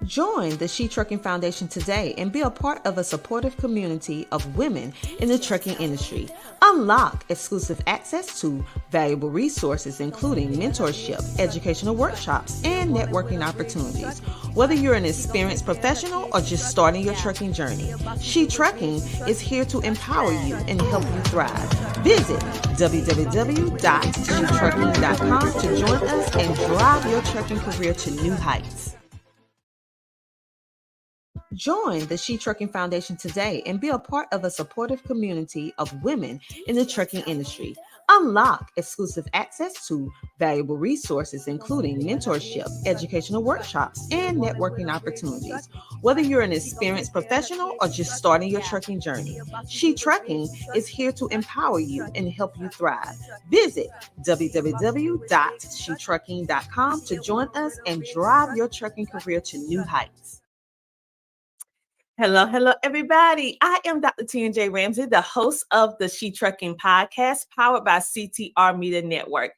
Join the Shetrucking Foundation today and be a part of a supportive community of women in the trucking industry. Unlock exclusive access to valuable resources, including mentorship, educational workshops, and networking opportunities. Whether you're an experienced professional or just starting your trucking journey, Shetrucking is here to empower you and help you thrive. Visit www.shetrucking.com to join us and drive your trucking career to new heights. Join the Shetrucking Foundation today and be a part of a supportive community of women in the trucking industry. Unlock exclusive access to valuable resources, including mentorship, educational workshops, and networking opportunities. Whether you're an experienced professional or just starting your trucking journey, Shetrucking is here to empower you and help you thrive. Visit www.shetrucking.com to join us and drive your trucking career to new heights. Hello, everybody. I am Dr. T&J Ramsey, the host of the Shetrucking podcast, powered by CTR Media Network.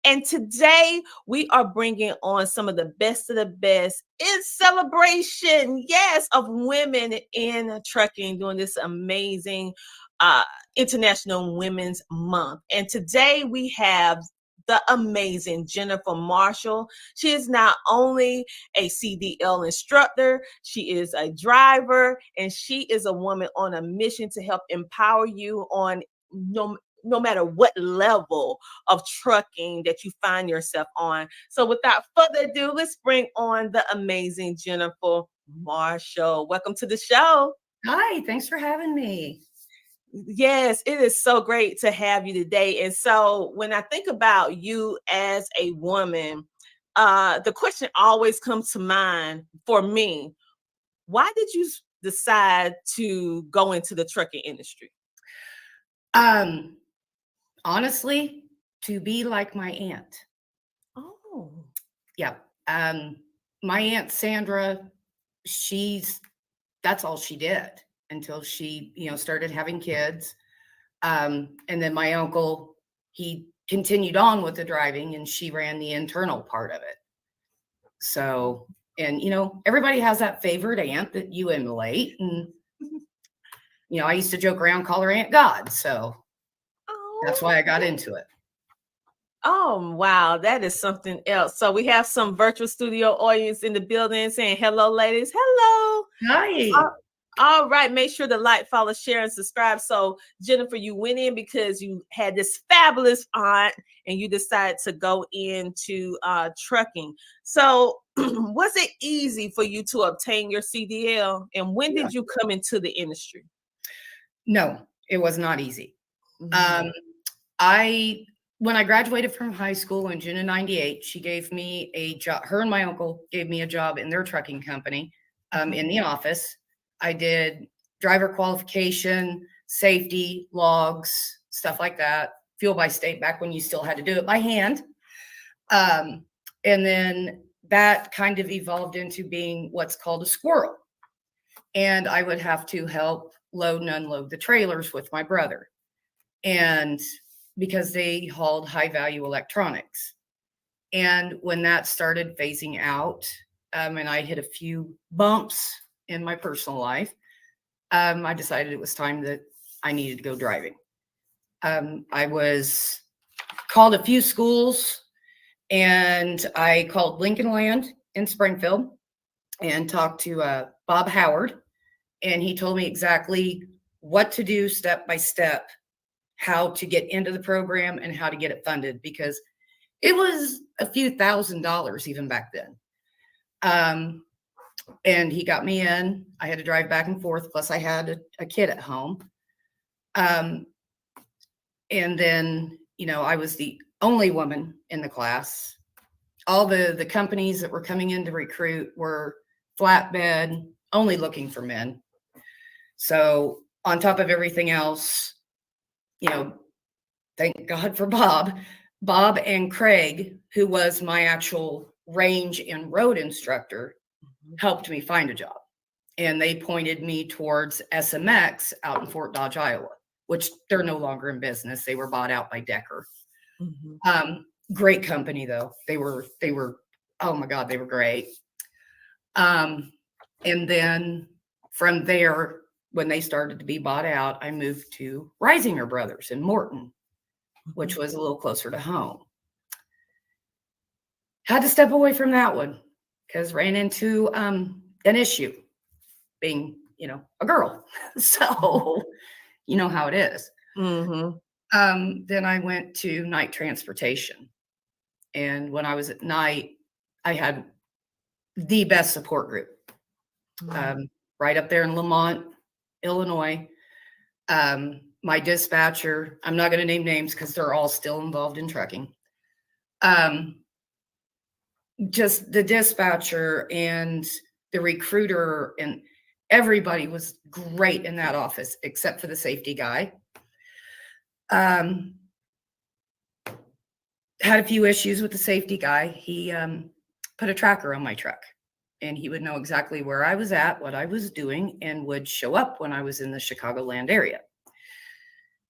And today we are bringing on some of the best in celebration, yes, of women in trucking during this amazing International Women's Month. And today we have the amazing Jennifer Marshall. She is not only a CDL instructor, she is a driver, and she is a woman on a mission to help empower you on no matter what level of trucking that you find yourself on. So without further ado, let's bring on the amazing Jennifer Marshall. Welcome to the show. Hi, thanks for having me. Yes, it is so great to have you today. And so when I think about you as a woman, the question always comes to mind for me. Why did you decide to go into the trucking industry? Honestly, to be like my aunt. Oh. Yeah. My Aunt Sandra, that's all she did until she, started having kids. And then my uncle, he continued on with the driving and she ran the internal part of it. So, and, everybody has that favorite aunt that you emulate. And, I used to joke around, call her Aunt God. So that's why I got into it. Oh, wow. That is something else. So we have some virtual studio audience in the building saying, hello, ladies. Hello. Hi. All right. Make sure to like, follow, share, and subscribe. So, Jennifer, you went in because you had this fabulous aunt and you decided to go into trucking. So, was it easy for you to obtain your CDL? And when did you come into the industry? No, it was not easy. Mm-hmm. When I graduated from high school in June of '98, she gave me a job. Her and my uncle gave me a job in their trucking company in the office. I did driver qualification, safety, logs, stuff like that. Fuel by state back when you still had to do it by hand. And then that kind of evolved into being what's called a squirrel. And I would have to help load and unload the trailers with my brother. And because they hauled high value electronics. And when that started phasing out, and I hit a few bumps in my personal life, I decided it was time that I needed to go driving. I was called a few schools, and I called Lincoln Land in Springfield and talked to Bob Howard, and he told me exactly what to do step by step, how to get into the program and how to get it funded, because it was a few $1,000s even back then. And he got me in. I had to drive back and forth. Plus I had a kid at home. And then, I was the only woman in the class. All the companies that were coming in to recruit were flatbed, only looking for men. So on top of everything else, thank God for Bob and Craig, who was my actual range and road instructor, helped me find a job. And they pointed me towards SMX out in Fort Dodge, Iowa, which they're no longer in business. They were bought out by Decker. Mm-hmm. Great company though. They were, oh my God, they were great. And then from there, when they started to be bought out, I moved to Risinger Brothers in Morton, which was a little closer to home. Had to step away from that one because ran into an issue being, a girl. So you know how it is. Then I went to night transportation. And when I was at night, I had the best support group right up there in Lamont, Illinois. My dispatcher, I'm not going to name names because they're all still involved in trucking. Just the dispatcher and the recruiter and everybody was great in that office, except for the safety guy. Had a few issues with the safety guy. He put a tracker on my truck, and he would know exactly where I was at, what I was doing, and would show up when I was in the Chicagoland area.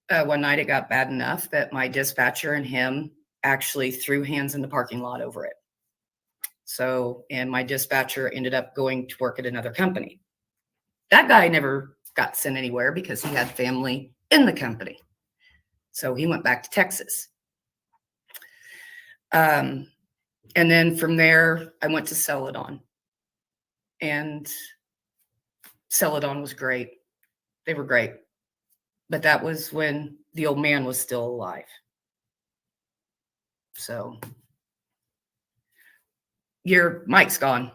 One night it got bad enough that my dispatcher and him actually threw hands in the parking lot over it. So, and my dispatcher ended up going to work at another company. That guy never got sent anywhere because he had family in the company. So he went back to Texas. And then from there, I went to Celadon. And Celadon was great. They were great. But that was when the old man was still alive. So your mic's gone.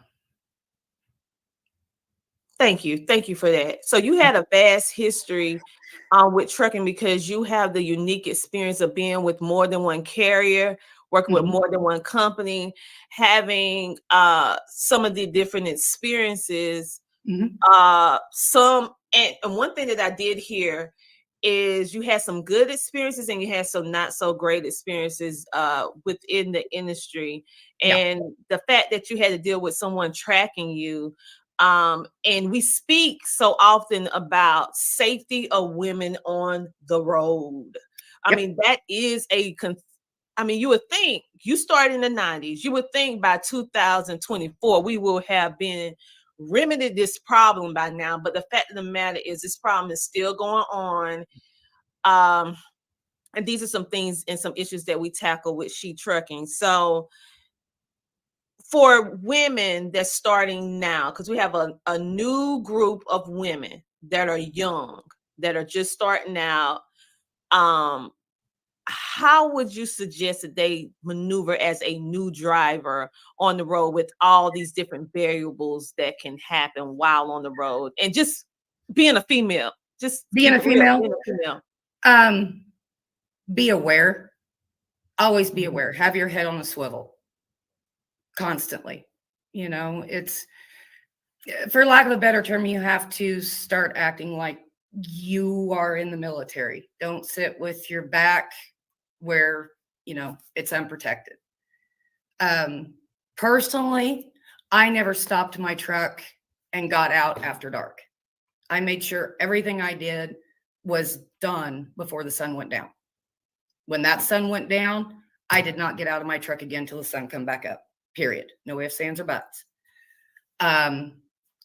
Thank you. Thank you for that. So you had a vast history with trucking because you have the unique experience of being with more than one carrier, working with more than one company, having some of the different experiences. And one thing that I did hear is you had some good experiences and you had some not so great experiences within the industry. And the fact that you had to deal with someone tracking you. And we speak so often about safety of women on the road. I mean, that is you would think you started in the 90s, you would think by 2024, we will have been remedied this problem by now. But the fact of the matter is this problem is still going on. And these are some things and some issues that we tackle with Shetrucking. So for women that's starting now, because we have a new group of women that are young, that are just starting out, how would you suggest that they maneuver as a new driver on the road with all these different variables that can happen while on the road and just being a female? Just being a female. Be aware. Always be aware. Have your head on a swivel. Constantly. It's, for lack of a better term, you have to start acting like you are in the military. Don't sit with your back where, it's unprotected. Personally, I never stopped my truck and got out after dark. I made sure everything I did was done before the sun went down. When that sun went down, I did not get out of my truck again until the sun come back up, period. No ifs, ands, or buts.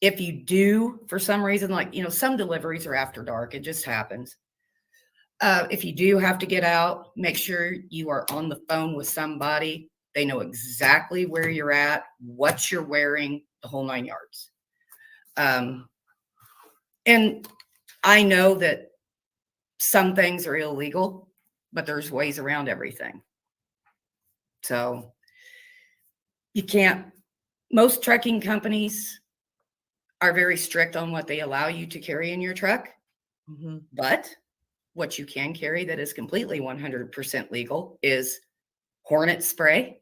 If you do, for some reason, like, some deliveries are after dark, it just happens. If you do have to get out, make sure you are on the phone with somebody. They know exactly where you're at, what you're wearing, the whole 9 yards. And I know that some things are illegal, but there's ways around everything. So most trucking companies are very strict on what they allow you to carry in your truck. But what you can carry that is completely 100% legal is Hornet spray.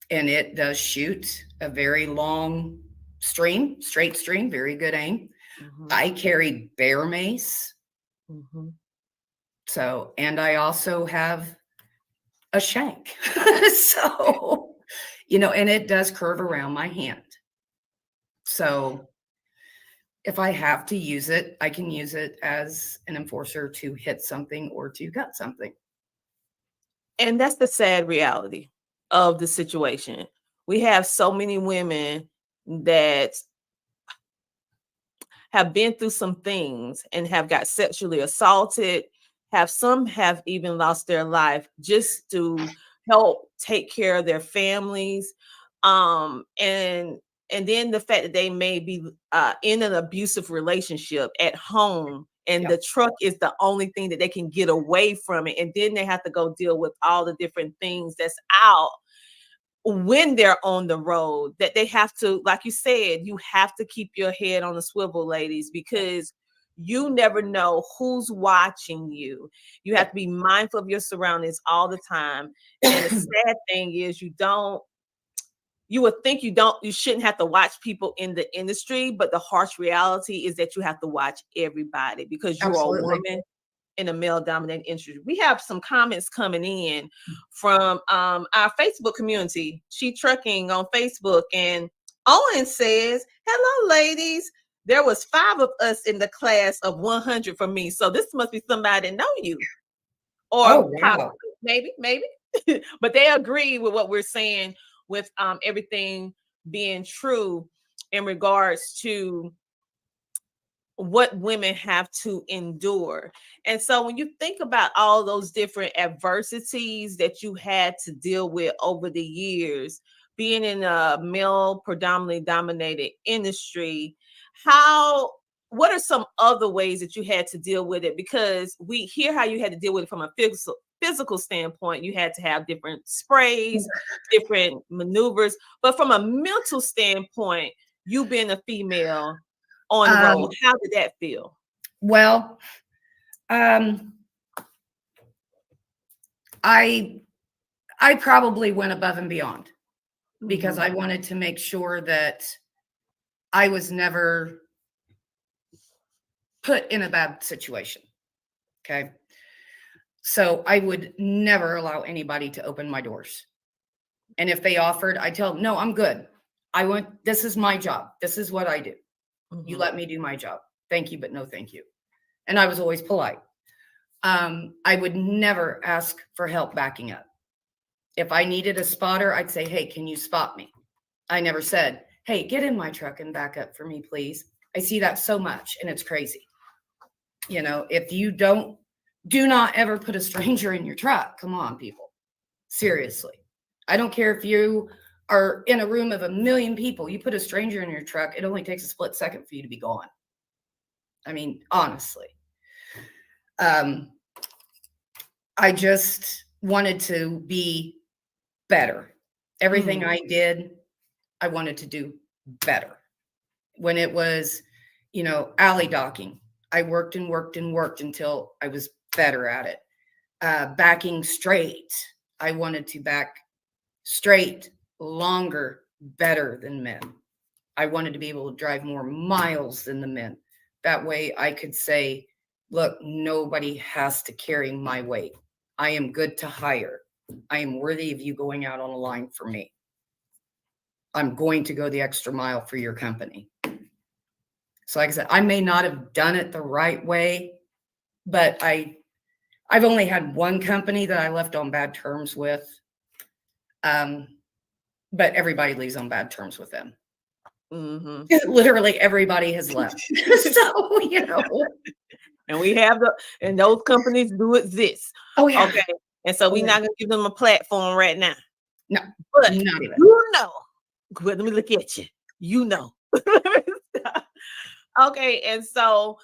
And it does shoot a very long stream, straight stream, very good aim. I carry bear mace. So, and I also have a shank. So, and it does curve around my hand. So if I have to use it, I can use it as an enforcer to hit something or to gut something. And that's the sad reality of the situation. We have so many women that have been through some things and have got sexually assaulted, have even lost their life just to help take care of their families. And then the fact that they may be in an abusive relationship at home, and Yeah, the truck is the only thing that they can get away from it, and then they have to go deal with all the different things that's out when they're on the road, that they have to, like you said, you have to keep your head on the swivel, ladies, because you never know who's watching you. You have to be mindful of your surroundings all the time. And the sad thing is, you would think you shouldn't have to watch people in the industry, but the harsh reality is that you have to watch everybody because you're a absolutely. woman in a male dominated industry. We have some comments coming in from our Facebook community, Shetrucking on Facebook. And Owen says, hello, ladies. There was 5 of us in the class of 100 for me. So this must be somebody that know you. Oh, Or wow. maybe. But they agree with what we're saying with everything being true in regards to what women have to endure. And so when you think about all those different adversities that you had to deal with over the years, being in a male predominantly dominated industry, how what are some other ways that you had to deal with it? Because we hear how you had to deal with it from a physical standpoint. You had to have different sprays, different maneuvers, but from a mental standpoint, you being a female on the road, Um, how did that feel? well, um, I I probably went above and beyond because Mhm. I wanted to make sure that I was never put in a bad situation. Okay. So I would never allow anybody to open my doors. And if they offered, I tell them, no, I'm good. This is my job. This is what I do. You Mhm. let me do my job. Thank you, but no thank you. And I was always polite. I would never ask for help backing up. If I needed a spotter, I'd say, hey, can you spot me? I never said, hey, get in my truck and back up for me, please. I see that so much and it's crazy. If you do not ever put a stranger in your truck. Come on, people. Seriously. I don't care if you are in a room of 1 million people, you put a stranger in your truck, it only takes a split second for you to be gone. I mean, honestly. Um, I just wanted to be better. Everything Mhm. I did, I wanted to do better. When it was, alley docking, I worked and worked and worked until I was better at it. Backing straight, I wanted to back straight, longer, better than men. I wanted to be able to drive more miles than the men. That way I could say, look, nobody has to carry my weight. I am good to hire. I am worthy of you going out on a line for me. I'm going to go the extra mile for your company. So like I said, I may not have done it the right way, but I've only had one company that I left on bad terms with. Um, but everybody leaves on bad terms with them. Mhm. Literally everybody has left. So, And and those companies do exist. oh yeah. Okay. And so Oh we're yeah. not gonna give them a platform right now. No, But not even. you know, let me look at you. You know. Okay, and so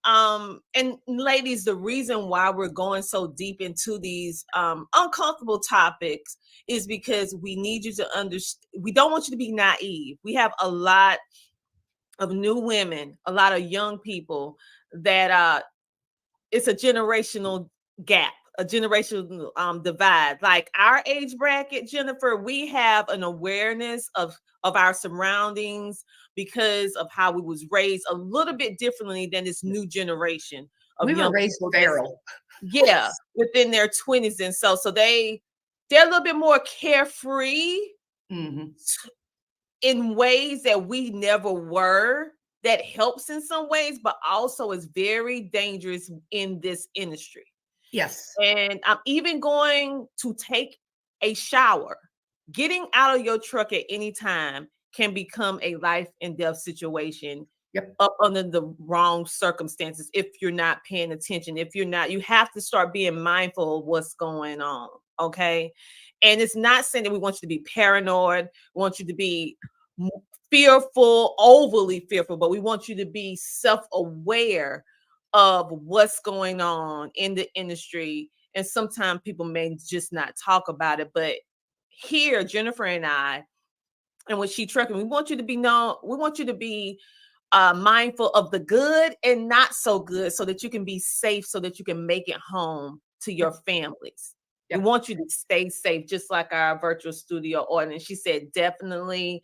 and ladies, the reason why we're going so deep into these uncomfortable topics is because we need you to understand. We don't want you to be naive. We have a lot of new women, a lot of young people that it's a generational gap, a generational divide. Like our age bracket, Jennifer, we have an awareness of our surroundings because of how we was raised a little bit differently than this new generation of We were young raised people that's, feral. yeah, within their 20s. And so they're a little bit more carefree Hmm. in ways that we never were. That helps in some ways, but also is very dangerous in this industry. Yes. And I'm even going to take a shower. Getting out of your truck at any time can become a life and death situation. Yep. up under the wrong circumstances if you're not paying attention. If you're not, you have to start being mindful of what's going on. Okay. And it's not saying that we want you to be paranoid, we want you to be fearful, overly fearful, but we want you to be self-aware of what's going on in the industry. And sometimes people may just not talk about it. But here, Jennifer and I, and with Shetrucking, we want you to be known, we want you to be mindful of the good and not so good so that you can be safe, so that you can make it home to your Yep. families. We Yep. want you to stay safe, just like our virtual studio audience. She said, definitely.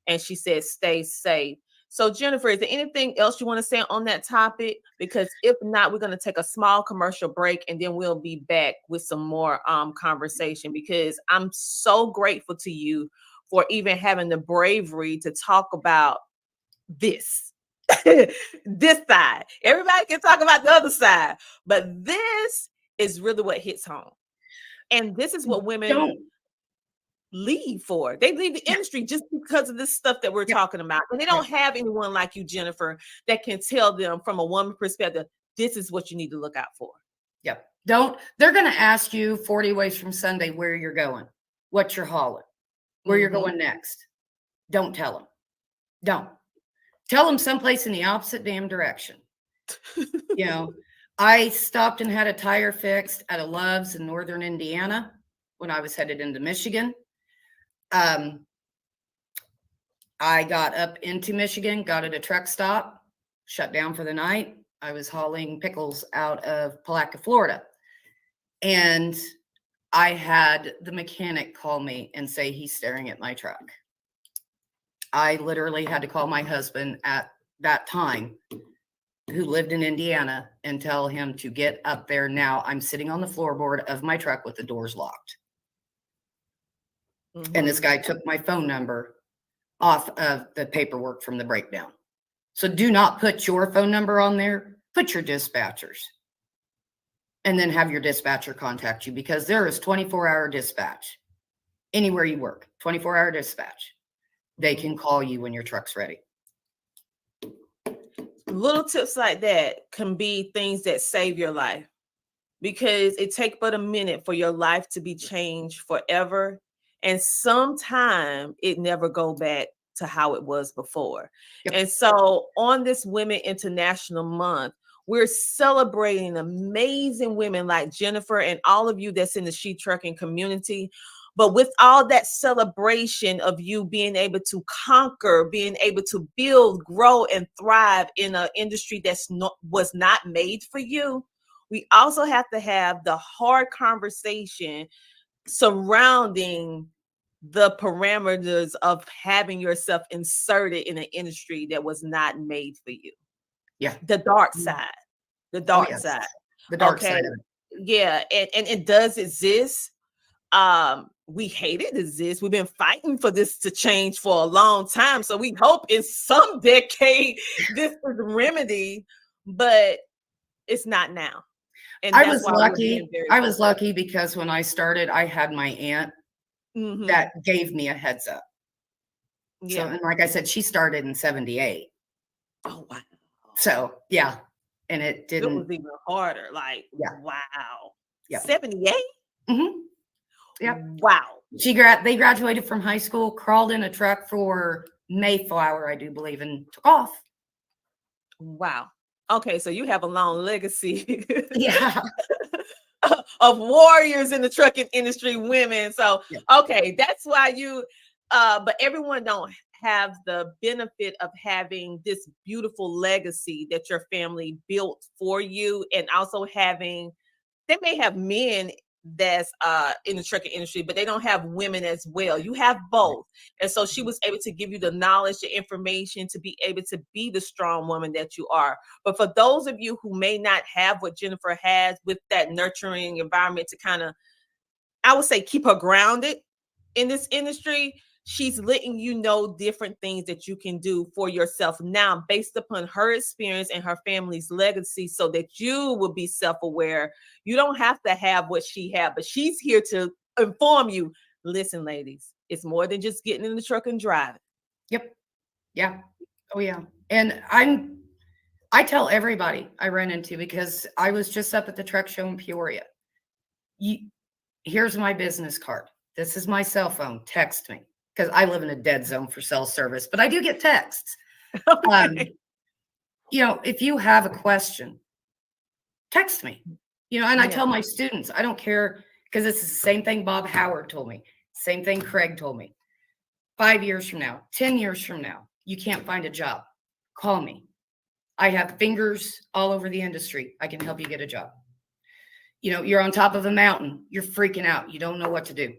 And she said, stay safe. So, Jennifer, is there anything else you want to say on that topic? Because if not, we're going to take a small commercial break and then we'll be back with some more conversation, because I'm so grateful to you for even having the bravery to talk about this. This side. Everybody can talk about the other side, but this is really what hits home. And this is what women Don't. leave for. They leave the Yeah. industry just because of this stuff that we're Yep. talking about. And they don't have anyone like you, Jennifer, that can tell them from a woman perspective, this is what you need to look out for. Yep. Don't. They're going to ask you 40 ways from Sunday where you're going, what you're hauling, where you're going next. Don't tell them. Don't. Tell them someplace in the opposite damn direction. You know, I stopped and had a tire fixed at a Love's in northern Indiana when I was headed into Michigan. I got up into Michigan, got at a truck stop, shut down for the night. I was hauling pickles out of Palatka, Florida. And I had the mechanic call me and say he's staring at my truck. I literally had to call my husband at that time, who lived in Indiana, and tell him to get up there now. I'm sitting on the floorboard of my truck with the doors locked. And this guy took my phone number off of the paperwork from the breakdown. So do not put your phone number on there. Put your dispatchers. And then have your dispatcher contact you, because there is 24-hour dispatch. Anywhere you work, 24-hour dispatch. They can call you when your truck's ready. Little tips like that can be things that save your life, because it takes but a minute for your life to be changed forever. And sometime it never go back to how it was before. Yep. And so on this Women International Month, we're celebrating amazing women like Jennifer and all of you that's in the Shetrucking community. But with all that celebration of you being able to conquer, being able to build, grow, and thrive in an industry that's was not made for you, we also have to have the hard conversation surrounding the parameters of having yourself inserted in an industry that was not made for you. Yeah. The dark side. The dark side. The dark side of it. Yeah. And it does exist. We hate it exists. We've been fighting for this to change for a long time. So we hope in some decade this is remedied, but it's not now. And I that's was why lucky. I was lucky because when I started, I had my aunt that gave me a heads up. Yeah. So, and like I said, she started in 78. Oh, wow. So, yeah. And it didn't. It was even harder. Like, yeah. Wow. Yeah. 78? Mm-hmm. Yeah. Wow. They graduated from high school, crawled in a truck for Mayflower, I do believe, and took off. Wow. Okay, so you have a long legacy. Yeah. Of warriors in the trucking industry, women. So, yeah. Okay, that's why you, but everyone don't have the benefit of having this beautiful legacy that your family built for you, and also having, they may have men that's in the trucking industry, but they don't have women as well. You have both. And so she was able to give you the knowledge, the information to be able to be the strong woman that you are. But for those of you who may not have what Jennifer has, with that nurturing environment to kind of, I would say, keep her grounded in this industry, she's letting you know different things that you can do for yourself now based upon her experience and her family's legacy, so that you will be self-aware. You don't have to have what she had, but she's here to inform you. Listen, ladies, it's more than just getting in the truck and driving. Yep. Yeah. Oh, yeah. And I tell everybody I run into, because I was just up at the truck show in Peoria. Here's my business card. This is my cell phone. Text me, because I live in a dead zone for cell service, but I do get texts. Okay. If you have a question, text me. And I Yeah. tell my students, I don't care, because it's the same thing Bob Howard told me, same thing Craig told me. 5 years from now, 10 years from now, you can't find a job, call me. I have fingers all over the industry. I can help you get a job. You're on top of a mountain, you're freaking out, you don't know what to do.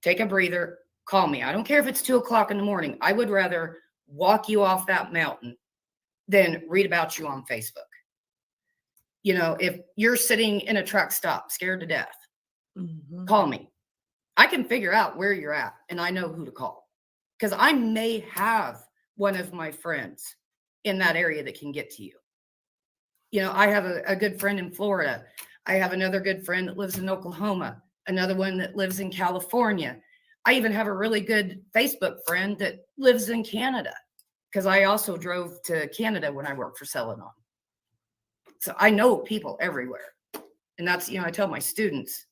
Take a breather, call me. I don't care if it's 2:00 in the morning. I would rather walk you off that mountain than read about you on Facebook. If you're sitting in a truck stop, scared to death, call me. I can figure out where you're at, and I know who to call, because I may have one of my friends in that area that can get to you. I have a good friend in Florida. I have another good friend that lives in Oklahoma, another one that lives in California. I even have a really good Facebook friend that lives in Canada, because I also drove to Canada when I worked for Celadon. So I know people everywhere. And that's, I tell my students,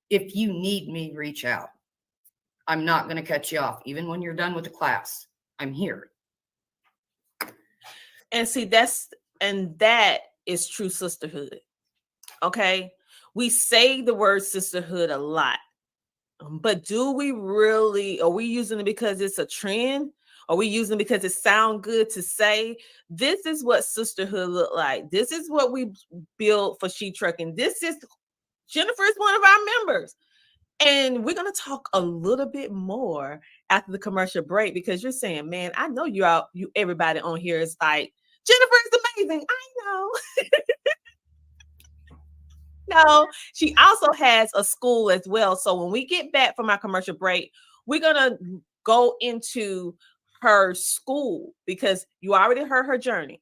if you need me, reach out. I'm not going to cut you off. Even when you're done with the class, I'm here. And see, that is true sisterhood. Okay. We say the word sisterhood a lot, but do we really, are we using it because it's a trend? Are we using it because it sounds good to say? This is what sisterhood look like. This is what we build for Shetrucking. Jennifer is one of our members. And we're going to talk a little bit more after the commercial break, because you're saying, man, I know everybody on here is like, Jennifer is amazing. I know. No, she also has a school as well. So when we get back from our commercial break, we're going to go into her school, because you already heard her journey.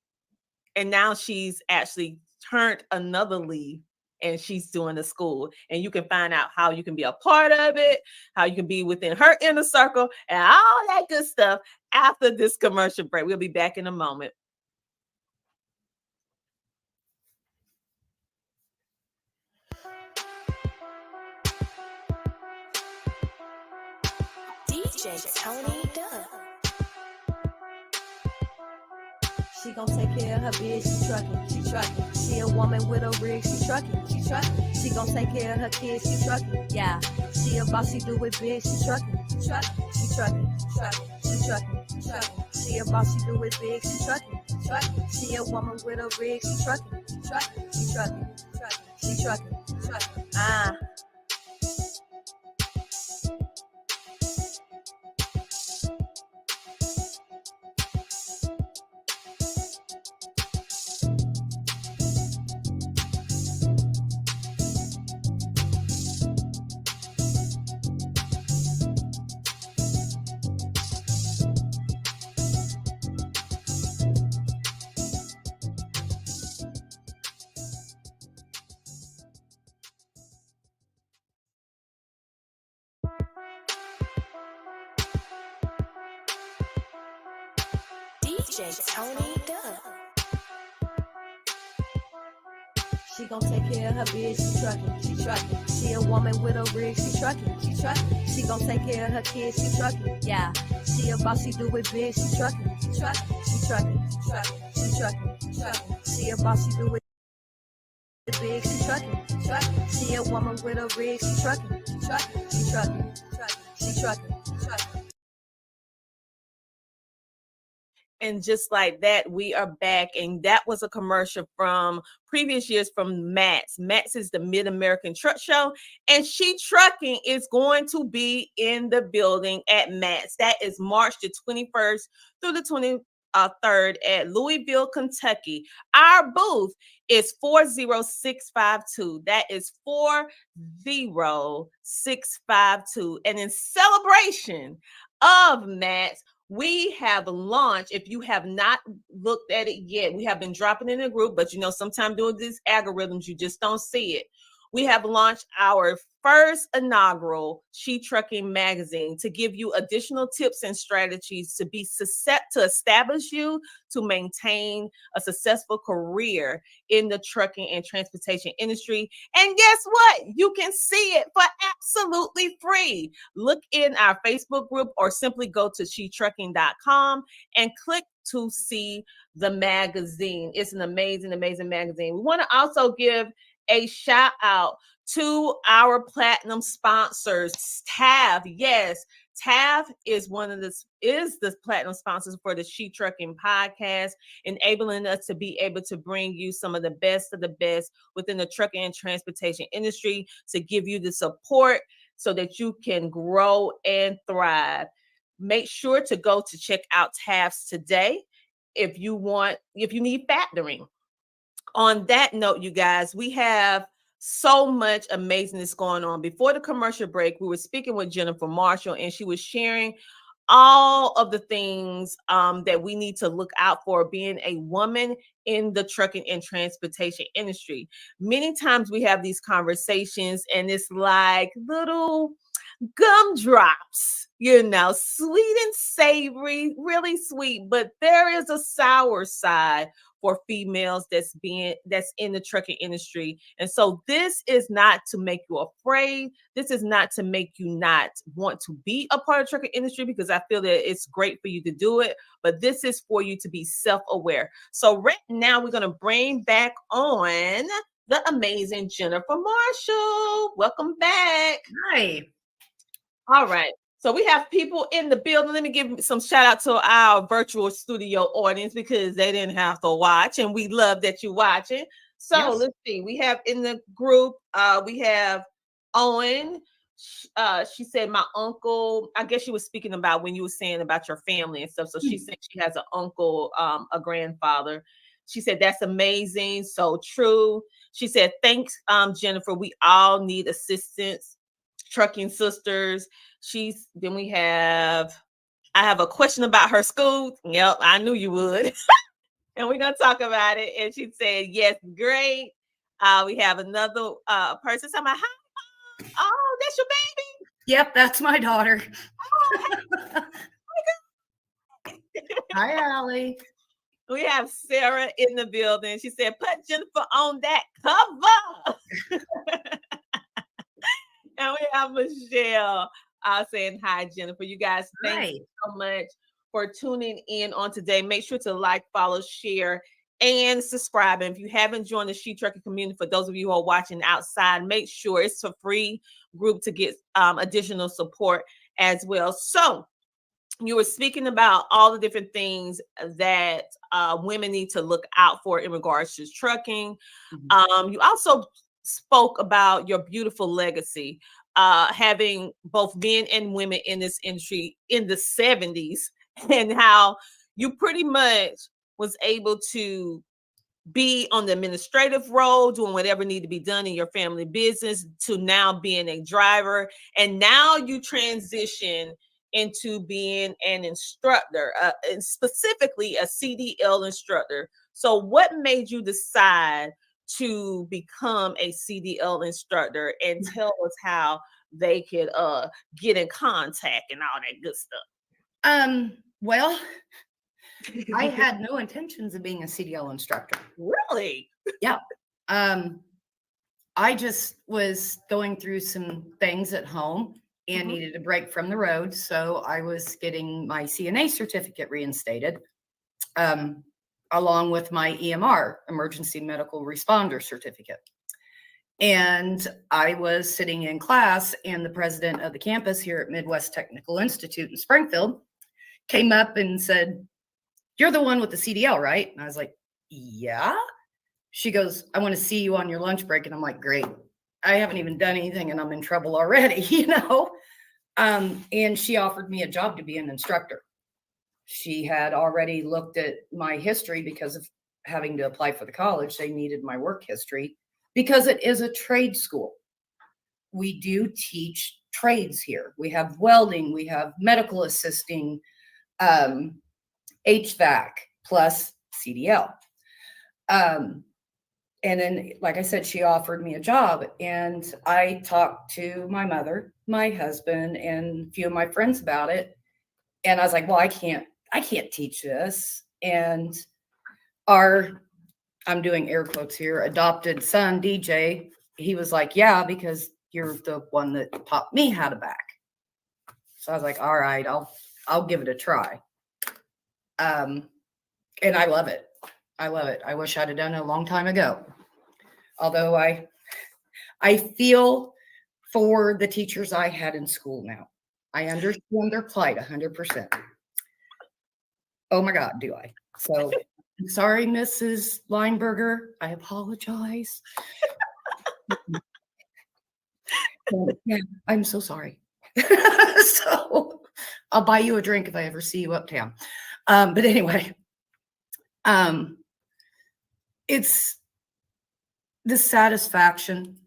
And now she's actually turned another leaf, and she's doing the school. And you can find out how you can be a part of it, how you can be within her inner circle, and all that good stuff after this commercial break. We'll be back in a moment. DJ Tony Duck. She gon' take care of her biz, she truckin'. She a woman with a rig, she truckin'. She gon' take care of her kids, she truckin'. Yeah, she a boss, she do it big, she truckin'. She truckin'. She a boss, she do it big, she truckin'. She a woman with a rig, she truckin'. She truckin'. DJ Tony Duck. She gon' take care of her biz, she truckin'. She a woman with a rig, she truckin'. She gon' take care of her kids, she truckin'. Yeah, she a boss, she do it big, she truckin'. She truckin'. She a boss, she do it big, she truckin'. She a woman with a rig, she truckin'. She truckin'. And just like that, we are back. And that was a commercial from previous years from Matt's. Matt's is the Mid-American Truck Show. And Shetrucking is going to be in the building at Matt's. That is March the 21st through the 23rd at Louisville, Kentucky. Our booth is 40652. That is 40652. And in celebration of Matt's, we have launched, if you have not looked at it yet, we have been dropping it in a group, but sometimes doing these algorithms, you just don't see it. we have launched our first inaugural Shetrucking magazine to give you additional tips and strategies to be to establish you to maintain a successful career in the trucking and transportation industry. And guess what? You can see it for absolutely free. Look in our Facebook group or simply go to shetrucking.com and click to see the magazine. It's an amazing, amazing magazine. We want to also give a shout out to our platinum sponsors. TAV, yes, TAV is the platinum sponsors for the Shetrucking podcast, enabling us to be able to bring you some of the best within the trucking and transportation industry, to give you the support so that you can grow and thrive. Make sure to go to check out TAVs today if you need factoring. On that note, you guys, we have so much amazingness going on. Before the commercial break, we were speaking with Jennifer Marshall, and she was sharing all of the things that we need to look out for being a woman in the trucking and transportation industry. Many times we have these conversations, and it's like little gumdrops, sweet and savory, really sweet, but there is a sour side for females that's in the trucking industry. And so this is not to make you afraid. This is not to make you not want to be a part of the trucking industry, because I feel that it's great for you to do it, but this is for you to be self-aware. So right now we're going to bring back on the amazing Jennifer Marshall. Welcome back. Hi. All right. So we have people in the building. Let me give some shout out to our virtual studio audience, because they didn't have to watch, and we love that you're watching. So Yes. Let's see. We have in the group, we have Owen. She said, my uncle, I guess she was speaking about when you were saying about your family and stuff. So she said she has an uncle, a grandfather. She said, that's amazing. So true. She said, thanks, Jennifer. We all need assistance. Trucking sisters. I have a question about her school. Yep, I knew you would. And we're gonna talk about it. And she said, yes, great. We have another person talking about, hi, oh, that's your baby. Yep, that's my daughter. Oh, hey. Hi, Allie. We have Sarah in the building. She said, put Jennifer on that cover. And we have Michelle saying hi, Jennifer. You guys, thank you so much for tuning in on today. Make sure to like, follow, share, and subscribe. And if you haven't joined the Shetrucking community, for those of you who are watching outside, make sure it's a free group to get additional support as well. So you were speaking about all the different things that women need to look out for in regards to trucking. You also spoke about your beautiful legacy, having both men and women in this industry in the 70s, and how you pretty much was able to be on the administrative role, doing whatever needed to be done in your family business, to now being a driver. And now you transition into being an instructor, and specifically a CDL instructor. So what made you decide to become a CDL instructor, and tell us how they could get in contact and all that good stuff? Well, I had no intentions of being a CDL instructor. Really? Yeah. I just was going through some things at home and needed a break from the road. So I was getting my CNA certificate reinstated, along with my EMR, Emergency Medical Responder Certificate. And I was sitting in class, and the president of the campus here at Midwest Technical Institute in Springfield came up and said, "You're the one with the CDL, right?" And I was like, "Yeah." She goes, "I want to see you on your lunch break." And I'm like, "Great. I haven't even done anything and I'm in trouble already," And she offered me a job to be an instructor. She had already looked at my history because of having to apply for the college. They needed my work history because it is a trade school. We do teach trades here. We have welding, we have medical assisting, HVAC plus CDL. And then, like I said, she offered me a job, and I talked to my mother, my husband, and a few of my friends about it. And I was like, well, I can't teach this. And I'm doing air quotes here, adopted son, DJ, he was like, yeah, because you're the one that taught me how to back. So I was like, all right, I'll give it a try. And I love it. I love it. I wish I'd have done it a long time ago. Although I feel for the teachers I had in school now. I understand their plight 100%. Oh my God, do I? So sorry, Mrs. Lineberger. I apologize. Yeah, I'm so sorry. So I'll buy you a drink if I ever see you uptown. But anyway, it's the satisfaction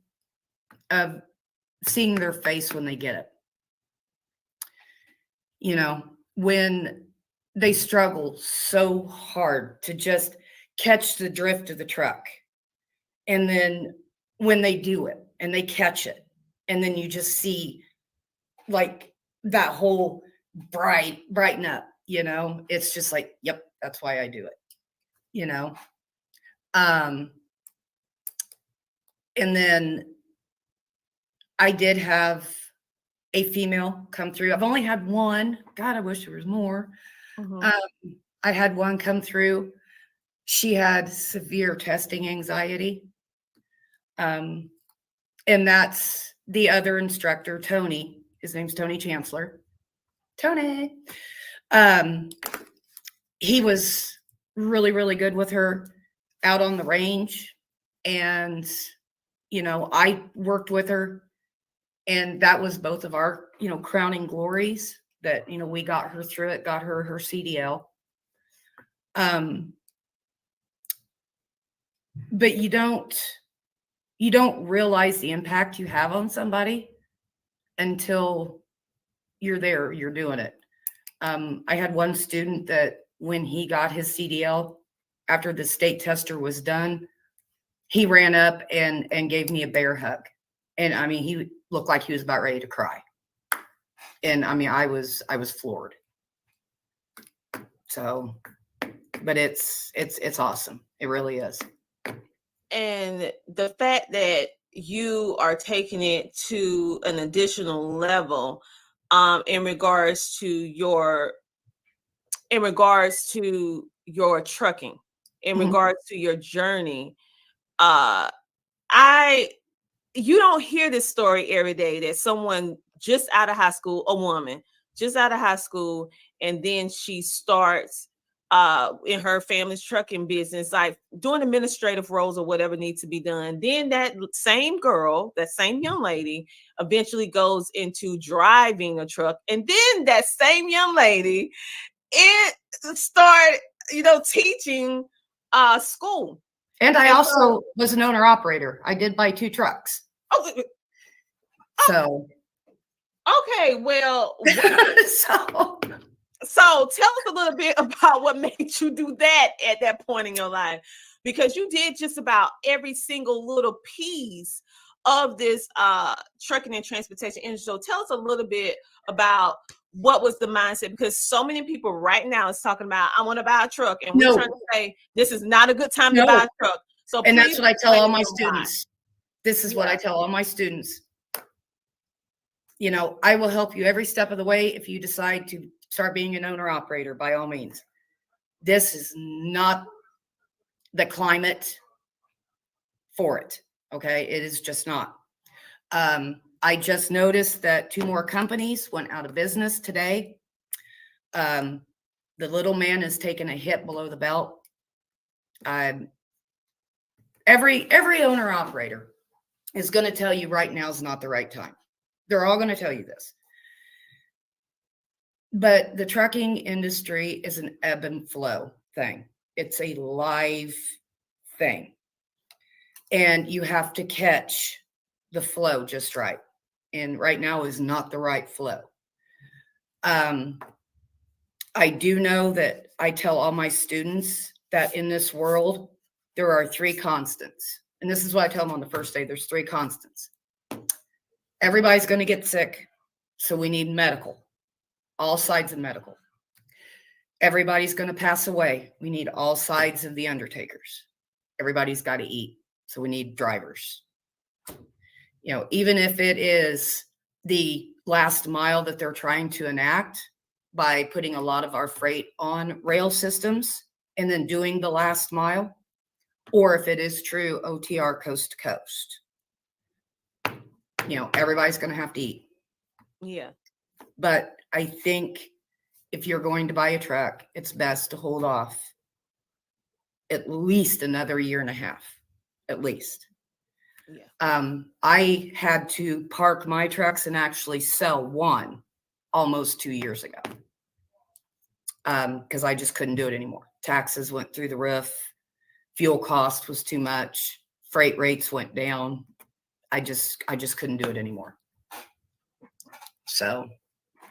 of seeing their face when they get it. You know, when they struggle so hard to just catch the drift of the truck. And then when they do it and they catch it, and then you just see like that whole brighten up, you know, it's just like, yep, that's why I do it, you know. And then I did have a female come through. I've only had one. God, I wish there was more. I had one come through. She had severe testing anxiety. And that's the other instructor, Tony. His name's Tony Chancellor. Tony. He was really, really good with her out on the range. And, you know, I worked with her. And that was both of our, you know, crowning glories that, you know, we got her through it, got her CDL. But you don't realize the impact you have on somebody until you're there, you're doing it. I had one student that when he got his CDL, after the state tester was done, he ran up and gave me a bear hug. And I mean, he looked like he was about ready to cry. And I mean, I was floored. So, but it's awesome. It really is. And the fact that you are taking it to an additional level in regards to your trucking, in regards to your journey, you don't hear this story every day that someone just out of high school, a woman just out of high school, and then she starts in her family's trucking business, like doing administrative roles or whatever needs to be done. Then that same girl, that same young lady, eventually goes into driving a truck, and then that same young lady start, you know, teaching school. And I also was an owner operator. I did buy 2 trucks. So okay, well, so tell us a little bit about what made you do that at that point in your life, because you did just about every single little piece of this trucking and transportation industry. So tell us a little bit about what was the mindset, because so many people right now is talking about, I want to buy a truck, and we're trying to say this is not a good time to buy a truck. So and that's what I tell all my students. This is what I tell all my students. You know, I will help you every step of the way. If you decide to start being an owner operator, by all means. This is not the climate for it. Okay. It is just not. I just noticed that 2 more companies went out of business today. The little man has taken a hit below the belt. Every owner operator is going to tell you right now is not the right time. They're all going to tell you this. But the trucking industry is an ebb and flow thing. It's a live thing. And you have to catch the flow just right. And right now is not the right flow. I do know that I tell all my students that in this world, there are 3 constants. and this is what I tell them on the first day, there's 3 constants. Everybody's going to get sick, so we need medical, all sides of medical. Everybody's going to pass away. We need all sides of the undertakers. Everybody's got to eat, so we need drivers. You know, even if it is the last mile that they're trying to enact by putting a lot of our freight on rail systems and then doing the last mile, or if it is true OTR coast to coast, you know, everybody's going to have to eat. Yeah. But I think if you're going to buy a truck, it's best to hold off at least another 1.5 years, at least. Yeah. I had to park my trucks and actually sell one almost 2 years ago. Because I just couldn't do it anymore. Taxes went through the roof. Fuel cost was too much. Freight rates went down. I just couldn't do it anymore. So.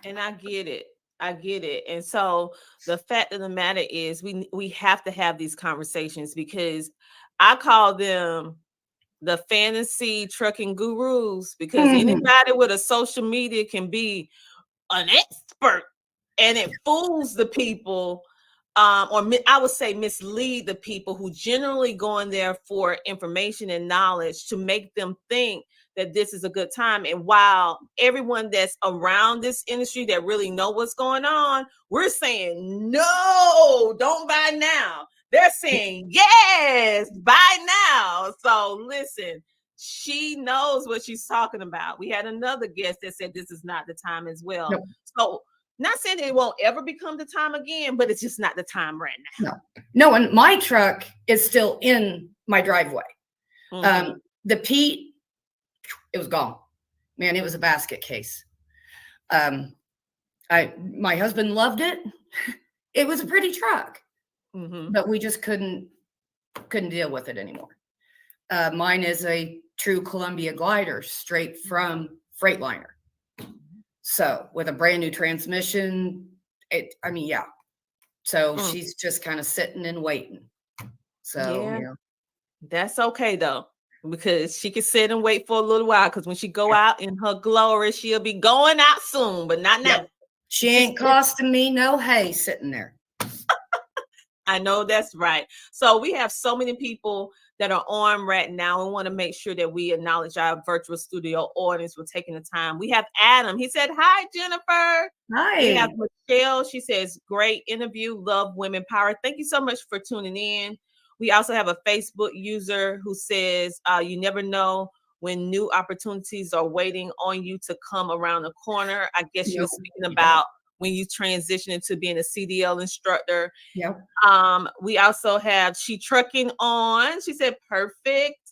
And I get it. I get it. And so the fact of the matter is we have to have these conversations, because I call them the fantasy trucking gurus, because anybody with a social media can be an expert, and it fools the people, or I would say mislead the people who generally go in there for information and knowledge to make them think that this is a good time. And while everyone that's around this industry that really know what's going on, we're saying, no, don't buy now. They're saying, yes, buy now. So listen, she knows what she's talking about. We had another guest that said this is not the time as well. Nope. So not saying it won't ever become the time again, but it's just not the time right now. No, and my truck is still in my driveway. The Pete, it was gone. Man, it was a basket case. My husband loved it. It was a pretty truck, but we just couldn't deal with it anymore. Mine is a true Columbia glider, straight from Freightliner. So with a brand new transmission, yeah. So she's just kind of sitting and waiting. So, yeah. You know. That's okay though, because she can sit and wait for a little while, because when she go out in her glory, she'll be going out soon, but not now. Yep. She ain't costing me no hay sitting there. I know that's right. So we have so many people that are on right now. We want to make sure that we acknowledge our virtual studio audience for taking the time. We have Adam. He said, hi, Jennifer. Hi. We have Michelle. She says, great interview. Love women power. Thank you so much for tuning in. We also have a Facebook user who says, you never know when new opportunities are waiting on you to come around the corner. I guess she was speaking about when you transition into being a CDL instructor. Yep. We also have Shetrucking on. She said, perfect.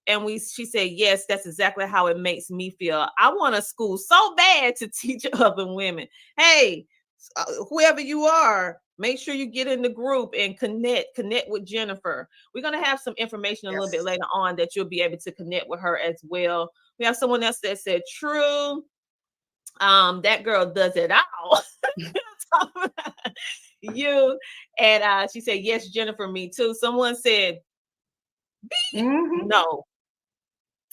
And she said, yes, that's exactly how it makes me feel. I want a school so bad to teach other women. Hey, whoever you are, make sure you get in the group and connect with Jennifer. We're going to have some information a little bit later on that you'll be able to connect with her as well. We have someone else that said, true. That girl does it all. You. And she said, yes, Jennifer, me too. Someone said, no.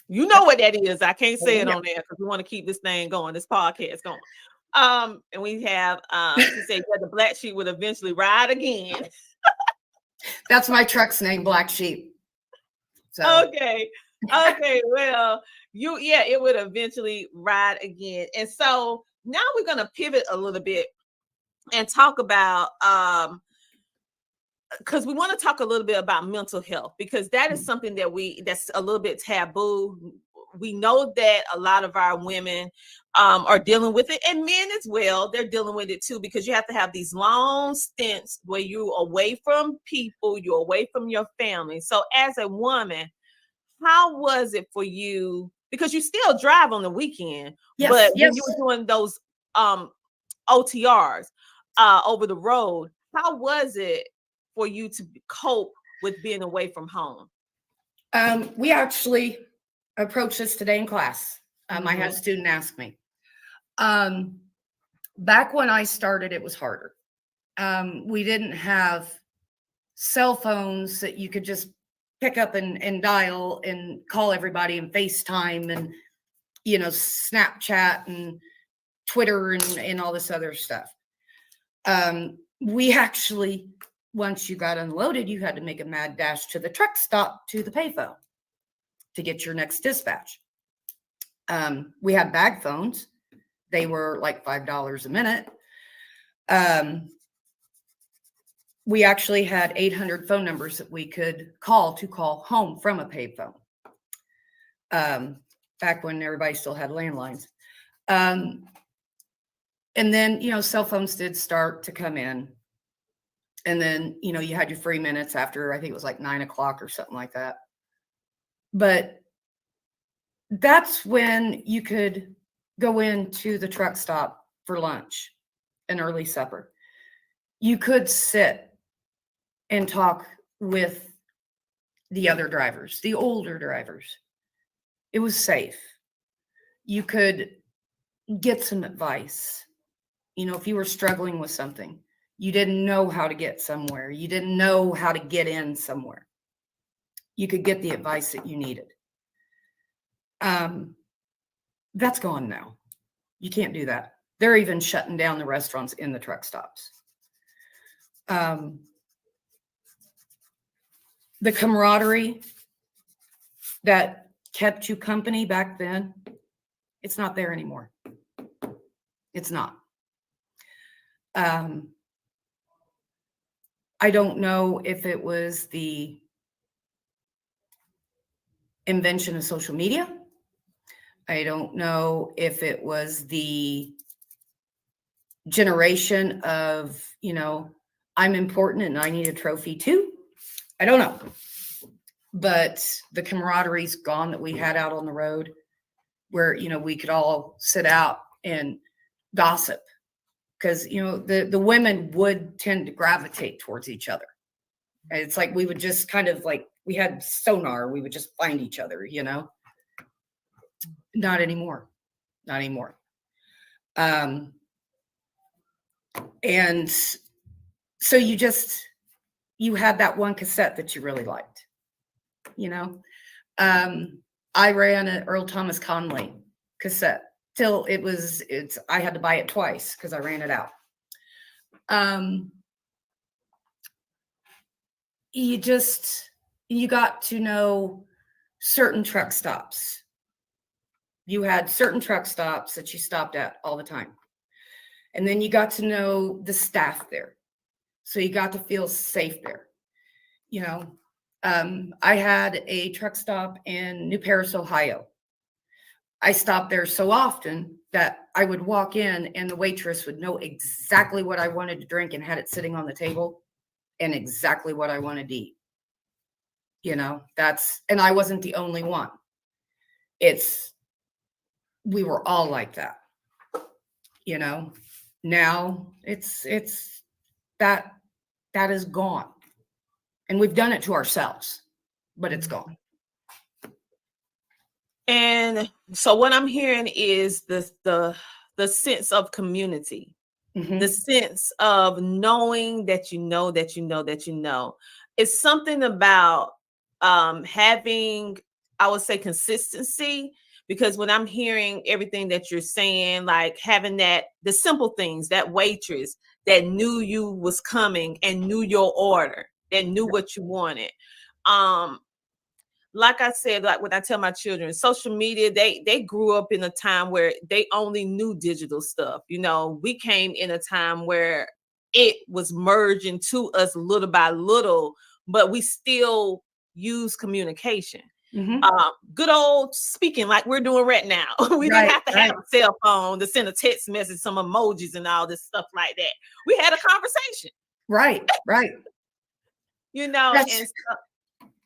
You know what that is. I can't say it on there because we want to keep this thing going, this podcast going. And we have, she said, yeah, the black sheep would eventually ride again. That's my truck's name, Black Sheep. So. Okay. Well, it would eventually ride again. And so now we're going to pivot a little bit and talk about, because we want to talk a little bit about mental health, because that is something that's a little bit taboo. We know that a lot of our women are dealing with it, and men as well. They're dealing with it too, because you have to have these long stints where you're away from people, you're away from your family. So as a woman, how was it for you? Because you still drive on the weekend, but when you were doing those OTRs over the road, how was it for you to cope with being away from home? We actually approached this today in class. I had a student ask me. Back when I started, it was harder. We didn't have cell phones that you could just pick up and dial and call everybody and FaceTime and, you know, Snapchat and Twitter and all this other stuff. We actually, once you got unloaded, you had to make a mad dash to the truck stop to the payphone to get your next dispatch. We had bag phones. They were like $5 a minute. We actually had 800 phone numbers that we could call home from a payphone. Back when everybody still had landlines. And then, you know, cell phones did start to come in. And then, you know, you had your free minutes after, I think it was like 9 o'clock or something like that. But that's when you could go into the truck stop for lunch, an early supper. You could sit and talk with the other drivers, the older drivers. It was safe. You could get some advice. You know, if you were struggling with something, you didn't know how to get somewhere, you didn't know how to get in somewhere, you could get the advice that you needed. That's gone now. You can't do that. They're even shutting down the restaurants in the truck stops. The camaraderie that kept you company back then, it's not there anymore. It's not. I don't know if it was the invention of social media. I don't know if it was the generation of, you know, I'm important and I need a trophy too. I don't know. But the camaraderie's gone that we had out on the road where, you know, we could all sit out and gossip because, you know, the women would tend to gravitate towards each other. And it's like we would just kind of like, we had sonar, we would just find each other, you know. Not anymore. Not anymore. And so you had that one cassette that you really liked, you know. I ran an Earl Thomas Conley cassette till I had to buy it twice because I ran it out. You got to know certain truck stops. You had certain truck stops that you stopped at all the time. And then you got to know the staff there. So you got to feel safe there. You know, I had a truck stop in New Paris, Ohio. I stopped there so often that I would walk in and the waitress would know exactly what I wanted to drink and had it sitting on the table and exactly what I wanted to eat. You know, and I wasn't the only one. We were all like that, you know. Now it's that is gone, and we've done it to ourselves, but it's gone. And so what I'm hearing is the sense of community, the sense of knowing that you know that you know that you know. It's something about having, I would say, consistency. Because when I'm hearing everything that you're saying, like having the simple things, that waitress that knew you was coming and knew your order, that knew what you wanted. Like I said, like when I tell my children, social media, they grew up in a time where they only knew digital stuff. You know, we came in a time where it was merging to us little by little, but we still use communication. Good old speaking like we're doing right now. We didn't have to have a cell phone to send a text message, some emojis and all this stuff like that. We had a conversation. Right. You know,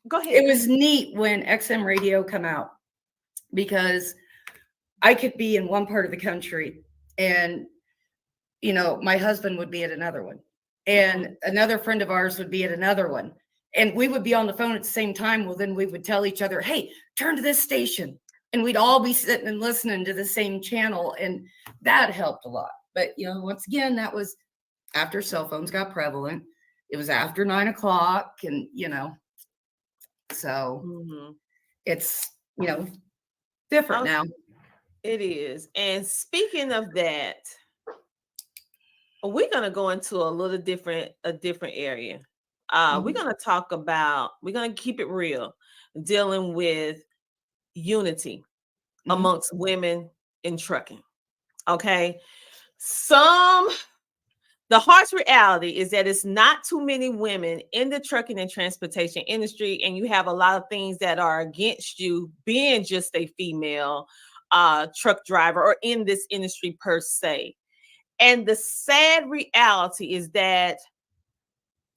go ahead. It was neat when XM radio come out because I could be in one part of the country and, you know, my husband would be at another one and another friend of ours would be at another one. And we would be on the phone at the same time. Well, then we would tell each other, hey, turn to this station. And we'd all be sitting and listening to the same channel. And that helped a lot. But, you know, once again, that was after cell phones got prevalent. It was after 9 o'clock. And, you know, So Mhm. it's, different Oh, now. it is. And speaking of that, we're gonna go into a different area. We're Mhm. gonna talk about, we're gonna keep it real, dealing with unity Mhm. amongst women in trucking. Okay. Some The harsh reality is that it's not too many women in the trucking and transportation industry, and you have a lot of things that are against you being just a female truck driver or in this industry per se. And the sad reality is that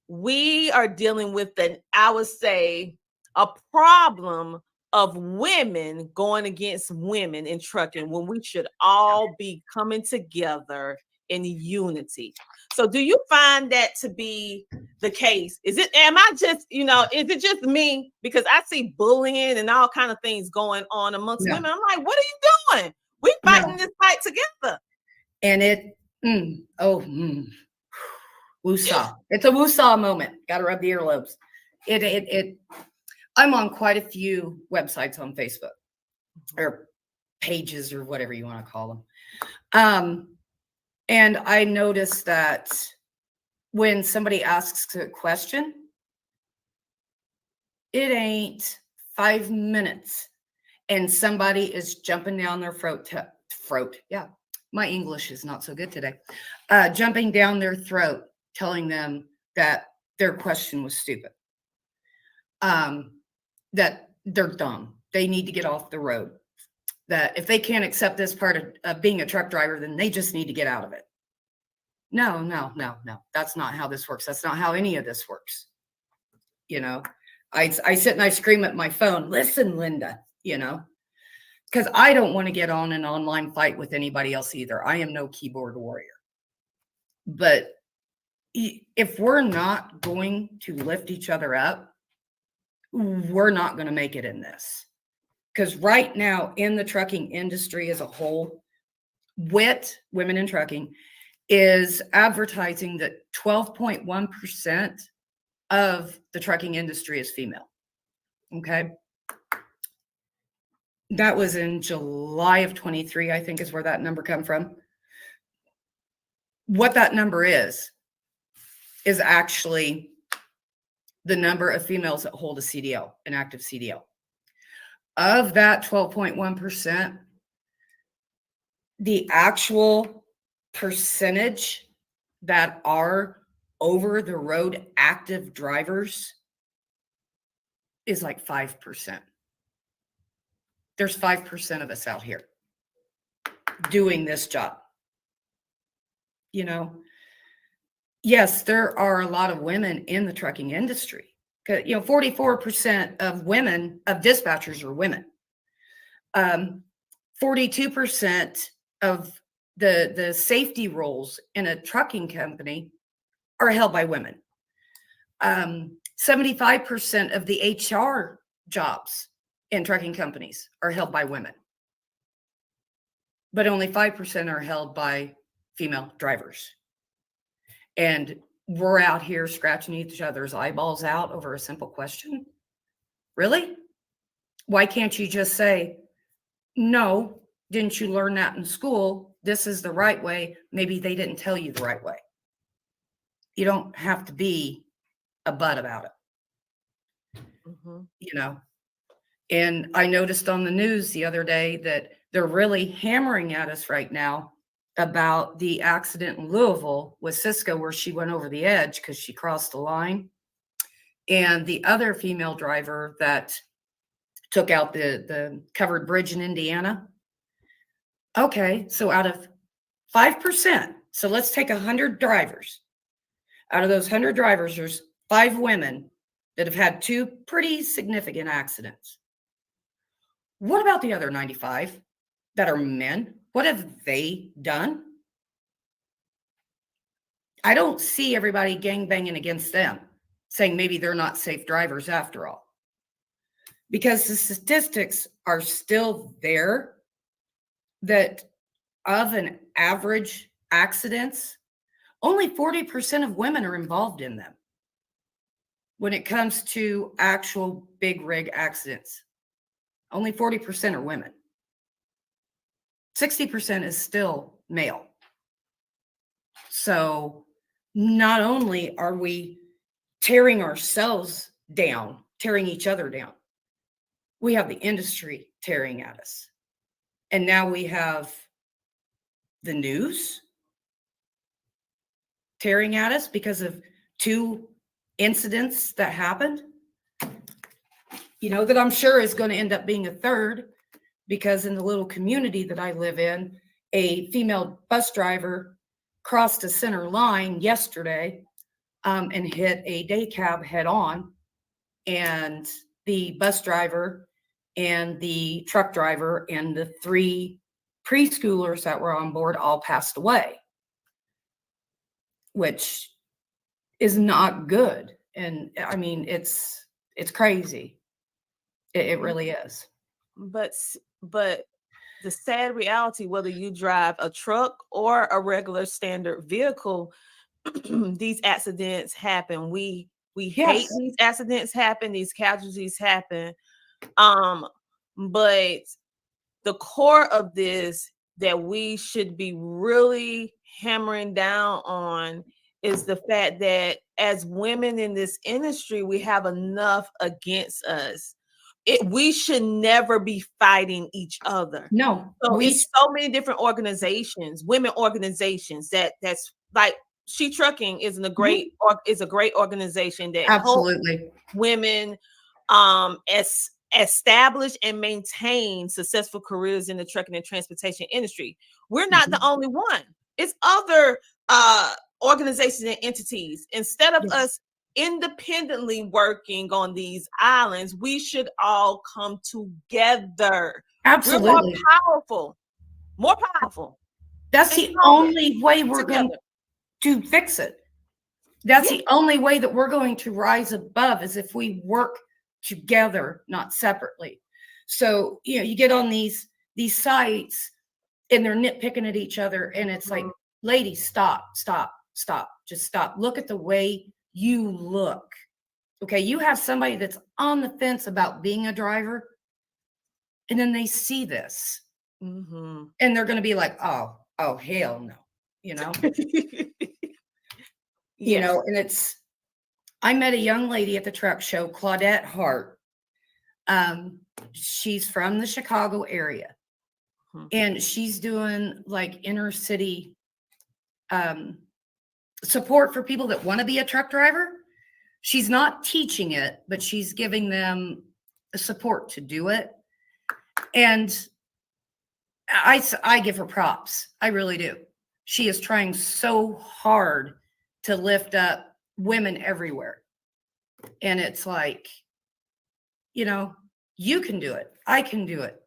we are dealing with I would say, a problem of women going against women in trucking when we should all be coming together in unity. So do you find that to be the case? Am I just, is it just me? Because I see bullying and all kind of things going on amongst No, women. I'm like, what are you doing? We fighting no. this fight together. And woosah. It's a woosah moment. Got to rub the earlobes. I'm on quite a few websites on Facebook or pages or whatever you want to call them. And I noticed that when somebody asks a question, it ain't 5 minutes and somebody is jumping down their throat. Yeah, my English is not so good today. Jumping down their throat, telling them that their question was stupid, that they're dumb, they need to get off the road, that if they can't accept this part of being a truck driver, then they just need to get out of it. No, no, no, no. That's not how this works. That's not how any of this works. I sit and I scream at my phone, listen, Linda, because I don't want to get on an online fight with anybody else either. I am no keyboard warrior. But if we're not going to lift each other up, we're not going to make it in this. Because right now in the trucking industry as a whole, WIT, Women in Trucking, is advertising that 12.1% of the trucking industry is female. Okay. That was in July of 23, I think is where that number come from. What that number is actually the number of females that hold a CDL, an active CDL. Of that 12.1%, the actual percentage that are over the road active drivers is like 5%. There's 5% of us out here doing this job. Yes, there are a lot of women in the trucking industry. 44% of dispatchers are women. 42% of the safety roles in a trucking company are held by women. 75% of the HR jobs in trucking companies are held by women. But only 5% are held by female drivers. And we're out here scratching each other's eyeballs out over a simple question. Really? Why can't you just say, no, didn't you learn that in school? This is the right way. Maybe they didn't tell you the right way. You don't have to be a butt about it. Mm-hmm. And I noticed on the news the other day that they're really hammering at us right now about the accident in Louisville with Cisco, where she went over the edge because she crossed the line. And the other female driver that took out the covered bridge in Indiana. Okay, so out of 5%, so let's take 100 drivers. Out of those 100 drivers, there's 5 women that have had 2 pretty significant accidents. What about the other 95 that are men? What have they done? I don't see everybody gangbanging against them, saying maybe they're not safe drivers after all. Because the statistics are still there that of an average accidents, only 40% of women are involved in them. when it comes to actual big rig accidents, only 40% are women. 60% is still male. So not only are we tearing ourselves down, tearing each other down, we have the industry tearing at us. And now we have the news tearing at us because of 2 incidents that happened, that I'm sure is going to end up being a third, because in the little community that I live in, a female bus driver crossed a center line yesterday and hit a day cab head on. And the bus driver and the truck driver and the 3 preschoolers that were on board all passed away, which is not good. And I mean, it's crazy. It really is. But the sad reality, whether you drive a truck or a regular standard vehicle, these accidents happen. We hate these accidents happen, these casualties happen. But the core of this that we should be really hammering down on is the fact that as women in this industry, we have enough against us. We should never be fighting each other. No, so it's so many different organizations, women organizations that's like Shetrucking is a great organization that absolutely helps women establish and maintain successful careers in the trucking and transportation industry. We're not the only one. It's other organizations and entities. Instead of us independently working on these islands, we should all come together. Absolutely. We're more powerful. That's the only way we're going to fix it. That's the only way that we're going to rise above, is if we work together, not separately. So, you get on these sites and they're nitpicking at each other, and it's like, ladies, stop, just stop. Look at the way you look. Okay, you have somebody that's on the fence about being a driver, and then they see this, and they're going to be like, oh, hell no, and I met a young lady at the truck show, Claudette Hart. She's from the Chicago area, and she's doing like inner city support for people that want to be a truck driver. She's not teaching it, but she's giving them support to do it. And I give her props. I really do. She is trying so hard to lift up women everywhere. And it's like, you can do it. I can do it.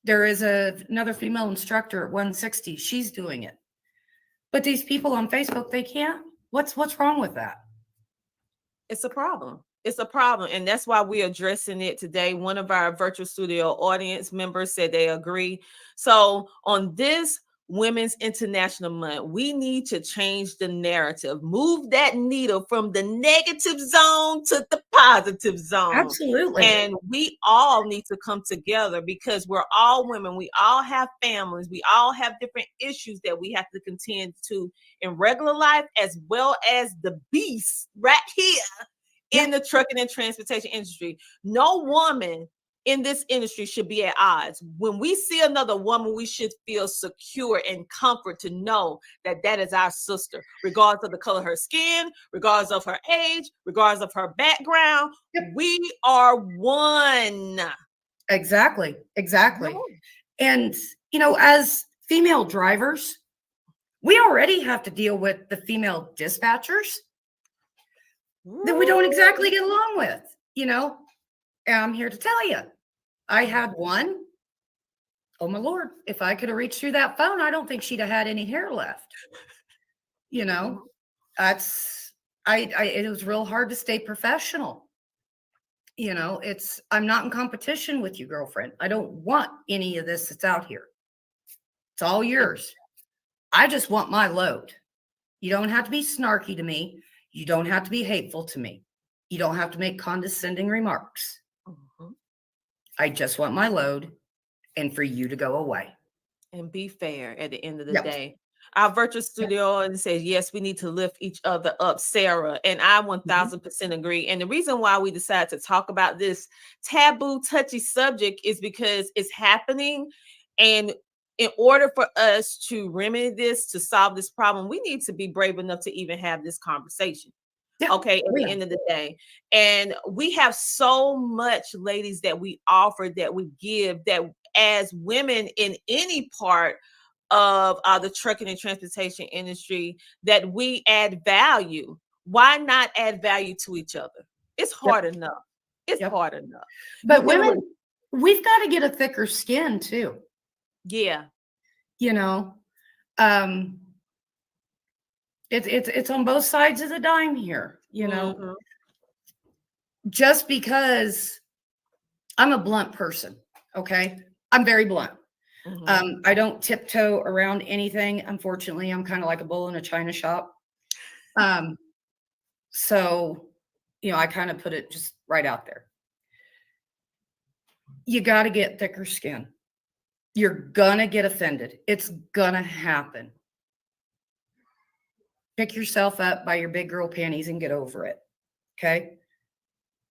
There is another female instructor at 160. She's doing it. But these people on Facebook, they can't. What's wrong with that? It's a problem. It's a problem. And that's why we're addressing it today. One of our virtual studio audience members said they agree. So on this Women's International Month, we need to change the narrative, move that needle from the negative zone to the positive zone. Absolutely. And we all need to come together, because we're all women. We all have families. We all have different issues that we have to contend to in regular life, as well as the beast right here in the trucking and transportation industry. No woman in this industry should be at odds. When we see another woman, we should feel secure and comfort to know that that is our sister, regardless of the color of her skin, regardless of her age, regardless of her background. We are one. Exactly. And, as female drivers, we already have to deal with the female dispatchers that we don't exactly get along with, And I'm here to tell you, I had one. Oh my Lord, if I could have reached through that phone, I don't think she'd have had any hair left. It was real hard to stay professional. I'm not in competition with you, girlfriend. I don't want any of this that's out here. It's all yours. I just want my load. You don't have to be snarky to me. You don't have to be hateful to me. You don't have to make condescending remarks. Mhm. I just want my load and for you to go away. And be fair at the end of the Yep. day. Our virtual studio and says, yes, we need to lift each other up, Sarah. And I 1000% agree. And the reason why we decided to talk about this taboo, touchy subject is because it's happening. And in order for us to remedy this, to solve this problem, we need to be brave enough to even have this conversation. Yeah. Okay, at the end of the day. And we have so much, ladies, that we offer, that we give, that as women in any part of the trucking and transportation industry, that we add value. Why not add value to each other? It's hard enough. It's hard enough. But women, we've got to get a thicker skin too. Yeah. You know, it's on both sides of the dime here, you know. Just because I'm a blunt person, okay? I'm very blunt. I don't tiptoe around anything. Unfortunately, I'm kind of like a bull in a china shop. So, you know, I kind of put it just right out there. You got to get thicker skin. You're gonna get offended. It's gonna happen. Pick yourself up by your big girl panties and get over it. Okay?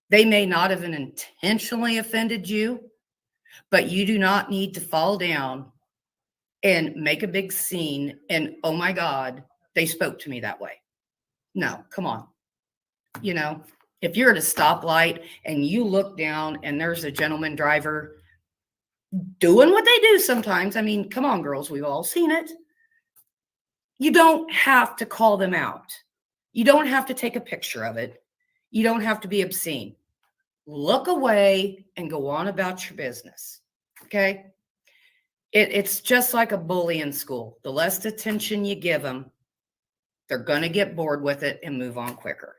They may not have intentionally offended you, but you do not need to fall down and make a big scene and, oh my God, they spoke to me that way. No, come on. You know, if you're at a stoplight and you look down and there's a gentleman driver doing what they do sometimes. I mean, come on, girls, we've all seen it. You don't have to call them out. You don't have to take a picture of it. You don't have to be obscene. Look away and go on about your business. Okay? It's just like a bully in school. The less attention you give them, they're going to get bored with it and move on quicker.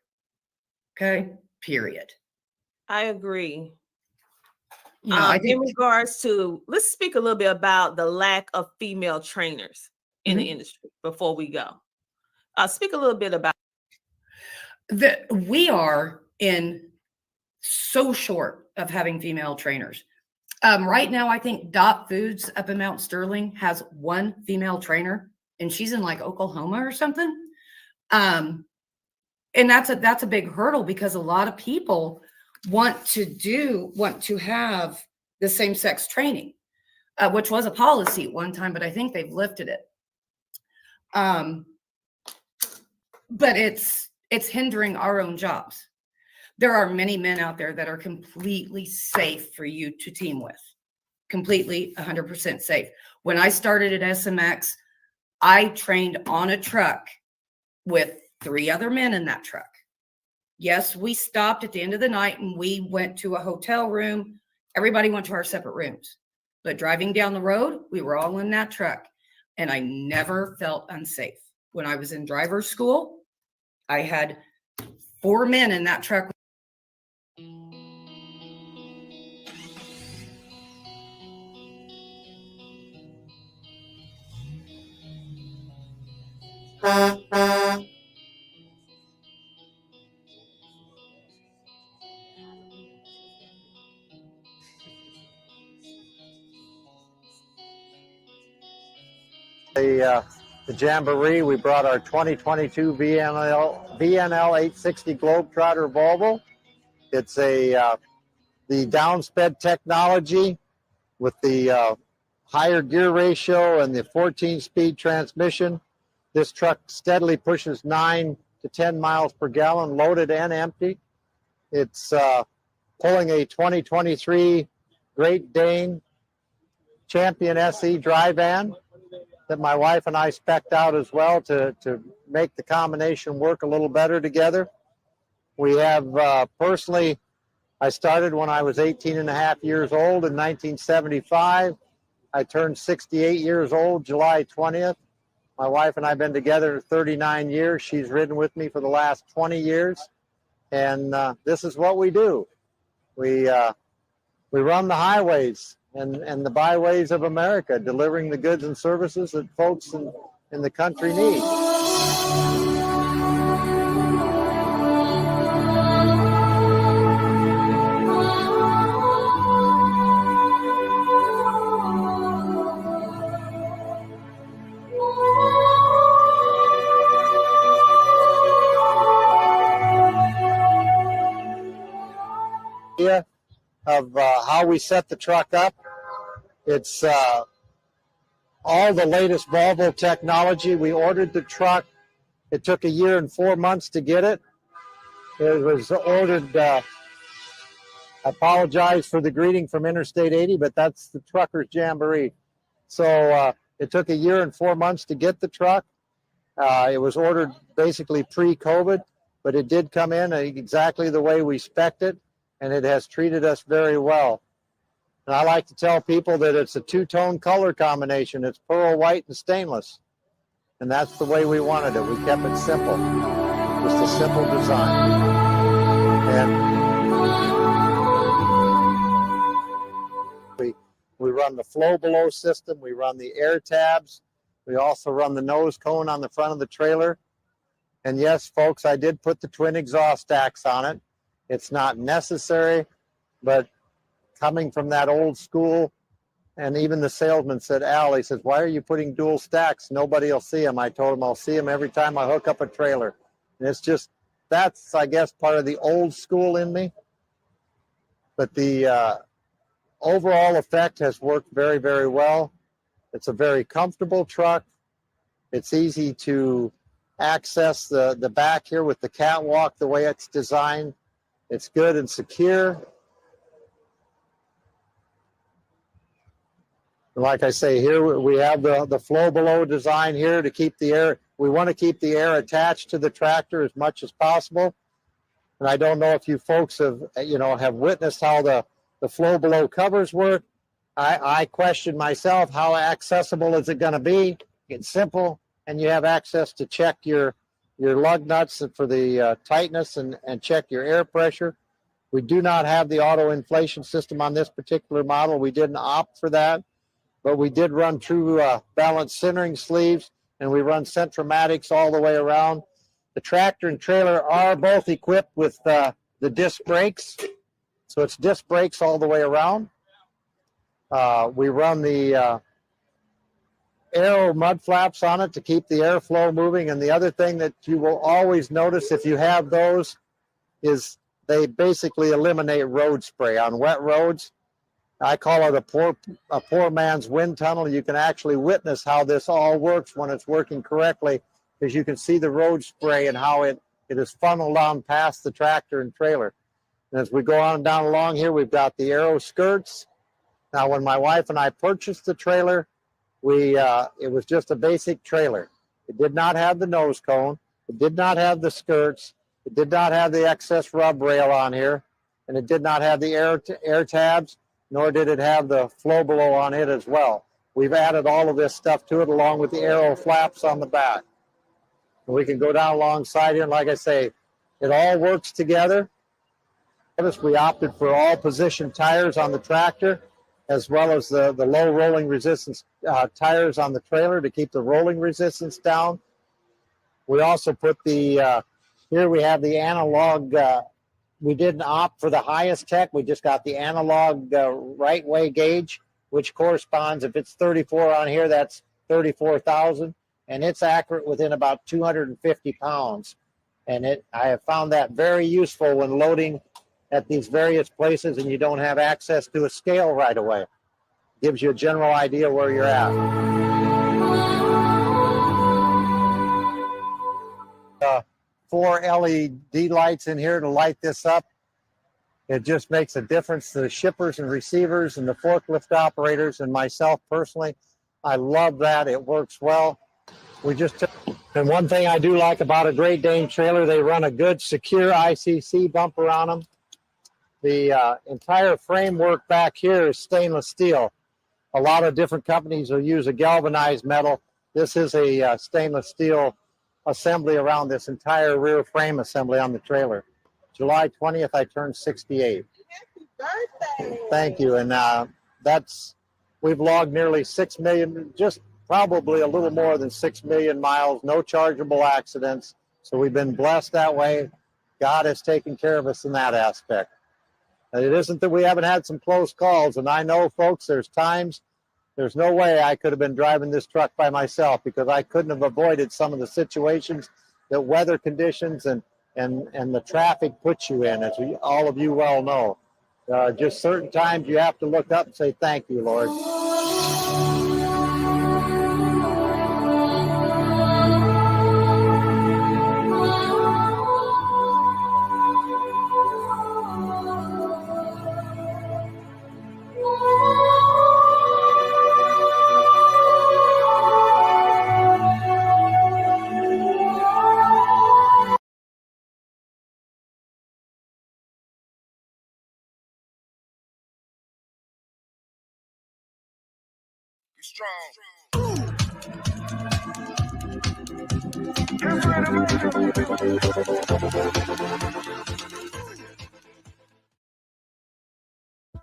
Okay? Period. I agree. You know, in regards to, let's speak a little bit about the lack of female trainers in the industry before we go. Speak a little bit about that. We are in so short of having female trainers. Right now, I think Dot Foods up in Mount Sterling has one female trainer, and she's in like Oklahoma or something. And that's a big hurdle because a lot of people want to have the same sex training, which was a policy at one time, but I think they've lifted it. But it's hindering our own jobs. There are many men out there that are completely safe for you to team with, completely 100% safe. When I started at SMX, I trained on a truck with 3 other men in that truck. Yes, we stopped at the end of the night and we went to a hotel room. Everybody went to our separate rooms. But driving down the road, we were all in that truck. And I never felt unsafe. When I was in driver's school, I had 4 men in that truck. The Jamboree, we brought our 2022 VNL 860 Globetrotter Volvo. It's the downsped technology with the higher gear ratio and the 14-speed transmission. This truck steadily pushes 9 to 10 miles per gallon, loaded and empty. It's pulling a 2023 Great Dane Champion SE dry van that my wife and I spec'd out as well to make the combination work a little better together. We have personally, I started when I was 18 and a half years old in 1975. I turned 68 years old July 20th. My wife and I have been together 39 years. She's ridden with me for the last 20 years. And this is what we do. We run the highways and the byways of America, delivering the goods and services that folks in the country need. idea of how we set the truck up. It's all the latest Volvo technology. We ordered the truck. It took 1 year and 4 months to get it. It was ordered, I apologize for the greeting from Interstate 80, but that's the Truckers Jamboree. So it took 1 year and 4 months to get the truck. It was ordered basically pre-COVID, but it did come in exactly the way we spec'd it, and it has treated us very well. And I like to tell people that it's a two-tone color combination. It's pearl white and stainless. And that's the way we wanted it. We kept it simple. Just a simple design. And we run the flow below system. We run the air tabs. We also run the nose cone on the front of the trailer. And yes, folks, I did put the twin exhaust stacks on it. It's not necessary, but coming from that old school, and even the salesman said, Al, he says, why are you putting dual stacks? Nobody will see them. I told him I'll see them every time I hook up a trailer. And it's just, that's, I guess, part of the old school in me. But the overall effect has worked very, very well. It's a very comfortable truck. It's easy to access the back here with the catwalk, the way it's designed. It's good and secure. Like I say, here we have the flow below design here to keep the air. We want to keep the air attached to the tractor as much as possible. And I don't know if you folks have witnessed how the flow below covers work. I question myself, how accessible is it going to be? It's simple, and you have access to check your lug nuts for the tightness and check your air pressure. We do not have the auto inflation system on this particular model. We didn't opt for that. But we did run true balanced centering sleeves, and we run Centromatics all the way around. The tractor and trailer are both equipped with the disc brakes. So it's disc brakes all the way around. We run the aero mud flaps on it to keep the airflow moving. And the other thing that you will always notice if you have those is they basically eliminate road spray on wet roads. I call it a poor man's wind tunnel. You can actually witness how this all works when it's working correctly, because you can see the road spray and how it is funneled on past the tractor and trailer. And as we go on down along here, we've got the aero skirts. Now, when my wife and I purchased the trailer, it was just a basic trailer. It did not have the nose cone. It did not have the skirts. It did not have the excess rub rail on here. And it did not have the air tabs, nor did it have the flow below on it as well. We've added all of this stuff to it along with the aero flaps on the back. And we can go down alongside here, and like I say, it all works together. We opted for all position tires on the tractor, as well as the low rolling resistance tires on the trailer to keep the rolling resistance down. We also put here we have the analog. We didn't opt for the highest tech. We just got the analog right way gauge, which corresponds, if it's 34 on here, that's 34,000. And it's accurate within about 250 pounds. And I have found that very useful when loading at these various places and you don't have access to a scale right away. Gives you a general idea where you're at. 4 LED lights in here to light this up. It just makes a difference to the shippers and receivers and the forklift operators and myself personally. I love that. It works well. And one thing I do like about a Great Dane trailer, they run a good secure ICC bumper on them. The entire framework back here is stainless steel. A lot of different companies will use a galvanized metal. This is a stainless steel assembly around this entire rear frame assembly on the trailer. July 20th, I turned 68. Happy birthday. Thank you. And we've logged nearly 6 million, just probably a little more than 6 million miles, no chargeable accidents. So we've been blessed that way. God has taken care of us in that aspect. And it isn't that we haven't had some close calls. And I know, folks, there's no way I could have been driving this truck by myself, because I couldn't have avoided some of the situations that weather conditions and the traffic puts you in, as all of you well know. Just certain times you have to look up and say, thank you, Lord.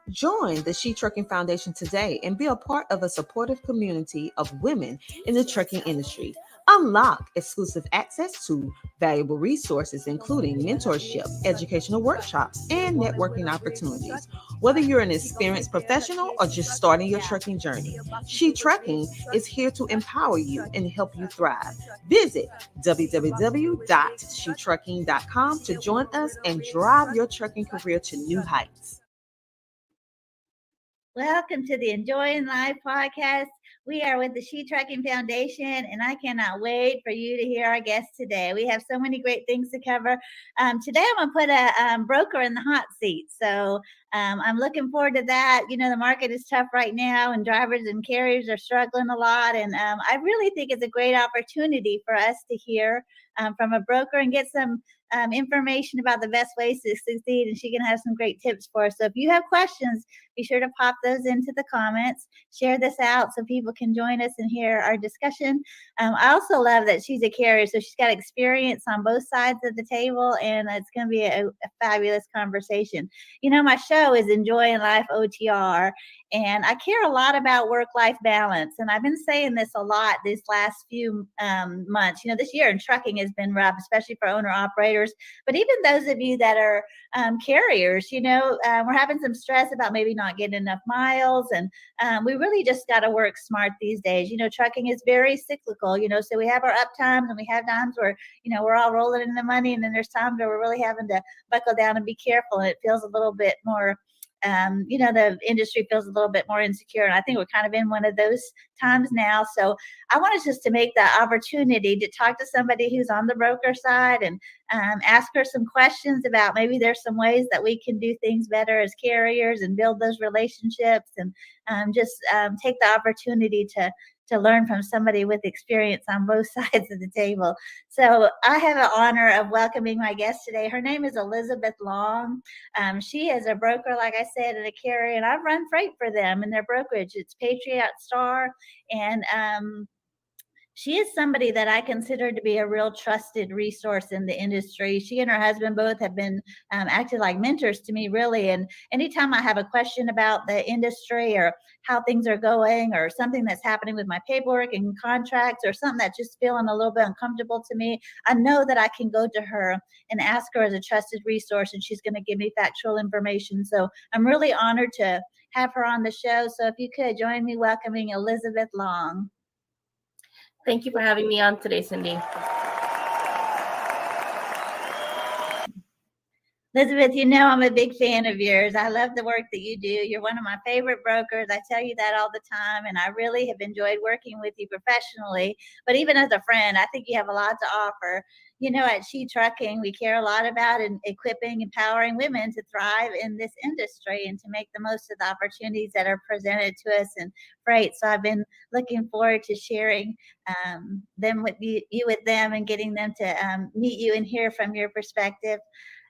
Join the Shetrucking Foundation today and be a part of a supportive community of women in the trucking industry. Unlock exclusive access to valuable resources, including mentorship, educational workshops, and networking opportunities. Whether you're an experienced professional or just starting your trucking journey, Shetrucking is here to empower you and help you thrive. Visit www.shetrucking.com to join us and drive your trucking career to new heights. Welcome to the Enjoying Life podcast. We are with the Shetrucking Foundation, and I cannot wait for you to hear our guests today. We have so many great things to cover. Today, I'm going to put a broker in the hot seat. So I'm looking forward to that. You know, the market is tough right now, and drivers and carriers are struggling a lot. And I really think it's a great opportunity for us to hear from a broker and get some information about the best ways to succeed. And she can have some great tips for us. So if you have questions, be sure to pop those into the comments. Share this out so people can join us and hear our discussion. I also love that she's a carrier, so she's got experience on both sides of the table, and it's going to be a fabulous conversation. You know, my show is Enjoying Life OTR, and I care a lot about work-life balance. And I've been saying this a lot these last few months. You know, this year in trucking has been rough, especially for owner-operators. But even those of you that are carriers, you know, we're having some stress about maybe not getting enough miles. And we really just got to work smart these days. You know, trucking is very cyclical, you know, so we have our up times and we have times where, you know, we're all rolling in the money. And then there's times where we're really having to buckle down and be careful. And it feels a little bit more you know, the industry feels a little bit more insecure. And I think we're kind of in one of those times now. So I wanted just to make that opportunity to talk to somebody who's on the broker side and ask her some questions about maybe there's some ways that we can do things better as carriers and build those relationships and just take the opportunity to learn from somebody with experience on both sides of the table. So I have the honor of welcoming my guest today. Her name is Elizabeth Long. She is a broker, like I said, and a carrier, and I've run freight for them in their brokerage. It's Patriot Star, and she is somebody that I consider to be a real trusted resource in the industry. She and her husband both have been acted like mentors to me, really. And anytime I have a question about the industry or how things are going or something that's happening with my paperwork and contracts or something that's just feeling a little bit uncomfortable to me, I know that I can go to her and ask her as a trusted resource, and she's going to give me factual information. So I'm really honored to have her on the show. So if you could join me welcoming Elizabeth Long. Thank you for having me on today, Cindy. Elizabeth, you know I'm a big fan of yours. I love the work that you do. You're one of my favorite brokers. I tell you that all the time, and I really have enjoyed working with you professionally. But even as a friend, I think you have a lot to offer. You know, at Shetrucking, we care a lot about equipping, empowering women to thrive in this industry and to make the most of the opportunities that are presented to us in freight. So I've been looking forward to sharing them with you with them and getting them to meet you and hear from your perspective.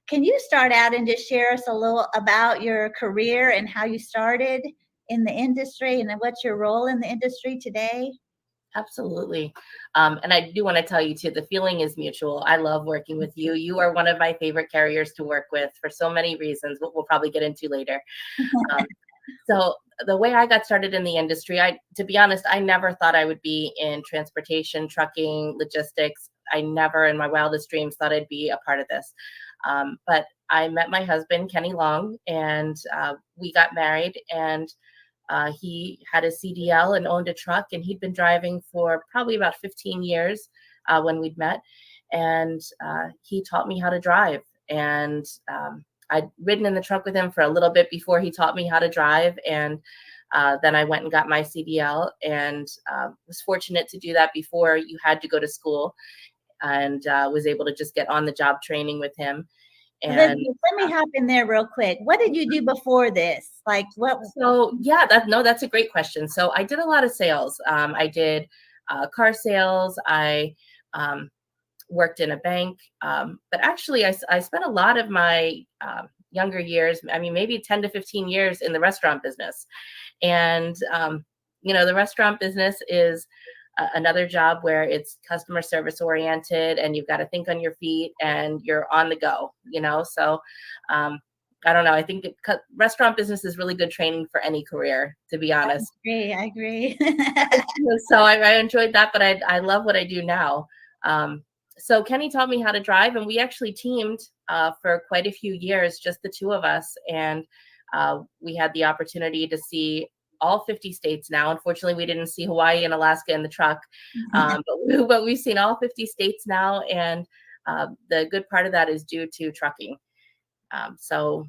Can you start out and just share us a little about your career and how you started in the industry and what's your role in the industry today? Absolutely. And I do want to tell you too, the feeling is mutual. I love working with you. You are one of my favorite carriers to work with for so many reasons, we'll probably get into later. So the way I got started in the industry, to be honest, I never thought I would be in transportation, trucking, logistics. I never in my wildest dreams thought I'd be a part of this. But I met my husband, Kenny Long, and we got married, and he had a CDL and owned a truck, and he'd been driving for probably about 15 years when we'd met. And he taught me how to drive. And I'd ridden in the truck with him for a little bit before he taught me how to drive. And then I went and got my CDL, and was fortunate to do that before you had to go to school, and was able to just get on the job training with him. And let me hop in there real quick. What did you do before this? Like what? So yeah, that's a great question. So I did a lot of sales. I did car sales. I worked in a bank, but actually I spent a lot of my younger years, I mean, maybe 10 to 15 years in the restaurant business. And, the restaurant business is another job where it's customer service oriented, and you've got to think on your feet and you're on the go, so I don't know. I think restaurant business is really good training for any career, to be honest. I agree. So I enjoyed that, but I love what I do now. So Kenny taught me how to drive, and we actually teamed for quite a few years, just the two of us. And we had the opportunity to see all 50 states now. Unfortunately, we didn't see Hawaii and Alaska in the truck, but we've seen all 50 states now. And the good part of that is due to trucking. So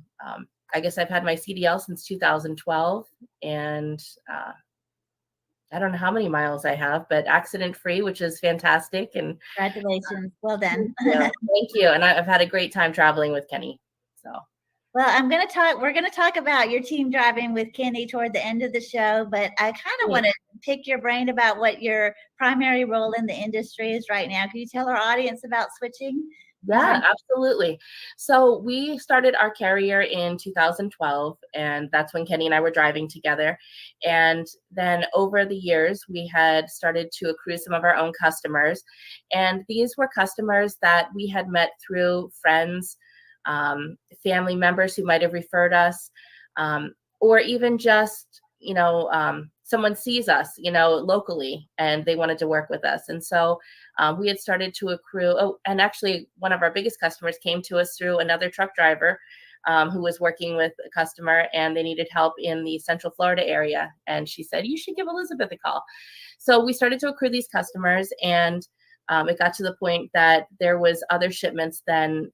I guess I've had my CDL since 2012, and I don't know how many miles I have, but accident free, which is fantastic. And congratulations. Well done. Thank you. And I've had a great time traveling with Kenny. So. Well, we're going to talk about your team driving with Kenny toward the end of the show, but I kind of want to pick your brain about what your primary role in the industry is right now. Can you tell our audience about switching? Yeah, absolutely. So we started our carrier in 2012, and that's when Kenny and I were driving together. And then over the years, we had started to accrue some of our own customers. And these were customers that we had met through friends, family members who might have referred us, or even just, someone sees us, locally, and they wanted to work with us. And so we had started to accrue. Oh, and actually one of our biggest customers came to us through another truck driver who was working with a customer, and they needed help in the Central Florida area. And she said, you should give Elizabeth a call. So we started to accrue these customers, and it got to the point that there was other shipments then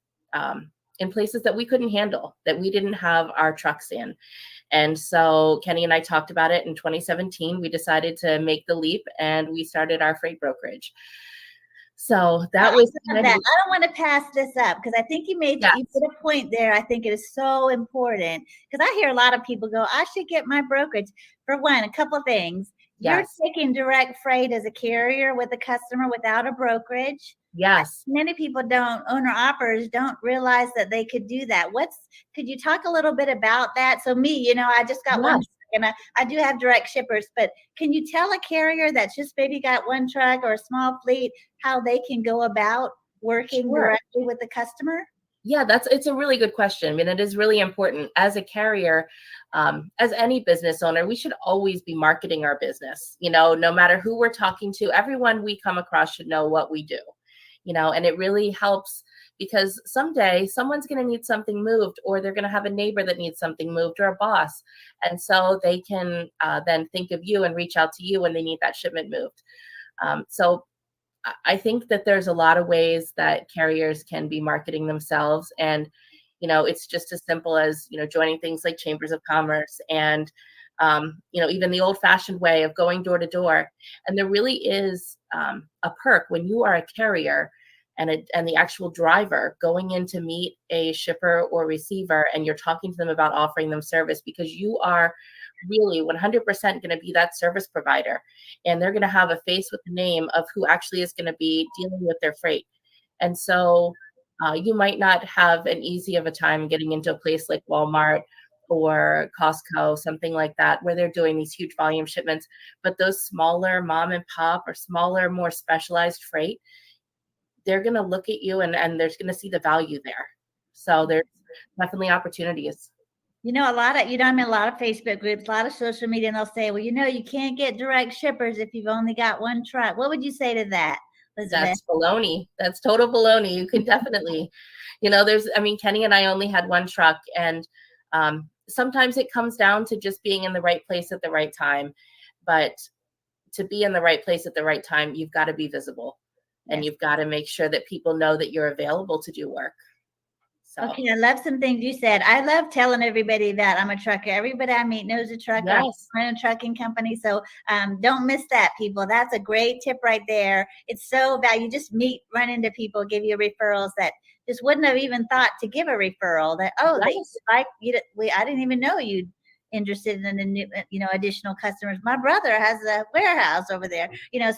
in places that we couldn't handle, that we didn't have our trucks in. And so Kenny and I talked about it in 2017. We decided to make the leap, and we started our freight brokerage. So that was I don't want to pass this up, because I think you put a point there. I think it is so important, because I hear a lot of people go, I should get my brokerage. For one, a couple of things. You're taking direct freight as a carrier with a customer without a brokerage. Yes. Many people owner-operators don't realize that they could do that. Could you talk a little bit about that? So me, I just got one, and I do have direct shippers, but can you tell a carrier that's just maybe got one truck or a small fleet how they can go about working directly with the customer? Yeah, it's a really good question. I mean, it is really important as a carrier, as any business owner, we should always be marketing our business. No matter who we're talking to, everyone we come across should know what we do. And it really helps, because someday someone's going to need something moved, or they're going to have a neighbor that needs something moved, or a boss. And so they can then think of you and reach out to you when they need that shipment moved. So I think that there's a lot of ways that carriers can be marketing themselves. And, it's just as simple as, joining things like chambers of commerce, and, even the old fashioned way of going door to door. And there really is a perk when you are a carrier and the actual driver going in to meet a shipper or receiver, and you're talking to them about offering them service, because you are really 100% going to be that service provider, and they're going to have a face with the name of who actually is going to be dealing with their freight. And so you might not have an easy of a time getting into a place like Walmart or Costco, something like that, where they're doing these huge volume shipments. But those smaller mom and pop or smaller, more specialized freight, they're going to look at you and they're going to see the value there. So there's definitely opportunities. I'm in a lot of Facebook groups, a lot of social media, and they'll say, well, you can't get direct shippers if you've only got one truck. What would you say to that, Elizabeth? That's baloney. That's total baloney. You can definitely, Kenny and I only had one truck, and sometimes it comes down to just being in the right place at the right time. But to be in the right place at the right time, you've got to be visible, and you've got to make sure that people know that you're available to do work. So Okay, I love some things you said. I love telling everybody that I'm a trucker. Everybody I meet knows a trucker. yes, I run a trucking company. So don't miss that, people. That's a great tip right there. It's so bad. You just run into people, give you referrals that just wouldn't have even thought to give a referral that, oh, they yes, like you. I didn't even know you'd interested in a new, additional customers. My brother has a warehouse over there,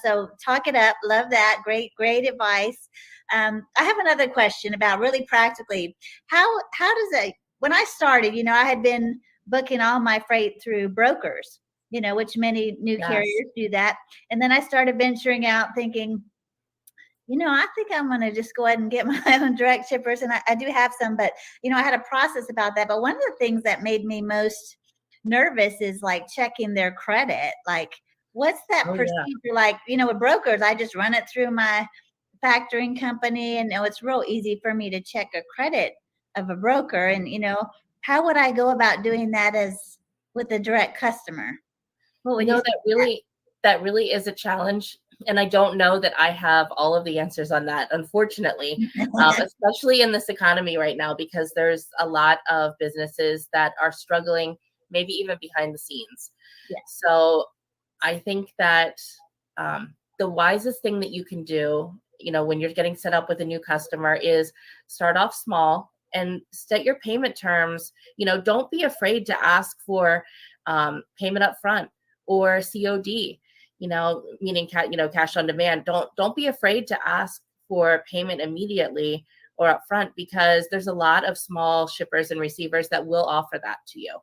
so talk it up. Love that. Great advice. I have another question about really practically how does it, when I started, I had been booking all my freight through brokers, which many new yes, carriers do that. And then I started venturing out thinking, I think I'm going to just go ahead and get my own direct shippers. And I do have some, but, I had a process about that. But one of the things that made me most nervous is like checking their credit. Like, what's that oh yeah, procedure like? With brokers, I just run it through my factoring company, and it's real easy for me to check a credit of a broker. And, how would I go about doing that as with a direct customer? What would you say? that really is a challenge. And I don't know that I have all of the answers on that, unfortunately, especially in this economy right now, because there's a lot of businesses that are struggling, maybe even behind the scenes. Yes. So I think that the wisest thing that you can do, when you're getting set up with a new customer, is start off small and set your payment terms. Don't be afraid to ask for payment up front or COD, meaning cash on demand. Don't be afraid to ask for payment immediately or up front, because there's a lot of small shippers and receivers that will offer that to you.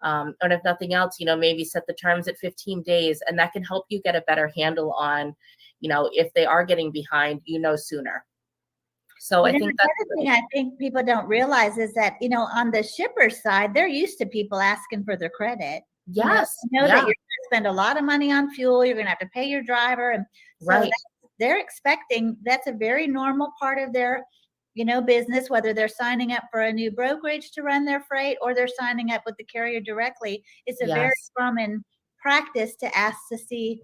And if nothing else, maybe set the terms at 15 days, and that can help you get a better handle on, if they are getting behind, sooner. So I think that's another thing I think people don't realize is that, on the shipper side, they're used to people asking for their credit. yes, That you're going to spend a lot of money on fuel. You're going to have to pay your driver. And so right. they're expecting, that's a very normal part of their, business, whether they're signing up for a new brokerage to run their freight or they're signing up with the carrier directly. It's a very Yes. common practice to ask to see,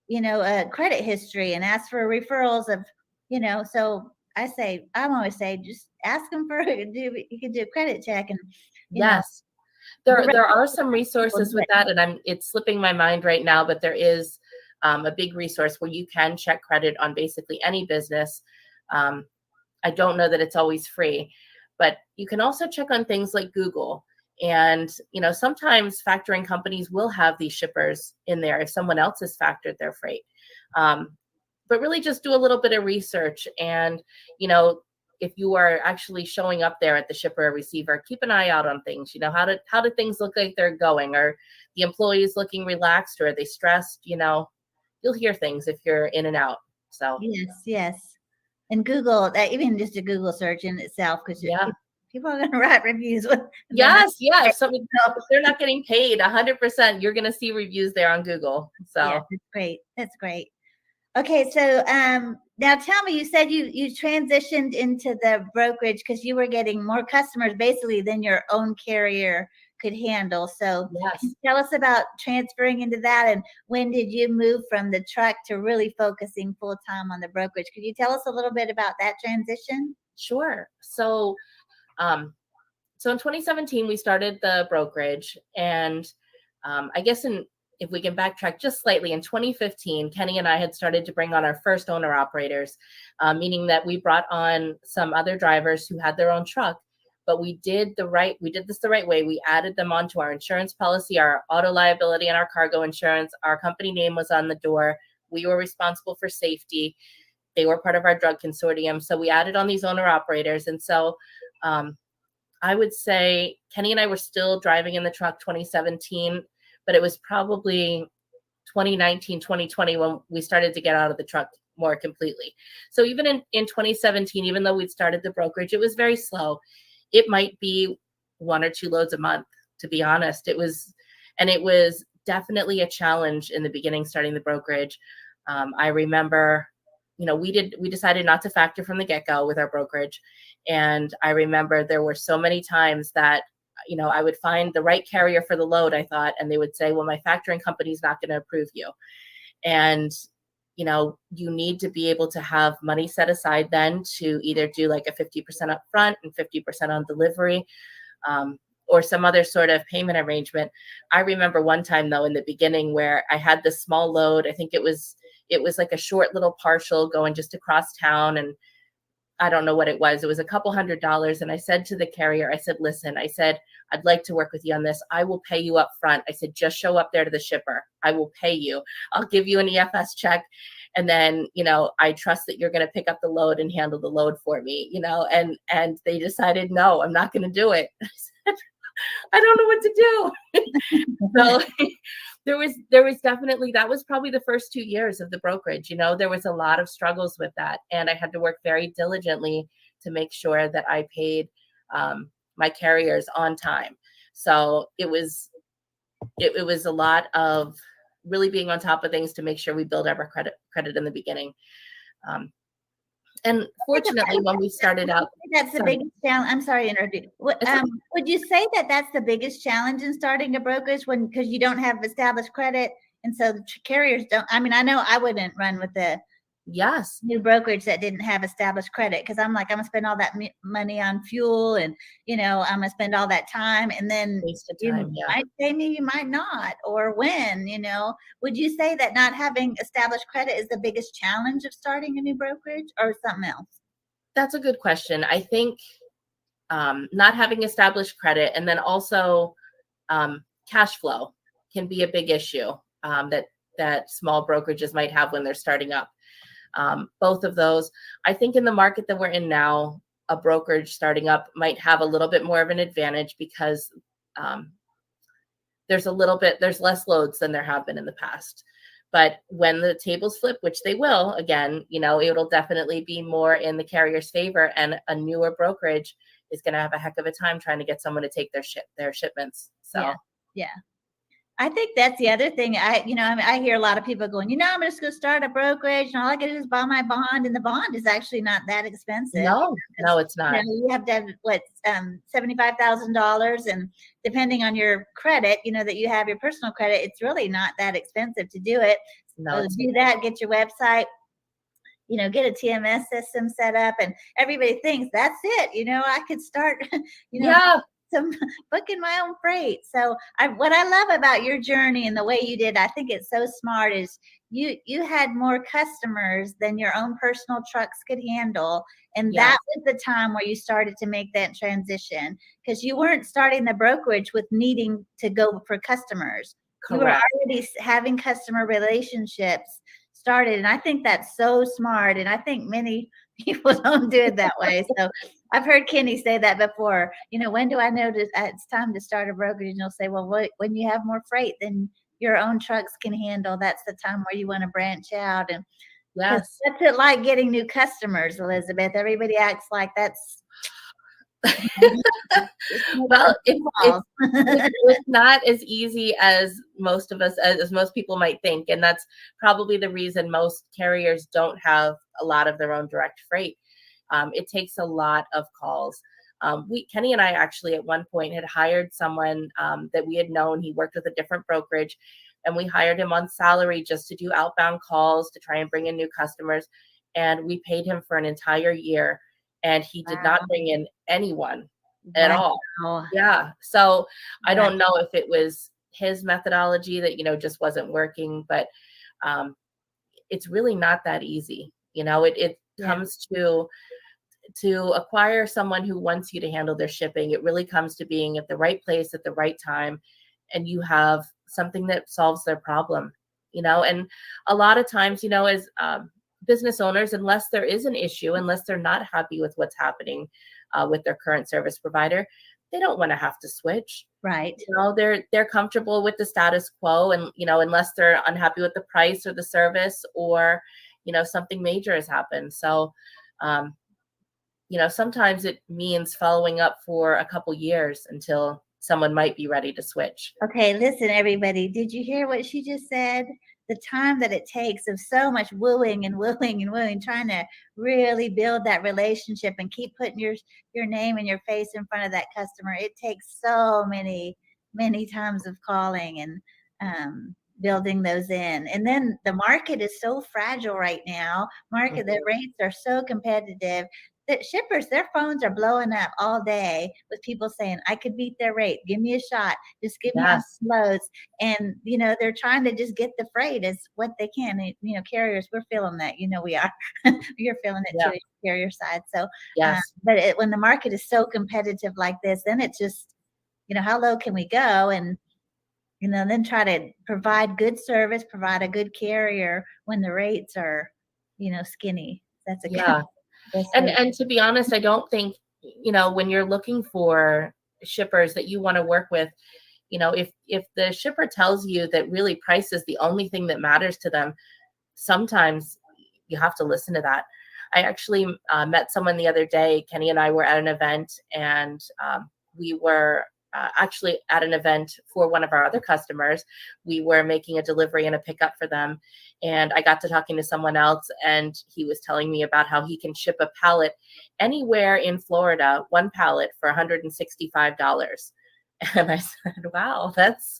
a credit history and ask for referrals of, so I'm always say, just ask them you can do a credit check and, Yes. There are some resources with that, and it's slipping my mind right now, but there is a big resource where you can check credit on basically any business. I don't know that it's always free, but you can also check on things like Google. And, sometimes factoring companies will have these shippers in there if someone else has factored their freight. But really just do a little bit of research. And, if you are actually showing up there at the shipper or receiver, keep an eye out on things. How do things look like they're going? Are the employees looking relaxed, or are they stressed? You'll hear things if you're in and out. So yes. And Google, even just a Google search in itself, because people are going to write reviews. Yes. If they're not getting paid 100%, you're going to see reviews there on Google. So yeah, that's great. Okay, so now tell me, you said you transitioned into the brokerage because you were getting more customers basically than your own carrier could handle. So yes. tell us about transferring into that, and when did you move from the truck to really focusing full time on the brokerage? Could you tell us a little bit about that transition? Sure. So in 2017, we started the brokerage, and I guess if we can backtrack just slightly, in 2015, Kenny and I had started to bring on our first owner operators, meaning that we brought on some other drivers who had their own truck, but we did this the right way. We added them onto our insurance policy, our auto liability and our cargo insurance. Our company name was on the door. We were responsible for safety. They were part of our drug consortium. So we added on these owner operators. And so I would say Kenny and I were still driving in the truck 2017, but it was probably 2019, 2020 when we started to get out of the truck more completely. So even in 2017, even though we'd started the brokerage, it was very slow. It might be 1 or 2 loads a month, to be honest. It was definitely a challenge in the beginning, starting the brokerage. I remember, we decided not to factor from the get-go with our brokerage. And I remember there were so many times that I would find the right carrier for the load, I thought, and they would say, well, my factoring company is not going to approve you. And you need to be able to have money set aside then to either do like a 50% upfront and 50% on delivery, or some other sort of payment arrangement. I remember one time though in the beginning where I had this small load. I think it was like a short little partial going just across town, and I don't know what it was. It was a couple $100. And I said to the carrier, I said, listen, I said, I'd like to work with you on this. I will pay you up front. I said, just show up there to the shipper. I will pay you. I'll give you an EFS check. And then, I trust that you're going to pick up the load and handle the load for me, and they decided, no, I'm not going to do it. I said, I don't know what to do. So there was definitely, that was probably the first 2 years of the brokerage. There was a lot of struggles with that. And I had to work very diligently to make sure that I paid my carriers on time. So it was a lot of really being on top of things to make sure we build up our credit in the beginning. And fortunately, when we started out, that's the biggest challenge. I'm sorry to interrupt. Would you say that that's the biggest challenge in starting a brokerage because you don't have established credit, and so the carriers don't? I mean, I know I wouldn't run with the new brokerage that didn't have established credit, because I'm like, I'm gonna spend all that money on fuel, and I'm gonna spend all that time, and then you might pay me, you might not, or when. Would you say that not having established credit is the biggest challenge of starting a new brokerage, or something else? That's a good question. I think not having established credit, and then also cash flow can be a big issue that small brokerages might have when they're starting up. Both of those, I think in the market that we're in now, a brokerage starting up might have a little bit more of an advantage because there's less loads than there have been in the past. But when the tables flip, which they will, again, it'll definitely be more in the carrier's favor, and a newer brokerage is going to have a heck of a time trying to get someone to take their shipments. So yeah. I think that's the other thing. I hear a lot of people going, I'm just going to start a brokerage, and all I got to do is buy my bond, and the bond is actually not that expensive. No, it's not. You have to have $75,000, and depending on your credit, that you have your personal credit, it's really not that expensive to do it. No, so do that. Get your website. Get a TMS system set up, and everybody thinks that's it. I could start. Some booking my own freight. So what I love about your journey and the way you did, I think it's so smart, is you had more customers than your own personal trucks could handle. And that was the time where you started to make that transition, because you weren't starting the brokerage with needing to go for customers. Correct. You were already having customer relationships started. And I think that's so smart. And I think many people don't do it that way. So I've heard Kenny say that before. When do I know it's time to start a brokerage? And you'll say, well, when you have more freight than your own trucks can handle, that's the time where you want to branch out. And yes, that's it, like getting new customers, Elizabeth. Everybody acts like that's well, it's not as easy as most of us, as most people might think. And that's probably the reason most carriers don't have a lot of their own direct freight. It takes a lot of calls. Kenny and I actually at one point had hired someone that we had known. He worked with a different brokerage, and we hired him on salary just to do outbound calls to try and bring in new customers. And we paid him for an entire year, and he did not bring in anyone at all. Yeah. So I don't know if it was his methodology that, just wasn't working, but it's really not that easy. It comes to acquire someone who wants you to handle their shipping. It really comes to being at the right place at the right time, and you have something that solves their problem, and a lot of times, as business owners, unless there is an issue, unless they're not happy with what's happening with their current service provider, they don't want to have to switch. Right. They're comfortable with the status quo, and unless they're unhappy with the price or the service, or something major has happened. So sometimes it means following up for a couple years until someone might be ready to switch. Okay, listen, everybody. Did you hear what she just said? The time that it takes of so much wooing and wooing and wooing, trying to really build that relationship and keep putting your name and your face in front of that customer. It takes so many times of calling, and building those in. And then the market is so fragile right now. The rates are so competitive that shippers, their phones are blowing up all day with people saying, I could beat their rate. Give me a shot. Just give me Yes. loads. And, they're trying to just get the freight as what they can. And, carriers, we're feeling that, we are. You're feeling it Yeah. too, carrier side. So, Yes. but when the market is so competitive like this, then it's just, how low can we go? And, then try to provide good service, provide a good carrier when the rates are, skinny. That's a Yeah. And to be honest, I don't think, when you're looking for shippers that you want to work with, if the shipper tells you that really price is the only thing that matters to them, sometimes you have to listen to that. I actually met someone the other day. Kenny and I were at an event, and we were actually at an event for one of our other customers. We were making a delivery and a pickup for them. And I got to talking to someone else, and he was telling me about how he can ship a pallet anywhere in Florida, one pallet for $165. And I said, wow, that's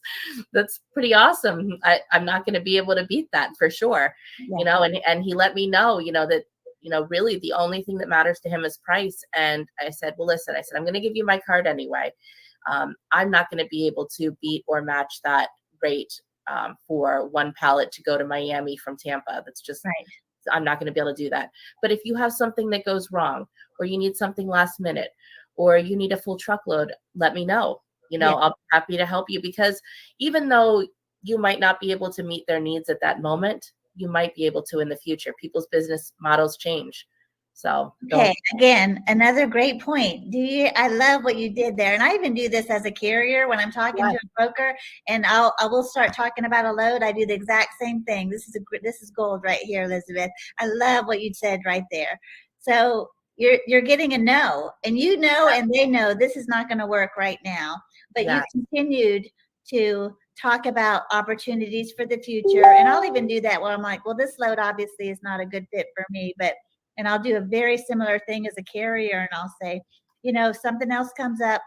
pretty awesome. I'm not going to be able to beat that for sure. Yeah. And he let me know, that, really the only thing that matters to him is price. And I said, well, listen, I'm going to give you my card anyway. I'm not going to be able to beat or match that rate for one pallet to go to Miami from Tampa. That's just, right. I'm not going to be able to do that. But if you have something that goes wrong, or you need something last minute, or you need a full truckload, let me know. I'll be happy to help you, because even though you might not be able to meet their needs at that moment, you might be able to in the future. People's business models change. So okay, again, another great point. I love what you did there. And I even do this as a carrier when I'm talking to a broker, and I will start talking about a load. I do the exact same thing. This is gold right here, Elizabeth. I love what you said right there. So you're getting a no, and and they know this is not going to work right now, but you continued to talk about opportunities for the future. And I'll even do that where I'm like, well, this load obviously is not a good fit for me, and I'll do a very similar thing as a carrier, and I'll say, if something else comes up,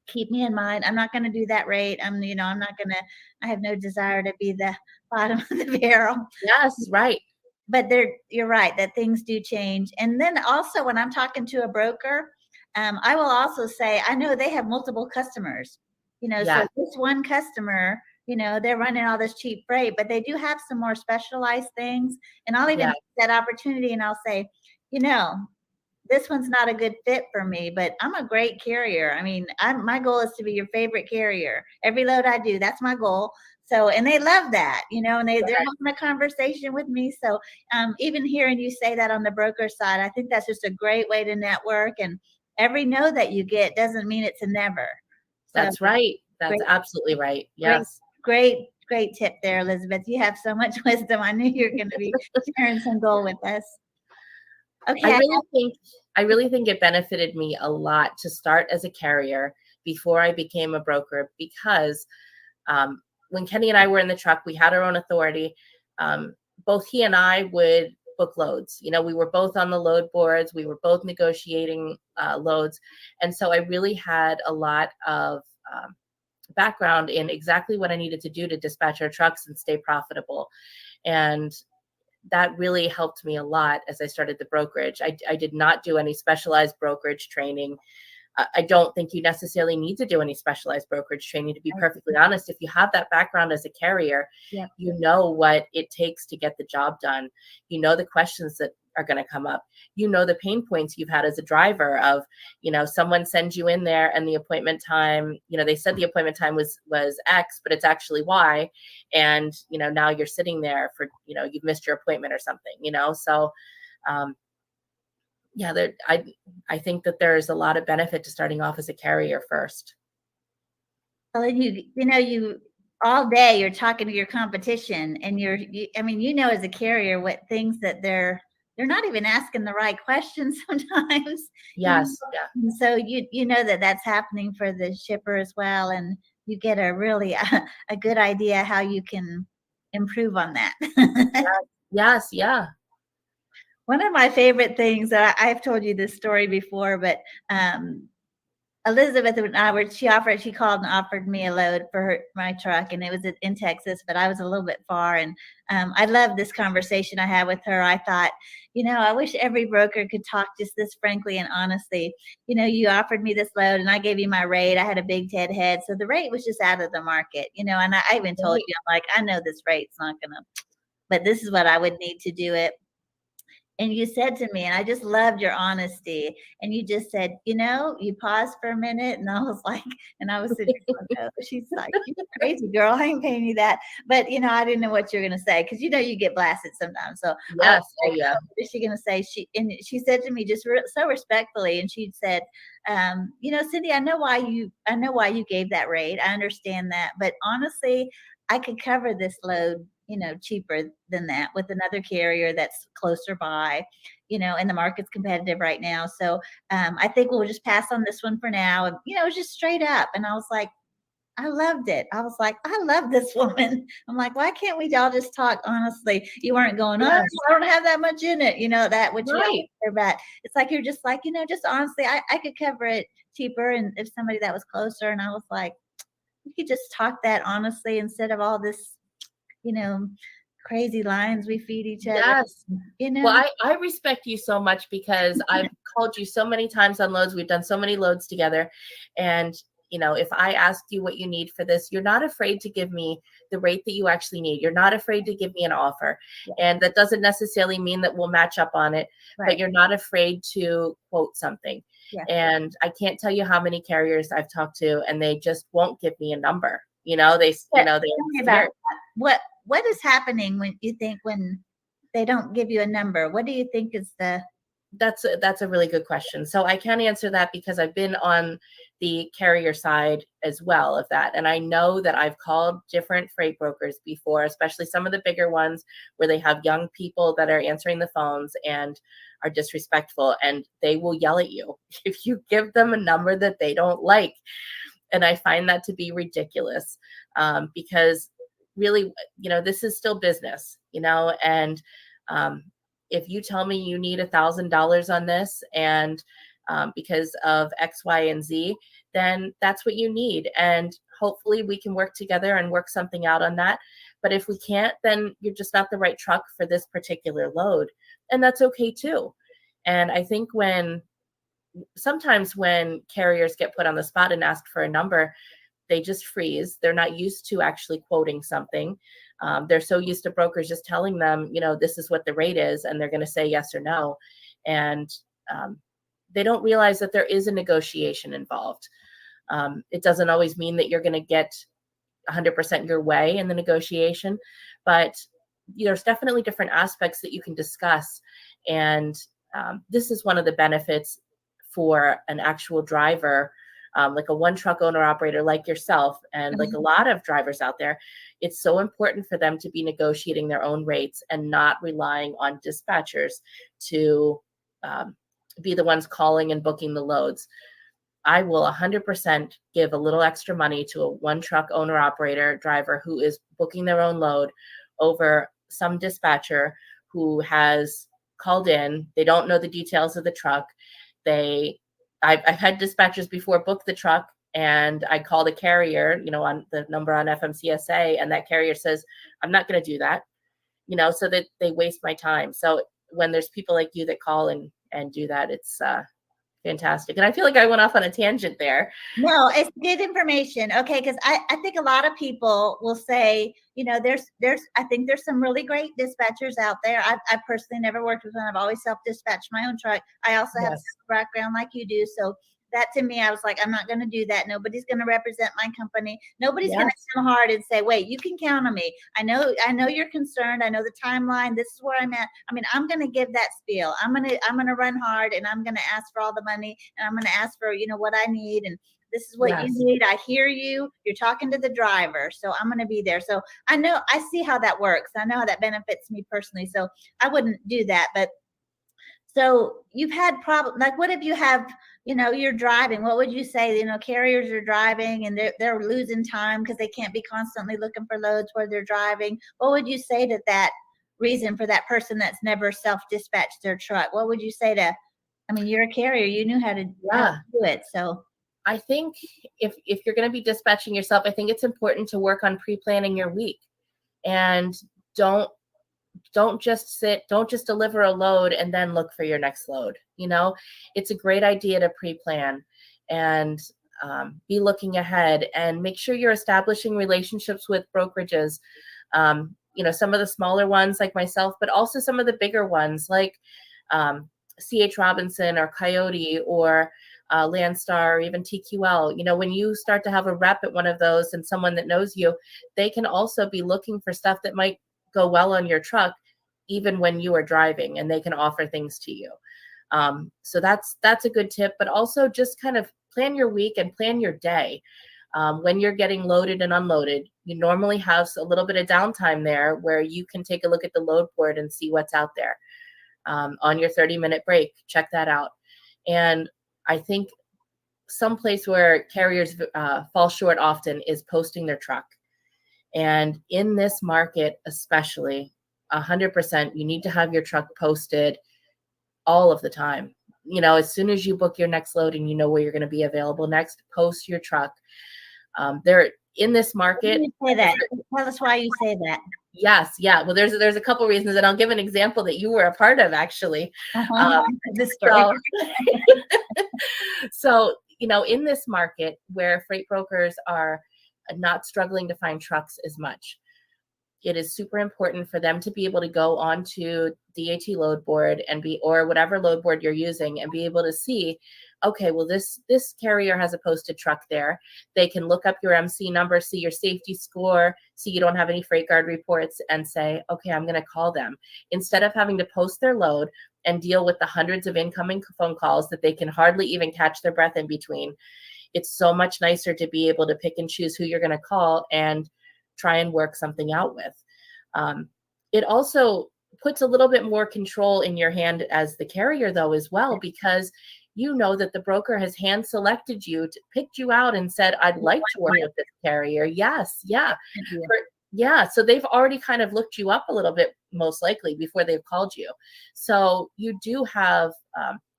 keep me in mind. I'm not going to do that rate. I'm not going to, I have no desire to be the bottom of the barrel. Yes, right. But you're right that things do change. And then also when I'm talking to a broker, I will also say, I know they have multiple customers, so this one customer, they're running all this cheap freight, but they do have some more specialized things. And I'll even take that opportunity and I'll say, this one's not a good fit for me, but I'm a great carrier. I mean, my goal is to be your favorite carrier. Every load I do, that's my goal. So, and they love that, and they're having a conversation with me. So, even hearing you say that on the broker side, I think that's just a great way to network. And every no that you get doesn't mean it's a never. So, that's right. That's absolutely right. Yes. Great tip there, Elizabeth. You have so much wisdom. I knew you were going to be sharing some gold with us. Okay. I really think it benefited me a lot to start as a carrier before I became a broker, because when Kenny and I were in the truck, we had our own authority. Both he and I would book loads. We were both on the load boards. We were both negotiating loads. And so I really had a lot of background in exactly what I needed to do to dispatch our trucks and stay profitable. And that really helped me a lot as I started the brokerage. I did not do any specialized brokerage training. I don't think you necessarily need to do any specialized brokerage training, to be perfectly honest. If you have that background as a carrier, you know what it takes to get the job done. You know the questions that are going to come up. You know the pain points you've had as a driver of, someone sends you in there and the appointment time, they said the appointment time was X, but it's actually Y. And, now you're sitting there for, you've missed your appointment or something, so I think that there's a lot of benefit to starting off as a carrier first. Well, you all day you're talking to your competition, and as a carrier what things that they're not even asking the right questions sometimes. Yes. And so you know that's happening for the shipper as well, and you get a really a good idea how you can improve on that. Yes. Yeah. One of my favorite things that I've told you this story before, but Elizabeth and I were, she called and offered me a load for my truck, and it was in Texas, but I was a little bit far. And I love this conversation I had with her. I thought, I wish every broker could talk just this frankly and honestly. You offered me this load and I gave you my rate. I had a big Ted head. So the rate was just out of the market, and I even told you, I'm like, I know this rate's not going to, but this is what I would need to do it. And you said to me, and I just loved your honesty. And you just said, you paused for a minute, and I was like, and I was sitting there, she's like, you're crazy, girl. I ain't paying you that. But I didn't know what you were gonna say, because you get blasted sometimes. So Yes, like, what is she gonna say? She said to me just so respectfully, and she said, Cindy, I know why you gave that rate. I understand that, but honestly, I could cover this load cheaper than that with another carrier that's closer by, and the market's competitive right now. So I think we'll just pass on this one for now. And, it was just straight up. And I was like, I loved it. I was like, I love this woman. I'm like, why can't we all just talk honestly? You weren't going, Yes. I don't have that much in it, that which Right. but it's like, you're just like, just honestly, I could cover it cheaper. And if somebody that was closer, and I was like, we could just talk that honestly instead of all this, crazy lines we feed each other. Yes. Well, I respect you so much, because I've called you so many times on loads. We've done so many loads together. And, if I asked you what you need for this, you're not afraid to give me the rate that you actually need. You're not afraid to give me an offer. Yeah. And that doesn't necessarily mean that we'll match up on it, right. But you're not afraid to quote something. Yeah. And I can't tell you how many carriers I've talked to, and they just won't give me a number. What is happening when they don't give you a number? What do you think is the? That's a really good question. So I can't answer that, because I've been on the carrier side as well of that. And I know that I've called different freight brokers before, especially some of the bigger ones where they have young people that are answering the phones and are disrespectful, and they will yell at you if you give them a number that they don't like. And I find that to be ridiculous, because really, this is still business, and if you tell me you need $1,000 on this, and because of X, Y, and Z, then that's what you need. And hopefully we can work together and work something out on that. But if we can't, then you're just not the right truck for this particular load. And that's okay too. And I think sometimes when carriers get put on the spot and ask for a number, they just freeze. They're not used to actually quoting something. They're so used to brokers just telling them, this is what the rate is, and they're going to say yes or no. And they don't realize that there is a negotiation involved. It doesn't always mean that you're going to get 100% your way in the negotiation, but there's definitely different aspects that you can discuss. And this is one of the benefits for an actual driver, like a one truck owner operator like yourself, and like a lot of drivers out there. It's so important for them to be negotiating their own rates and not relying on dispatchers to be the ones calling and booking the loads. I will 100% give a little extra money to a one truck owner operator driver who is booking their own load over some dispatcher who has called in. They don't know the details of the truck. I've had dispatchers before book the truck, and I call the carrier, on the number on FMCSA, and that carrier says, I'm not going to do that, so that they waste my time. So when there's people like you that call and do that, it's fantastic. And I feel like I went off on a tangent there. No, it's good information. Okay. Cause I think a lot of people will say, I think there's some really great dispatchers out there. I personally never worked with one. I've always self-dispatched my own truck. I also have a background like you do. So that to me, I was like, I'm not going to do that. Nobody's going to represent my company. Nobody's going to come hard and say, wait, you can count on me. I know you're concerned. I know the timeline. This is where I'm at. I mean, I'm going to give that spiel. I'm going to run hard, and I'm going to ask for all the money, and I'm going to ask for, what I need. And this is what you need. I hear you. You're talking to the driver. So I'm going to be there. So I see how that works. I know how that benefits me personally. So I wouldn't do that. But so you've had problems. Like, what if you have, you're driving? What would you say? Carriers are driving and they're losing time because they can't be constantly looking for loads where they're driving. What would you say to that reason for that person that's never self-dispatched their truck? What would you say to? I mean, you're a carrier. You knew how to do it. So I think if you're going to be dispatching yourself, I think it's important to work on pre-planning your week, and don't just deliver a load and then look for your next load. It's a great idea to pre-plan and be looking ahead, and make sure you're establishing relationships with brokerages. Some of the smaller ones like myself, but also some of the bigger ones like CH Robinson or Coyote or Landstar or even TQL. When you start to have a rep at one of those and someone that knows you, they can also be looking for stuff that might go well on your truck, even when you are driving, and they can offer things to you. So that's a good tip, but also just kind of plan your week and plan your day. When you're getting loaded and unloaded, you normally have a little bit of downtime there where you can take a look at the load board and see what's out there. On your 30-minute break, check that out. And I think some place where carriers fall short often is posting their truck. And in this market, especially 100%, you need to have your truck posted all of the time. As soon as you book your next load and you know where you're going to be available next, post your truck. They're in this market. Say that. Tell us why you say that. Yes. Yeah. Well, there's a couple reasons, and I'll give an example that you were a part of, actually. The story. So, in this market where freight brokers are not struggling to find trucks as much, it is super important for them to be able to go onto DAT load board or whatever load board you're using, and be able to see, okay, well, this carrier has a posted truck there. They can look up your MC number, see your safety score, see you don't have any freight guard reports, and say, okay, I'm going to call them. Instead of having to post their load and deal with the hundreds of incoming phone calls that they can hardly even catch their breath in between, it's so much nicer to be able to pick and choose who you're going to call and try and work something out with. It also puts a little bit more control in your hand as the carrier, though, as well, because you know that the broker has hand selected you, picked you out and said, I'd like to work with this carrier. Yes. Yeah. So they've already kind of looked you up a little bit, most likely, before they've called you. So you do have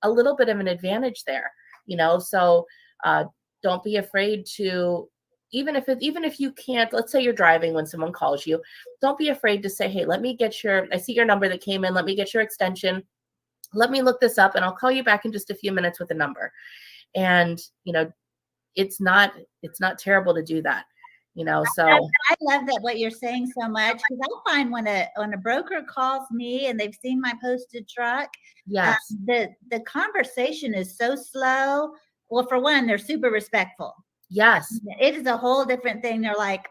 a little bit of an advantage there, so don't be afraid to, even if you can't, let's say you're driving when someone calls you, don't be afraid to say, hey, I see your number that came in. Let me get your extension. Let me look this up, and I'll call you back in just a few minutes with the number. And, it's not terrible to do that, so. I love that what you're saying so much, because I find when a broker calls me and they've seen my posted truck, Yes. The conversation is so slow. Well, for one, they're super respectful. Yes. It is a whole different thing. They're like,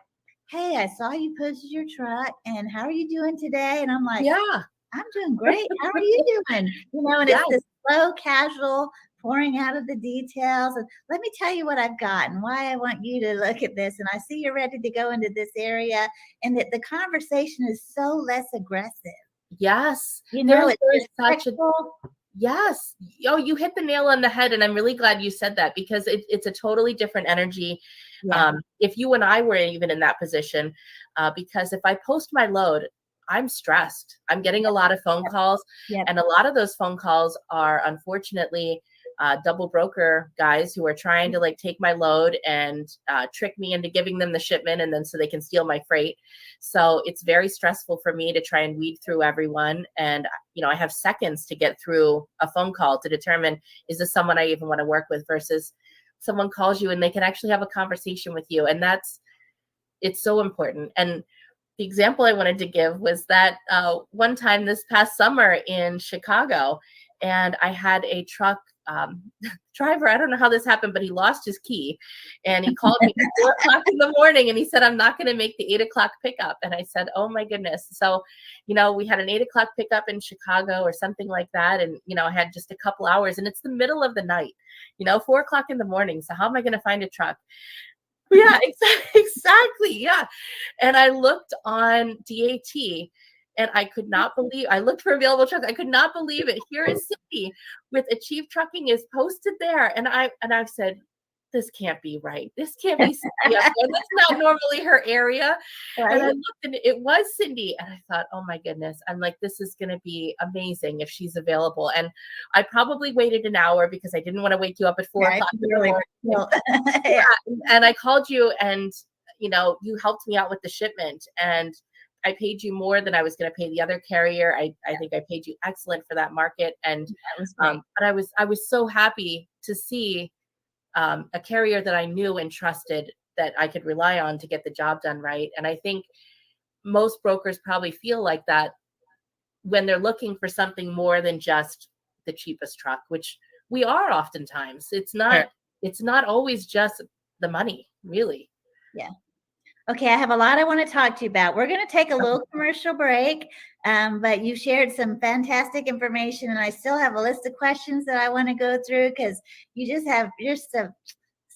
hey, I saw you posted your truck, and how are you doing today? And I'm like, yeah, I'm doing great. How are you doing? And Yes. It's this slow, casual pouring out of the details. And let me tell you what I've got and why I want you to look at this. And I see you're ready to go into this area. And that the conversation is so less aggressive. Yes. It's such a yes. Oh, you hit the nail on the head. And I'm really glad you said that, because it's a totally different energy. Yeah. If you and I were even in that position, because if I post my load, I'm stressed. I'm getting a lot of phone calls. Yep. And a lot of those phone calls are unfortunately double broker guys who are trying to take my load and trick me into giving them the shipment, and then so they can steal my freight. So it's very stressful for me to try and weed through everyone. And, I have seconds to get through a phone call to determine, is this someone I even want to work with, versus someone calls you and they can actually have a conversation with you. And it's so important. And the example I wanted to give was that one time this past summer in Chicago, and I had a truck driver. I don't know how this happened, but he lost his key, and he called me at 4 o'clock in the morning, and he said, I'm not going to make the 8 o'clock pickup. And I said, oh my goodness. So, we had an 8 o'clock pickup in Chicago or something like that. And, I had just a couple hours, and it's the middle of the night, 4 o'clock in the morning. So how am I going to find a truck? Yeah, exactly. Yeah. And I looked on DAT, and I could not believe, I looked for available trucks. I could not believe it. Here is Cindy with Achieve Trucking is posted there. And I said, this can't be right. This can't be Cindy up there. That's not normally her area. Right? And I looked and it was Cindy. And I thought, oh my goodness. I'm like, this is going to be amazing if she's available. And I probably waited an hour because I didn't want to wake you up at 4 o'clock in the morning. Yeah. And I called you and, you helped me out with the shipment, and I paid you more than I was going to pay the other carrier. I think I paid you excellent for that market. And, That was great. but I was so happy to see a carrier that I knew and trusted that I could rely on to get the job done right. And I think most brokers probably feel like that when they're looking for something more than just the cheapest truck, which we are oftentimes. It's not always just the money, really. Yeah. Okay, I have a lot I want to talk to you about. We're going to take a little commercial break, but you shared some fantastic information, and I still have a list of questions that I want to go through because you just have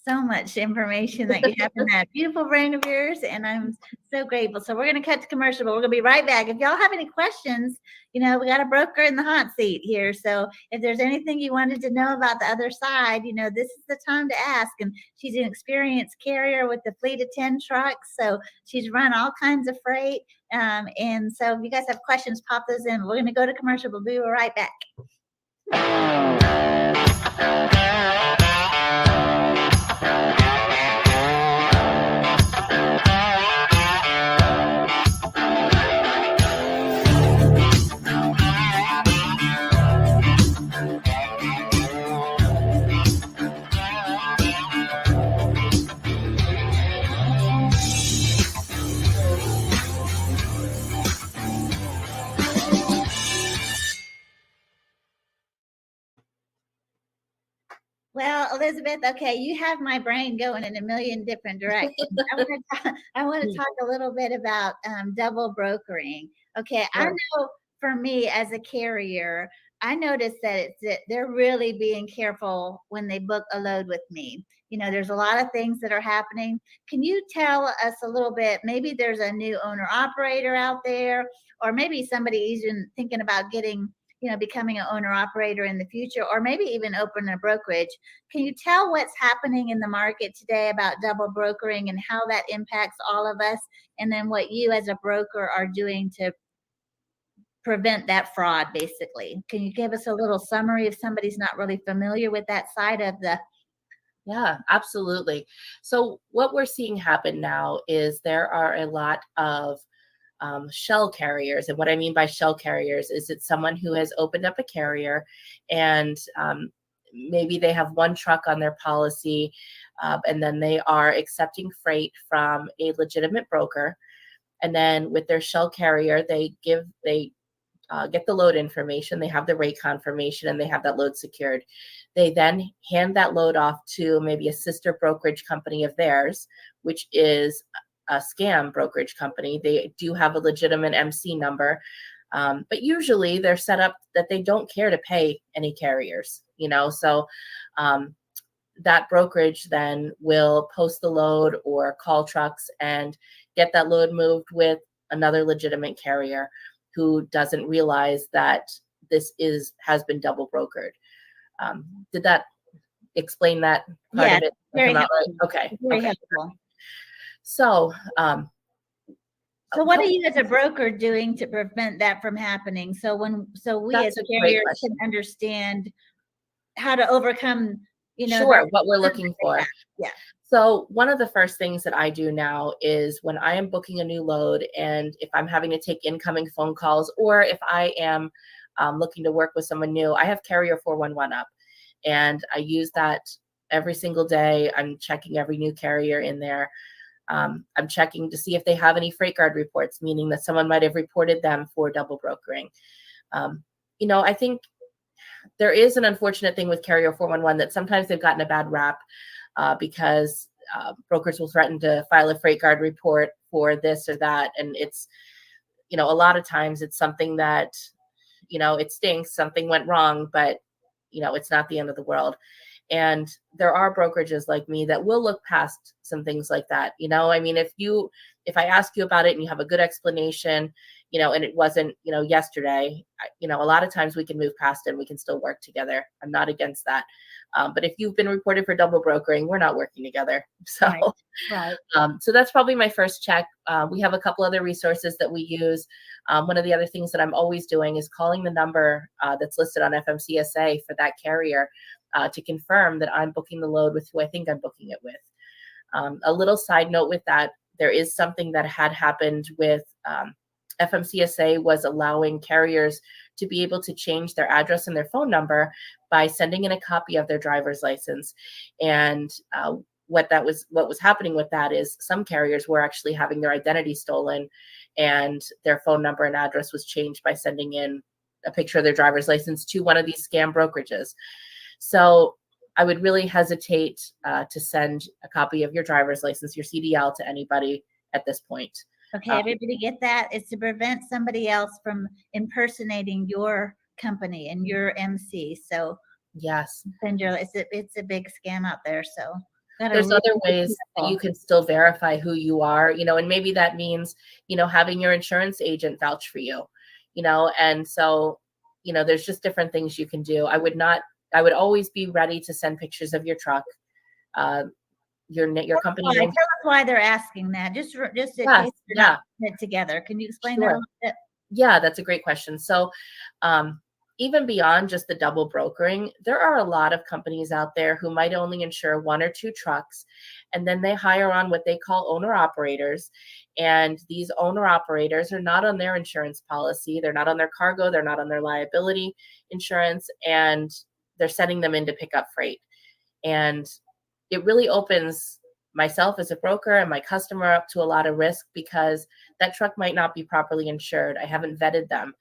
so much information that you have in that beautiful brain of yours, and I'm so grateful. So we're going to cut to commercial, but we're going to be right back. If y'all have any questions, we got a broker in the hot seat here. So if there's anything you wanted to know about the other side, this is the time to ask. And she's an experienced carrier with a fleet of 10 trucks. So she's run all kinds of freight. And so if you guys have questions, pop those in. We're going to go to commercial, but we'll be right back. Well, Elizabeth, okay, you have my brain going in a million different directions. I want to talk a little bit about double brokering. Okay, I know for me as a carrier, I noticed that they're really being careful when they book a load with me. There's a lot of things that are happening. Can you tell us a little bit? Maybe there's a new owner operator out there, or maybe somebody even thinking about becoming an owner operator in the future, or maybe even open a brokerage. Can you tell what's happening in the market today about double brokering and how that impacts all of us? And then what you as a broker are doing to prevent that fraud, basically. Can you give us a little summary if somebody's not really familiar with that side of the? Yeah, absolutely. So what we're seeing happen now is there are a lot of shell carriers. And what I mean by shell carriers is it's someone who has opened up a carrier and maybe they have one truck on their policy and then they are accepting freight from a legitimate broker. And then with their shell carrier, they get the load information, they have the rate confirmation, and they have that load secured. They then hand that load off to maybe a sister brokerage company of theirs, which is a scam brokerage company. They do have a legitimate MC number, but usually they're set up that they don't care to pay any carriers, so that brokerage then will post the load or call trucks and get that load moved with another legitimate carrier who doesn't realize that this has been double brokered. Did that explain that part of it? Very helpful. Right? Okay. Very helpful. So, so what are you as a broker doing to prevent that from happening? So we as carriers can understand how to overcome, sure, what we're looking for. Yeah. So one of the first things that I do now is when I am booking a new load, and if I'm having to take incoming phone calls, or if I am looking to work with someone new, I have Carrier 411 up, and I use that every single day. I'm checking every new carrier in there. I'm checking to see if they have any freight guard reports, meaning that someone might have reported them for double brokering. I think there is an unfortunate thing with Carrier 411 that sometimes they've gotten a bad rap because brokers will threaten to file a freight guard report for this or that. And it's, a lot of times it's something that, it stinks, something went wrong, but, it's not the end of the world. And there are brokerages like me that will look past some things like that. I mean, if I ask you about it and you have a good explanation, and it wasn't, yesterday, a lot of times we can move past it and we can still work together. I'm not against that. But if you've been reported for double brokering, we're not working together. So, Right. So that's probably my first check. We have a couple other resources that we use. One of the other things that I'm always doing is calling the number that's listed on FMCSA for that carrier to confirm that I'm booking the load with who I think I'm booking it with. A little side note with that, there is something that had happened with FMCSA was allowing carriers to be able to change their address and their phone number by sending in a copy of their driver's license. And what was happening with that is some carriers were actually having their identity stolen, and their phone number and address was changed by sending in a picture of their driver's license to one of these scam brokerages. So I would really hesitate to send a copy of your driver's license, your CDL, to anybody at this point. Okay, everybody get that? It's to prevent somebody else from impersonating your company and your MC. So yes, it's a big scam out there. So there's other ways that you can still verify who you are, and maybe that means, having your insurance agent vouch for you, and so, there's just different things you can do. I would always be ready to send pictures of your truck, your company name. Tell us why they're asking that. Just in case they're not put together. Can you explain that a little bit? Yeah, that's a great question. So, even beyond just the double brokering, there are a lot of companies out there who might only insure 1 or 2 trucks, and then they hire on what they call owner operators. And these owner operators are not on their insurance policy. They're not on their cargo. They're not on their liability insurance, and they're sending them in to pick up freight. And it really opens myself as a broker and my customer up to a lot of risk, because that truck might not be properly insured. I haven't vetted them.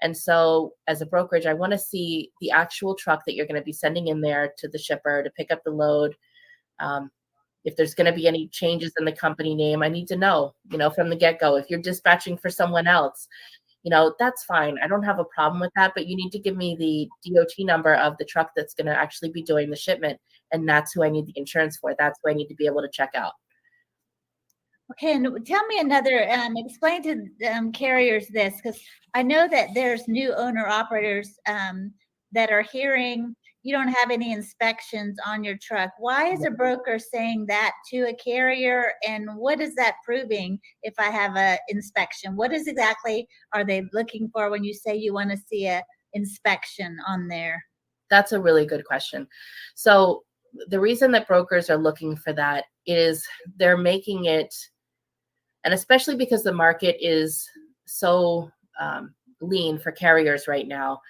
And so as a brokerage, I want to see the actual truck that you're going to be sending in there to the shipper to pick up the load. If there's going to be any changes in the company name, I need to know, from the get-go. If you're dispatching for someone else, that's fine. I don't have a problem with that, but you need to give me the DOT number of the truck that's going to actually be doing the shipment. And that's who I need the insurance for. That's who I need to be able to check out. Okay, and tell me another, explain to carriers this, because I know that there's new owner operators that are hearing you don't have any inspections on your truck. Why is a broker saying that to a carrier, and what is that proving if I have an inspection? What is exactly are they looking for when you say you want to see an inspection on there? That's a really good question. So the reason that brokers are looking for that is they're making it, and especially because the market is so lean for carriers right now,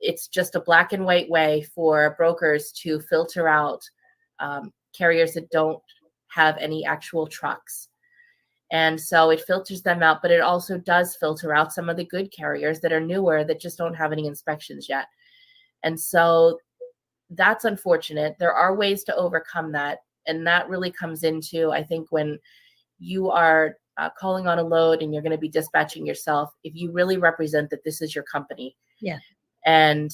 it's just a black and white way for brokers to filter out carriers that don't have any actual trucks. And so it filters them out, but it also does filter out some of the good carriers that are newer that just don't have any inspections yet. And so that's unfortunate. There are ways to overcome that. And that really comes into, I think, when you are calling on a load and you're going to be dispatching yourself, if you really represent that this is your company. Yeah. And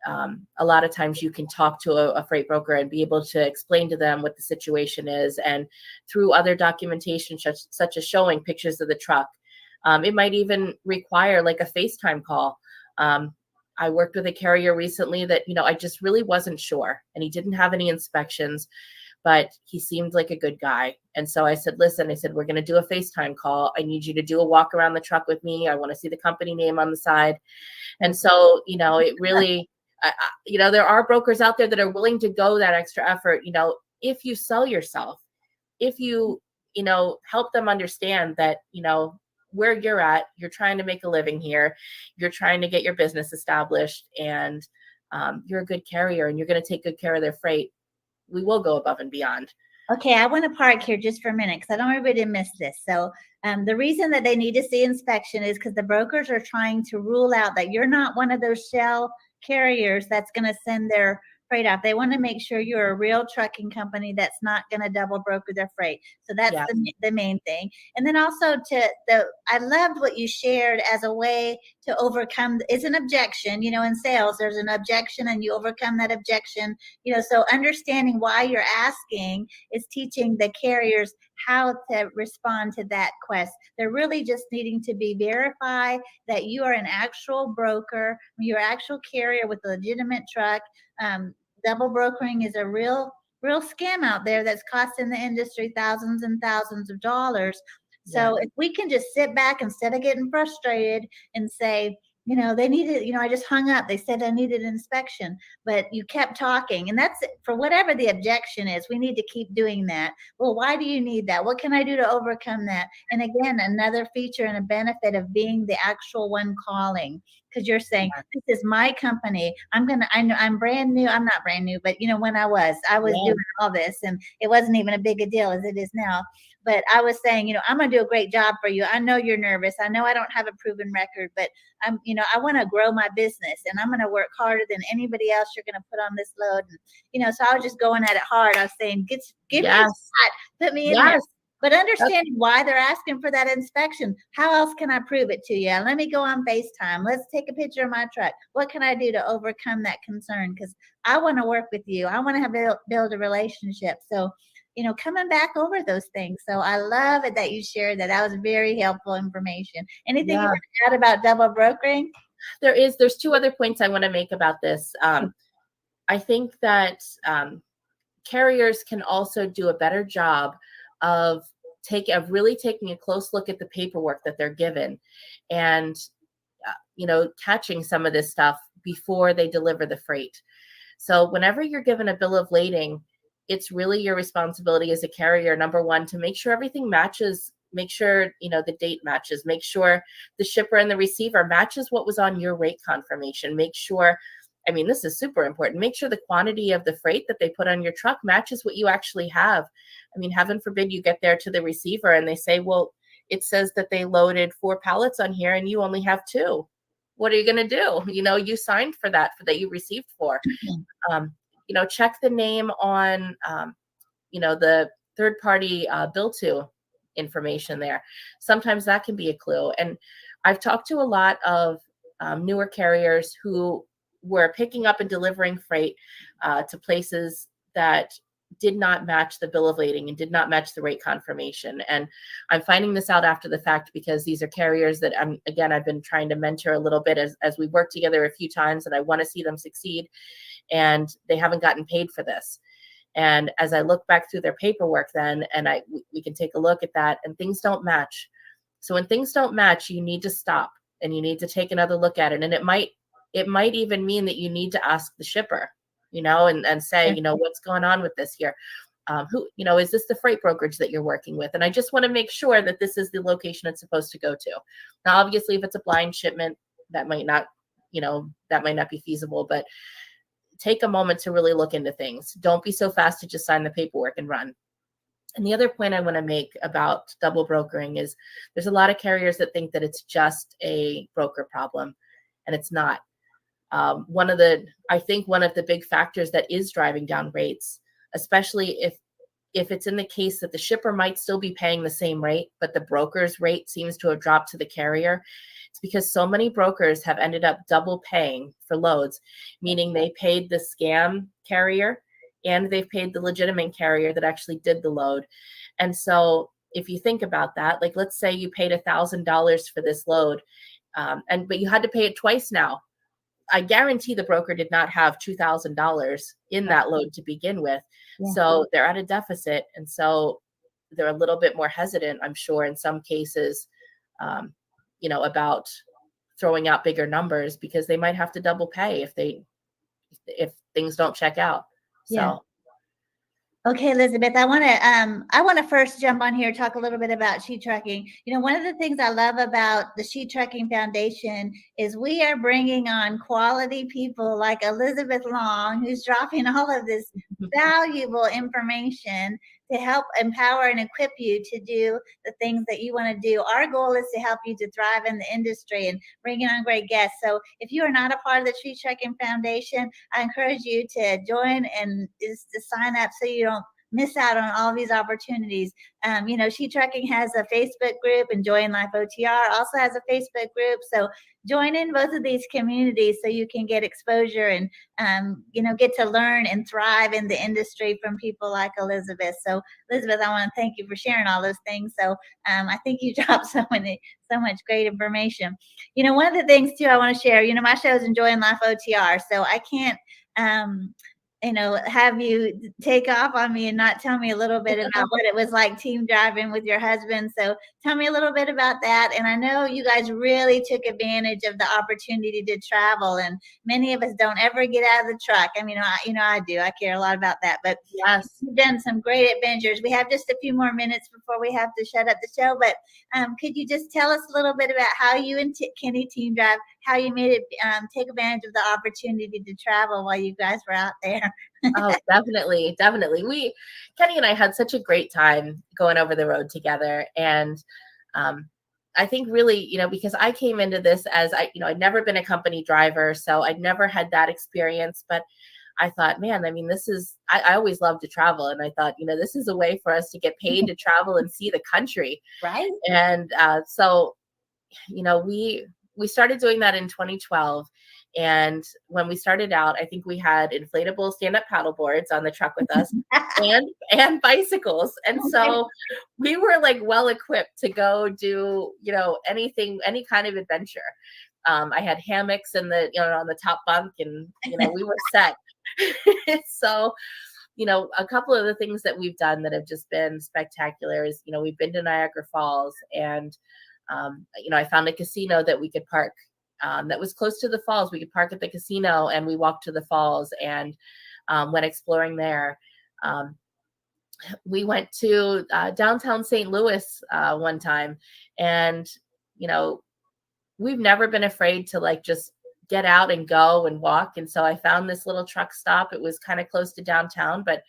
a lot of times you can talk to a freight broker and be able to explain to them what the situation is. And through other documentation, such as showing pictures of the truck, it might even require like a FaceTime call. I worked with a carrier recently that, I just really wasn't sure, and he didn't have any inspections, but he seemed like a good guy. And so I said, listen, we're going to do a FaceTime call. I need you to do a walk around the truck with me. I want to see the company name on the side. And so, it really, there are brokers out there that are willing to go that extra effort. If you sell yourself, if you, help them understand that, where you're at, you're trying to make a living here, you're trying to get your business established, and you're a good carrier and you're going to take good care of their freight, we will go above and beyond. Okay, I want to park here just for a minute because I don't want everybody to miss this. So the reason that they need to see inspection is because the brokers are trying to rule out that you're not one of those shell carriers that's going to send their freight off. They want to make sure you're a real trucking company that's not going to double broker their freight. So that's Yes. the main thing. And then also I loved what you shared as a way to overcome, it's an objection, in sales, there's an objection and you overcome that objection, so understanding why you're asking is teaching the carriers how to respond to that quest. They're really just needing to be verified that you are an actual broker, you're an actual carrier with a legitimate truck. Double brokering is a real scam out there that's costing the industry thousands and thousands of dollars. So if we can just sit back instead of getting frustrated and say, they needed, I just hung up. They said I needed an inspection, but you kept talking. And that's for whatever the objection is. We need to keep doing that. Well, why do you need that? What can I do to overcome that? And again, another feature and a benefit of being the actual one calling, because you're saying, this is my company. I know I'm brand new. I'm not brand new, but when I was doing all this, and it wasn't even a big a deal as it is now. But I was saying, I'm going to do a great job for you. I know you're nervous. I know I don't have a proven record, but I want to grow my business, and I'm going to work harder than anybody else you're going to put on this load. And, so I was just going at it hard. I was saying, give me a shot, put me in there. But understanding why they're asking for that inspection. How else can I prove it to you? Let me go on FaceTime. Let's take a picture of my truck. What can I do to overcome that concern? Because I want to work with you. I want to build a relationship. So, coming back over those things. So I love it that you shared that. That was very helpful information. Anything you want to add about double brokering? There's two other points I want to make about this. I think that carriers can also do a better job of really taking a close look at the paperwork that they're given, and catching some of this stuff before they deliver the freight. So whenever you're given a bill of lading, it's really your responsibility as a carrier, number one, to make sure everything matches, make sure, the date matches, make sure the shipper and the receiver matches what was on your rate confirmation. Make sure, this is super important. Make sure the quantity of the freight that they put on your truck matches what you actually have. Heaven forbid you get there to the receiver and they say, well, it says that they loaded 4 pallets on here and you only have 2. What are you going to do? You signed for that you received for. Check the name on, the third party bill to information there. Sometimes that can be a clue. And I've talked to a lot of newer carriers who were picking up and delivering freight to places that did not match the bill of lading and did not match the rate confirmation. And I'm finding this out after the fact because these are carriers that I've been trying to mentor a little bit as we work together a few times, and I want to see them succeed. And they haven't gotten paid for this. And as I look back through their paperwork then, and we can take a look at that, and things don't match. So when things don't match, you need to stop and you need to take another look at it. And it might even mean that you need to ask the shipper, and say, what's going on with this here? Is this the freight brokerage that you're working with? And I just want to make sure that this is the location it's supposed to go to. Now, obviously, if it's a blind shipment, that might not be feasible, but take a moment to really look into things. Don't be so fast to just sign the paperwork and run. And the other point I want to make about double brokering is there's a lot of carriers that think that it's just a broker problem, and it's not. One of the big factors that is driving down rates, especially if it's in the case that the shipper might still be paying the same rate, but the broker's rate seems to have dropped to the carrier, it's because so many brokers have ended up double paying for loads, meaning they paid the scam carrier and they've paid the legitimate carrier that actually did the load. And so if you think about that, like let's say you paid $1,000 for this load, but you had to pay it twice now. I guarantee the broker did not have $2,000 in that load to begin with. Yeah. So they're at a deficit. And so they're a little bit more hesitant, I'm sure, in some cases, about throwing out bigger numbers because they might have to double pay if things don't check out. Yeah. So. Okay, Elizabeth, I want to first jump on here, talk a little bit about Shetrucking. One of the things I love about the Shetrucking Foundation is we are bringing on quality people like Elizabeth Long, who's dropping all of this valuable information to help empower and equip you to do the things that you want to do. Our goal is to help you to thrive in the industry and bringing on great guests. So if you are not a part of the Shetrucking Foundation, I encourage you to join and is to sign up so you don't miss out on all these opportunities. Shetrucking has a Facebook group, and Joy in Life OTR also has a Facebook group. So join in both of these communities so you can get exposure and get to learn and thrive in the industry from people like Elizabeth. So Elizabeth, I want to thank you for sharing all those things. So I think you dropped so much great information. One of the things too I want to share, my show is Joy in Life OTR, so I can't have you take off on me and not tell me a little bit about what it was like team driving with your husband. So tell me a little bit about that. And I know you guys really took advantage of the opportunity to travel, and many of us don't ever get out of the truck. I mean, I do. I care a lot about that. But Yes, you've done some great adventures. We have just a few more minutes before we have to shut up the show. But could you just tell us a little bit about how you and Kenny team drive, how you made it take advantage of the opportunity to travel while you guys were out there? oh, definitely. Kenny and I had such a great time going over the road together. And I think really, because I came into this as I'd never been a company driver, so I'd never had that experience. But I thought, man, I mean, I always loved to travel. And I thought, this is a way for us to get paid to travel and see the country. Right. And so, we started doing that in 2012. And when we started out, I think we had inflatable stand-up paddle boards on the truck with us and bicycles. And so we were like well equipped to go do, anything, any kind of adventure. I had hammocks in on the top bunk, and, we were set. So, a couple of the things that we've done that have just been spectacular is, we've been to Niagara Falls, and, I found a casino that we could park that was close to the falls. We could park at the casino, and we walked to the falls and went exploring there. We went to downtown St. Louis one time, and, we've never been afraid to just get out and go and walk. And so I found this little truck stop. It was kind of close to downtown, but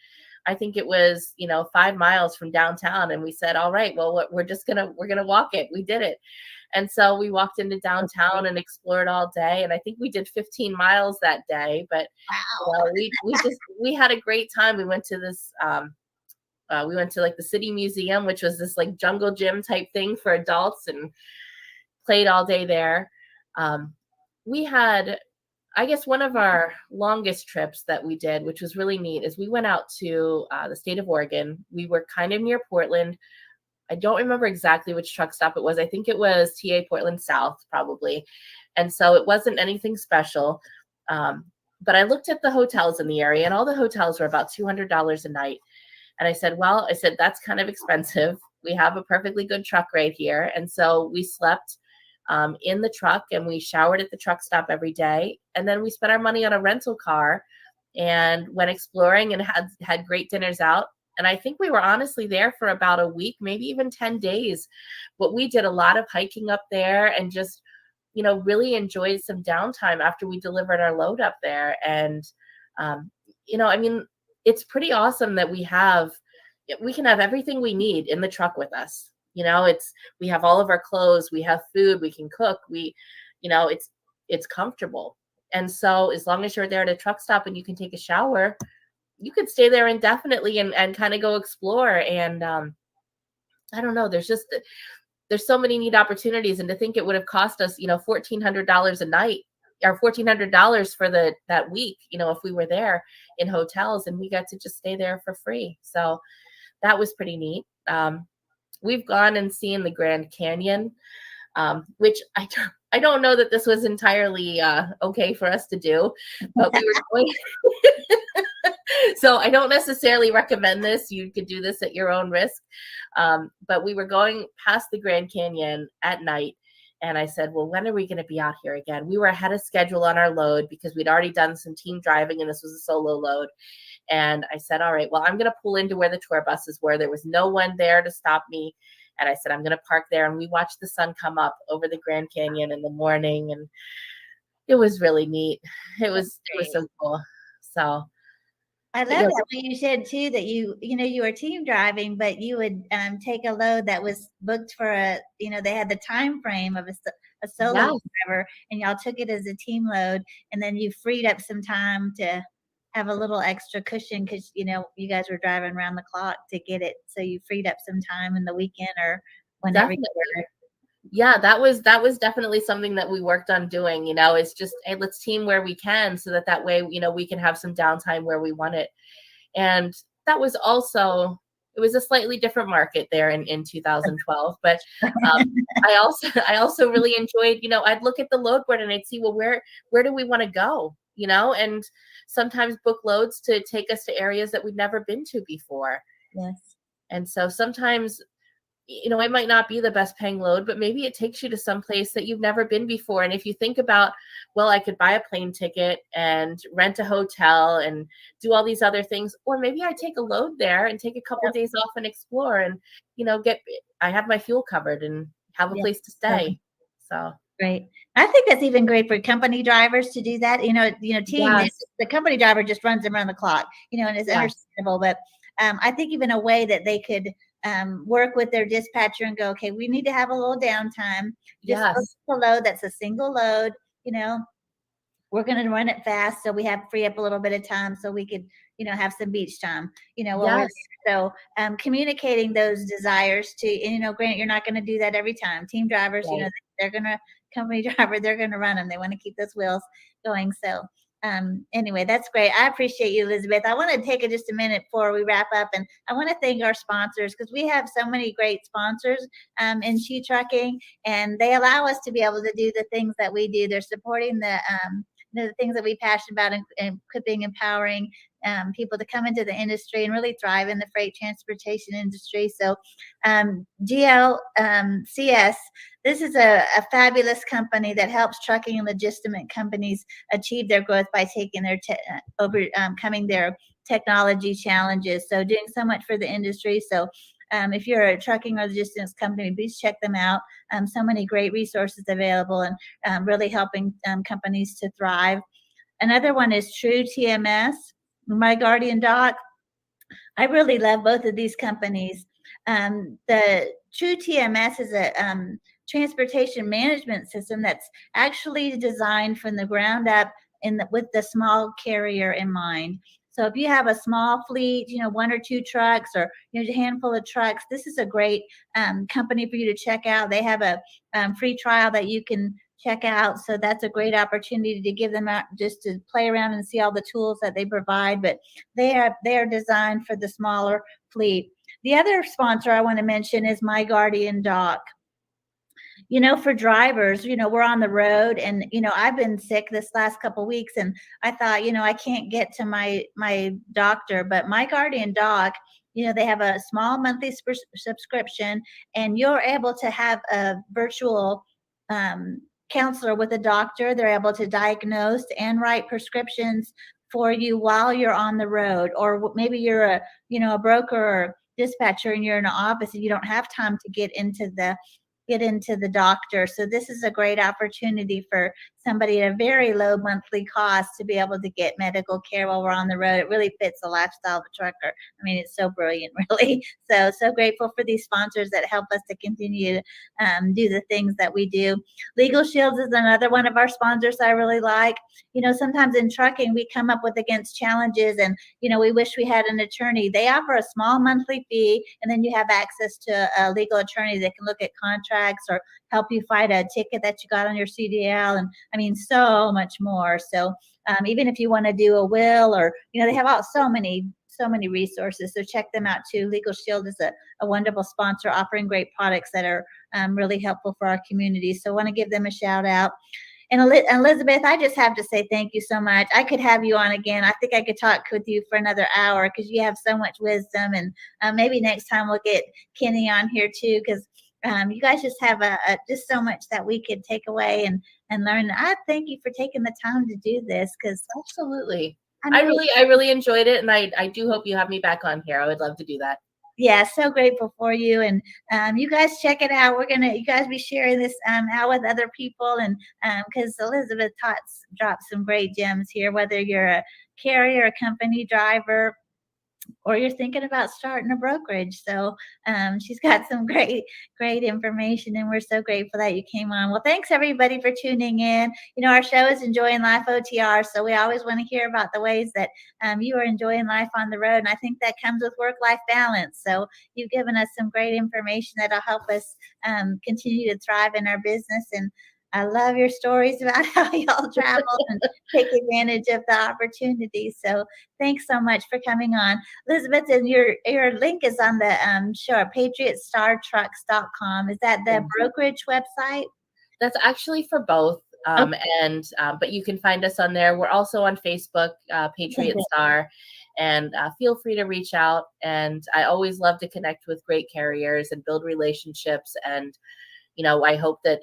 I think it was, 5 miles from downtown. And we said, all right, well, we're going to walk it. We did it. And so we walked into downtown and explored all day. And I think we did 15 miles that day, but Wow. we had a great time. We went to this, we went to the City Museum, which was this jungle gym type thing for adults, and played all day there. We had, I guess, one of our longest trips that we did, which was really neat, is we went out to the state of Oregon. We were kind of near Portland. I don't remember exactly which truck stop it was. I think it was TA Portland South, probably. And so it wasn't anything special. But I looked at the hotels in the area, and all the hotels were about $200 a night. And I said, that's kind of expensive. We have a perfectly good truck right here. And so we slept in the truck, and we showered at the truck stop every day. And then we spent our money on a rental car and went exploring and had great dinners out. And I think we were honestly there for about a week, maybe even 10 days. But we did a lot of hiking up there, and just, really enjoyed some downtime after we delivered our load up there. And, it's pretty awesome that we can have everything we need in the truck with us. We have all of our clothes, we have food, we can cook, it's comfortable. And so as long as you're there at a truck stop and you can take a shower, you could stay there indefinitely and kind of go explore. And I don't know, there's so many neat opportunities. And to think it would have cost us, $1,400 a night, or $1,400 for that week, if we were there in hotels, and we got to just stay there for free. So that was pretty neat. We've gone and seen the Grand Canyon, which I don't know that this was entirely okay for us to do, but we were going. So I don't necessarily recommend this. You could do this at your own risk. But we were going past the Grand Canyon at night. And I said, well, when are we going to be out here again? We were ahead of schedule on our load because we'd already done some team driving, and this was a solo load. And I said, all right, well, I'm going to pull into where the tour buses were. There was no one there to stop me. And I said, I'm going to park there. And we watched the sun come up over the Grand Canyon in the morning. And it was really neat. It was so cool. So I love that what you said too, that you were team driving, but you would take a load that was booked for they had the time frame of a solo Yes. driver, and y'all took it as a team load, and then you freed up some time to have a little extra cushion because you guys were driving around the clock to get it, so you freed up some time in the weekend or whenever. Definitely. Yeah, that was definitely something that we worked on doing, is just, hey, let's team where we can so that way, we can have some downtime where we want it. And that was also, it was a slightly different market there in 2012, but I also really enjoyed, I'd look at the load board and I'd see, well, where do we want to go, and sometimes book loads to take us to areas that we'd never been to before. Yes. And so sometimes, it might not be the best paying load, but maybe it takes you to some place that you've never been before. And if you think about, well, I could buy a plane ticket and rent a hotel and do all these other things, or maybe I take a load there and take a couple of days off and explore and, I have my fuel covered and have a place to stay. So great. I think that's even great for company drivers to do that. Team, the company driver just runs them around the clock, and it's understandable. But I think even a way that they could work with their dispatcher and go, okay, we need to have a little downtime. Just a load that's a single load, we're going to run it fast so we have free up a little bit of time so we could, have some beach time, so communicating those desires to, and, Grant, you're not going to do that every time. Team drivers, they're going to, company driver, they're going to run them. They want to keep those wheels going. So anyway, that's great. I appreciate you, Elizabeth. I want to take just a minute before we wrap up, and I want to thank our sponsors because we have so many great sponsors in Shetrucking, and they allow us to be able to do the things that we do. They're supporting the things that we passionate about and equipping, empowering people to come into the industry and really thrive in the freight transportation industry. So GLCS, this is a fabulous company that helps trucking and logistics companies achieve their growth by taking their overcoming their technology challenges. So doing so much for the industry. So if you're a trucking or logistics company, please check them out. So many great resources available and really helping companies to thrive. Another one is True TMS, My Guardian Doc. I really love both of these companies. The True TMS is a transportation management system that's actually designed from the ground up with the small carrier in mind. So if you have a small fleet, 1 or 2 trucks or a handful of trucks, this is a great company for you to check out. They have a free trial that you can check out. So that's a great opportunity to give them out just to play around and see all the tools that they provide. But they are designed for the smaller fleet. The other sponsor I want to mention is My Guardian Doc. For drivers, we're on the road and, I've been sick this last couple of weeks and I thought, I can't get to my doctor, but My Guardian Doc, they have a small monthly subscription and you're able to have a virtual counselor with a doctor. They're able to diagnose and write prescriptions for you while you're on the road, or maybe you're a broker or dispatcher and you're in an office and you don't have time to get into the doctor. So this is a great opportunity for somebody at a very low monthly cost to be able to get medical care while we're on the road. It really fits the lifestyle of a trucker. I mean, it's so brilliant, really. So grateful for these sponsors that help us to continue to do the things that we do. Legal Shields is another one of our sponsors I really like. Sometimes in trucking, we come up against challenges and, we wish we had an attorney. They offer a small monthly fee, and then you have access to a legal attorney that can look at contracts or help you fight a ticket that you got on your CDL. And I mean, so much more. So even if you want to do a will or, they have so many resources. So check them out too. Legal Shield is a wonderful sponsor offering great products that are really helpful for our community. So I want to give them a shout out. And Elizabeth, I just have to say thank you so much. I could have you on again. I think I could talk with you for another hour because you have so much wisdom. And maybe next time we'll get Kenny on here too, because you guys just have just so much that we could take away and learn. I thank you for taking the time to do this because absolutely. I really enjoyed it, and I do hope you have me back on here. I would love to do that. Yeah, so grateful for you, and you guys check it out. You guys be sharing this out with other people, and because Elizabeth dropped some great gems here. Whether you're a carrier, a company driver, or you're thinking about starting a brokerage. So she's got some great information, and we're so grateful that you came on. Well, thanks everybody for tuning in. Our show is Enjoying Life OTR, so we always want to hear about the ways that you are enjoying life on the road, and I think that comes with work-life balance. So you've given us some great information that'll help us continue to thrive in our business. And I love your stories about how y'all traveled and take advantage of the opportunities. So thanks so much for coming on. Elizabeth, and your link is on the show, patriotstartrucks.com. Is that the brokerage website? That's actually for both. But you can find us on there. We're also on Facebook, Patriot Star, and feel free to reach out. And I always love to connect with great carriers and build relationships. And, I hope that,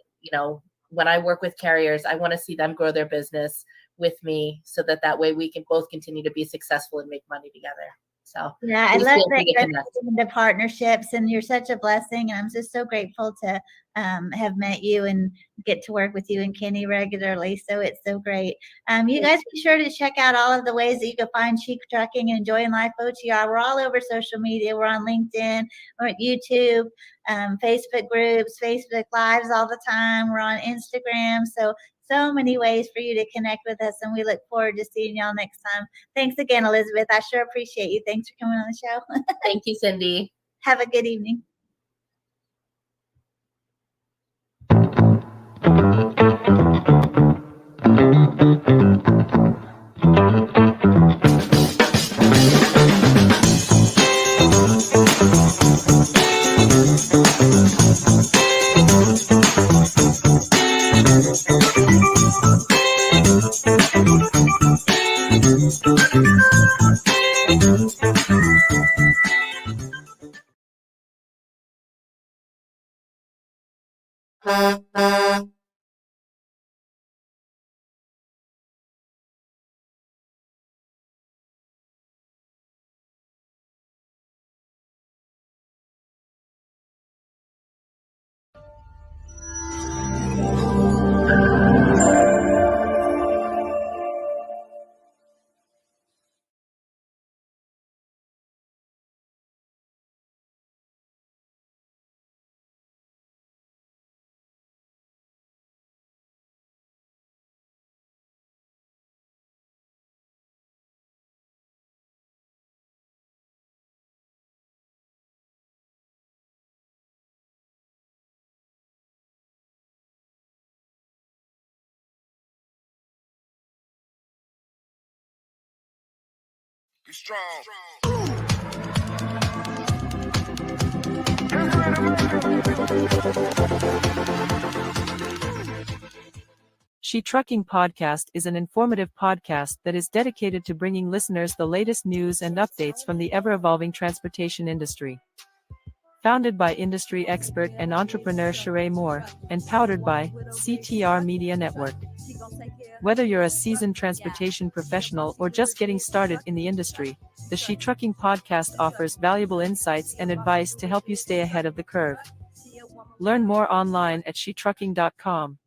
when I work with carriers, I want to see them grow their business with me so that way we can both continue to be successful and make money together. So yeah, I love that you're into partnerships, and you're such a blessing. And I'm just so grateful to have met you and get to work with you and Kenny regularly. So it's so great. You guys be sure to check out all of the ways that you can find Shetrucking and Enjoying Life OTR. We're all over social media. We're on LinkedIn, we're at YouTube, Facebook groups, Facebook Lives all the time. We're on Instagram. So many ways for you to connect with us, and we look forward to seeing y'all next time. Thanks again, Elizabeth. I sure appreciate you. Thanks for coming on the show. Thank you, Cindy. Have a good evening. Be strong. Shetrucking Podcast is an informative podcast that is dedicated to bringing listeners the latest news and updates from the ever-evolving transportation industry. Founded by industry expert and entrepreneur Sheree Moore, and powered by CTR Media Network. Whether you're a seasoned transportation professional or just getting started in the industry, the Shetrucking Podcast offers valuable insights and advice to help you stay ahead of the curve. Learn more online at shetrucking.com.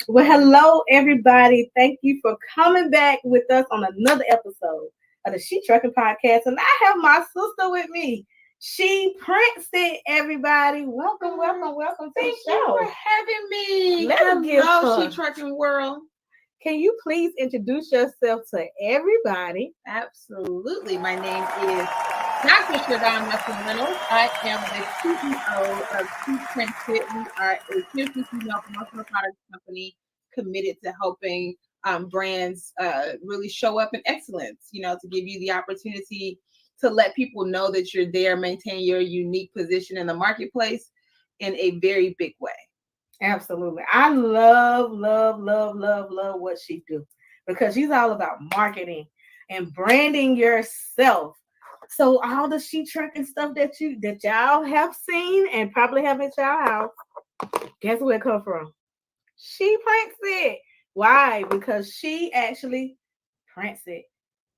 Well, hello, everybody. Thank you for coming back with us on another episode of the Shetrucking Podcast. And I have my sister with me. She prints it, everybody. Welcome to Thank the you show. for having me. Let's give Hello, her- Shetrucking world. Can you please introduce yourself to everybody? Absolutely. My name is Dr. Shadon Russell-Reynolds. I am the CEO of Two Printed. We are a 50 female promotional products company committed to helping brands really show up in excellence, to give you the opportunity to let people know that you're there, maintain your unique position in the marketplace in a very big way. Absolutely. I love what she do, because she's all about marketing and branding yourself. So all the Shetrucking stuff that y'all have seen and probably have at y'all house, guess where it come from? She prints it. Why? Because she actually prints it.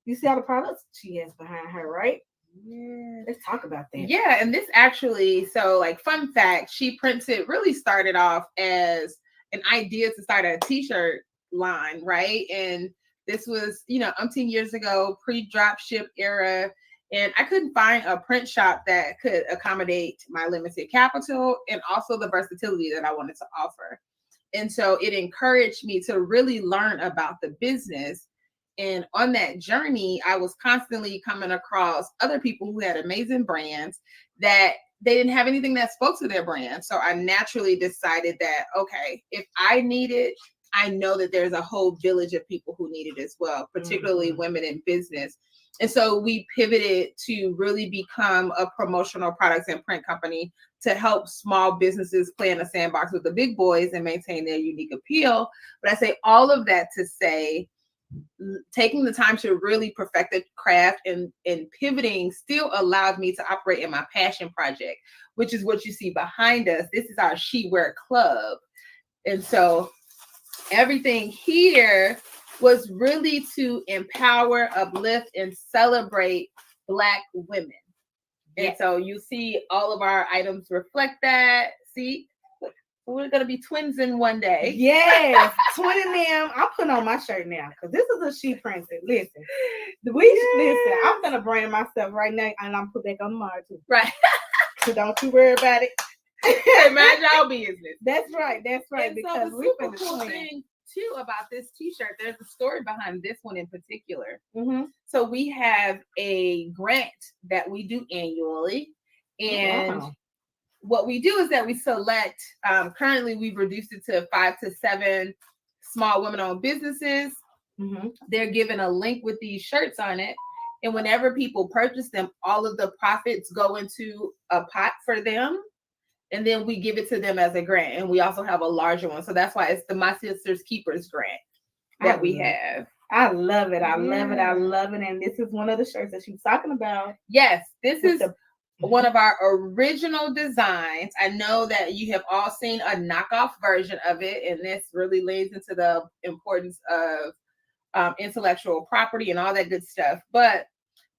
You see all the products she has behind her, right? Yeah. Let's talk about that. Yeah, and this actually, so like fun fact, she printed really started off as an idea to start a t-shirt line, right? And this was, umpteen years ago, pre-drop ship era. And I couldn't find a print shop that could accommodate my limited capital and also the versatility that I wanted to offer. And so it encouraged me to really learn about the business. And on that journey, I was constantly coming across other people who had amazing brands that they didn't have anything that spoke to their brand. So I naturally decided that, okay, if I need it, I know that there's a whole village of people who need it as well, particularly women in business. And so we pivoted to really become a promotional products and print company to help small businesses play in a sandbox with the big boys and maintain their unique appeal. But I say all of that to say, taking the time to really perfect the craft and pivoting still allowed me to operate in my passion project, which is what you see behind us. This is our She Wear Club. And so everything here was really to empower, uplift, and celebrate Black women. And so you see all of our items reflect that. See, we're going to be twins in one day. Yes, twin in them. I'm putting on my shirt now because this is a She Princess. Listen, listen, I'm going to brand myself right now and I'm put back on tomorrow too. Right. So don't you worry about it. Mind your business. That's right. And because so we've the been super cool thing too about this t-shirt, there's a story behind this one in particular. So we have a grant that we do annually, and what we do is that we select, currently we've reduced it to 5 to 7 small women-owned businesses. They're given a link with these shirts on it, and whenever people purchase them, all of the profits go into a pot for them. And then we give it to them as a grant. And we also have a larger one. So that's why it's the My Sister's Keepers grant that we have. I love it. I love it. I love it. And this is one of the shirts that she was talking about. Yes, this is one of our original designs. I know that you have all seen a knockoff version of it. And this really lays into the importance of intellectual property and all that good stuff. But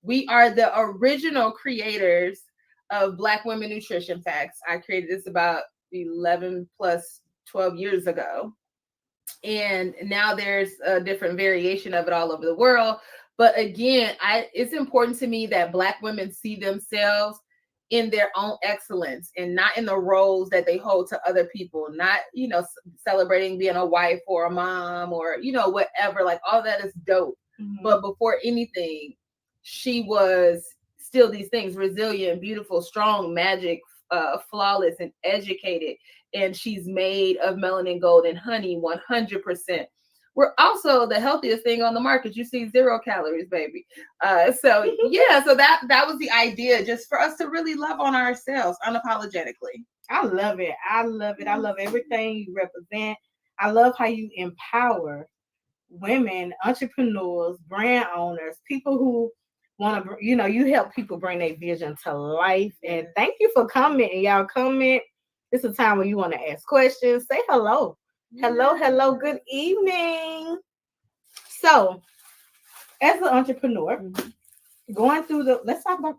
we are the original creators of Black Women Nutrition Facts. I created this about 11 plus 12 years ago. And now there's a different variation of it all over the world. But again, it's important to me that Black women see themselves in their own excellence and not in the roles that they hold to other people, not, celebrating being a wife or a mom or, whatever, like all that is dope. But before anything, she was still these things: resilient, beautiful, strong, magic, flawless, and educated. And she's made of melanin, gold, and honey 100%. We're also the healthiest thing on the market. You see 0 calories, baby. So that was the idea, just for us to really love on ourselves unapologetically. I love it. I love it. I love everything you represent. I love how you empower women, entrepreneurs, brand owners, people who want to, you help people bring their vision to life. And thank you for commenting. Y'all comment. It's a time when you want to ask questions. Say hello. Hello. Good evening. So, as an entrepreneur, going through let's talk about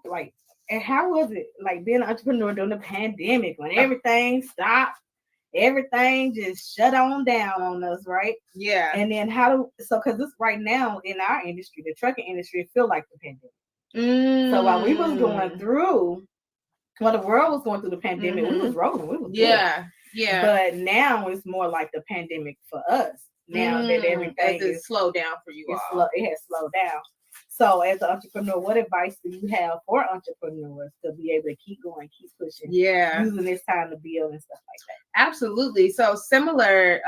and how was it like being an entrepreneur during the pandemic when everything stopped? Everything just shut on down on us, right? Yeah. And then because this right now in our industry, the trucking industry, it feel like the pandemic. So while we was going through, while the world was going through the pandemic, we was rolling. We was good. Yeah. But now it's more like the pandemic for us. Now that everything is slowed down for you all. It has slowed down. So as an entrepreneur, what advice do you have for entrepreneurs to be able to keep going, keep pushing, using this time to build and stuff like that? Absolutely. So similar,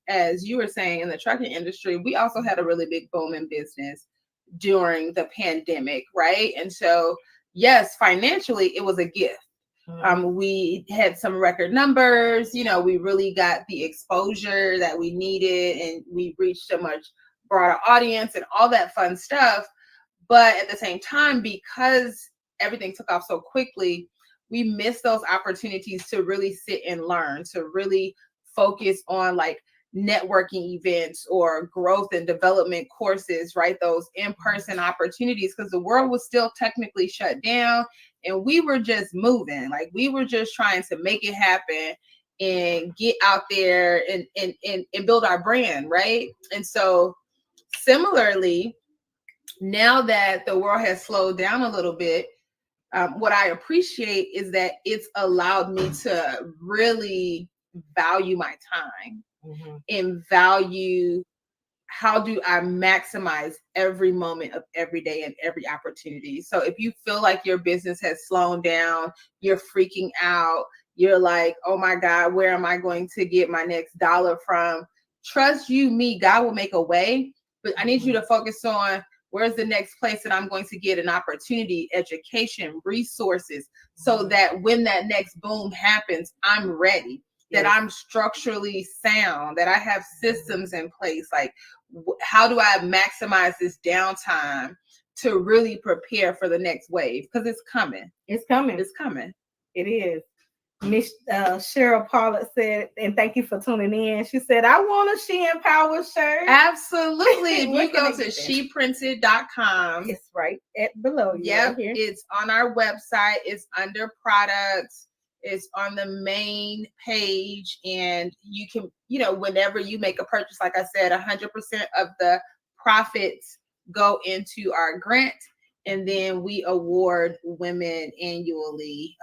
as you were saying, in the trucking industry, we also had a really big boom in business during the pandemic, right? And so, yes, financially, it was a gift. We had some record numbers, we really got the exposure that we needed, and we reached a much broader audience and all that fun stuff. But at the same time, because everything took off so quickly, we missed those opportunities to really sit and learn, to really focus on networking events or growth and development courses, right? Those in-person opportunities, because the world was still technically shut down and we were just moving. Like we were just trying to make it happen and get out there and build our brand, right? And so similarly, now that the world has slowed down a little bit, what I appreciate is that it's allowed me to really value my time and value how do I maximize every moment of every day and every opportunity. So if you feel like your business has slowed down, you're freaking out, you're like, oh my God, where am I going to get my next dollar from? Trust you, me, God will make a way. But I need you to focus on where's the next place that I'm going to get an opportunity, education, resources, so that when that next boom happens, I'm ready, that I'm structurally sound, that I have systems in place. Like, how do I maximize this downtime to really prepare for the next wave? Because it's coming. It's coming. It's coming. It is. Miss Cheryl Pollard said, and thank you for tuning in. She said, I want a She Empowered shirt. Absolutely. If you go to sheprinted.com, it's right below you. Yep. Right here. It's on our website. It's under products. It's on the main page. And you can, whenever you make a purchase, like I said, 100% of the profits go into our grant. And then we award women annually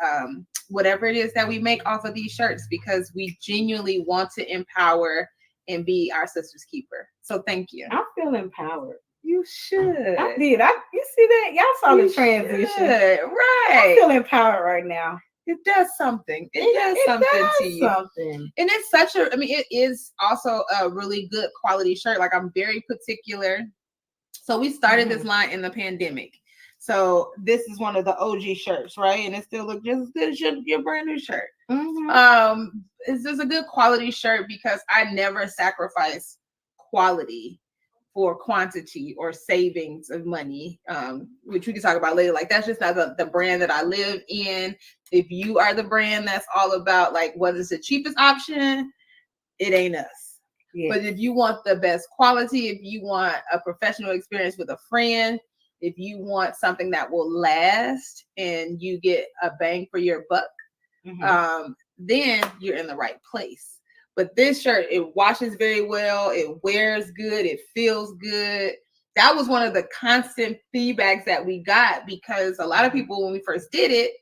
whatever it is that we make off of these shirts, because we genuinely want to empower and be our sister's keeper. So thank you. I feel empowered. You should. I did. You see that? Y'all saw the transition. Right. I feel empowered right now. It does something. It does something to you. Something. And it's it is also a really good quality shirt. Like, I'm very particular. So we started this line in the pandemic. So this is one of the OG shirts, right? And it still looks just as good as your brand new shirt. It's just a good quality shirt because I never sacrifice quality for quantity or savings of money, which we can talk about later. Like, that's just not the brand that I live in. If you are the brand that's all about like what is the cheapest option, it ain't us. Yeah. But if you want the best quality, if you want a professional experience with a friend, if you want something that will last and you get a bang for your buck, then you're in the right place. But this shirt, it washes very well. It wears good. It feels good. That was one of the constant feedbacks that we got, because a lot of people, when we first did it,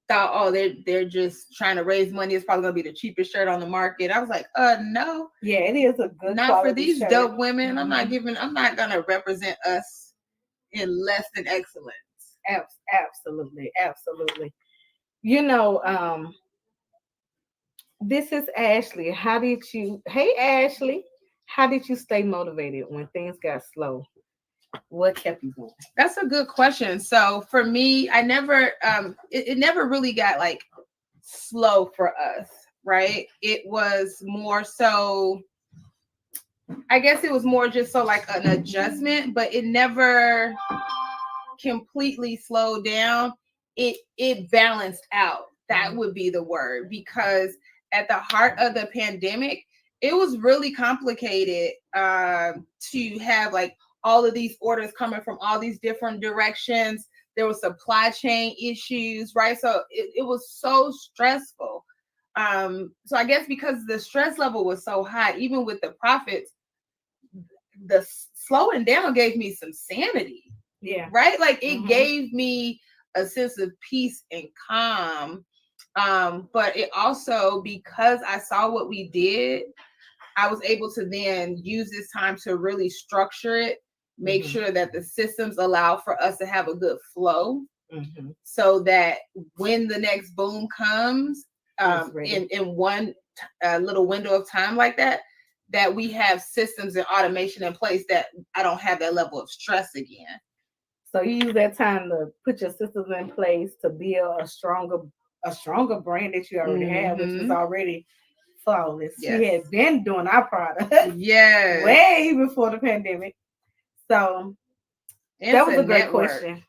thought, oh, they're just trying to raise money. It's probably gonna be the cheapest shirt on the market. I was like, no. Yeah, it is a good. Not for these shirt. Dope women. I'm not gonna represent us in less than excellence. Absolutely. This is Ashley. Hey Ashley, how did you stay motivated when things got slow? What kept you going? That's a good question. So for me, I never it never really got like slow for us, right? It was more so, I guess it was more just so like an adjustment, but it never completely slowed down. It balanced out. That would be the word, because at the heart of the pandemic, it was really complicated to have like all of these orders coming from all these different directions. There was supply chain issues, right? So it was so stressful. So I guess because the stress level was so high, even with the profits, the slowing down gave me some sanity. Yeah. Right? Like it gave me a sense of peace and calm. But it also, because I saw what we did, I was able to then use this time to really structure it, make sure that the systems allow for us to have a good flow, so that when the next boom comes, in one little window of time like that, that we have systems and automation in place that I don't have that level of stress again. So you use that time to put your systems in place to build a stronger brand that you already have, which is already flawless. Yes. We had been doing our product way before the pandemic. So that was a great question.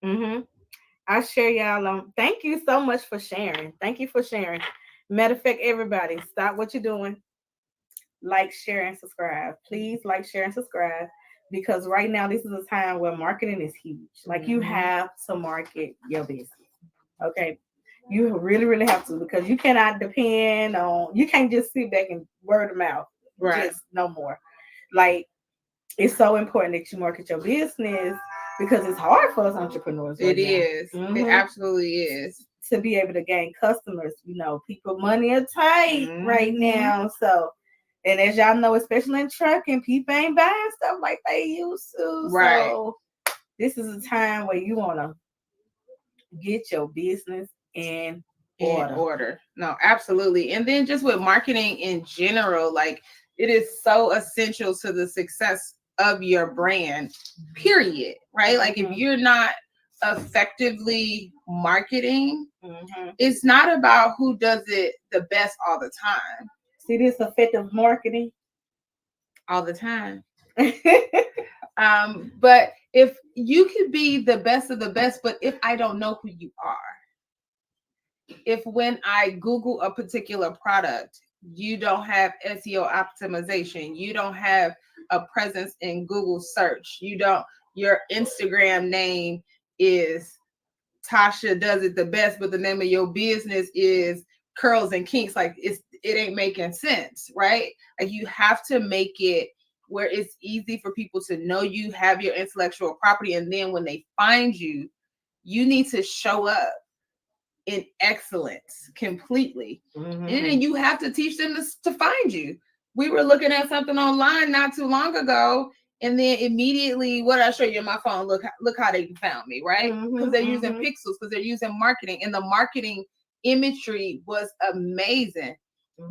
I share y'all. Thank you so much for sharing. Thank you for sharing. Matter of fact, everybody, stop what you're doing. like, share, and subscribe. Please like, share, and subscribe, because right now this is a time where marketing is huge. Like, you have to market your business. Okay. You really, really have to, because you cannot depend on, you can't just sit back and word of mouth. Right. Just no more. Like, it's so important that you market your business, because it's hard for us entrepreneurs. It is. It absolutely is. To be able to gain customers. You know, people money are tight right now. So, and as y'all know, especially in trucking, people ain't buying stuff like they used to. Right. So this is a time where you want to get your business in order. No, absolutely. And then just with marketing in general, like, it is so essential to the success of your brand, period. Right? Like, if you're not effectively marketing, it's not about who does it the best all the time. See, this effective marketing all the time. But if you could be the best of the best, but if I don't know who you are, if when I Google a particular product, you don't have SEO optimization, you don't have a presence in Google search, your Instagram name is Tasha Does It the Best, but the name of your business is Curls and Kinks, like, it ain't making sense, right? Like, you have to make it where it's easy for people to know you, have your intellectual property, and then when they find you, you need to show up in excellence completely. And then you have to teach them to find you. We were looking at something online not too long ago, and then immediately, what I show you on my phone, look how they found me, right? Because they're using pixels, because they're using marketing, and the marketing imagery was amazing.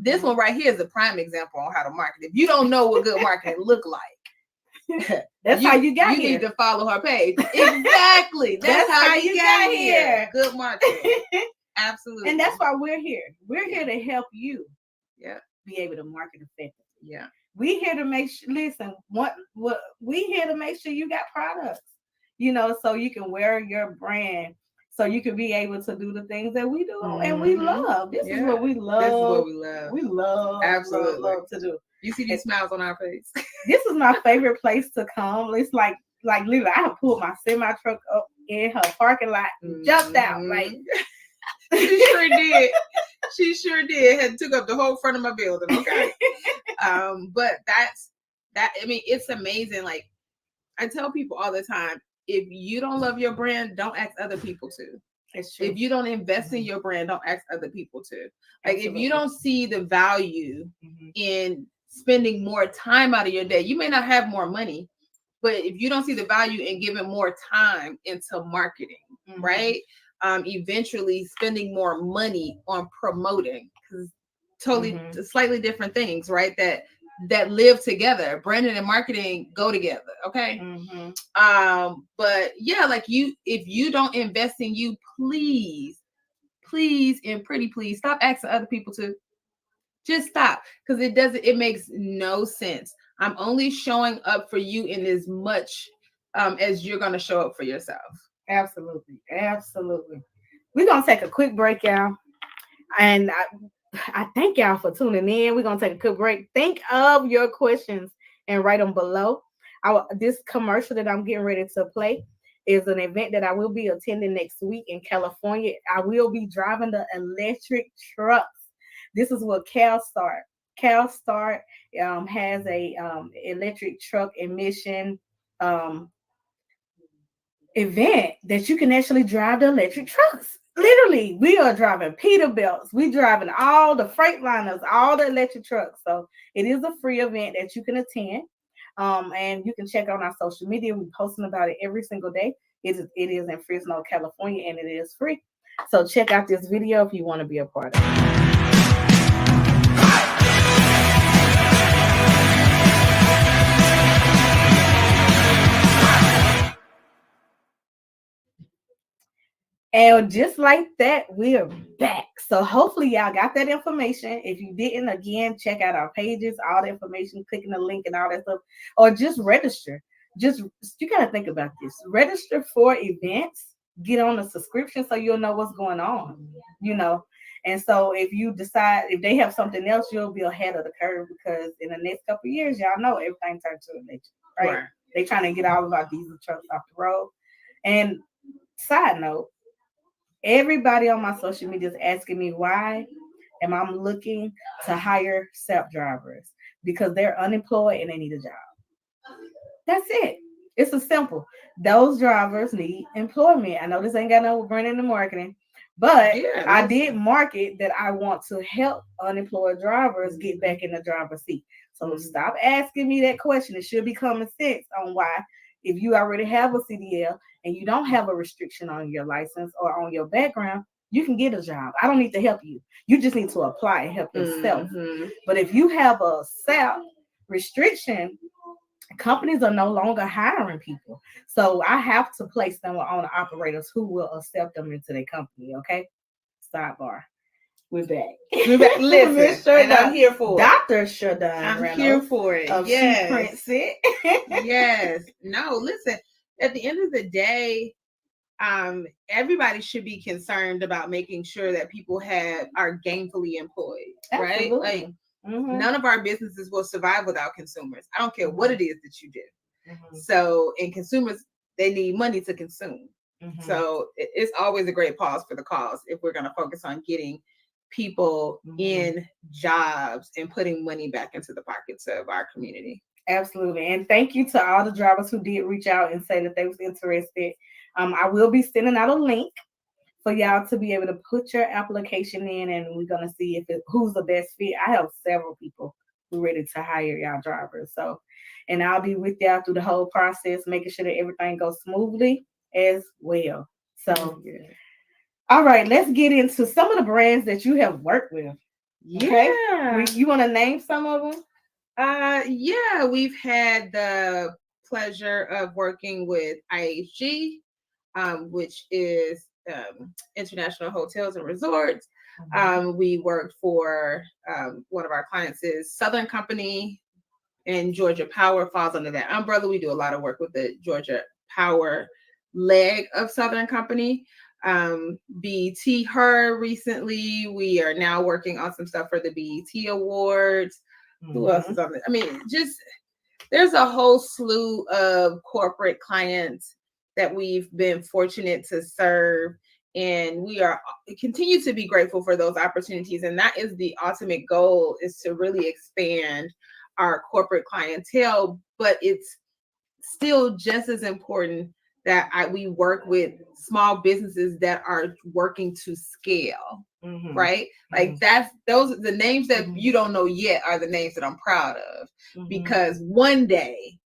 This one right here is a prime example on how to market. If you don't know what good marketing look like, that's how you got here. You need to follow her page. Exactly. That's how you got here. Good marketing. Absolutely. And that's why we're here. We're here to help you. Yeah. Be able to market effectively. Yeah. We here to make sure. Listen, what we here to make sure you got products. You know, so you can wear your brand. So you can be able to do the things that we do and we love. This is what we love. This is what we love. We love, absolutely love to do. You see these smiles on our face. This is my favorite place to come. It's like literally, I have pulled my semi truck up in her parking lot, jumped out. Like, she sure did. She sure did. Had took up the whole front of my building. Okay. But that. I mean, it's amazing. Like, I tell people all the time, if you don't love your brand, don't ask other people to. It's true. If you don't invest in your brand, don't ask other people to. Like, if you don't see the value in spending more time out of your day, you may not have more money, but if you don't see the value in giving more time into marketing, right? Eventually spending more money on promoting, because totally slightly different things, right? That live together. Branding and marketing go together. Okay. But yeah, like, if you don't invest in you, please, and pretty please stop asking other people to. Just stop, because it makes no sense. I'm only showing up for you in as much as you're going to show up for yourself. Absolutely. We're going to take a quick break, y'all. And I thank y'all for tuning in. We're going to take a quick break. Think of your questions and write them below. This commercial that I'm getting ready to play is an event that I will be attending next week in California. I will be driving the electric trucks. This is what CalStart has a electric truck emission event that you can actually drive the electric trucks. Literally, we are driving Peterbilts. We driving all the Freightliners, all the electric trucks. So it is a free event that you can attend. And you can check out on our social media. We're posting about it every single day. It is in Fresno, California, and it is free. So check out this video if you want to be a part of it. And just like that, we are back. So hopefully y'all got that information. If you didn't, again, check out our pages, all the information, clicking the link and all that stuff, or just register. You got to think about this. Register for events, get on a subscription so you'll know what's going on, And so if you decide, if they have something else, you'll be ahead of the curve, because in the next couple of years, y'all know everything turns to electric, right? They trying to get all of our diesel trucks off the road. And side note, everybody on my social media is asking me why am I looking to hire SAP drivers, because they're unemployed and they need a job. That's it. It's a simple. Those drivers need employment. I know this ain't got no branding and marketing, but I did market that I want to help unemployed drivers get back in the driver's seat. So stop asking me that question. It should be common sense on why, if you already have a CDL and you don't have a restriction on your license or on your background, you can get a job. I don't need to help you. You just need to apply and help yourself. But if you have a SAP restriction, companies are no longer hiring people. So I have to place them on operators who will accept them into their company. Okay. Sidebar. We're back. Listen, and I'm here for Dr. Shadon. I'm here for it. Yes. Yes. No, listen, at the end of the day, everybody should be concerned about making sure that people are gainfully employed, right? Like none of our businesses will survive without consumers. I don't care what it is that you do. So, and consumers, they need money to consume. So it's always a great pause for the cause if we're going to focus on getting people in jobs and putting money back into the pockets of our community. Absolutely. And thank you to all the drivers who did reach out and say that they was interested. I will be sending out a link for y'all to be able to put your application in, and we're going to see who's the best fit. I have several people who are ready to hire y'all drivers. So, and I'll be with y'all through the whole process, making sure that everything goes smoothly as well. So, all right, let's get into some of the brands that you have worked with. Okay? Yeah. You want to name some of them? Yeah, we've had the pleasure of working with IHG, which is International Hotels and Resorts. We worked for one of our clients is Southern Company, and Georgia Power falls under that umbrella. We do a lot of work with the Georgia Power leg of Southern Company. BET Her recently. We are now working on some stuff for the BET Awards. Who else is on it? I mean, just there's a whole slew of corporate clients that we've been fortunate to serve, and we continue to be grateful for those opportunities. And that is the ultimate goal, is to really expand our corporate clientele. But it's still just as important that we work with small businesses that are working to scale, right? Like the names that you don't know yet are the names that I'm proud of, because one day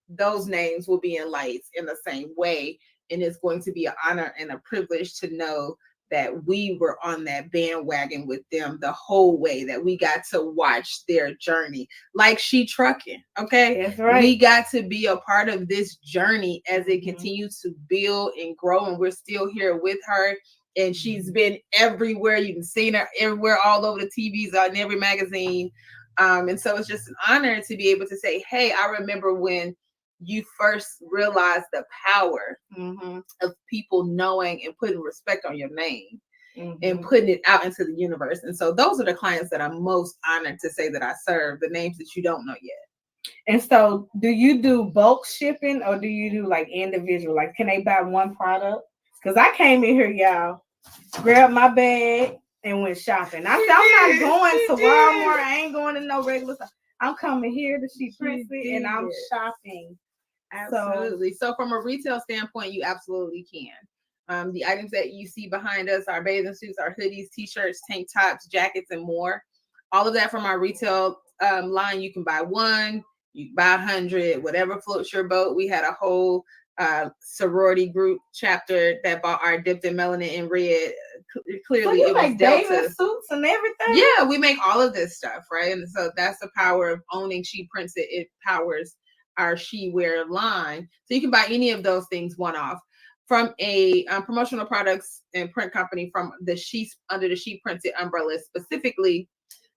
those names will be in lights in the same way. And it's going to be an honor and a privilege to know that we were on that bandwagon with them the whole way, that we got to watch their journey, like Shetrucking. Okay. That's right. We got to be a part of this journey as it continues to build and grow. And we're still here with her. And she's been everywhere. You've seen her everywhere, all over the TVs, on every magazine. And so it's just an honor to be able to say, hey, I remember when you first realized the power of people knowing and putting respect on your name and putting it out into the universe. And so those are the clients that I'm most honored to say that I serve, the names that you don't know yet. And so do you do bulk shipping, or do you do like individual? Like, can they buy one product? Because I came in here, y'all, grabbed my bag and went shopping. I'm not going to Walmart. I ain't going to no regular stuff. I'm coming here to She Princess and I'm shopping. Absolutely. So from a retail standpoint, you absolutely can. The items that you see behind us, our bathing suits, our hoodies, t-shirts, tank tops, jackets, and more. All of that from our retail line. You can buy one, you can buy 100, whatever floats your boat. We had a whole sorority group chapter that bought our Dipped in Melanin and Red. Clearly, so it was bathing suits and everything. Yeah, we make all of this stuff, right? And so that's the power of owning She Prints. It powers our She Wear line. So you can buy any of those things one off. From a promotional products and print company from under the She Prints umbrella specifically,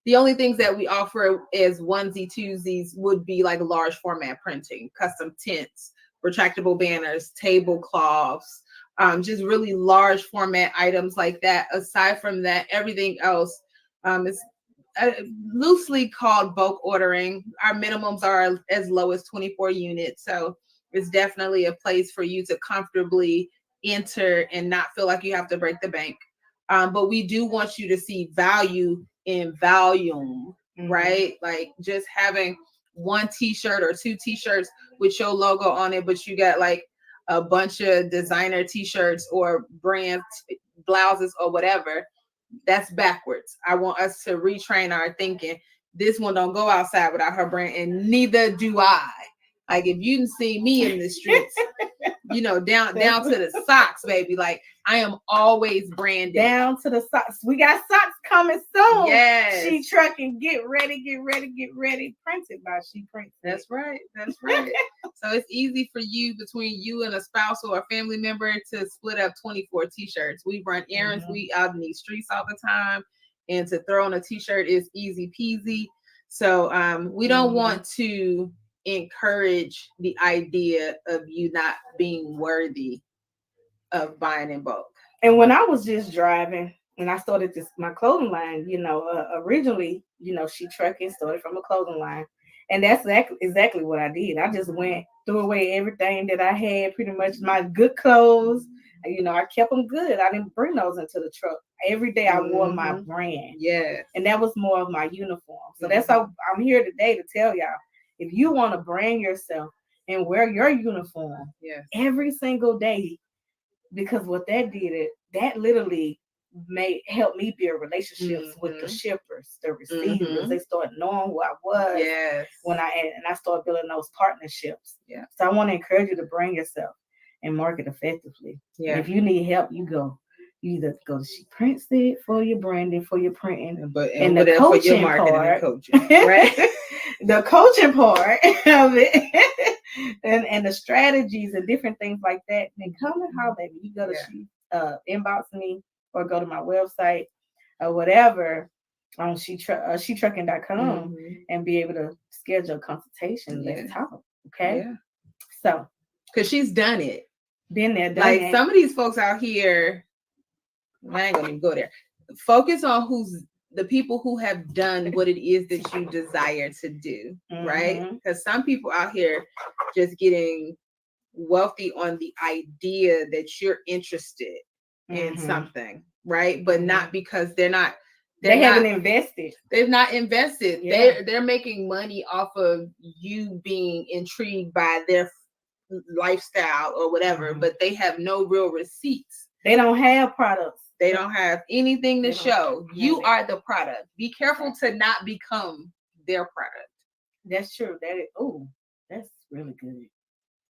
the only things that we offer as onesie twosies would be like large format printing, custom tents, retractable banners, tablecloths, just really large format items like that. Aside from that, everything else is loosely called bulk ordering. Our minimums are as low as 24 units. So it's definitely a place for you to comfortably enter and not feel like you have to break the bank. But we do want you to see value in volume, right? Like just having one t-shirt or two t-shirts with your logo on it, but you got like a bunch of designer t-shirts or brand blouses or whatever. That's backwards. I want us to retrain our thinking. This one don't go outside without her brand, and neither do I. Like if you didn't see me in the streets, you know, down to the socks, baby. Like I am always branded. Down to the socks. We got socks coming soon. Yes. Shetrucking. Get ready, get ready, get ready. Printed by She Prints. That's right. That's right. So it's easy for you, between you and a spouse or a family member, to split up 24 t-shirts. We run errands. We out in these streets all the time. And to throw on a t-shirt is easy peasy. So we don't want to encourage the idea of you not being worthy of buying in bulk. And when I was just driving and I started my clothing line, you know, originally, you know, Shetrucking started from a clothing line. And that's exactly what I did. I just threw away everything that I had, pretty much my good clothes. You know, I kept them good. I didn't bring those into the truck. Every day I wore my brand. Yeah. And that was more of my uniform. So that's how I'm here today to tell y'all, if you want to brand yourself and wear your uniform every single day, because what that did, that literally help me build relationships with the shippers, the receivers. They started knowing who I was when I started building those partnerships. Yeah. So I want to encourage you to brand yourself and market effectively. Yeah. And if you need help, you either go to She Prints It for your branding, for your printing, and the coaching for your marketing part, and coaching, right? The coaching part of it, and the strategies and different things like that. Then come and holler at me. You go to inbox me or go to my website or whatever on shetrucking.com and be able to schedule a consultation. Let's talk. Okay. Yeah. So, because she's done it. Been there, done like it. Some of these folks out here, I ain't gonna even go there. Focus on the people who have done what it is that you desire to do, right? Because some people out here just getting wealthy on the idea that you're interested in something, right? But not because they haven't invested. They've not invested. Yeah. They're making money off of you being intrigued by their lifestyle or whatever, but they have no real receipts. They don't have products. They don't have anything to show. You are the product. Be careful to not become their product. That's true. That's really good.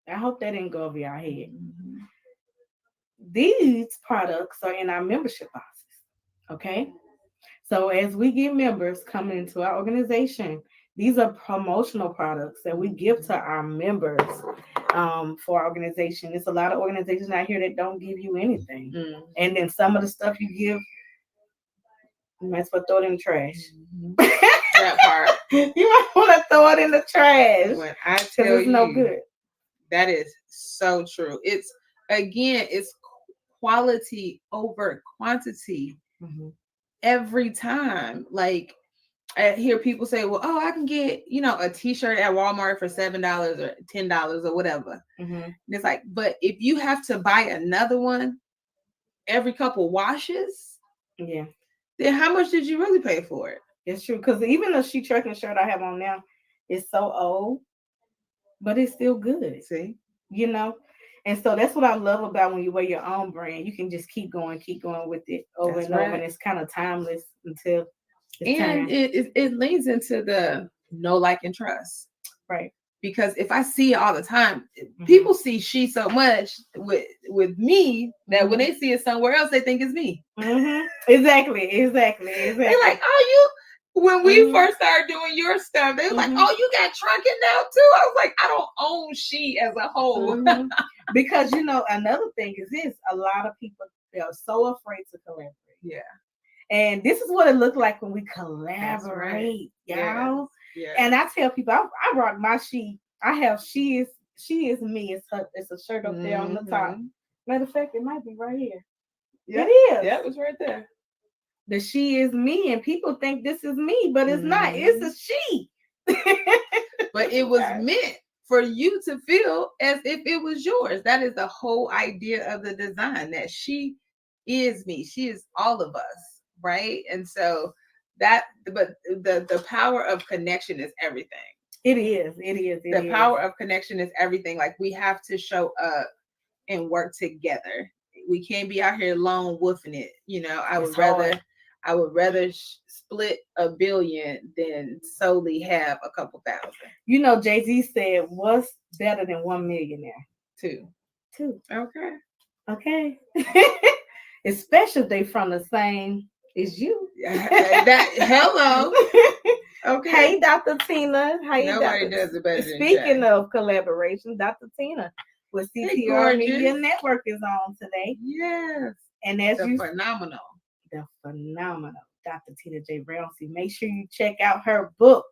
I hope that didn't go over your head. These products are in our membership boxes. Okay. So as we get members coming into our organization, these are promotional products that we give to our members for our organization. There's a lot of organizations out here that don't give you anything. And then some of the stuff you give, you might as well throw it in the trash. That part. You might want to throw it in the trash. When I tell you, no good. That is so true. It's quality over quantity every time. Like, I hear people say, well, I can get, a t-shirt at Walmart for $7 or $10 or whatever. And it's like, but if you have to buy another one every couple washes, then how much did you really pay for it? It's true. Because even the Shetrucking shirt I have on now is so old, but it's still good. See? And so that's what I love about when you wear your own brand. You can just keep going with it over and over. And it's kind of timeless until it leads into the know, like, and trust. Right. Because if I see it all the time, people see she so much with me that when they see it somewhere else, they think it's me. Exactly. They're like, when we first started doing your stuff, they were like, you got trucking now too? I was like, I don't own she as a whole. Because, another thing is this, a lot of people, they're so afraid to collaborate. Yeah. And this is what it looked like when we collaborate, y'all. Yeah. And I tell people, I rock my she. I have she is me. It's a shirt up there on the top Matter of fact, it might be right here. Yep. It is. Yeah, it was right there. The she is me, and people think this is me, but it's not. It's a she. But it was meant for you to feel as if it was yours. That is the whole idea of the design, that she is me. She is all of us, right? And so but the power of connection is everything. It is. It is. The power of connection is everything. Like, we have to show up and work together. We can't be out here lone wolfing it. You know, I would rather split $1 billion than solely have a couple thousand. You know, Jay-Z said, "What's better than 1 millionaire?" Two. Okay. Especially if they from the same as you. Hello. Okay. Hey, Dr. Tina. Nobody does it better than Speaking Jack. of collaboration, Dr. Tina with CTR Media Network is on today. Yes. And as phenomenal. The phenomenal Dr. Tina J. Ramsey. Make sure you check out her book,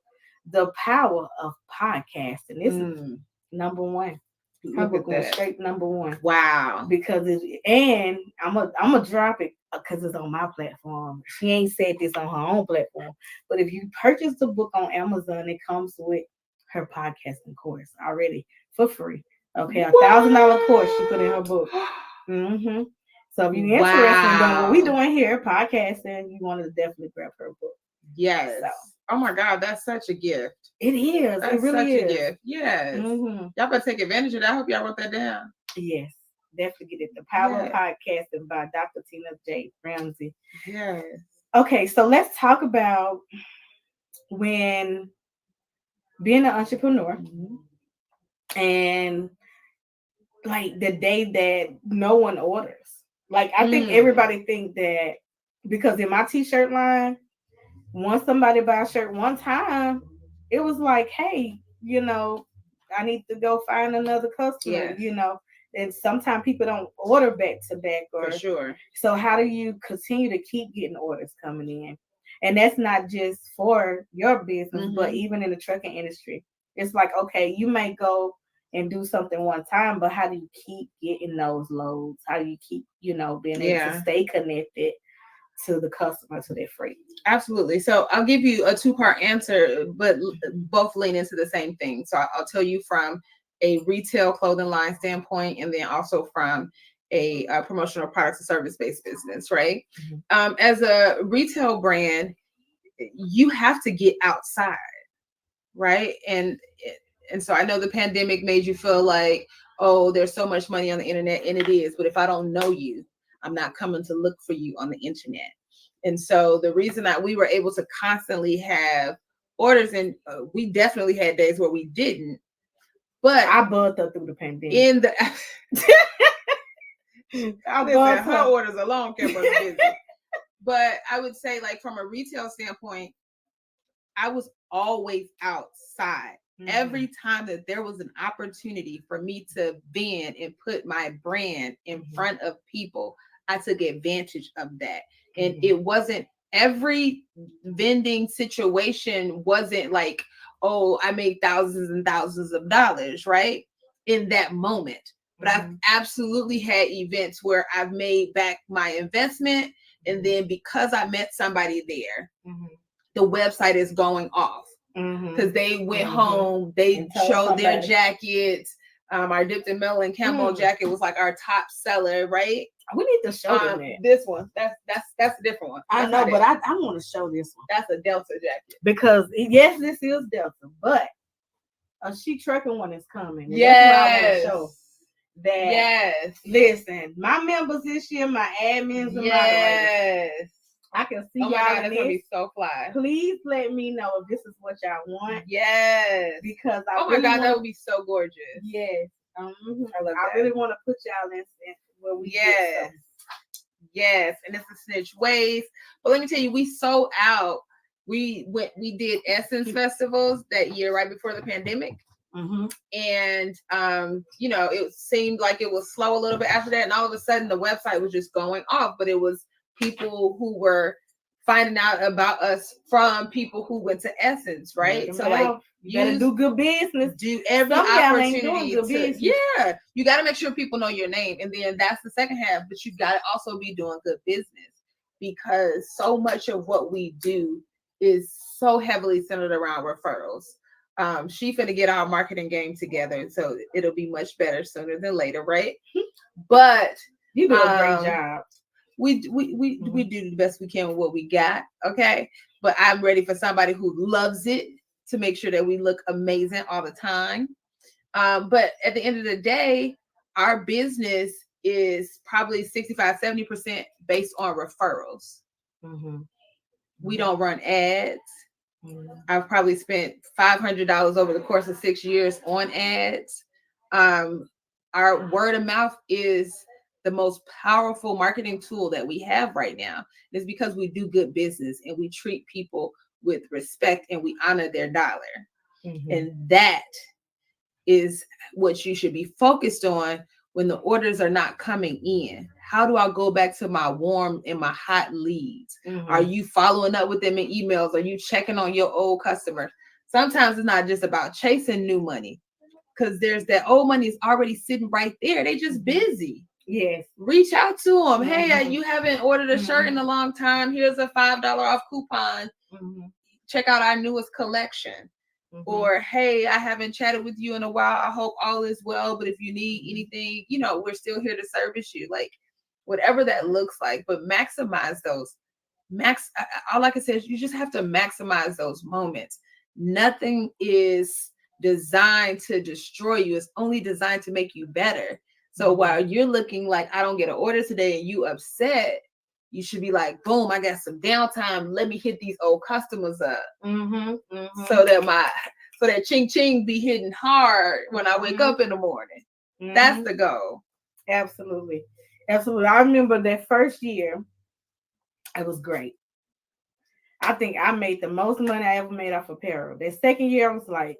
The Power of Podcasting. This is number one. Her book went straight number one. Wow. Because and I'm gonna drop it because it's on my platform. She ain't said this on her own platform. But if you purchase the book on Amazon, it comes with her podcasting course already for free. Okay, $1,000 course she put in her book. Mm-hmm. So if you're interested in doing what we're doing here, podcasting, you want to definitely grab her book. Yes. So. Oh my God, that's such a gift. It is. That's it really such is. A gift. Yes. Mm-hmm. Y'all better take advantage of that. I hope y'all wrote that down. Yes. Definitely get it. The Power of Podcasting by Dr. Tina J. Ramsey. Yes. Okay, so let's talk about when being an entrepreneur and like the day that no one orders. Like, I think everybody think that because in my t-shirt line, once somebody buy a shirt one time, it was like, hey, you know, I need to go find another customer, you know. And sometimes people don't order back to back. For sure. So how do you continue to keep getting orders coming in? And that's not just for your business, but even in the trucking industry. It's like, okay, you may go and do something one time, but how do you keep getting those loads? How do you keep, you know, being able to stay connected to the customer, to their freight? Absolutely. So I'll give you a two-part answer, but both lean into the same thing. So I'll tell you from a retail clothing line standpoint, and then also from a promotional products and service-based business, right? As a retail brand, you have to get outside, right? And so I know the pandemic made you feel like, oh, there's so much money on the internet, and it is. But if I don't know you, I'm not coming to look for you on the internet. And so the reason that we were able to constantly have orders, and we definitely had days where we didn't. But I buzzed up through the pandemic. In the her orders alone kept us busy. But I would say, like, from a retail standpoint, I was always outside. Every time that there was an opportunity for me to vend and put my brand in front of people, I took advantage of that. And it wasn't, every vending situation wasn't like, oh, I made thousands and thousands of dollars, right? In that moment. But I've absolutely had events where I've made back my investment. And then because I met somebody there, the website is going off. Because they went home, they showed their jackets. Our dipped in melon camo jacket was like our top seller, right? We need to show them that. This one, that's a different one. I know, but I want to show this one. That's a Delta jacket. Because yes, this is Delta, but a Shetrucking one is coming. Yes. That's what I want to show. That yes. Listen, my members this year, my admins, and yes. I can see y'all. God, that's gonna be so fly. Please let me know if this is what y'all want. Yes. Because oh my God, that would be so gorgeous. Yes. I love that. I really want to put y'all in where we get yes, and it's a snitch waist. But let me tell you, we sold out. We did Essence festivals that year right before the pandemic. And you know, it seemed like it was slow a little bit after that, and all of a sudden the website was just going off. But it was people who were finding out about us from people who went to Essence, right? So like you gotta do good business. Do every Some y'all ain't doing opportunity good to, business. you got to make sure people know your name, and then that's the second half. But you got to also be doing good business, because so much of what we do is so heavily centered around referrals. She finna get our marketing game together, so it'll be much better sooner than later, right? But you do a great job. We do the best we can with what we got, okay? But I'm ready for somebody who loves it, to make sure that we look amazing all the time. But at the end of the day, our business is probably 65-70% based on referrals. We don't run ads. I've probably spent $500 over the course of 6 years on ads. Our word of mouth is the most powerful marketing tool that we have right now. It's because we do good business and we treat people with respect and we honor their dollar. And that is what you should be focused on when the orders are not coming in. How do I go back to my warm and my hot leads? Are you following up with them in emails? Are you checking on your old customers? Sometimes it's not just about chasing new money, because there's that old money is already sitting right there. They just busy. Yes. Reach out to them. Hey, you haven't ordered a shirt in a long time. Here's a $5 off coupon. Check out our newest collection. Or, hey, I haven't chatted with you in a while. I hope all is well. But if you need anything, we're still here to service you. Like, whatever that looks like. But maximize those. All I can say is you just have to maximize those moments. Nothing is designed to destroy you. It's only designed to make you better. So while you're looking like, I don't get an order today, and you upset, you should be like, boom, I got some downtime. Let me hit these old customers up. So that ching ching be hitting hard when I wake up in the morning. That's the goal. Absolutely. Absolutely. I remember that first year, it was great. I think I made the most money I ever made off apparel. That second year, I was like,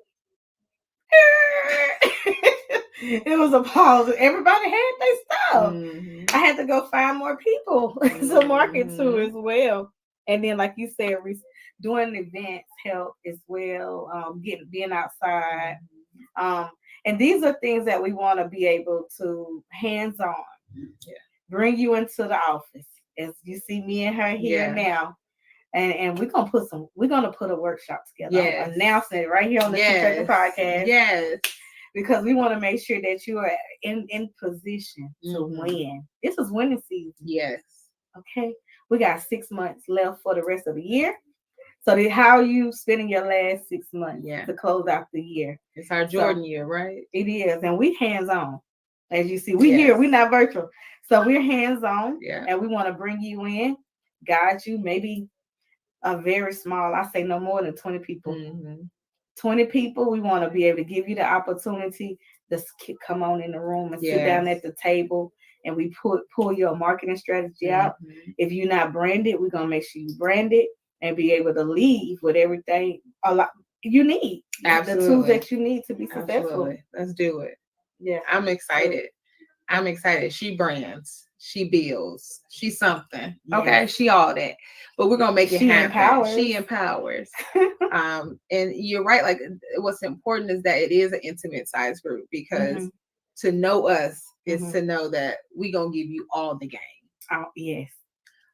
it was a pause. Everybody had their stuff. I had to go find more people to market to as well. And then, like you said, doing events help as well. Being outside. And these are things that we want to be able to hands-on bring you into the office. As you see me and her here now. And we're gonna put a workshop together. I'm announcing it right here on the Shetrucking podcast. Yes. Because we want to make sure that you are in position to win. This is winning season. Yes. Okay. We got 6 months left for the rest of the year. So how are you spending your last 6 months to close out the year? It's our Jordan year, right? It is. And we hands-on. As you see, we here. We're not virtual. So we're hands-on. And we want to bring you in, guide you, maybe a very small, I say no more than 20 people. 20 people, we want to be able to give you the opportunity to come on in the room and sit down at the table, and we pull your marketing strategy out. If you're not branded, we're going to make sure you brand it and be able to leave with everything you need. The tools that you need to be successful. Let's do it. Yeah. I'm excited. She brands. She builds. She's something. Okay. She all that. But we're gonna make it happen. She empowers. And you're right. Like, what's important is that it is an intimate size group, because to know us is to know that we're gonna give you all the game. Oh, yes.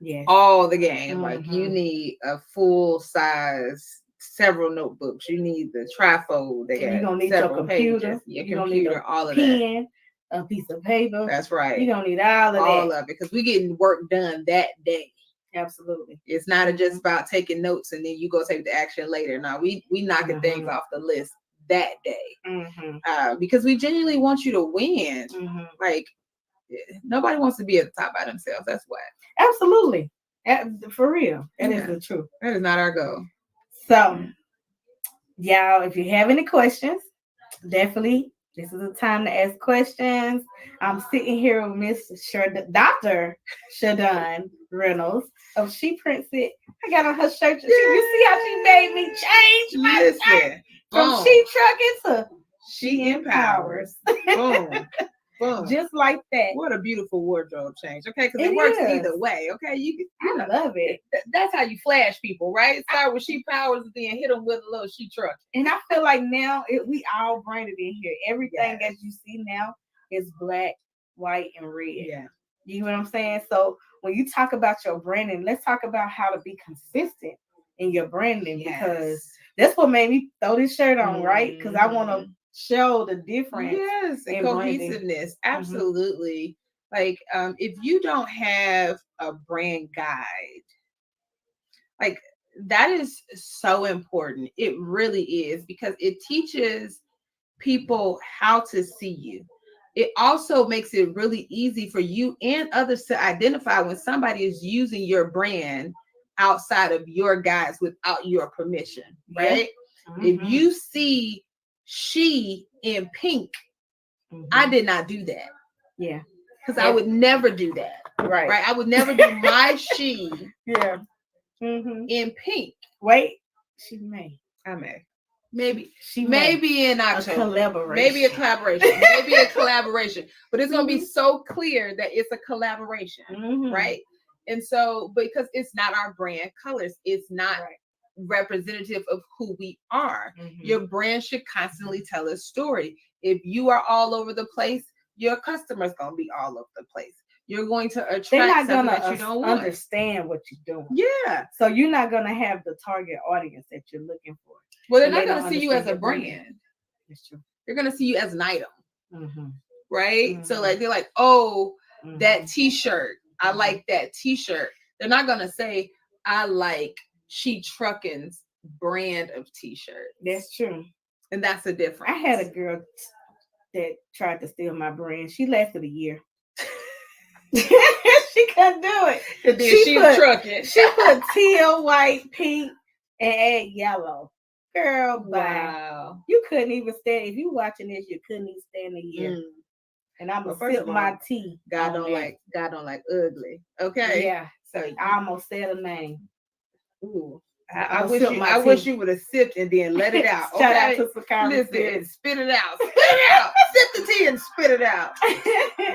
Yes. All the game. Like, you need a full size, several notebooks. You need the trifold. You're gonna need your computer. Your computer, all of that. A piece of paper. That's right. You don't need all of it, because we're getting work done that day. Absolutely. It's not just about taking notes and then you go take the action later. No, we knocking things off the list that day, because we genuinely want you to win. Like, nobody wants to be at the top by themselves. That's why. Absolutely. For real. That is the truth. That is not our goal. So, y'all, if you have any questions, definitely. This is the time to ask questions. I'm sitting here with Miss Dr. Shadon Reynolds of She Prints It. I got on her shirt. You see how she made me change my shirt from Shetrucking to She Empowers. Boom. fun. Just like that. What a beautiful wardrobe change. Okay, because It it works is. either way. Okay, you I love it. That's how you flash people, right? Start with She Powers, and then hit them with a little She Truck. And I feel like now we all branded in here. Everything Yes. as you see now is black, white, and red. Yeah. You know what I'm saying? So when you talk about your branding, let's talk about how to be consistent in your branding, because that's what made me throw this shirt on, right? Because I want to show the difference. Yes, and in branding. cohesiveness. Absolutely. Like, if you don't have a brand guide, like, that is so important. It really is, because it teaches people how to see you. It also makes it really easy for you and others to identify when somebody is using your brand outside of your guides without your permission, right? If you see she in pink, I did not do that. Yeah. Because I would never do that. Right. Right. I would never do my she in pink. Wait, she may. I may. Maybe She maybe in October. collaboration. Maybe a collaboration. Maybe a collaboration. But it's gonna be so clear that it's a collaboration, right? And so, because it's not our brand colors, it's not representative of who we are. Your brand should constantly tell a story. If you are all over the place, your customer's gonna be all over the place. You're going to attract They're not something gonna that you don't want. understand what you're doing. Yeah. So you're not gonna have the target audience that you're looking for. Well, they're And not they going don't to see you as a understand your brand. That's true. They're going to see you as an item, right? So, Mhm. like, they're like, oh, that T-shirt. I like that T-shirt. They're not going to say, I like Shetrucking's brand of T-shirt. That's true. And that's the difference. I had a girl that tried to steal my brand. She lasted a year. She couldn't do it. And then she was trucking. She put teal, white, pink, and add yellow. Girl, Wow. bye. You couldn't even stand. If you watching this, you couldn't even stand a year. And I'm gonna sip my tea. God don't like ugly. Okay. Yeah. So I almost said a name. Ooh. I I wish you would have sipped and then let it out. Shout out Okay? to Sakara. Listen and spit it out. Spit it out. Sip the tea and spit it out.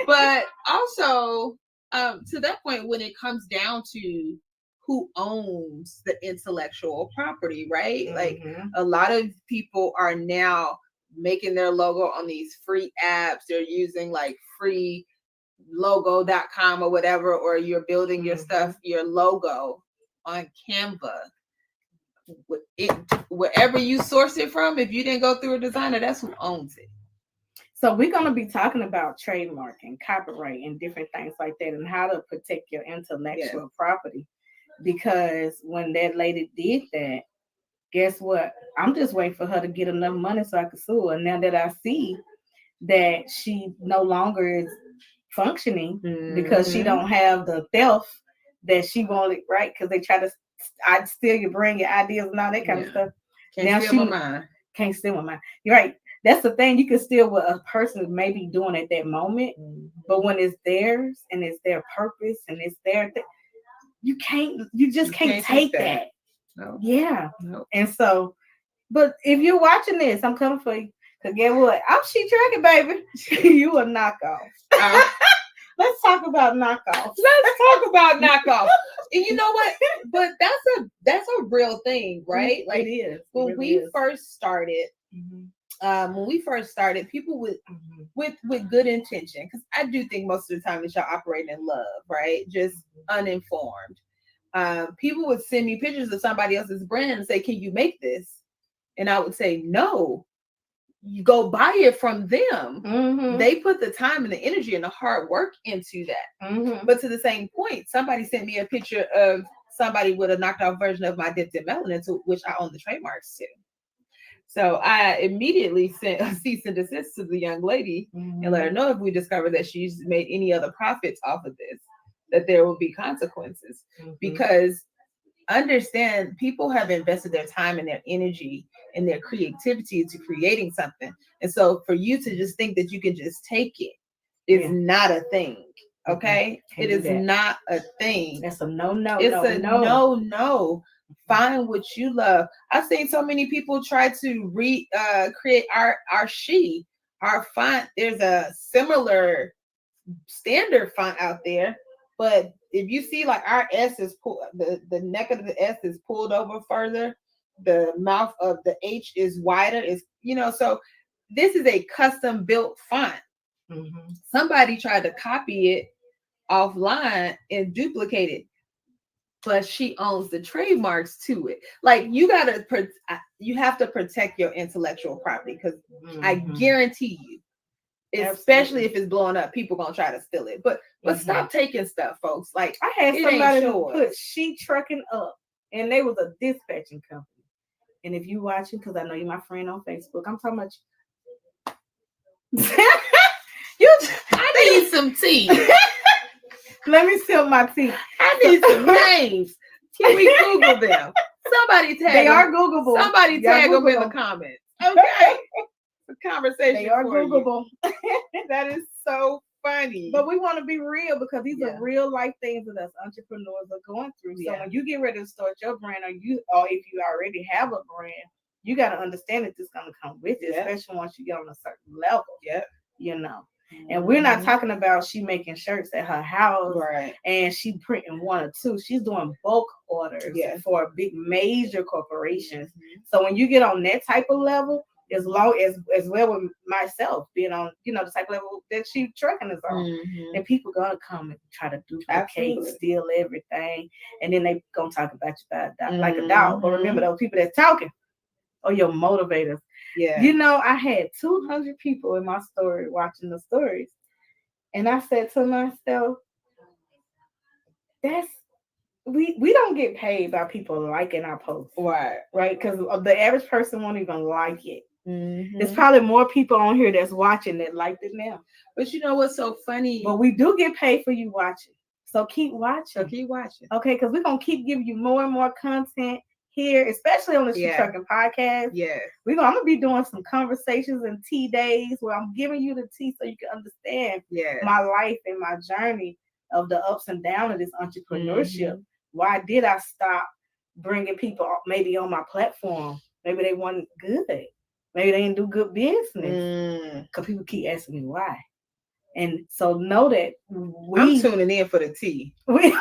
But also, to that point, when it comes down to who owns the intellectual property, right? Like, a lot of people are now making their logo on these free apps. They're using like free logo.com or whatever, or you're building your stuff, your logo on Canva. Wherever you source it from, if you didn't go through a designer, that's who owns it. So we're going to be talking about trademark and copyright and different things like that, and how to protect your intellectual property. Because when that lady did that, guess what? I'm just waiting for her to get enough money so I can sue her. Now that I see that she no longer is functioning because she don't have the theft that she wanted, right? Because they try to steal your brain, your ideas, and all that kind of stuff. Can't steal my mind. Can't steal my mind. You're right. That's the thing. You can steal what a person may be doing at that moment, but when it's theirs and it's their purpose and it's their thing, you just can't take that. No. Yeah. No. And so, but if you're watching this, I'm coming for you. Because guess what? I'm Shetrucking, baby. You a knockoff. Let's talk about knockoffs. Let's talk about knockoffs. And you know what? But that's a real thing, right? Like, it is. When we first started, people with good intention, because I do think most of the time that y'all operate in love, right? Just uninformed. People would send me pictures of somebody else's brand and say, "Can you make this?" And I would say, "No. You go buy it from them." They put the time and the energy and the hard work into that. But to the same point, somebody sent me a picture of somebody with a knocked off version of my Dipped in Melanin, to which I own the trademarks to. So I immediately sent a cease and desist to the young lady and let her know, if we discover that she's made any other profits off of this, that there will be consequences. Because understand, people have invested their time and their energy and their creativity to creating something. And so for you to just think that you can just take it is not a thing. Okay. It is not a thing. That's a no. It's no. Find what you love. I've seen so many people try to create our our font, there's a similar standard font out there, but if you see like our S is pulled, the neck of the S is pulled over further, the mouth of the H is wider, is so this is a custom built font. Somebody tried to copy it offline and duplicate it, but she owns the trademarks to it. Like you have to protect your intellectual property, because I guarantee you, especially if it's blowing up, people gonna try to steal it. But stop taking stuff, folks. Like I had somebody who put Shetrucking up, and they was a dispatching company. And if you watching, because I know you're my friend on Facebook, I'm talking about I need some tea. Let me sip my tea. I need some names. Can we Google them? Somebody tag They them. are Googleable. Somebody tag them in the comments. Okay. The conversation. They are Googleable. That is so funny. But we want to be real, because these are real life things that us entrepreneurs are going through. So when you get ready to start your brand, or if you already have a brand, you got to understand that this is going to come with it, especially once you get on a certain level. And we're not talking about she making shirts at her house, and she printing one or two. She's doing bulk orders for big major corporations. So when you get on that type of level, as well with myself being on, the type of level that Shetrucking is on, and people gonna come and try to duplicate, steal everything, and then they gonna talk about you like a dog. But remember, those people that's talking are your motivators. I had 200 people in my story watching the stories, and I said to myself, we don't get paid by people liking our posts, right? Because the average person won't even like it. There's probably more people on here that's watching that liked it now. But you know what's so funny? But we do get paid for you watching, so keep watching. Okay, because we're gonna keep giving you more and more content here, especially on the Shetrucking podcast. I'm gonna be doing some conversations and tea days where I'm giving you the tea so you can understand my life and my journey of the ups and downs of this entrepreneurship. Why did I stop bringing people maybe on my platform? Maybe they weren't good. Maybe they didn't do good business. Because people keep asking me why. And so know that I'm tuning in for the tea. What is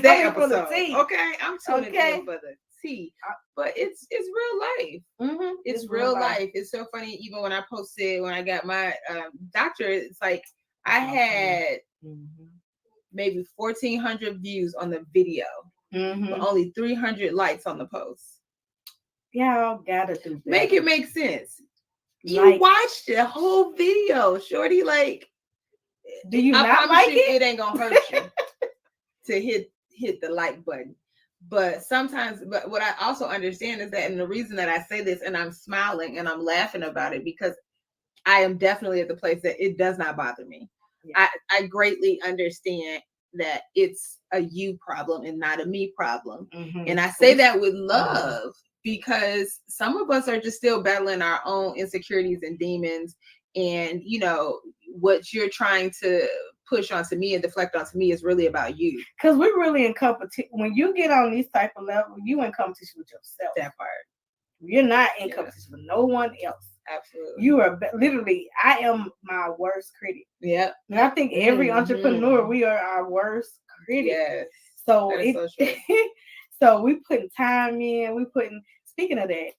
that episode? For the tea. Okay, I'm tuning in for the tea. But it's real life. It's real life. It's so funny. Even when I got my doctorate, it's like I had maybe 1,400 views on the video, but only 300 likes on the post. Y'all gotta do that. Make it make sense. You watched the whole video, shorty. Like, do you not like it? It ain't gonna hurt you to hit the like button. But sometimes, what I also understand is that, and the reason that I say this, and I'm smiling and I'm laughing about it, because I am definitely at the place that it does not bother me. I greatly understand that it's a you problem and not a me problem. And I say that with love, because some of us are just still battling our own insecurities and demons. And, what you're trying to push onto me and deflect onto me is really about you. Because we're really in competition. When you get on these type of levels, you in competition with yourself. That part. You're not in competition with no one else. Absolutely. You are literally, I am my worst critic. Yeah. And I think every entrepreneur, we are our worst critic. Yes. So, so we putting time in, speaking of that,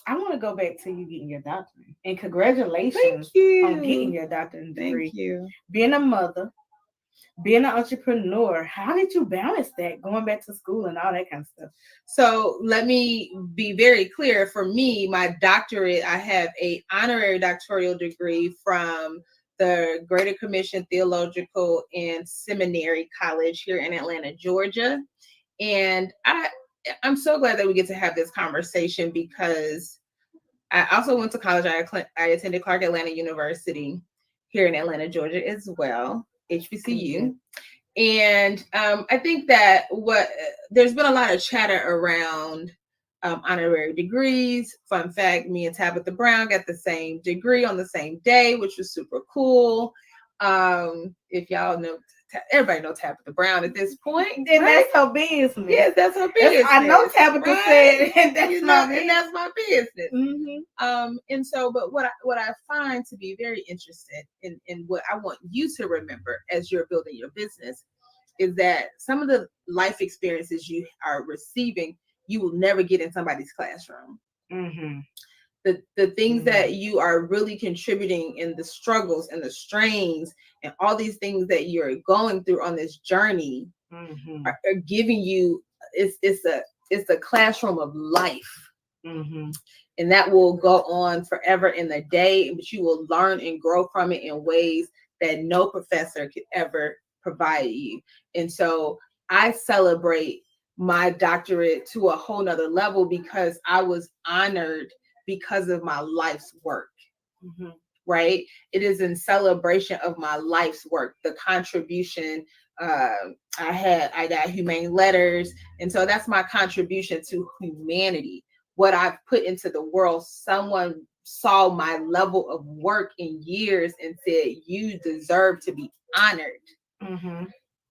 I want to go back to you getting your doctorate. And congratulations on getting your doctorate degree. Thank you. Being a mother, being an entrepreneur, how did you balance that, going back to school and all that kind of stuff? So let me be very clear. For me, my doctorate, I have an honorary doctoral degree from the Greater Commission Theological and Seminary College here in Atlanta, Georgia. And I'm so glad that we get to have this conversation, because I also went to college. I attended Clark Atlanta University here in Atlanta, Georgia as well, HBCU. And I think that there's been a lot of chatter around honorary degrees. Fun fact, me and Tabitha Brown got the same degree on the same day, which was super cool. If y'all know everybody knows Tabitha Brown at this point. Then right? that's her business. Yes, that's her business. I know Tabitha right? said, and that's my business. And that's my business. Mm-hmm. And so, but what I find to be very interesting in what I want you to remember as you're building your business is that some of the life experiences you are receiving, you will never get in somebody's classroom. Mm-hmm. The things that you are really contributing in the struggles and the strains and all these things that you're going through on this journey are giving you it's a classroom of life. And that will go on forever in the day, but you will learn and grow from it in ways that no professor could ever provide you. And so I celebrate my doctorate to a whole nother level because I was honored because of my life's work. Right? It is in celebration of my life's work, the contribution. I got humane letters. And so that's my contribution to humanity. What I've put into the world, someone saw my level of work in years and said, you deserve to be honored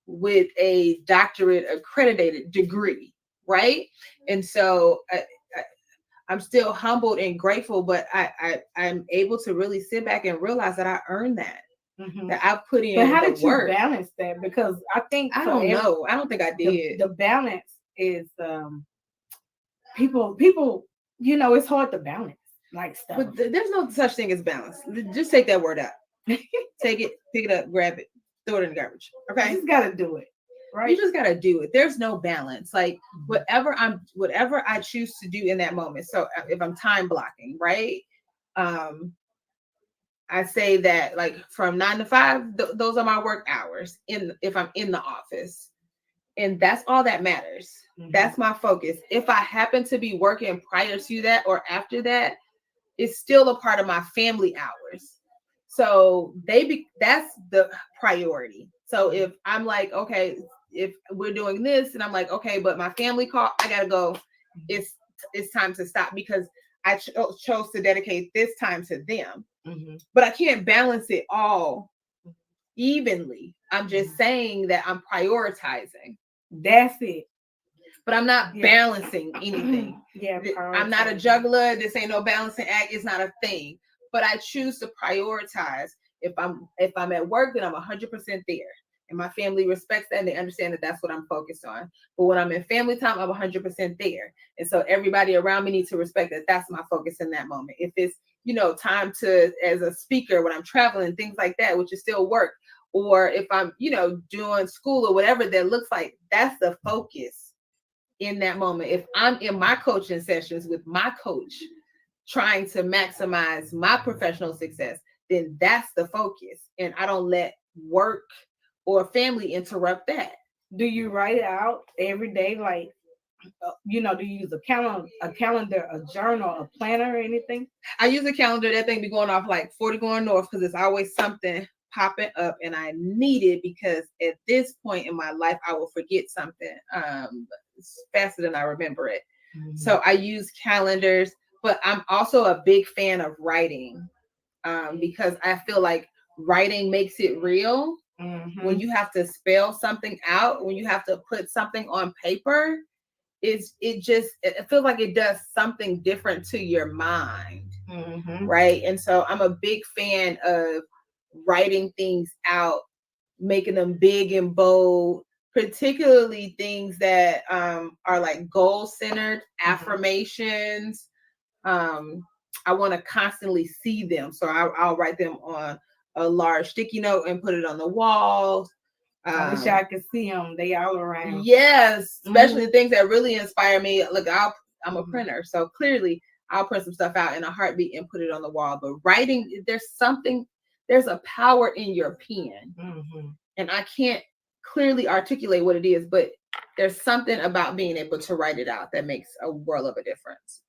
with a doctorate accredited degree. Right? And so I'm still humbled and grateful, but I'm able to really sit back and realize that I earned that. That I put in. But how did you work. balance that? Because I think I don't know. I don't think I did. The balance is people. You know, it's hard to balance like stuff. But there's no such thing as balance. Just take that word out. Take it, pick it up, grab it, throw it in the garbage. Okay, you just gotta do it. Right. You just gotta do it. There's no balance. Like whatever I choose to do in that moment. So if I'm time blocking, right? I say that like from 9 to 5, those are my work hours if I'm in the office. And that's all that matters. That's my focus. If I happen to be working prior to that or after that, it's still a part of my family hours. So that's the priority. So if I'm like, okay, if we're doing this and I'm like, okay, but my family call, I gotta go. It's time to stop because I chose to dedicate this time to them. But I can't balance it all evenly. I'm just saying that I'm prioritizing. That's it. But I'm not balancing anything. I'm not a juggler. This ain't no balancing act. It's not a thing. But I choose to prioritize. If I'm at work, then I'm 100% there. And my family respects that and they understand that that's what I'm focused on. But when I'm in family time, I'm 100% there. And so everybody around me needs to respect that that's my focus in that moment. If it's, time to, as a speaker, when I'm traveling, things like that, which is still work, or if I'm, doing school or whatever that looks like, that's the focus in that moment. If I'm in my coaching sessions with my coach, trying to maximize my professional success, then that's the focus. And I don't let work or family interrupt that. Do you write it out every day? Like, do you use a calendar, a journal, a planner, or anything? I use a calendar. That thing be going off like 40 going north because it's always something popping up and I need it because at this point in my life, I will forget something faster than I remember it. So I use calendars, but I'm also a big fan of writing because I feel like writing makes it real. When you have to spell something out, when you have to put something on paper, it feels like it does something different to your mind. Right. And so I'm a big fan of writing things out, making them big and bold, particularly things that are like goal-centered affirmations. I want to constantly see them. So I'll write them on a large sticky note and put it on the wall. I wish I could see them. They all around. Yes, especially the things that really inspire me. Look, I'm a printer, so clearly I'll print some stuff out in a heartbeat and put it on the wall. But writing, there's a power in your pen. And I can't clearly articulate what it is, but there's something about being able to write it out that makes a world of a difference.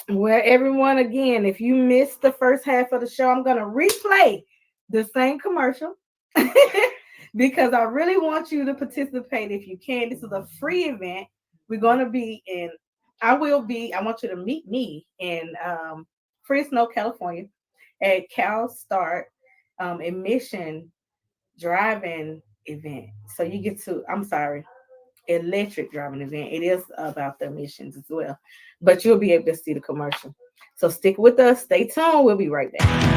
Well, everyone, again, if you missed the first half of the show, I'm going to replay the same commercial because I really want you to participate if you can. This is a free event. We're going to be I want you to meet me in Fresno, California at Cal Start Admission Drive-In event. So you get to, I'm sorry, electric driving event. It is about the emissions as well, but you'll be able to see the commercial. So stick with us. Stay tuned. We'll be right back.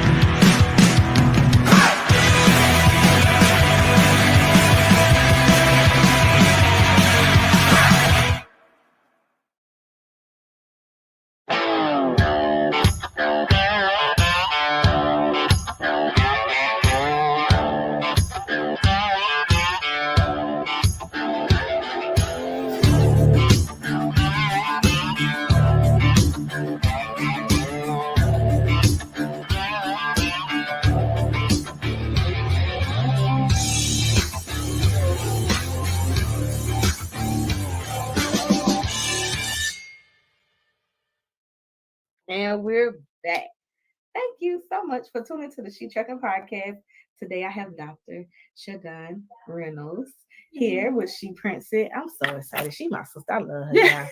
And we're back. Thank you so much for tuning to the Shetrucking podcast. Today I have Dr. Shagun Reynolds here with She Prints It. I'm so excited. She my sister. I love her. Yeah.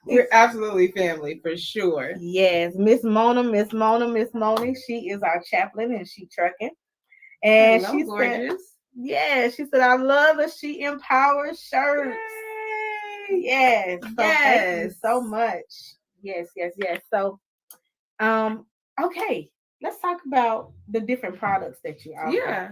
We're absolutely family for sure. Yes, Miss Mona. She is our chaplain and Shetrucking. And Hello, she gorgeous. said, yeah, she said, I love that she empowers shirts. Yay. Yes. So thank you Yes. so much. Yes. So okay, let's talk about the different products that you offer. Yeah.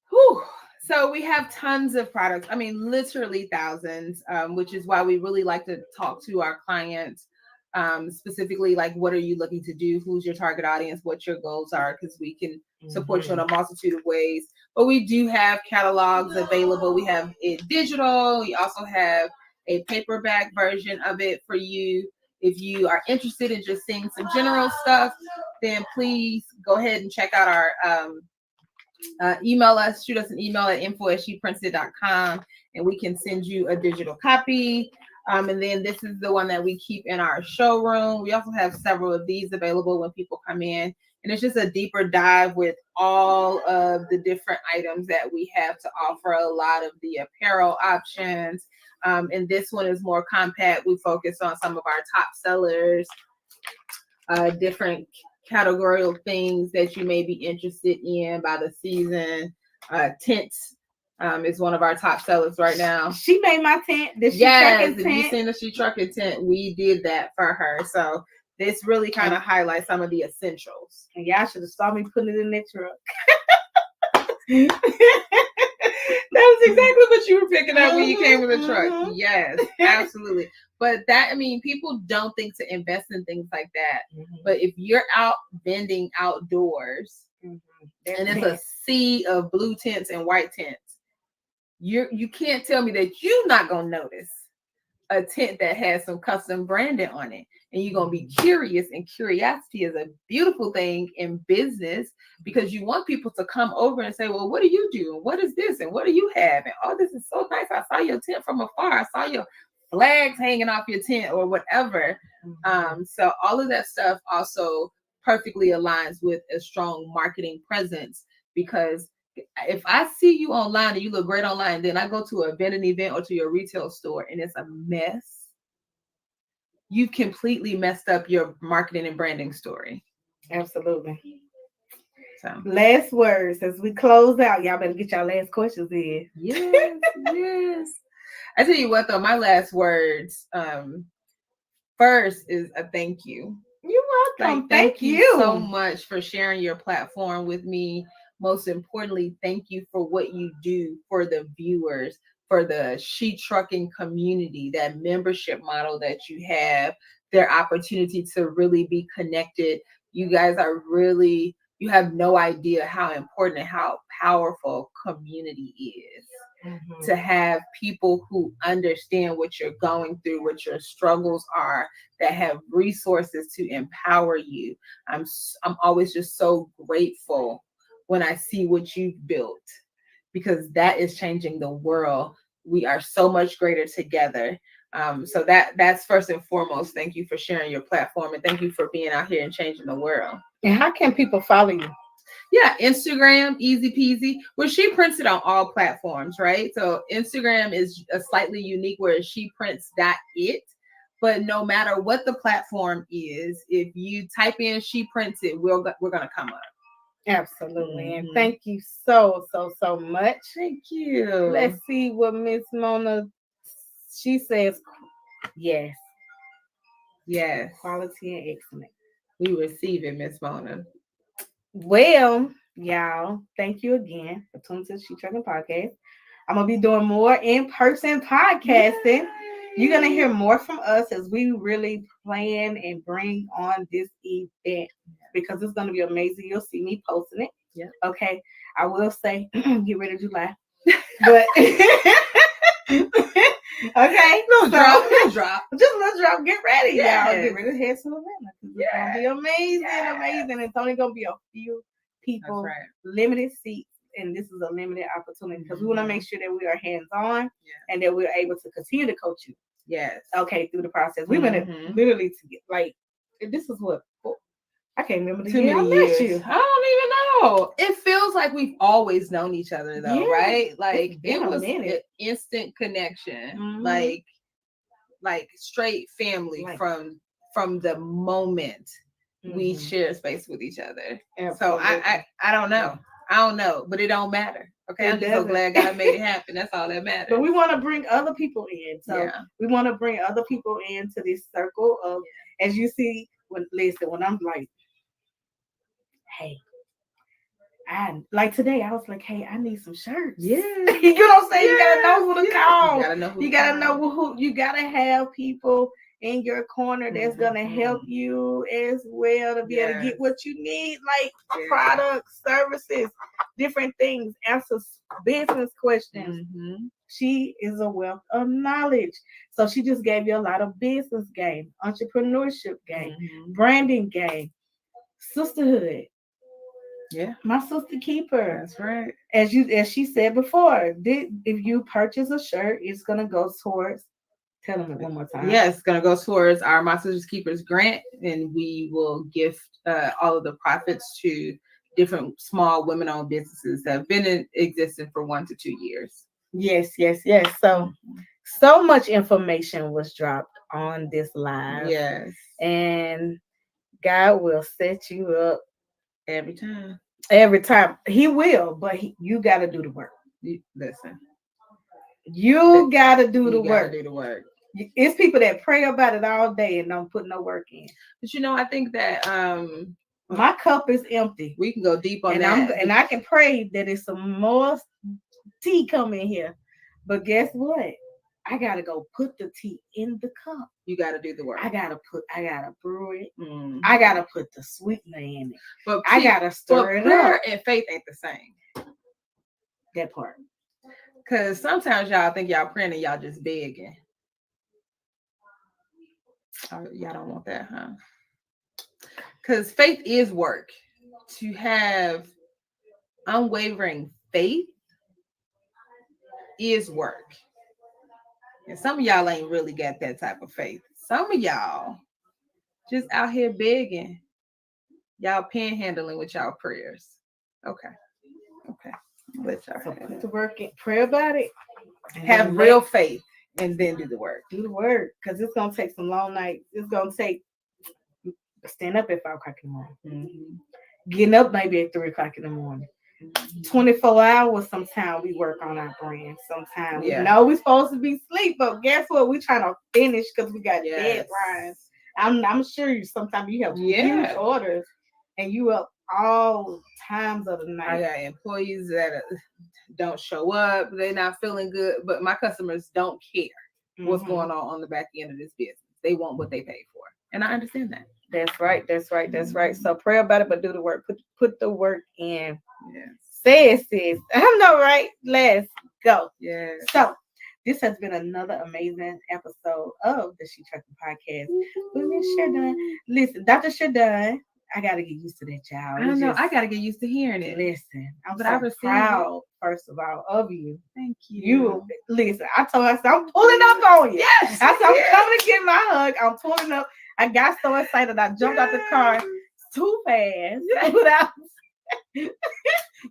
Whew. So we have tons of products. I mean, literally thousands, which is why we really like to talk to our clients, specifically like, what are you looking to do? Who's your target audience? What your goals are? Because we can support you in a multitude of ways. But we do have catalogs available. We have it digital. We also have a paperback version of it for you. If you are interested in just seeing some general stuff, then please go ahead and check out our email us, shoot us an email at info@sheprinted.com, and we can send you a digital copy. And then this is the one that we keep in our showroom. We also have several of these available when people come in. And it's just a deeper dive with all of the different items that we have to offer, a lot of the apparel options. And this one is more compact. We focus on some of our top sellers, different categorical things that you may be interested in by the season. Tents is one of our top sellers right now. She made my tent. Yes, if you've seen the Shetrucking tent, we did that for her. So this really kind of highlights some of the essentials. And y'all should have saw me putting it in that truck. That was exactly what you were picking up when you came with the truck. Yes, absolutely. But that, I mean, people don't think to invest in things like that. But if you're out vending outdoors and it's a sea of blue tents and white tents, you can't tell me that you're not gonna notice a tent that has some custom branding on it. And you're going to be curious, and curiosity is a beautiful thing in business, because you want people to come over and say, well, what do you do? And what is this? And what do you have? And oh, this is so nice. I saw your tent from afar. I saw your flags hanging off your tent or whatever. So all of that stuff also perfectly aligns with a strong marketing presence, because if I see you online and you look great online, then I go to an event or to your retail store and it's a mess, you've completely messed up your marketing and branding story. Absolutely. So last words as we close out. Y'all better get y'all last questions in. Yes, yes. I tell you what though, my last words first is a thank you. You're welcome. Like, thank you so much for sharing your platform with me. Most importantly, thank you for what you do for the viewers, for the Shetrucking community, that membership model that you have, their opportunity to really be connected. You guys are really, you have no idea how important and how powerful community is. To have people who understand what you're going through, what your struggles are, that have resources to empower you. I'm always just so grateful when I see what you've built, because that is changing the world. We are so much greater together. So that's first and foremost. Thank you for sharing your platform, and thank you for being out here and changing the world. And how can people follow you? Yeah, Instagram, easy peasy. Well, She Prints It on all platforms, right? So Instagram is a slightly unique, where it's sheprints.it. But no matter what the platform is, if you type in She Prints It, we're gonna come up. Absolutely. And Mhm. thank you so much. Thank you. Let's see what Miss Mona, she says. Yes. Yes. Quality and excellence. We receive it, Miss Mona. Well, y'all, thank you again for tuning to the Shetrucking Podcast. I'm going to be doing more in-person podcasting. Yay. You're going to hear more from us as we really plan and bring on this event because it's going to be amazing. You'll see me posting it. Yeah. Okay. I will say, get ready to July. But okay, drop. Just a little drop. Get ready, Yes. y'all. Get ready to head to Atlanta. It's gonna be amazing, amazing. It's only gonna be a few people, That's right. limited seats, and this is a limited opportunity because we want to make sure that we are hands-on and that we're able to continue to coach you. Yes. Okay, through the process. We went literally to get like this is what I can't remember the year I met you. I don't even know. It feels like we've always known each other though, right? Like it was an instant connection, like straight family from the moment we share space with each other. Absolutely. So I don't know. I don't know, but it don't matter. Okay, I'm just so glad God made it happen. That's all that matters. But we want to bring other people in. So we want to bring other people into this circle of, as you see, when I'm like, hey, and like today, I was like, hey, I need some shirts. Yeah. You know what I'm saying? You gotta know who to call. You gotta know who you gotta have people in your corner that's gonna help you as well to be able to get what you need, like products, services, different things, answers business questions. She is a wealth of knowledge. So she just gave you a lot of business game, entrepreneurship game, branding game, sisterhood. Yeah, my sister keeper. That's right. As she said before, if you purchase a shirt, it's gonna go towards. Tell them it one more time. Yeah, it's gonna go towards our My Sister's Keepers grant, and we will gift all of the profits to different small women-owned businesses that have been in existence for 1 to 2 years. Yes. So much information was dropped on this live. Yes, and God will set you up. Every time. He will, but you got to do the work. Listen. You got to do the work. Do the work. It's people that pray about it all day and don't put no work in. But I think that my cup is empty. We can go deep on that. And I can pray that it's some more tea coming here. But guess what? I gotta go put the tea in the cup. You gotta do the work. I gotta brew it. I gotta put the sweetener in it. But I gotta stir it prayer up. and faith ain't the same. That part. Cause sometimes y'all think y'all praying and y'all just begging. Oh, y'all don't want that, huh? Cause faith is work. To have unwavering faith is work. And some of y'all ain't really got that type of faith. Some of y'all just out here begging. Y'all panhandling with y'all prayers. Okay. Let y'all put the work in. Pray about it. Have real faith and then do the work. Do the work. Because it's going to take some long nights. It's going to take stand up at 5 o'clock in the morning. Getting up maybe at 3 o'clock in the morning. 24 hours sometimes we work on our brand. Sometimes we know we're supposed to be asleep, but guess what? We're trying to finish because we got deadlines. I'm sure sometimes you have huge orders and you up all times of the night. I got employees that don't show up, they're not feeling good, but my customers don't care what's going on the back end of this business. They want what they pay for. And I understand that. That's right. So pray about it, but do the work. Put the work in. Say it, sis. I know, right? Let's go. Yeah. So this has been another amazing episode of the Shetrucking Podcast with Miss Sherdun. Listen, Dr. Sherdun, I gotta get used to that, y'all. I know. I gotta get used to hearing it. Listen, I'm so proud, first of all, of you. Thank you. You listen. I told her, I'm pulling up on you. Yes. I said, I'm coming to get my hug. I'm pulling up. I got so excited. I jumped out the car too fast without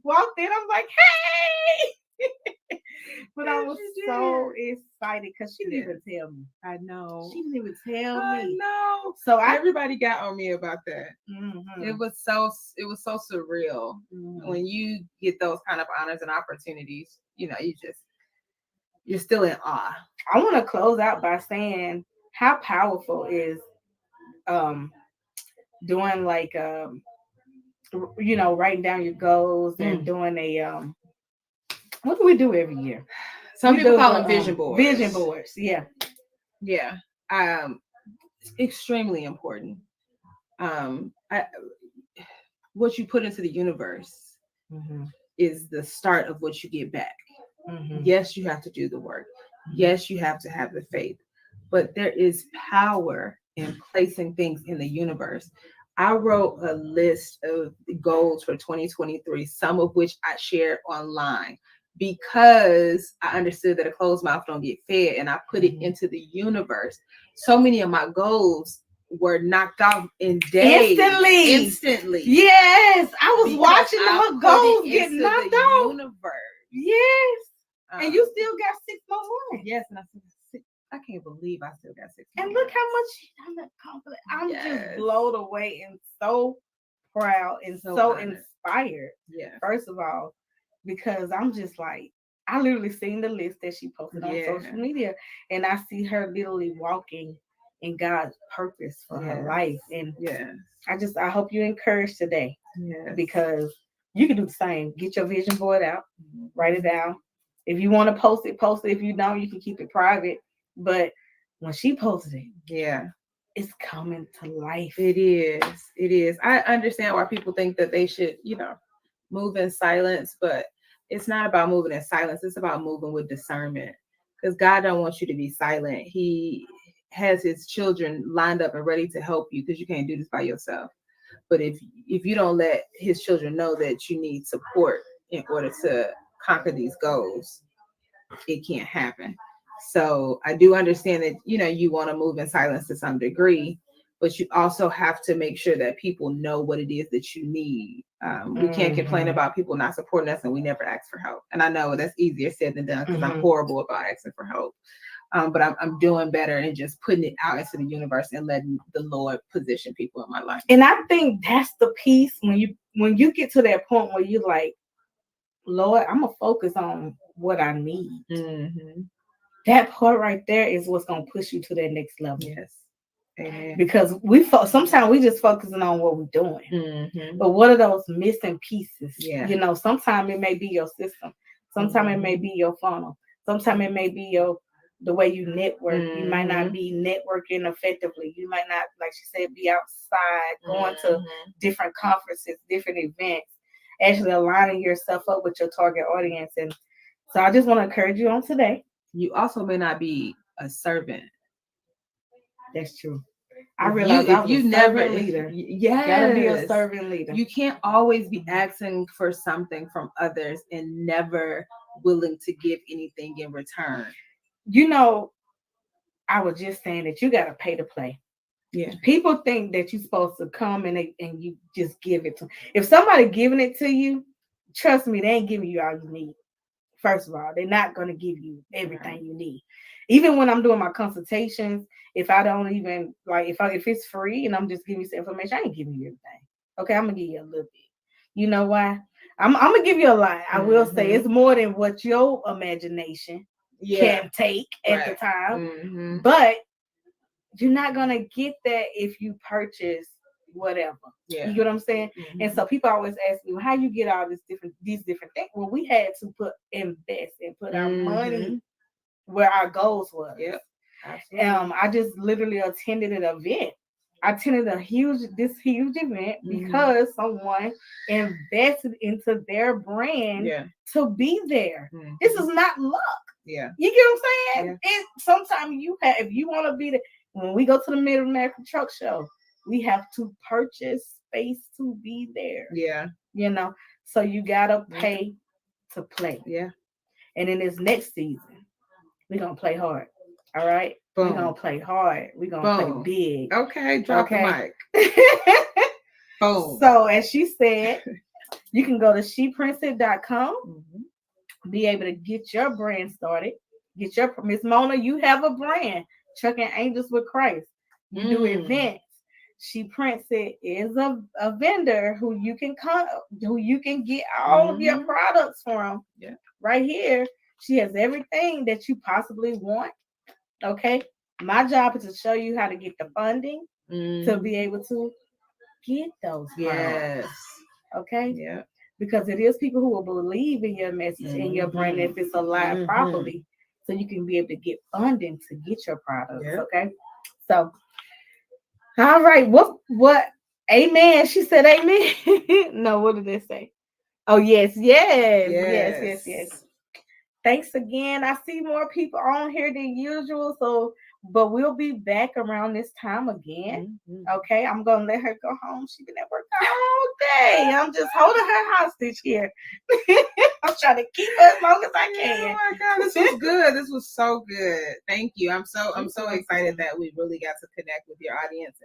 walked in. I'm like, hey. But I Yes, was you so excited because she didn't Yeah. even tell me. I know. She didn't even tell I me. know. So Everybody got on me about that. Mhm. It was so surreal Mhm. when you get those kind of honors and opportunities. You're still in awe. I want to close out by saying how powerful is doing like writing down your goals and doing a what do we do every year? Some We people do call the, them vision boards. Vision boards, yeah. Yeah. It's extremely important. What you put into the universe is the start of what you get back. Yes, you have to do the work. Yes, you have to have the faith. But there is power in placing things in the universe. I wrote a list of goals for 2023, some of which I shared online because I understood that a closed mouth don't get fed, and I put it into the universe. So many of my goals were knocked off in days. Instantly. Yes, I was Because watching I her put goals it get into knocked the off. universe. Yes, and you still got 6 more months. Yes, and I can't believe I still got 6 more And look months. how much I'm confident. I'm just Yes. blown away and so proud and So so honored. inspired. Yeah. First of all, because I'm just like, I literally seen the list that she posted on social media, and I see her literally walking in God's purpose for her life. And I hope you're encouraged today. Yes. Because you can do the same. Get your vision board out, write it down. If you want to post it, post it. If you don't, you can keep it private. But when she posted it, it's coming to life. It is. It is. I understand why people think that they should, move in silence, but it's not about moving in silence. It's about moving with discernment. Because God don't want you to be silent. He has his children lined up and ready to help you, because you can't do this by yourself. But if you don't let his children know that you need support in order to conquer these goals, it can't happen. So I do understand that, you want to move in silence to some degree, but you also have to make sure that people know what it is that you need. We can't complain about people not supporting us and we never ask for help. And I know that's easier said than done, because I'm horrible about asking for help. But I'm doing better and just putting it out into the universe and letting the Lord position people in my life. And I think that's the piece when you get to that point where you're like, Lord, I'm gonna focus on what I need. That part right there is what's gonna push you to that next level. Yes. Amen. Because sometimes we just focusing on what we're doing, but what are those missing pieces? Yeah. Sometimes it may be your system, sometimes it may be your funnel, sometimes it may be the way you network. You might not be networking effectively. You might not, like she said, be outside, going to different conferences, different events, actually aligning yourself up with your target audience. And so I just want to encourage you on today. You also may not be a servant. That's true. I realize if you never leader. Gotta be a servant leader. You can't always be asking for something from others and never willing to give anything in return. I was just saying that you gotta pay to play. Yeah. People think that you're supposed to come and you just give it to them. If somebody giving it to you, trust me, they ain't giving you all you need. First of all, they're not gonna give you everything you need. Even when I'm doing my consultations, if I don't even if it's free and I'm just giving you some information, I ain't giving you everything. Okay, I'm gonna give you a little bit. You know why? I'm gonna give you a lot. I will say it's more than what your imagination can take at the time. But you're not gonna get that if you purchase whatever. You get what I'm saying? And so people always ask me, well, how you get all these different things? Well, we had to invest and put our money where our goals was. I just literally attended an event. I attended this huge event because someone invested into their brand to be there. This is not luck. Yeah. You get what I'm saying? And sometimes if you want to be there, when we go to the Mid-American Truck Show, we have to purchase space to be there. Yeah. So you gotta pay to play. Yeah. And in this next season, we're gonna play hard. All right. Boom. We're gonna play hard. We're gonna play big. Okay, drop the mic. Boom. So as she said, you can go to sheprinted.com be able to get your brand started. Get your Miss Mona, you have a brand, Trucking Angels with Christ. You do events. She prints it is a vendor who you can get all of your products from. Yeah. Right here. She has everything that you possibly want. Okay. My job is to show you how to get the funding to be able to get those products. Yes. Okay. Yeah. Because it is people who will believe in your message and your brand if it's aligned properly. So you can be able to get funding to get your products. Yep. Okay. So all right. What amen. She said amen. No, what did they say? Oh, yes. Thanks again. I see more people on here than usual. So, but we'll be back around this time again. Okay, I'm gonna let her go home. She's been at work all day. I'm just holding her hostage here. I'm trying to keep her as long as I can. Oh my God, this was good. This was so good. Thank you. I'm so excited that we really got to connect with your audience,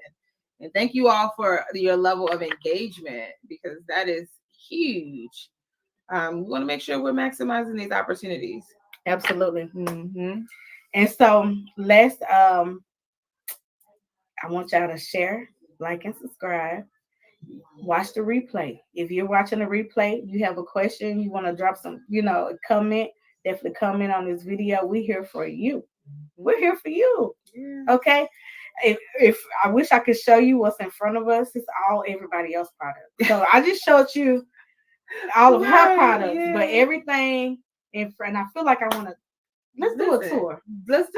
and thank you all for your level of engagement, because that is huge. We want to make sure we're maximizing these opportunities. Absolutely. And so let's I want y'all to share, like, and subscribe. Watch the replay. If you're watching the replay, you have a question, you want to drop some, a comment, definitely comment on this video. We're here for you. We're here for you. Okay. If I wish I could show you what's in front of us, it's all everybody else's product. So I just showed you all of her products, but everything in front. I feel like I want to. Let's do a tour.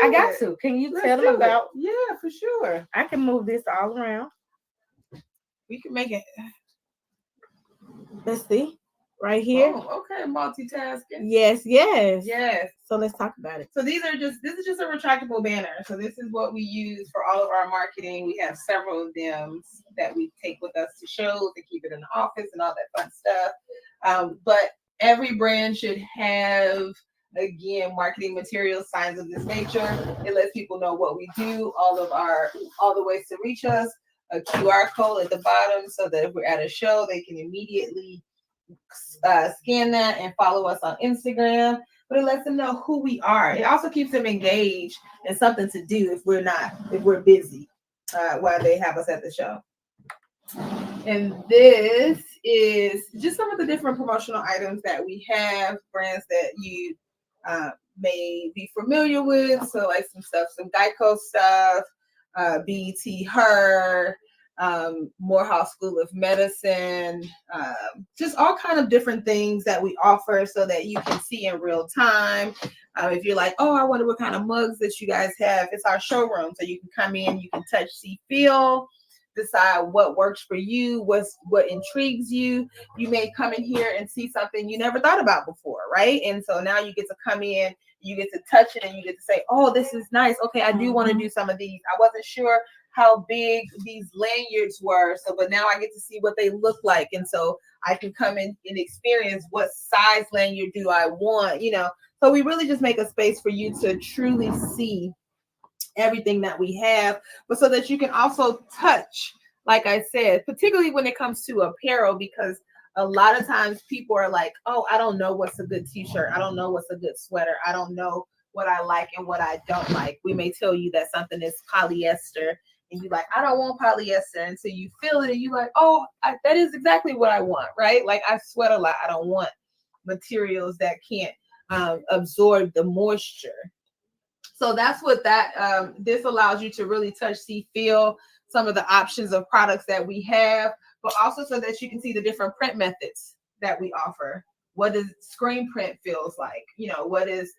I got to. Can you tell them about? Yeah, for sure. I can move this all around. We can make it. Let's see. Right here. Oh, okay, multitasking. Yes. Yes. So let's talk about it. So this is just a retractable banner. So this is what we use for all of our marketing. We have several of them that we take with us to shows and keep it in the office and all that fun stuff. But every brand should have, again, marketing materials, signs of this nature. It lets people know what we do, all the ways to reach us, a QR code at the bottom so that if we're at a show, they can immediately scan that and follow us on Instagram. But it lets them know who we are. It also keeps them engaged and something to do if we're busy while they have us at the show. And this is just some of the different promotional items that we have, brands that you may be familiar with. So like some Geico stuff, BET Her, Morehouse School of Medicine, just all kind of different things that we offer so that you can see in real time. If you're like, oh, I wonder what kind of mugs that you guys have, it's our showroom. So you can come in, you can touch, see, feel, decide what works for you, what intrigues you. You may come in here and see something you never thought about before, right? And so now you get to come in, you get to touch it, and you get to say, oh, this is nice. Okay, I do want to do some of these. I wasn't sure how big these lanyards were, but now I get to see what they look like, and so I can come in and experience what size lanyard do I want, So we really just make a space for you to truly see everything that we have, but so that you can also touch, like I said, particularly when it comes to apparel, because a lot of times people are like, oh, I don't know what's a good t-shirt. I don't know what's a good sweater. I don't know what I like and what I don't like. We may tell you that something is polyester and you're like, I don't want polyester. And so you feel it and you're like, oh, that is exactly what I want, right? Like I sweat a lot. I don't want materials that can't absorb the moisture. So that's what this allows you to really touch, see, feel some of the options of products that we have, but also so that you can see the different print methods that we offer. What does screen print feels like? What is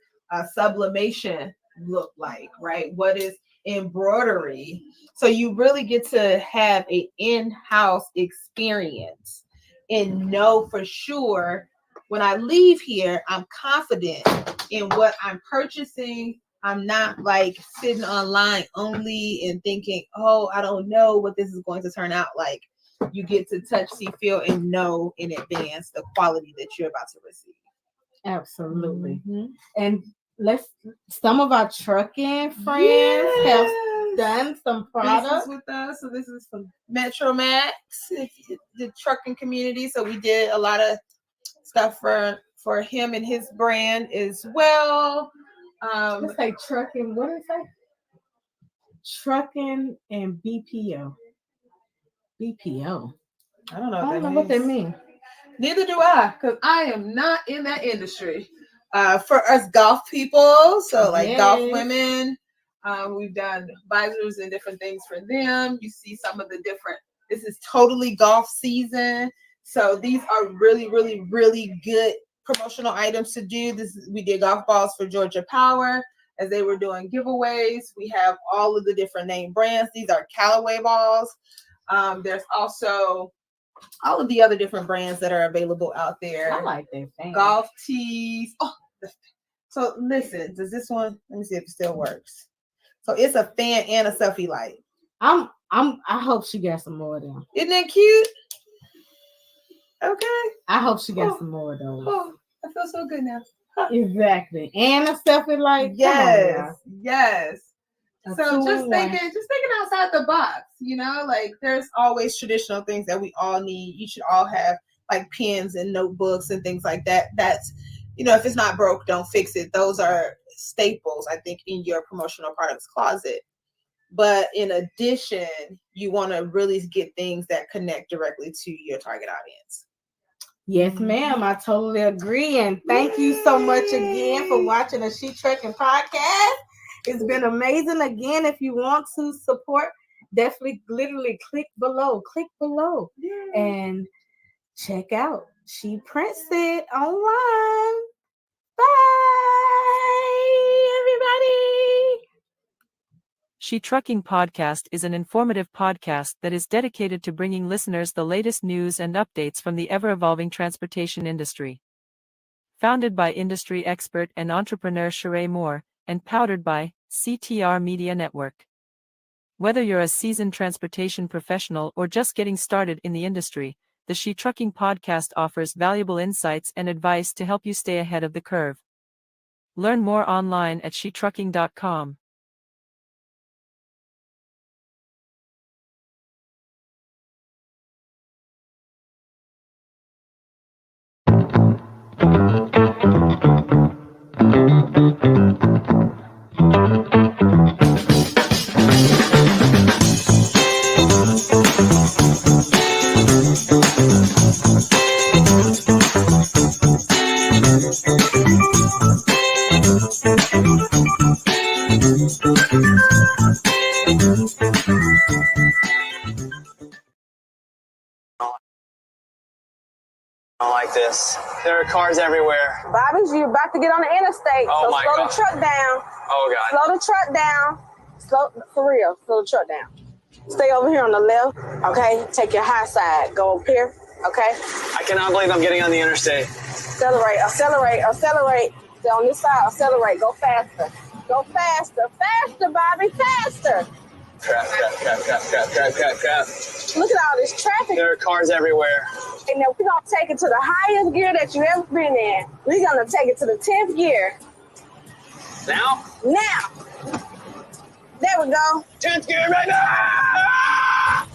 sublimation look like, right? What is embroidery? So you really get to have an in-house experience and know for sure when I leave here, I'm confident in what I'm purchasing. I'm not like sitting online only and thinking, oh, I don't know what this is going to turn out like. You get to touch, see, feel, and know in advance the quality that you're about to receive. Absolutely. And some of our trucking friends have done some products with us. So this is from Metro Max, the trucking community. So we did a lot of stuff for for him and his brand as well. Let's say trucking. What did it say? Trucking and BPO. BPO. I don't know. I don't know what that means. Neither do I, because I am not in that industry. For us golf people, so like golf women, we've done visors and different things for them. You see some of the different. This is totally golf season, so these are really, really, really good promotional items to do. We did golf balls for Georgia Power as they were doing giveaways. We have all of the different name brands. These are Callaway balls. There's also all of the other different brands that are available out there. I like that fan. Golf tees. Oh, so listen, does this one? Let me see if it still works. So it's a fan and a selfie light. I hope she got some more of them. Isn't that cute? Okay. I hope she got some more of those. Oh, I feel so good now. Exactly. And a selfie light. Yes. Yes. So just thinking outside the box, like there's always traditional things that we all need. You should all have like pens and notebooks and things like that. That's, if it's not broke, don't fix it. Those are staples, I think, in your promotional products closet. But in addition, you want to really get things that connect directly to your target audience. Yes, ma'am. I totally agree. And thank you so much again for watching the Shetrucking podcast. It's been amazing. Again, if you want to support, definitely literally click below and check out She Prints It online. Bye, everybody. Shetrucking Podcast is an informative podcast that is dedicated to bringing listeners the latest news and updates from the ever-evolving transportation industry. Founded by industry expert and entrepreneur Sheree Moore, and powered by CTR Media Network. Whether you're a seasoned transportation professional or just getting started in the industry, the Shetrucking Podcast offers valuable insights and advice to help you stay ahead of the curve. Learn more online at shetrucking.com. Like this. There are cars everywhere. Bobby, you about to get on the interstate. Oh so my slow God. the truck down. Oh God. Slow the truck down. For real, slow the truck down. Stay over here on the left, okay? Take your high side. Go up here, okay? I cannot believe I'm getting on the interstate. Accelerate. Stay on this side, accelerate. Go faster. Faster, Bobby, faster. Crap. Look at all this traffic. There are cars everywhere. And now we're going to take it to the highest gear that you've ever been in. We're going to take it to the 10th gear. Now? There we go. 10th gear right now!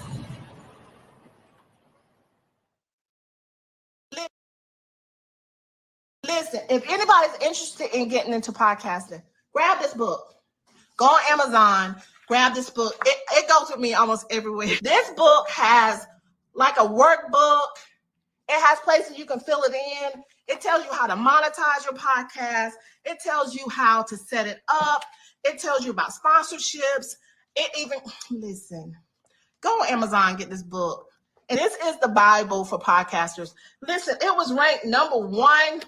Listen, if anybody's interested in getting into podcasting, grab this book. Go on Amazon, grab this book. It goes with me almost everywhere. This book has like a workbook. It has places you can fill it in. It tells you how to monetize your podcast. It tells you how to set it up. It tells you about sponsorships. Listen, go on Amazon, get this book. And this is the Bible for podcasters. Listen, it was ranked #1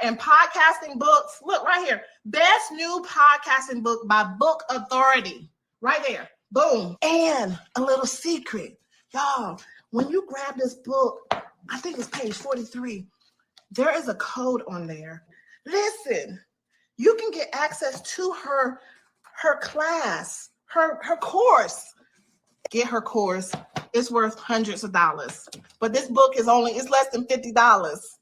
in podcasting books. Look right here. Best new podcasting book by Book Authority. Right there. Boom. And a little secret. Y'all, when you grab this book, I think it's page 43. There is a code on there. Listen, you can get access to her class, her course. Get her course. It's worth hundreds of dollars. But this book it's less than $50.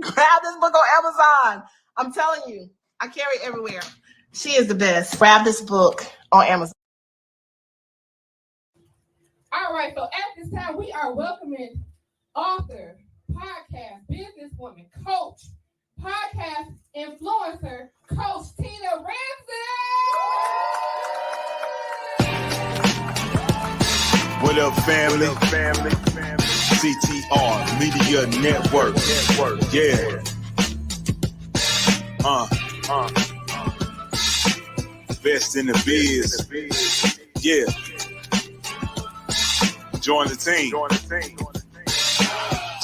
Grab this book on Amazon. I'm telling you, I carry it everywhere. She is the best. Grab this book on Amazon. All right, so at this time, we are welcoming author, podcast businesswoman, coach, podcast influencer, Coach Tina Ramsey. What up, family? CTR Media Network. Yeah. Best in the biz. Yeah. Join the team.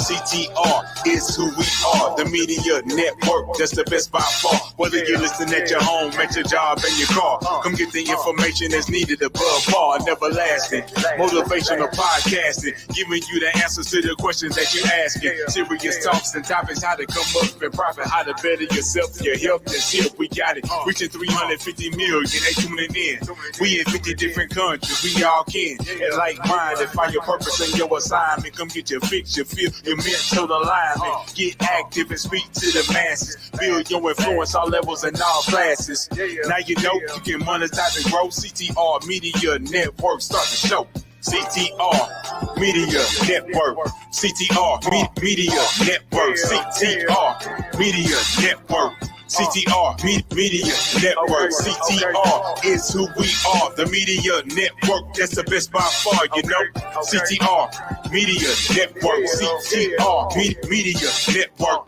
CTR is who we are, the media network, that's the best by far. Whether you listen at your home, at your job, in your car, come get the information that's needed above par. Never lasting, motivational podcasting, giving you the answers to the questions that you're asking. Serious talks and topics, how to come up and profit, how to better yourself, your health, and shit. We got it, reaching 350 million, they tuning in. We in 50 different countries, we all can. And like minded, find your purpose and your assignment. Come get your fix, your feel, your mental alignment. Get active and speak to the masses. Build your influence all levels and all classes. Now you know you can monetize and grow. CTR Media Network, start the show. CTR Media Network. CTR Media Network. CTR Media Network. CTR Media Network. CTR is who we are. The media network that's the best by far, you know. CTR Media Network. CTR Media Network.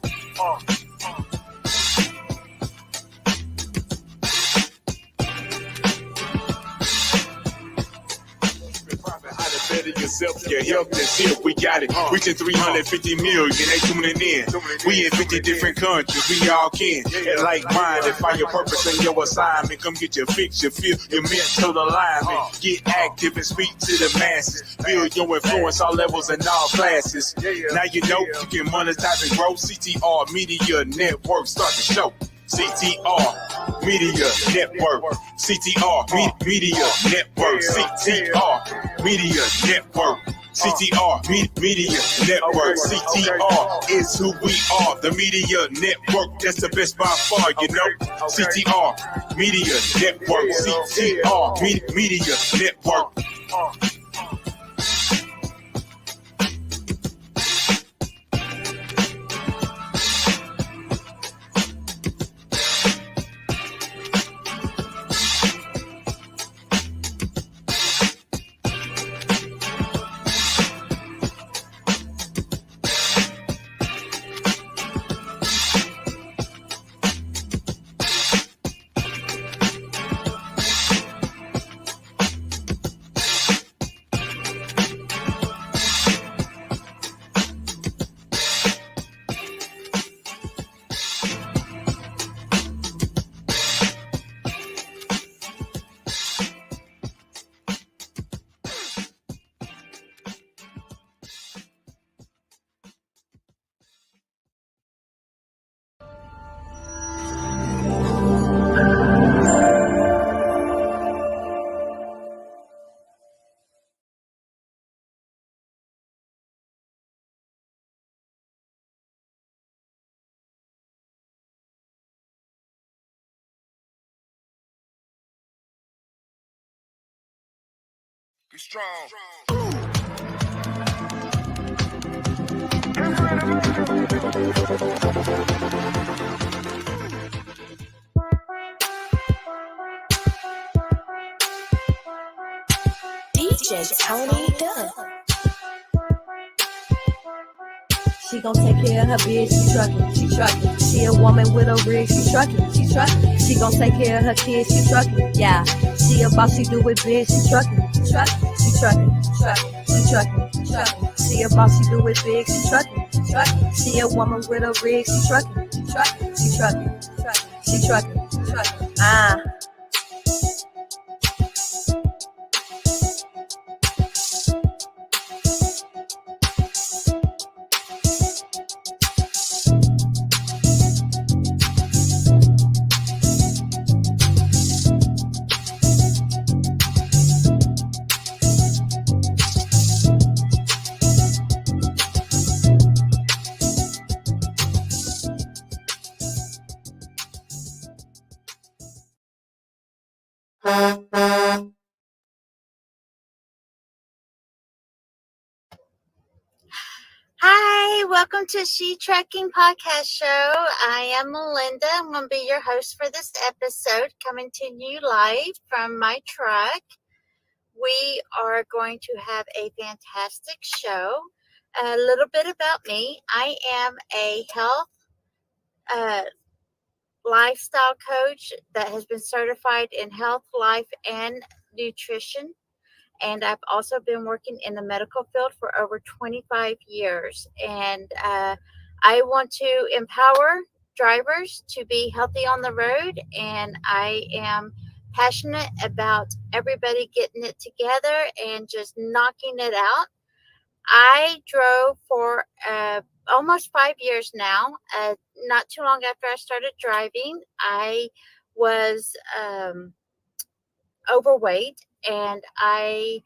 Better yourself, your health, and shit. We got it. Reaching 350 million, they tuning in. We in 50 different countries, we all can. And like minded, find your purpose and your assignment. Come get your fix, your feel, your mental alignment. Get active and speak to the masses. Build your influence all levels and all classes. Now you know you can monetize and grow. CTR Media Network, start the show. CTR Media Network. CTR Media Network. CTR Media Network. CTR Media Network. CTR is who we are. The media network that's the best by far, you know. CTR Media Network. CTR Media Network. Be strong. DJ Tony Dunn. She gon' take care of her bitch, she truckin'. She a woman with a rig, she truckin'. She gon' take care of her kids, she truckin'. Yeah, she a boss, she do it big, she truckin'. She truckin'. She a boss, she do it big, she truckin'. She a woman with a rig, she truckin'. She truckin'. Ah. Hi, welcome to Shetrucking Podcast Show. I am Melinda. I'm going to be your host for this episode, coming to you live from my truck. We are going to have a fantastic show. A little bit about me. I am a health lifestyle coach that has been certified in health, life, and nutrition. And I've also been working in the medical field for over 25 years. And I want to empower drivers to be healthy on the road. And I am passionate about everybody getting it together and just knocking it out. I drove for almost 5 years now. Not too long after I started driving, I was overweight, and I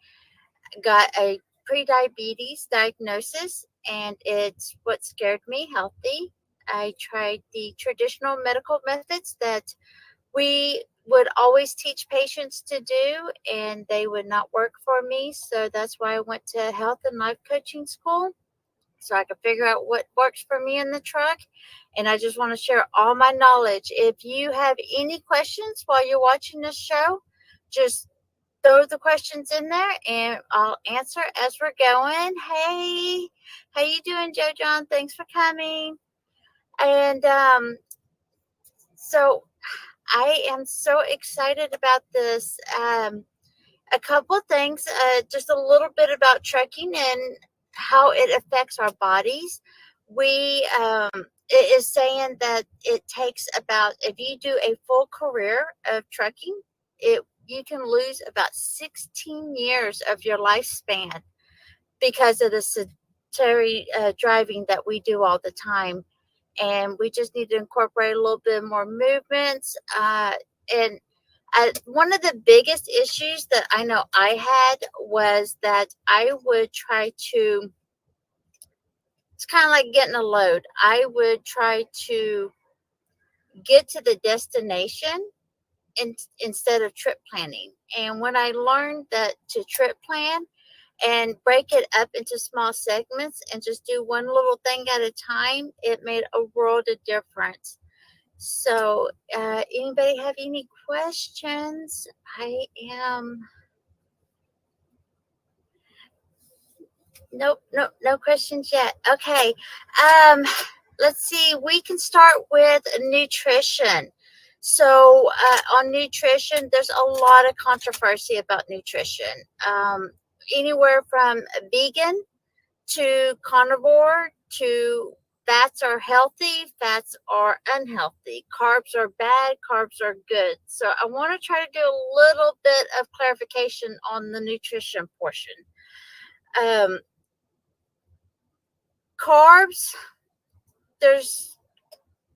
got a pre-diabetes diagnosis, and it's what scared me healthy. I tried the traditional medical methods that we would always teach patients to do, and they would not work for me. So that's why I went to health and life coaching school, so I could figure out what works for me in the truck. And I just want to share all my knowledge. If you have any questions while you're watching this show, just throw the questions in there and I'll answer as we're going. Hey, how you doing, Joe John? Thanks for coming. And so I am so excited about this. A couple of things, just a little bit about trucking and how it affects our bodies. It is saying that it takes about, if you do a full career of trucking, you can lose about 16 years of your lifespan because of the sedentary driving that we do all the time. And we just need to incorporate a little bit more movements. And one of the biggest issues that I know I had was that I would try to, it's kind of like getting a load. I would try to get to the destination instead of trip planning. And when I learned that to trip plan and break it up into small segments and just do one little thing at a time, it made a world of difference. So, anybody have any questions? Nope, no questions yet. Okay. Let's see. We can start with nutrition. So, on nutrition, there's a lot of controversy about nutrition. Anywhere from vegan to carnivore to fats are healthy, fats are unhealthy, carbs are bad, carbs are good. So I want to try to do a little bit of clarification on the nutrition portion. Carbs,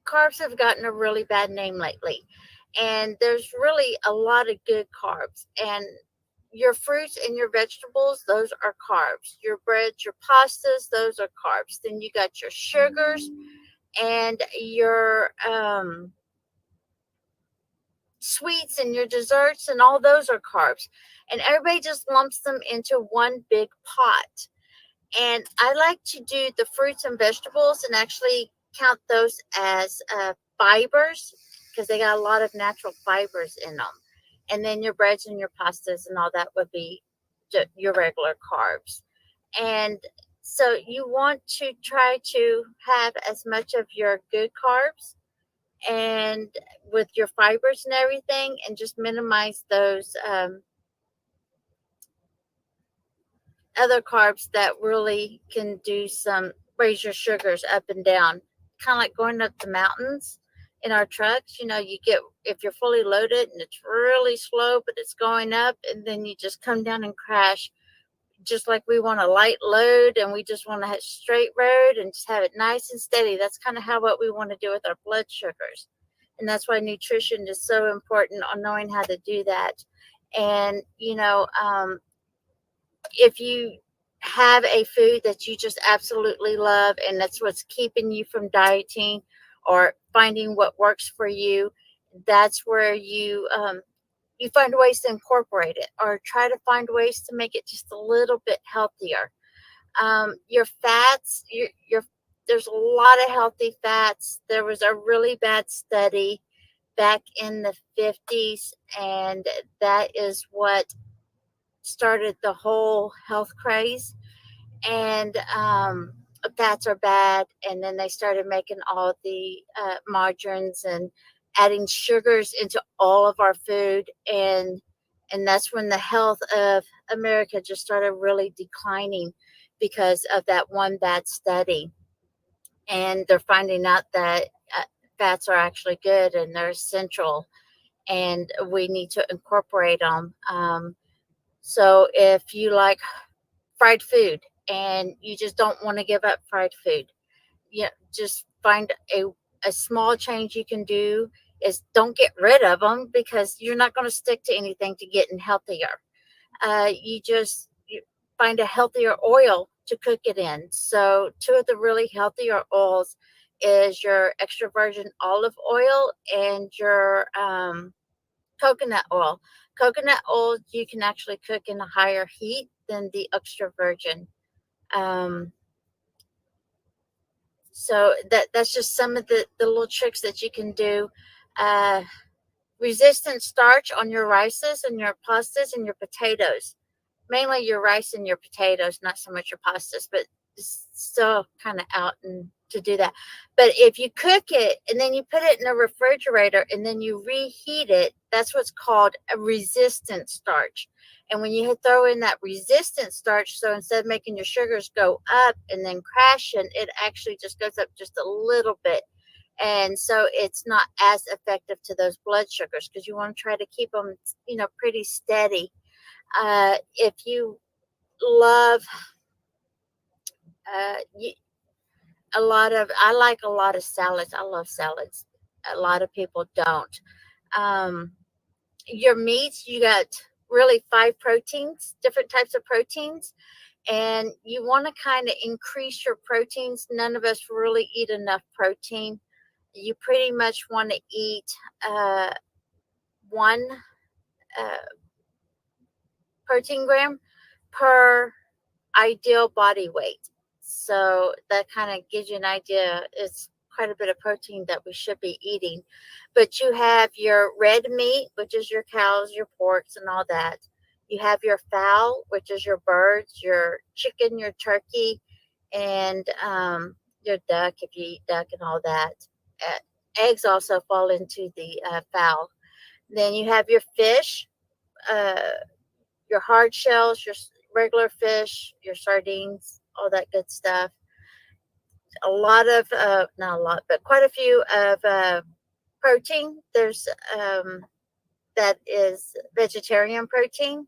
carbs have gotten a really bad name lately, and there's really a lot of good carbs. And your fruits and your vegetables, those are carbs. Your breads, your pastas, those are carbs. Then you got your sugars and your sweets and your desserts, and all those are carbs. And everybody just lumps them into one big pot. And I like to do the fruits and vegetables and actually count those as fibers, because they got a lot of natural fibers in them. And then your breads and your pastas and all that would be your regular carbs. And so you want to try to have as much of your good carbs and with your fibers and everything, and just minimize those other carbs that really can raise your sugars up and down. Kind of like going up the mountains in our trucks. If you're fully loaded and it's really slow, but it's going up, and then you just come down and crash. Just like we want a light load and we just want to have straight road and just have it nice and steady. That's kind of what we want to do with our blood sugars. And that's why nutrition is so important, on knowing how to do that. And, if you have a food that you just absolutely love and that's what's keeping you from dieting or finding what works for you, that's where you find ways to incorporate it, or try to find ways to make it just a little bit healthier. Your fats, your there's a lot of healthy fats. There was a really bad study back in the 50s, and that is what started the whole health craze. And fats are bad. And then they started making all the margarines and adding sugars into all of our food. And that's when the health of America just started really declining because of that one bad study. And they're finding out that fats are actually good and they're essential, and we need to incorporate them. So if you like fried food and you just don't want to give up fried food, yeah, just find a small change you can do is don't get rid of them, because you're not going to stick to anything to getting healthier. You find a healthier oil to cook it in. So two of the really healthier oils is your extra virgin olive oil and your coconut oil. Coconut oil you can actually cook in a higher heat than the extra virgin. So that's just some of the little tricks that you can do. Resistant starch on your rices and your pastas and your potatoes. Mainly your rice and your potatoes, not so much your pastas, but it's still kind of out and to do that. But if you cook it and then you put it in a refrigerator and then you reheat it, that's what's called a resistant starch. And when you throw in that resistant starch, so instead of making your sugars go up and then crashing, it actually just goes up just a little bit. And so it's not as effective to those blood sugars, because you want to try to keep them, pretty steady. If you love I like a lot of salads. I love salads. A lot of people don't. Your meats, you got really 5 proteins, different types of proteins, and you want to kind of increase your proteins. None of us really eat enough protein. You pretty much want to eat one protein gram per ideal body weight. So that kind of gives you an idea. It's quite a bit of protein that we should be eating. But you have your red meat, which is your cows, your porks, and all that. You have your fowl, which is your birds, your chicken, your turkey, and your duck, if you eat duck and all that. Eggs also fall into the fowl. Then you have your fish, your hard shells, your regular fish, your sardines, all that good stuff. A lot of, not a lot, but quite a few of protein. There's that is vegetarian protein.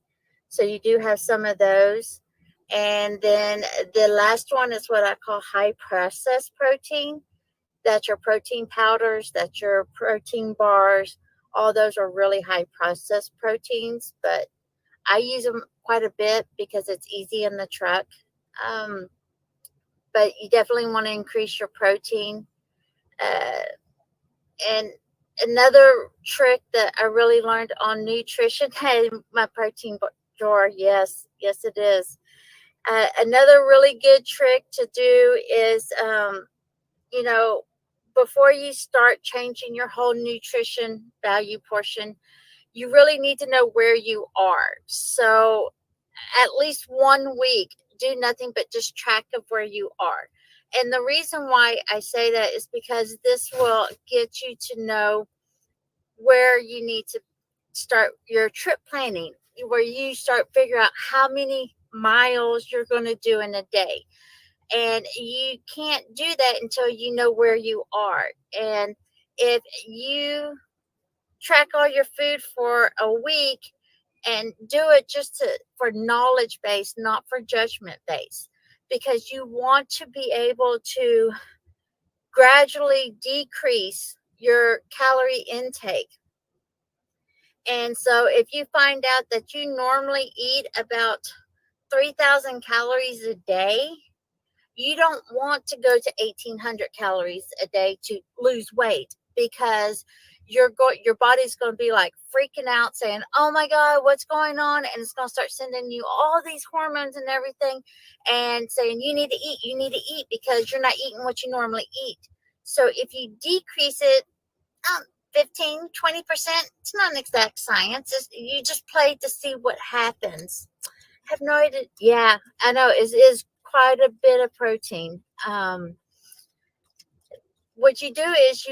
So you do have some of those. And then the last one is what I call high processed protein. That's your protein powders, that's your protein bars. All those are really high processed proteins, but I use them quite a bit because it's easy in the truck. But you definitely want to increase your protein. And another trick that I really learned on nutrition, hey, my protein drawer, yes, it is. Another really good trick to do is, before you start changing your whole nutrition value portion, you really need to know where you are. So at least 1 week, do nothing but just track of where you are. And the reason why I say that is because this will get you to know where you need to start your trip planning, where you start figuring out how many miles you're going to do in a day. And you can't do that until you know where you are. And if you track all your food for a week and do it just for knowledge base, not for judgment base, because you want to be able to gradually decrease your calorie intake. And so if you find out that you normally eat about 3,000 calories a day, you don't want to go to 1,800 calories a day to lose weight, because your body's going to be like freaking out saying, oh my God, what's going on? And it's going to start sending you all these hormones and everything and saying, you need to eat because you're not eating what you normally eat. So if you decrease it 15, 20%, it's not an exact science. You just play to see what happens. I have no idea. Yeah, I know. It is quite a bit of protein. What you do is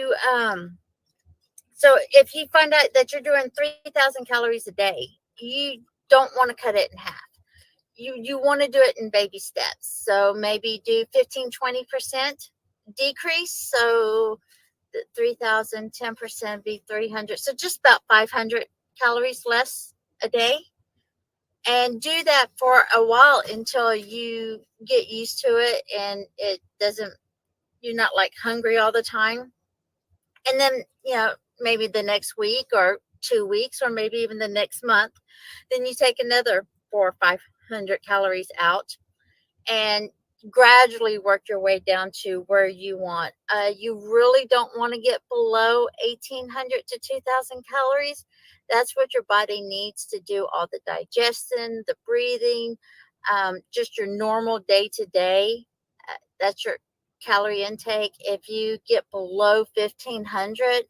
so if you find out that you're doing 3,000 calories a day, you don't want to cut it in half. You want to do it in baby steps. So maybe do 15, 20% decrease. So 3,000, 10% be 300. So just about 500 calories less a day. And do that for a while until you get used to it and you're not like hungry all the time. And then, maybe the next week or 2 weeks, or maybe even the next month, then you take another 400 or 500 calories out and gradually work your way down to where you want. You really don't want to get below 1,800 to 2,000 calories. That's what your body needs to do all the digestion, the breathing, just your normal day-to-day. That's your calorie intake. If you get below 1,500,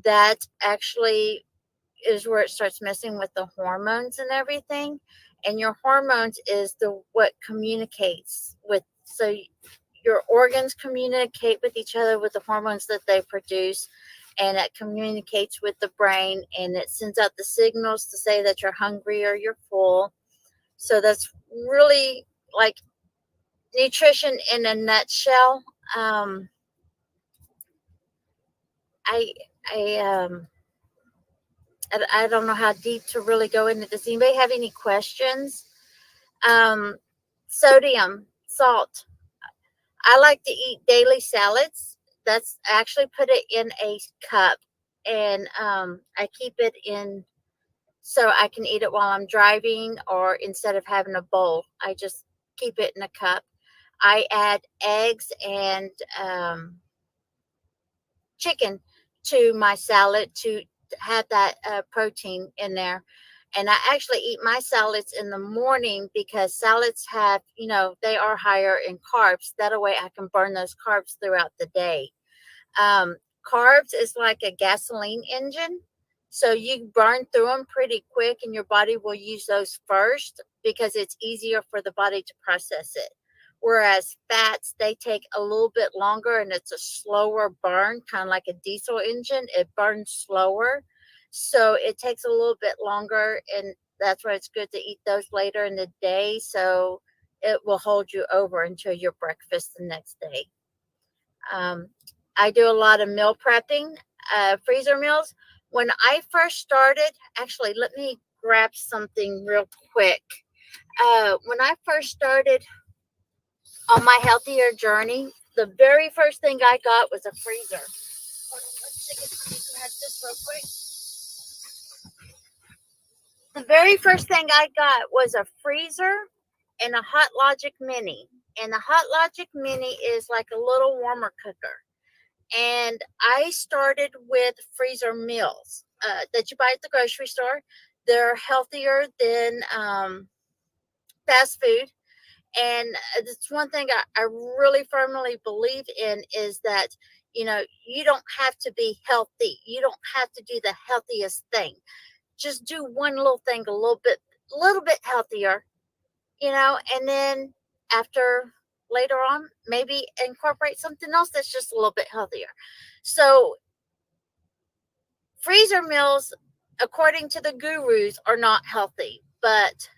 that actually is where it starts messing with the hormones and everything. And your hormones is what communicates with, so your organs communicate with each other with the hormones that they produce, and it communicates with the brain, and it sends out the signals to say that you're hungry or you're full. So that's really like nutrition in a nutshell. I don't know how deep to really go into this. Anybody have any questions? Sodium, salt. I like to eat daily salads. That's actually put it in a cup, and I keep it in so I can eat it while I'm driving, or instead of having a bowl, I just keep it in a cup. I add eggs and chicken to my salad to have that protein in there. And I actually eat my salads in the morning because salads have, they are higher in carbs. That way I can burn those carbs throughout the day. Carbs is like a gasoline engine. So you burn through them pretty quick, and your body will use those first because it's easier for the body to process it. Whereas fats, they take a little bit longer, and it's a slower burn, kind of like a diesel engine. It burns slower. So it takes a little bit longer, and that's why it's good to eat those later in the day. So it will hold you over until your breakfast the next day. I do a lot of meal prepping, freezer meals. When I first started, actually, let me grab something real quick. When I first started on my healthier journey, the very first thing I got was a freezer. Hold on, let's take this real quick. The very first thing I got was a freezer and a Hot Logic Mini. And the Hot Logic Mini is like a little warmer cooker. And I started with freezer meals that you buy at the grocery store. They're healthier than fast food. And it's one thing I really firmly believe in is that, you don't have to be healthy. You don't have to do the healthiest thing. Just do one little thing a little bit healthier, and then later on, maybe incorporate something else that's just a little bit healthier. So freezer meals, according to the gurus, are not healthy, but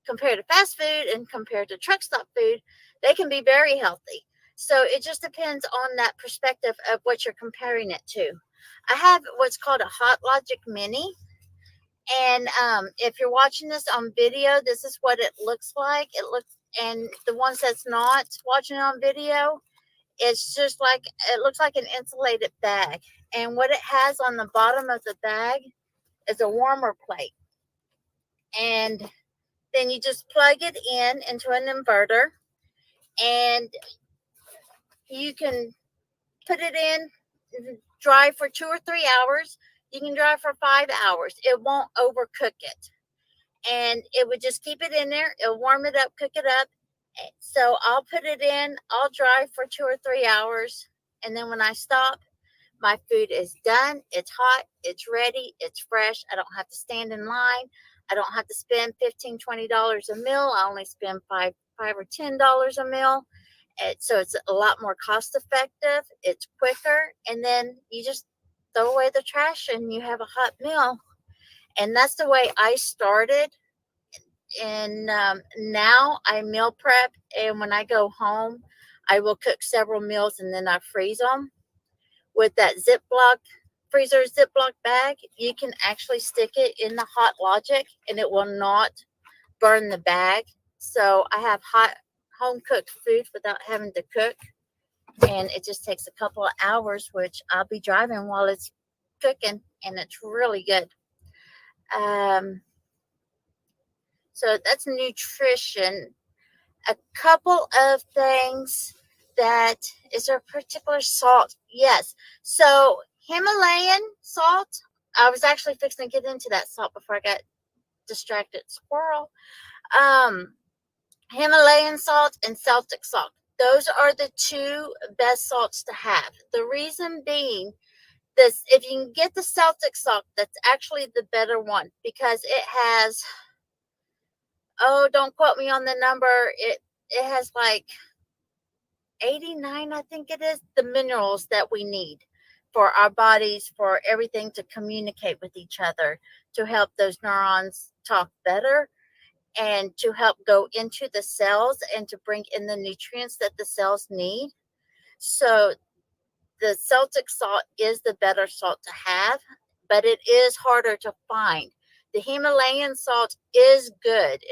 compared to fast food and compared to truck stop food, they can be very healthy. So it just depends on that perspective of what you're comparing it to. I have what's called a Hot Logic Mini. And if you're watching this on video, this is what it looks like. And the ones that's not watching it on video, it's just like, it looks like an insulated bag. And what it has on the bottom of the bag is a warmer plate. And then you just plug it into an inverter, and you can put it in, dry for 2 or 3 hours. You can dry for 5 hours. It won't overcook it. And it would just keep it in there. It'll warm it up, cook it up. So I'll put it in, I'll dry for 2 or 3 hours. And then when I stop, my food is done. It's hot. It's ready. It's fresh. I don't have to stand in line. I don't have to spend $15, $20 a meal. I only spend $5 or $10 a meal. So it's a lot more cost effective. It's quicker. And then you just throw away the trash and you have a hot meal. And that's the way I started. And now I meal prep. And when I go home, I will cook several meals and then I freeze them. With that freezer Ziploc bag, you can actually stick it in the Hot Logic and it will not burn the bag. So I have hot home cooked food without having to cook. And it just takes a couple of hours, which I'll be driving while it's cooking, and it's really good. So that's nutrition. A couple of things is there a particular salt? Yes. So Himalayan salt, I was actually fixing to get into that salt before I got distracted. Squirrel. Himalayan salt and Celtic salt. Those are the two best salts to have. The reason being, if you can get the Celtic salt, that's actually the better one because it has, don't quote me on the number. It has like 89, I think it is, the minerals that we need for our bodies, for everything to communicate with each other, to help those neurons talk better, and to help go into the cells and to bring in the nutrients that the cells need. So the Celtic salt is the better salt to have, but it is harder to find. The Himalayan salt is good.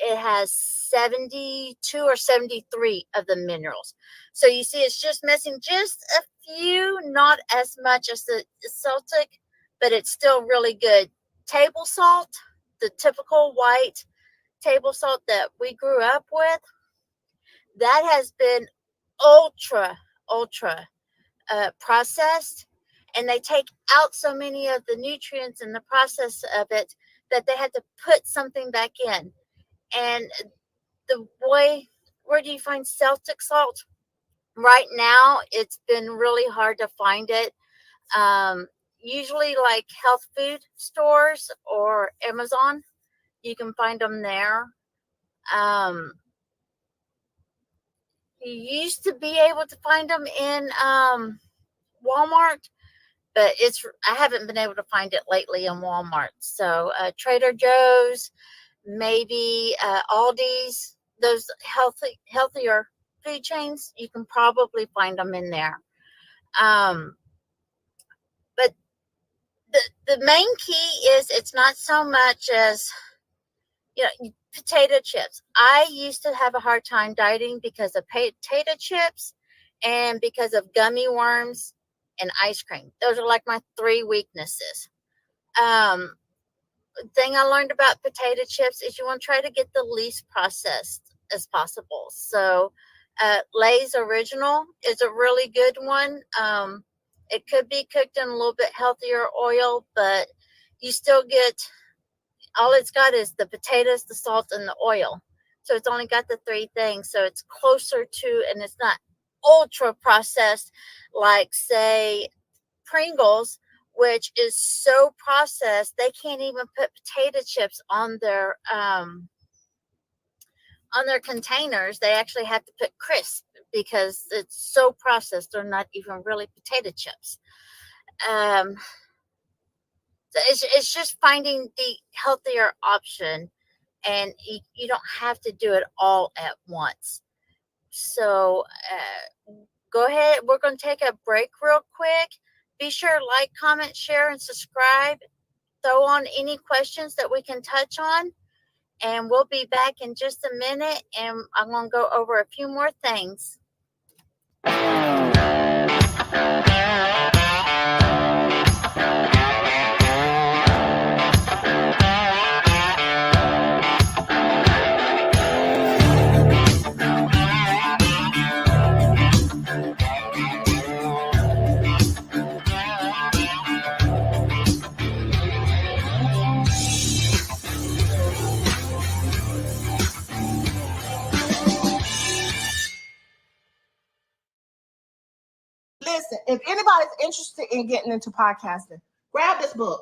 It has 72 or 73 of the minerals. So you see, it's just missing just a few, not as much as the Celtic, but it's still really good. Table salt, the typical white table salt that we grew up with, that has been ultra processed, and they take out so many of the nutrients in the process of it that they had to put something back in. And where do you find Celtic salt? Right now, it's been really hard to find it. Usually like health food stores or Amazon, you can find them there. You used to be able to find them in Walmart, but I haven't been able to find it lately in Walmart. So Trader Joe's, maybe Aldi's, those healthier food chains, you can probably find them in there. But the main key is it's not so much as, potato chips. I used to have a hard time dieting because of potato chips and because of gummy worms and ice cream. Those are like my three weaknesses. Thing I learned about potato chips is you want to try to get the least processed as possible. So Lay's Original is a really good one. It could be cooked in a little bit healthier oil, but you still get, all it's got is the potatoes, the salt, and the oil. So it's only got the three things. So it's closer to, and it's not ultra processed like, say, Pringles, which is so processed they can't even put potato chips on their containers. They actually have to put crisp because it's so processed. They're not even really potato chips. So it's just finding the healthier option, and you don't have to do it all at once. So go ahead. We're going to take a break real quick. Be sure to like, comment, share, and subscribe. Throw on any questions that we can touch on. And we'll be back in just a minute. And I'm going to go over a few more things. Listen, if anybody's interested in getting into podcasting, grab this book.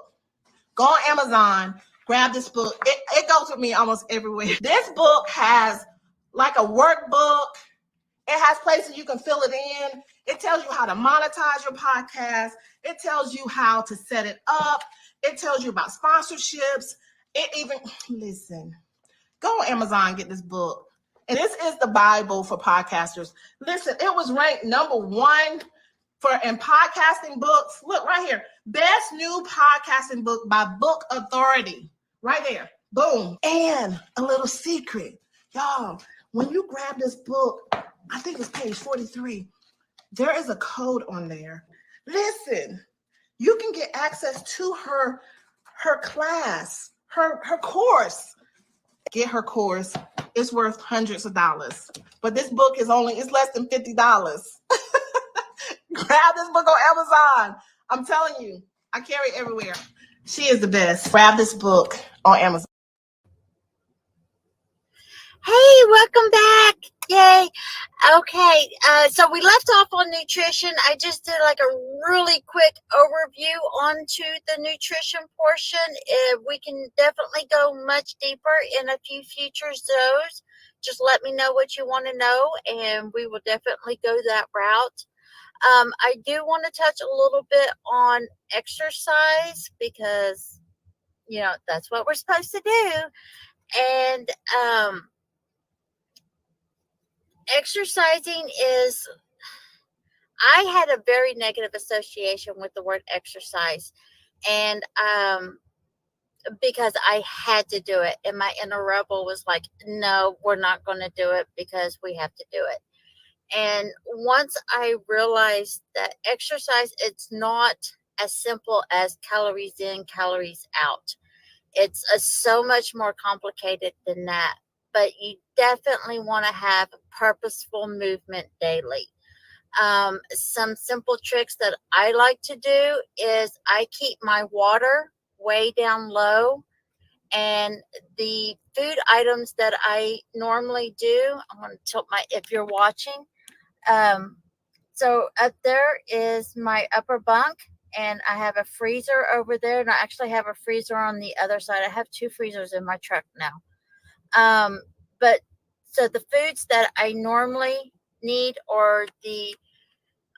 Go on Amazon, grab this book. It goes with me almost everywhere. This book has like a workbook. It has places you can fill it in. It tells you how to monetize your podcast. It tells you how to set it up. It tells you about sponsorships. It even, listen, go on Amazon and get this book. And this is the Bible for podcasters. Listen, it was ranked #1 in podcasting books. Look right here. Best new podcasting book by Book Authority. Right there. Boom. And a little secret. Y'all, when you grab this book, I think it's page 43. There is a code on there. Listen, you can get access to her class, her course. Get her course. It's worth hundreds of dollars. But this book it's less than $50. Grab this book on Amazon. I'm telling you, I carry it everywhere. She is the best. Grab this book on Amazon. Hey, welcome back. Yay. Okay, so we left off on nutrition. I just did like a really quick overview onto the nutrition portion. We can definitely go much deeper in a few future shows. Just let me know what you want to know, and we will definitely go that route. I do want to touch a little bit on exercise because, you know, that's what we're supposed to do. And exercising is, I had a very negative association with the word exercise. And because I had to do it. And my inner rebel was like, no, we're not going to do it because we have to do it. And once I realized that exercise, it's not as simple as calories in, calories out. It's so much more complicated than that. But you definitely want to have purposeful movement daily. Some simple tricks that I like to do is I keep my water way down low. And the food items that I normally do, I'm going to tilt if you're watching. So up there is my upper bunk, and I have a freezer over there, and I actually have a freezer on the other side. I have 2 freezers in my truck now. But so the foods that I normally need, or the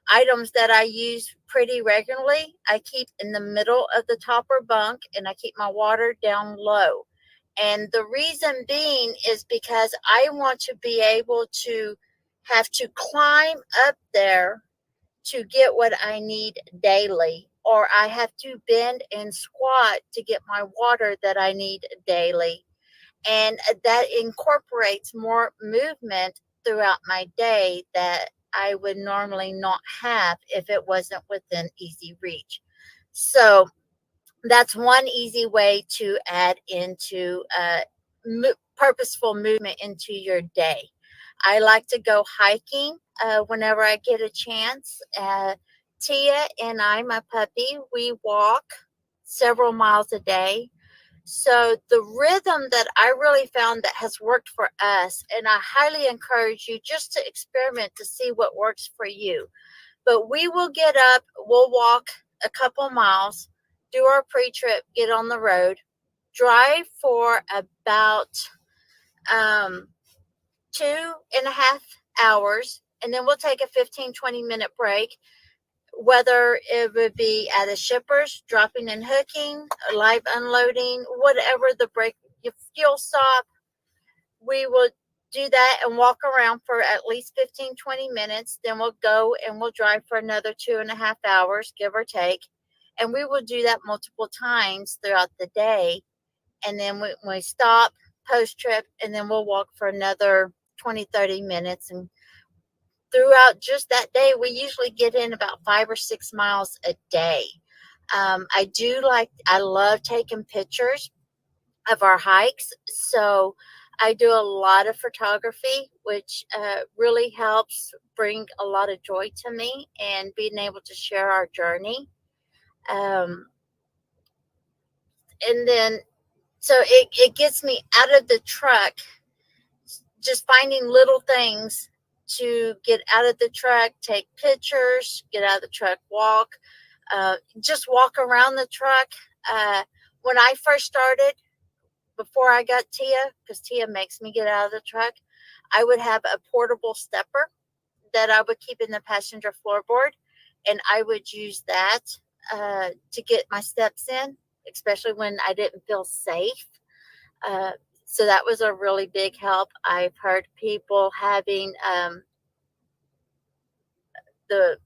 items that I use pretty regularly, I keep in the middle of the topper bunk, and I keep my water down low. And the reason being is because I want to be able to have to climb up there to get what I need daily, or I have to bend and squat to get my water that I need daily. And that incorporates more movement throughout my day that I would normally not have if it wasn't within easy reach. So that's one easy way to add into purposeful movement into your day. I like to go hiking whenever I get a chance. Tia and I, my puppy, we walk several miles a day. So the rhythm that I really found that has worked for us, and I highly encourage you just to experiment to see what works for you. But we will get up, we'll walk a couple miles, do our pre-trip, get on the road, drive for about 2.5 hours, and then we'll take a 15-20 minute break, whether it would be at a shipper's, dropping and hooking, live unloading, whatever the break, fuel stop, we will do that and walk around for at least 15-20 minutes. Then we'll go and we'll drive for another 2.5 hours, give or take. And we will do that multiple times throughout the day. And then we stop post-trip, and then we'll walk for another 20-30 minutes. And throughout just that day, we usually get in about 5 or 6 miles a day. I love taking pictures of our hikes. So I do a lot of photography, which really helps bring a lot of joy to me and being able to share our journey. And then, so it gets me out of the truck, just finding little things to get out of the truck, take pictures, get out of the truck, walk, just walk around the truck. When I first started, before I got Tia, because Tia makes me get out of the truck, I would have a portable stepper that I would keep in the passenger floorboard, and I would use that to get my steps in, especially when I didn't feel safe. So that was a really big help. I've heard people having the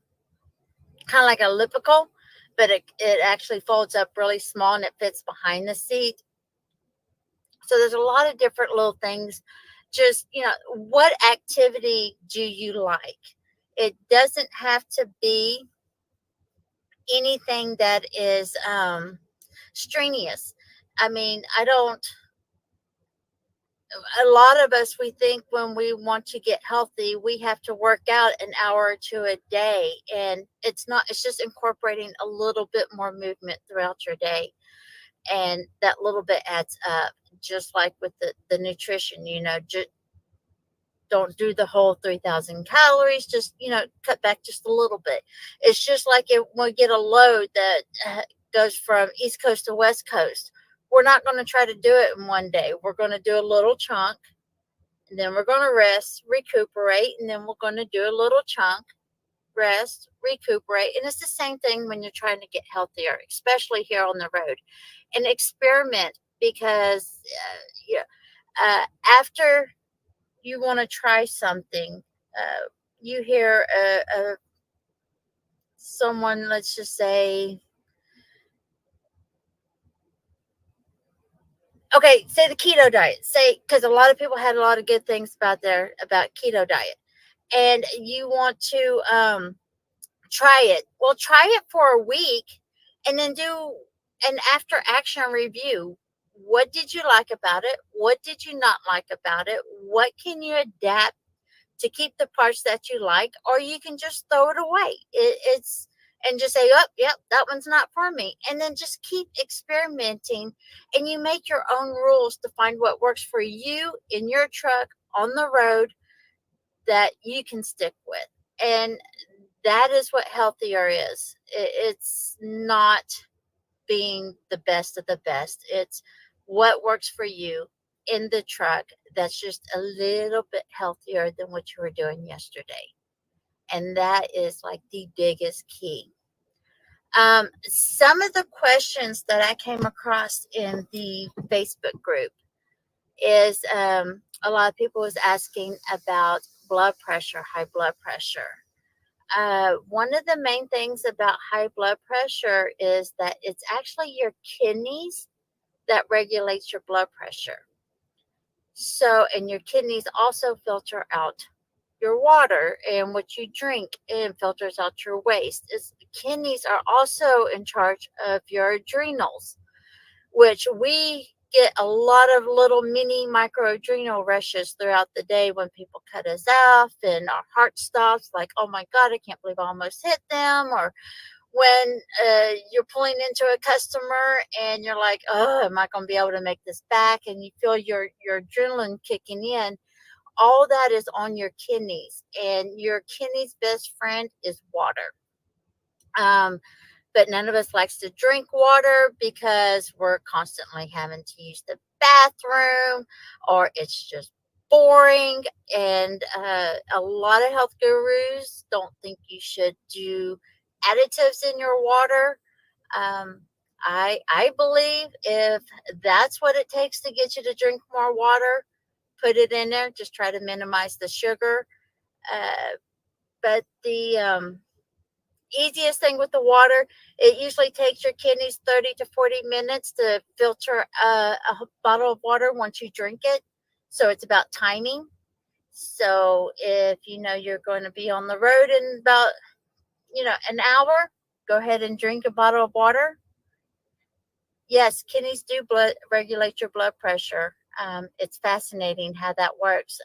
kind of like a elliptical, but it actually folds up really small and it fits behind the seat. So there's a lot of different little things. Just, what activity do you like? It doesn't have to be anything that is strenuous. I mean, a lot of us, we think when we want to get healthy, we have to work out an hour or two a day. And it's not, it's just incorporating a little bit more movement throughout your day. And that little bit adds up, just like with the nutrition, don't do the whole 3,000 calories, just, cut back just a little bit. It's just like when we get a load that goes from East Coast to West Coast. We're not going to try to do it in one day. We're going to do a little chunk, and then we're going to rest, recuperate, and then we're going to do a little chunk, rest, recuperate. And it's the same thing when you're trying to get healthier, especially here on the road. And experiment, because after you want to try something, you hear someone, let's just say, okay, say the keto diet, because a lot of people had a lot of good things about keto diet, and you want to try it. Well, try it for a week and then do an after action review. What did you like about it? What did you not like about it? What can you adapt to keep the parts that you like? Or you can just throw it away. And just say, oh, yep, that one's not for me. And then just keep experimenting, and you make your own rules to find what works for you in your truck on the road that you can stick with. And that is what healthier is. It's not being the best of the best. It's what works for you in the truck that's just a little bit healthier than what you were doing yesterday. And that is like the biggest key. Some of the questions that I came across in the Facebook group is a lot of people was asking about blood pressure, high blood pressure. One of the main things about high blood pressure is that it's actually your kidneys that regulates your blood pressure. So, and your kidneys also filter out your water and what you drink, and filters out your waste. Kidneys are also in charge of your adrenals, which we get a lot of little mini micro adrenal rushes throughout the day when people cut us off and our heart stops, like, oh my God, I can't believe I almost hit them. Or when you're pulling into a customer and you're like, oh, am I going to be able to make this back? And you feel your adrenaline kicking in. All that is on your kidneys, and your kidneys' best friend is water. But none of us likes to drink water because we're constantly having to use the bathroom, or it's just boring. And a lot of health gurus don't think you should do additives in your water. I believe if that's what it takes to get you to drink more water, put it in there. Just try to minimize the sugar. But the easiest thing with the water, it usually takes your kidneys 30 to 40 minutes to filter a bottle of water once you drink it. So it's about timing. So if you know you're going to be on the road in about an hour, go ahead and drink a bottle of water. Yes, kidneys do regulate your blood pressure. It's fascinating how that works.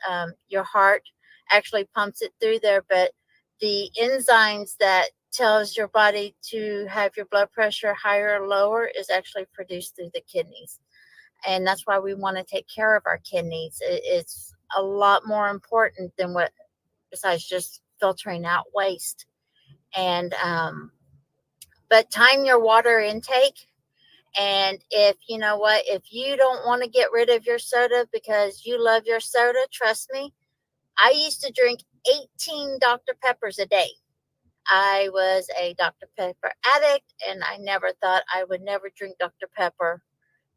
Your heart actually pumps it through there, but the enzymes that tells your body to have your blood pressure higher or lower is actually produced through the kidneys. And that's why we want to take care of our kidneys. It's a lot more important than what besides just filtering out waste. And but time your water intake. And if you know what, if you don't want to get rid of your soda because you love your soda, trust me, I used to drink 18 Dr. Peppers a day. I was a Dr. Pepper addict, and I never thought I would never drink Dr. Pepper.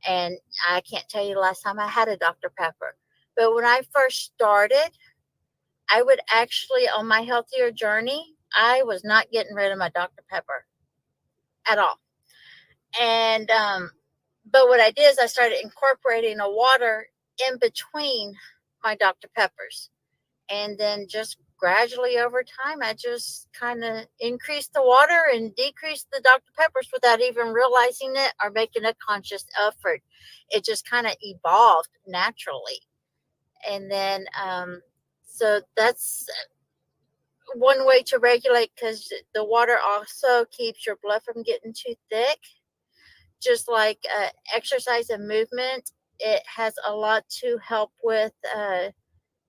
And I can't tell you the last time I had a Dr. Pepper. But when I first started, I would actually, on my healthier journey, I was not getting rid of my Dr. Pepper at all. And but what I did is I started incorporating a water in between my Dr. Peppers. And then just gradually over time, I just kind of increased the water and decreased the Dr. Peppers without even realizing it or making a conscious effort. It just kind of evolved naturally. And then, so that's one way to regulate, because the water also keeps your blood from getting too thick. Just like exercise and movement, it has a lot to help with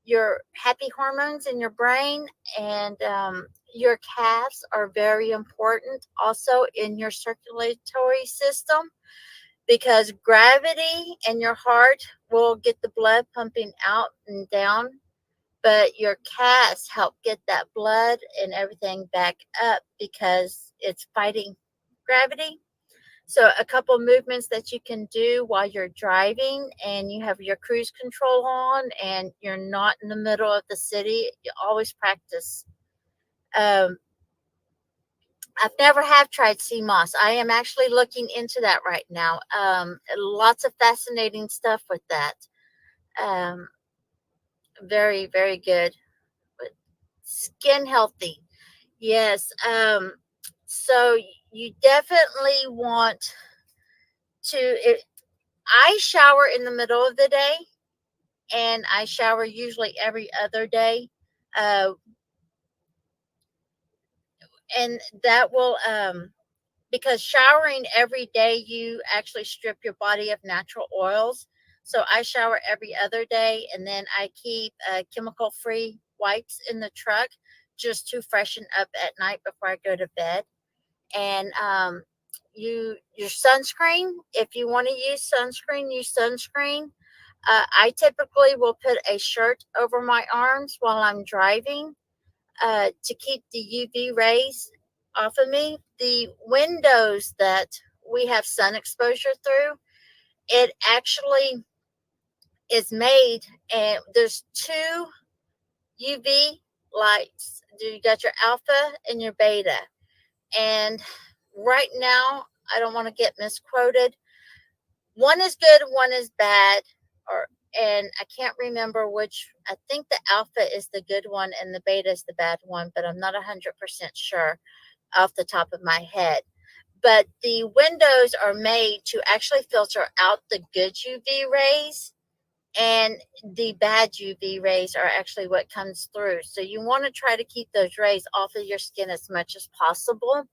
your happy hormones in your brain. And your calves are very important also in your circulatory system, because gravity and your heart will get the blood pumping out and down, but your calves help get that blood and everything back up because it's fighting gravity. So a couple movements that you can do while you're driving and you have your cruise control on and you're not in the middle of the city, you always practice. I've never have tried sea moss. I am actually looking into that right now. Lots of fascinating stuff with that. Very, very good. But skin healthy. Yes. So you definitely want to, I shower in the middle of the day, and I shower usually every other day. And that will, because showering every day, you actually strip your body of natural oils. So I shower every other day, and then I keep chemical-free wipes in the truck just to freshen up at night before I go to bed. And your sunscreen, if you want to use sunscreen, use sunscreen. I typically will put a shirt over my arms while I'm driving to keep the UV rays off of me. The windows that we have sun exposure through, it actually is made, and there's two UV lights. You got your alpha and your beta. And right now, I don't want to get misquoted. One is good, one is bad, and I can't remember which. I think the alpha is the good one and the beta is the bad one, but I'm not 100% sure off the top of my head. But the windows are made to actually filter out the good UV rays, and the bad UV rays are actually what comes through. So you want to try to keep those rays off of your skin as much as possible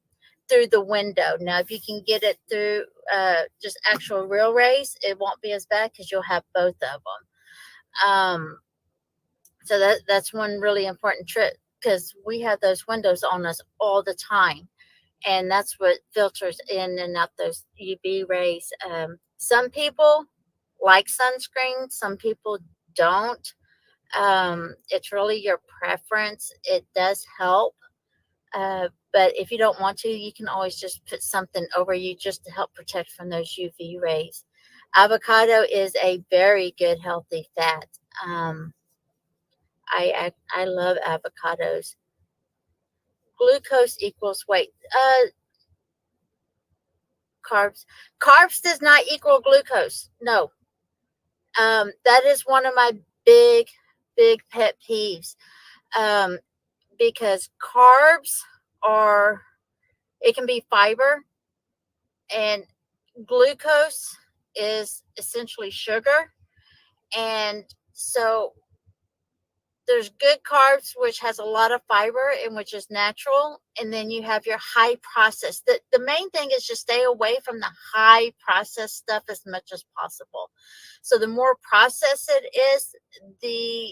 through the window. Now, if you can get it through just actual real rays, it won't be as bad because you'll have both of them. So that's one really important trick, because we have those windows on us all the time, and that's what filters in and out those UV rays. Some people like sunscreen, some people don't. It's really your preference. It does help. But if you don't want to, you can always just put something over you just to help protect from those UV rays. Avocado is a very good, healthy fat. I love avocados. Glucose equals weight. Carbs does not equal glucose. No. That is one of my big pet peeves. Because carbs it can be fiber, and glucose is essentially sugar. And so there's good carbs, which has a lot of fiber and which is natural. And then you have your high processed. The main thing is just stay away from the high processed stuff as much as possible. So the more processed it is, the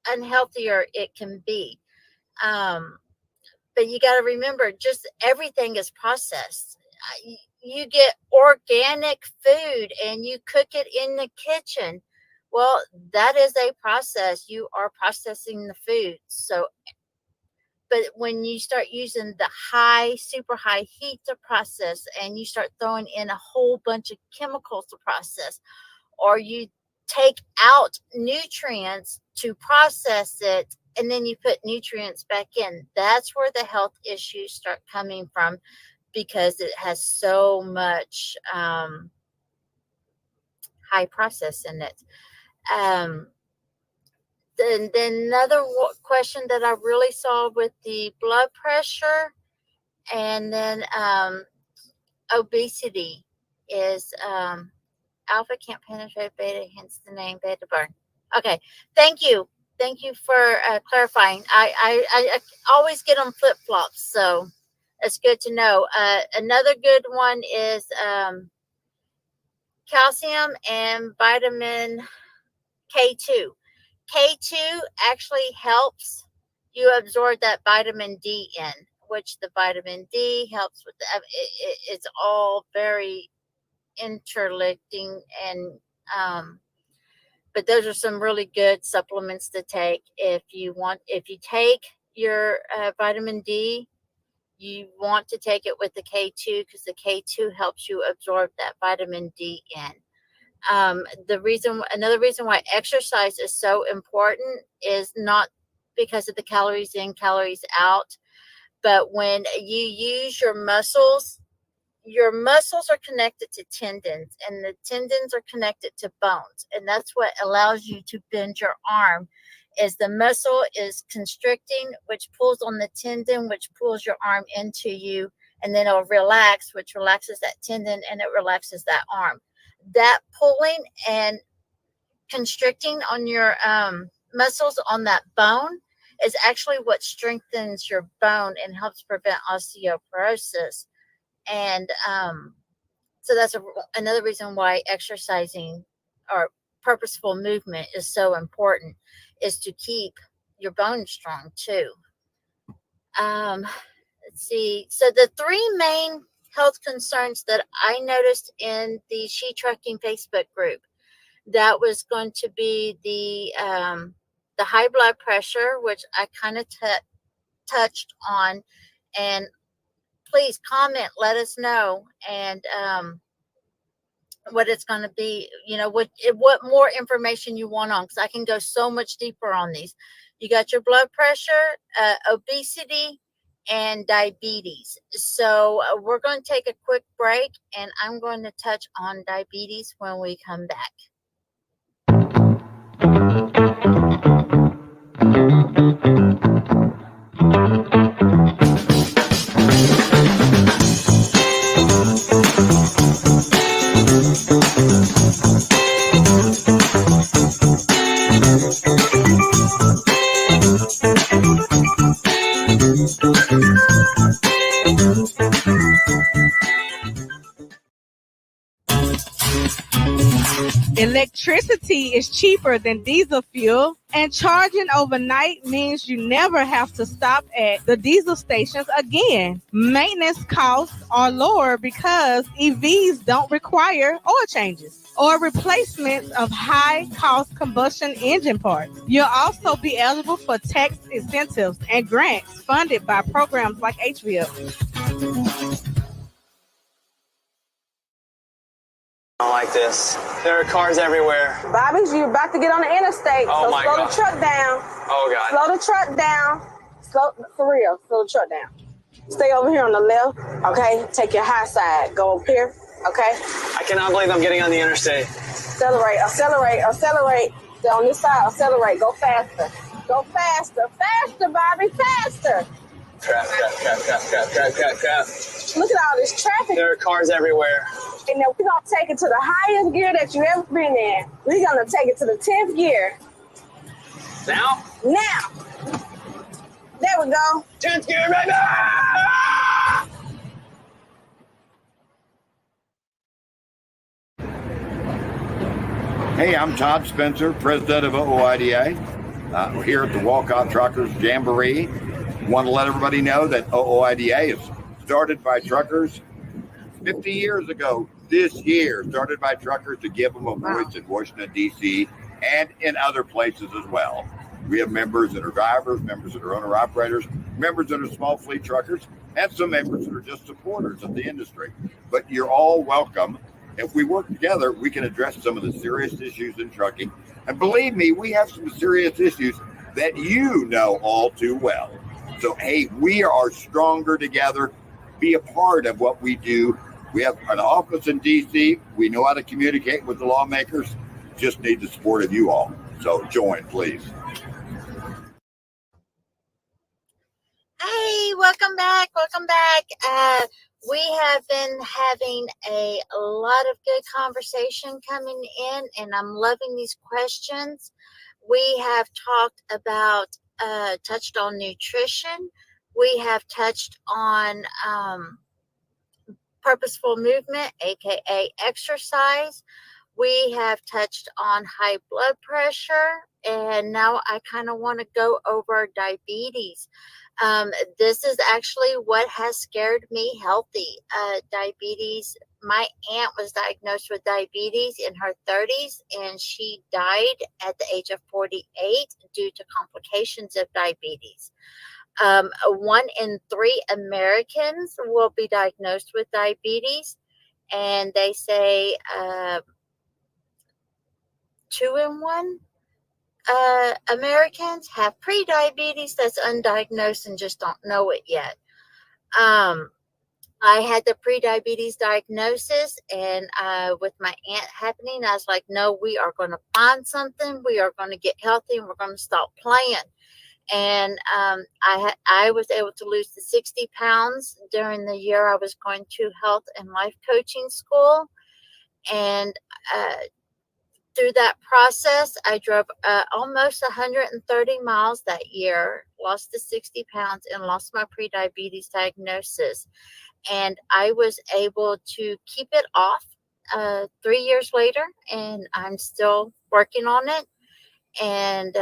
unhealthier it can be. But you got to remember, just everything is processed. You get organic food and you cook it in the kitchen. Well, that is a process. You are processing the food. So, but when you start using the super high heat to process, and you start throwing in a whole bunch of chemicals to process, or you take out nutrients to process it, and then you put nutrients back in, that's where the health issues start coming from, because it has so much high process in it. Then another question that I really saw with the blood pressure and then obesity is alpha can't penetrate beta, hence the name beta burn. Okay, thank you for clarifying. I always get them flip flops, so it's good to know. Another good one is calcium and vitamin K2. K2 actually helps you absorb that vitamin D in, which the vitamin D helps with it's all very interlinking, and but those are some really good supplements to take if you take your vitamin D. You want to take it with the K2, because the K2 helps you absorb that vitamin D in. Another reason why exercise is so important is not because of the calories in, calories out, but when you use your muscles are connected to tendons, and the tendons are connected to bones. And that's what allows you to bend your arm, is the muscle is constricting, which pulls on the tendon, which pulls your arm into you, and then it'll relax, which relaxes that tendon, and it relaxes that arm. That pulling and constricting on your muscles on that bone is actually what strengthens your bone and helps prevent osteoporosis. And so that's another reason why exercising or purposeful movement is so important, is to keep your bones strong too. Let's see. So the three main health concerns that I noticed in the Shetrucking Facebook group, that was going to be the high blood pressure, which I kind of touched on. And please comment, let us know, and what it's going to be, what more information you want on, because I can go so much deeper on these. You got your blood pressure, obesity, and diabetes. So we're going to take a quick break, and I'm going to touch on diabetes when we come back. Electricity is cheaper than diesel fuel, and charging overnight means you never have to stop at the diesel stations again. Maintenance costs are lower because EVs don't require oil changes or replacements of high-cost combustion engine parts. You'll also be eligible for tax incentives and grants funded by programs like HVIP. Like this. There are cars everywhere. Bobby's, you're about to get on the interstate. Oh, so my slow God. the truck down. Oh, God. Slow the truck down. For real, slow the truck down. Stay over here on the left, okay? Take your high side. Go up here, okay? I cannot believe I'm getting on the interstate. Accelerate. Stay on this side, accelerate. Go faster. Faster, Bobby, faster. Crap. Look at all this traffic. There are cars everywhere. And then we're going to take it to the highest gear that you've ever been in. We're going to take it to the 10th gear. Now? There we go. 10th gear right now! Hey, I'm Todd Spencer, president of OIDA. here at the Walcott Truckers Jamboree. Want to let everybody know that OOIDA is started by truckers 50 years ago this year, started by truckers to give them a voice in Washington, D.C. and in other places as well. We have members that are drivers, members that are owner-operators, members that are small fleet truckers, and some members that are just supporters of the industry. But you're all welcome. If we work together, we can address some of the serious issues in trucking. And believe me, we have some serious issues that you know all too well. So, hey, we are stronger together. Be a part of what we do. We have an office in D.C. We know how to communicate with the lawmakers. Just need the support of you all. So join, please. Hey, welcome back. Welcome back. We have been having a lot of good conversation coming in, and I'm loving these questions. We have talked about, touched on nutrition. We have touched on purposeful movement, aka exercise. We have touched on high blood pressure, and now I kind of want to go over diabetes. This is actually what has scared me healthy. Diabetes. My aunt was diagnosed with diabetes in her 30s, and she died at the age of 48 due to complications of diabetes. 1 in 3 Americans will be diagnosed with diabetes, and they say 2 in 1 Americans have pre-diabetes that's undiagnosed and just don't know it yet. I had the pre-diabetes diagnosis, and with my aunt happening, I was like, no, we are going to find something. We are going to get healthy, and we're going to stop playing. And I was able to lose the 60 pounds during the year I was going to health and life coaching school. And through that process, I drove almost 130 miles that year, lost the 60 pounds, and lost my prediabetes diagnosis. And I was able to keep it off 3 years later, and I'm still working on it. And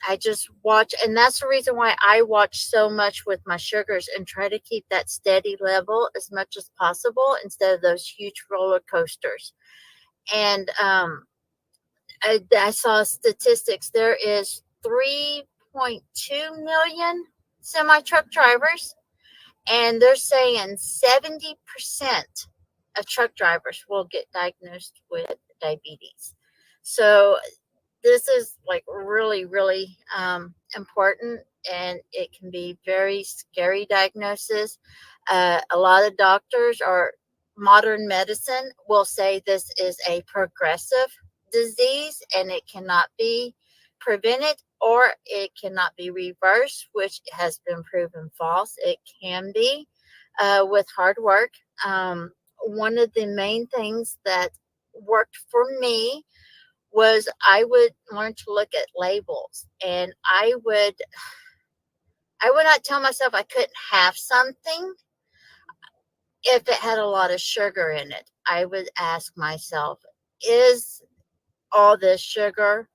I just watch, and that's the reason why I watch so much with my sugars and try to keep that steady level as much as possible instead of those huge roller coasters. And I saw statistics. There is 3.2 million semi-truck drivers, and they're saying 70% of truck drivers will get diagnosed with diabetes. So this is like really, really important, and it can be very scary diagnosis. A lot of doctors or modern medicine will say this is a progressive disease and it cannot be prevented or it cannot be reversed, which has been proven false. It can be with hard work. One of the main things that worked for me was I would learn to look at labels, and I would not tell myself I couldn't have something if it had a lot of sugar in it. I would ask myself, is all this sugar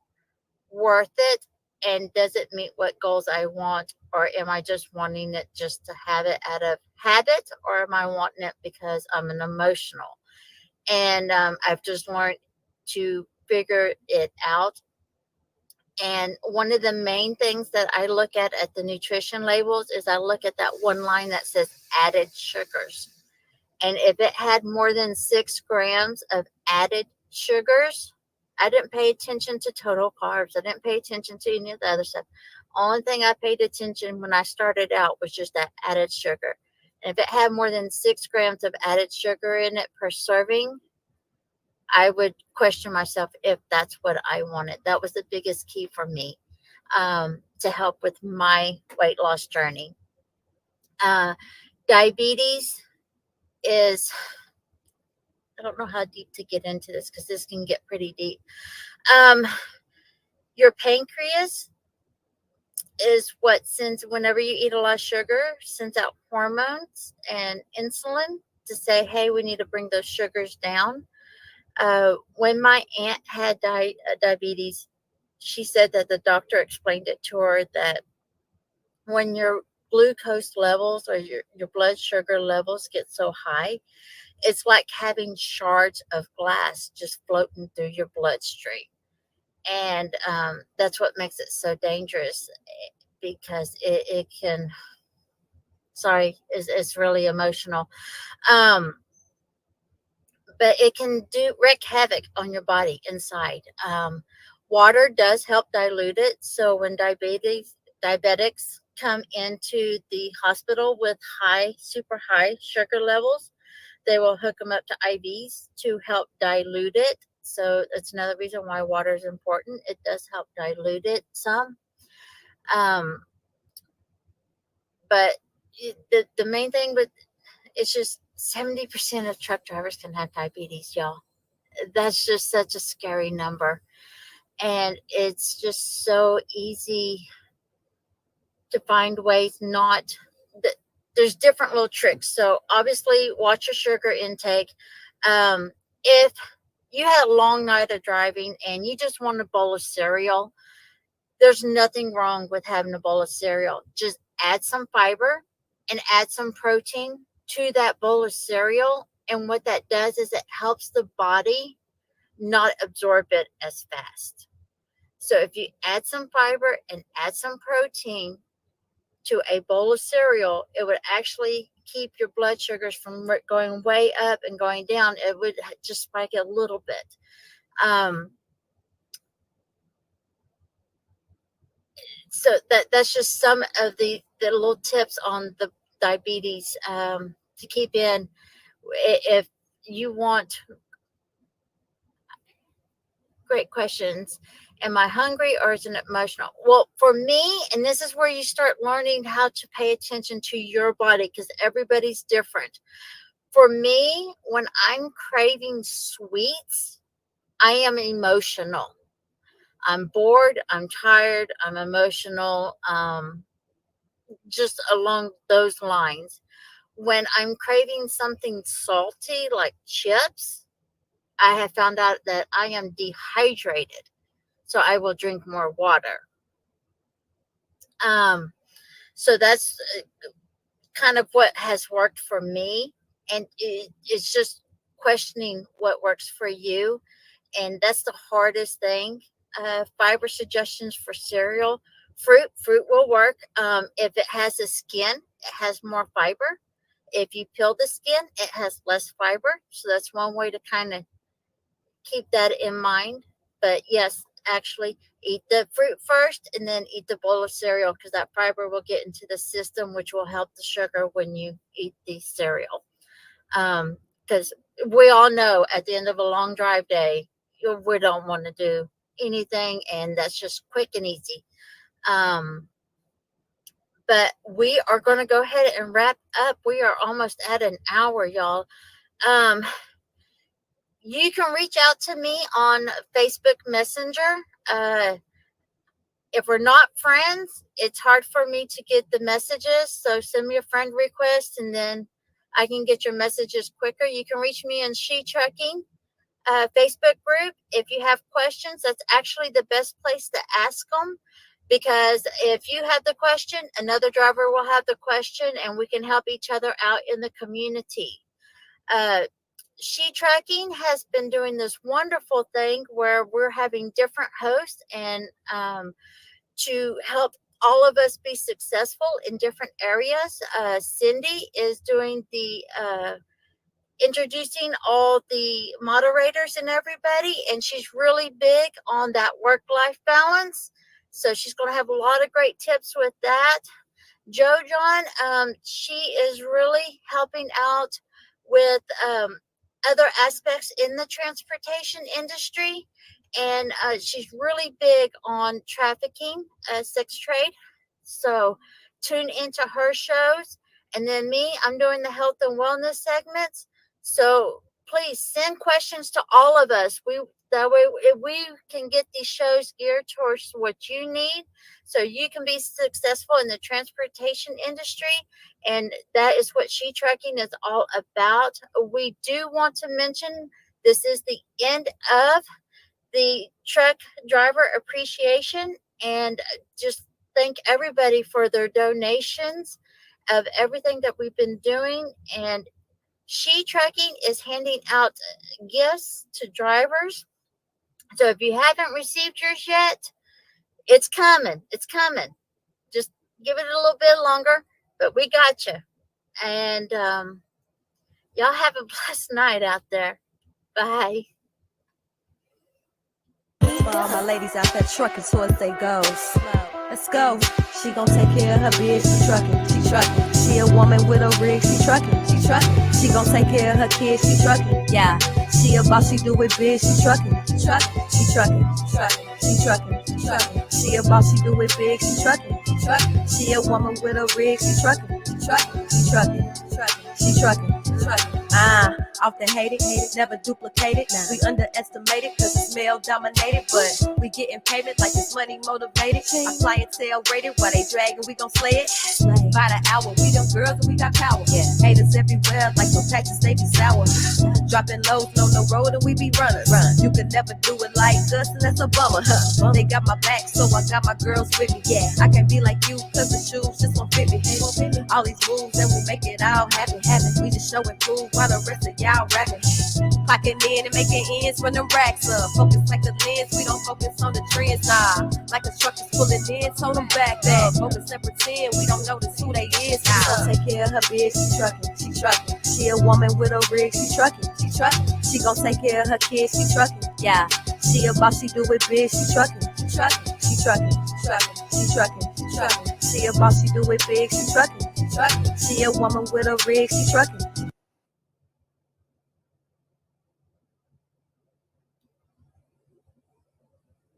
worth it? And does it meet what goals I want? Or am I just wanting it just to have it out of habit? Or am I wanting it because I'm an emotional? And I've just learned to figure it out. And one of the main things that I look at the nutrition labels is I look at that one line that says added sugars. And if it had more than 6 grams of added sugars, I didn't pay attention to total carbs. I didn't pay attention to any of the other stuff. Only thing I paid attention when I started out was just that added sugar. And if it had more than 6 grams of added sugar in it per serving, I would question myself if that's what I wanted. That was the biggest key for me to help with my weight loss journey. Diabetes is, I don't know how deep to get into this because this can get pretty deep. Your pancreas is what sends, whenever you eat a lot of sugar, sends out hormones and insulin to say, hey, we need to bring those sugars down. When my aunt had diabetes, she said that the doctor explained it to her that when your glucose levels or your blood sugar levels get so high, it's like having shards of glass just floating through your bloodstream. And that's what makes it so dangerous, because it can, sorry, it's really emotional. But it can wreak havoc on your body inside. Water does help dilute it. So when diabetics come into the hospital with super high sugar levels, they will hook them up to IVs to help dilute it. So it's another reason why water is important. It does help dilute it some. But the main thing with it's just 70% of truck drivers can have diabetes, y'all. That's just such a scary number. And it's just so easy to find ways there's different little tricks. So obviously watch your sugar intake. If you had a long night of driving and you just want a bowl of cereal, there's nothing wrong with having a bowl of cereal. Just add some fiber and add some protein to that bowl of cereal. And what that does is it helps the body not absorb it as fast. So if you add some fiber and add some protein to a bowl of cereal, it would actually keep your blood sugars from going way up and going down. It would just spike it a little bit. So that's just some of the little tips on the diabetes to keep in. If you want great questions. Am I hungry or is it emotional? Well, for me, and this is where you start learning how to pay attention to your body, because everybody's different. For me, when I'm craving sweets, I am emotional. I'm bored, I'm tired, I'm emotional, just along those lines. When I'm craving something salty like chips, I have found out that I am dehydrated. So I will drink more water. So that's kind of what has worked for me. And it's just questioning what works for you. And that's the hardest thing. Fiber suggestions for cereal. Fruit will work. If it has a skin, it has more fiber. If you peel the skin, it has less fiber. So that's one way to kind of keep that in mind. But yes, actually eat the fruit first and then eat the bowl of cereal, because that fiber will get into the system, which will help the sugar when you eat the cereal. Because we all know at the end of a long drive day, we don't want to do anything, and that's just quick and easy. But we are going to go ahead and wrap up. We are almost at an hour, y'all. You can reach out to me on Facebook Messenger. If we're not friends, it's hard for me to get the messages. So send me a friend request and then I can get your messages quicker. You can reach me in Shetrucking Facebook group. If you have questions, that's actually the best place to ask them, because if you have the question, another driver will have the question and we can help each other out in the community. Shetrucking has been doing this wonderful thing where we're having different hosts and to help all of us be successful in different areas. Cindy is doing the introducing all the moderators and everybody, and she's really big on that work-life balance. So she's going to have a lot of great tips with that. Jo John, she is really helping out with other aspects in the transportation industry. And she's really big on trafficking, sex trade. So tune into her shows. And then me, I'm doing the health and wellness segments. So please send questions to all of us. That way we can get these shows geared towards what you need, so you can be successful in the transportation industry. And that is what Shetrucking is all about. We do want to mention this is the end of the truck driver appreciation, and just thank everybody for their donations of everything that we've been doing. And Shetrucking is handing out gifts to drivers. So if you haven't received yours yet, it's coming. It's coming. Just give it a little bit longer, but we got you. And y'all have a blessed night out there. Bye. For all my ladies out there trucking towards they goals. Let's go. She gon' take care of her bitch. She trucking. She trucking. She a woman with a rig. She trucking. She trucking. She gon' take care of her kids. She trucking. Yeah. She a boss. She do it big. She trucking. She trucking. She trucking. Trucking. She trucking. Trucking. She a boss. She do it big. She trucking. She trucking. She a woman with a rig. She trucking. She trucking. She trucking. Trucking. She trucking. Trucking. Often hated, never duplicated. We underestimated cause it's male dominated, but we getting payment like it's money motivated. Our clientele rated while they dragging, we gon' slay it. By the hour, we them girls and we got power. Haters everywhere like no taxes, they be sour. Dropping lows, no road and we be running. You could never do it like us and that's a bummer. They got my back, so I got my girls with me. I can't be like you cause the shoes just won't fit me. All these moves and we make it all happen. We just show and prove while the rest of y'all rapping. Clocking in and making ends when them racks up. Focus like the lens, we don't focus on the trends. Nah, like a truck is pulling in, told them back that. Focus and pretend we don't notice who they is. She gon' take care of her bitch, she trucking, she trucking. She a woman with a rig, she trucking, she trucking. She gon' take care of her kids, she trucking, yeah. She a boss, she do it big, she trucking, she trucking, she trucking, trucking, she trucking, trucking. She a boss, she do it big, she trucking, she trucking. She a woman with a rig, she trucking.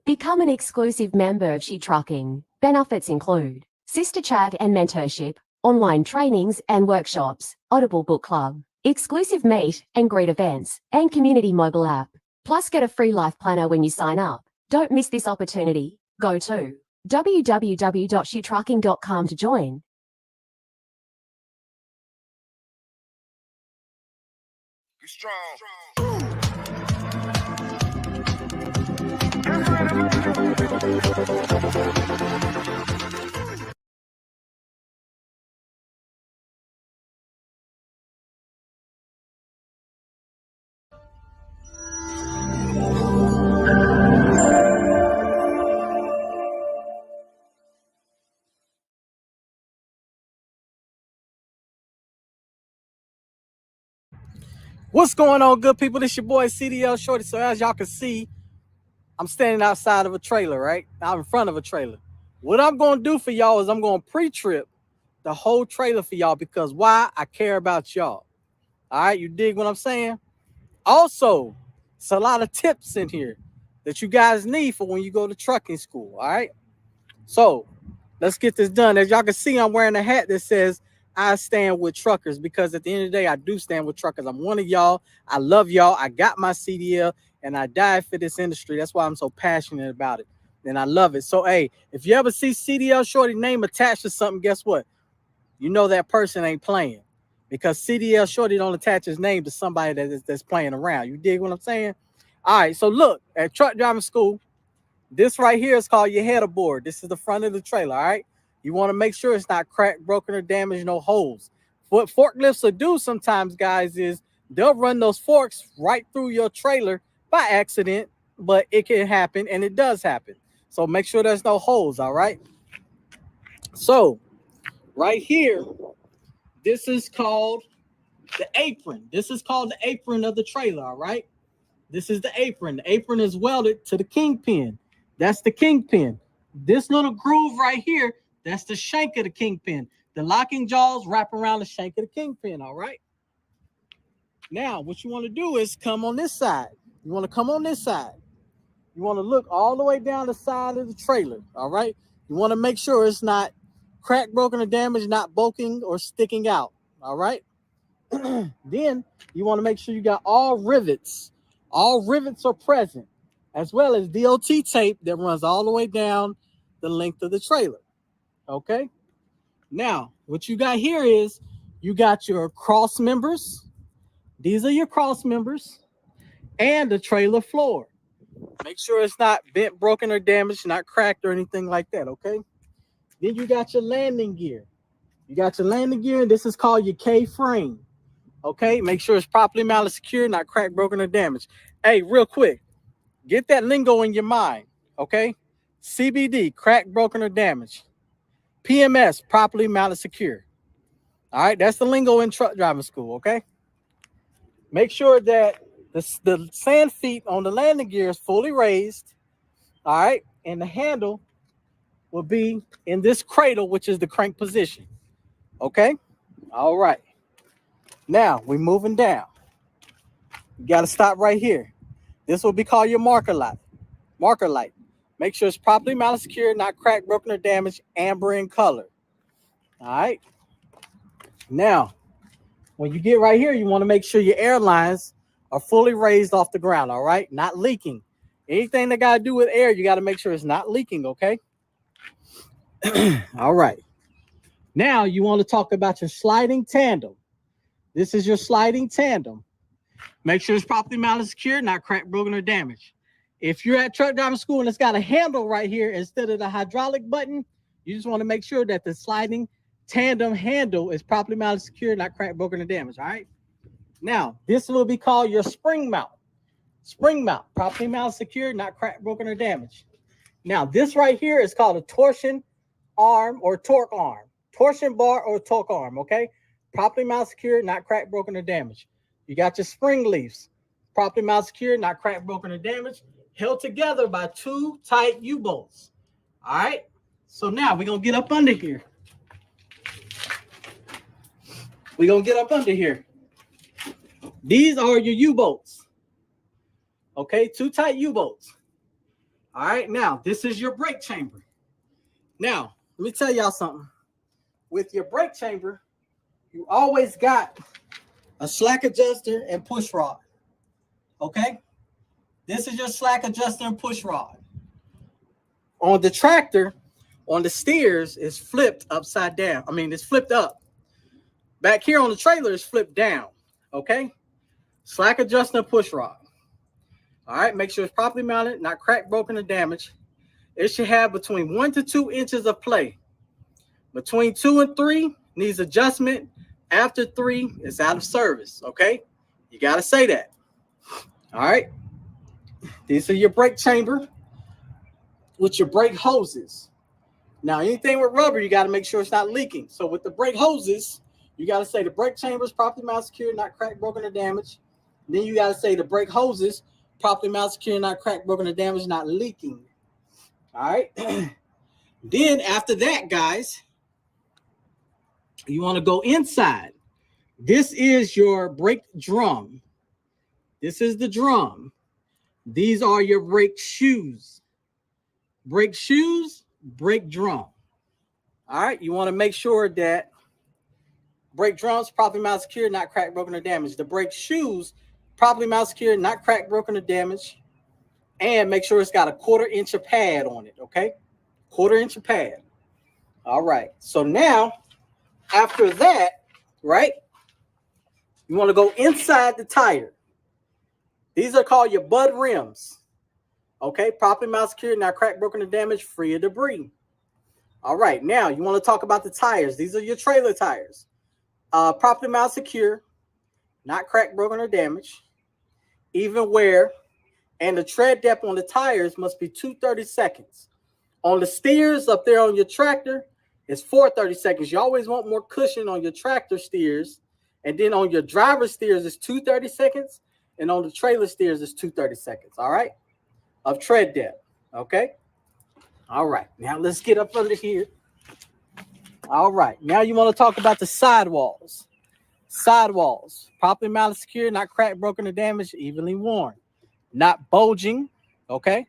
Become an exclusive member of Shetrucking. Benefits include sister chat and mentorship, online trainings and workshops, Audible Book Club, exclusive meet and greet events, and community mobile app. Plus get a free life planner when you sign up. Don't miss this opportunity. Go to www.shetrucking.com to join. You strong. What's going on, good people? This your boy CDL Shorty. So as y'all can see, I'm standing outside of a trailer, right? Out in front of a trailer. What I'm going to do for y'all is I'm going to pre-trip the whole trailer for y'all because why? I care about y'all. All right, you dig what I'm saying? Also, it's a lot of tips in here that you guys need for when you go to trucking school, all right? So let's get this done. As y'all can see, I'm wearing a hat that says I stand with truckers because at the end of the day, I do stand with truckers. I'm one of y'all. I love y'all. I got my CDL and I died for this industry. That's why I'm so passionate about it. And I love it. So, hey, if you ever see CDL Shorty name attached to something, guess what? You know that person ain't playing because CDL Shorty don't attach his name to somebody that's playing around. You dig what I'm saying? All right. So look, at truck driving school, this right here is called your header board. This is the front of the trailer, all right? You want to make sure it's not cracked, broken, or damaged, no holes. What forklifts will do sometimes, guys, is they'll run those forks right through your trailer by accident, but it can happen, and it does happen. So make sure there's no holes, all right? So right here, this is called the apron. This is called the apron of the trailer, all right? This is the apron. The apron is welded to the kingpin. That's the kingpin. This little groove right here, that's the shank of the kingpin. The locking jaws wrap around the shank of the kingpin, all right? Now, what you want to do is come on this side. You want to come on this side. You want to look all the way down the side of the trailer, all right? You want to make sure it's not cracked, broken, or damaged, not bulking or sticking out, all right? Then you want to make sure you got all rivets. All rivets are present, as well as DOT tape that runs all the way down the length of the trailer. Okay? Now, what you got here is you got your cross members. These are your cross members and the trailer floor. Make sure it's not bent, broken, or damaged, not cracked or anything like that, okay? Then you got your landing gear. You got your landing gear, and this is called your K-frame, okay? Make sure it's properly mounted, secure, not cracked, broken, or damaged. Hey, real quick, get that lingo in your mind, okay? CBD, cracked, broken, or damaged. PMS, properly mounted, secure. All right, that's the lingo in truck driving school, okay? Make sure that the sand feet on the landing gear is fully raised, all right? And the handle will be in this cradle, which is the crank position, okay? All right. Now, we're moving down. You got to stop right here. This will be called your marker light. Marker light. Make sure it's properly mounted, secure, not cracked, broken, or damaged, amber in color. All right. Now, when you get right here, you want to make sure your air lines are fully raised off the ground, all right? Not leaking. Anything that got to do with air, you got to make sure it's not leaking, okay? All right. Now, you want to talk about your sliding tandem. This is your sliding tandem. Make sure it's properly mounted, secure, not cracked, broken, or damaged. If you're at truck driving school and it's got a handle right here instead of the hydraulic button, you just want to make sure that the sliding tandem handle is properly mounted, secure, not cracked, broken, or damaged, all right? Now, this will be called your spring mount. Spring mount, properly mounted, secure, not cracked, broken, or damaged. Now, this right here is called a torsion arm or torque arm. Torsion bar or torque arm, okay? Properly mounted, secure, not cracked, broken, or damaged. You got your spring leaves, properly mounted, secure, not cracked, broken, or damaged, held together by two tight U-bolts. All right? So now we're going to get up under here. We're going to get up under here. These are your U-bolts. Okay, two tight U-bolts. All right, now this is your brake chamber. Now, let me tell y'all something. With your brake chamber, you always got a slack adjuster and push rod. Okay? This is your slack adjuster and push rod. On the tractor, on the steers, is flipped upside down. I mean, it's flipped up. Back here on the trailer is flipped down. Okay? Slack adjuster and push rod. All right, make sure it's properly mounted, not cracked, broken, or damaged. It should have between 1 to 2 inches of play. Between 2 and 3 needs adjustment. After 3, it's out of service, okay? You got to say that. All right. These are your brake chamber with your brake hoses. Now, anything with rubber, you got to make sure it's not leaking. So with the brake hoses, you got to say the brake chamber is properly mounted, secure, not cracked, broken, or damaged. Then you got to say the brake hoses properly mounted, secure, not cracked, broken, or damaged, not leaking. All right. Then after that, guys, you want to go inside. This is your brake drum. This is the drum. These are your brake shoes. Brake shoes, brake drum. All right. You want to make sure that brake drums properly mounted, secure, not cracked, broken, or damaged. The brake shoes properly mounted, secure, not cracked, broken, or damaged. And make sure it's got a 1/4 inch of pad on it, okay? 1/4 inch of pad. All right. So now, after that, right, you want to go inside the tire. These are called your bud rims. Okay? Properly mounted, secure, not cracked, broken, or damaged, free of debris. All right. Now, you want to talk about the tires. These are your trailer tires. Properly mounted, secure, not cracked, broken, or damaged. Even wear. And the tread depth on the tires must be 2/32. On the steers up there on your tractor, it's 4/32. You always want more cushion on your tractor steers. And then on your driver steers, it's 2/32. And on the trailer steers, it's 2/32. All right? Of tread depth. Okay? All right. Now let's get up under here. All right. Now you want to talk about the sidewalls. Sidewalls. Properly mounted, secure, not cracked, broken, or damaged, evenly worn. Not bulging, okay?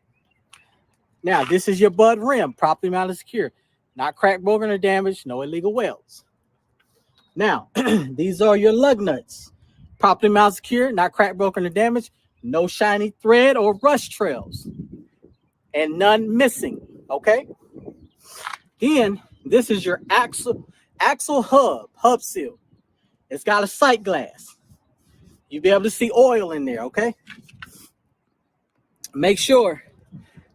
Now, this is your bud rim, properly mounted, secure. Not cracked, broken, or damaged, no illegal welds. Now, these are your lug nuts. Properly mounted, secure, not cracked, broken, or damaged, no shiny thread or rust trails. And none missing, okay? Then, this is your axle hub seal. It's got a sight glass. You'll be able to see oil in there, okay? Make sure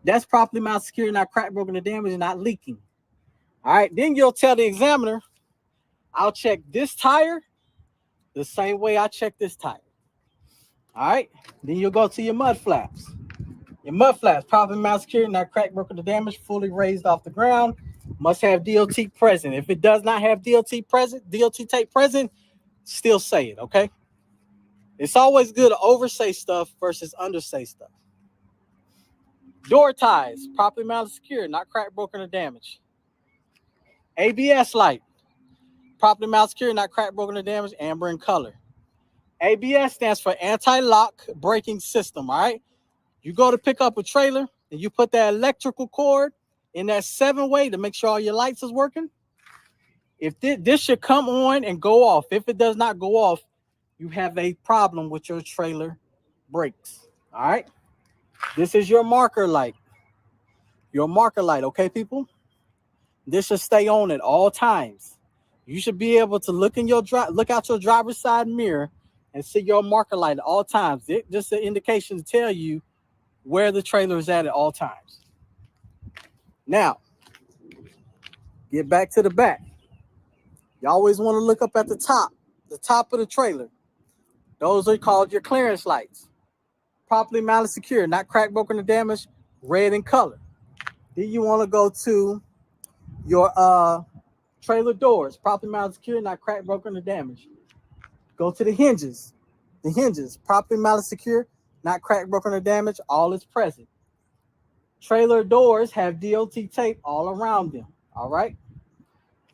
that's properly mounted, secure, not cracked, broken, or damaged, and not leaking. All right, then you'll tell the examiner, I'll check this tire the same way I check this tire. All right, then you'll go to your mud flaps. Your mud flaps, properly mounted, secure, not cracked, broken, or damaged, fully raised off the ground, must have DOT present. If it does not have DOT tape present, still say it, okay? It's always good to oversay stuff versus undersay stuff. Door ties, properly mounted, secure, not cracked, broken, or damaged. ABS light, properly mounted, secure, not cracked, broken, or damaged, amber in color. ABS stands for anti-lock braking system, all right? You go to pick up a trailer and you put that electrical cord in that 7-way to make sure all your lights is working. If this should come on and go off. If it does not go off, you have a problem with your trailer brakes, all right? This is your marker light. Your marker light, okay, people? This should stay on at all times. You should be able to look out your driver's side mirror and see your marker light at all times. It's just an indication to tell you where the trailer is at all times. Now, get back to the back. You always want to look up at the top of the trailer. Those are called your clearance lights. Properly mounted, secure, not cracked, broken, or damaged, red in color. Then you want to go to your trailer doors, properly mounted, secure, not cracked, broken, or damaged. Go to the hinges. The hinges, properly mounted, secure, not cracked, broken, or damaged, all is present. Trailer doors have DOT tape all around them, all right?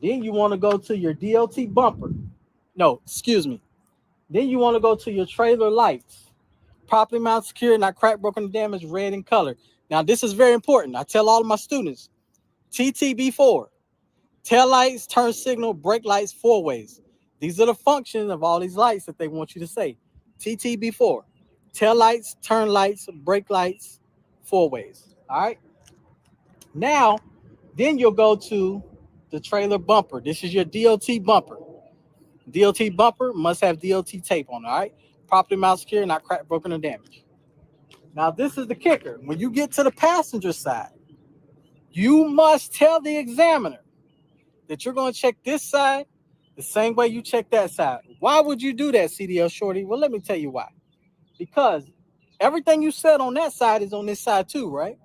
Then you want to go to your DOT bumper. No, excuse me. Then you want to go to your trailer lights. Properly mounted, secure, not cracked, broken, or damaged, red in color. Now, this is very important. I tell all of my students, TTB4, tail lights, turn signal, brake lights, 4-ways. These are the functions of all these lights that they want you to say. TTB4, tail lights, turn lights, brake lights, 4-ways. All right. Now, then you'll go to the trailer bumper. This is your DOT bumper. DOT bumper must have DOT tape on it, all right? Properly mounted, secure, not cracked, broken, or damaged. Now, this is the kicker. When you get to the passenger side, you must tell the examiner that you're going to check this side the same way you check that side. Why would you do that, CDL Shorty? Well, let me tell you why. Because everything you said on that side is on this side too, right?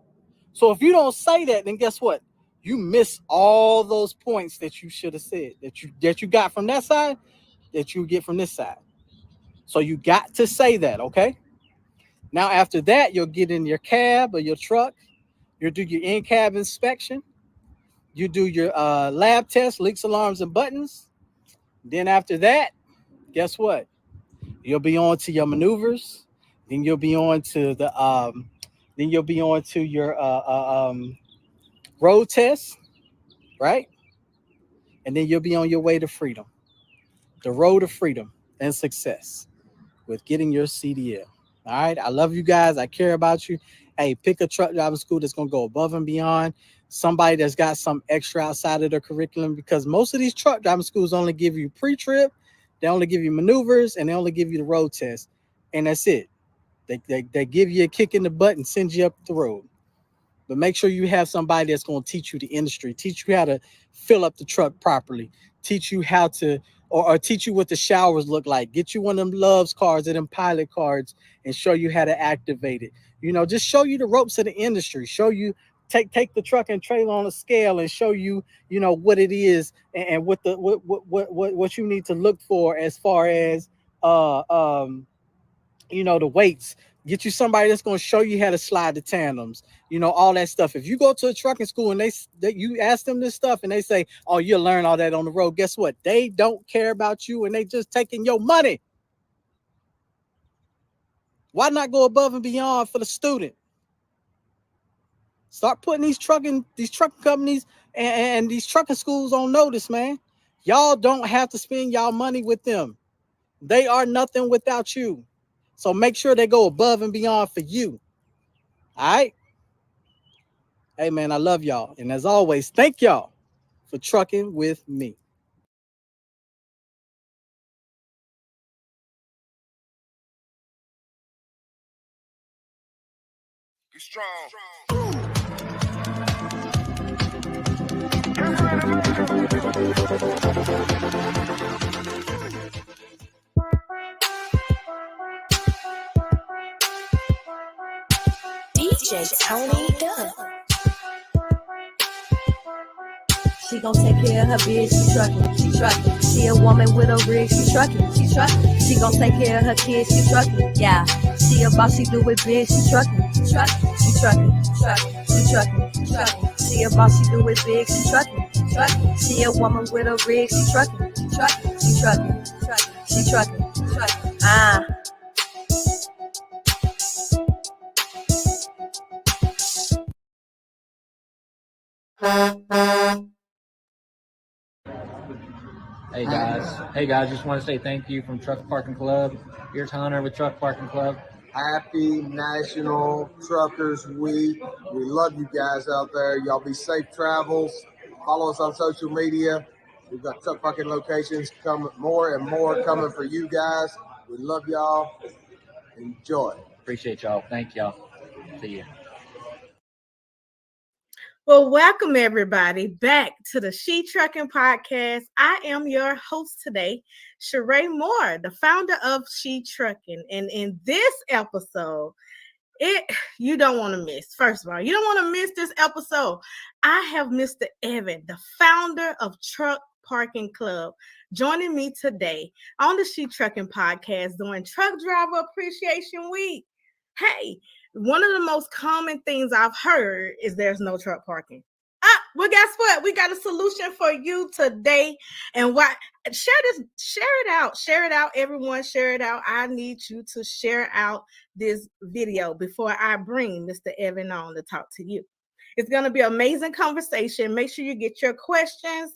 So if you don't say that, then guess what? You miss all those points that you should have said, that you got from that side, that you get from this side. So you got to say that, okay? Now, after that, you'll get in your cab or your truck. You'll do your in-cab inspection. You do your lab test, leaks, alarms, and buttons. Then after that, guess what? You'll be on to your maneuvers. Then you'll be on to your road test, right? And then you'll be on your way to freedom. The road to freedom and success with getting your CDL. All right. I love you guys. I care about you. Hey, pick a truck driving school that's going to go above and beyond. Somebody that's got some extra outside of their curriculum, because most of these truck driving schools only give you pre-trip, they only give you maneuvers, and they only give you the road test. And that's it. They give you a kick in the butt and send you up the road. But make sure you have somebody that's going to teach you the industry, teach you how to fill up the truck properly, teach you how to, or teach you what the showers look like, get you one of them Loves cards or them pilot cards and show you how to activate it. You know, just show you the ropes of the industry, show you, take the truck and trailer on a scale and show you, you know, what it is and what you need to look for as far as, you know, the weights. Get you somebody that's going to show you how to slide the tandems, you know, all that stuff. If you go to a trucking school and you ask them this stuff and they say, oh, you'll learn all that on the road, guess what? They don't care about you and they just taking your money. Why not go above and beyond for the student? Start putting these trucking companies and these trucking schools on notice, man. Y'all don't have to spend y'all money with them. They are nothing without you. So make sure they go above and beyond for you. All right. Hey, man, I love y'all. And as always, thank y'all for trucking with me. You strong. DJ Tony Dunn. She gon' take care of her bitch, she truckin', she truckin'. She a woman with a rig, she truckin', she truckin'. She gon' take care of her kids, she truckin', yeah. She a boss, she do it big, she truckin', she truckin', she truckin', she truckin', she truckin'. She a boss, she do it big, she truckin', she truckin'. She a woman with a rig, she truckin', she truckin', she truckin', she truckin', she truckin'. Ah. Hey guys, just want to say thank you from Truck Parking Club. Here's Hunter with Truck Parking Club. Happy National Truckers Week. We love you guys out there. Y'all be safe travels. Follow us on social media. We've got truck parking locations coming, more and more coming for you guys. We love y'all. Enjoy. Appreciate y'all. Thank y'all. See you. Well, welcome everybody back to the Shetrucking podcast. I am your host today, Sheree Moore, the founder of Shetrucking. And in this episode, you don't want to miss. First of all, you don't want to miss this episode. I have Mr. Evan, the founder of Truck Parking Club, joining me today on the Shetrucking podcast during Truck Driver Appreciation Week. Hey, one of the most common things I've heard is there's no truck parking. Well, guess what? We got a solution for you today. And why? Share it out, everyone. Share it out. I need you to share out this video before I bring Mr. Evan on to talk to you. It's going to be an amazing conversation. Make sure you get your questions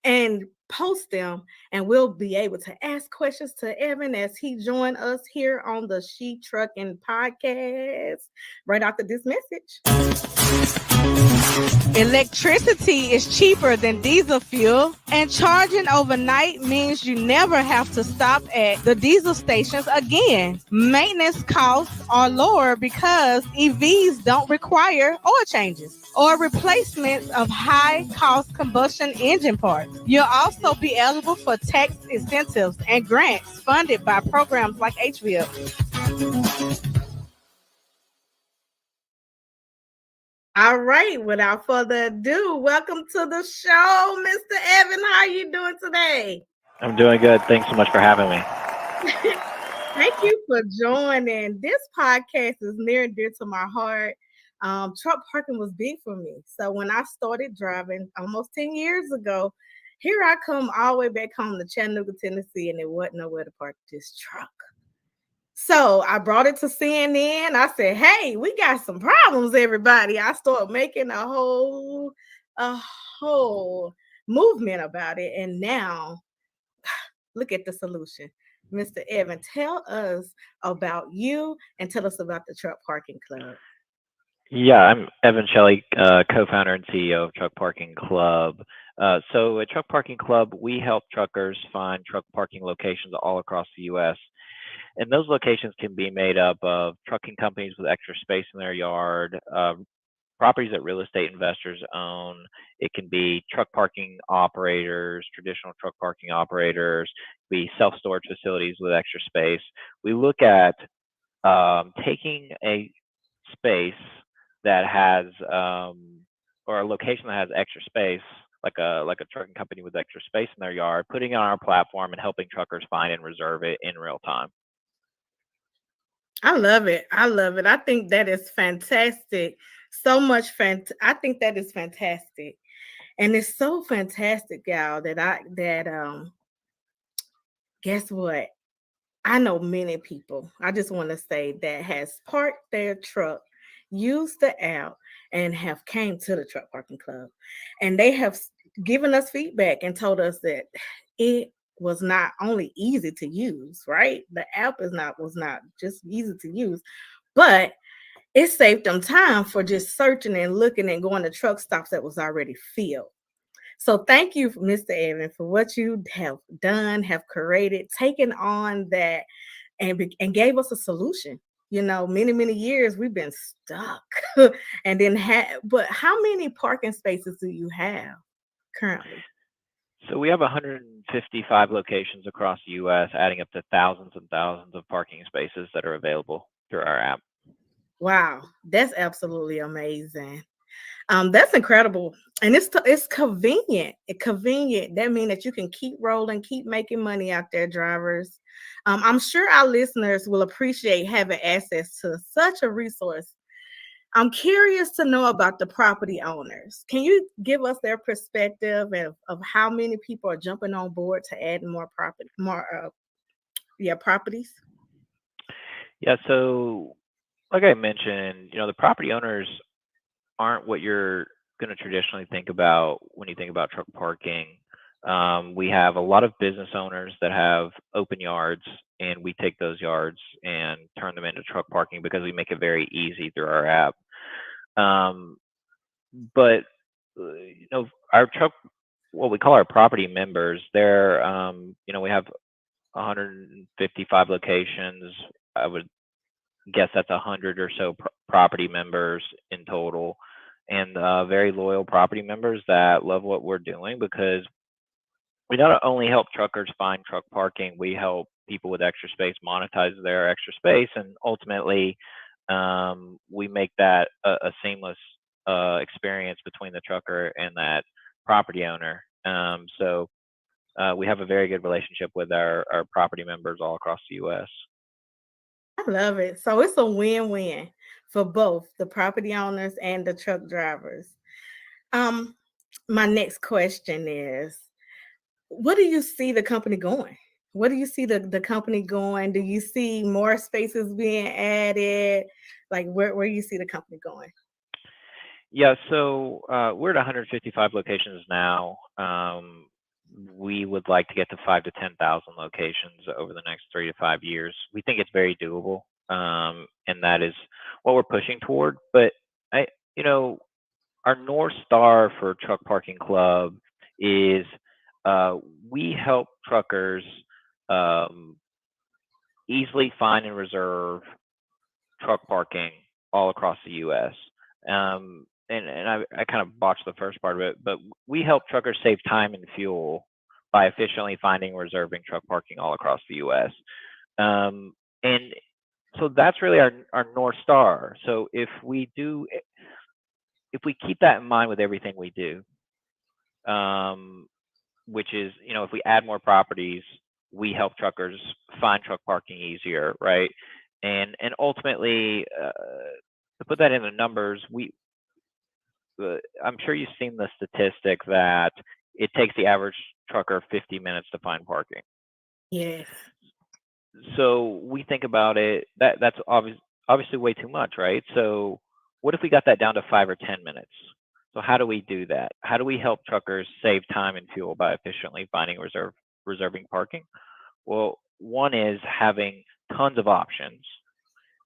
and post them, and we'll be able to ask questions to Evan as he joins us here on the Shetrucking podcast right after this message. Electricity is cheaper than diesel fuel, and charging overnight means you never have to stop at the diesel stations again. Maintenance costs are lower because EVs don't require oil changes or replacements of high-cost combustion engine parts. You'll also be eligible for tax incentives and grants funded by programs like HVIP. All right, without further ado, welcome to the show, Mr. Evan. How are you doing today? I'm doing good. Thanks so much for having me. Thank you for joining. This podcast is near and dear to my heart. Truck parking was big for me. So when I started driving almost 10 years ago, here I come all the way back home to Chattanooga, Tennessee, and there wasn't nowhere to park this truck. So I brought it to CNN. I said, hey, we got some problems, everybody. I started making a whole movement about it. And now look at the solution. Mr. Evan, tell us about you and tell us about the Truck Parking Club. Yeah, I'm Evan Shelley, co-founder and CEO of Truck Parking Club. So at Truck Parking Club, we help truckers find truck parking locations all across the U.S. And those locations can be made up of trucking companies with extra space in their yard, properties that real estate investors own. It can be truck parking operators, traditional truck parking operators, be self-storage facilities with extra space. We look at taking a space that has, or a location that has extra space, like a trucking company with extra space in their yard, putting it on our platform and helping truckers find and reserve it in real time. I love it. I think that is fantastic. So much I think that is fantastic. And it's so fantastic, y'all, that guess what? I know many people, I just want to say, that has parked their truck, used the app, and have came to the Truck Parking Club. And they have given us feedback and told us that it was not only easy to use, right? The app was not just easy to use, but it saved them time for just searching and looking and going to truck stops that was already filled. So thank you, Mr. Evan, for what you have done, have created, taken on that, and gave us a solution. many years we've been stuck. And then but how many parking spaces do you have currently? So we have 155 locations across the U.S., adding up to thousands and thousands of parking spaces that are available through our app. Wow, that's absolutely amazing. That's incredible, and it's convenient. Convenient. That means that you can keep rolling, keep making money out there, drivers. I'm sure our listeners will appreciate having access to such a resource. I'm curious to know about the property owners. Can you give us their perspective of how many people are jumping on board to add more properties? Yeah, so like I mentioned, the property owners aren't what you're going to traditionally think about when you think about truck parking. We have a lot of business owners that have open yards, and we take those yards and turn them into truck parking because we make it very easy through our app. But our truck, what we call our property members, they're we have 155 locations. I would guess that's 100 or so property members in total, and very loyal property members that love what we're doing, because we not only help truckers find truck parking, we help people with extra space monetize their extra space, and ultimately we make that a seamless experience between the trucker and that property owner. So we have a very good relationship with our property members all across the U.S. I love it. So it's a win-win for both the property owners and the truck drivers. My next question is, what do you see the company going? Where do you see the company going? Do you see more spaces being added? Like where you see the company going? Yeah, so we're at 155 locations now. We would like to get to 5 to 10,000 locations over the next 3 to 5 years. We think it's very doable, and that is what we're pushing toward. But our North Star for Truck Parking Club is we help truckers easily find and reserve truck parking all across the U.S. And I kind of botched the first part of it, but we help truckers save time and fuel by efficiently finding and reserving truck parking all across the U.S. And so that's really our North Star. So if we keep that in mind with everything we do, which is, if we add more properties, we help truckers find truck parking easier, right? And ultimately, to put that in the numbers, I'm sure you've seen the statistic that it takes the average trucker 50 minutes to find parking. Yes. So we think about it, that's obviously way too much, right? So what if we got that down to 5 or 10 minutes? So how do we do that? How do we help truckers save time and fuel by efficiently finding reserving parking? Well, one is having tons of options,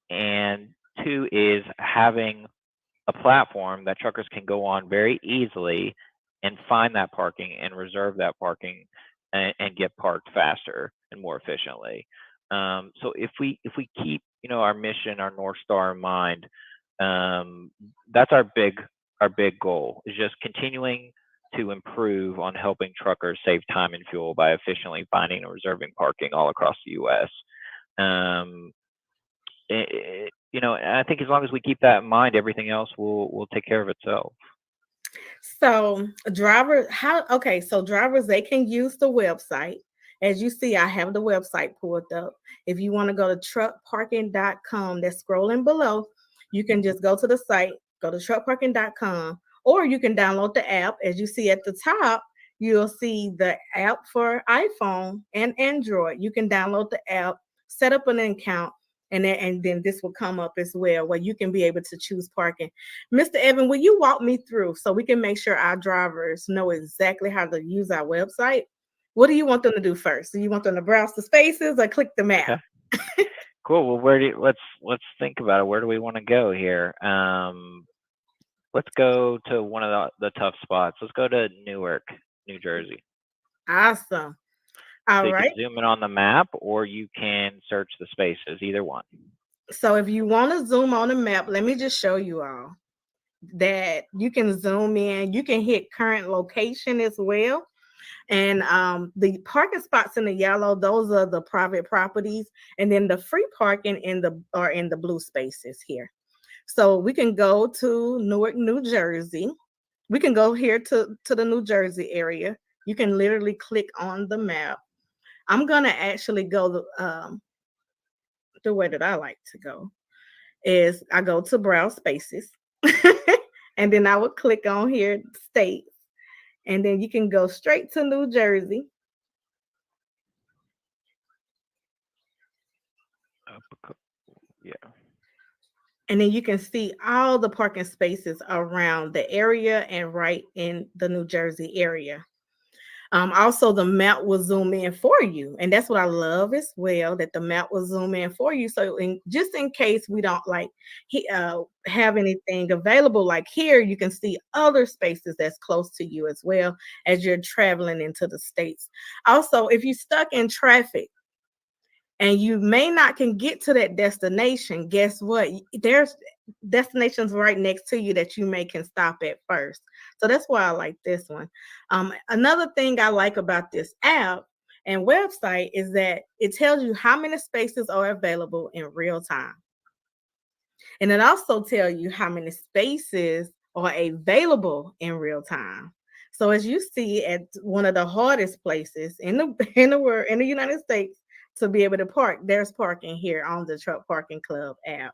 and two is having a platform that truckers can go on very easily and find that parking and reserve that parking and get parked faster and more efficiently. So if we keep our mission, our North Star in mind, that's our big goal, is just continuing to improve on helping truckers save time and fuel by efficiently finding and reserving parking all across the U.S. And I think as long as we keep that in mind, everything else will take care of itself. So drivers, they can use the website. As you see, I have the website pulled up. If you want to go to truckparking.com, that's scrolling below, you can just go to the site, go to truckparking.com, or you can download the app. As you see at the top, you'll see the app for iPhone and Android. You can download the app, set up an account, and then this will come up as well, where you can be able to choose parking. Mr. Evan, will you walk me through so we can make sure our drivers know exactly how to use our website? What do you want them to do first? Do you want them to browse the spaces or click the map? Okay. Cool. Well, let's think about it. Where do we want to go here? Let's go to one of the tough spots. Let's go to Newark, New Jersey. Awesome. All so you right. can zoom in on the map, or you can search the spaces, either one. So if you want to zoom on the map, let me just show you all that you can zoom in. You can hit current location as well. And the parking spots in the yellow, those are the private properties, and then the free parking in the blue spaces here. So we can go to Newark, New Jersey. We can go here to the New Jersey area. You can literally click on the map. I'm gonna actually go the way that I like to go is I go to browse spaces, and then I would click on here states, and then you can go straight to New Jersey. Yeah. And then you can see all the parking spaces around the area and right in the New Jersey area. Also, the map will zoom in for you, and that's what I love as well. That the map will zoom in for you, so just in case we don't have anything available, like here, you can see other spaces that's close to you as well as you're traveling into the states. Also, if you're stuck in traffic and you may not can get to that destination, guess what? There's destinations right next to you that you may can stop at first. So that's why I like this one. Another thing I like about this app and website is that it tells you how many spaces are available in real time. And it also tells you how many spaces are available in real time. So as you see at one of the hardest places in the world, in the United States, to be able to park, there's parking here on the Truck Parking Club app.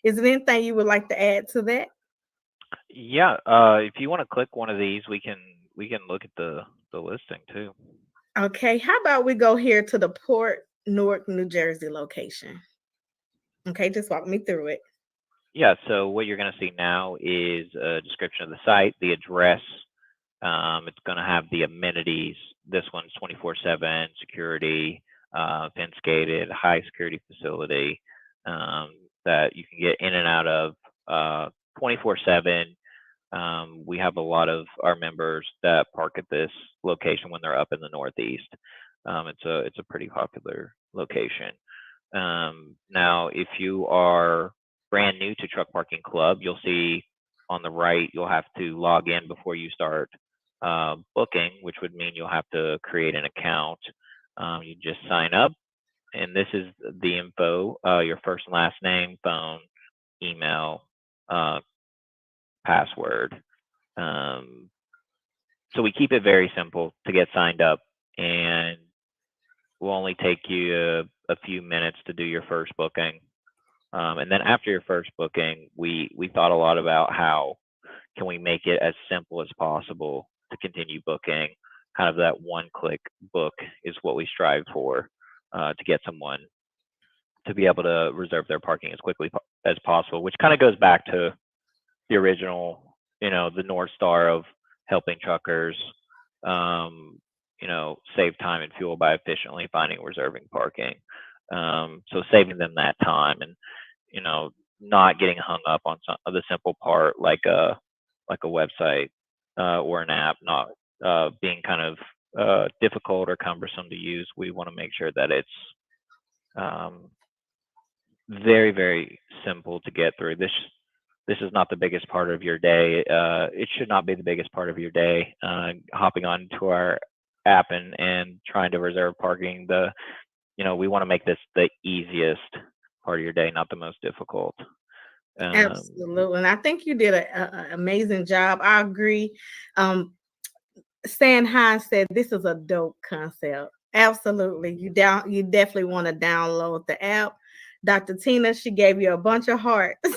Is there anything you would like to add to that? Yeah. If you want to click one of these, we can look at the listing too. Okay. How about we go here to the Port Newark, New Jersey location? Okay, just walk me through it. Yeah. So what you're going to see now is a description of the site, the address. It's going to have the amenities. This one's 24/7 security, fence gated, high security facility that you can get in and out of 24/7. We have a lot of our members that park at this location when they're up in the Northeast. It's a pretty popular location. Now, if you are brand new to Truck Parking Club, you'll see on the right you'll have to log in before you start booking, which would mean you'll have to create an account. You just sign up, and this is the info: your first and last name, phone, email, password. So we keep it very simple to get signed up, and will only take you a few minutes to do your first booking. And then after your first booking, we thought a lot about how can we make it as simple as possible to continue booking. Kind of that one-click book is what we strive for to get someone to be able to reserve their parking as quickly as possible, which kind of goes back to the original, the North Star of helping truckers, save time and fuel by efficiently finding and reserving parking. So saving them that time and, not getting hung up on some of the simple part like a website or an app, not being kind of difficult or cumbersome to use. We want to make sure that it's very, very simple to get through. This is not the biggest part of your day. It should not be the biggest part of your day. Hopping onto our app and trying to reserve parking. We want to make this the easiest part of your day, not the most difficult. Absolutely, and I think you did an amazing job. I agree. Stan Hines said this is a dope concept. Absolutely, you definitely want to download the app. Dr. Tina, she gave you a bunch of hearts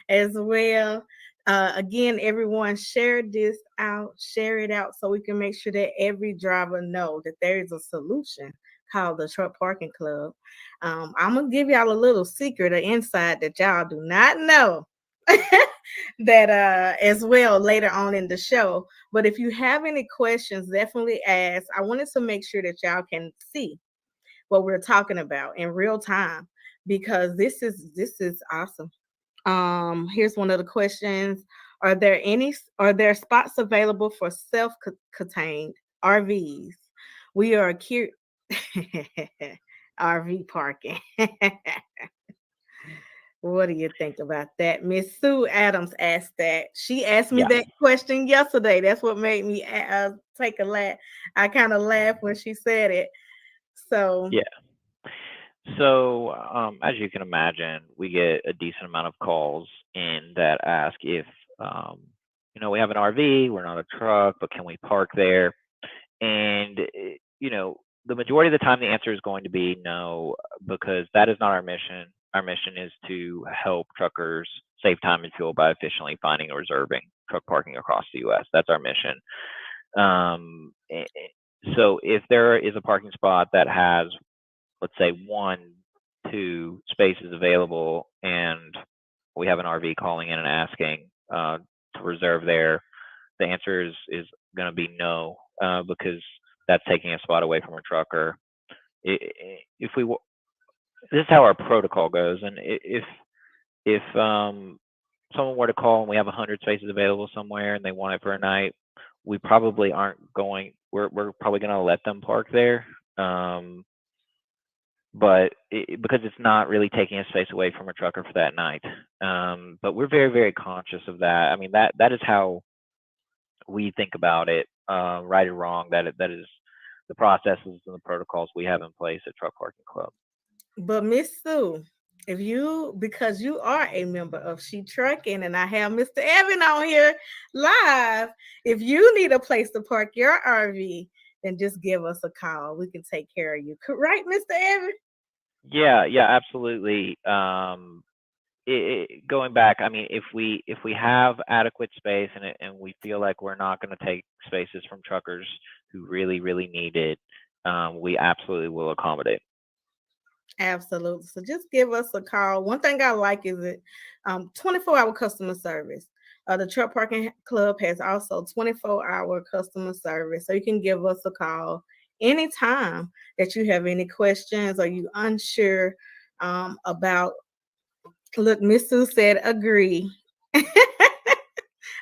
as well. Again, everyone share this out, share it out so we can make sure that every driver know that there is a solution called the Truck Parking Club. I'm gonna give y'all a little secret or insight that y'all do not know that as well later on in the show. But if you have any questions, definitely ask. I wanted to make sure that y'all can see what we're talking about in real time because this is awesome. Here's one of the questions. Are there spots available for self-contained RVs? We are RV parking. What do you think about that? Miss Sue Adams asked that. She asked me Yeah. that question yesterday. That's what made me take a laugh. I kind of laughed when she said it. So, Yeah. So, as you can imagine, we get a decent amount of calls in that ask if, we have an RV, we're not a truck, but can we park there? And, the majority of the time, the answer is going to be no, because that is not our mission. Our mission is to help truckers save time and fuel by efficiently finding and reserving truck parking across the U.S. That's our mission. So if there is a parking spot that has, let's say, 1, 2 spaces available, and we have an RV calling in and asking to reserve there, the answer is going to be no, because that's taking a spot away from a trucker. If we, this is how our protocol goes, and if someone were to call and we have 100 spaces available somewhere and they want it for a night, we probably aren't going. We're probably going to let them park there. But because it's not really taking a space away from a trucker for that night. But we're very, very conscious of that. I mean, that is how we think about it, right or wrong. That is the processes and the protocols we have in place at Truck Parking Club. but Miss Sue, because you are a member of Shetrucking, and I have Mr. Evan on here live, if you need a place to park your RV, then just give us a call. We can take care of you. Right, Mr. Evan? Yeah, absolutely. Going back, I mean, if we have adequate space and we feel like we're not going to take spaces from truckers who really, really need it, we absolutely will accommodate. Absolutely. So just give us a call. One thing I like is it 24-hour customer service. The Truck Parking Club has also 24-hour customer service. So you can give us a call anytime that you have any questions or you unsure about. Look, Miss Sue said agree.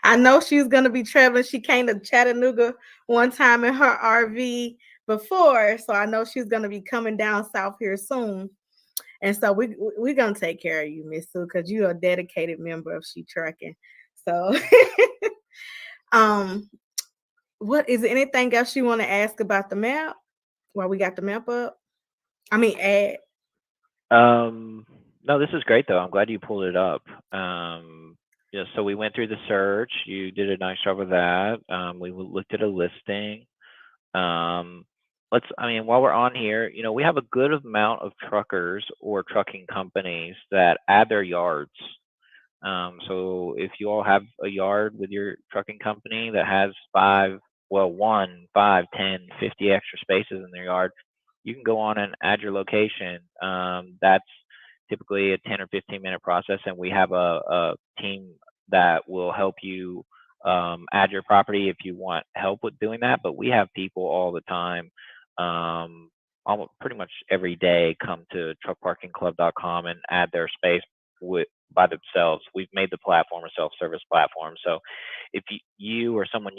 I know she's going to be traveling. She came to Chattanooga one time in her RV before, so I know she's going to be coming down south here soon. And so we're going to take care of you, Miss Sue, because you're a dedicated member of Shetrucking. So what is there anything else you want to ask about the map while we got the map up? I mean, add. No, this is great though. I'm glad you pulled it up. So we went through the search. You did a nice job of that. We looked at a listing. While we're on here, we have a good amount of truckers or trucking companies that add their yards. So if you all have a yard with your trucking company that has 1, 5, 10, 50 extra spaces in their yard, you can go on and add your location. That's typically a 10 or 15-minute process, and we have a team that will help you add your property if you want help with doing that. But we have people all the time, almost pretty much every day, come to truckparkingclub.com and add their space by themselves. We've made the platform a self-service platform. So if you or someone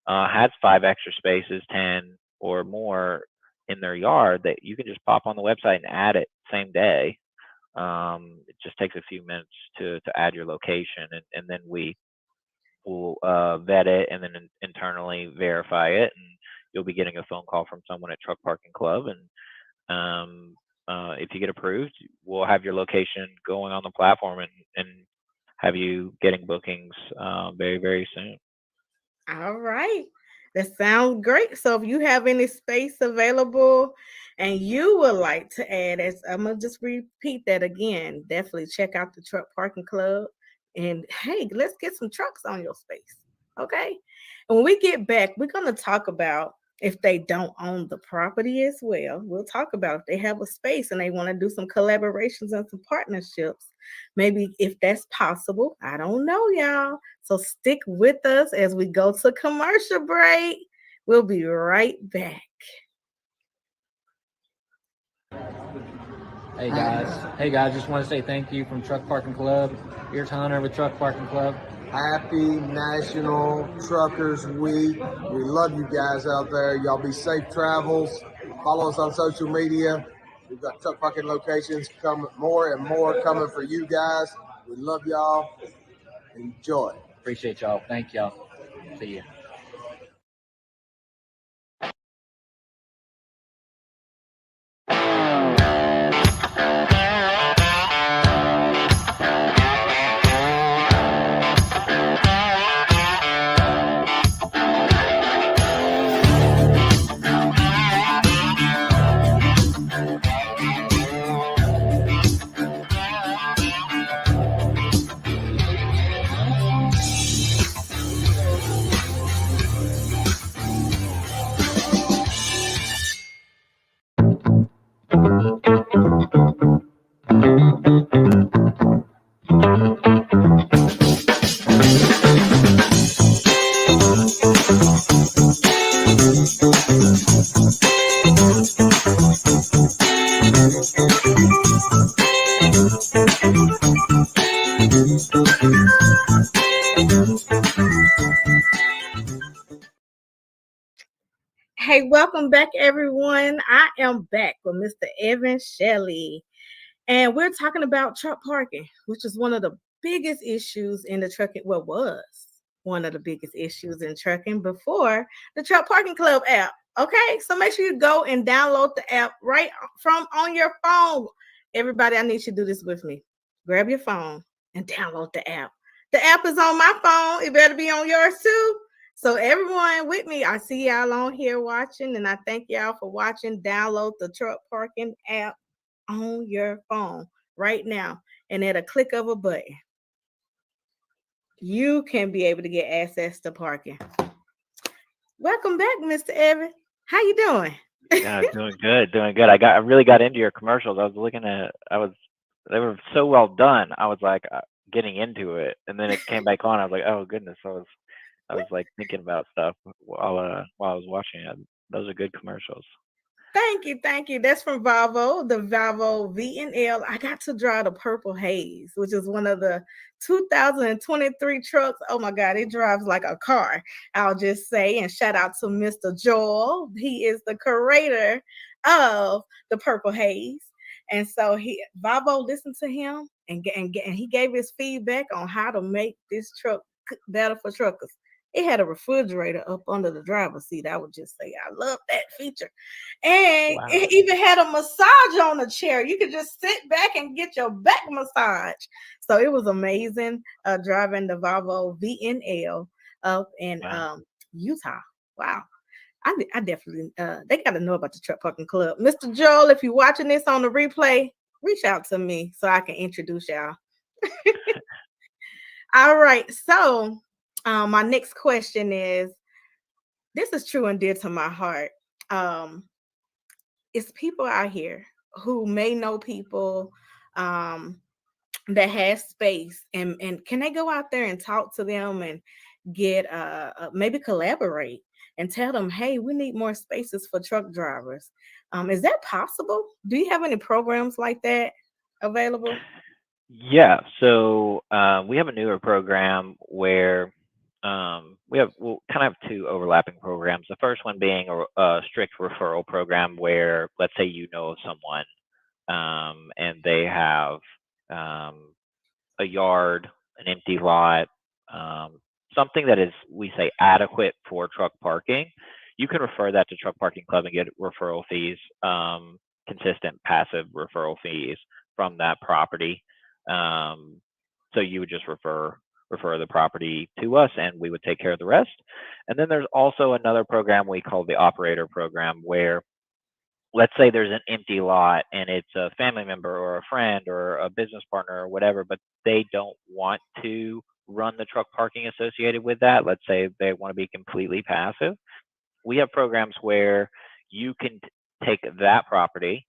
has 5 extra spaces, 10 or more in their yard, that you can just pop on the website and add it same day. It just takes a few minutes to add your location, and then we will vet it and then internally verify it, and you'll be getting a phone call from someone at Truck Parking Club, and if you get approved, we'll have your location going on the platform and have you getting bookings very, very soon. All right. That sounds great. So if you have any space available and you would like to add, I'm going to just repeat that again. Definitely check out the Truck Parking Club. And hey, let's get some trucks on your space. Okay. And when we get back, we're going to talk about if they don't own the property as well. We'll talk about if they have a space and they want to do some collaborations and some partnerships. Maybe if that's possible. I don't know, y'all. So stick with us as we go to commercial break. We'll be right back. Hey guys, just want to say thank you from Truck Parking Club. Here's Hunter with Truck Parking Club. Happy National Truckers Week. We love you guys out there. Y'all be safe travels. Follow us on social media. We've got truck parking locations coming, more and more coming for you guys. We love y'all. Enjoy. Appreciate y'all. Thank y'all. See you. Hey, welcome back, everyone. I am back with Mr. Evan Shelley, and we're talking about truck parking, which is one of the biggest issues in the trucking. Well, was one of the biggest issues in trucking before the Truck Parking Club app. Okay, so make sure you go and download the app right from on your phone. Everybody, I need you to do this with me. Grab your phone and download the app. The app is on my phone. It better be on yours too. So everyone with me, I see y'all on here watching, and I thank y'all for watching. Download the Truck Parking app on your phone right now, and at a click of a button, you can be able to get access to parking. Welcome back, Mr. Evan. How you doing? Yeah, doing good, doing good. I really got into your commercials. They were so well done. I was like getting into it, and then it came back on. I was like, oh goodness, I was like thinking about stuff while I was watching it. Those are good commercials. Thank you. That's from Volvo, the Volvo V&L. I got to drive the Purple Haze, which is one of the 2023 trucks. Oh my God, it drives like a car. I'll just say, and shout out to Mr. Joel. He is the curator of the Purple Haze. And so Volvo listened to him and he gave his feedback on how to make this truck better for truckers. It had a refrigerator up under the driver's seat. I would just say I love that feature. And Wow. it even had a massage on the chair. You could just sit back and get your back massage. So it was amazing driving the Volvo V&L up in Utah. Wow. I definitely, they got to know about the Truck Parking Club. Mr. Joel, if you're watching this on the replay, reach out to me so I can introduce y'all. All right. So my next question is, this is true and dear to my heart. It's people out here who may know people that has space, and can they go out there and talk to them and get maybe collaborate and tell them, hey, we need more spaces for truck drivers. Is that possible? Do you have any programs like that available? Yeah, so we have a newer program where we'll kind of have two overlapping programs. The first one being a strict referral program where, let's say, you know of someone and they have a yard, an empty lot, something that is, we say, adequate for truck parking. You can refer that to Truck Parking Club and get referral fees, consistent passive referral fees from that property. So you would just refer the property to us and we would take care of the rest. And then there's also another program we call the operator program where, let's say there's an empty lot and it's a family member or a friend or a business partner or whatever, but they don't want to run the truck parking associated with that. Let's say they want to be completely passive. We have programs where you can take that property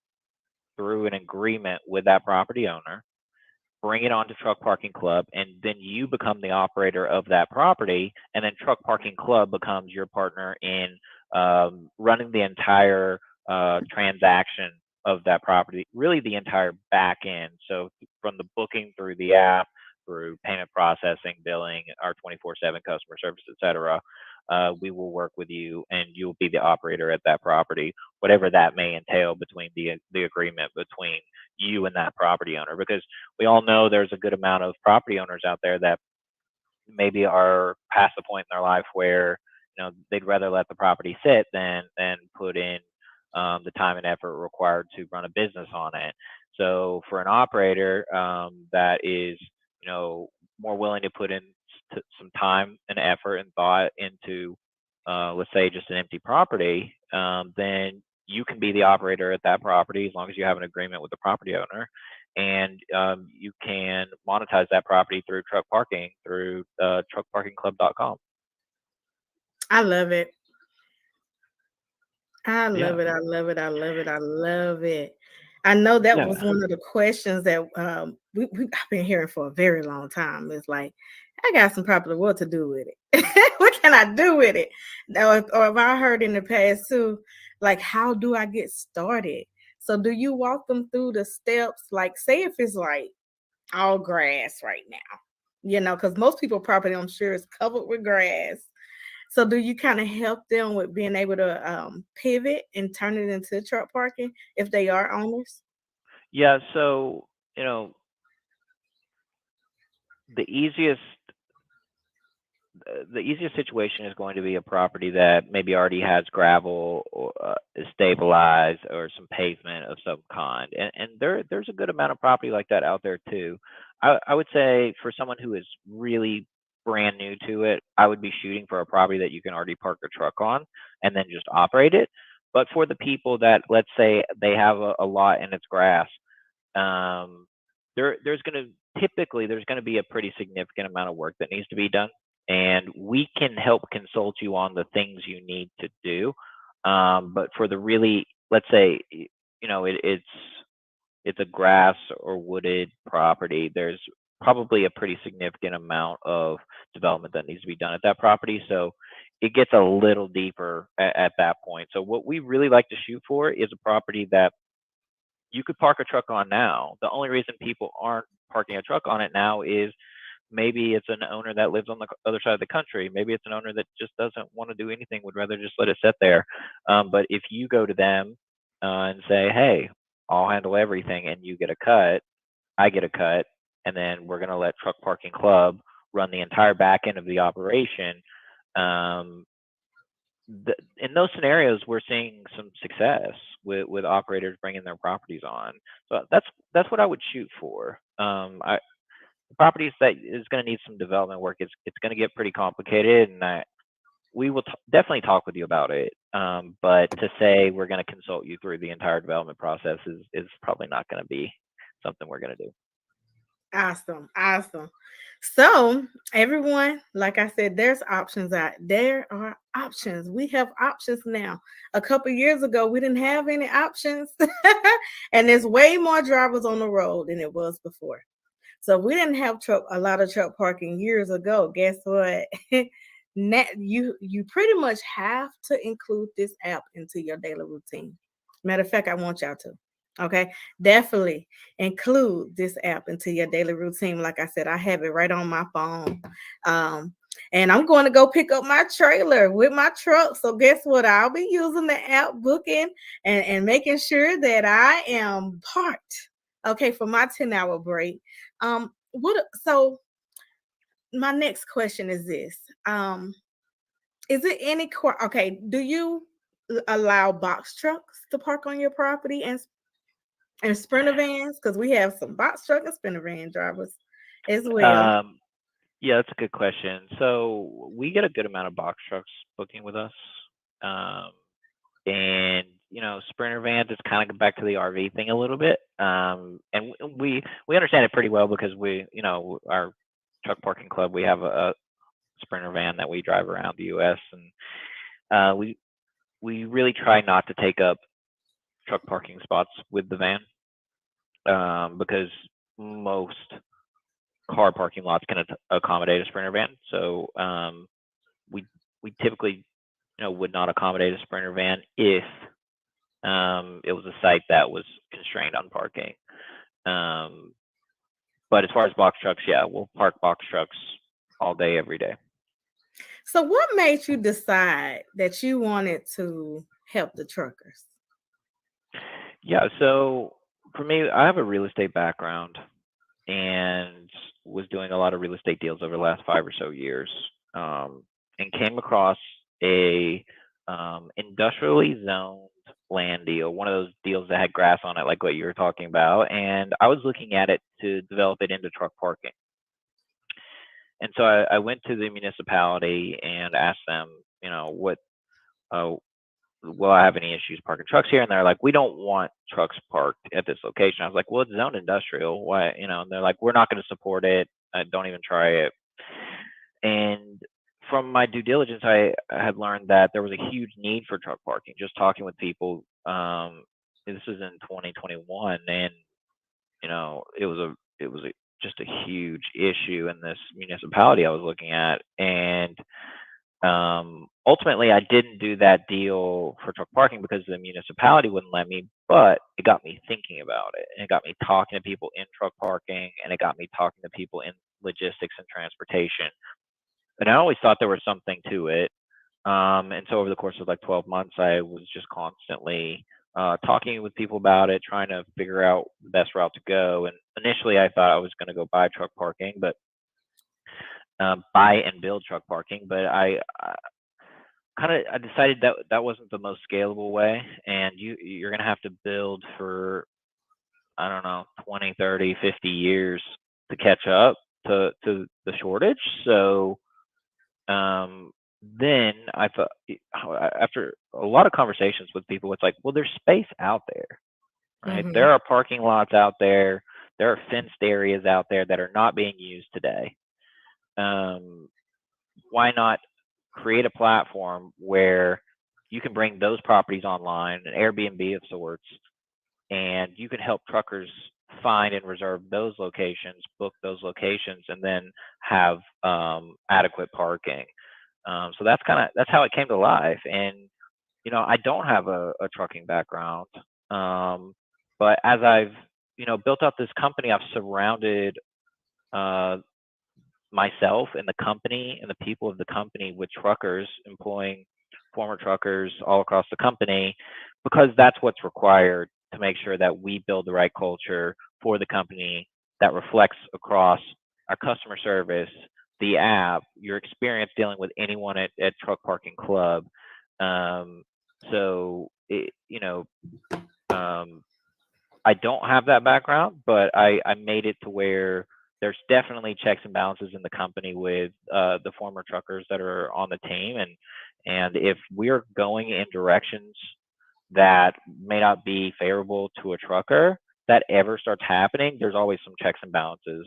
through an agreement with that property owner, bring it onto Truck Parking Club, and then you become the operator of that property, and then Truck Parking Club becomes your partner in running the entire transaction of that property, really the entire back end. So from the booking through the app, through payment processing, billing, our 24/7 customer service, etc. We will work with you, and you'll be the operator at that property, whatever that may entail between the agreement between you and that property owner. Because we all know there's a good amount of property owners out there that maybe are past the point in their life where they'd rather let the property sit than put in the time and effort required to run a business on it. So for an operator that is more willing to put in some time and effort and thought into let's say just an empty property, then you can be the operator at that property as long as you have an agreement with the property owner, and you can monetize that property through truck parking through truckparkingclub.com. I love it. I Yeah. love it. I love it. I love it. I love it. I know that Yeah. was one of the questions that I've been hearing for a very long time. It's like, I got some property. What to do with it? What can I do with it? Or if I heard in the past too, like, how do I get started? So do you walk them through the steps? Like, say if it's like all grass right now, because most people property, I'm sure, is covered with grass. So do you kind of help them with being able to pivot and turn it into truck parking if they are owners? Yeah, so the easiest the easiest situation is going to be a property that maybe already has gravel or is stabilized or some pavement of some kind, and there's a good amount of property like that out there too. I would say for someone who is really brand new to it, I would be shooting for a property that you can already park a truck on and then just operate it. But for the people that, let's say, they have a lot and it's grass, um, there's going to typically there's going to be a pretty significant amount of work that needs to be done, and we can help consult you on the things you need to do. But for the really, let's say, it's a grass or wooded property, there's probably a pretty significant amount of development that needs to be done at that property. So it gets a little deeper at that point. So what we really like to shoot for is a property that you could park a truck on now. The only reason people aren't parking a truck on it now is maybe it's an owner that lives on the other side of the country. Maybe it's an owner that just doesn't want to do anything, would rather just let it sit there. But if you go to them and say, hey, I'll handle everything and you get a cut, I get a cut, and then we're going to let Truck Parking Club run the entire back end of the operation. In those scenarios, we're seeing some success with operators bringing their properties on. So that's what I would shoot for. Properties that is going to need some development work, it's going to get pretty complicated, and we will definitely talk with you about it. But to say we're going to consult you through the entire development process is probably not going to be something we're going to do. Awesome. Awesome. So everyone, like I said, there's options out. There are options. We have options now. A couple years ago, we didn't have any options. And there's way more drivers on the road than it was before. So we didn't have a lot of truck parking years ago. Guess what? Now, you pretty much have to include this app into your daily routine. Matter of fact, I want y'all to. Okay, definitely include this app into your daily routine. Like I said, I have it right on my phone. And I'm going to go pick up my trailer with my truck. So guess what? I'll be using the app, booking and making sure that I am parked. Okay, for my 10-hour break. So my next question is this. Is it any okay, do you allow box trucks to park on your property and sprinter vans? Because we have some box truck and sprinter van drivers as well. Yeah, that's a good question. So we get a good amount of box trucks booking with us. And sprinter vans is kind of back to the RV thing a little bit. And we understand it pretty well because our Truck Parking Club, we have a sprinter van that we drive around the US, and we really try not to take up truck parking spots with the van, because most car parking lots can accommodate a sprinter van. So we typically would not accommodate a sprinter van if it was a site that was constrained on parking. But as far as box trucks, yeah, we'll park box trucks all day, every day. So what made you decide that you wanted to help the truckers? Yeah, so for me, I have a real estate background and was doing a lot of real estate deals over the last 5 or so years, and came across a industrially zoned land deal, one of those deals that had grass on it, like what you were talking about. And I was looking at it to develop it into truck parking. And so I went to the municipality and asked them, what uh, will I have any issues parking trucks here? And they're like, we don't want trucks parked at this location. I was like, well, it's zoned industrial. Why? And they're like, we're not going to support it. Don't even try it. And from my due diligence, I had learned that there was a huge need for truck parking. Just talking with people, this was in 2021, and it was just a huge issue in this municipality I was looking at. And ultimately, I didn't do that deal for truck parking because the municipality wouldn't let me, but it got me thinking about it. And it got me talking to people in truck parking, and it got me talking to people in logistics and transportation. And I always thought there was something to it. And so over the course of like 12 months, I was just constantly talking with people about it, trying to figure out the best route to go. And initially, I thought I was going to go buy truck parking, but buy and build truck parking. But I decided that that wasn't the most scalable way, and you're going to have to build for, I don't know, 20, 30, 50 years to catch up to the shortage. So then I thought, after a lot of conversations with people, it's like, well, there's space out there, right? Mhm. There are parking lots out there. There are fenced areas out there that are not being used today. Why not create a platform where you can bring those properties online, an Airbnb of sorts, and you can help truckers find and reserve those locations, book those locations, and then have adequate parking. So that's how it came to life. And I don't have a trucking background, but as I've built out this company, I've surrounded myself and the company and the people of the company with truckers, employing former truckers all across the company, because that's what's required to make sure that we build the right culture for the company that reflects across our customer service, the app, your experience dealing with anyone at Truck Parking Club. So, I don't have that background, but I made it to where there's definitely checks and balances in the company with the former truckers that are on the team, and if we're going in directions that may not be favorable to a trucker, that ever starts happening, there's always some checks and balances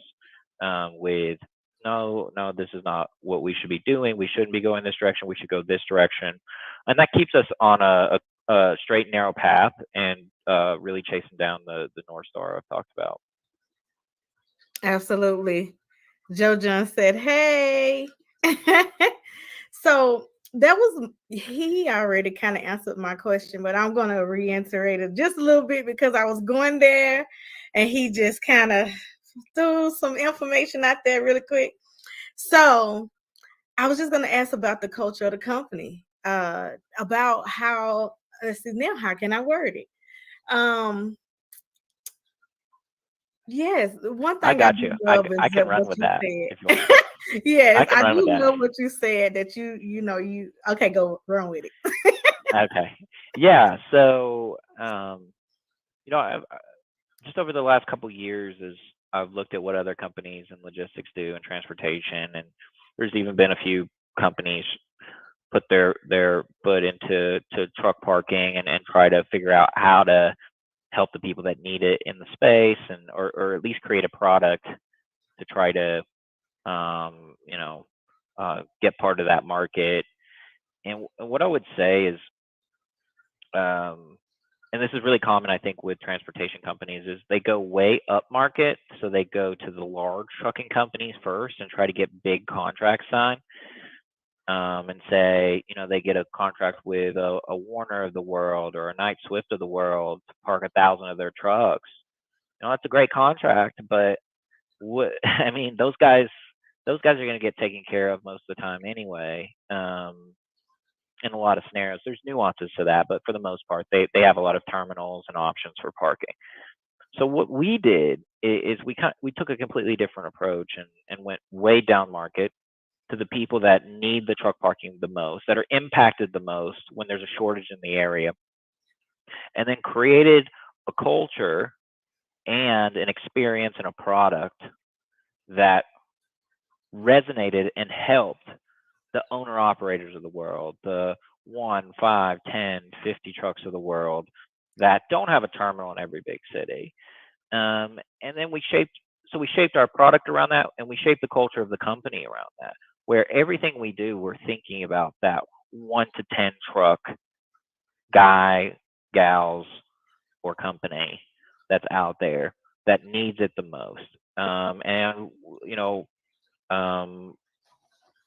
with no, this is not what we should be doing. We shouldn't be going this direction. We should go this direction, and that keeps us on a straight and narrow path, and really chasing down the North Star I've talked about. Absolutely. Joe John said, "Hey." So that was, he already kind of answered my question, but I'm going to reiterate it just a little bit because I was going there and he just kind of threw some information out there really quick. So I was just going to ask about the culture of the company, about how, let's see now, how can I word it? Yes, one I thing I got do you. love I is can that run what with you that if you want. said. Yes, I can I run with do that. love what you said, that you okay, go run with it. Okay. Yeah. So, just over the last couple years, as I've looked at what other companies in logistics do in transportation, and there's even been a few companies put their foot into truck parking, and try to figure out how to help the people that need it in the space, and or at least create a product to try to get part of that market. And what I would say is, and this is really common, I think, with transportation companies, is they go way up market. So they go to the large trucking companies first and try to get big contracts signed, and say, they get a contract with a Warner of the world or a Knight Swift of the world to park 1,000 of their trucks. That's a great contract, but what I mean, those guys are going to get taken care of most of the time anyway. In a lot of scenarios, there's nuances to that, but for the most part, they have a lot of terminals and options for parking. So what we did is we took a completely different approach and went way down market to the people that need the truck parking the most, that are impacted the most when there's a shortage in the area, and then created a culture and an experience and a product that resonated and helped the owner operators of the world, the 1, 5, 10, 50 trucks of the world that don't have a terminal in every big city. And then we shaped our product around that, and we shaped the culture of the company around that, where everything we do, we're thinking about that 1 to 10 truck guy, gals, or company that's out there that needs it the most. And you know,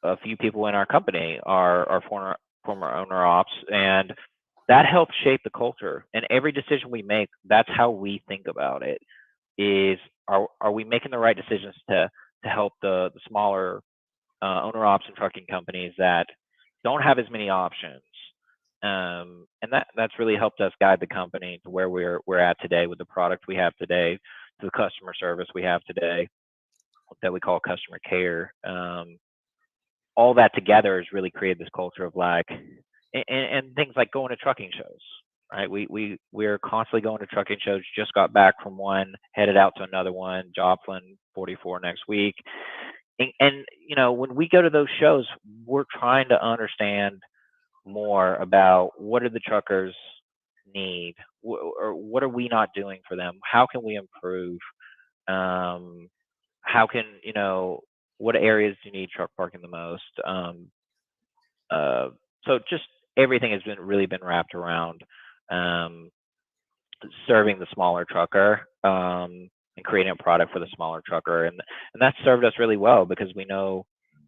a few people in our company are former owner ops, and that helps shape the culture. And every decision we make, that's how we think about it. Is are we making the right decisions to help the smaller owner ops and trucking companies that don't have as many options? And that's really helped us guide the company to where we're at today with the product we have today, to the customer service we have today that we call customer care. All that together has really created this culture of like, and things like going to trucking shows, right? We're constantly going to trucking shows. Just got back from one, headed out to another one, Joplin 44 next week. And you know, when we go to those shows, we're trying to understand more about what do the truckers need, or what are we not doing for them? How can we improve? How can, you know, what areas do you need truck parking the most? So just everything has really been wrapped around serving the smaller trucker, and creating a product for the smaller trucker, and that's served us really well, because we know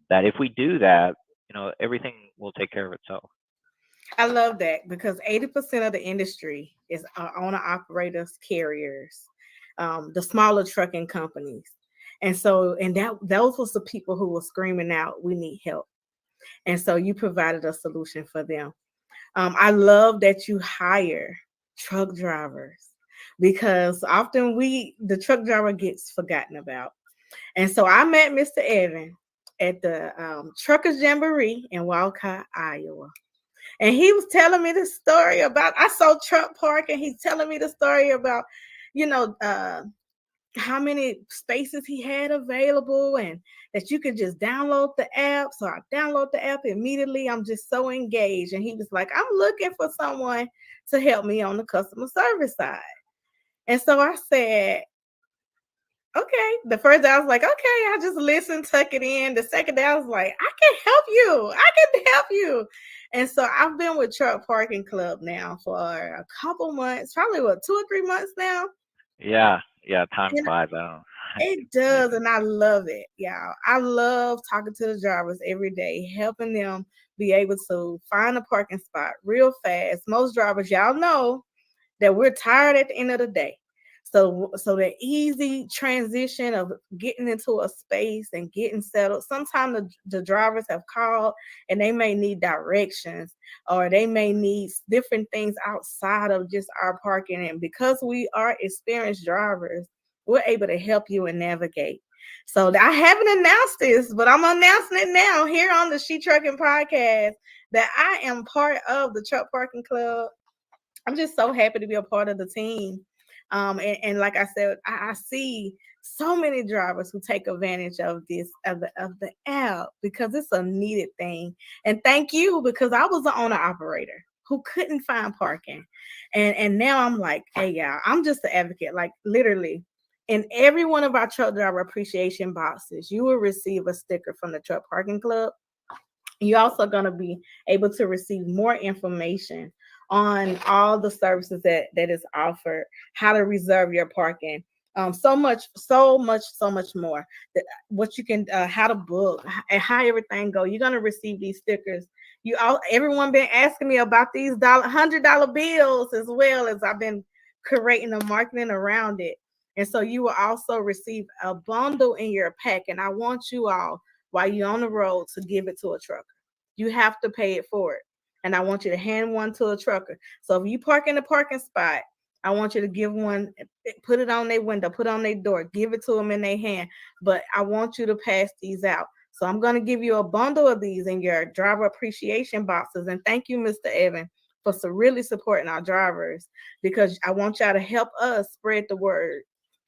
that if we do that, you know, everything will take care of itself. I love that, because 80% of the industry is owner operators, carriers, the smaller trucking companies. And so, and those was the people who were screaming out, we need help. And so you provided a solution for them. I love that you hire truck drivers, because often the truck driver gets forgotten about. And so I met Mr. Evan at the Truckers Jamboree in Walcott, Iowa. And he was telling me the story about, I saw truck park, and he's telling me the story about, you know, how many spaces he had available, and that you could just download the app. So I download the app immediately. I'm just so engaged. And he was like, I'm looking for someone to help me on the customer service side. And so I said, okay. The first day I was like, okay, I just listen, tuck it in. The second day I was like, I can help you. I can help you. And so I've been with Truck Parking Club now for a couple months, probably 2 or 3 months now. Yeah, time You know, flies. I don't. it does, and I love it, y'all. I love talking to the drivers every day, helping them be able to find a parking spot real fast. Most drivers, y'all know that we're tired at the end of the day. So the easy transition of getting into a space and getting settled. Sometimes the drivers have called and they may need directions, or they may need different things outside of just our parking. And because we are experienced drivers, we're able to help you and navigate. So I haven't announced this, but I'm announcing it now here on the Shetrucking podcast, that I am part of the Truck Parking Club. I'm just so happy to be a part of the team. And like I said, I see so many drivers who take advantage of the app, because it's a needed thing. And thank you, because I was the owner operator who couldn't find parking. And now I'm like, hey, y'all, I'm just an advocate. Like, literally, in every one of our truck driver appreciation boxes, you will receive a sticker from the Truck Parking Club. You're also going to be able to receive more information on all the services that is offered, how to reserve your parking, so much more. What you can, how to book, and how everything go. You're going to receive these stickers. Everyone been asking me about these $100 bills, as well as I've been creating the marketing around it. And so you will also receive a bundle in your pack. And I want you all, while you're on the road, to give it to a trucker. You have to pay it forward. And I want you to hand one to a trucker. So if you park in a parking spot, I want you to give one, put it on their window, put it on their door, give it to them in their hand. But I want you to pass these out. So I'm going to give you a bundle of these in your driver appreciation boxes. And thank you, Mr. Evan, for really supporting our drivers, because I want y'all to help us spread the word.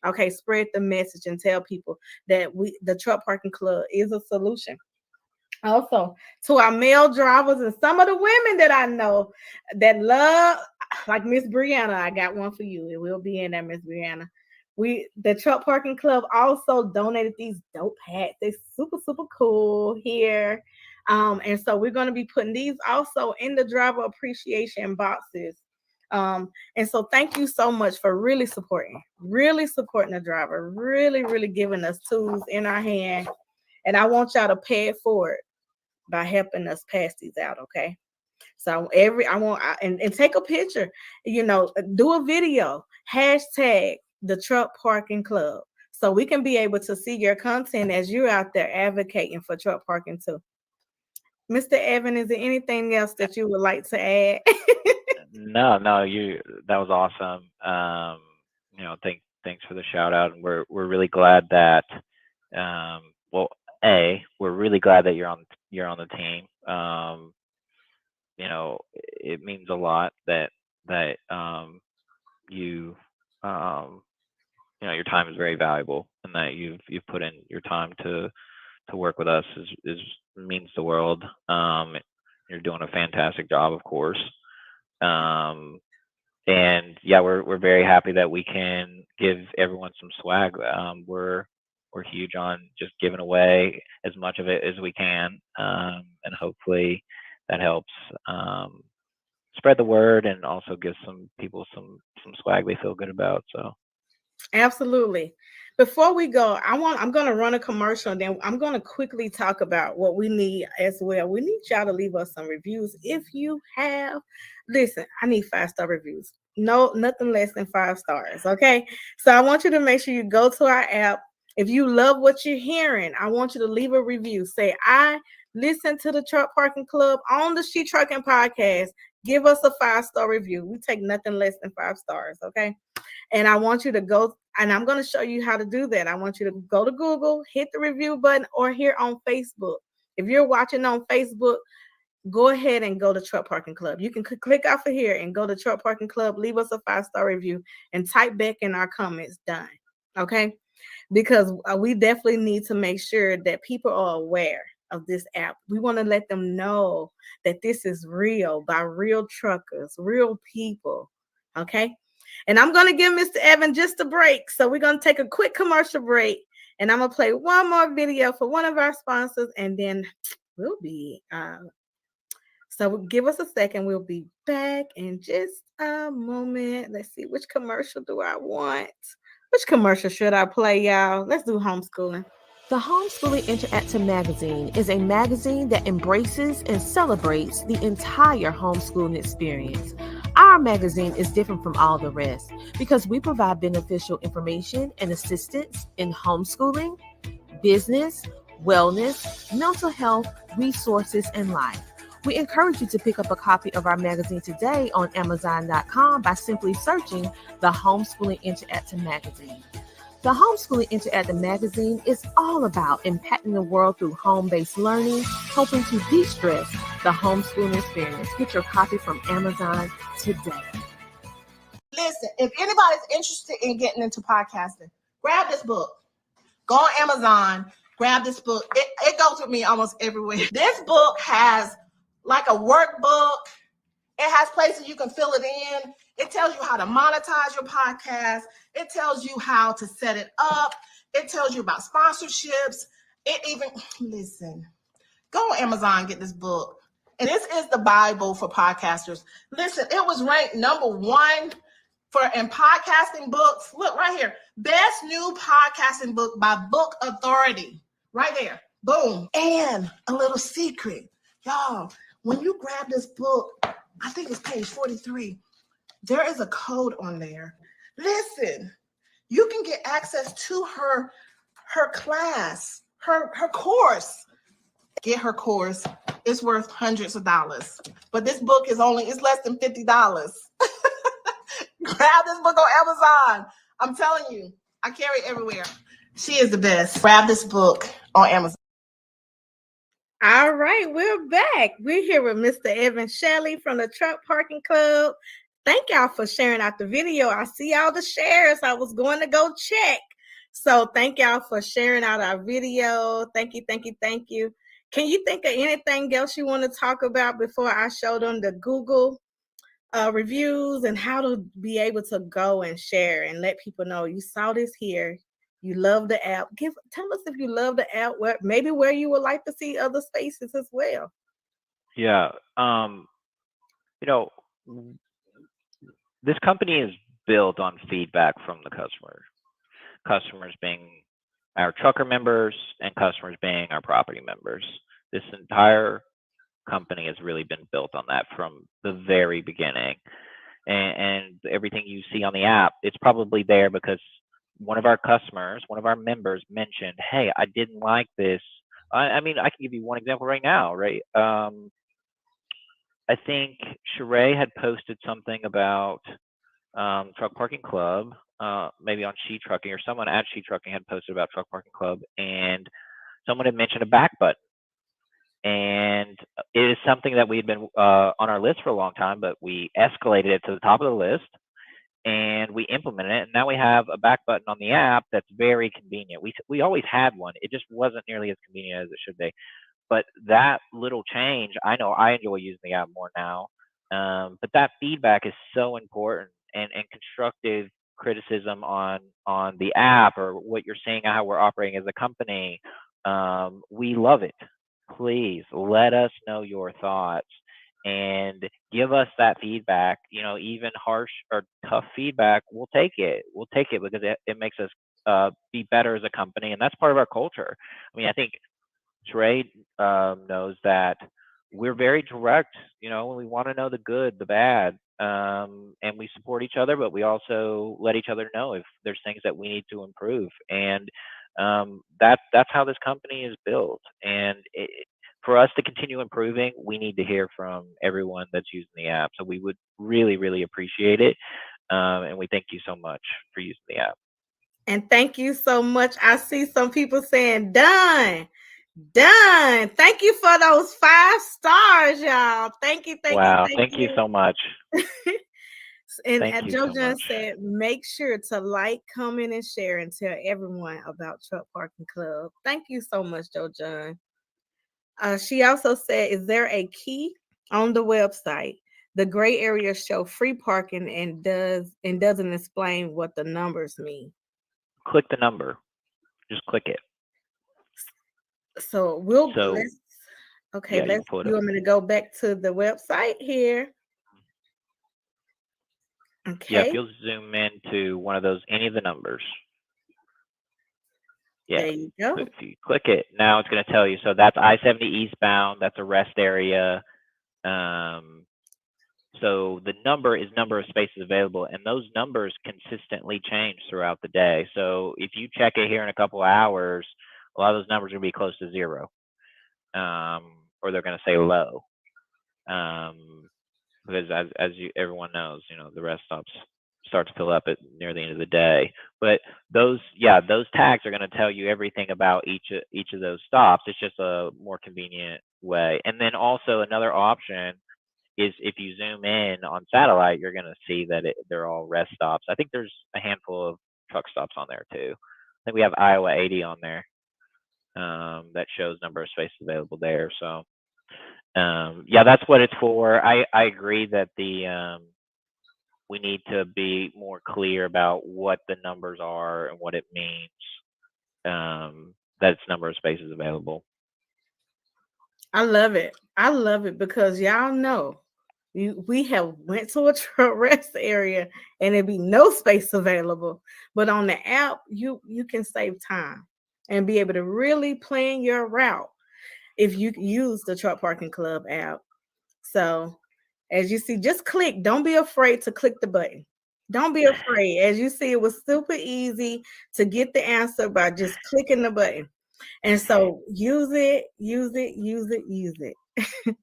Okay, spread the message and tell people that the Truck Parking Club is a solution. Also, to our male drivers and some of the women that I know that love, like Miss Brianna, I got one for you. It will be in there, Miss Brianna. The Truck Parking Club also donated these dope hats. They're super, super cool here. And so we're going to be putting these also in the driver appreciation boxes. And so thank you so much for really supporting the driver, really giving us tools in our hand. And I want y'all to pay it forward by helping us pass these out, okay? So and take a picture, do a video, hashtag the Truck Parking Club, so we can be able to see your content as you're out there advocating for truck parking too. Mr. Evan, is there anything else that you would like to add? No, that was awesome. Thanks for the shout out. And we're really glad that, we're really glad that you're on the team. It means a lot that you your time is very valuable, and that you've put in your time to work with us means the world. You're doing a fantastic job, of course. And yeah, we're very happy that we can give everyone some swag. We're huge on just giving away as much of it as we can, and hopefully that helps spread the word and also gives some people some swag they feel good about. So absolutely. Before we go, I'm going to run a commercial, and then I'm going to quickly talk about what we need as well. We need y'all to leave us some reviews. If you have, listen, I need 5-star reviews. No, nothing less than 5 stars. Okay. So I want you to make sure you go to our app. If you love what you're hearing, I want you to leave a review. Say, I listen to the Truck Parking Club on the Shetrucking podcast. Give us a 5-star review. We take nothing less than 5 stars. Okay. And I want you to go, and I'm going to show you how to do that. I want you to go to Google, hit the review button, or here on Facebook. If you're watching on Facebook, go ahead and go to Truck Parking Club. You can click off of here and go to Truck Parking Club, leave us a 5-star review, and type back in our comments, done. Okay? Because we definitely need to make sure that people are aware of this app. We want to let them know that this is real, by real truckers, real people. Okay? And I'm going to give Mr. Evan just a break. So we're going to take a quick commercial break, and I'm going to play one more video for one of our sponsors, and then we'll be, so give us a second. We'll be back in just a moment. Let's see, which commercial do I want? Which commercial should I play, y'all? Let's do homeschooling. The Homeschooling Interactive Magazine is a magazine that embraces and celebrates the entire homeschooling experience. Our magazine is different from all the rest because we provide beneficial information and assistance in homeschooling, business, wellness, mental health, resources, and life. We encourage you to pick up a copy of our magazine today on Amazon.com by simply searching the Homeschooling Interactive Magazine. The Homeschooling Interactive Magazine is all about impacting the world through home-based learning, helping to de-stress the homeschooling experience. Get your copy from Amazon today. Listen, if anybody's interested in getting into podcasting, grab this book. Go on Amazon, grab this book. It goes with me almost everywhere. This book has like a workbook. It has places you can fill it in. It tells you how to monetize your podcast. It tells you how to set it up. It tells you about sponsorships. It even, listen, go on Amazon and get this book. And this is the Bible for podcasters. Listen, it was ranked #1 in podcasting books. Look right here. Best new podcasting book by Book Authority. Right there. Boom. And a little secret. Y'all, when you grab this book, I think it's page 43. There is a code on there. Listen, you can get access to her class, her course. Get her course. It's worth hundreds of dollars. But this book is less than $50. Grab this book on Amazon. I'm telling you, I carry it everywhere. She is the best. Grab this book on Amazon. All right, we're back. We're here with Mr. Evan Shelley from the Truck Parking Club. Thank y'all for sharing out the video. I see all the shares. I was going to go check. So thank y'all for sharing out our video. Thank you, thank you, thank you. Can you think of anything else you want to talk about before I show them the Google reviews and how to be able to go and share and let people know you saw this here? You love the app. Tell us if you love the app, where you would like to see other spaces as well. Yeah. You know, this company is built on feedback from the customer. Customers being our trucker members and customers being our property members. This entire company has really been built on that from the very beginning. And everything you see on the app, it's probably there because one of our customers, one of our members mentioned, hey, I didn't like this. I mean, I can give you one example right now, right? I think Sheree had posted something about Truck Parking Club, maybe on Shetrucking, or someone at Shetrucking had posted about Truck Parking Club, and someone had mentioned a back button. And it is something that we had been on our list for a long time, but we escalated it to the top of the list and we implemented it. And now we have a back button on the app that's very convenient. We always had one. It just wasn't nearly as convenient as it should be. But that little change, I know I enjoy using the app more now. But that feedback is so important, and constructive criticism on the app or what you're seeing, how we're operating as a company. We love it. Please let us know your thoughts and give us that feedback. You know, even harsh or tough feedback, we'll take it. We'll take it because it makes us be better as a company, and that's part of our culture. I mean, I think Trey knows that we're very direct. You know, we want to know the good, the bad, and we support each other, but we also let each other know if there's things that we need to improve. And that's how this company is built. And for us to continue improving, we need to hear from everyone that's using the app. So we would really, really appreciate it. And we thank you so much for using the app. And thank you so much. I see some people saying done. Thank you for those 5 stars, y'all. Thank you. Wow. Thank you so much. And Joe John said, make sure to like, comment, and share and tell everyone about Truck Parking Club. Thank you so much, Joe John. She also said, is there a key on the website? The gray areas show free parking and doesn't explain what the numbers mean. Click the number. Just click it. So you want me to go back to the website here? Okay. Yeah, if you'll zoom into one of those, any of the numbers. Yeah. There you go. So if you click it, now it's going to tell you. So that's I-70 eastbound. That's a rest area. So the number is number of spaces available, and those numbers consistently change throughout the day. So if you check it here in a couple of hours, a lot of those numbers are going to be close to 0, or they're going to say low. Because everyone knows, you know, the rest stops start to fill up near the end of the day. But those tags are going to tell you everything about each of those stops. It's just a more convenient way. And then also another option is if you zoom in on satellite, you're going to see that they're all rest stops. I think there's a handful of truck stops on there too. I think we have Iowa 80 on there that shows number of spaces available there. So that's what it's for. I agree that we need to be more clear about what the numbers are and what it means, that it's number of spaces available. I love it. I love it because y'all know we have went to a truck rest area and there'd be no space available. But on the app, you can save time and be able to really plan your route if you use the Truck Parking Club app. So as you see, just click. Don't be afraid to click the button. Don't be afraid. As you see, it was super easy to get the answer by just clicking the button. And so use it, use it, use it, use it.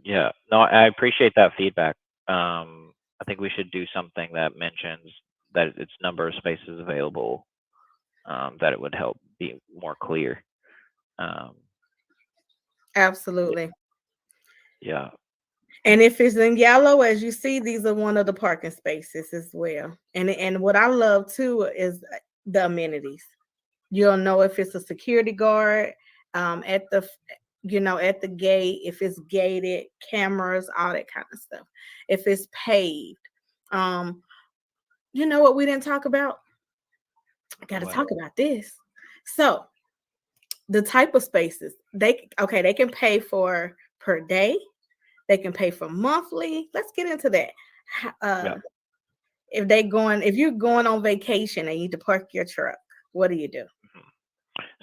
Yeah, no, I appreciate that feedback. I think we should do something that mentions that it's number of spaces available, that it would help be more clear. Um, Absolutely. yeah, And if it's in yellow, as you see, these are one of the parking spaces as well. And what I love too is the amenities. You'll know if it's a security guard at the at the gate, if it's gated, cameras, all that kind of stuff. If it's paved. Um, you know what we didn't talk about? I got to what? talk about this. So the type of spaces they can pay for per day, they can pay for monthly. Let's get into that. Yeah. If you're going on vacation and you need to park your truck, what do you do?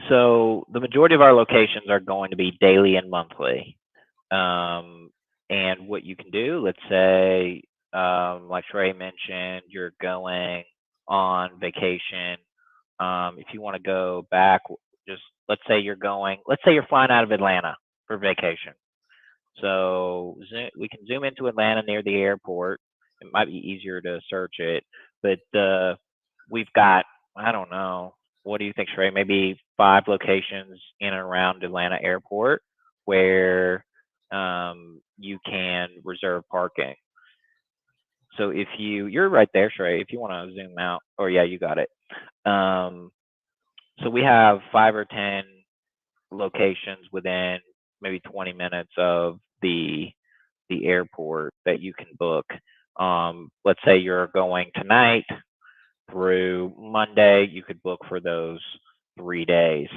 So the majority of our locations are going to be daily and monthly. Um, and what you can do, let's say, like Trey mentioned, you're going on vacation. If you want to go back, just let's say you're flying out of Atlanta for vacation. So we can zoom into Atlanta near the airport. It might be easier to search it, but we've got, I don't know, what do you think, Sheree? Maybe 5 locations in and around Atlanta airport where you can reserve parking. So if you're right there, Sheree, if you want to zoom out, or yeah, you got it. Um, so we have 5 or 10 locations within maybe 20 minutes of the airport that you can book. Let's say you're going tonight through Monday, you could book for those 3 days.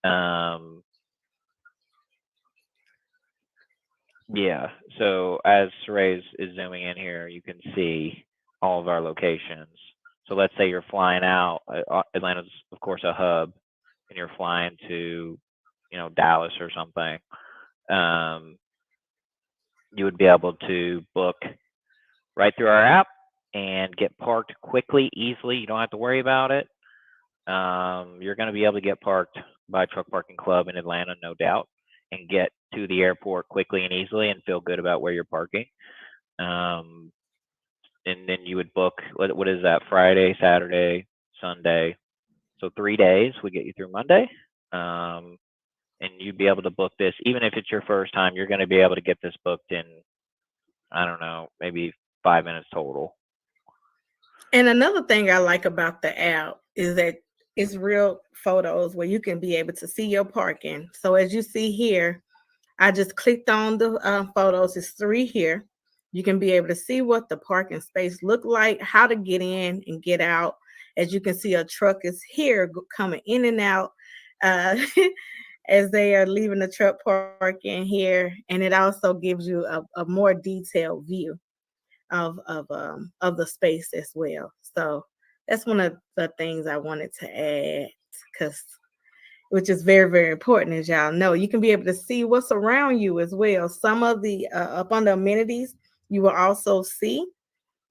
Um, yeah. So as Saray is zooming in here, you can see all of our locations. So let's say you're flying out. Atlanta's of course a hub, and you're flying to, Dallas or something. Um, you would be able to book right through our app and get parked quickly, easily. You don't have to worry about it. You're going to be able to get parked by Truck Parking Club in Atlanta, no doubt, and get to the airport quickly and easily and feel good about where you're parking. Um, and then you would book, what is that, Friday, Saturday, Sunday. So 3 days would get you through Monday. And you'd be able to book this, even if it's your first time, you're going to be able to get this booked in, I don't know, maybe 5 minutes total. And another thing I like about the app is that it's real photos where you can be able to see your parking. So as you see here, I just clicked on the photos. It's 3 here. You can be able to see what the parking space look like, how to get in and get out. As you can see, a truck is here coming in and out uh, as they are leaving the truck parking here. And it also gives you a more detailed view of the space as well. So that's one of the things I wanted to add, because which is very, very important, as y'all know. You can be able to see what's around you as well. Some of the up on the amenities, you will also see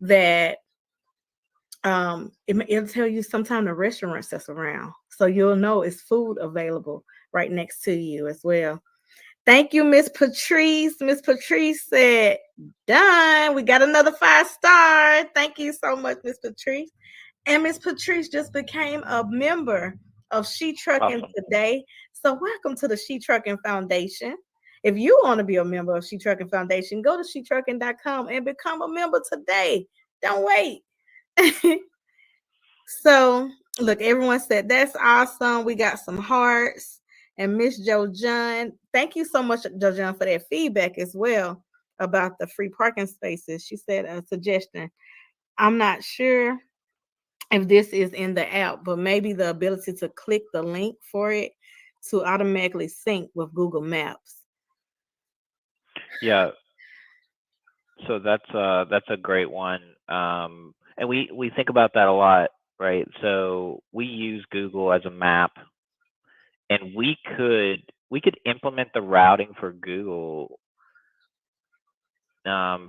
that it'll tell you sometime the restaurants that's around, so you'll know it's food available right next to you as well. Thank you, Miss Patrice. Miss Patrice said, done. We got another 5-star. Thank you so much, Miss Patrice. And Miss Patrice just became a member of Shetrucking Awesome. today. So welcome to the Shetrucking Foundation. If you want to be a member of Shetrucking Foundation, go to shetrucking.com and become a member today. Don't wait. So look, everyone said that's awesome. We got some hearts. And Miss Jo John, thank you so much, Jo John, for that feedback as well about the free parking spaces. She said a suggestion. I'm not sure if this is in the app, but maybe the ability to click the link for it to automatically sync with Google Maps. Yeah. So that's a great one. And we think about that a lot, right? So we use Google as a map, and we could implement the routing for Google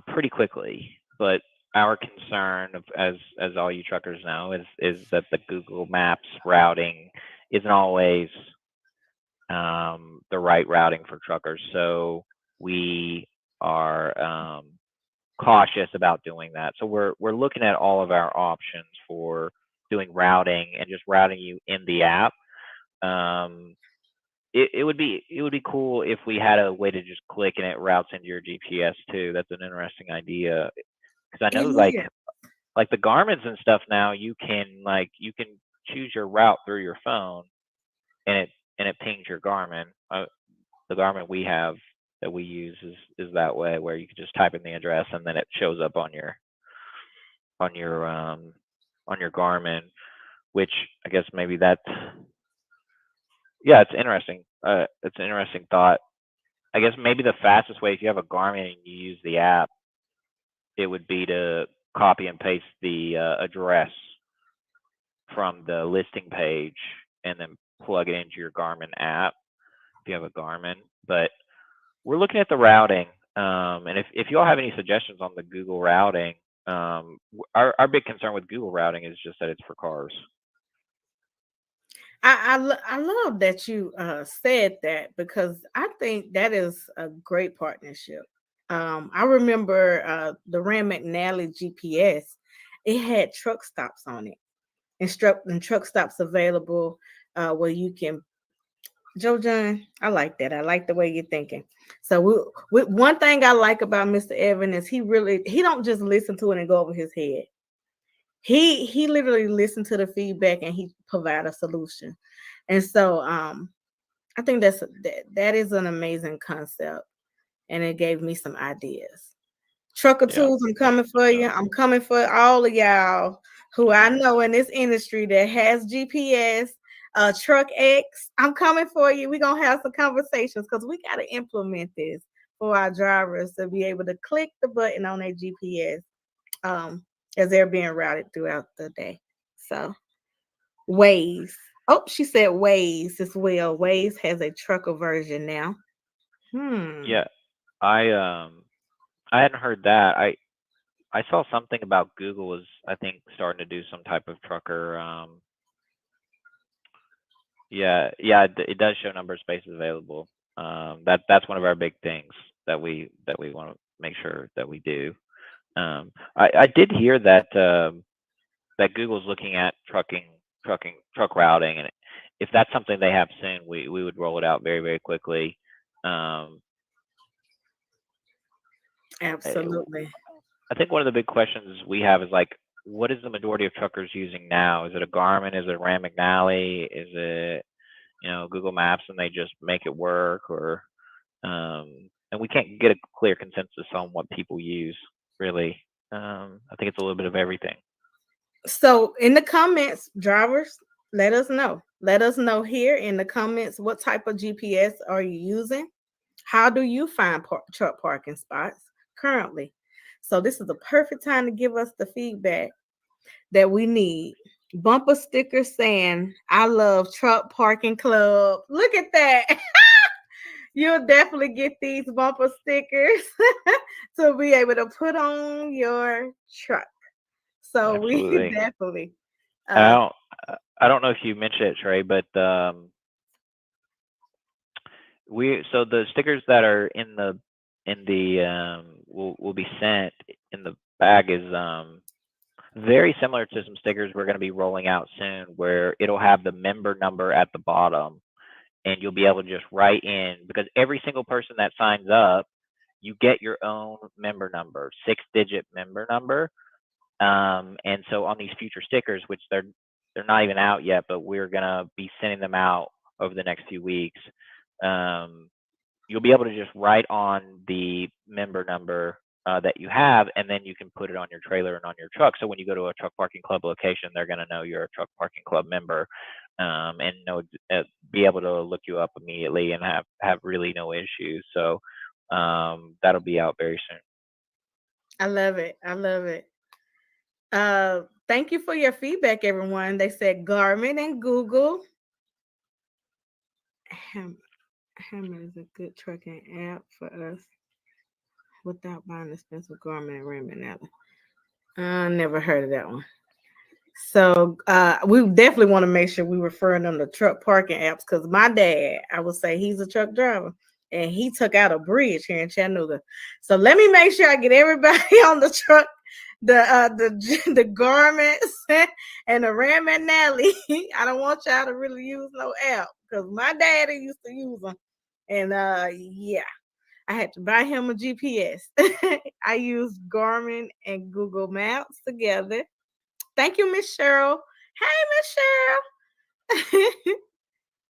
pretty quickly. But our concern as all you truckers know is that the Google Maps routing isn't always the right routing for truckers. So we are cautious about doing that. So we're looking at all of our options for doing routing and just routing you in the app. Um, it would be cool if we had a way to just click and it routes into your GPS too. That's an interesting idea because I know It is. like the Garmin's and stuff now you can choose your route through your phone and it pings your Garmin. The Garmin we have that we use is that way where you can just type in the address and then it shows up on your on your um on your Garmin, which I guess maybe that yeah, it's interesting. It's an interesting thought. I guess maybe the fastest way if you have a Garmin and you use the app, it would be to copy and paste the address from the listing page and then plug it into your Garmin app if you have a Garmin. But we're looking at the routing, and if you all have any suggestions on the Google routing, our big concern with Google routing is just that it's for cars. I love that you said that because I think that is a great partnership. I remember the Rand McNally GPS. It had truck stops on it, and truck stops available where you can. Joe John, I like that. I like the way you're thinking. So one thing I like about Mr. Evan is he don't just listen to it and go over his head. He literally listened to the feedback and he provide a solution. And so I think that is an amazing concept, and it gave me some ideas. Trucker Yeah. Tools, I'm coming for you. I'm coming for all of y'all who I know in this industry that has GPS, Truck X. I'm coming for you. We're gonna have some conversations because we gotta implement this for our drivers to be able to click the button on their GPS as they're being routed throughout the day. So Waze. Oh, she said Waze as well. Waze has a trucker version now. Yeah, I hadn't heard that. I saw something about Google was I think starting to do some type of trucker. Yeah, it does show number of spaces available. That's one of our big things that we want to make sure that we do. I did hear that that Google's looking at truck routing, and if that's something they have soon, we would roll it out very very quickly. Um, Absolutely. I think one of the big questions we have is like, what is the majority of truckers using now? Is it a Garmin? Is it Rand McNally? Is it Google Maps and they just make it work? Or and we can't get a clear consensus on what people use really. I think it's a little bit of everything. So in the comments, drivers, let us know. Let us know here in the comments what type of GPS are you using? How do you find truck parking spots currently? So this is the perfect time to give us the feedback that we need. Bumper sticker saying, I love Truck Parking Club. Look at that. You'll definitely get these bumper stickers to be able to put on your truck. So we Absolutely. definitely. I don't know if you mentioned it, Trey, but so the stickers that are in the will be sent in the bag is very similar to some stickers we're going to be rolling out soon, where it'll have the member number at the bottom, and you'll be able to just write in because every single person that signs up, you get your own member number, 6-digit member number. And so on these future stickers, which they're not even out yet, but we're gonna be sending them out over the next few weeks. You'll be able to just write on the member number that you have, and then you can put it on your trailer and on your truck. So when you go to a truck parking club location, they're gonna know you're a truck parking club member, and be able to look you up immediately and have really no issues. So that'll be out very soon. I love it. I love it. Thank you for your feedback, everyone. They said Garmin and Google. Hammer is a good trucking app for us without buying expensive Garmin and Rand McNally. I never heard of that one. So we definitely want to make sure we referring them to truck parking apps because my dad, I would say he's a truck driver, and he took out a bridge here in Chattanooga. So let me make sure I get everybody on the truck, the garments and the Ram and Nally. I don't want y'all to really use no app because my daddy used to use them, and yeah, I had to buy him a GPS. I used Garmin and Google Maps together. Thank you, Miss Cheryl. Hey, Miss Cheryl.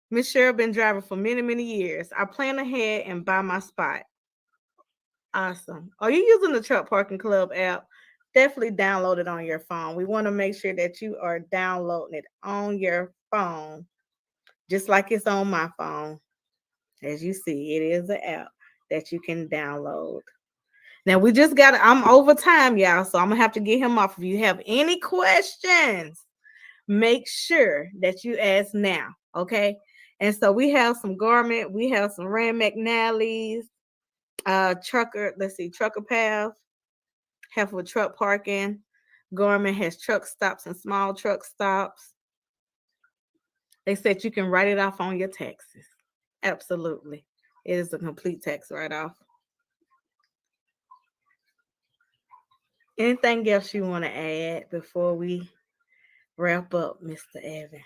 Miss Cheryl been driving for many, many years. I plan ahead and buy my spot. Awesome. Are you using the Truck Parking Club app? Definitely download it on your phone. We want to make sure that you are downloading it on your phone, just like it's on my phone. As you see, it is an app that you can download. Now we just got. I'm over time, y'all, so I'm gonna have to get him off. If you have any questions, make sure that you ask now, okay? And so we have some Garment, we have some Rand McNally's, Trucker, let's see, Trucker Path, have for truck parking. Garment has truck stops and small truck stops. They said you can write it off on your taxes. Absolutely. It is a complete tax write-off. Anything else you want to add before we wrap up, Mr. Evan?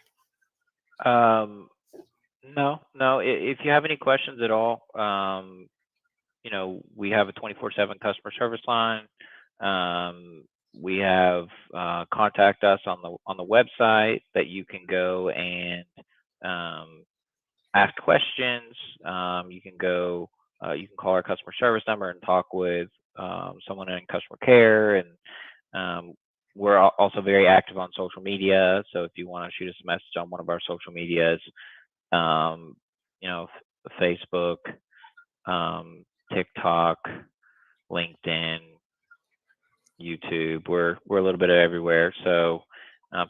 No. If you have any questions at all, we have a 24/7 customer service line. We have contact us on the website that you can go and ask questions. You can go, you can call our customer service number and talk with someone in customer care, and we're also very active on social media. So if you want to shoot us a message on one of our social medias, Facebook, TikTok, LinkedIn, YouTube. We're a little bit everywhere. So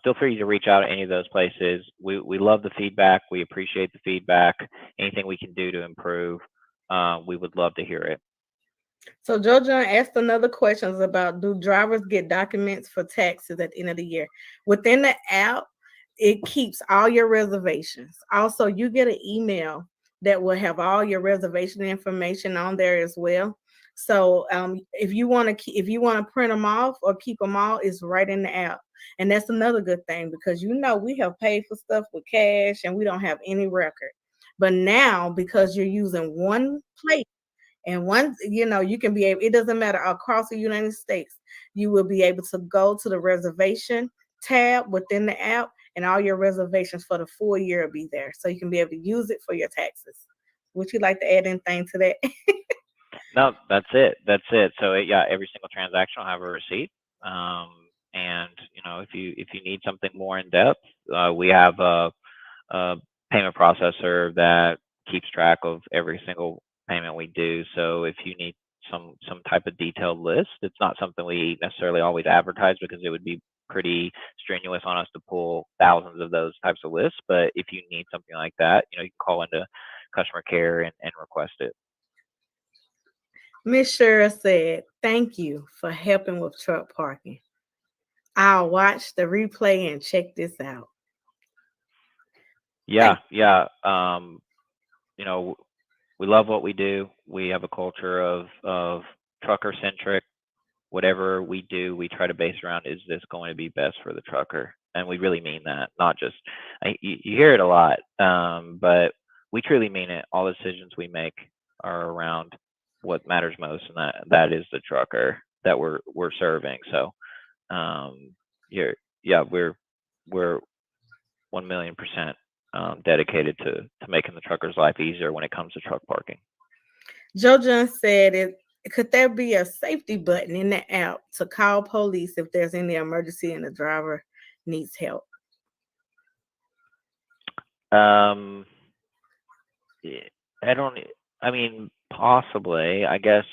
feel free to reach out at any of those places. We love the feedback. We appreciate the feedback. Anything we can do to improve, we would love to hear it. So Jojo asked another question about, do drivers get documents for taxes at the end of the year? Within the app, it keeps all your reservations. Also, you get an email that will have all your reservation information on there as well. So if you want to print them off or keep them all, it's right in the app. And that's another good thing because we have paid for stuff with cash and we don't have any record. But now, because you're using one place, and once you can be able, it doesn't matter across the United States, you will be able to go to the reservation tab within the app, and all your reservations for the full year will be there. So you can be able to use it for your taxes. Would you like to add anything to that? No, that's it. So yeah, every single transaction will have a receipt. And if you need something more in depth, we have a payment processor that keeps track of every single payment we do. So if you need some type of detailed list, it's not something we necessarily always advertise because it would be pretty strenuous on us to pull thousands of those types of lists. But if you need something like that, you can call into customer care and request it. Miss Cheryl said, "Thank you for helping with truck parking. I'll watch the replay and check this out." Yeah. We love what we do. We have a culture of trucker centric. Whatever we do, we try to base around, is this going to be best for the trucker? And we really mean that. Not just you hear it a lot, but we truly mean it. All the decisions we make are around what matters most, and that is the trucker that we're serving. So we're 1,000,000% dedicated to making the trucker's life easier when it comes to truck parking. Jojo said, could there be a safety button in the app to call police if there's any emergency and the driver needs help? Possibly, I guess.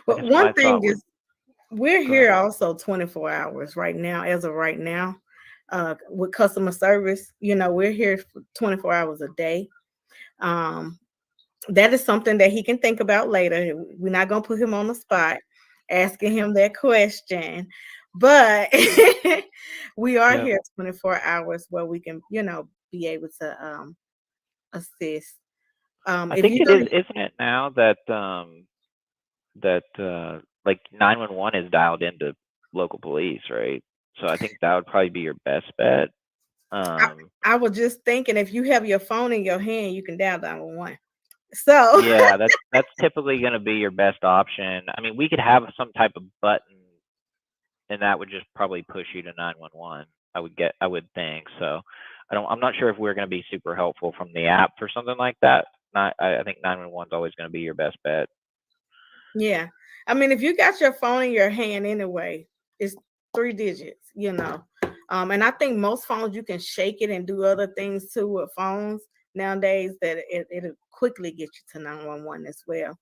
One thing is, we're here also 24 hours right now, as of right now, with customer service. We're here for 24 hours a day. that is something that he can think about later. We're not gonna put him on the spot asking him that question, but we are Yeah. here 24 hours where we can, be able to assist. I If think you it don't, is, isn't it now that like 911 is dialed into local police, right? So I think that would probably be your best bet. Um, I was just thinking, if you have your phone in your hand, you can dial 911. So yeah, that's typically going to be your best option. I mean, we could have some type of button, and that would just probably push you to 911. I would think so. I'm not sure if we're going to be super helpful from the app for something like that. I think 911 is always going to be your best bet. yeah, I mean, if you got your phone in your hand anyway, it's 3 digits. And I think most phones you can shake it and do other things too with phones nowadays that it'll quickly get you to 911 as well.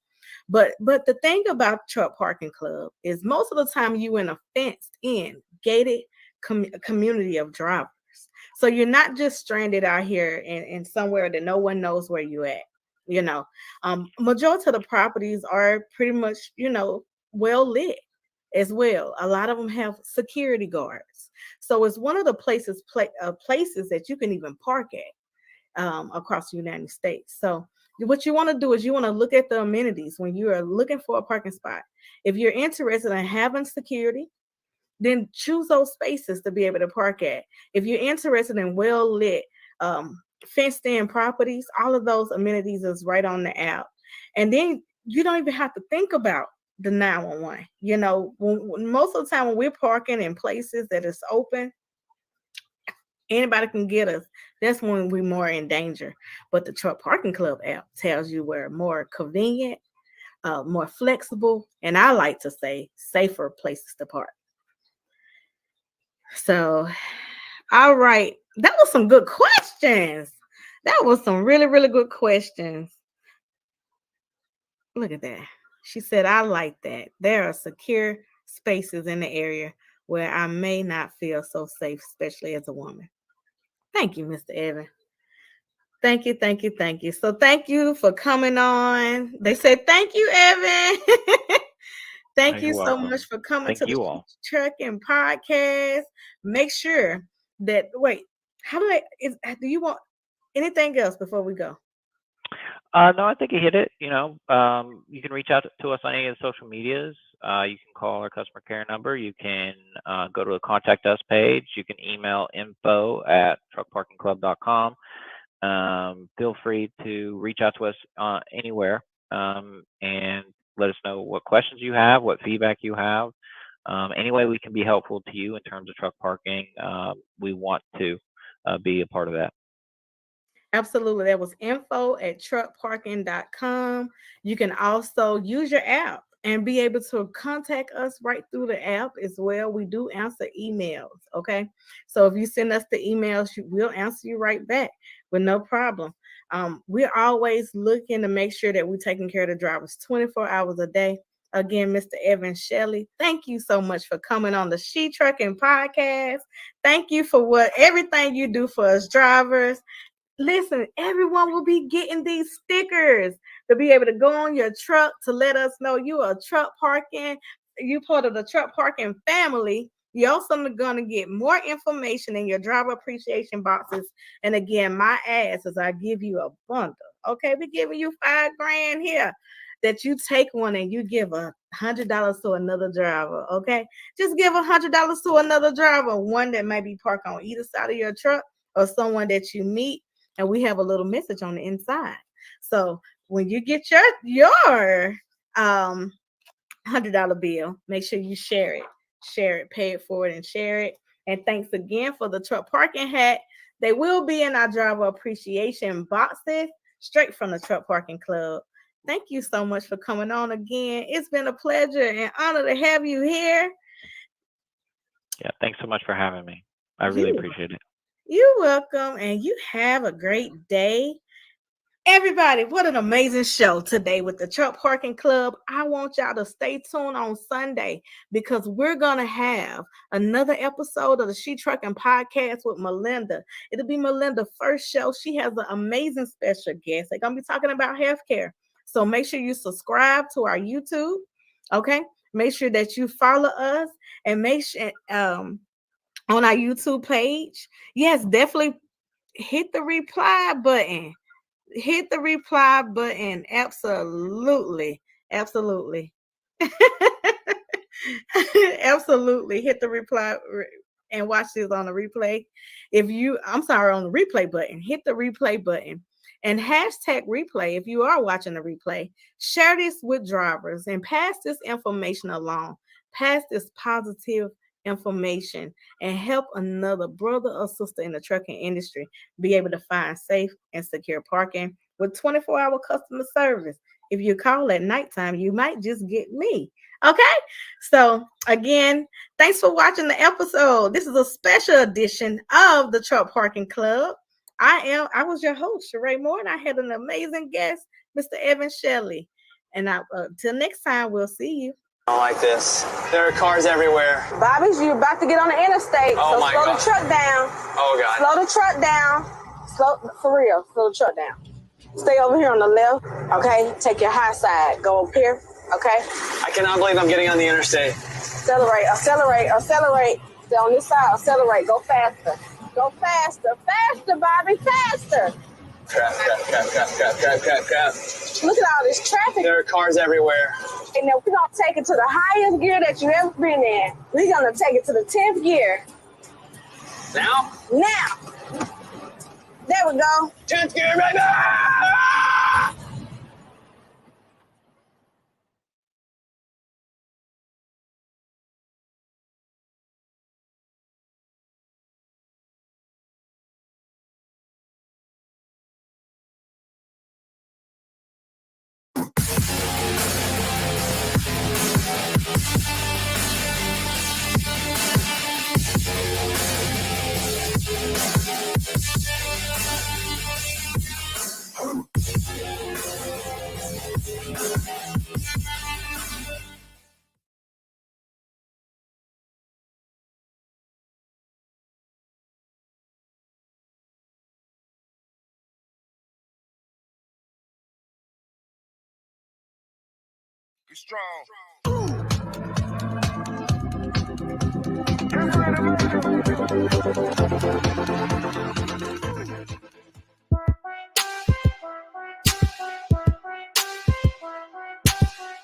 But the thing about truck parking club is most of the time you in a fenced in gated community of drivers. So you're not just stranded out here in somewhere that no one knows where you at. You know, Majority of the properties are pretty much, well lit as well. A lot of them have security guards. So it's one of the places that you can even park at across the United States. So what you want to do is you want to look at the amenities when you are looking for a parking spot. If you're interested in having security, then choose those spaces to be able to park at. If you're interested in well lit, fenced in properties, all of those amenities is right on the app. And then you don't even have to think about the 911. Most of the time when we're parking in places that is open, anybody can get us. That's when we're more in danger. But the Truck Parking Club app tells you we're more convenient, more flexible, and I like to say safer places to park. So, all right. That was some good questions. That was some really, really good questions. Look at that. She said, I like that. There are secure spaces in the area where I may not feel so safe, especially as a woman. Thank you, Mr. Evan. Thank you, thank you, thank you. So thank you for coming on. They said thank you, Evan. Thank You're you so welcome. much for coming Thank to the you all. Trucking Podcast. Make sure that how do you want anything else before we go? No, I think you hit it. You can reach out to us on any of the social medias. You can call our customer care number. You can go to the contact us page. You can email info@truckparkingclub.com. Feel free to reach out to us anywhere and let us know what questions you have, what feedback you have. Any way we can be helpful to you in terms of truck parking, we want to be a part of that. Absolutely. That was info@truckparking.com. You can also use your app and be able to contact us right through the app as well. We do answer emails. Okay. So if you send us the emails, we'll answer you right back with no problem. We're always looking to make sure that we're taking care of the drivers 24 hours a day. Again, Mr. Evan Shelley, thank you so much for coming on the She Trucking Podcast. Thank you for everything you do for us drivers. Listen, everyone will be getting these stickers to be able to go on your truck to let us know you are truck parking. You part of the truck parking family. You're also going to get more information in your driver appreciation boxes. And again, my ask is I give you a bundle. Okay, we're giving you $5,000 here that you take one and you give $100 to another driver. Okay, just give $100 to another driver, one that may be parked on either side of your truck or someone that you meet, and we have a little message on the inside. So when you get your $100 bill, make sure you share it, pay it forward, and share it. And thanks again for the truck parking hat. They will be in our driver appreciation boxes straight from the Truck Parking Club. Thank you so much for coming on again. It's been a pleasure and honor to have you here. Yeah, thanks so much for having me. I really appreciate it. You're welcome, and you have a great day. Everybody, what an amazing show today with the Truck Parking Club. I want y'all to stay tuned on Sunday because we're going to have another episode of the She Trucking Podcast with Melinda. It'll be Melinda's first show. She has an amazing special guest. They're going to be talking about healthcare. So make sure you subscribe to our YouTube, okay? Make sure that you follow us and make sure on our YouTube page. Yes, definitely hit the reply button. Hit the reply button. Absolutely. Absolutely. Absolutely. Hit the reply and watch this on the replay. On the replay button, hit the replay button and hashtag replay. If you are watching the replay, share this with drivers and pass this information along. Pass this positive information and help another brother or sister in the trucking industry be able to find safe and secure parking with 24-hour customer service. If you call at nighttime, you might just get me. Okay? So again, thanks for watching the episode. This is a special edition of the Truck Parking Club. I was your host, Sheree Moore, and I had an amazing guest, Mr. Evan Shelley. And till next time, we'll see you. I don't like this. There are cars everywhere. Bobby, you're about to get on the interstate, Oh so my slow God. the truck down. Oh God. Slow the truck down. For real, slow the truck down. Stay over here on the left, okay? Take your high side. Go up here, okay? I cannot believe I'm getting on the interstate. Accelerate. Stay on this side, accelerate. Go faster. Faster, Bobby, faster. Crap. Look at all this traffic. There are cars everywhere. And now we're going to take it to the highest gear that you've ever been in. We're going to take it to the 10th gear. Now? There we go. 10th gear, baby! Be strong.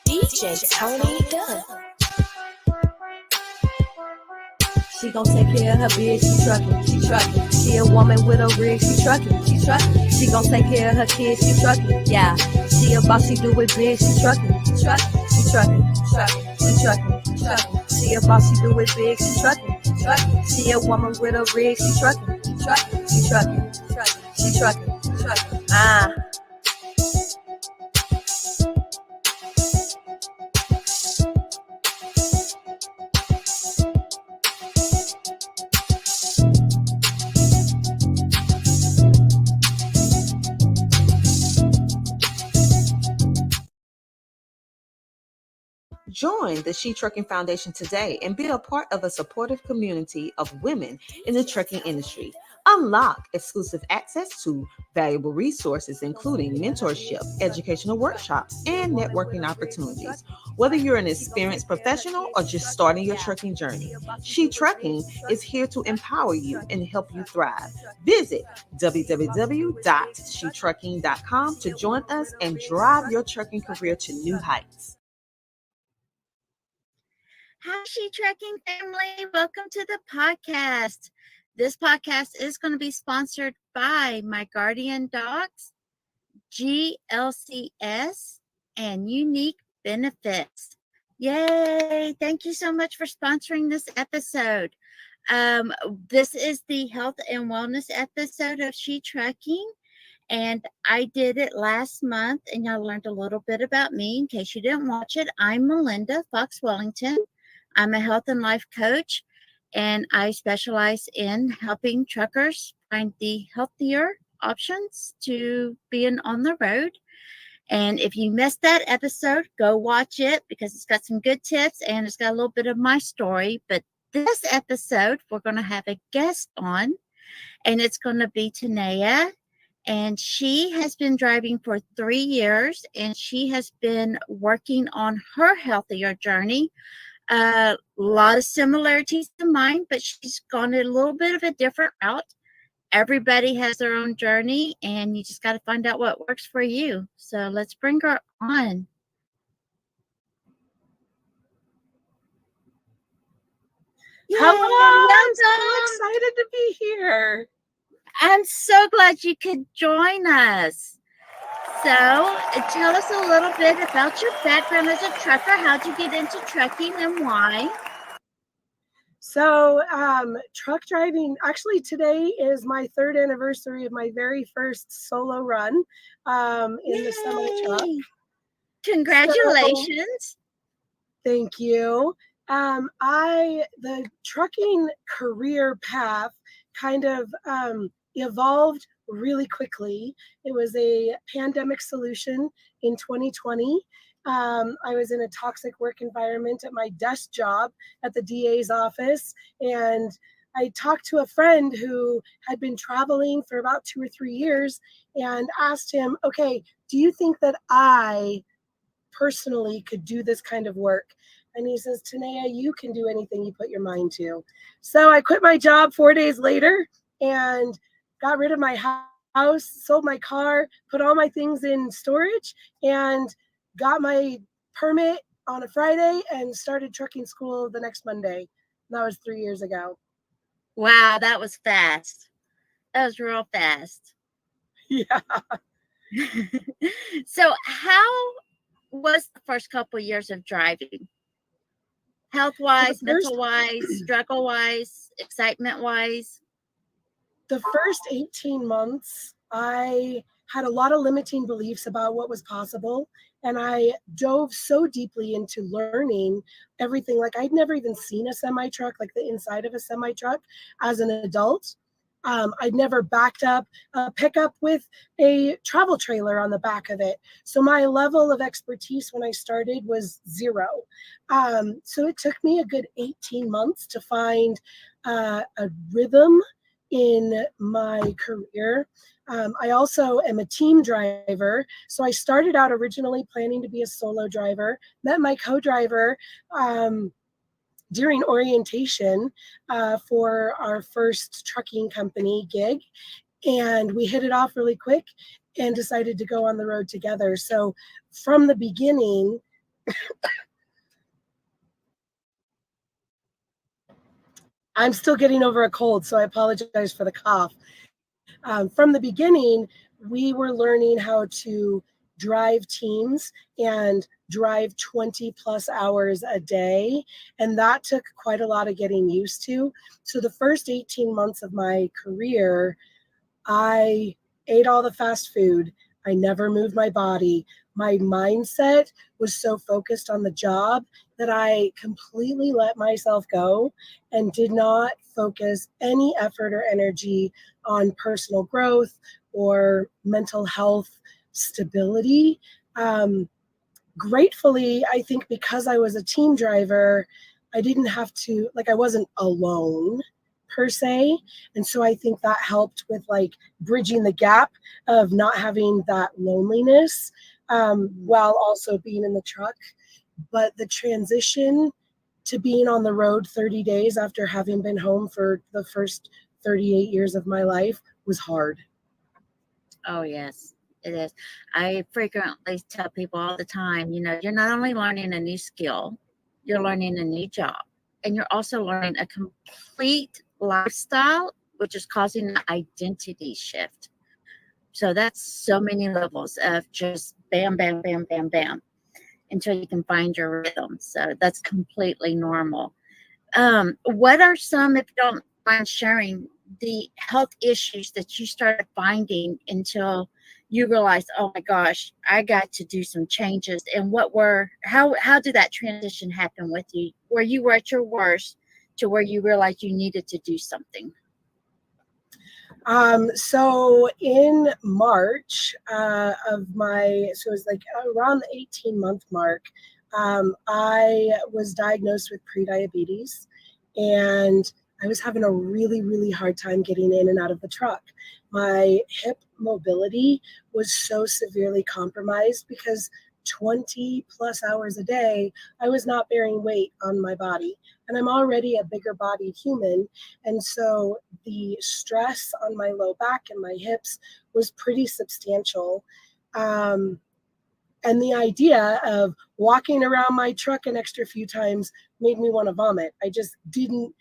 DJ Tony Dunn. She gon' take care of her bitch, she truckin'. She a woman with a rig, she truckin'. She gon' take care of her kids, she truckin'. Yeah, she a boss, she do it big, she truckin'. She a boss, she do it big, she truckin'. She a woman with a rig, she truckin'. She truckin'. Ah. Join the She Trucking Foundation today and be a part of a supportive community of women in the trucking industry. Unlock exclusive access to valuable resources, including mentorship, educational workshops, and networking opportunities. Whether you're an experienced professional or just starting your trucking journey, She Trucking is here to empower you and help you thrive. Visit www.shetrucking.com to join us and drive your trucking career to new heights. Hi, She Trucking family. Welcome to the podcast. This podcast is going to be sponsored by My Guardian Dogs, GLCS, and Unique Benefits. Yay! Thank you so much for sponsoring this episode. This is the health and wellness episode of She Trucking, and I did it last month, and y'all learned a little bit about me. In case you didn't watch it, I'm Melinda Fox Wellington. I'm a health and life coach, and I specialize in helping truckers find the healthier options to being on the road. And if you missed that episode, go watch it because it's got some good tips and it's got a little bit of my story. But this episode, we're going to have a guest on, and it's going to be Tanea. And she has been driving for 3 years, and she has been working on her healthier journey. A lot of similarities to mine, but she's gone a little bit of a different route. Everybody has their own journey, and you just got to find out what works for you. So let's bring her on. Hello, I'm so Welcome. excited to be here. I'm so glad you could join us. So tell us a little bit about your background as a trucker. How'd you get into trucking and why? So, truck driving, actually today is my 3rd anniversary of my very first solo run in the semi-truck. Congratulations. Thank you. The trucking career path kind of evolved really quickly. It was a pandemic solution in 2020. I was in a toxic work environment at my desk job at the DA's office, and I talked to a friend who had been traveling for about 2 or 3 years and asked him, okay, do you think that I personally could do this kind of work? And he says, Tanea, you can do anything you put your mind to. So I quit my job 4 days later and got rid of my house, sold my car, put all my things in storage, and got my permit on a Friday and started trucking school the next Monday. That was 3 years ago. Wow, that was fast. That was real fast. Yeah. So how was the first couple of years of driving? Health-wise, mental-wise, struggle-wise, excitement-wise? The first 18 months, I had a lot of limiting beliefs about what was possible. And I dove so deeply into learning everything. Like I'd never even seen a semi-truck, like the inside of a semi-truck as an adult. I'd never backed up a pickup with a travel trailer on the back of it. So my level of expertise when I started was zero. So it took me a good 18 months to find a rhythm in my career. I also am a team driver. So I started out originally planning to be a solo driver, met my co-driver during orientation for our first trucking company gig. And we hit it off really quick and decided to go on the road together. So from the beginning, I'm still getting over a cold, so I apologize for the cough. From the beginning, we were learning how to drive teams and drive 20 plus hours a day. And that took quite a lot of getting used to. So the first 18 months of my career, I ate all the fast food. I never moved my body. My mindset was so focused on the job that I completely let myself go and did not focus any effort or energy on personal growth or mental health stability. Gratefully, I think because I was a team driver, I didn't have to, like, I wasn't alone per se. And so I think that helped with like bridging the gap of not having that loneliness while also being in the truck. But the transition to being on the road 30 days after having been home for the first 38 years of my life was hard. Oh, yes, it is. I frequently tell people all the time, you know, you're not only learning a new skill, you're learning a new job, and you're also learning a complete lifestyle, which is causing an identity shift. So that's so many levels of just bam, bam, bam, bam, bam, until you can find your rhythm. So that's completely normal. What are some, if you don't mind sharing, the health issues that you started finding until you realized, oh my gosh, I got to do some changes? And how did that transition happen with you, where you were at your worst to where you realized you needed to do something? So in March so it was like around the 18-month mark, I was diagnosed with prediabetes, and I was having a really, really hard time getting in and out of the truck. My hip mobility was so severely compromised because 20 plus hours a day, I was not bearing weight on my body. And I'm already a bigger bodied human. And so the stress on my low back and my hips was pretty substantial. And the idea of walking around my truck an extra few times made me want to vomit. I just didn't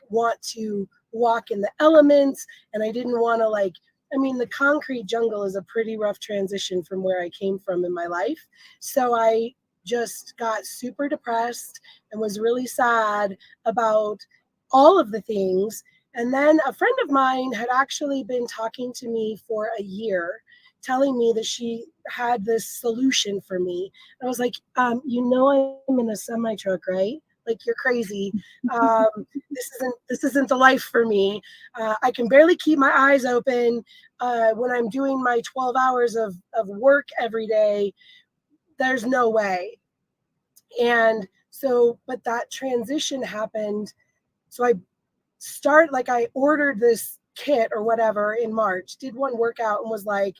want to walk in the elements, and I didn't want to the concrete jungle is a pretty rough transition from where I came from in my life. So I just got super depressed and was really sad about all of the things. And then a friend of mine had actually been talking to me for a year, telling me that she had this solution for me. I was like, I'm in a semi truck, right? Like, you're crazy. This isn't the life for me. I can barely keep my eyes open when I'm doing my 12 hours of work every day. There's no way. And so, but that transition happened. So I ordered this kit or whatever in March, did one workout and was like,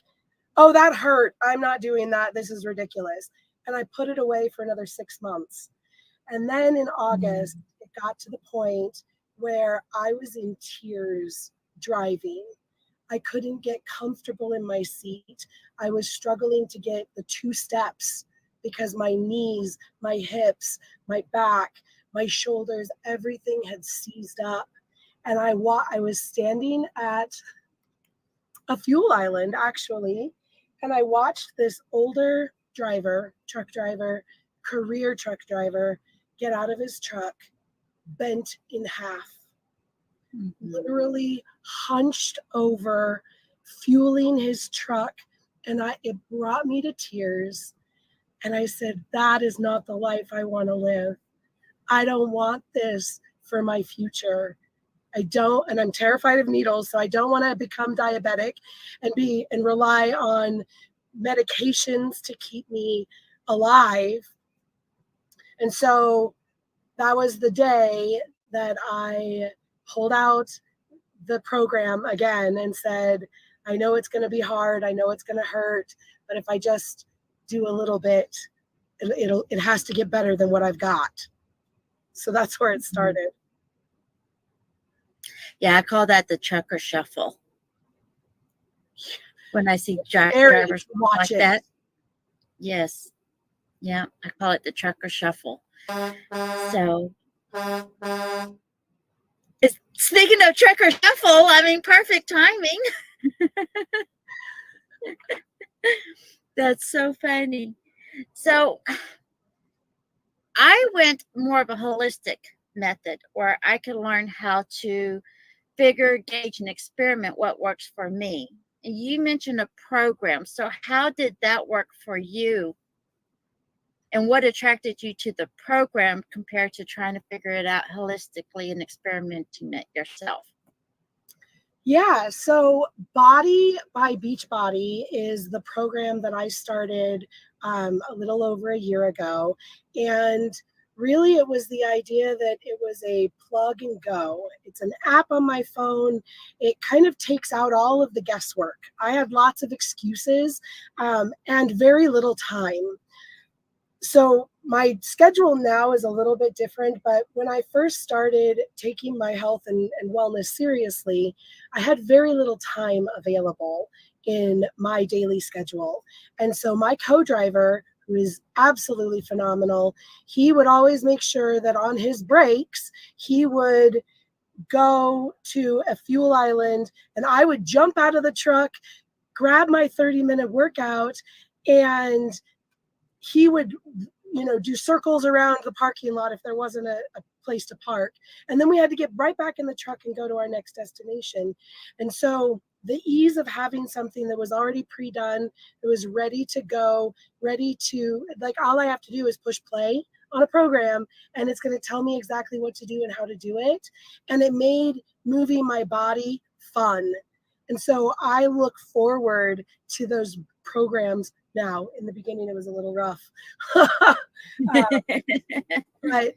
oh, that hurt. I'm not doing that. This is ridiculous. And I put it away for another 6 months. And then in August, it got to the point where I was in tears driving. I couldn't get comfortable in my seat. I was struggling to get the 2 steps because my knees, my hips, my back, my shoulders, everything had seized up. And I was standing at a fuel island, actually, and I watched this older truck driver, career truck driver, get out of his truck, bent in half, literally hunched over, fueling his truck. And it brought me to tears. And I said, that is not the life I want to live. I don't want this for my future. I don't, and I'm terrified of needles, so I don't want to become diabetic and rely on medications to keep me alive. And so that was the day that I pulled out the program again and said, I know it's going to be hard. I know it's going to hurt, but if I just do a little bit, it has to get better than what I've got. So that's where it started. Yeah, I call that the trucker shuffle. When I see drivers like that. Yes. Yeah, I call it the trucker shuffle. So, speaking of trucker shuffle, I mean, perfect timing. That's so funny. So, I went more of a holistic method where I could learn how to figure, gauge, and experiment what works for me. You mentioned a program. So how did that work for you? And what attracted you to the program compared to trying to figure it out holistically and experimenting it yourself? Yeah, so Body by Beachbody is the program that I started a little over a year ago. And really, it was the idea that it was a plug and go. It's an app on my phone. It kind of takes out all of the guesswork. I had lots of excuses and very little time. So my schedule now is a little bit different, but when I first started taking my health and wellness seriously, I had very little time available in my daily schedule. And so my co-driver, who is absolutely phenomenal, he would always make sure that on his breaks, he would go to a fuel island and I would jump out of the truck, grab my 30-minute workout, and he would do circles around the parking lot if there wasn't a place to park. And then we had to get right back in the truck and go to our next destination. And so the ease of having something that was already pre-done, it was ready to go, all I have to do is push play on a program and it's going to tell me exactly what to do and how to do it. And it made moving my body fun. And so I look forward to those programs now. In the beginning, it was a little rough. But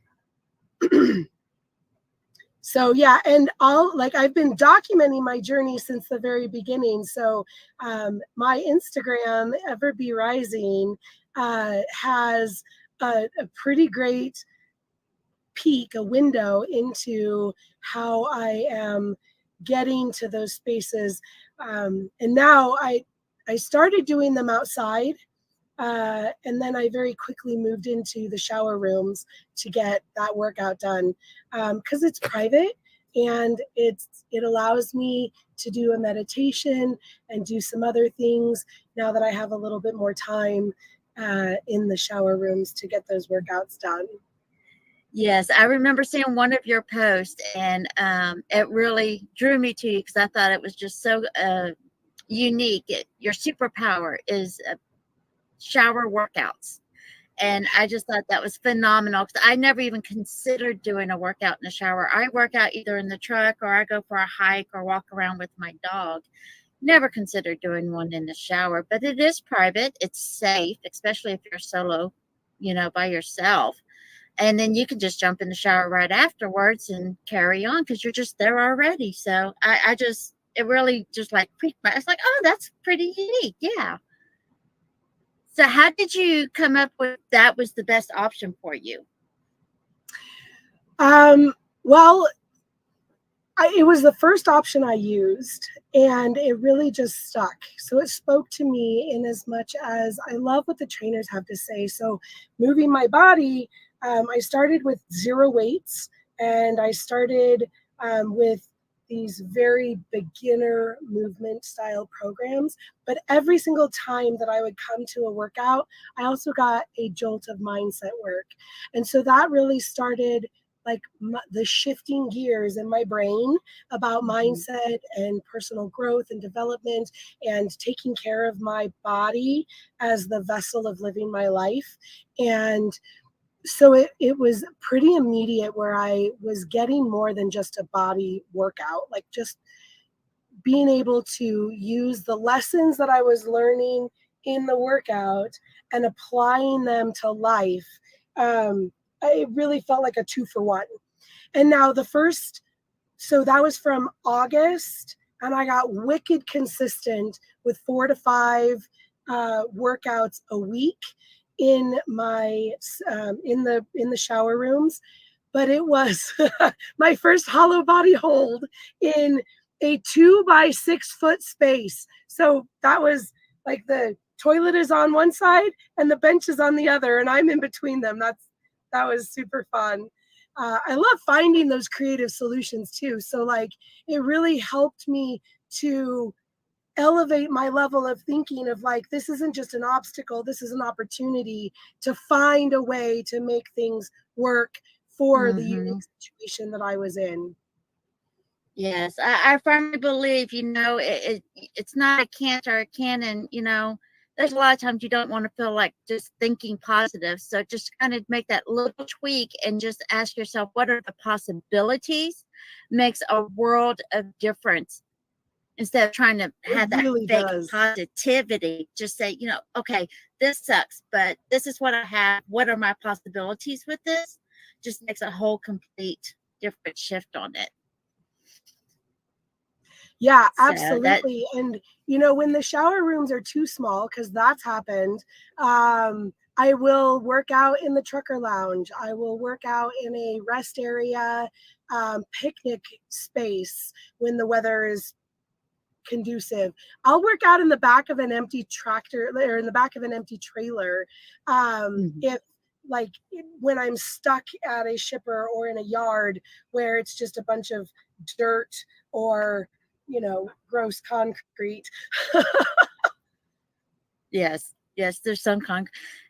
so yeah, and I've been documenting my journey since the very beginning. So my Instagram, Ever Be Rising, has a pretty great peek, a window into how I am getting to those spaces. And now I started doing them outside. And then I very quickly moved into the shower rooms to get that workout done, because it's private and it allows me to do a meditation and do some other things now that I have a little bit more time in the shower rooms to get those workouts done. Yes, I remember seeing one of your posts, and it really drew me to you because I thought it was just so unique. Your superpower is shower workouts. And I just thought that was phenomenal because I never even considered doing a workout in the shower. I work out either in the truck or I go for a hike or walk around with my dog. Never considered doing one in the shower, but it is private. It's safe, especially if you're solo, by yourself. And then you can just jump in the shower right afterwards and carry on because you're just there already. So it really just like piqued my, it's like, oh, that's pretty unique. Yeah. So how did you come up with that was the best option for you? Well, it was the first option I used, and it really just stuck. So it spoke to me in as much as I love what the trainers have to say. So moving my body, I started with 0 weights, and I started with these very beginner movement style programs. But every single time that I would come to a workout, I also got a jolt of mindset work. And so that really started like the shifting gears in my brain about mindset and personal growth and development and taking care of my body as the vessel of living my life. And so it was pretty immediate where I was getting more than just a body workout, like just being able to use the lessons that I was learning in the workout and applying them to life. It really felt like a 2-for-1. And now so that was from August, and I got wicked consistent with 4 to 5 workouts a week in my in the shower rooms. But it was my first hollow body hold in a 2 by 6 foot space. So that was like the toilet is on one side and the bench is on the other, and I'm in between them. That was super fun. I love finding those creative solutions too. So like it really helped me to elevate my level of thinking of like, this isn't just an obstacle, this is an opportunity to find a way to make things work for the unique situation that I was in. Yes, I firmly believe, it's not a can't or a can. And, there's a lot of times you don't want to feel like just thinking positive. So just kind of make that little tweak and just ask yourself, what are the possibilities? Makes a world of difference. Instead of trying to have that really fake does. positivity, just say, okay, this sucks, but this is what I have. What are my possibilities with this? Just makes a whole complete different shift on it. Yeah, So absolutely. And when the shower rooms are too small, because that's happened, I will work out in the trucker lounge. I will work out in a rest area, picnic space when the weather is conducive. I'll work out in the back of an empty tractor or in the back of an empty trailer. If like when I'm stuck at a shipper or in a yard where it's just a bunch of dirt or gross concrete. Yes, there's some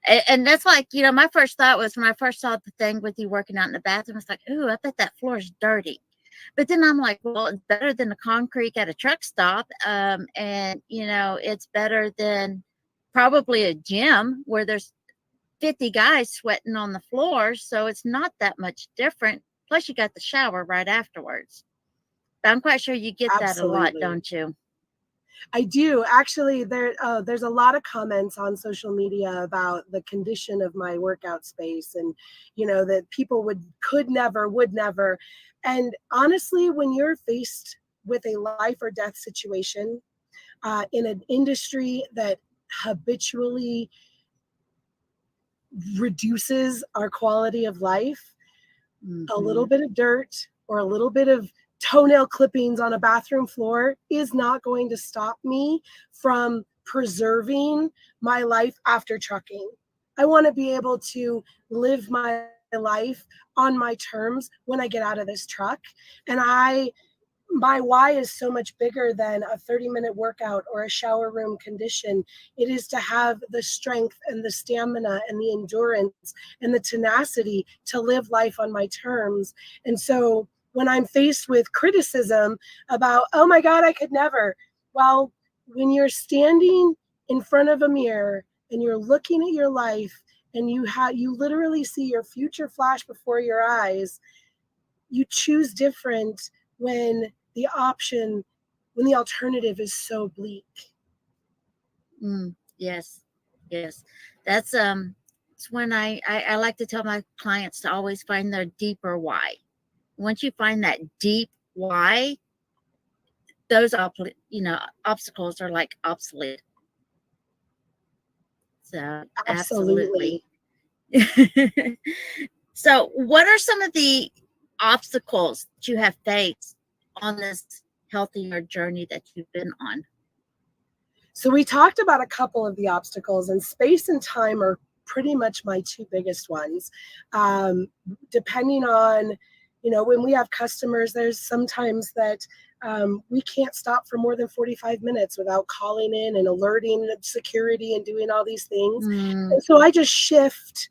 and that's like, my first thought was when I first saw the thing with you working out in the bathroom, it's like, ooh, I bet that floor is dirty. But then I'm like, well, it's better than the concrete at a truck stop. And, it's better than probably a gym where there's 50 guys sweating on the floor. So it's not that much different. Plus you got the shower right afterwards. But I'm quite sure you get that a lot, Absolutely. don't you? I do actually. There's a lot of comments on social media about the condition of my workout space, and that people could never, would never. And honestly, when you're faced with a life or death situation in an industry that habitually reduces our quality of life, a little bit of dirt or a little bit of toenail clippings on a bathroom floor is not going to stop me from preserving my life after trucking. I want to be able to live my life on my terms when I get out of this truck. And my why is so much bigger than a 30-minute workout or a shower room condition. It is to have the strength and the stamina and the endurance and the tenacity to live life on my terms. And so when I'm faced with criticism about, oh my God, I could never. Well, when you're standing in front of a mirror and you're looking at your life and you literally see your future flash before your eyes, you choose different when the alternative is so bleak. Yes. That's it's when I like to tell my clients to always find their deeper why. Once you find that deep why, those obstacles are like obsolete. So absolutely. So what are some of the obstacles that you have faced on this healthier journey that you've been on? So we talked about a couple of the obstacles, and space and time are pretty much my two biggest ones. Depending on, when we have customers, there's sometimes that we can't stop for more than 45 minutes without calling in and alerting security and doing all these things. And so I just shift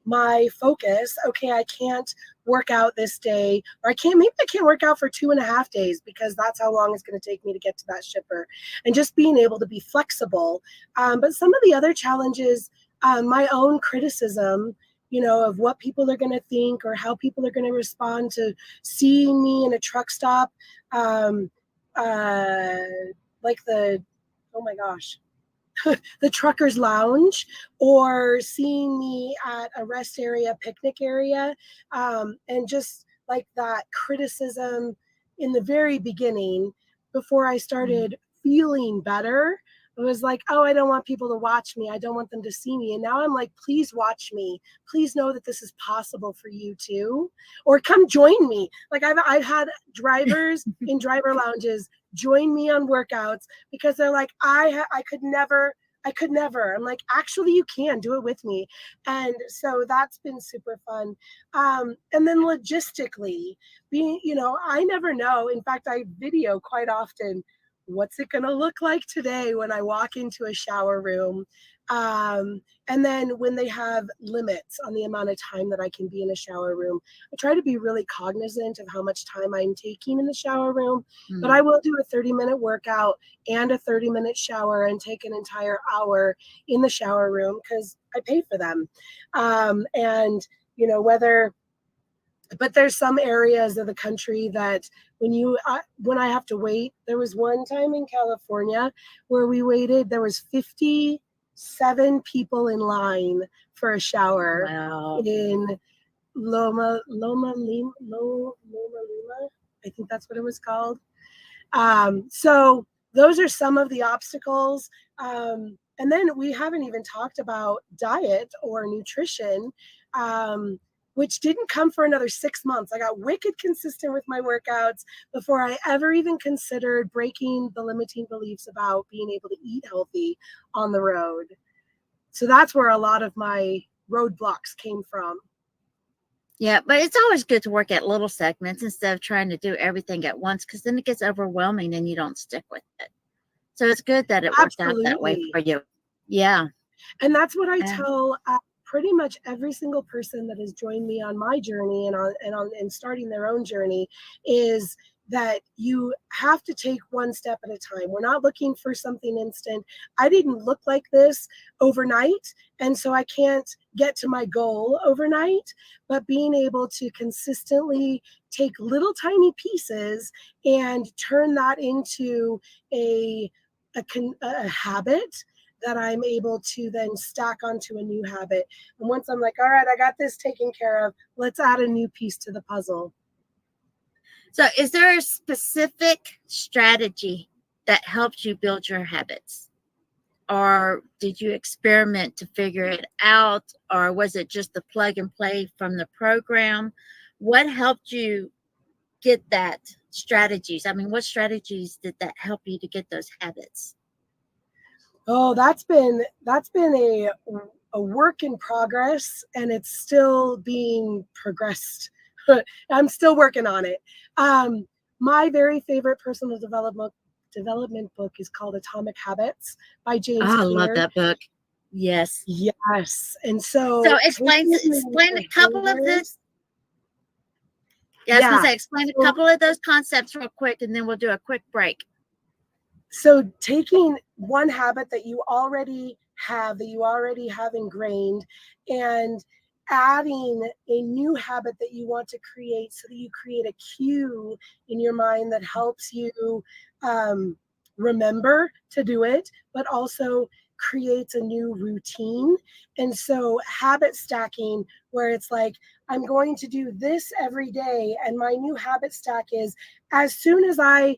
my focus. Okay, I can't work out this day, or maybe I can't work out for 2.5 days because that's how long it's going to take me to get to that shipper, and just being able to be flexible. But some of the other challenges, my own criticism, of what people are going to think or how people are going to respond to seeing me in a truck stop, like oh my gosh, the truckers lounge, or seeing me at a rest area, picnic area, and just like that criticism in the very beginning before I started feeling better. It was like, oh, I don't want people to watch me. I don't want them to see me. And now I'm like, please watch me. Please know that this is possible for you too. Or come join me. Like I've had drivers in driver lounges join me on workouts because they're like, I could never. I'm like, actually, you can do it with me. And so that's been super fun. And then logistically, I never know. In fact, I video quite often. What's it going to look like today when I walk into a shower room? And then when they have limits on the amount of time that I can be in a shower room, I try to be really cognizant of how much time I'm taking in the shower room. But I will do a 30-minute workout and a 30-minute shower and take an entire hour in the shower room because I pay for them. But there's some areas of the country that when I have to wait, there was one time in California where we waited, there was 57 people in line for a shower. Wow. In Loma Lima. I think that's what it was called. So those are some of the obstacles. And then we haven't even talked about diet or nutrition, which didn't come for another 6 months. I got wicked consistent with my workouts before I ever even considered breaking the limiting beliefs about being able to eat healthy on the road. So that's where a lot of my roadblocks came from. Yeah, but it's always good to work at little segments instead of trying to do everything at once, because then it gets overwhelming and you don't stick with it. So it's good that it worked out that way for you. Yeah. And that's what I tell pretty much every single person that has joined me on my journey and starting their own journey, is that you have to take one step at a time. We're not looking for something instant. I didn't look like this overnight, and so I can't get to my goal overnight, but being able to consistently take little tiny pieces and turn that into a a habit that I'm able to then stack onto a new habit. And once I'm like, all right, I got this taken care of, let's add a new piece to the puzzle. So is there a specific strategy that helps you build your habits? Or did you experiment to figure it out? Or was it just the plug and play from the program? What helped you get that strategies? I mean, what strategies did that help you to get those habits? Oh, that's been a work in progress, and it's still being progressed. I'm still working on it. My very favorite personal development book is called Atomic Habits by James I Clear. love that book. Yes. Yes. And so explain a couple of this. Yeah, I was gonna say, explain a couple of those concepts real quick, and then we'll do a quick break. So taking one habit that you already have ingrained, and adding a new habit that you want to create, so that you create a cue in your mind that helps you remember to do it, but also creates a new routine. And so habit stacking, where it's like, I'm going to do this every day, and my new habit stack is, as soon as I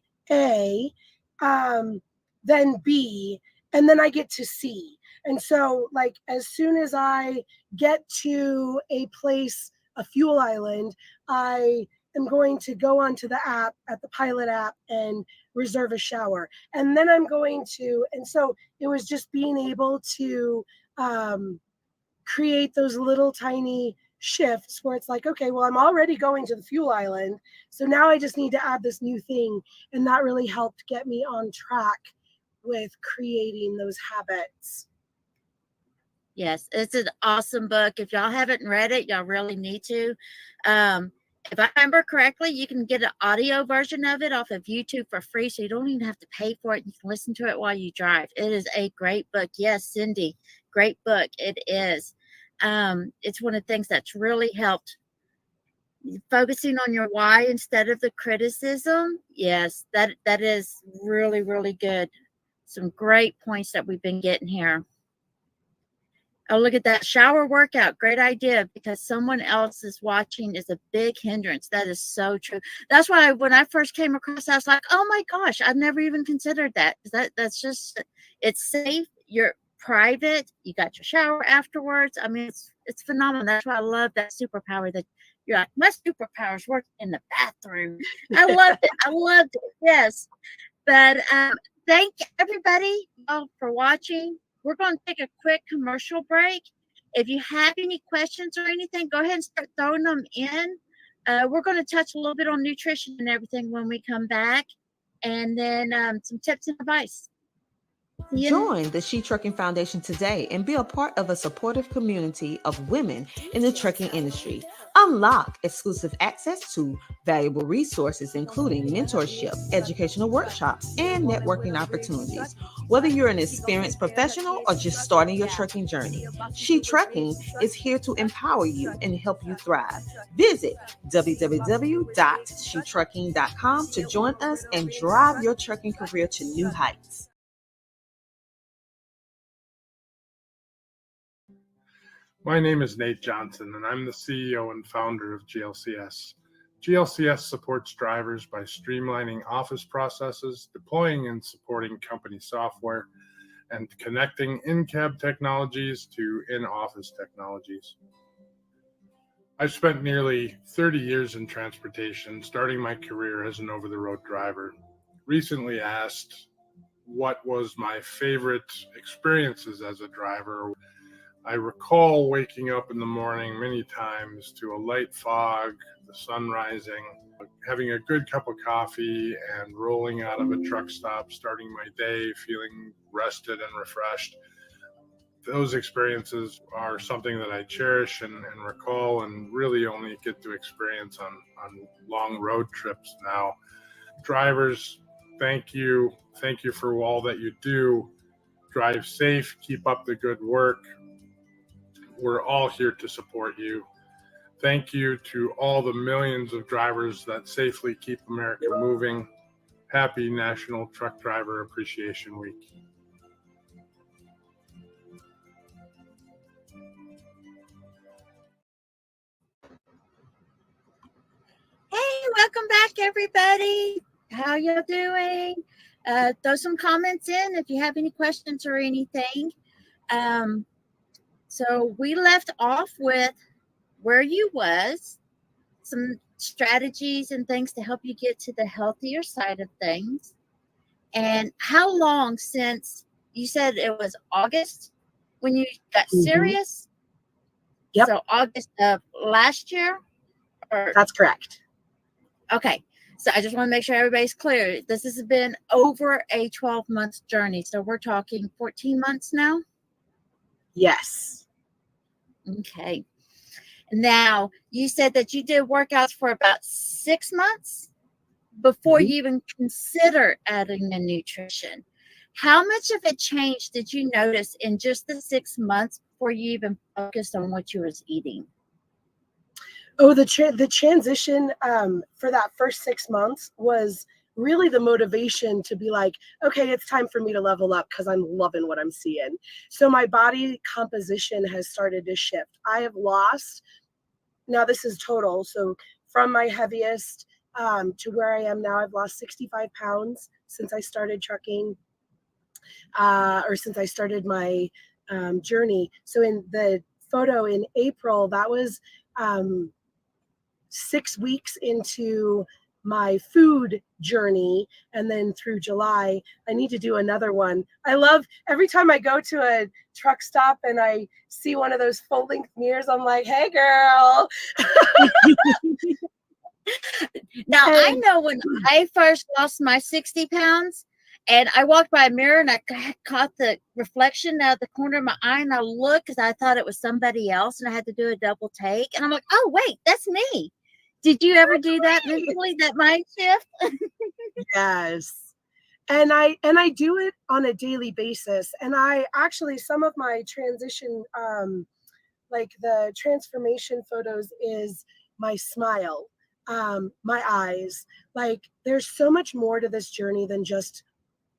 then B, and then I get to C. And so, like, as soon as I get to a place, a fuel island, I am going to go onto the app, at the Pilot app, and reserve a shower. And then I'm going to, and so it was just being able to create those little tiny shifts where it's like, okay, well, I'm already going to the fuel island, so now I just need to add this new thing. And that really helped get me on track with creating those habits. Yes, it's an awesome book. If y'all haven't read it, y'all really need to. If I remember correctly, you can get an audio version of it off of YouTube for free, so you don't even have to pay for it. You can listen to it while you drive. It is a great book. Yes, Cindy, great book. It is. It's one of the things that's really helped. Focusing on your why instead of the criticism. Yes, that is really, really good. Some great points that we've been getting here. Oh, look at that shower workout. Great idea, because someone else is watching is a big hindrance. That is so true. That's why when I first came across, I was like, oh my gosh, I've never even considered that. That's just, it's safe. You're private. You got your shower afterwards. I mean, it's phenomenal. That's why I love that superpower that you're like, my superpowers work in the bathroom. I loved it. I loved it. Yes. But thank everybody for watching. We're going to take a quick commercial break. If you have any questions or anything, go ahead and start throwing them in. We're going to touch a little bit on nutrition and everything when we come back, and then some tips and advice. Join the Shetrucking Foundation today and be a part of a supportive community of women in the trucking industry. Unlock exclusive access to valuable resources, including mentorship, educational workshops, and networking opportunities. Whether you're an experienced professional or just starting your trucking journey, Shetrucking is here to empower you and help you thrive. Visit www.shetrucking.com to join us and drive your trucking career to new heights. My name is Nate Johnson, and I'm the CEO and founder of GLCS. GLCS supports drivers by streamlining office processes, deploying and supporting company software, and connecting in-cab technologies to in-office technologies. I've spent nearly 30 years in transportation, starting my career as an over-the-road driver. Recently asked what was my favorite experiences as a driver. I recall waking up in the morning many times to a light fog, the sun rising, having a good cup of coffee, and rolling out of a truck stop, starting my day feeling rested and refreshed. Those experiences are something that I cherish and recall, and really only get to experience on long road trips now. Drivers, thank you. Thank you for all that you do. Drive safe, keep up the good work. We're all here to support you. Thank you to all the millions of drivers that safely keep America moving. Happy National Truck Driver Appreciation Week. Hey, welcome back, everybody. How y'all doing? Throw some comments in if you have any questions or anything. So we left off with where you was, some strategies and things to help you get to the healthier side of things. And how long since you said it was August when you got serious? Yep. So August of last year? Or That's correct. okay. So I just want to make sure everybody's clear. This has been over a 12-month journey. So we're talking 14 months now? Yes. Okay. Now, you said that you did workouts for about 6 months before you even consider adding the nutrition. How much of a change did you notice in just the 6 months before you even focused on what you was eating? Oh, the transition for that first 6 months was really the motivation to be like, okay, it's time for me to level up because I'm loving what I'm seeing. So my body composition has started to shift. I have lost, now this is total, so from my heaviest to where I am now, I've lost 65 pounds since I started trucking, or since I started my journey. So in the photo in April, that was 6 weeks into my food journey, and then through July I need to do another one. I love every time I go to a truck stop and I see one of those full-length mirrors, I'm like, hey girl. Now, I know when I first lost my 60 pounds and I walked by a mirror and I caught the reflection out of the corner of my eye, and I looked because I thought it was somebody else and I had to do a double take. And I'm like, oh, wait, that's me. Did you ever do that mentally, that mind shift? Yes. And I do it on a daily basis. And I actually, some of my transition, like the transformation photos, is my smile, my eyes. Like there's so much more to this journey than just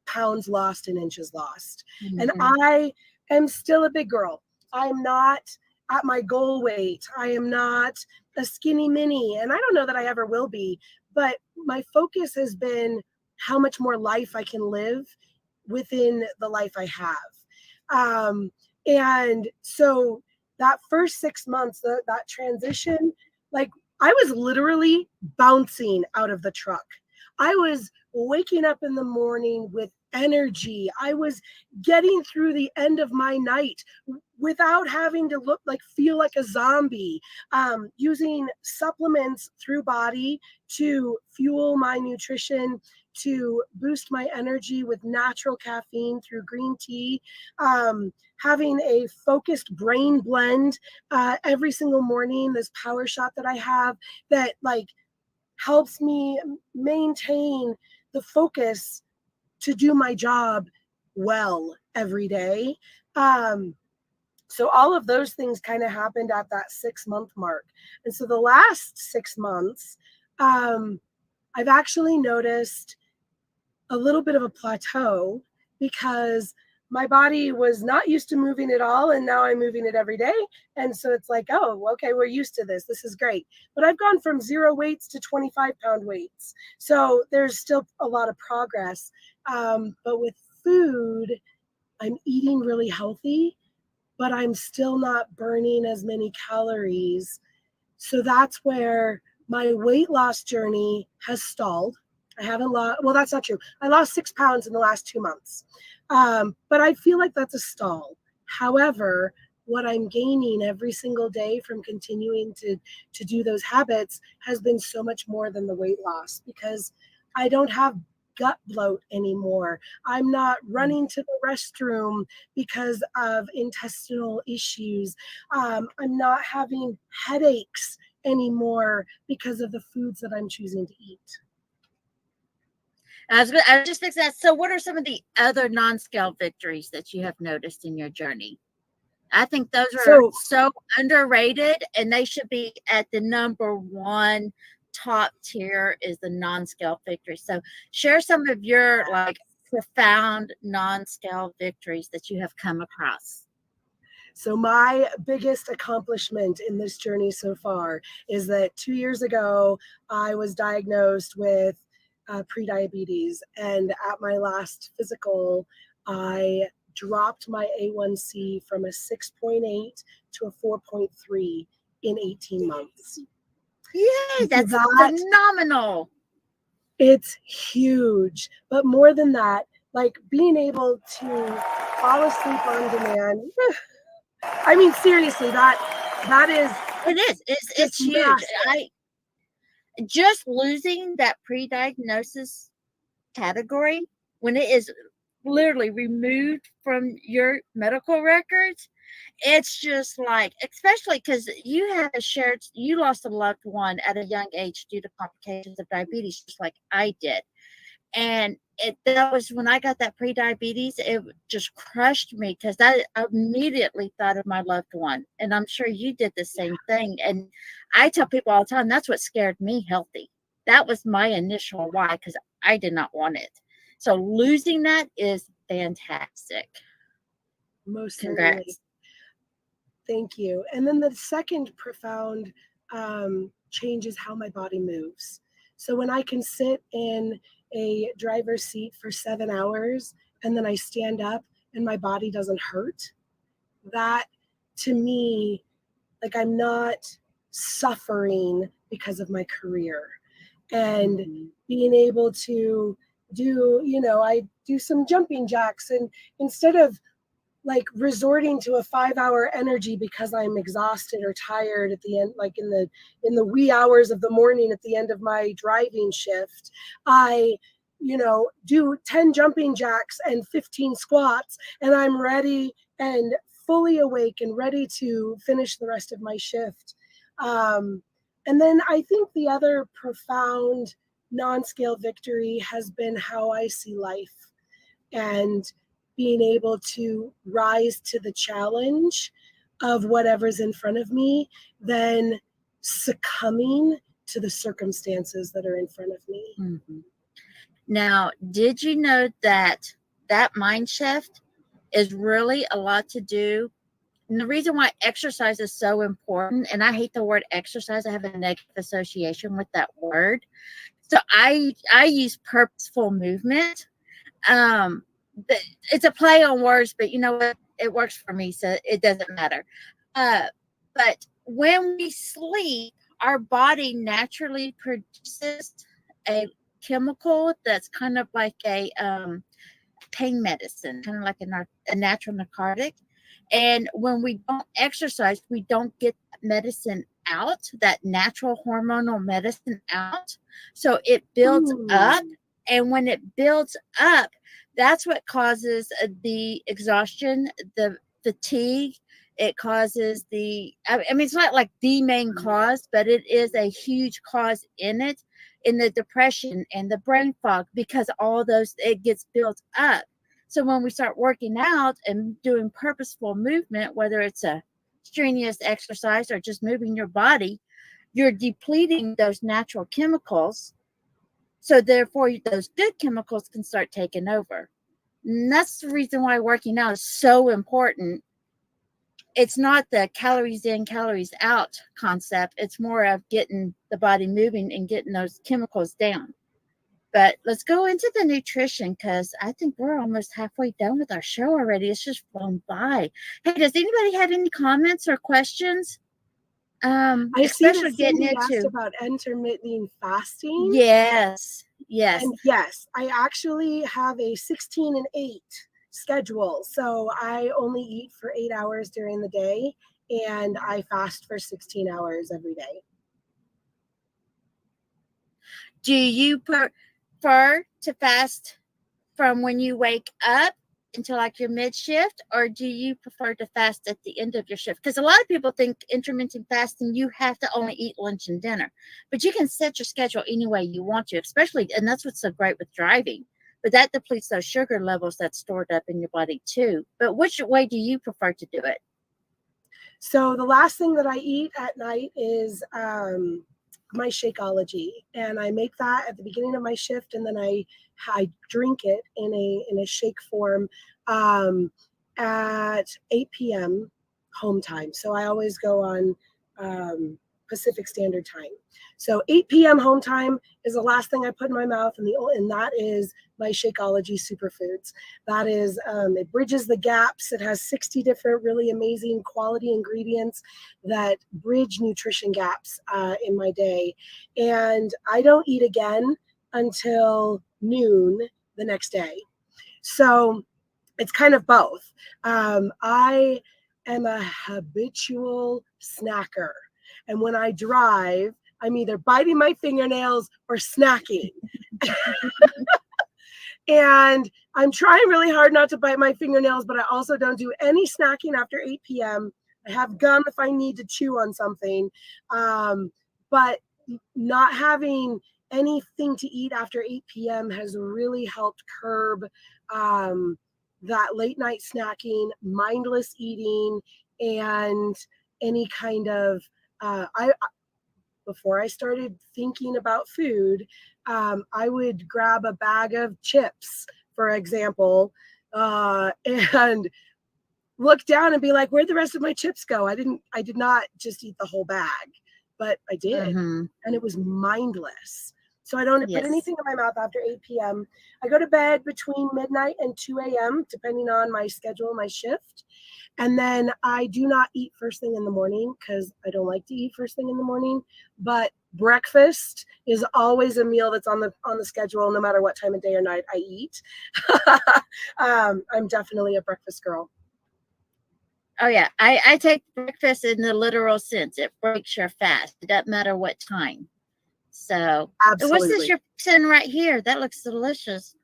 pounds lost and inches lost. And I am still a big girl. I'm not at my goal weight. I am not a skinny mini, and I don't know that I ever will be, but my focus has been how much more life I can live within the life I have. And so that first 6 months, that transition, like I was literally bouncing out of the truck. I was waking up in the morning with energy. I was getting through the end of my night without having to feel like a zombie, using supplements through body to fuel my nutrition, to boost my energy with natural caffeine through green tea, having a focused brain blend every single morning, this power shot that I have that helps me maintain the focus to do my job well every day. So all of those things kind of happened at that 6 month mark. And so the last 6 months, I've actually noticed a little bit of a plateau because my body was not used to moving at all, and now I'm moving it every day. And so it's like, oh, okay, we're used to this. This is great. But I've gone from 0 weights to 25-pound weights. So there's still a lot of progress. But with food, I'm eating really healthy, but I'm still not burning as many calories. So that's where my weight loss journey has stalled. I haven't lost, well, that's not true. I lost 6 pounds in the last 2 months. But I feel like that's a stall. However, what I'm gaining every single day from continuing to do those habits has been so much more than the weight loss, because I don't have gut bloat anymore. I'm not running to the restroom because of intestinal issues. I'm not having headaches anymore because of the foods that I'm choosing to eat. I was just fixing that. So what are some of the other non-scale victories that you have noticed in your journey? I think those are so underrated, and they should be at the number one top tier is the non-scale victory. So share some of your like profound non-scale victories that you have come across. So my biggest accomplishment in this journey so far is that 2 years ago, I was diagnosed with prediabetes. And at my last physical, I dropped my A1C from a 6.8 to a 4.3 in 18 months. Yay, that's phenomenal. It's huge. But more than that, like being able to fall asleep on demand. I mean, seriously, that is. It is. It's huge. Massive. I just losing that pre-diagnosis category when it is literally removed from your medical records, it's just like, especially because you lost a loved one at a young age due to complications of diabetes, just like I did. And that was when I got that pre-diabetes, it just crushed me because I immediately thought of my loved one. And I'm sure you did the same thing. And I tell people all the time, that's what scared me healthy. That was my initial why, because I did not want it. So losing that is fantastic. Most Congrats. certainly. Thank you. And then the second profound change is how my body moves. So when I can sit in a driver's seat for 7 hours and then I stand up and my body doesn't hurt, that to me, like I'm not suffering because of my career. And being able to I do some jumping jacks, and instead of like resorting to a 5-hour energy because I'm exhausted or tired at the end, like in the wee hours of the morning at the end of my driving shift, I do 10 jumping jacks and 15 squats, and I'm ready and fully awake and ready to finish the rest of my shift. And then I think the other profound non-scale victory has been how I see life, and being able to rise to the challenge of whatever's in front of me, then succumbing to the circumstances that are in front of me. Mm-hmm. Now, did you know that mind shift is really a lot to do? And the reason why exercise is so important, and I hate the word exercise, I have a negative association with that word. So I use purposeful movement. It's a play on words, but you know what? It works for me, so it doesn't matter. But when we sleep, our body naturally produces a chemical that's kind of like a pain medicine, kind of like a natural narcotic. And when we don't exercise, we don't get that medicine out, that natural hormonal medicine out. So it builds up. And when it builds up, that's what causes the exhaustion, the fatigue. It causes I mean, it's not like the main cause, but it is a huge cause in the depression and the brain fog, because all those, it gets built up. So when we start working out and doing purposeful movement, whether it's a strenuous exercise or just moving your body, you're depleting those natural chemicals. So therefore, those good chemicals can start taking over. And that's the reason why working out is so important. It's not the calories in, calories out concept. It's more of getting the body moving and getting those chemicals down. But let's go into the nutrition, because I think we're almost halfway done with our show already. It's just flown by. Hey, does anybody have any comments or questions? I Especially see that getting Cindy asked into about intermittent fasting. Yes. And yes, I actually have a 16 and 8 schedule. So I only eat for 8 hours during the day, and I fast for 16 hours every day. Do you prefer to fast from when you wake up until like your mid shift, or do you prefer to fast at the end of your shift? Because a lot of people think intermittent fasting, you have to only eat lunch and dinner, but you can set your schedule any way you want to, especially, and that's what's so great with driving. But that depletes those sugar levels that's stored up in your body too. But which way do you prefer to do it? So the last thing that I eat at night is my Shakeology, and I make that at the beginning of my shift, and then I drink it in a shake form at 8 p.m. home time. So I always go on Pacific Standard Time. So 8 p.m. home time is the last thing I put in my mouth, and that is my Shakeology Superfoods. That is, it bridges the gaps. It has 60 different really amazing quality ingredients that bridge nutrition gaps in my day. And I don't eat again until noon the next day. So it's kind of both. I am a habitual snacker. And when I drive, I'm either biting my fingernails or snacking. And I'm trying really hard not to bite my fingernails, but I also don't do any snacking after 8 p.m. I have gum if I need to chew on something. But not having anything to eat after 8 p.m. has really helped curb that late night snacking, mindless eating, and any kind of before I started thinking about food, I would grab a bag of chips, for example, and look down and be like, where'd the rest of my chips go? I did not just eat the whole bag, but I did. And it was mindless. So I don't put anything in my mouth after 8 p.m. I go to bed between midnight and 2 a.m., depending on my schedule, my shift. And then I do not eat first thing in the morning because I don't like to eat first thing in the morning. But breakfast is always a meal that's on the schedule, no matter what time of day or night I eat. I'm definitely a breakfast girl. Oh yeah, I take breakfast in the literal sense. It breaks your fast. It doesn't matter what time. So, what's this you're sitting right here? That looks delicious.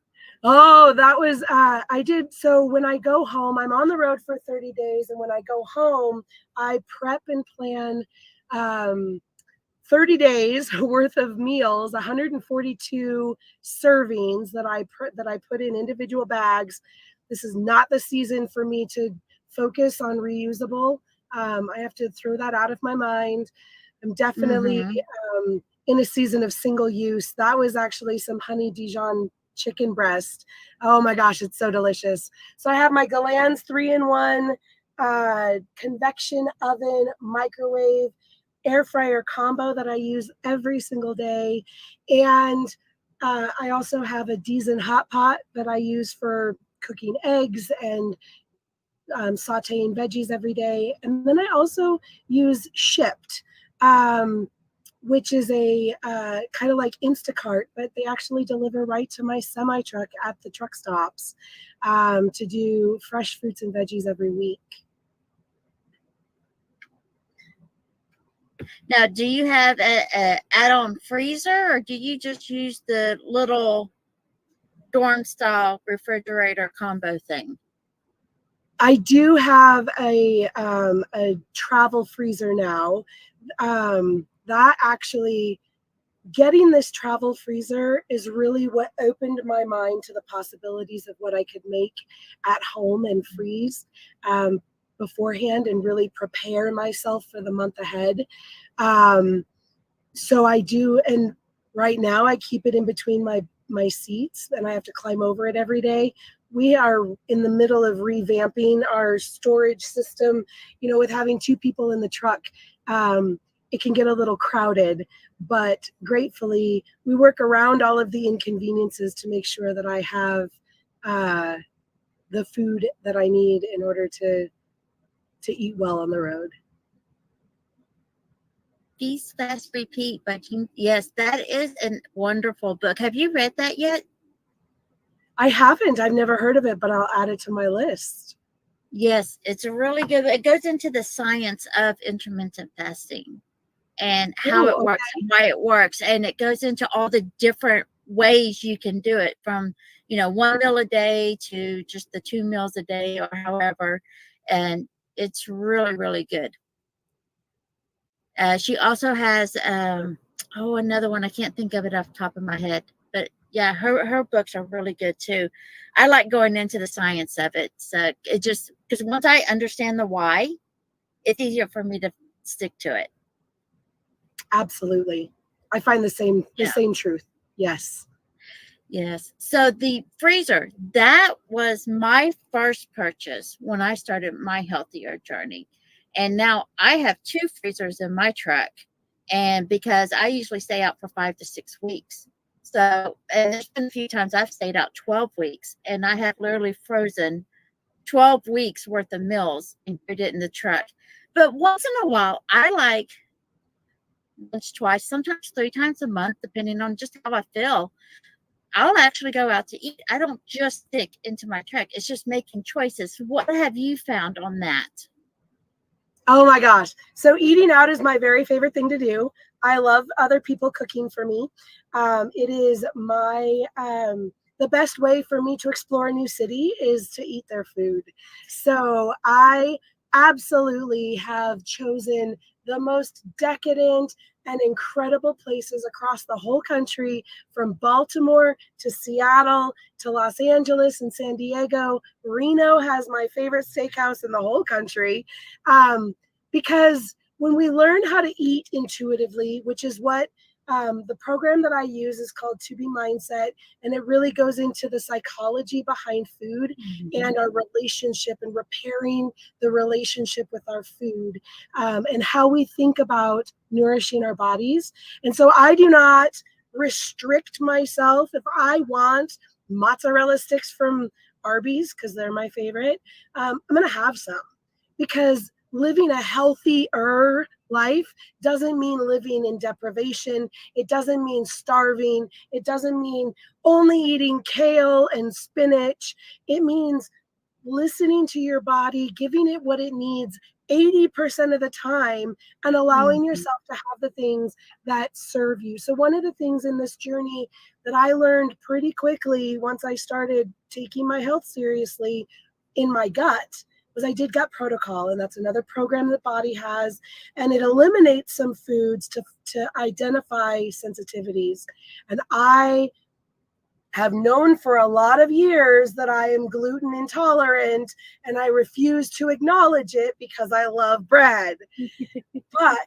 Oh, that was, I did. So when I go home, I'm on the road for 30 days. And when I go home, I prep and plan 30 days worth of meals, 142 servings that I put in individual bags. This is not the season for me to focus on reusable. I have to throw that out of my mind. I'm definitely in a season of single use. That was actually some honey Dijon chicken breast. Oh my gosh, it's so delicious. So I have my Galan's 3-in-1 convection oven, microwave, air fryer combo that I use every single day. And I also have a Dijon hot pot that I use for cooking eggs and sauteing veggies every day. And then I also use Shipt, which is a kind of like Instacart, but they actually deliver right to my semi truck at the truck stops to do fresh fruits and veggies every week. Now, do you have a add-on freezer, or do you just use the little dorm style refrigerator combo thing? I do have a travel freezer now. That actually, getting this travel freezer is really what opened my mind to the possibilities of what I could make at home and freeze beforehand and really prepare myself for the month ahead. So I do, and right now I keep it in between my seats, and I have to climb over it every day. We are in the middle of revamping our storage system. You know, with having 2 people in the truck, it can get a little crowded, but gratefully we work around all of the inconveniences to make sure that I have the food that I need in order to eat well on the road. Feast, Fast, Repeat by Jean. Yes, that is a wonderful book. Have you read that yet? I haven't. I've never heard of it, but I'll add it to my list. Yes, it's a really good. It goes into the science of intermittent fasting and how it works and why it works, and it goes into all the different ways you can do it, from 1 meal a day to just the 2 meals a day or however, and it's really, really good. She also has another one. I can't think of it off the top of my head, but yeah, her books are really good too. I like going into the science of it. So it just, because once I understand the why, it's easier for me to stick to it. Absolutely. I find the same truth. Yes. Yes. So the freezer, that was my first purchase when I started my healthier journey. And now I have 2 freezers in my truck. And because I usually stay out for 5 to 6 weeks. So, and there's been a few times I've stayed out 12 weeks and I have literally frozen 12 weeks worth of meals and put it in the truck. But once in a while, I like once, twice, sometimes 3 times a month, depending on just how I feel. I'll actually go out to eat. I don't just stick into my truck. It's just making choices. What have you found on that? Oh my gosh. So eating out is my very favorite thing to do. I love other people cooking for me. It is my, the best way for me to explore a new city is to eat their food. So I absolutely have chosen the most decadent and incredible places across the whole country, from Baltimore to Seattle to Los Angeles and San Diego. Reno has my favorite steakhouse in the whole country. Because when we learn how to eat intuitively, which is what the program that I use is called To Be Mindset, and it really goes into the psychology behind food and our relationship and repairing the relationship with our food, and how we think about nourishing our bodies. And so I do not restrict myself. If I want mozzarella sticks from Arby's, because they're my favorite, I'm going to have some, because living a healthier life doesn't mean living in deprivation. It doesn't mean starving. It doesn't mean only eating kale and spinach. It means listening to your body, giving it what it needs 80% of the time, and allowing yourself to have the things that serve you. So one of the things in this journey that I learned pretty quickly once I started taking my health seriously in my gut was I did gut protocol, and that's another program that Body has, and it eliminates some foods to identify sensitivities. And I have known for a lot of years that I am gluten intolerant, and I refuse to acknowledge it because I love bread. But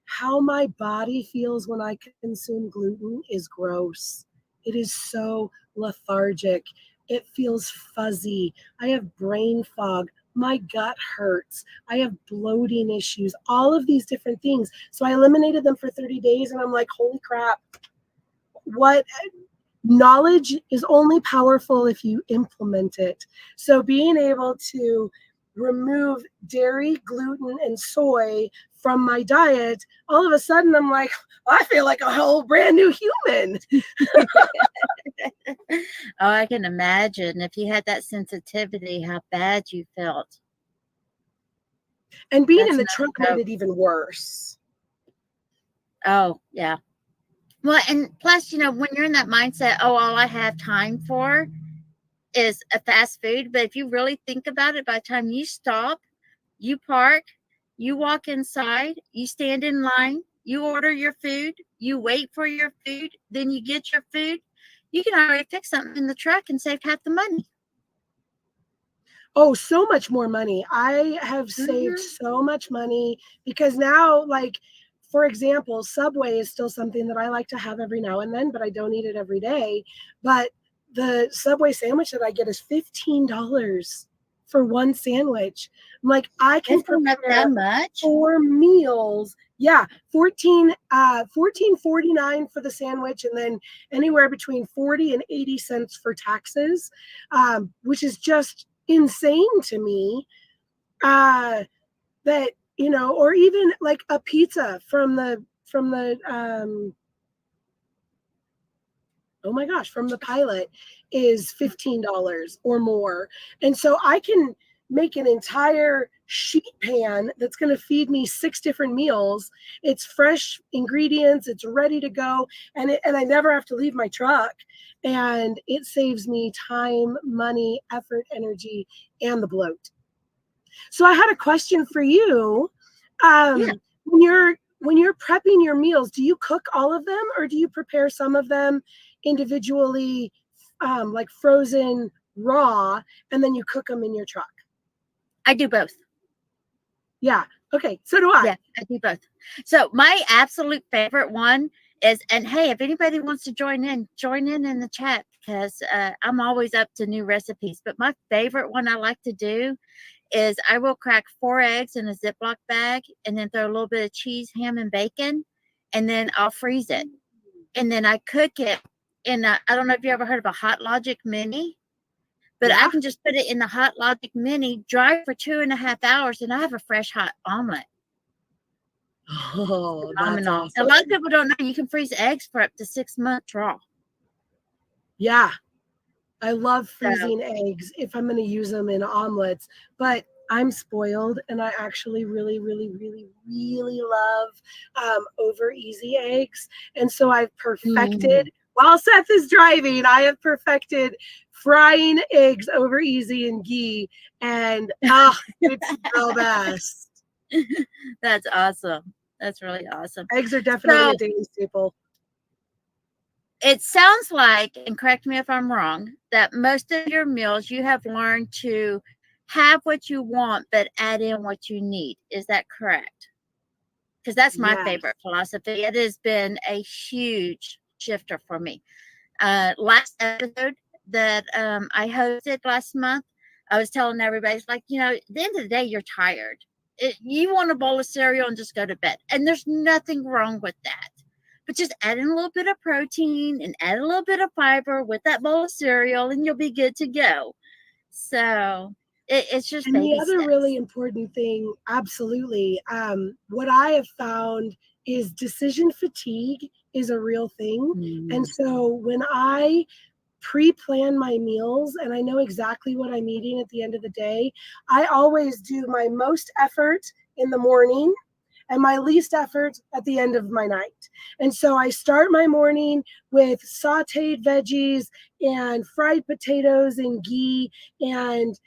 how my body feels when I consume gluten is gross. It is so lethargic. It feels fuzzy. I have brain fog. My gut hurts. I have bloating issues, all of these different things. So I eliminated them for 30 days and I'm like, holy crap. What knowledge is only powerful if you implement it. So being able to remove dairy, gluten, and soy from my diet, all of a sudden I'm like, I feel like a whole brand new human. Oh, I can imagine if you had that sensitivity, how bad you felt. And being in the truck made it even worse. Oh, yeah. Well, and plus, when you're in that mindset, all I have time for is a fast food. But if you really think about it, by the time you stop, you park, you walk inside, you stand in line, you order your food, you wait for your food, then you get your food, you can already fix something in the truck and save half the money. Oh, so much more money. I have saved so much money because now, like, for example, Subway is still something that I like to have every now and then, but I don't eat it every day. But the Subway sandwich that I get is $15 for one sandwich. I'm like, I can prepare that much 4 meals. Yeah, $14.49 for the sandwich, and then anywhere between 40 and 80 cents for taxes, which is just insane to me. That or even like a pizza from the oh my gosh, from the Pilot is $15 or more. And so I can make an entire sheet pan that's going to feed me 6 different meals. It's fresh ingredients, it's ready to go, and I never have to leave my truck. And it saves me time, money, effort, energy, and the bloat. So I had a question for you. When you're prepping your meals, do you cook all of them, or do you prepare some of them individually, like frozen raw, and then you cook them in your truck? I do both. Yeah. Okay. So do I. Yeah, I do both. So my absolute favorite one and hey, if anybody wants to join in the chat, because I'm always up to new recipes. But my favorite one I like to do is I will crack 4 eggs in a Ziploc bag and then throw a little bit of cheese, ham, and bacon, and then I'll freeze it. And then I cook it in I don't know if you ever heard of a Hot Logic Mini, but I can just put it in the Hot Logic Mini, dry for 2.5 hours, and I have a fresh hot omelet. Oh, that's Phenomenal. awesome. A lot of people don't know you can freeze eggs for up to 6 months raw. Yeah. I love freezing eggs if I'm going to use them in omelets, but I'm spoiled and I actually really, really, really, really love over easy eggs. And so I've perfected, while Seth is driving, I have perfected frying eggs over easy in ghee. And it's the best. That's awesome. That's really awesome. Eggs are definitely a daily staple. It sounds like, and correct me if I'm wrong, that most of your meals you have learned to have what you want, but add in what you need. Is that correct? Because that's my favorite philosophy. It has been a huge shifter for me. Last episode that I hosted last month, I was telling everybody, it's like, at the end of the day, you're tired. You want a bowl of cereal and just go to bed. And there's nothing wrong with that. But just add in a little bit of protein and add a little bit of fiber with that bowl of cereal and you'll be good to go. So it's just and baby the other steps. really important thing, absolutely, what I have found is decision fatigue is a real thing. And so when I pre-plan my meals and I know exactly what I'm eating at the end of the day, I always do my most effort in the morning and my least effort at the end of my night. And so I start my morning with sauteed veggies and fried potatoes and ghee and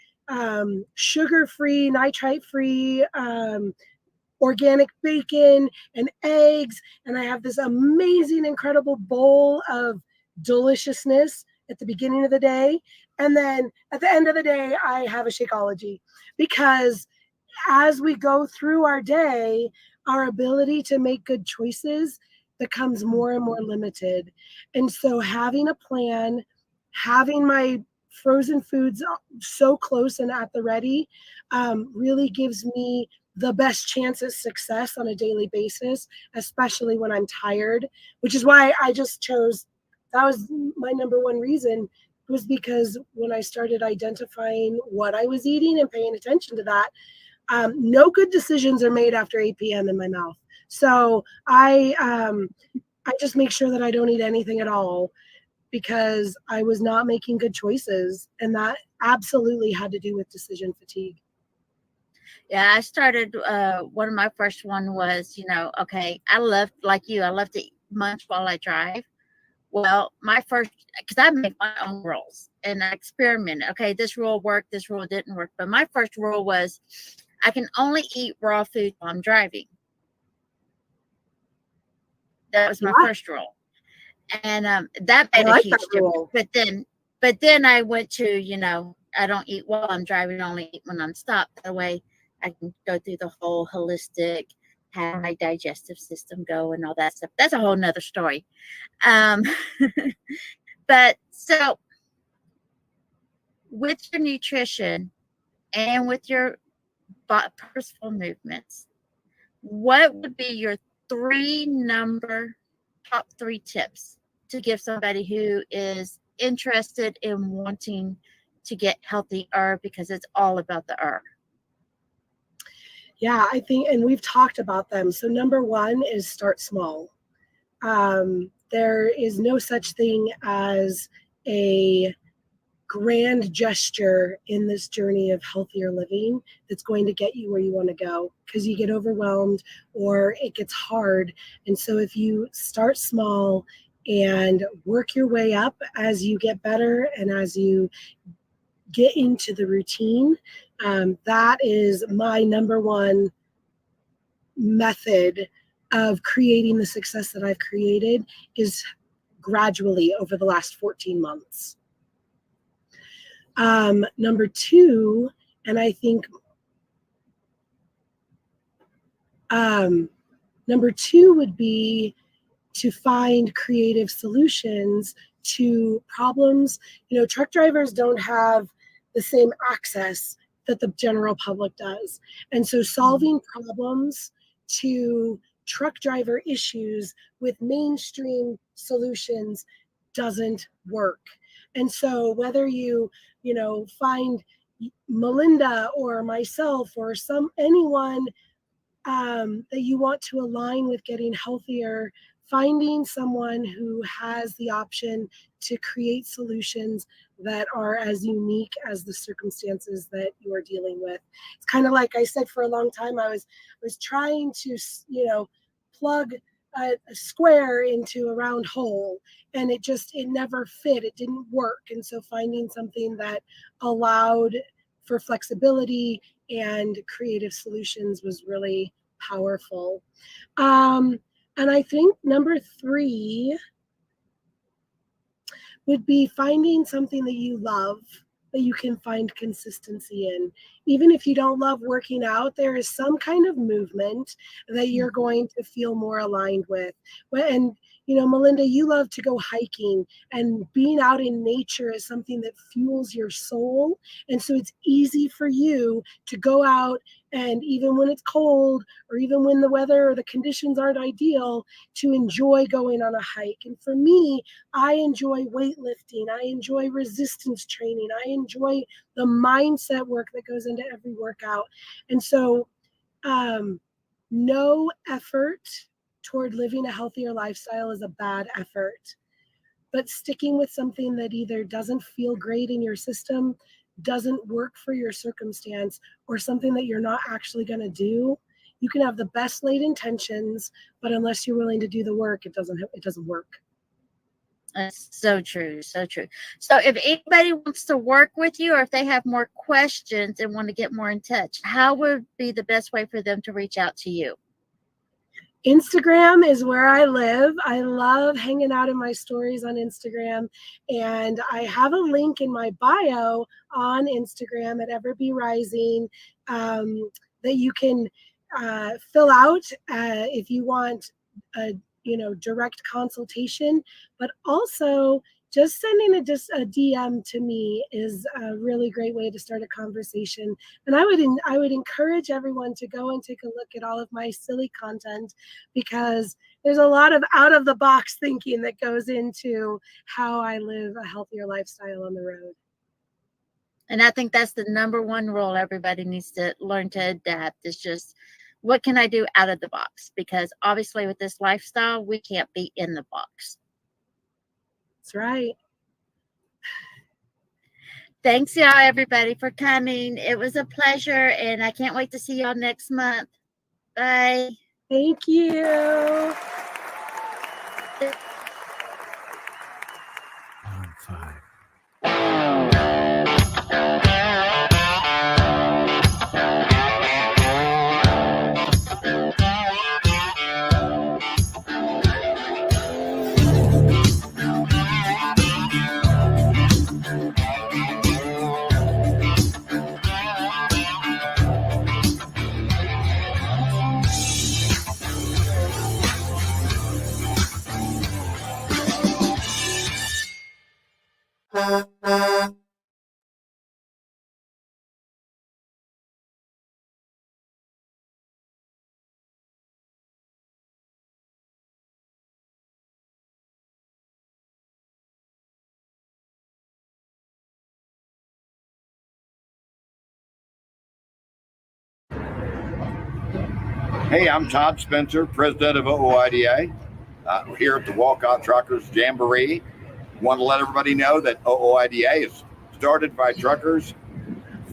sugar-free, nitrite-free, organic bacon and eggs. And I have this amazing, incredible bowl of deliciousness at the beginning of the day. And then at the end of the day, I have a Shakeology, because as we go through our day, our ability to make good choices becomes more and more limited. And so having a plan, having my frozen foods so close and at the ready really gives me the best chance at success on a daily basis, especially when I'm tired, which is why I just chose, that was my number one reason, was because when I started identifying what I was eating and paying attention to that, no good decisions are made after 8 p.m. in my mouth. So I just make sure that I don't eat anything at all, because I was not making good choices. And that absolutely had to do with decision fatigue. Yeah, I started, one of my first one was, okay, I love to munch while I drive. Well, because I make my own rules and I experimented. Okay, this rule worked, this rule didn't work. But my first rule was I can only eat raw food while I'm driving. That was my first rule. And that made a huge difference. But then I went to, I don't eat while I'm driving, only eat when I'm stopped. That way I can go through the whole holistic, have my digestive system go and all that stuff. That's a whole nother story. But so with your nutrition and with your purposeful movements, what would be your top 3 tips to give somebody who is interested in wanting to get healthier, because it's all about the herb? Yeah, I think, and we've talked about them. So number 1 is start small. There is no such thing as a grand gesture in this journey of healthier living that's going to get you where you want to go, because you get overwhelmed or it gets hard. And so if you start small and work your way up as you get better and as you get into the routine, that is my number 1 method of creating the success that I've created, is gradually over the last 14 months. Number 2, and I think number 2 would be to find creative solutions to problems. Truck drivers don't have the same access that the general public does. And so solving problems to truck driver issues with mainstream solutions doesn't work. And so whether you find Melinda or myself or anyone that you want to align with getting healthier, finding someone who has the option to create solutions that are as unique as the circumstances that you are dealing with. It's kind of like I said, for a long time, I was trying to, plug a square into a round hole, and it never fit. It didn't work. And so finding something that allowed for flexibility and creative solutions was really powerful. And I think number 3 would be finding something that you love, that you can find consistency in. Even if you don't love working out, there is some kind of movement that you're going to feel more aligned with. And Melinda, you love to go hiking, and being out in nature is something that fuels your soul. And so it's easy for you to go out, and even when it's cold, or even when the weather or the conditions aren't ideal, to enjoy going on a hike. And for me, I enjoy weightlifting. I enjoy resistance training. I enjoy the mindset work that goes into every workout. And so no effort toward living a healthier lifestyle is a bad effort. But sticking with something that either doesn't feel great in your system, doesn't work for your circumstance, or something that you're not actually going to do, you can have the best laid intentions, but unless you're willing to do the work, it doesn't work. That's so true. So true. So if anybody wants to work with you, or if they have more questions and want to get more in touch, how would be the best way for them to reach out to you? Instagram is where I live. I love hanging out in my stories on Instagram. And I have a link in my bio on Instagram at Ever Be Rising that you can fill out if you want a direct consultation. But also, just sending a DM to me is a really great way to start a conversation. And I would encourage everyone to go and take a look at all of my silly content, because there's a lot of out of the box thinking that goes into how I live a healthier lifestyle on the road. And I think that's the number one rule everybody needs to learn to adapt, is just, what can I do out of the box? Because obviously with this lifestyle, we can't be in the box. That's right. Thanks, y'all, everybody, for coming. It was a pleasure, and I can't wait to see y'all next month. Bye. Thank you. Hey, I'm Todd Spencer, president of OOIDA, here at the Walcott Truckers Jamboree. Want to let everybody know that OOIDA is started by truckers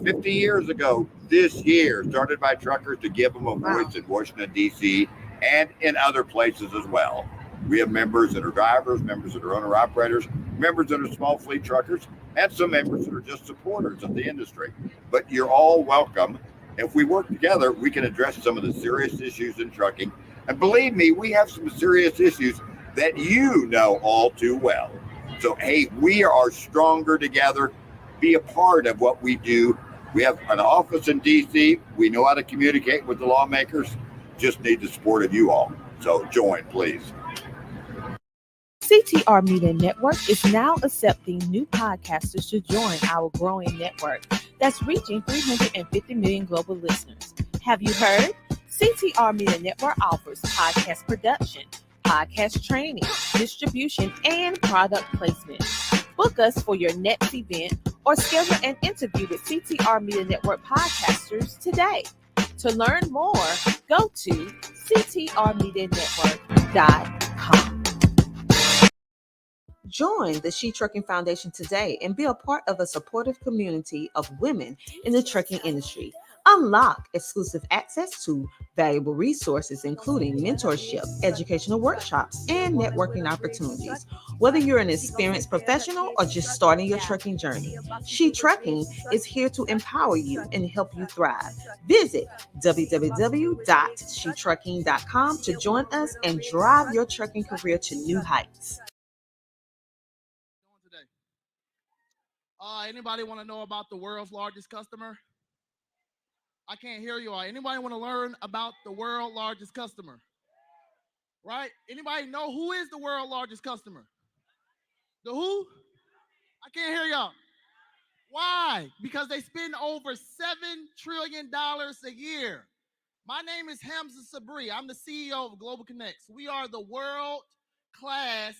50 years ago this year, started by truckers to give them a voice in Washington, D.C., and in other places as well. We have members that are drivers, members that are owner-operators, members that are small fleet truckers, and some members that are just supporters of the industry. But you're all welcome. If we work together, we can address some of the serious issues in trucking. And believe me, we have some serious issues that you know all too well. So, hey, we are stronger together. Be a part of what we do. We have an office in D.C. We know how to communicate with the lawmakers. Just need the support of you all. So join, please. CTR Media Network is now accepting new podcasters to join our growing network that's reaching 350 million global listeners. Have you heard? CTR Media Network offers podcast production, podcast training, distribution, and product placement. Book us for your next event or schedule an interview with CTR Media Network podcasters today. To learn more, go to ctrmedianetwork.com. Join the She Trucking Foundation today and be a part of a supportive community of women in the trucking industry. Unlock exclusive access to valuable resources, including mentorship, educational workshops, and networking opportunities. Whether you're an experienced professional or just starting your trucking journey, She Trucking is here to empower you and help you thrive. Visit www.shetrucking.com to join us and drive your trucking career to new heights. Anybody want to know about the world's largest customer? I can't hear you all. Anybody want to learn about the world's largest customer? Right? Anybody know who is the world's largest customer? The who? I can't hear y'all. Why? Because they spend over $7 trillion a year. My name is Hamza Sabri. I'm the CEO of Global Connects. We are the world-class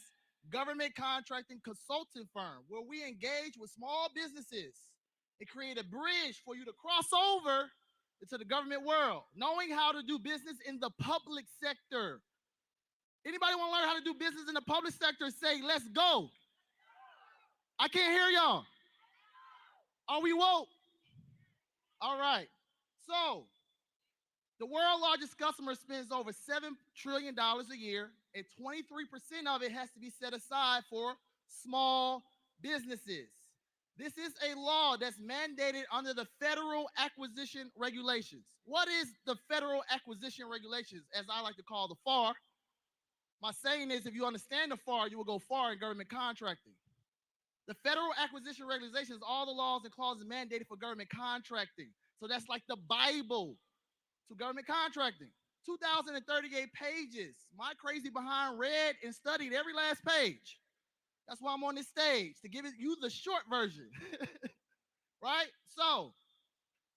government contracting consulting firm where we engage with small businesses and create a bridge for you to cross over into the government world, knowing how to do business in the public sector. Anybody want to learn how to do business in the public sector? Say, let's go. I can't hear y'all. Are we woke? All right. So, the world's largest customer spends over $7 trillion a year, and 23% of it has to be set aside for small businesses. This is a law that's mandated under the Federal Acquisition Regulations. What is the Federal Acquisition Regulations, as I like to call the FAR? My saying is, if you understand the FAR, you will go far in government contracting. The Federal Acquisition Regulations, all the laws and clauses mandated for government contracting. So that's like the Bible to government contracting. 2,038 pages. My crazy behind read and studied every last page. That's why I'm on this stage, to give you the short version. Right? So,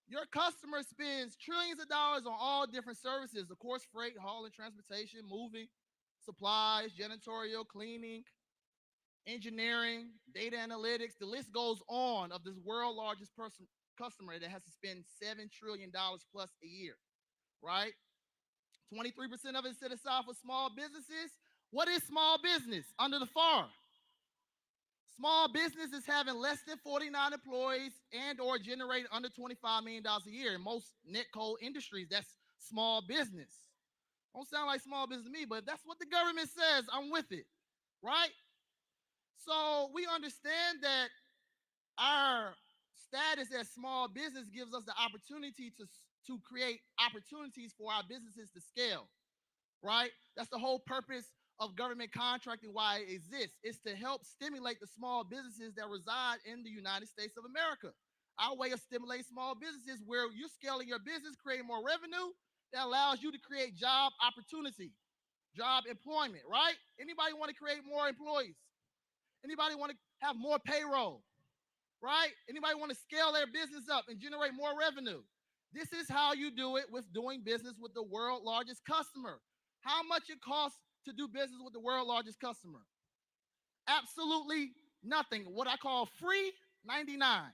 your customer spends trillions of dollars on all different services. Of course, freight, hauling, transportation, moving, supplies, janitorial, cleaning, engineering, data analytics. The list goes on of this world's largest customer that has to spend $7 trillion plus a year. Right? 23% of it set aside for small businesses. What is small business under the FAR? Small business is having less than 49 employees and or generating under $25 million a year. In most net code industries, that's small business. Don't sound like small business to me, but if that's what the government says, I'm with it, right? So we understand that our status as small business gives us the opportunity to create opportunities for our businesses to scale, right? That's the whole purpose of government contracting, why it exists. It's to help stimulate the small businesses that reside in the United States of America. Our way of stimulating small businesses where you're scaling your business, creating more revenue, that allows you to create job opportunity, job employment, right? Anybody want to create more employees? Anybody want to have more payroll? Right? Anybody want to scale their business up and generate more revenue? This is how you do it with doing business with the world's largest customer. How much it costs to do business with the world's largest customer? Absolutely nothing. What I call free 99.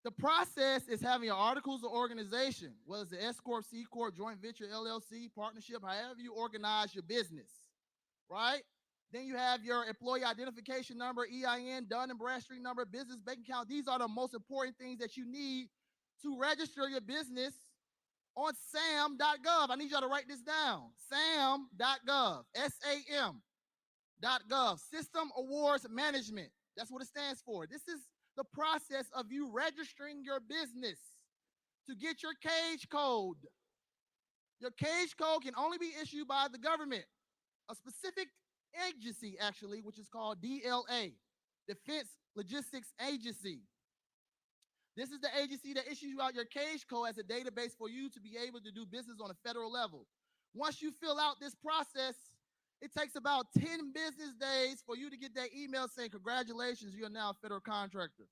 The process is having your articles of organization, whether it's an S Corp, C Corp, joint venture, LLC, partnership, however you organize your business, right? Then you have your employee identification number, EIN, Dun and Bradstreet number, business bank account. These are the most important things that you need to register your business on sam.gov. I need y'all to write this down. sam.gov, SAM.gov, System Awards Management. That's what it stands for. This is the process of you registering your business to get your cage code. Your cage code can only be issued by the government, a specific agency, actually, which is called DLA, Defense Logistics Agency. This is the agency that issues you out your cage code as a database for you to be able to do business on a federal level. Once you fill out this process It takes about 10 business days for you to get that email saying, congratulations, you're now a federal contractor.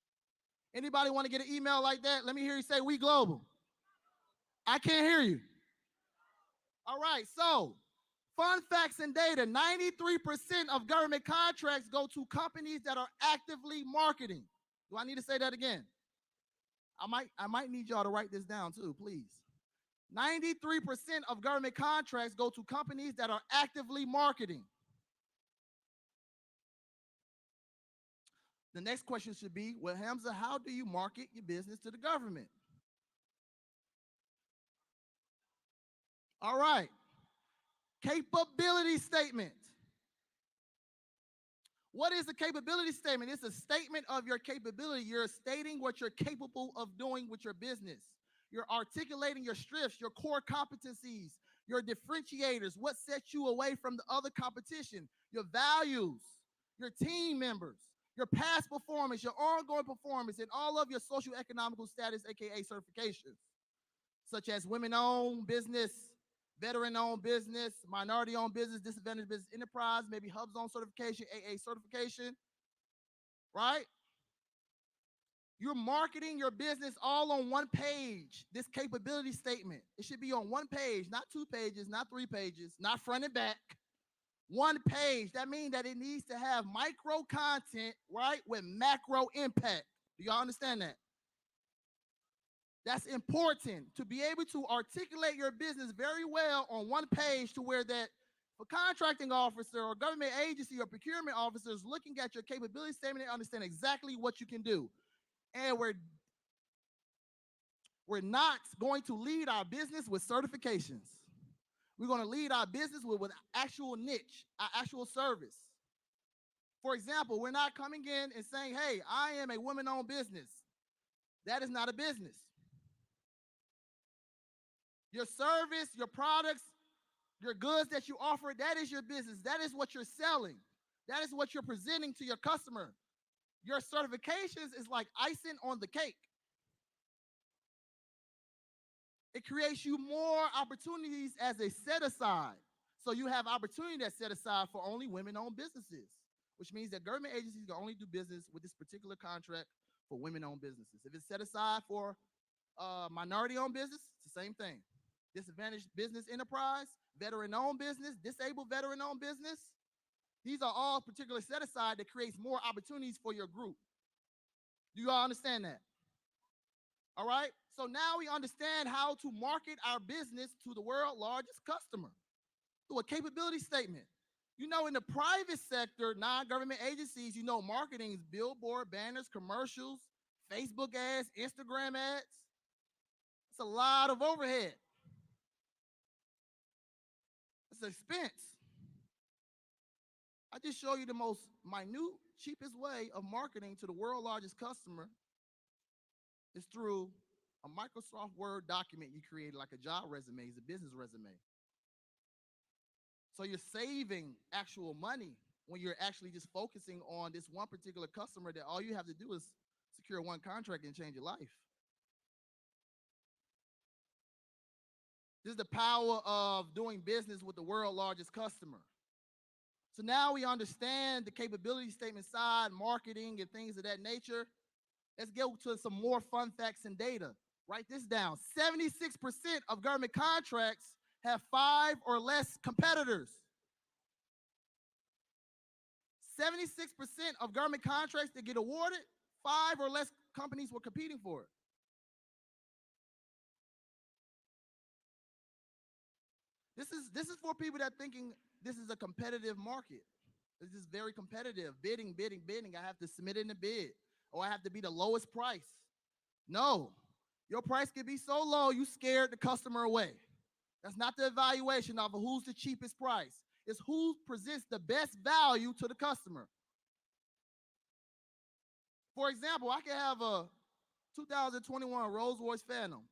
Anybody want to get an email like that? Let me hear you say, we global. I can't hear you. All right, so fun facts and data. 93% of government contracts go to companies that are actively marketing. Do I need to say that again? I might need y'all to write this down too, please. 93% of government contracts go to companies that are actively marketing. The next question should be, well, Hamza, how do you market your business to the government? All right. Capability statement. What is a capability statement? It's a statement of your capability. You're stating what you're capable of doing with your business. You're articulating your strengths, your core competencies, your differentiators, what sets you away from the other competition, your values, your team members, your past performance, your ongoing performance, and all of your social economical status, aka certifications, such as women-owned business, veteran-owned business, minority-owned business, disadvantaged business enterprise, maybe hub zone certification, AA certification, right? You're marketing your business all on one page, this capability statement. It should be on one page, not 2 pages, not 3 pages, not front and back. One page. That means that it needs to have micro content, right, with macro impact. Do y'all understand that? That's important to be able to articulate your business very well on one page to where that a contracting officer or government agency or procurement officers looking at your capability statement, they understand exactly what you can do. And we're not going to lead our business with certifications. We're going to lead our business with actual niche, our actual service. For example, we're not coming in and saying, hey, I am a woman-owned business. That is not a business. Your service, your products, your goods that you offer, that is your business. That is what you're selling. That is what you're presenting to your customer. Your certifications is like icing on the cake. It creates you more opportunities as a set aside. So you have opportunity that's set aside for only women-owned businesses, which means that government agencies can only do business with this particular contract for women-owned businesses. If it's set aside for minority-owned business, it's the same thing. Disadvantaged business enterprise, veteran-owned business, disabled veteran-owned business. These are all particular set aside that creates more opportunities for your group. Do you all understand that? All right. So now we understand how to market our business to the world's largest customer through a capability statement. You know, in the private sector, non-government agencies, you know, marketing is billboard, banners, commercials, Facebook ads, Instagram ads. It's a lot of overhead. It's expense. I just show you the most minute, cheapest way of marketing to the world's largest customer is through a Microsoft Word document you created, like a job resume, it's a business resume. So you're saving actual money when you're actually just focusing on this one particular customer that all you have to do is secure one contract and change your life. This is the power of doing business with the world's largest customer. So now we understand the capability statement side, marketing, and things of that nature. Let's go to some more fun facts and data. Write this down. 76% of government contracts have 5 or less competitors. 76% of government contracts that get awarded, 5 or less companies were competing for it. This is for people that are thinking this is a competitive market. This is very competitive. Bidding. I have to submit in the bid, or I have to be the lowest price. No, your price can be so low you scared the customer away. That's not the evaluation of who's the cheapest price. It's who presents the best value to the customer. For example, I can have a 2021 Rolls-Royce Phantom,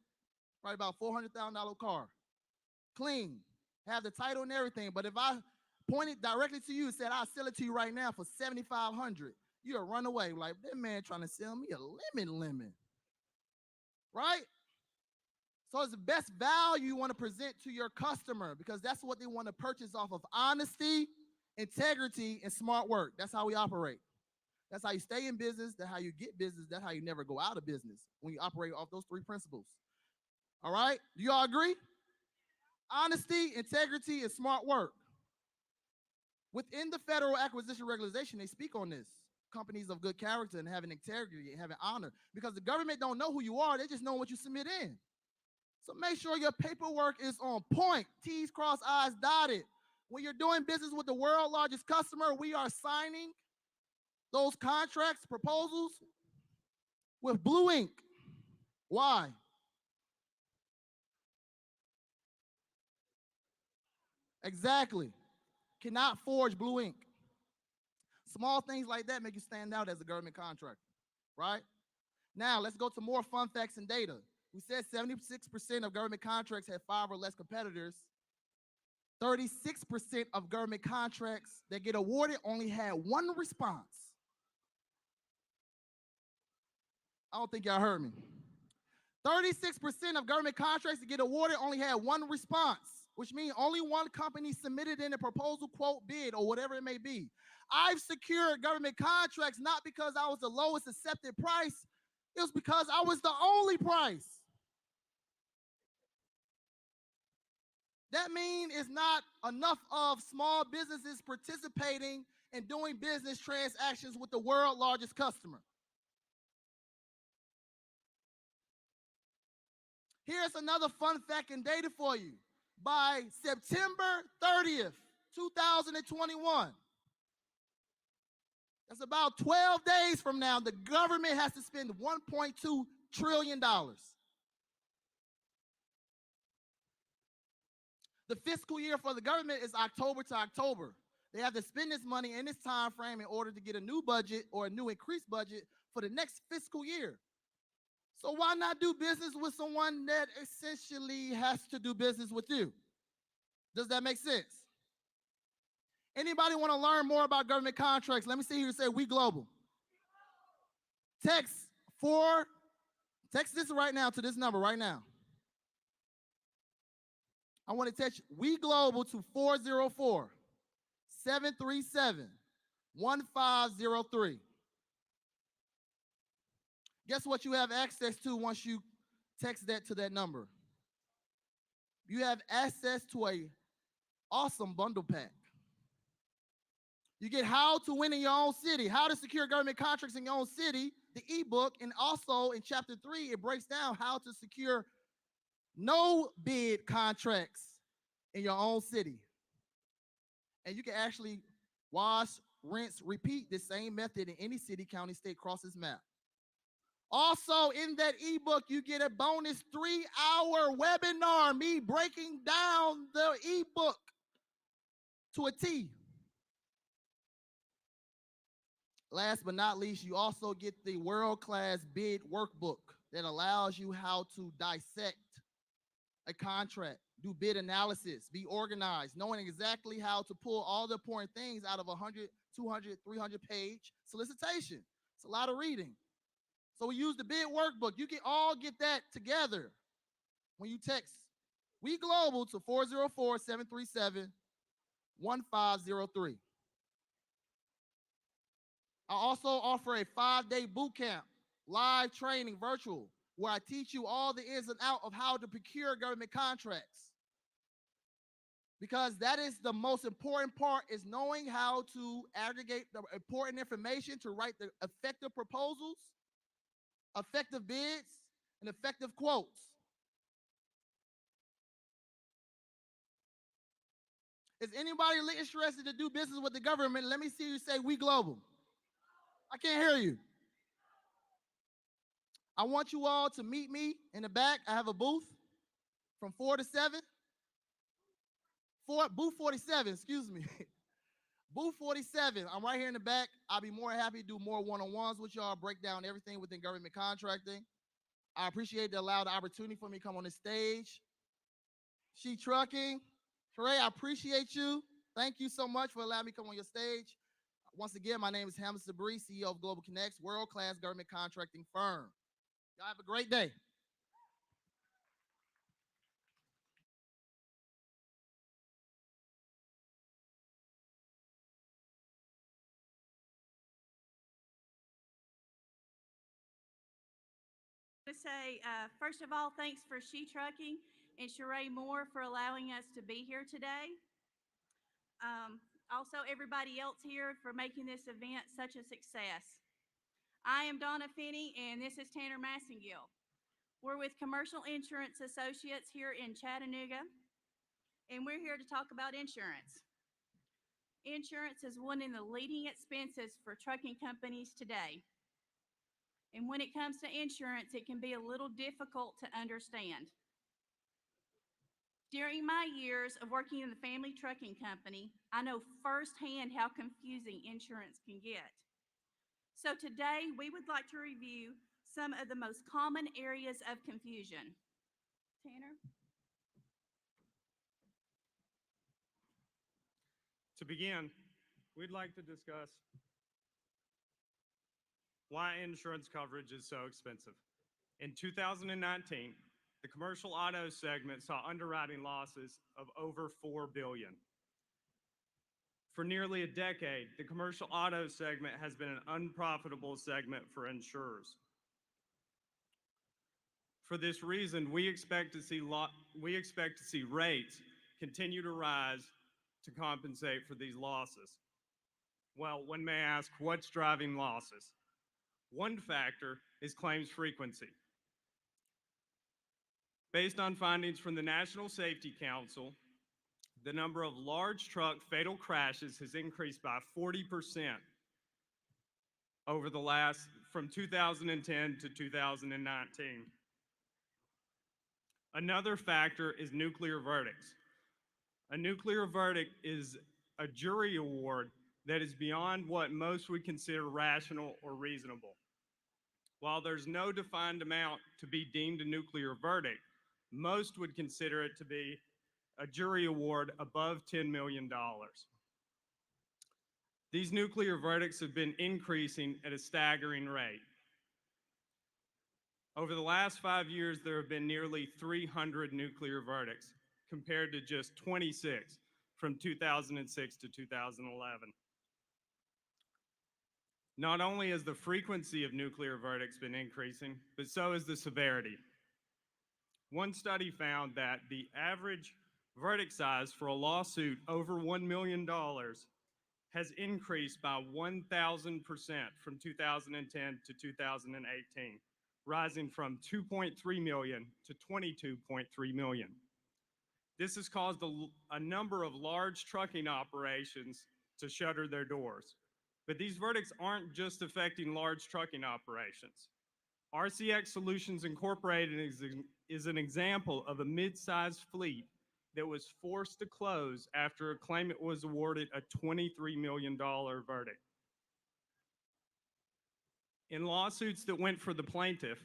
right, about $400,000 car, clean, have the title and everything. But if I pointed directly to you and said, I'll sell it to you right now for $7,500, you'll run away like, that man trying to sell me a lemon, right? So it's the best value you want to present to your customer because that's what they want to purchase off of: honesty, integrity, and smart work. That's how we operate. That's how you stay in business. That's how you get business. That's how you never go out of business when you operate off those three principles. All right? Do y'all agree? Honesty, integrity, and smart work. Within the Federal Acquisition Regulation, they speak on this. Companies of good character and having integrity and having honor. Because the government don't know who you are. They just know what you submit in. So make sure your paperwork is on point. T's crossed, I's dotted. When you're doing business with the world's largest customer, we are signing those contracts, proposals with blue ink. Why? Exactly. Cannot forge blue ink. Small things like that make you stand out as a government contractor, right? Now, let's go to more fun facts and data. We said 76% of government contracts have 5 or less competitors. 36% of government contracts that get awarded only had 1 response. I don't think y'all heard me. 36% of government contracts that get awarded only had 1 response, which means only 1 company submitted in a proposal, quote, bid, or whatever it may be. I've secured government contracts not because I was the lowest accepted price. It was because I was the only price. That means it's not enough of small businesses participating and doing business transactions with the world's largest customer. Here's another fun fact and data for you. By September 30th, 2021, that's about 12 days from now, the government has to spend $1.2 trillion. The fiscal year for the government is October to October. They have to spend this money in this time frame in order to get a new budget or a new increased budget for the next fiscal year. So why not do business with someone that essentially has to do business with you? Does that make sense? Anybody want to learn more about government contracts? Let me see here say We Global. Text this right now to this number right now. I want to text We Global to 404-737-1503. Guess what you have access to once you text that to that number? You have access to an awesome bundle pack. You get How to Win in Your Own City, How to Secure Government Contracts in Your Own City, the ebook, and also in chapter 3, it breaks down how to secure no bid contracts in your own city. And you can actually wash, rinse, repeat this same method in any city, county, state, across this map. Also, in that ebook, you get a bonus 3-hour webinar, me breaking down the ebook to a T. Last but not least, you also get the world-class bid workbook that allows you how to dissect a contract, do bid analysis, be organized, knowing exactly how to pull all the important things out of 100, 200, 300-page solicitation. It's a lot of reading. So we use the bid workbook. You can all get that together when you text We Global to 404-737-1503. I also offer a 5-day boot camp, live training, virtual, where I teach you all the ins and outs of how to procure government contracts. Because that is the most important part, is knowing how to aggregate the important information to write the effective proposals, effective bids, and effective quotes. Is anybody interested to do business with the government? Let me see you say We Global. I can't hear you. I want you all to meet me in the back. I have a booth from 4 to 7. Booth 47, excuse me. Booth 47. I'm right here in the back. I'll be more happy to do more one-on-ones with y'all, break down everything within government contracting. I appreciate the opportunity for me to come on the stage. Shetrucking. Trey, I appreciate you. Thank you so much for allowing me to come on your stage. Once again, my name is Hamza Sabri, CEO of Global Connects, world-class government contracting firm. Y'all have a great day. to say, first of all, thanks for Shetrucking and Sheree Moore for allowing us to be here today. Also, everybody else here for making this event such a success. I am Donna Finney, and this is Tanner Massengill. We're with Commercial Insurance Associates here in Chattanooga, and we're here to talk about insurance. Insurance is one of the leading expenses for trucking companies today. And when it comes to insurance, it can be a little difficult to understand. During my years of working in the family trucking company, I know firsthand how confusing insurance can get. So today, we would like to review some of the most common areas of confusion. Tanner? To begin, we'd like to discuss why insurance coverage is so expensive. In 2019, the commercial auto segment saw underwriting losses of over $4 billion. For nearly a decade, the commercial auto segment has been an unprofitable segment for insurers. For this reason, we expect to see rates continue to rise to compensate for these losses. Well, one may ask, what's driving losses? One factor is claims frequency. Based on findings from the National Safety Council, the number of large truck fatal crashes has increased by 40% from 2010 to 2019. Another factor is nuclear verdicts. A nuclear verdict is a jury award that is beyond what most would consider rational or reasonable. While there's no defined amount to be deemed a nuclear verdict, most would consider it to be a jury award above $10 million. These nuclear verdicts have been increasing at a staggering rate. Over the last 5 years, there have been nearly 300 nuclear verdicts, compared to just 26 from 2006 to 2011. Not only has the frequency of nuclear verdicts been increasing, but so has the severity. One study found that the average verdict size for a lawsuit over $1 million has increased by 1,000% from 2010 to 2018, rising from 2.3 million to 22.3 million. This has caused a number of large trucking operations to shutter their doors. But these verdicts aren't just affecting large trucking operations. RCX Solutions Incorporated is an example of a mid-sized fleet that was forced to close after a claimant was awarded a $23 million verdict. In lawsuits that went for the plaintiff,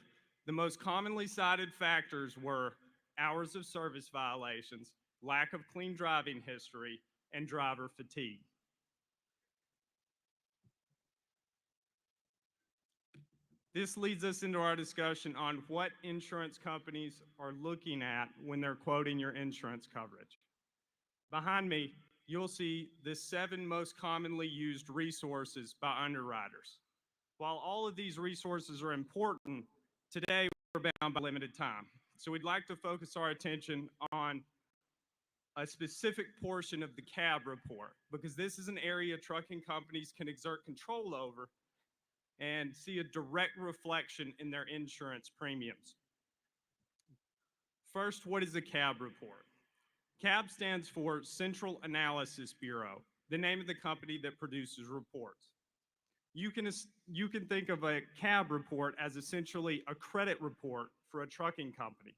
the most commonly cited factors were hours of service violations, lack of clean driving history, and driver fatigue. This leads us into our discussion on what insurance companies are looking at when they're quoting your insurance coverage. Behind me, you'll see the 7 most commonly used resources by underwriters. While all of these resources are important, today we're bound by limited time. So we'd like to focus our attention on a specific portion of the CAB report, because this is an area trucking companies can exert control over and see a direct reflection in their insurance premiums. First, what is a CAB report? CAB stands for Central Analysis Bureau, the name of the company that produces reports. You can think of a CAB report as essentially a credit report for a trucking company.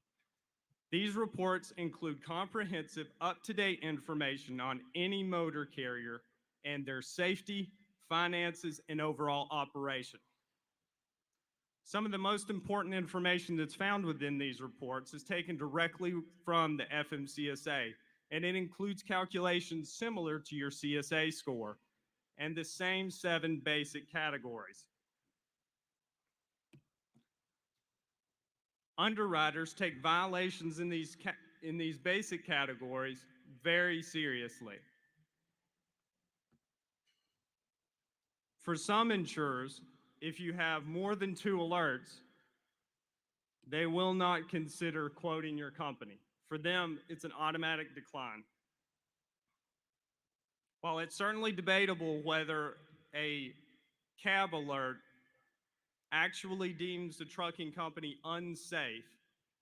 These reports include comprehensive, up-to-date information on any motor carrier and their safety, finances, and overall operation. Some of the most important information that's found within these reports is taken directly from the FMCSA, and it includes calculations similar to your CSA score and the same 7 basic categories. Underwriters take violations in these basic categories very seriously. For some insurers, if you have more than 2 alerts, They will not consider quoting your company. For them, it's an automatic decline. While it's certainly debatable whether a cab alert actually deems the trucking company unsafe,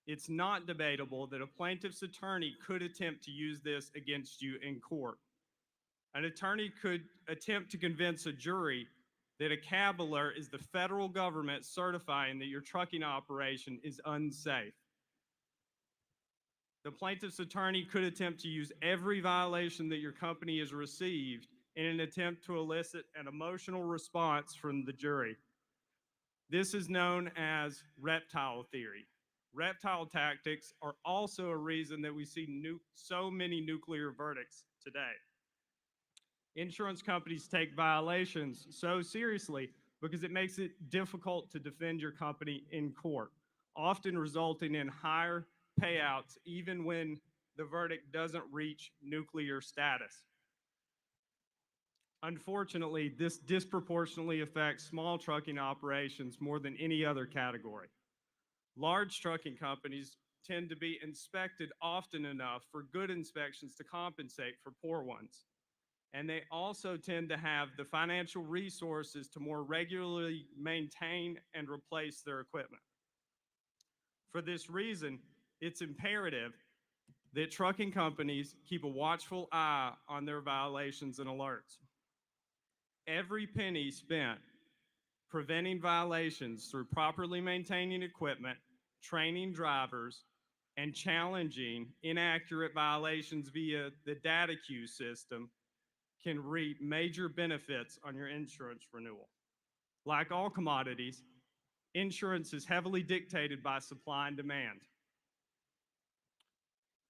it's not debatable that a plaintiff's attorney could attempt to use this against you in court. An attorney could attempt to convince a jury that a cab alert is the federal government certifying that your trucking operation is unsafe. The plaintiff's attorney could attempt to use every violation that your company has received in an attempt to elicit an emotional response from the jury. This is known as reptile theory. Reptile tactics are also a reason that we see so many nuclear verdicts today. Insurance companies take violations so seriously because it makes it difficult to defend your company in court, often resulting in higher payouts even when the verdict doesn't reach nuclear status. Unfortunately, this disproportionately affects small trucking operations more than any other category. Large trucking companies tend to be inspected often enough for good inspections to compensate for poor ones. And they also tend to have the financial resources to more regularly maintain and replace their equipment. For this reason, it's imperative that trucking companies keep a watchful eye on their violations and alerts. Every penny spent preventing violations through properly maintaining equipment, training drivers, and challenging inaccurate violations via the data queue system can reap major benefits on your insurance renewal. Like all commodities, insurance is heavily dictated by supply and demand.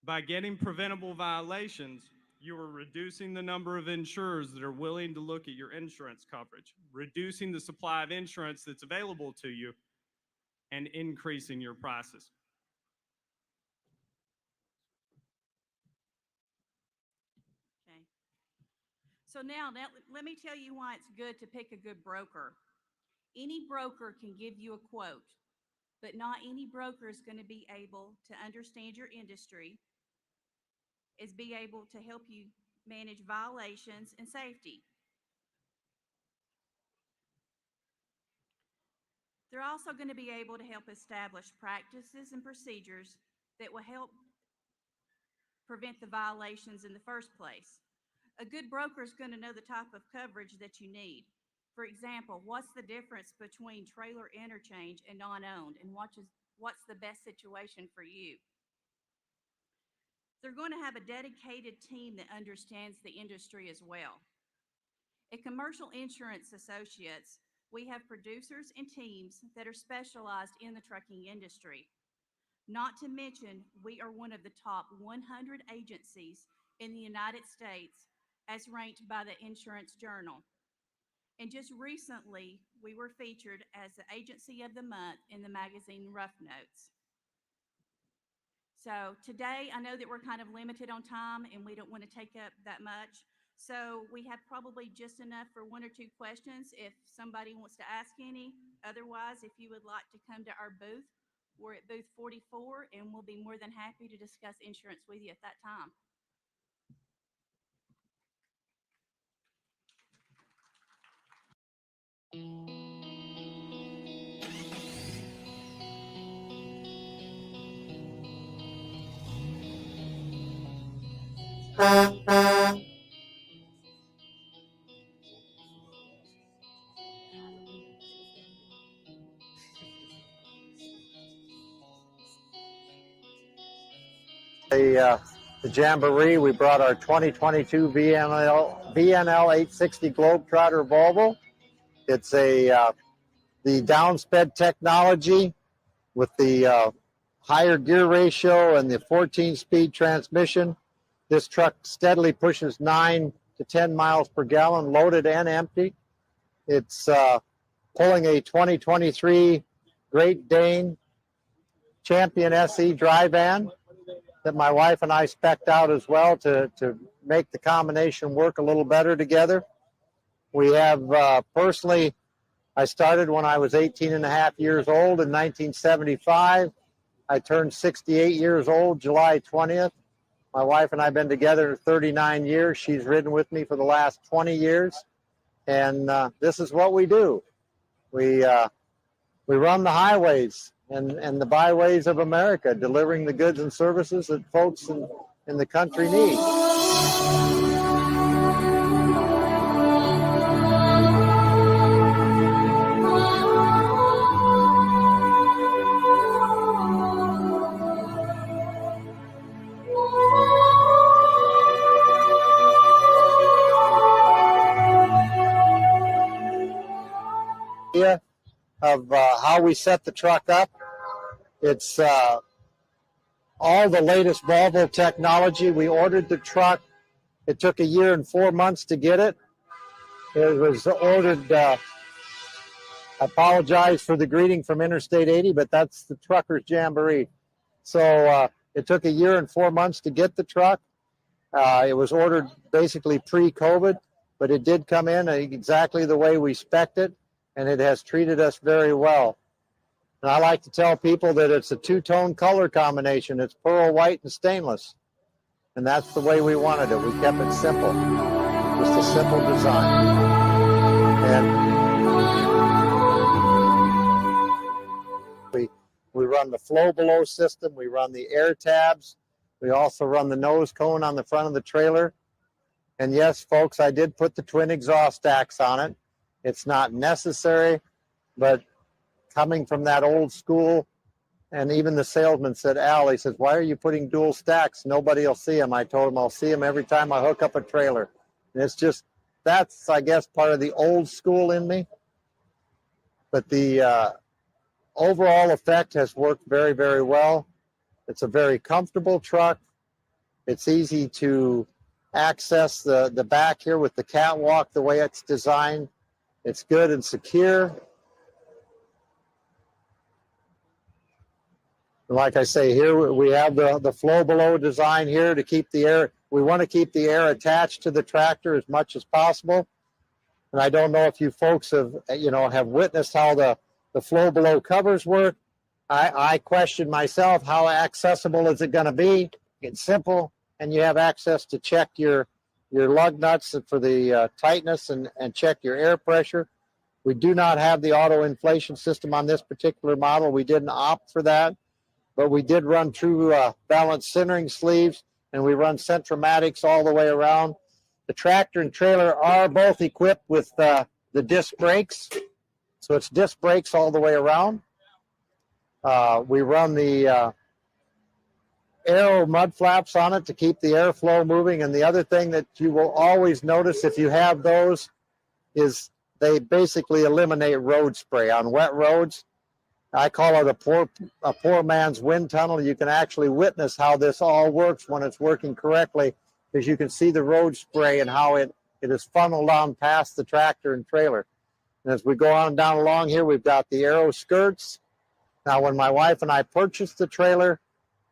By getting preventable violations, you are reducing the number of insurers that are willing to look at your insurance coverage, reducing the supply of insurance that's available to you, and increasing your prices. Okay. So now let me tell you why it's good to pick a good broker. Any broker can give you a quote, but not any broker is going to be able to understand your industry, is be able to help you manage violations and safety. They're also going to be able to help establish practices and procedures that will help prevent the violations in the first place. A good broker is going to know the type of coverage that you need. For example, what's the difference between trailer interchange and non-owned, and what's the best situation for you? They're going to have a dedicated team that understands the industry as well. At Commercial Insurance Associates, we have producers and teams that are specialized in the trucking industry. Not to mention, we are one of the top 100 agencies in the United States as ranked by the Insurance Journal. And just recently, we were featured as the Agency of the Month in the magazine Rough Notes. So today, I know that we're kind of limited on time and we don't want to take up that much. So we have probably just enough for one or two questions if somebody wants to ask any. Otherwise, if you would like to come to our booth, we're at booth 44 and we'll be more than happy to discuss insurance with you at that time. The Jamboree, we brought our 2022 VNL 860 Globetrotter Volvo. It's the downsped technology with the higher gear ratio and the 14-speed transmission. This truck steadily pushes 9 to 10 miles per gallon, loaded and empty. It's pulling a 2023 Great Dane Champion SE dry van that my wife and I spec'd out as well to make the combination work a little better together. We have personally, I started when I was 18 and a half years old in 1975. I turned 68 years old July 20th. My wife and I have been together 39 years. She's ridden with me for the last 20 years. And this is what we do. We run the highways and the byways of America, delivering the goods and services that folks in the country need. Of how we set the truck up. It's all the latest Volvo technology. We ordered the truck. It took 1 year and 4 months to get it. It was ordered, I apologize for the greeting from Interstate 80, but that's the Truckers Jamboree. So it took 1 year and 4 months to get the truck. It was ordered basically pre-COVID, but it did come in exactly the way we spec'd it, and it has treated us very well. And I like to tell people that it's a two-tone color combination. It's pearl white and stainless. And that's the way we wanted it. We kept it simple. Just a simple design. And we run the flow below system. We run the air tabs. We also run the nose cone on the front of the trailer. And yes, folks, I did put the twin exhaust stacks on it. It's not necessary, but coming from that old school, and even the salesman said, Al, he says, why are you putting dual stacks? Nobody will see them. I told him I'll see them every time I hook up a trailer. And it's just, that's, I guess, part of the old school in me. But the overall effect has worked very, very well. It's a very comfortable truck. It's easy to access the back here with the catwalk, the way it's designed. It's good and secure. Like I say, here we have the flow below design here to keep the air. We want to keep the air attached to the tractor as much as possible. And I don't know if you folks have witnessed how the flow below covers work. I question myself, how accessible is it going to be? It's simple, and you have access to check your lug nuts for the tightness and check your air pressure. We do not have the auto inflation system on this particular model. We didn't opt for that. But we did run true balanced centering sleeves, and we run centromatics all the way around. The tractor and trailer are both equipped with the disc brakes. So it's disc brakes all the way around. We run the aero mud flaps on it to keep the airflow moving. And the other thing that you will always notice if you have those is they basically eliminate road spray on wet roads. I call it a poor man's wind tunnel. You can actually witness how this all works when it's working correctly, because you can see the road spray and how it is funneled on past the tractor and trailer. And as we go on down along here, we've got the aero skirts. Now, when my wife and I purchased the trailer,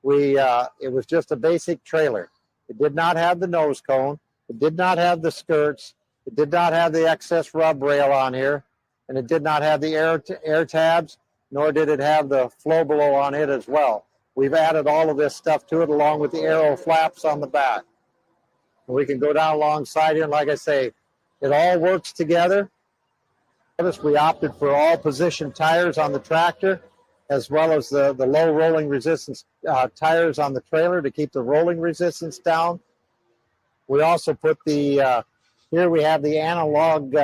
it was just a basic trailer. It did not have the nose cone. It did not have the skirts. It did not have the excess rub rail on here. And it did not have the air tabs, nor did it have the flow below on it as well. We've added all of this stuff to it along with the aero flaps on the back. And we can go down alongside here, and like I say, it all works together. Notice we opted for all position tires on the tractor, as well as the low rolling resistance tires on the trailer to keep the rolling resistance down. We also put here we have the analog.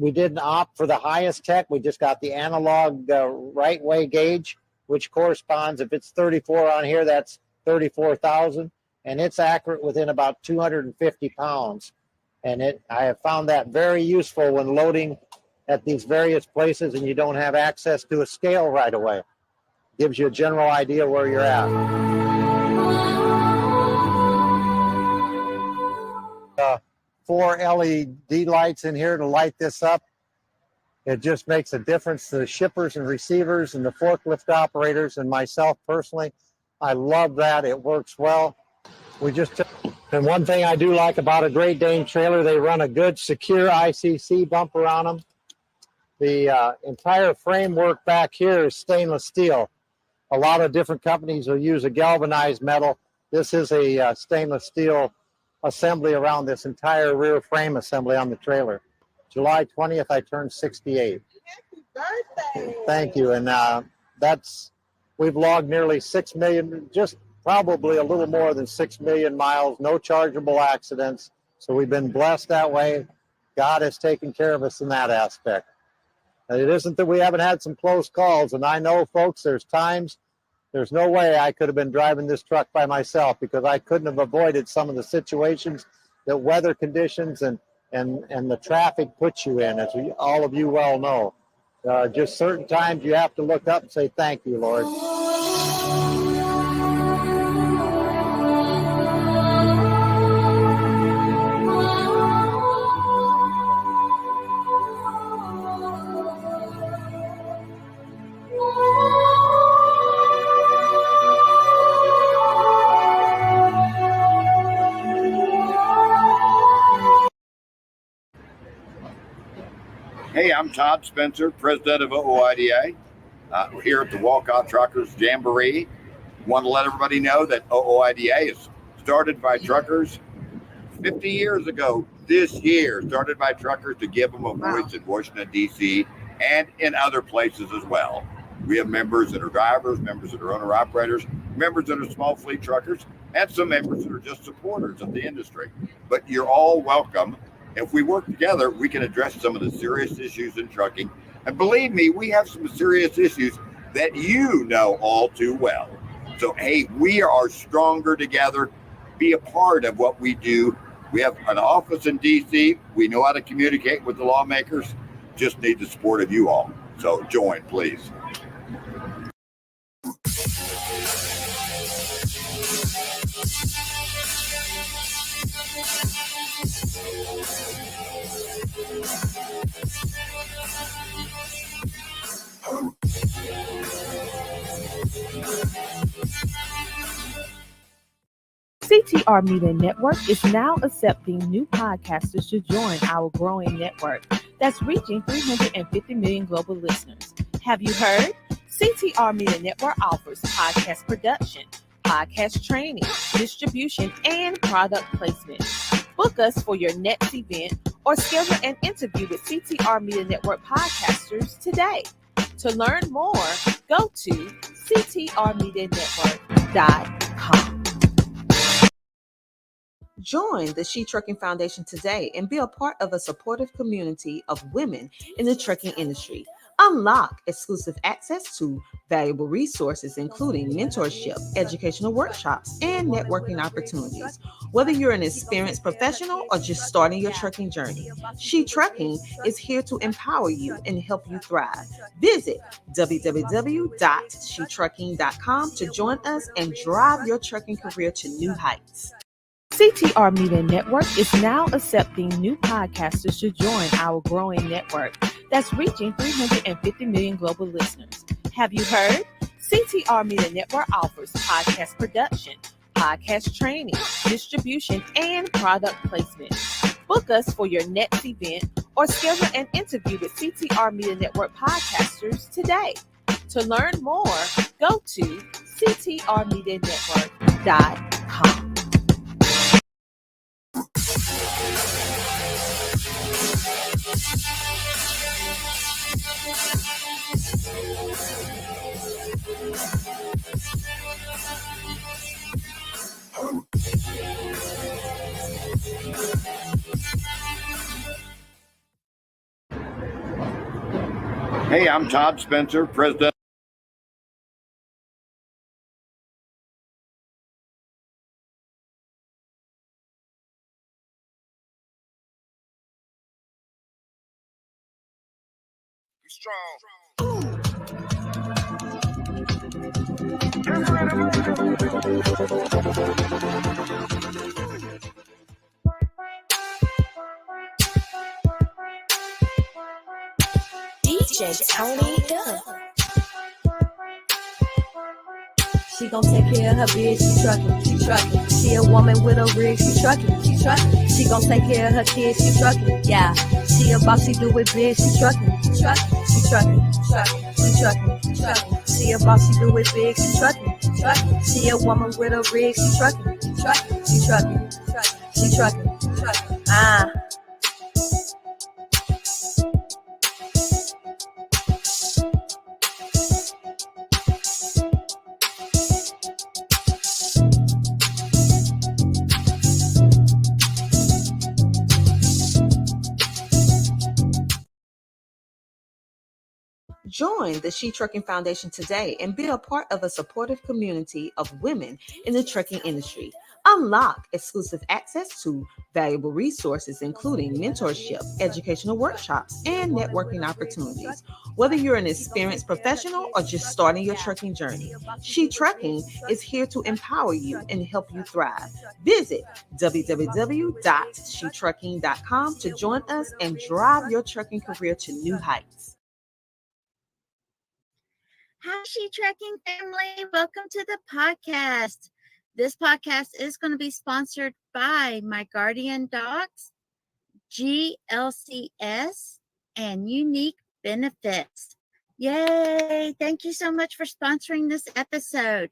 We didn't opt for the highest tech. We just got the analog right way gauge, which corresponds, if it's 34 on here, that's 34,000. And it's accurate within about 250 pounds. And I have found that very useful when loading at these various places and you don't have access to a scale right away. Gives you a general idea where you're at. 4 LED lights in here to light this up. It just makes a difference to the shippers and receivers and the forklift operators and myself personally. I love that. It works well. And one thing I do like about a Great Dane trailer, they run a good secure ICC bumper on them. The entire framework back here is stainless steel. A lot of different companies will use a galvanized metal. This is a stainless steel assembly around this entire rear frame assembly on the trailer. July 20th, I turned 68. Birthday. Thank you. And we've logged nearly 6 million, just probably a little more than 6 million miles, no chargeable accidents. So we've been blessed that way. God has taken care of us in that aspect. And it isn't that we haven't had some close calls. And I know, folks, there's no way I could have been driving this truck by myself, because I couldn't have avoided some of the situations that weather conditions and the traffic puts you in, as all of you well know. Just certain times you have to look up and say, thank you, Lord. Hey, I'm Todd Spencer, president of OOIDA. We're here at the Walcott Truckers Jamboree. Want to let everybody know that OOIDA is started by truckers 50 years ago this year, started by truckers to give them a voice in Washington, D.C., and in other places as well. We have members that are drivers, members that are owner-operators, members that are small fleet truckers, and some members that are just supporters of the industry. But you're all welcome. If we work together, we can address some of the serious issues in trucking. And believe me, we have some serious issues that you know all too well. So, hey, we are stronger together. Be a part of what we do. We have an office in D.C. We know how to communicate with the lawmakers. Just need the support of you all. So join, please. CTR Media Network is now accepting new podcasters to join our growing network that's reaching 350 million global listeners. Have you heard? CTR Media Network offers podcast production, podcast training, distribution, and product placement. Book us for your next event or schedule an interview with CTR Media Network podcasters today. To learn more, go to ctrmedianetwork.com. Join the Shetrucking Foundation today and be a part of a supportive community of women in the trucking industry. Unlock exclusive access to valuable resources, including mentorship, educational workshops, and networking opportunities. Whether you're an experienced professional or just starting your trucking journey, Shetrucking is here to empower you and help you thrive. Visit www.shetrucking.com to join us and drive your trucking career to new heights. CTR Media Network is now accepting new podcasters to join our growing network that's reaching 350 million global listeners. Have you heard? CTR Media Network offers podcast production, podcast training, distribution, and product placement. Book us for your next event or schedule an interview with CTR Media Network podcasters today. To learn more, go to ctrmedianetwork.com. Hey, I'm Todd Spencer, president. Be strong. DJ Tony Dunn. She gon' take care of her bitch, she truckin'. She a woman with a rig, she truckin'. She gon' take care of her kids, she truckin'. Yeah, she a boss, she do it big, she truckin'. She truckin'. She a boss, she do it big. She trucking. She a woman with a rig. She trucking. She trucking. She trucking. Ah. Join the She Trucking Foundation today and be a part of a supportive community of women in the trucking industry. Unlock exclusive access to valuable resources, including mentorship, educational workshops, and networking opportunities. Whether you're an experienced professional or just starting your trucking journey, She Trucking is here to empower you and help you thrive. Visit www.shetrucking.com to join us and drive your trucking career to new heights. Hi, Shetrucking family. Welcome to the podcast. This podcast is going to be sponsored by My Guardian Dogs, GLCS, and Unique Benefits. Yay! Thank you so much for sponsoring this episode.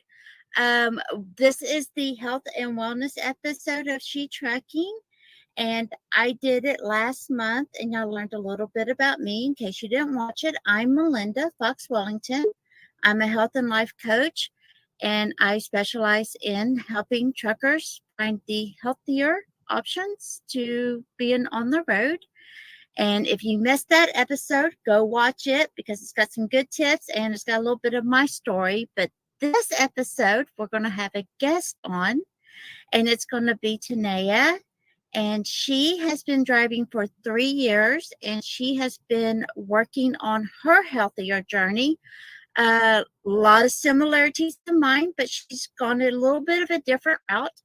This is the health and wellness episode of Shetrucking. And I did it last month, and y'all learned a little bit about me. In case you didn't watch it, I'm Melinda Fox Wellington. I'm a health and life coach, and I specialize in helping truckers find the healthier options to being on the road. And if you missed that episode, go watch it because it's got some good tips and it's got a little bit of my story. But this episode, we're going to have a guest on, and it's going to be Tanea. And she has been driving for 3 years, and she has been working on her healthier journey. A lot of similarities to mine, but she's gone a little bit of a different route.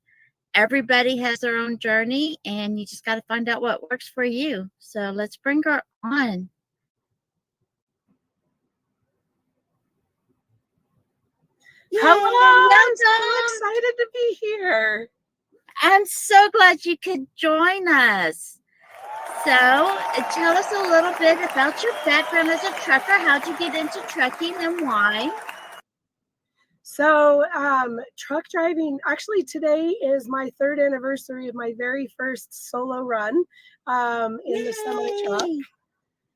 Everybody has their own journey, and you just got to find out what works for you. So let's bring her on. Hello, I'm so Welcome. excited to be here. I'm so glad you could join us. So tell us a little bit about your background as a trucker. How'd you get into trucking and why? So truck driving, actually today is my 3rd anniversary of my very first solo run in the semi truck.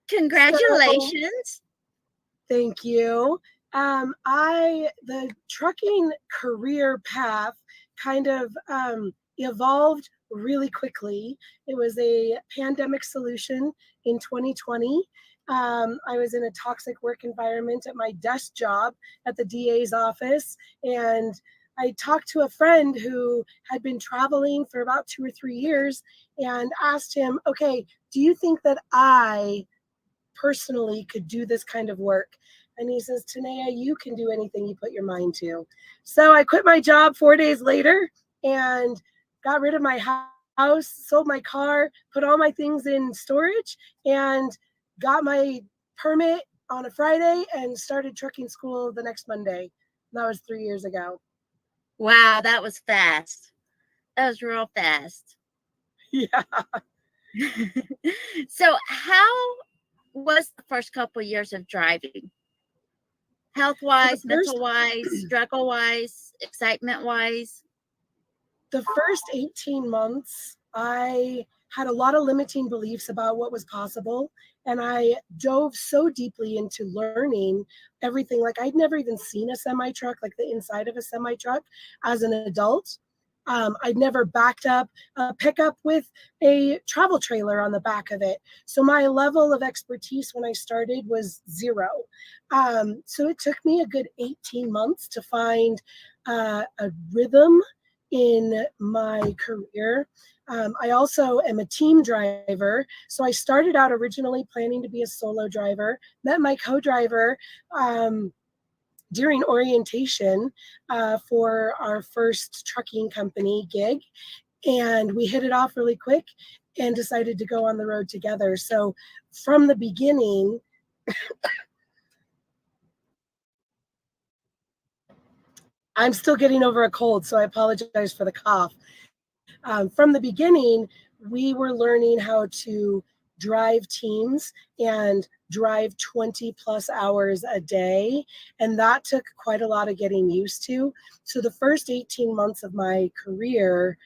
Congratulations. So, thank you. The trucking career path kind of evolved really quickly. It was a pandemic solution in 2020. I was in a toxic work environment at my desk job at the DA's office, and I talked to a friend who had been traveling for about 2 or 3 years and asked him, okay, do you think that I personally could do this kind of work? And he says, Tanea, you can do anything you put your mind to. So I quit my job 4 days later and got rid of my house, sold my car, put all my things in storage, and got my permit on a Friday and started trucking school the next Monday. That was 3 years ago. Wow, that was fast. That was real fast. Yeah. So how was the first couple of years of driving? Health-wise, mental-wise, struggle-wise, excitement-wise? The first 18 months, I had a lot of limiting beliefs about what was possible. And I dove so deeply into learning everything. Like I'd never even seen a semi truck, like the inside of a semi truck as an adult. I'd never backed up a pickup with a travel trailer on the back of it. So my level of expertise when I started was zero. So it took me a good 18 months to find a rhythm in my career. I also am a team driver. So I started out originally planning to be a solo driver, met my co-driver during orientation for our first trucking company gig. And we hit it off really quick and decided to go on the road together. So from the beginning, I'm still getting over a cold, so I apologize for the cough. From the beginning, we were learning how to drive teams and drive 20 plus hours a day. And that took quite a lot of getting used to. So the first 18 months of my career,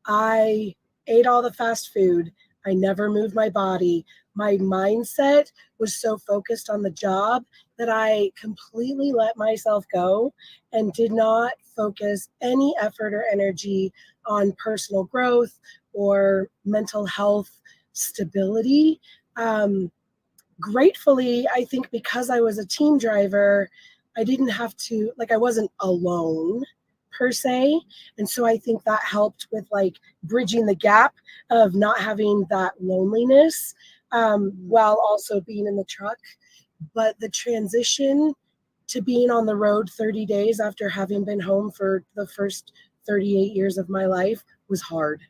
I ate all the fast food. I never moved my body. My mindset was so focused on the job that I completely let myself go and did not focus any effort or energy on personal growth or mental health stability. Gratefully, I think because I was a team driver, I didn't have to, like, I wasn't alone per se. And so I think that helped with like bridging the gap of not having that loneliness while also being in the truck. But the transition to being on the road 30 days after having been home for the first 38 years of my life was hard.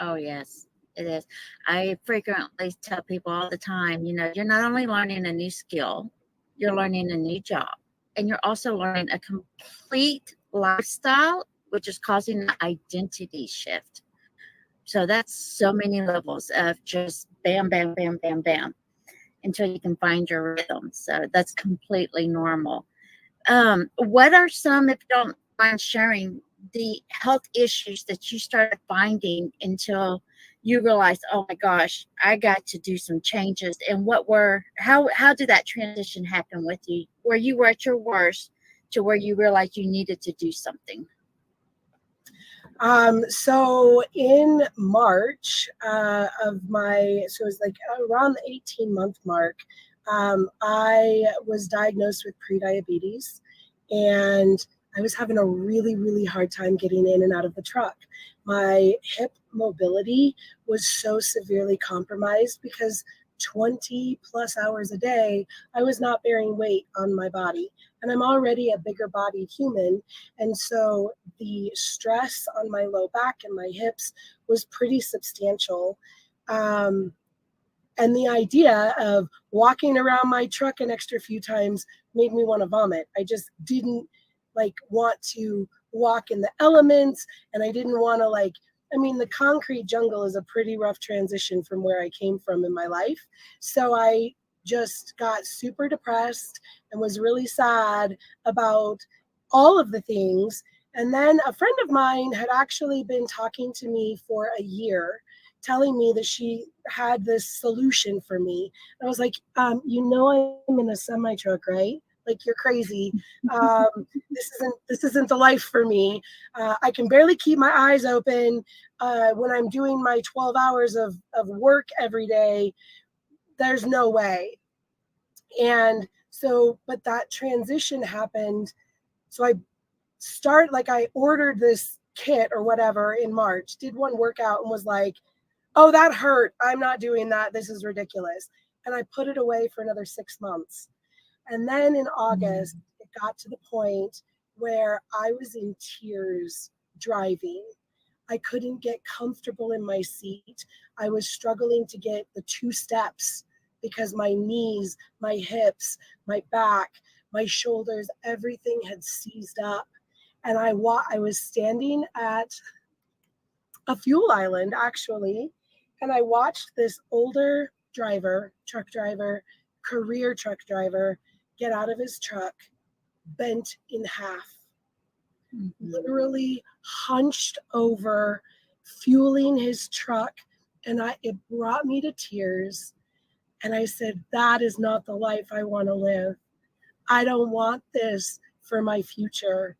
Oh, yes, it is. I frequently tell people all the time, you know, you're not only learning a new skill, you're learning a new job, and you're also learning a complete lifestyle, which is causing an identity shift. So that's so many levels of just bam, bam, bam, bam, bam, until you can find your rhythm. So that's completely normal. What are some, if you don't mind sharing, the health issues that you started finding until you realized, oh my gosh, I got to do some changes? And how did that transition happen with you, where you were at your worst to where you realized you needed to do something? So in March of my, so it was like around the 18-month mark, I was diagnosed with prediabetes, and I was having a really, really hard time getting in and out of the truck. My hip mobility was so severely compromised because 20 plus hours a day, I was not bearing weight on my body. And I'm already a bigger bodied human. And so the stress on my low back and my hips was pretty substantial. And the idea of walking around my truck an extra few times made me want to vomit. I just didn't like want to walk in the elements, and I didn't want to the concrete jungle is a pretty rough transition from where I came from in my life. So I just got super depressed and was really sad about all of the things. And then a friend of mine had actually been talking to me for a year, telling me that she had this solution for me. I was like, I'm in a semi truck, right? Like, you're crazy. This isn't the life for me. I can barely keep my eyes open when I'm doing my 12 hours of work every day. There's no way. And so, but that transition happened. So I ordered this kit or whatever in March, did one workout and was like, oh, that hurt. I'm not doing that. This is ridiculous. And I put it away for another 6 months. And then in August, it got to the point where I was in tears driving. I couldn't get comfortable in my seat. I was struggling to get the 2 steps because my knees, my hips, my back, my shoulders, everything had seized up. And I was standing at a fuel island, actually, and I watched this older truck driver, career truck driver, get out of his truck, bent in half, literally hunched over, fueling his truck. And it brought me to tears. And I said, that is not the life I want to live. I don't want this for my future.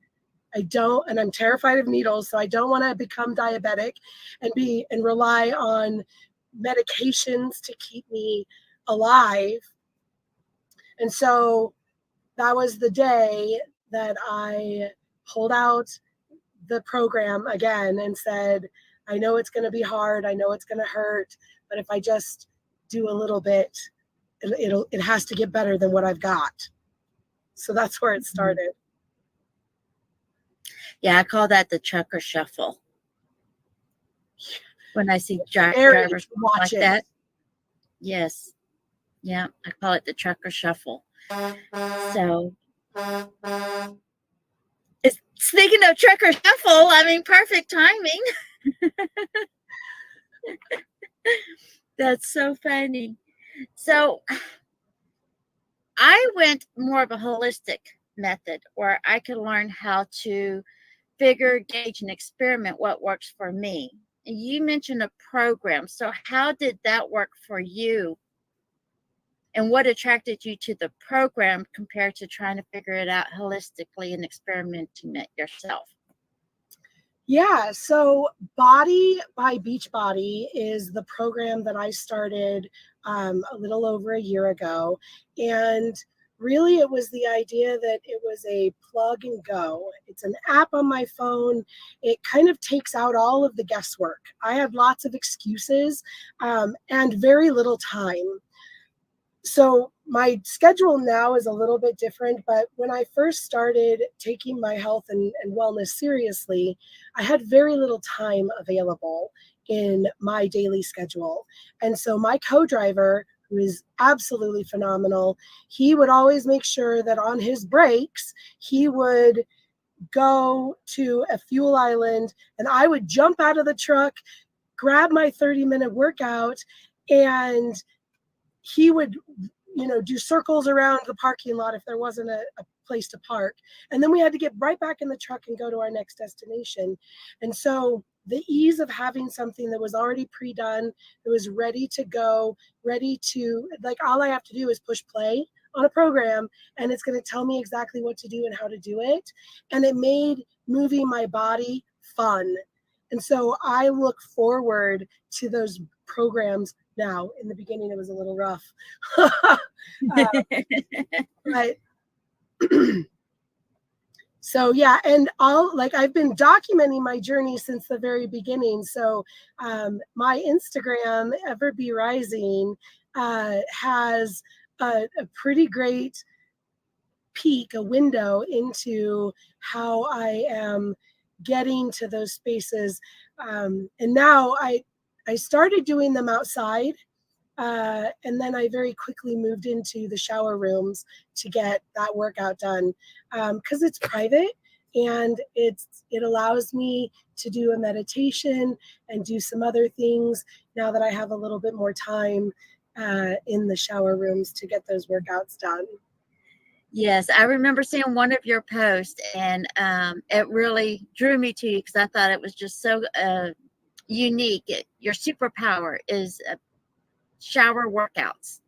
I don't, and I'm terrified of needles, so I don't want to become diabetic and rely on medications to keep me alive. And so that was the day that I pulled out the program again and said, I know it's going to be hard. I know it's going to hurt, but if I just do a little bit, it has to get better than what I've got. So that's where it started. Yeah, I call that the trucker shuffle. When I see drivers like that. Yes. Yeah, I call it the trucker shuffle. So, speaking of trucker shuffle, I mean, perfect timing. That's so funny. So I went more of a holistic method where I could learn how to figure, gauge, and experiment what works for me. And you mentioned a program. So how did that work for you? And what attracted you to the program compared to trying to figure it out holistically and experimenting it yourself? Yeah, so Body by Beachbody is the program that I started a little over a year ago. And really, it was the idea that it was a plug and go. It's an app on my phone. It kind of takes out all of the guesswork. I had lots of excuses and very little time. So my schedule now is a little bit different, but when I first started taking my health and wellness seriously, I had very little time available in my daily schedule. And so my co-driver, who is absolutely phenomenal, he would always make sure that on his breaks, he would go to a fuel island and I would jump out of the truck, grab my 30-minute workout, and he would do circles around the parking lot if there wasn't a place to park. And then we had to get right back in the truck and go to our next destination. And so the ease of having something that was already pre-done, that was ready to go, ready to, like, all I have to do is push play on a program and it's going to tell me exactly what to do and how to do it. And it made moving my body fun. And so I look forward to those programs now. In the beginning, it was a little rough. But so yeah, and I've been documenting my journey since the very beginning. So my Instagram, Ever Be Rising, has a pretty great peek, a window into how I am getting to those spaces. And now I started doing them outside. And then I very quickly moved into the shower rooms to get that workout done because it's private and it allows me to do a meditation and do some other things now that I have a little bit more time in the shower rooms to get those workouts done. Yes, I remember seeing one of your posts, and it really drew me to you because I thought it was just so unique. Your superpower is shower workouts.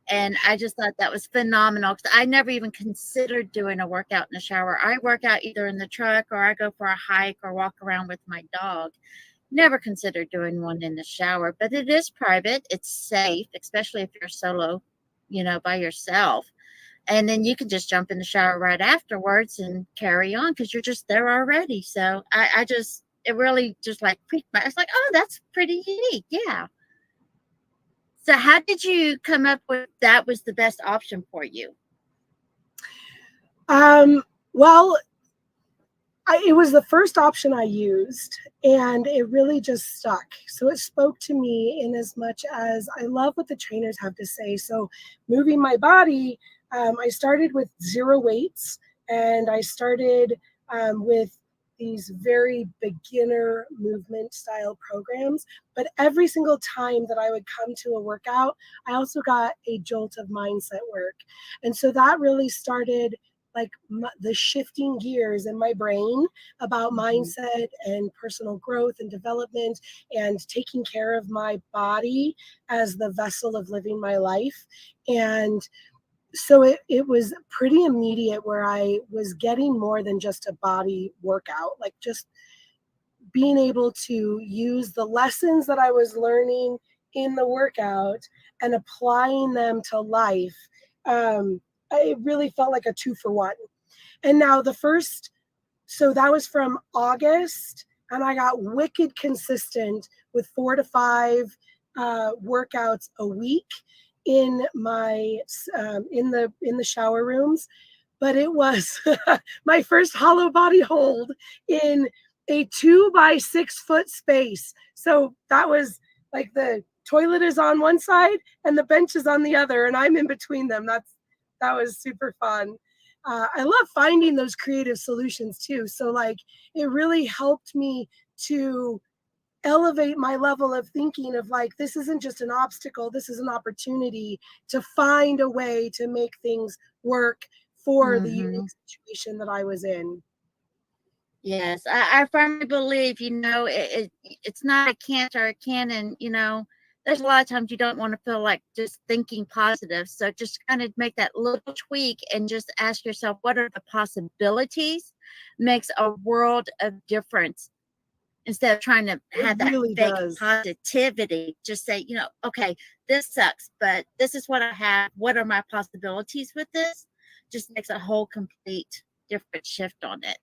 And I just thought that was phenomenal because I never even considered doing a workout in the shower. I work out either in the truck or I go for a hike or walk around with my dog. Never considered doing one in the shower, but it is private. It's safe, especially if you're solo, by yourself. And then you can just jump in the shower right afterwards and carry on because you're just there already. So it really just like piqued my, it's like, oh, that's pretty unique. Yeah. So how did you come up with that was the best option for you? Well, it was the first option I used and it really just stuck. So it spoke to me in as much as I love what the trainers have to say. So moving my body, I started with 0 weights and I started with these very beginner movement style programs. But every single time that I would come to a workout, I also got a jolt of mindset work. And so that really started like the shifting gears in my brain about mindset and personal growth and development and taking care of my body as the vessel of living my life. And so it was pretty immediate where I was getting more than just a body workout, like just being able to use the lessons that I was learning in the workout and applying them to life. It really felt like a 2-for-1. And now so that was from August, and I got wicked consistent with 4 to 5 workouts a week in my in the shower rooms. But it was my first hollow body hold in a 2 by 6 foot space. So that was like the toilet is on one side and the bench is on the other, and I'm in between them. That was super fun. I love finding those creative solutions too. So like it really helped me to elevate my level of thinking of like, this isn't just an obstacle, this is an opportunity to find a way to make things work for the unique situation that I was in. Yes, I firmly believe, it's not a can't or a can, and, there's a lot of times you don't want to feel like just thinking positive. So just kind of make that little tweak and just ask yourself, what are the possibilities? Makes a world of difference. Instead of trying to have that really fake does. positivity, just say, okay, this sucks, but this is what I have. What are my possibilities with this? Just makes a whole complete different shift on it.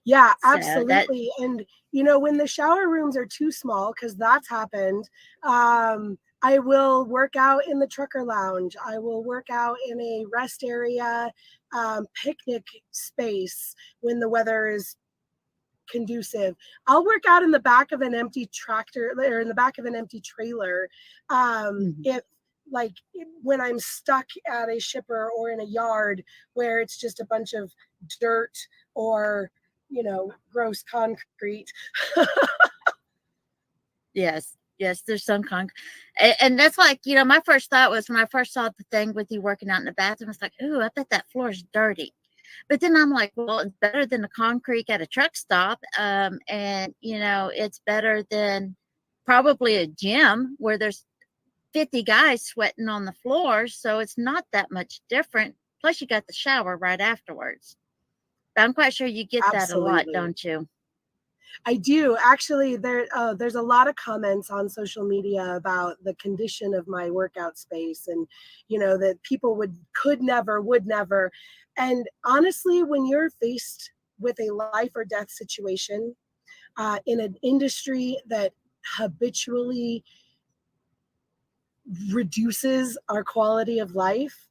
Yeah, So absolutely. And when the shower rooms are too small, because that's happened, I will work out in the trucker lounge. I will work out in a rest area, picnic space when the weather is conducive. I'll work out in the back of an empty tractor or in the back of an empty trailer. If like when I'm stuck at a shipper or in a yard where it's just a bunch of dirt or gross concrete. Yes, there's some and that's like, my first thought was when I first saw the thing with you working out in the bathroom, I was like, ooh, I bet that floor is dirty. But then I'm like, well, it's better than the concrete at a truck stop. And, it's better than probably a gym where there's 50 guys sweating on the floor. So it's not that much different. Plus, you got the shower right afterwards. But I'm quite sure you get that a lot, don't you? I do. Actually, there's a lot of comments on social media about the condition of my workout space and, that people would never. And honestly, when you're faced with a life or death situation in an industry that habitually reduces our quality of life,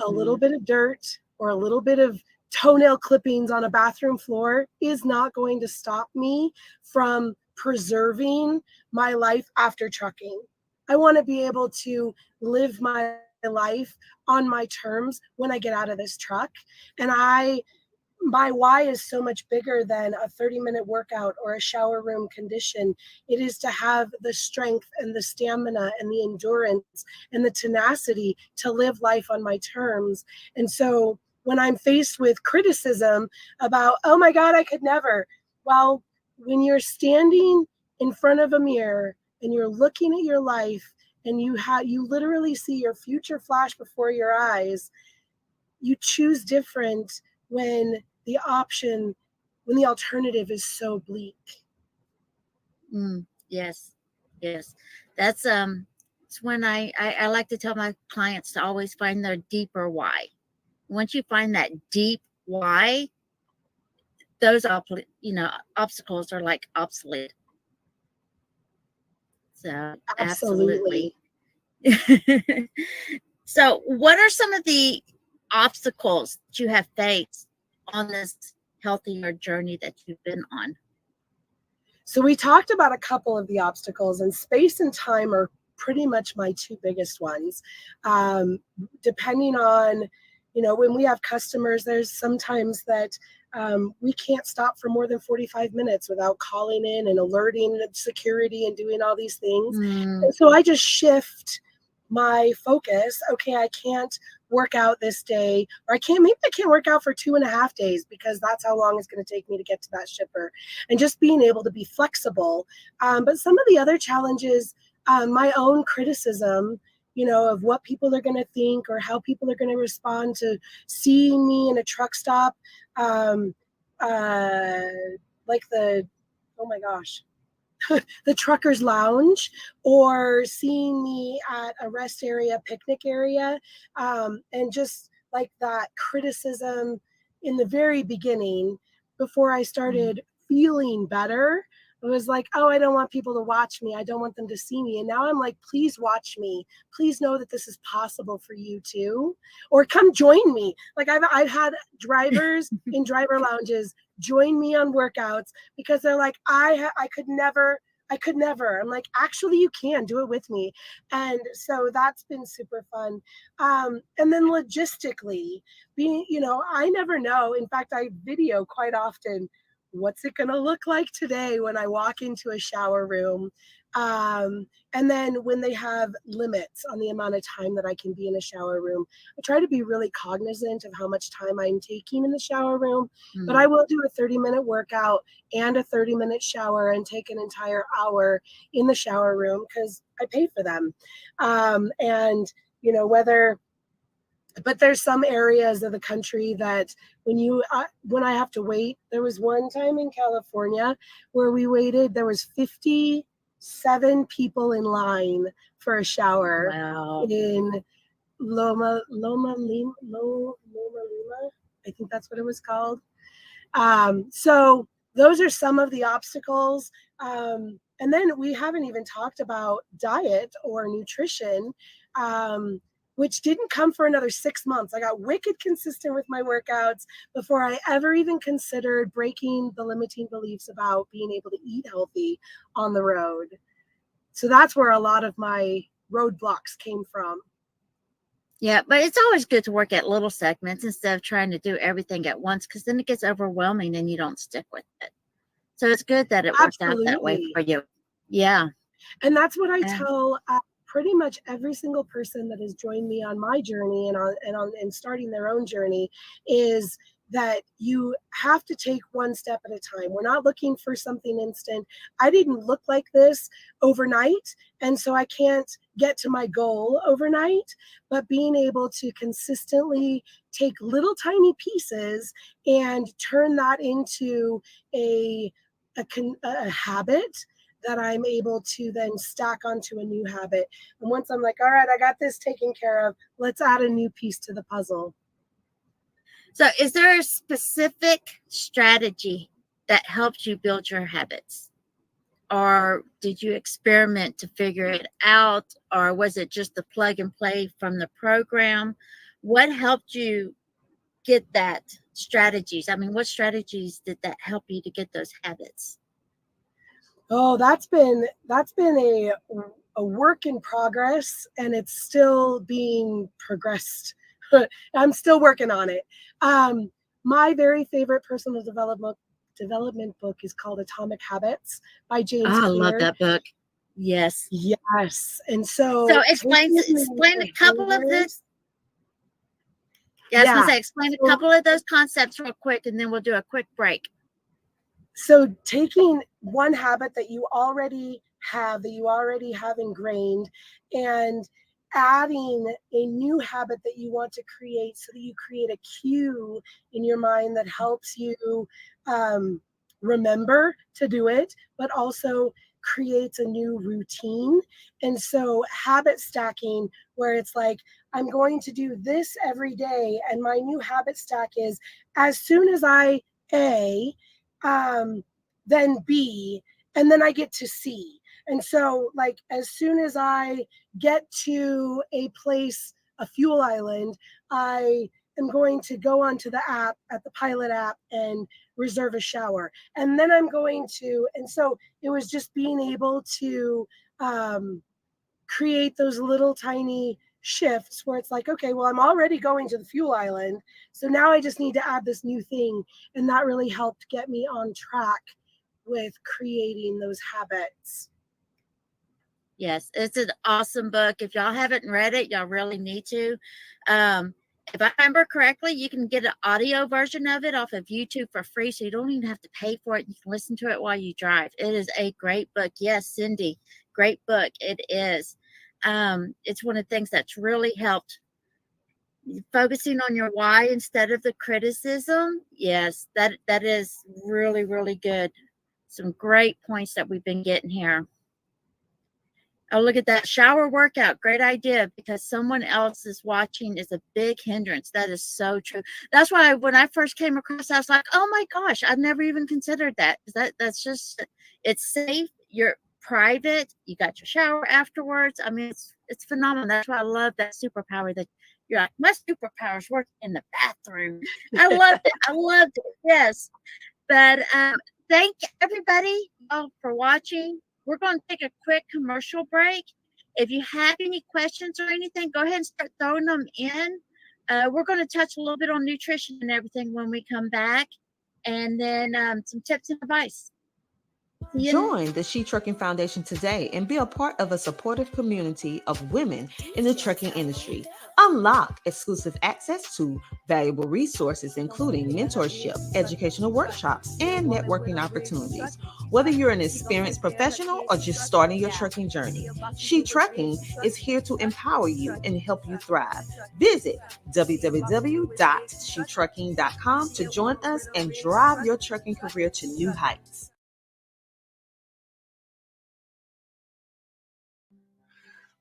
a little bit of dirt or a little bit of toenail clippings on a bathroom floor is not going to stop me from preserving my life after trucking. I want to be able to live my life on my terms when I get out of this truck. And my why is so much bigger than a 30-minute workout or a shower room condition. It is to have the strength and the stamina and the endurance and the tenacity to live life on my terms. And so when I'm faced with criticism about, oh my God, I could never. Well, when you're standing in front of a mirror and you're looking at your life and you literally see your future flash before your eyes, you choose different when the alternative is so bleak. Yes. That's it's when I like to tell my clients to always find their deeper why. Once you find that deep why, those obstacles are like obsolete. So absolutely. So what are some of the obstacles that you have faced on this healthier journey that you've been on? So we talked about a couple of the obstacles, and space and time are pretty much my two biggest ones. Depending on, when we have customers, there's sometimes that we can't stop for more than 45 minutes without calling in and alerting security and doing all these things. And so I just shift my focus. Okay, I can't work out this day, or maybe I can't work out for 2.5 days because that's how long it's going to take me to get to that shipper, and just being able to be flexible. But some of the other challenges, my own criticism, of what people are going to think or how people are going to respond to seeing me in a truck stop, like oh my gosh, the truckers lounge, or seeing me at a rest area, picnic area, and just like that criticism in the very beginning before I started feeling better. It was like, oh, I don't want people to watch me. I don't want them to see me. And now I'm like, please watch me. Please know that this is possible for you too. Or come join me. Like I've had drivers in driver lounges join me on workouts because they're like, I could never. I'm like, actually, you can do it with me. And so that's been super fun. And then logistically, I never know. In fact, I video quite often what's it going to look like today when I walk into a shower room? And then when they have limits on the amount of time that I can be in a shower room, I try to be really cognizant of how much time I'm taking in the shower room. But I will do a 30-minute workout and a 30-minute shower and take an entire hour in the shower room because I pay for them. And, you know, but there's some areas of the country that when I have to wait, there was one time in California where we waited, there was 57 people in line for a shower in Loma Lima. I think that's what it was called. So those are some of the obstacles. And then we haven't even talked about diet or nutrition, which didn't come for another 6 months. I got wicked consistent with my workouts before I ever even considered breaking the limiting beliefs about being able to eat healthy on the road. So that's where a lot of my roadblocks came from. Yeah, but it's always good to work at little segments instead of trying to do everything at once, because then it gets overwhelming and you don't stick with it. So it's good that it worked out that way for you. Yeah. And that's what I tell pretty much every single person that has joined me on my journey and starting their own journey, is that you have to take one step at a time. We're not looking for something instant. I didn't look like this overnight, and so I can't get to my goal overnight, but being able to consistently take little tiny pieces and turn that into a habit that I'm able to then stack onto a new habit. And once I'm like, all right, I got this taken care of, let's add a new piece to the puzzle. So is there a specific strategy that helped you build your habits? Or did you experiment to figure it out? Or was it just the plug and play from the program? What helped you get that strategies? I mean, what strategies did that help you to get those habits? Oh, that's been a work in progress, and it's still being progressed. I'm still working on it. My very favorite personal development book is called Atomic Habits by James Clear. I love that book. Yes. Yes. And so explain a couple of this. Yeah, I was gonna say, explain a couple of those concepts real quick, and then we'll do a quick break. So taking one habit that you already have ingrained, and adding a new habit that you want to create, so that you create a cue in your mind that helps you remember to do it, but also creates a new routine. And so habit stacking, where it's like, I'm going to do this every day, and my new habit stack is, as soon as I then B, and then I get to C. And so, like, as soon as I get to a place, a fuel island, I am going to go onto the app, at the Pilot app, and reserve a shower. And then I'm going to, and so it was just being able to create those little tiny shifts where it's like, okay, well, I'm already going to the fuel island, so now I just need to add this new thing. And that really helped get me on track with creating those habits. Yes, it's an awesome book. If y'all haven't read it, y'all really need to. If I remember correctly, you can get an audio version of it off of YouTube for free, so you don't even have to pay for it. You can listen to it while you drive. It is a great book. Yes, Cindy, great book. It is. It's one of the things that's really helped. Focusing on your why instead of the criticism. Yes, that is really, really good. Some great points that we've been getting here. Oh, look at that shower workout. Great idea, because someone else is watching is a big hindrance. That is so true. That's why when I first came across, I was like, oh my gosh, I've never even considered that. That's just, it's safe. You're private. You got your shower afterwards. I mean, it's phenomenal. That's why I love that superpower that you're like, my superpower is working in the bathroom. I loved it. I loved it. Yes. But thank everybody for watching. We're going to take a quick commercial break. If you have any questions or anything, go ahead and start throwing them in. We're going to touch a little bit on nutrition and everything when we come back. and then some tips and advice. Join the Shetrucking Foundation today and be a part of a supportive community of women in the trucking industry. Unlock exclusive access to valuable resources, including mentorship, educational workshops, and networking opportunities. Whether you're an experienced professional or just starting your trucking journey, Shetrucking is here to empower you and help you thrive. Visit www.shetrucking.com to join us and drive your trucking career to new heights.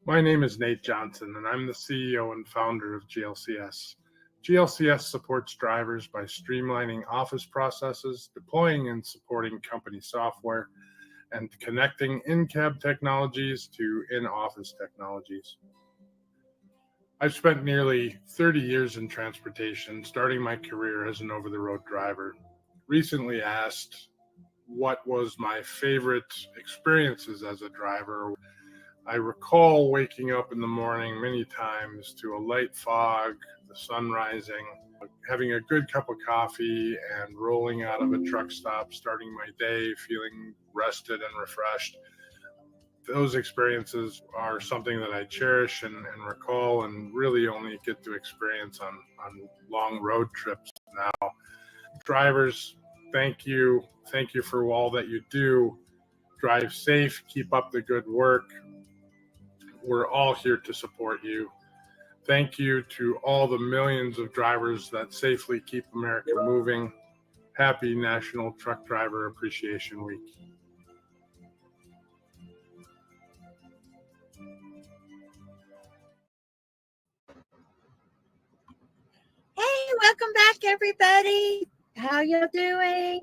My name is Nate Johnson, and I'm the CEO and founder of GLCS. GLCS supports drivers by streamlining office processes, deploying and supporting company software, and connecting in-cab technologies to in-office technologies. I've spent nearly 30 years in transportation, starting my career as an over-the-road driver. Recently asked what was my favorite experiences as a driver. I recall waking up in the morning many times to a light fog, the sun rising, having a good cup of coffee, and rolling out of a truck stop, starting my day feeling rested and refreshed. Those experiences are something that I cherish and recall, and really only get to experience on long road trips now. Drivers, thank you. Thank you for all that you do. Drive safe, keep up the good work. We're all here to support you. Thank you to all the millions of drivers that safely keep America moving. Happy National Truck Driver Appreciation Week. Hey, welcome back, everybody. How y'all doing?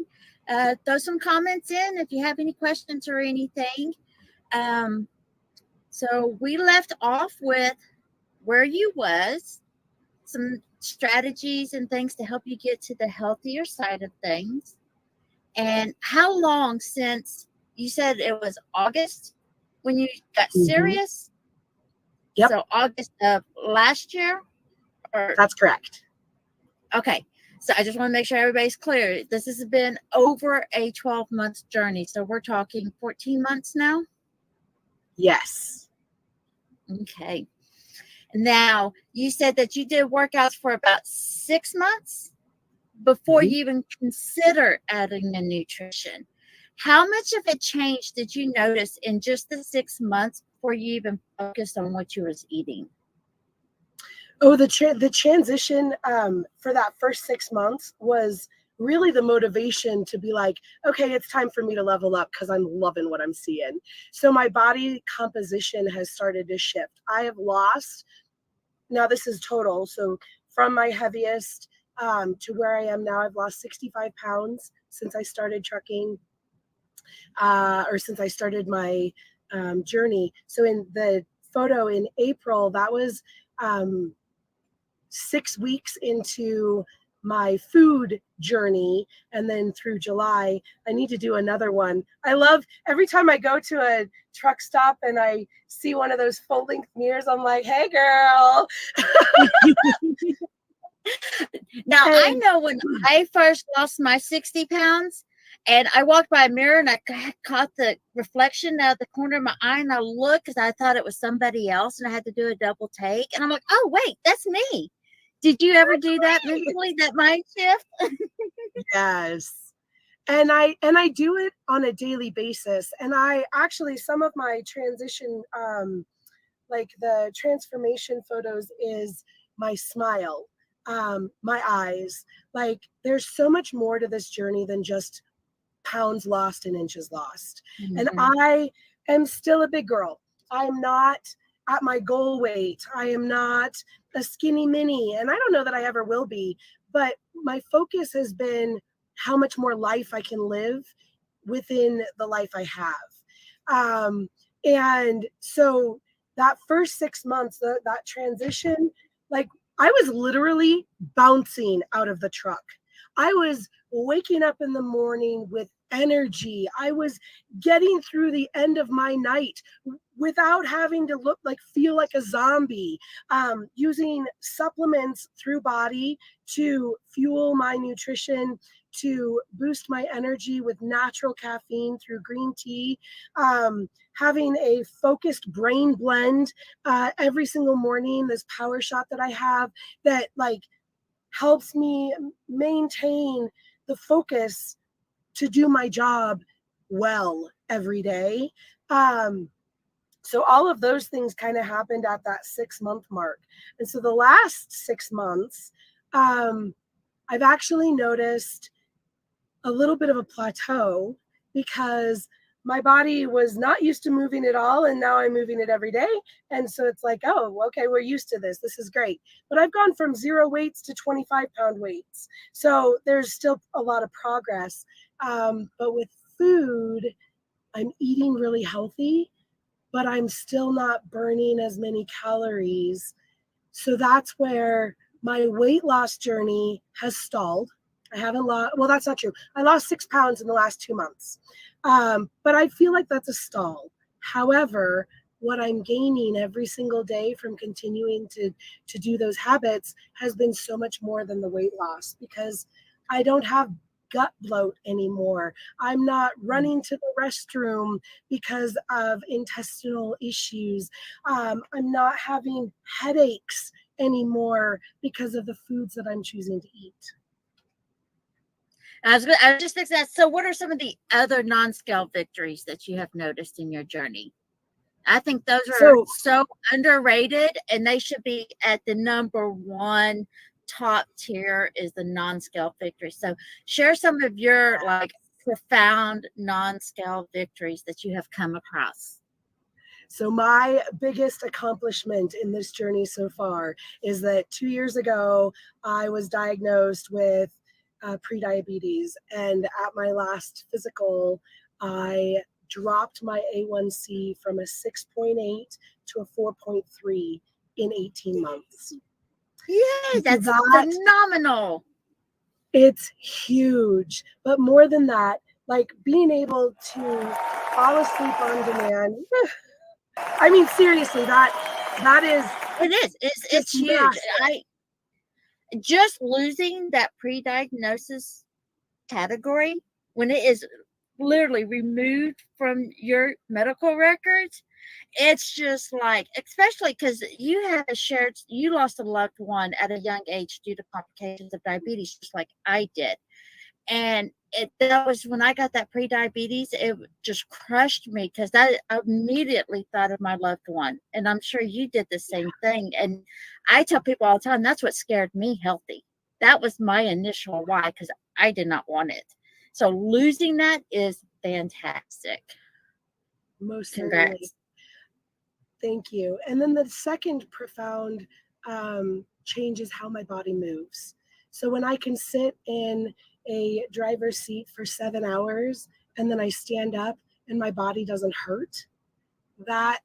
Throw some comments in if you have any questions or anything. So we left off with where you was, some strategies and things to help you get to the healthier side of things. And how long since you said it was August when you got serious? Yep. So August of last year? Or That's correct. Okay. So I just want to make sure everybody's clear. This has been over a 12-month journey. So we're talking 14 months now? Yes. Okay. Now, you said that you did workouts for about 6 months before you even consider adding the nutrition. How much of a change did you notice in just the 6 months before you even focused on what you was eating? Oh, the transition for that first 6 months was really the motivation to be like, okay, it's time for me to level up because I'm loving what I'm seeing. So my body composition has started to shift. I have lost, now this is total, so from my heaviest to where I am now, I've lost 65 pounds since I started trucking, or since I started my journey. So in the photo in April, that was 6 weeks into my food journey, and then through July I need to do another one. I love every time I go to a truck stop and I see one of those full length mirrors, I'm like, hey girl. Now, I know when I first lost my 60 pounds and I walked by a mirror and I caught the reflection out of the corner of my eye, and I looked because I thought it was somebody else and I had to do a double take, and I'm like, oh wait, that's me. Did you ever do that mentally, that mind shift? Yes. And I do it on a daily basis. And I actually, some of my transition, like the transformation photos, is my smile, my eyes. Like there's so much more to this journey than just pounds lost and inches lost. And I am still a big girl. I am not at my goal weight. I am not a skinny mini, and I don't know that I ever will be, but my focus has been how much more life I can live within the life I have. And so that first 6 months, that transition, like I was literally bouncing out of the truck. I was waking up in the morning with energy. I was getting through the end of my night without having to feel like a zombie, using supplements through body to fuel my nutrition, to boost my energy with natural caffeine through green tea, having a focused brain blend every single morning, this power shot that I have that helps me maintain the focus to do my job well every day. So all of those things kind of happened at that 6-month mark. And so the last 6 months, I've actually noticed a little bit of a plateau because my body was not used to moving at all. And now I'm moving it every day. And so it's like, oh, okay, we're used to this. This is great. But I've gone from 0 weights to 25-pound weights. So there's still a lot of progress. But with food, I'm eating really healthy, but I'm still not burning as many calories. So that's where my weight loss journey has stalled. I haven't lost, well, that's not true. I lost 6 pounds in the last 2 months. But I feel like that's a stall. However, what I'm gaining every single day from continuing to do those habits has been so much more than the weight loss, because I don't have gut bloat anymore. I'm not running to the restroom because of intestinal issues. I'm not having headaches anymore because of the foods that I'm choosing to eat. I was just fixing that. So what are some of the other non-scale victories that you have noticed in your journey? I think those are so underrated, and they should be at the number one top tier is the non-scale victory. So share some of your profound non-scale victories that you have come across. So my biggest accomplishment in this journey so far is that 2 years ago, I was diagnosed with prediabetes. And at my last physical, I dropped my A1C from a 6.8 to a 4.3 in 18 months. Yeah, that's phenomenal. It's huge. But more than that, being able to fall asleep on demand. I mean, seriously, that is. It is. It's huge. Massive. Just losing that pre-diagnosis category when it is literally removed from your medical records, it's just especially because you lost a loved one at a young age due to complications of diabetes, just like I did. And that was when I got that pre-diabetes, it just crushed me because I immediately thought of my loved one. And I'm sure you did the same thing. And I tell people all the time, that's what scared me healthy. That was my initial why, because I did not want it. So losing that is fantastic. Most Congrats. certainly. Thank you. And then the second profound change is how my body moves. So when I can sit in a driver's seat for 7 hours and then I stand up and my body doesn't hurt, that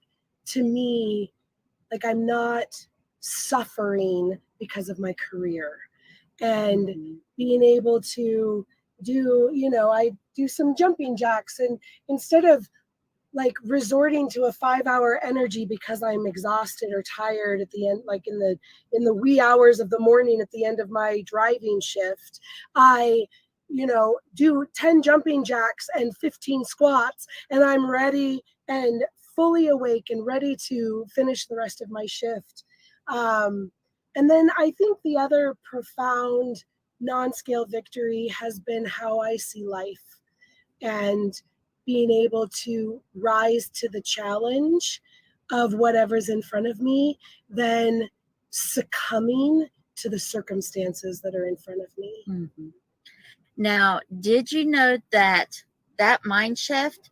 to me, I'm not suffering because of my career. And being able to do, I do some jumping jacks, and instead of resorting to a 5-hour energy because I'm exhausted or tired at the end, in the wee hours of the morning at the end of my driving shift, I do 10 jumping jacks and 15 squats, and I'm ready and fully awake and ready to finish the rest of my shift. And then I think the other profound non-scale victory has been how I see life, and being able to rise to the challenge of whatever's in front of me, then succumbing to the circumstances that are in front of me. Mm-hmm. Now, did you know that mind shift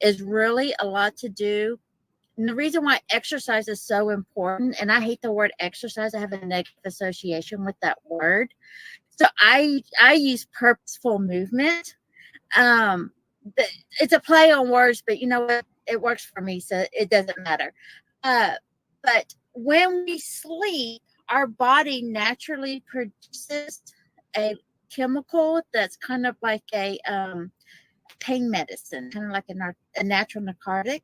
is really a lot to do? And the reason why exercise is so important, and I hate the word exercise, I have a negative association with that word. So I use purposeful movement. It's a play on words, but you know what? It works for me, so it doesn't matter. But when we sleep, our body naturally produces a chemical that's kind of like a pain medicine, kind of like a natural narcotic.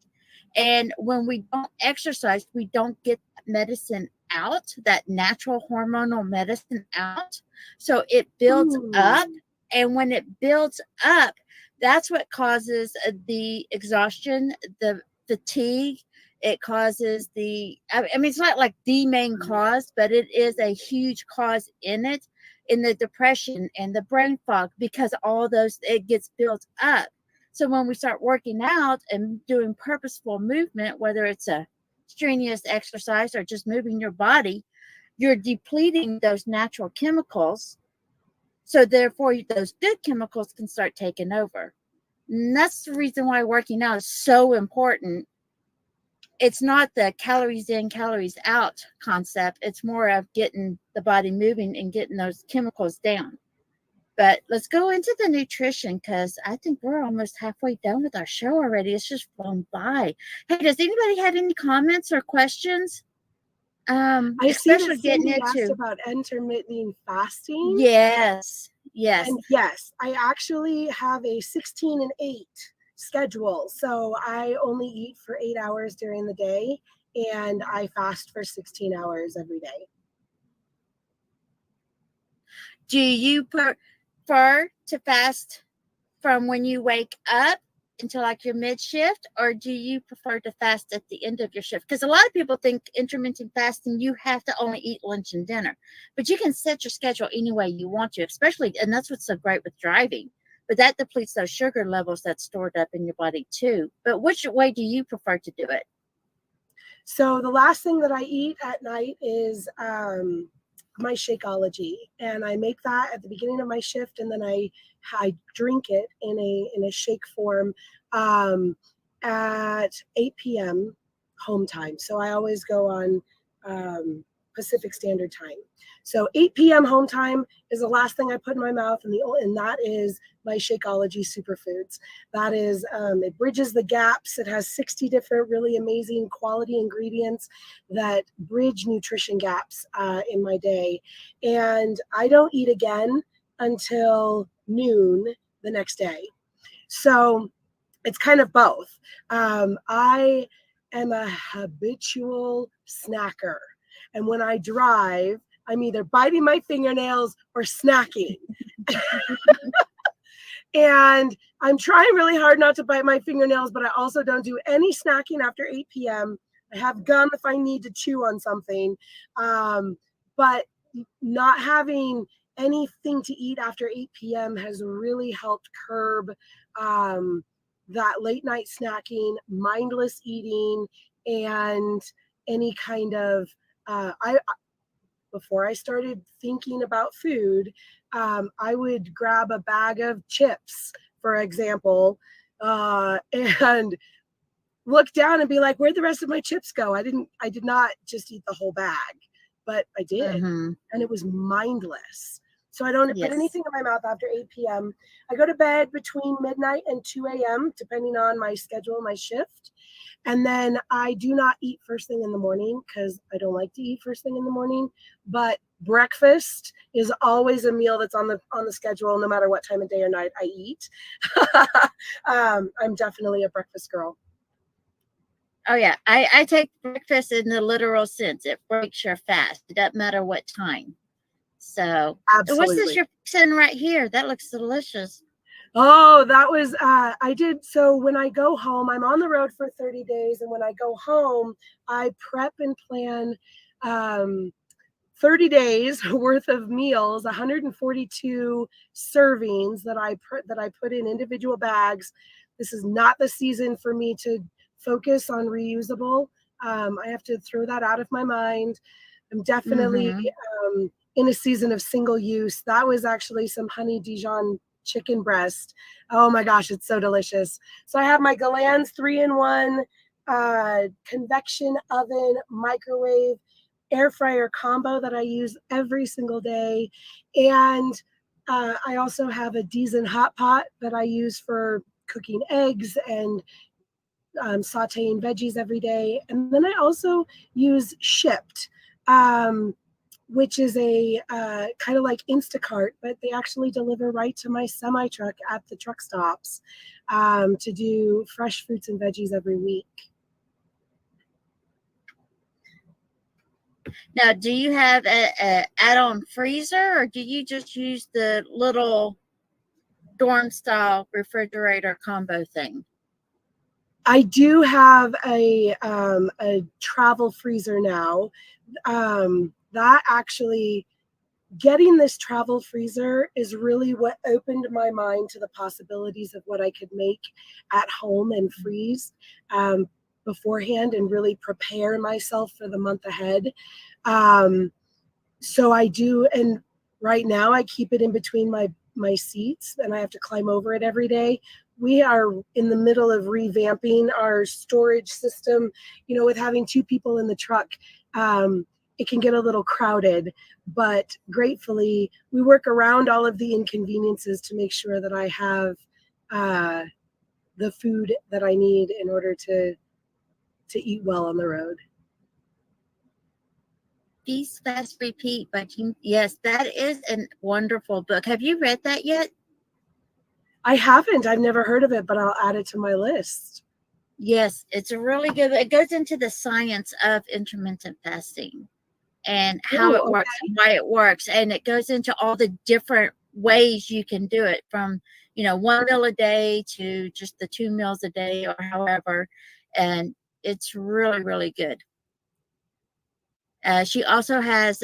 And when we don't exercise, we don't get that medicine out, that natural hormonal medicine out. So it builds up. And when it builds up, that's what causes the exhaustion, the fatigue. It causes I mean, it's not like the main cause, but it is a huge cause in the depression and the brain fog, because all those, it gets built up. So when we start working out and doing purposeful movement, whether it's a strenuous exercise or just moving your body, you're depleting those natural chemicals. So therefore, those good chemicals can start taking over. And that's the reason why working out is so important. It's not the calories in, calories out concept. It's more of getting the body moving and getting those chemicals down. But let's go into the nutrition, because I think we're almost halfway done with our show already. It's just flown by. Hey, does anybody have any comments or questions? I see that Cindy asked about intermittent fasting. Yes. And yes, I actually have a 16 and 8 schedule. So I only eat for 8 hours during the day, and I fast for 16 hours every day. Do you prefer to fast from when you wake up until like your mid shift, or do you prefer to fast at the end of your shift? Because a lot of people think intermittent fasting, you have to only eat lunch and dinner, but you can set your schedule any way you want to, especially, and that's what's so great with driving. But that depletes those sugar levels that's stored up in your body too. But which way do you prefer to do it? So the last thing that I eat at night is my Shakeology, and I make that at the beginning of my shift, and then I drink it in a shake form at 8 p.m. home time. So I always go on Pacific Standard Time. So 8 p.m. home time is the last thing I put in my mouth, and that is my Shakeology Superfoods. That is, it bridges the gaps. It has 60 different really amazing quality ingredients that bridge nutrition gaps in my day. And I don't eat again until noon the next day. So it's kind of both. I am a habitual snacker. And when I drive, I'm either biting my fingernails or snacking. And I'm trying really hard not to bite my fingernails, but I also don't do any snacking after 8 p.m. I have gum if I need to chew on something. But not having anything to eat after 8 p.m. has really helped curb that late night snacking, mindless eating, and any kind of before I started thinking about food, I would grab a bag of chips, for example, and look down and be like, where'd the rest of my chips go? I did not just eat the whole bag, but I did. And it was mindless. So I don't put anything in my mouth after 8 p.m. I go to bed between midnight and 2 a.m., depending on my schedule, my shift. And then I do not eat first thing in the morning because I don't like to eat first thing in the morning. But breakfast is always a meal that's on the schedule, no matter what time of day or night I eat. I'm definitely a breakfast girl. Oh yeah, I take breakfast in the literal sense. It breaks your fast. It doesn't matter what time. So absolutely. What's this you're fixing right here? That looks delicious. Oh, that was, I did. So when I go home, I'm on the road for 30 days. And when I go home, I prep and plan 30 days worth of meals, 142 servings that I put in individual bags. This is not the season for me to focus on reusable. I have to throw that out of my mind. I'm definitely in a season of single use. That was actually some honey Dijon chicken breast. Oh my gosh, it's so delicious. So I have my Galan's 3-in-1 convection oven, microwave, air fryer combo that I use every single day. And I also have a Dijon hot pot that I use for cooking eggs and sauteing veggies every day. And then I also use Shipt, which is a kind of like Instacart, but they actually deliver right to my semi truck at the truck stops to do fresh fruits and veggies every week. Now, do you have a add-on freezer, or do you just use the little dorm style refrigerator combo thing? I do have a travel freezer now. That actually, getting this travel freezer is really what opened my mind to the possibilities of what I could make at home and freeze beforehand and really prepare myself for the month ahead. So I do, and right now I keep it in between my seats, and I have to climb over it every day. We are in the middle of revamping our storage system. You know, with having 2 people in the truck, it can get a little crowded, but gratefully we work around all of the inconveniences to make sure that I have the food that I need in order to eat well on the road. Feast, Fast, Repeat by Jean. Yes, that is a wonderful book. Have you read that yet? I haven't. I've never heard of it, but I'll add it to my list. Yes, it's a really good. It goes into the science of intermittent fasting and how it works and why it works, and it goes into all the different ways you can do it, from 1 meal a day to just the 2 meals a day or however, and it's really, really good. She also has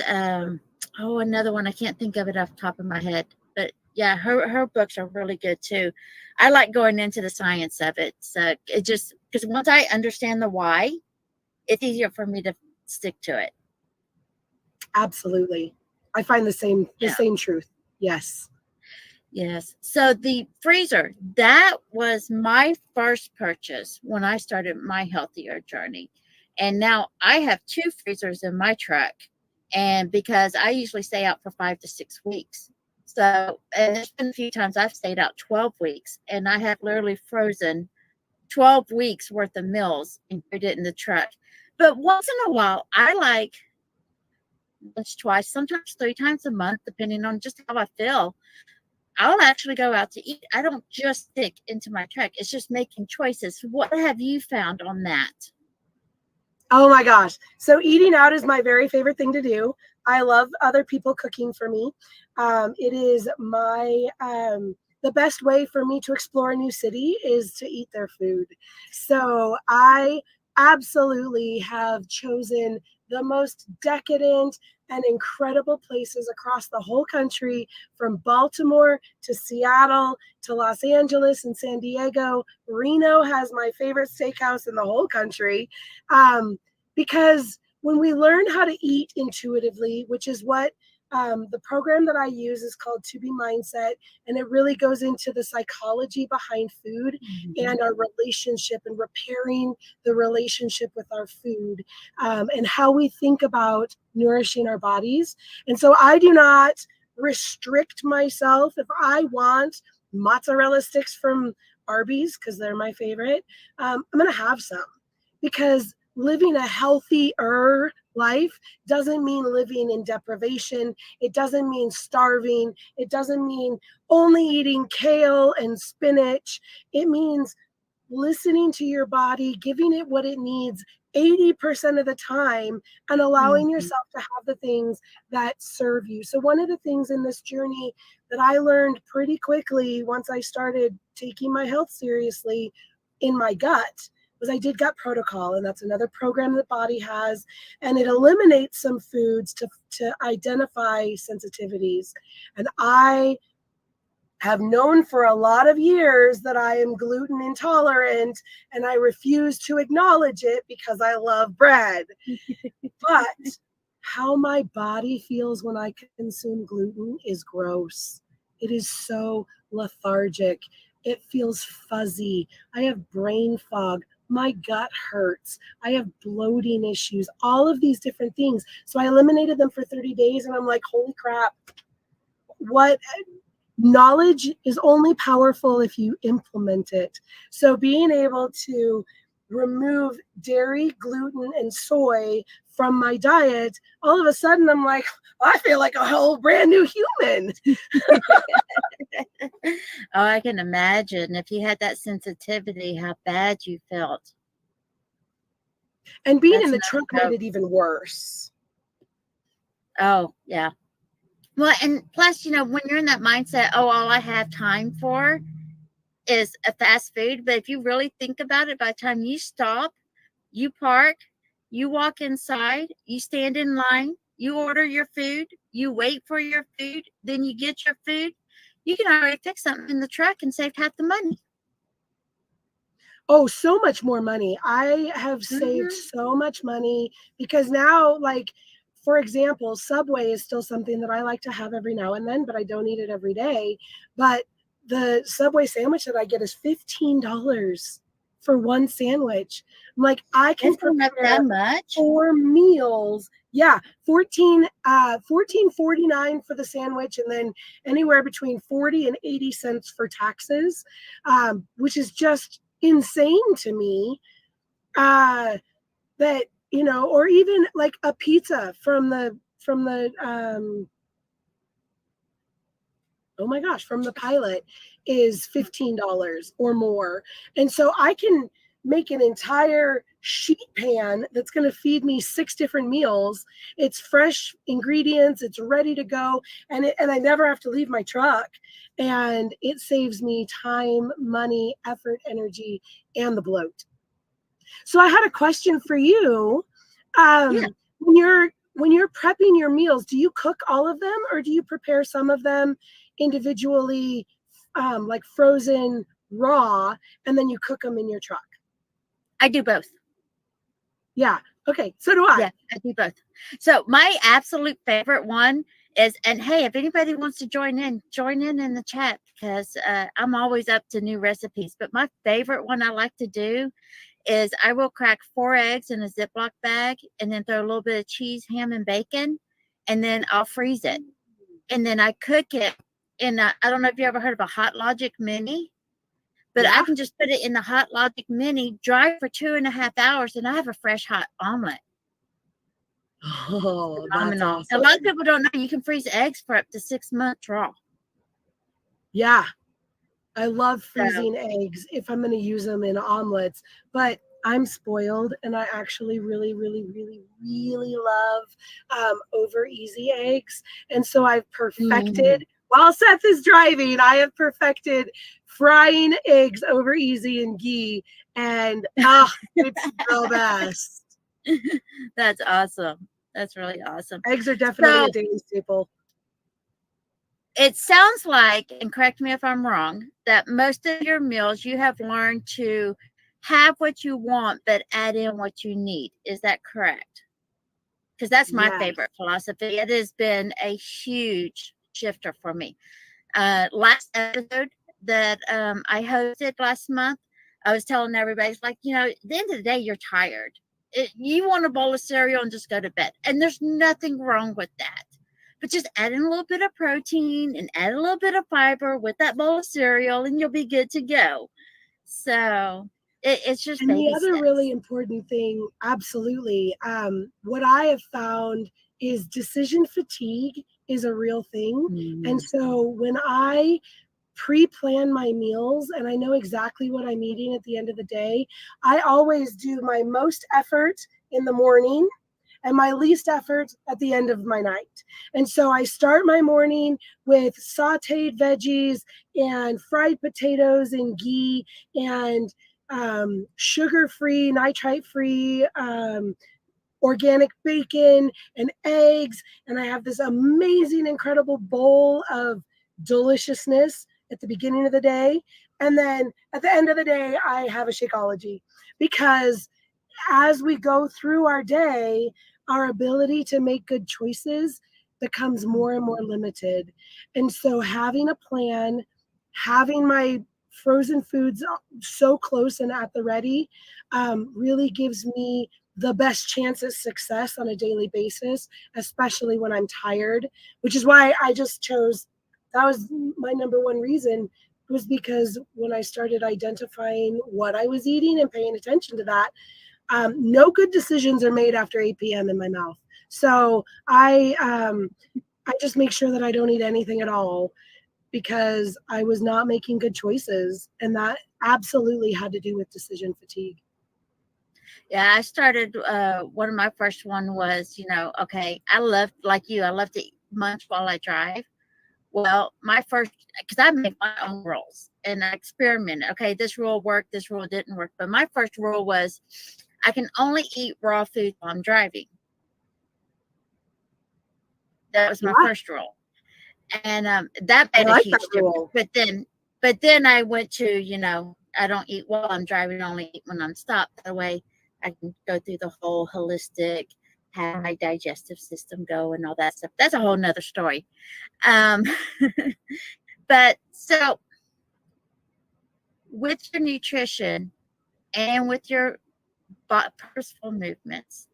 another one. I can't think of it off the top of my head, but yeah, her books are really good too. I like going into the science of it. So it just, because once I understand the why, it's easier for me to stick to it. Absolutely. I find the same truth. Yes. Yes. So the freezer, that was my first purchase when I started my healthier journey. And now I have 2 freezers in my truck, and because I usually stay out for 5 to 6 weeks. So, and there's been a few times I've stayed out 12 weeks, and I have literally frozen 12 weeks worth of meals and put it in the truck. But once in a while, I like once, twice, sometimes 3 times a month, depending on just how I feel. I'll actually go out to eat. I don't just stick into my truck. It's just making choices. What have you found on that? Oh my gosh. So eating out is my very favorite thing to do. I love other people cooking for me. It is the best way for me to explore a new city is to eat their food. So I absolutely have chosen the most decadent and incredible places across the whole country, from Baltimore to Seattle to Los Angeles and San Diego. Reno has my favorite steakhouse in the whole country. Because when we learn how to eat intuitively, which is what the program that I use is called To Be Mindset, and it really goes into the psychology behind food and our relationship and repairing the relationship with our food and how we think about nourishing our bodies. And so I do not restrict myself. If I want mozzarella sticks from Arby's, because they're my favorite, I'm going to have some, because living a healthier life doesn't mean living in deprivation. It doesn't mean starving. It doesn't mean only eating kale and spinach. It means listening to your body, giving it what it needs 80% of the time, and allowing yourself to have the things that serve you. So one of the things in this journey that I learned pretty quickly once I started taking my health seriously in my gut was I did gut protocol, and that's another program that Body has, and it eliminates some foods to identify sensitivities. And I have known for a lot of years that I am gluten intolerant, and I refuse to acknowledge it because I love bread. But how my body feels when I consume gluten is gross. It is so lethargic. It feels fuzzy. I have brain fog. My gut hurts. I have bloating issues, all of these different things. So I eliminated them for 30 days, and I'm like, holy crap. What knowledge is only powerful if you implement it. So being able to remove dairy, gluten, and soy from my diet, all of a sudden I'm like, I feel like a whole brand new human. Oh, I can imagine if you had that sensitivity, how bad you felt. And being That's in the not truck how- made it even worse. Oh, yeah. Well, and plus, when you're in that mindset, oh, all I have time for is a fast food. But if you really think about it, by the time you stop, you park, you walk inside, you stand in line, you order your food, you wait for your food, then you get your food, you can already fix something in the truck and save half the money. Oh, so much more money. I have saved so much money because now, like, for example, Subway is still something that I like to have every now and then, but I don't eat it every day. But the Subway sandwich that I get is $15 for one sandwich. I'm like, I can Not prepare that much. 4 meals. Yeah, $14.49 for the sandwich, and then anywhere between 40 and 80 cents for taxes, which is just insane to me. That, or even like a pizza from the oh my gosh, from the pilot is $15 or more. And so I can make an entire sheet pan that's going to feed me 6 different meals. It's fresh ingredients, it's ready to go, and I never have to leave my truck, and it saves me time, money, effort, energy, and the bloat. So I had a question for you. When you're prepping your meals, do you cook all of them, or do you prepare some of them individually, like frozen raw, and then you cook them in your truck? I do both. Yeah. Okay. So do I. Yeah, I do both. So my absolute favorite one is, and hey, if anybody wants to join in the chat, because I'm always up to new recipes. But my favorite one I like to do is I will crack 4 eggs in a Ziploc bag and then throw a little bit of cheese, ham, and bacon, and then I'll freeze it. And then I cook it in I don't know if you ever heard of a Hot Logic Mini, but I can just put it in the Hot Logic Mini, dry for 2.5 hours, and I have a fresh hot omelet. Oh, that's awesome. A lot of people don't know you can freeze eggs for up to 6 months raw. Yeah. I love freezing eggs if I'm going to use them in omelets, but I'm spoiled and I actually really, really, really, really love over easy eggs. And so I've perfected, while Seth is driving, I have perfected frying eggs over easy in ghee, and it's the best. That's awesome. That's really awesome. Eggs are definitely a daily staple. It sounds like, and correct me if I'm wrong, that most of your meals you have learned to have what you want, but add in what you need. Is that correct? Because that's my favorite philosophy. It has been a huge shifter for me. Last episode that I hosted last month, I was telling everybody, it's like, at the end of the day, you're tired. You want a bowl of cereal and just go to bed. And there's nothing wrong with that. But just add in a little bit of protein and add a little bit of fiber with that bowl of cereal, and you'll be good to go. So it's just and baby the other steps. really important thing, absolutely, what I have found is decision fatigue is a real thing. And so when I pre-plan my meals and I know exactly what I'm eating at the end of the day, I always do my most effort in the morning and my least effort at the end of my night. And so I start my morning with sauteed veggies and fried potatoes and ghee and sugar-free, nitrite-free, organic bacon and eggs. And I have this amazing, incredible bowl of deliciousness at the beginning of the day. And then at the end of the day, I have a Shakeology, because as we go through our day, our ability to make good choices becomes more and more limited. And so having a plan, having my frozen foods so close and at the ready, really gives me the best chance at success on a daily basis, especially when I'm tired, which is why I just chose, that was my number one reason, was because when I started identifying what I was eating and paying attention to that, No good decisions are made after 8 p.m. in my mouth. So I just make sure that I don't eat anything at all because I was not making good choices. And that absolutely had to do with decision fatigue. Yeah, I started, one of my first one was, okay, I love, like you, I love to munch while I drive. Well, my first, because I make my own rules and I experimented. Okay, this rule worked, this rule didn't work. But my first rule was I can only eat raw food while I'm driving. That was my first rule. And that made a huge difference. But then I went to, I don't eat while I'm driving, only eat when I'm stopped. That way I can go through the whole holistic, how my digestive system go and all that stuff. That's a whole nother story. But so with your nutrition and with your purposeful movements,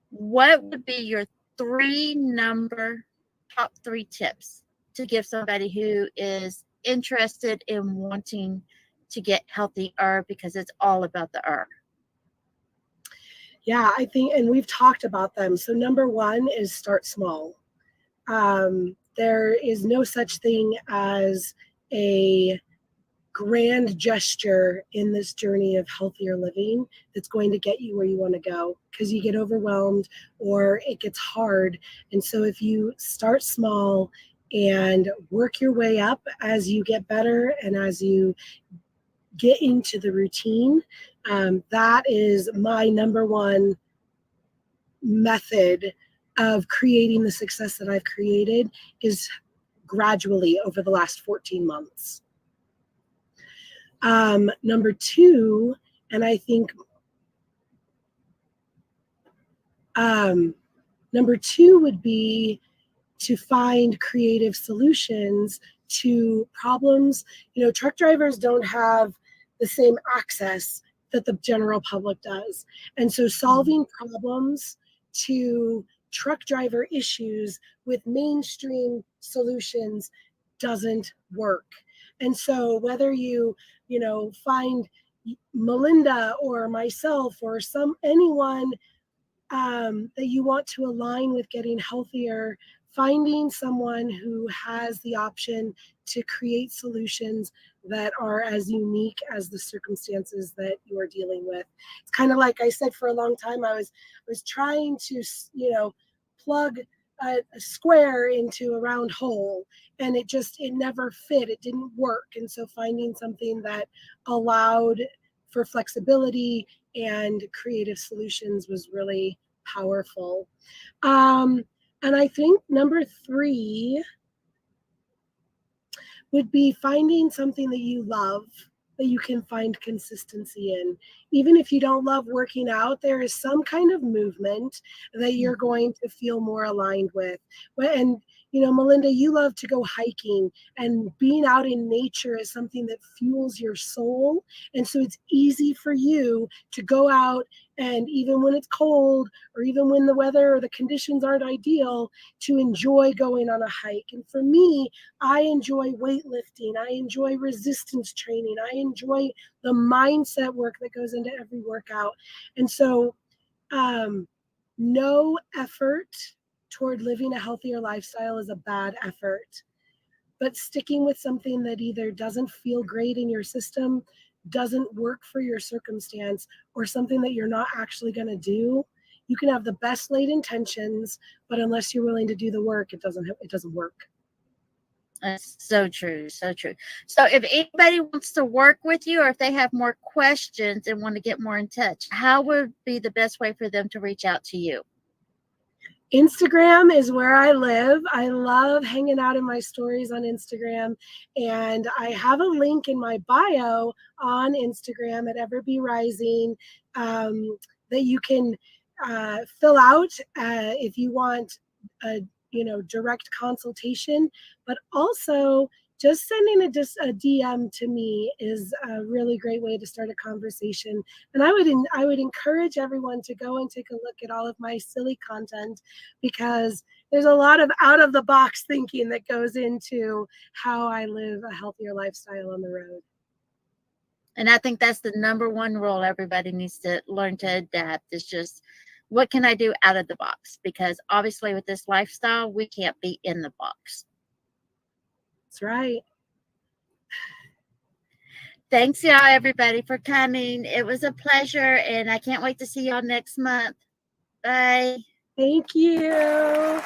what would be your top three tips to give somebody who is interested in wanting to get healthier, because it's all about the herb? Yeah, I think, and we've talked about them. So number one is start small. There is no such thing as a grand gesture in this journey of healthier living that's going to get you where you want to go, because you get overwhelmed or it gets hard. And so if you start small and work your way up as you get better and as you get into the routine, that is my number one method of creating the success that I've created, is gradually over the last 14 months. Number two, and I think number two would be to find creative solutions to problems. Truck drivers don't have the same access that the general public does. And so solving problems to truck driver issues with mainstream solutions doesn't work. And so whether you find Melinda or myself or anyone that you want to align with getting healthier, finding someone who has the option to create solutions that are as unique as the circumstances that you are dealing with. It's kind of like I said, for a long time, I was trying to, plug a square into a round hole, and it never fit. It didn't work. And so finding something that allowed for flexibility and creative solutions was really powerful. And I think number three would be finding something that you love, that you can find consistency in. Even if you don't love working out, there is some kind of movement that you're going to feel more aligned with. And Melinda, you love to go hiking, and being out in nature is something that fuels your soul. And so it's easy for you to go out, and even when it's cold or even when the weather or the conditions aren't ideal, to enjoy going on a hike. And for me, I enjoy weightlifting. I enjoy resistance training. I enjoy the mindset work that goes into every workout. And so no effort toward living a healthier lifestyle is a bad effort. But sticking with something that either doesn't feel great in your system, doesn't work for your circumstance, or something that you're not actually going to do, you can have the best laid intentions, but unless you're willing to do the work, it doesn't work. That's so true. So true. So if anybody wants to work with you, or if they have more questions and want to get more in touch, how would be the best way for them to reach out to you? Instagram is where I live. I love hanging out in my stories on Instagram. And I have a link in my bio on Instagram at Everbe Rising that you can fill out if you want a direct consultation. But also, just sending a DM to me is a really great way to start a conversation. And I would encourage everyone to go and take a look at all of my silly content, because there's a lot of out of the box thinking that goes into how I live a healthier lifestyle on the road. And I think that's the number one rule everybody needs to learn to adapt is just what can I do out of the box? Because obviously with this lifestyle, we can't be in the box. That's right. Thanks, y'all, everybody, for coming. It was a pleasure, and I can't wait to see y'all next month. Bye. Thank you.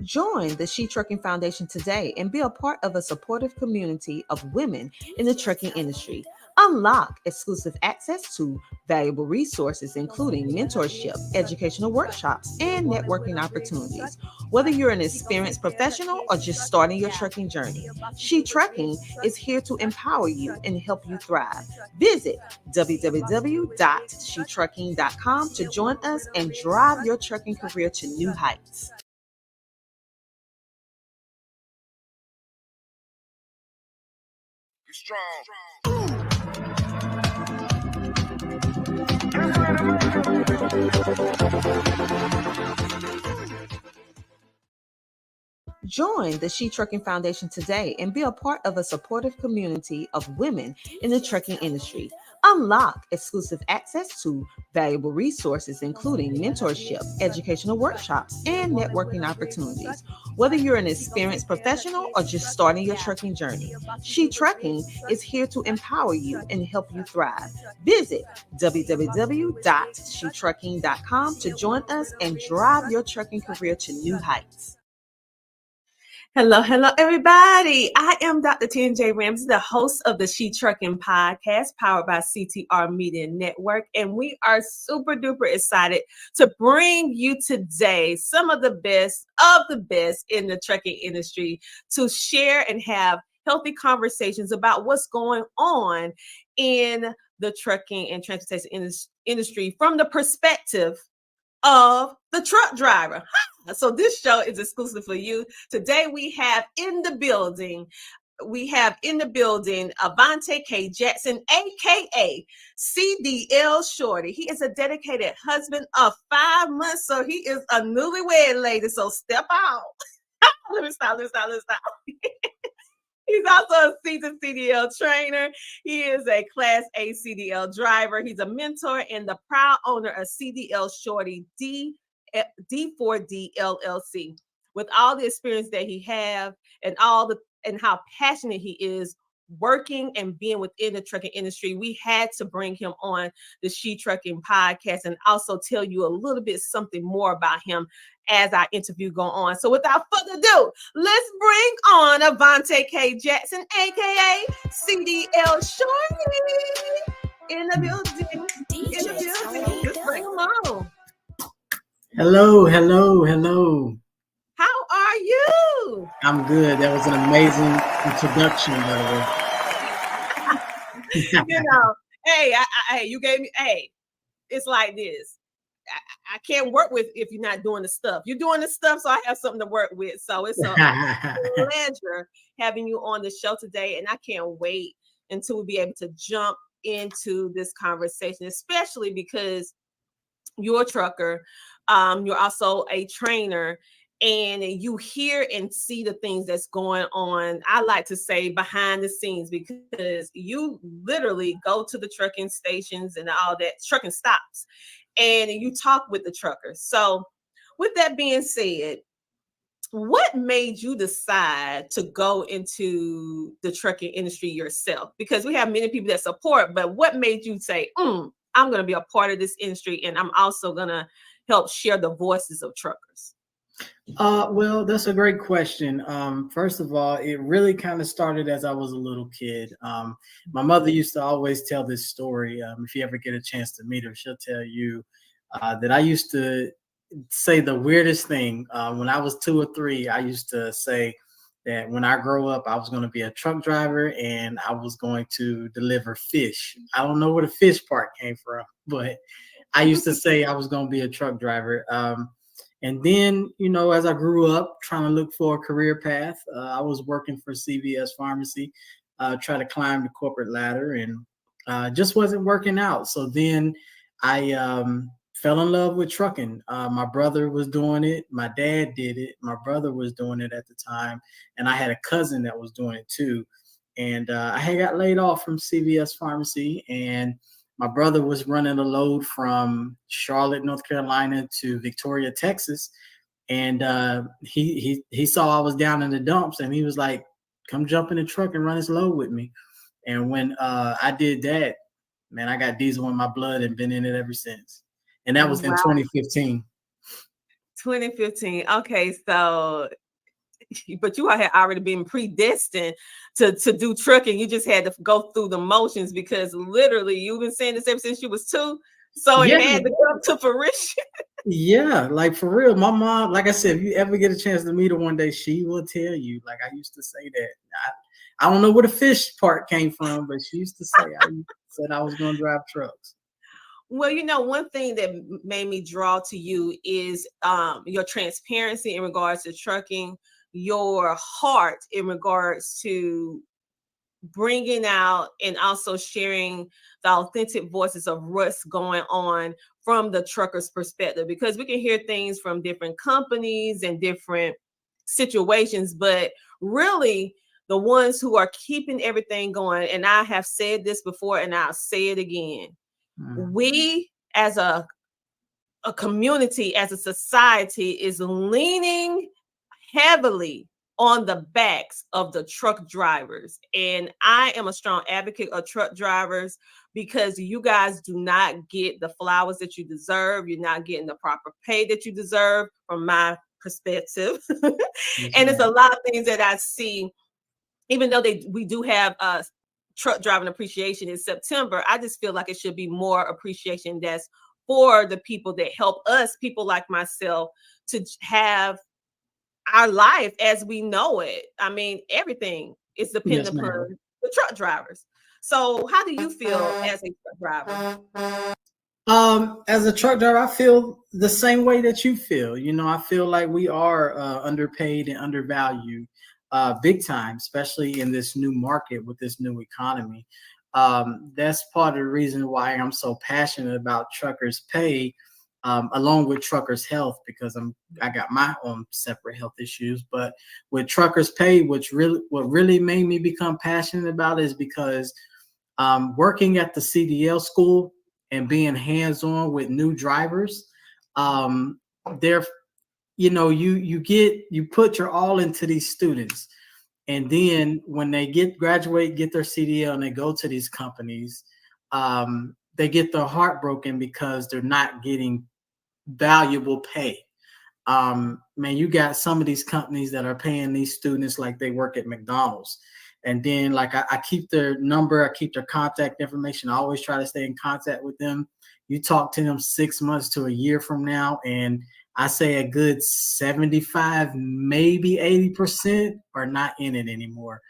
Join the She Trucking Foundation today and be a part of a supportive community of women in the trucking industry. Unlock exclusive access to valuable resources, including mentorship, educational workshops, and networking opportunities. Whether you're an experienced professional or just starting your trucking journey, She Trucking is here to empower you and help you thrive. Visit www.shetrucking.com to join us and drive your trucking career to new heights. You strong. Join the She Trucking Foundation today and be a part of a supportive community of women in the trucking industry. Unlock exclusive access to valuable resources, including mentorship, educational workshops, and networking opportunities. Whether you're an experienced professional or just starting your trucking journey, She Trucking is here to empower you and help you thrive. Visit www.shetrucking.com to join us and drive your trucking career to new heights. Hello, everybody. I am Dr. TNJ Ramsey, the host of the She Trucking podcast, powered by CTR Media Network. And we are super duper excited to bring you today some of the best in the trucking industry to share and have healthy conversations about what's going on in the trucking and transportation industry from the perspective of the truck driver. So this show is exclusive for you. Today we have in the building Avante K. Jackson, aka CDL Shorty. He is a dedicated husband of 5 months, so he is a newlywed lady. So step out. Let me stop. He's also a seasoned CDL trainer. He is a Class A CDL driver. He's a mentor and the proud owner of CDL Shorty D4D LLC. With all the experience that he have and how passionate he is working and being within the trucking industry, we had to bring him on the She Trucking podcast and also tell you a little bit something more about him as our interview go on. So without further ado, let's bring on Avante K. Jackson, aka CDL Shorty, in the building. Let's bring him on. Hello. How are you? I'm good. That was an amazing introduction, by the way. Hey, you gave me, it's like this. I can't work with if you're not doing the stuff. You're doing the stuff, so I have something to work with. So it's a pleasure having you on the show today, and I can't wait until we be able to jump into this conversation, especially because you're a trucker, you're also a trainer, and you hear and see the things that's going on. I like to say behind the scenes, because you literally go to the trucking stations and all that trucking stops and you talk with the truckers. So with that being said, what made you decide to go into the trucking industry yourself? Because we have many people that support, but what made you say, I'm going to be a part of this industry, and I'm also going to help share the voices of truckers? Well, that's a great question. First of all, it really kind of started as I was a little kid. My mother used to always tell this story. If you ever get a chance to meet her, she'll tell you that I used to say the weirdest thing. When I was 2 or 3, I used to say that when I grow up, I was going to be a truck driver and I was going to deliver fish. I don't know where the fish part came from, but I used to say I was going to be a truck driver. And then, as I grew up trying to look for a career path, I was working for CVS Pharmacy, trying to climb the corporate ladder, and just wasn't working out. So then I fell in love with trucking. My brother was doing it. My dad did it. My brother was doing it at the time. And I had a cousin that was doing it too. And I had got laid off from CVS Pharmacy, and my brother was running a load from Charlotte, North Carolina to Victoria, Texas. And he saw I was down in the dumps, and he was like, come jump in the truck and run this load with me. And when I did that, man, I got diesel in my blood and been in it ever since. And that was in 2015. 2015. Okay, so but you had already been predestined to do trucking. You just had to go through the motions, because literally you've been saying this ever since you was 2. So it had to come to fruition. Yeah, like for real. My mom, like I said, if you ever get a chance to meet her one day, she will tell you. Like I used to say that. I don't know where the fish part came from, but she used to say I said I was going to drive trucks. Well, one thing that made me draw to you is your transparency in regards to trucking, your heart in regards to bringing out and also sharing the authentic voices of what's going on from the trucker's perspective, because we can hear things from different companies and different situations, but really the ones who are keeping everything going, and I have said this before and I'll say it again, we as a community, as a society, is leaning heavily on the backs of the truck drivers. And I am a strong advocate of truck drivers, because you guys do not get the flowers that you deserve. You're not getting the proper pay that you deserve, from my perspective. And it's a lot of things that I see, even though we do have truck driving appreciation in September, I just feel like it should be more appreciation that's for the people that help us, people like myself, to have our life as we know it. I mean, everything is dependent upon the truck drivers. So how do you feel as a truck driver? As a truck driver, I feel the same way that you feel. I feel like we are underpaid and undervalued, big time, especially in this new market with this new economy. That's part of the reason why I'm so passionate about truckers' pay, along with truckers' health, because I got my own separate health issues. But with truckers' pay, what really made me become passionate about it is because working at the CDL school and being hands-on with new drivers, they're you put your all into these students, and then when they graduate, get their CDL, and they go to these companies, they get their heart broken because they're not getting valuable pay. Man, you got some of these companies that are paying these students like they work at McDonald's. And then like I keep their number, I keep their contact information. I always try to stay in contact with them. You talk to them 6 months to a year from now, and I say a good 75, maybe 80% are not in it anymore.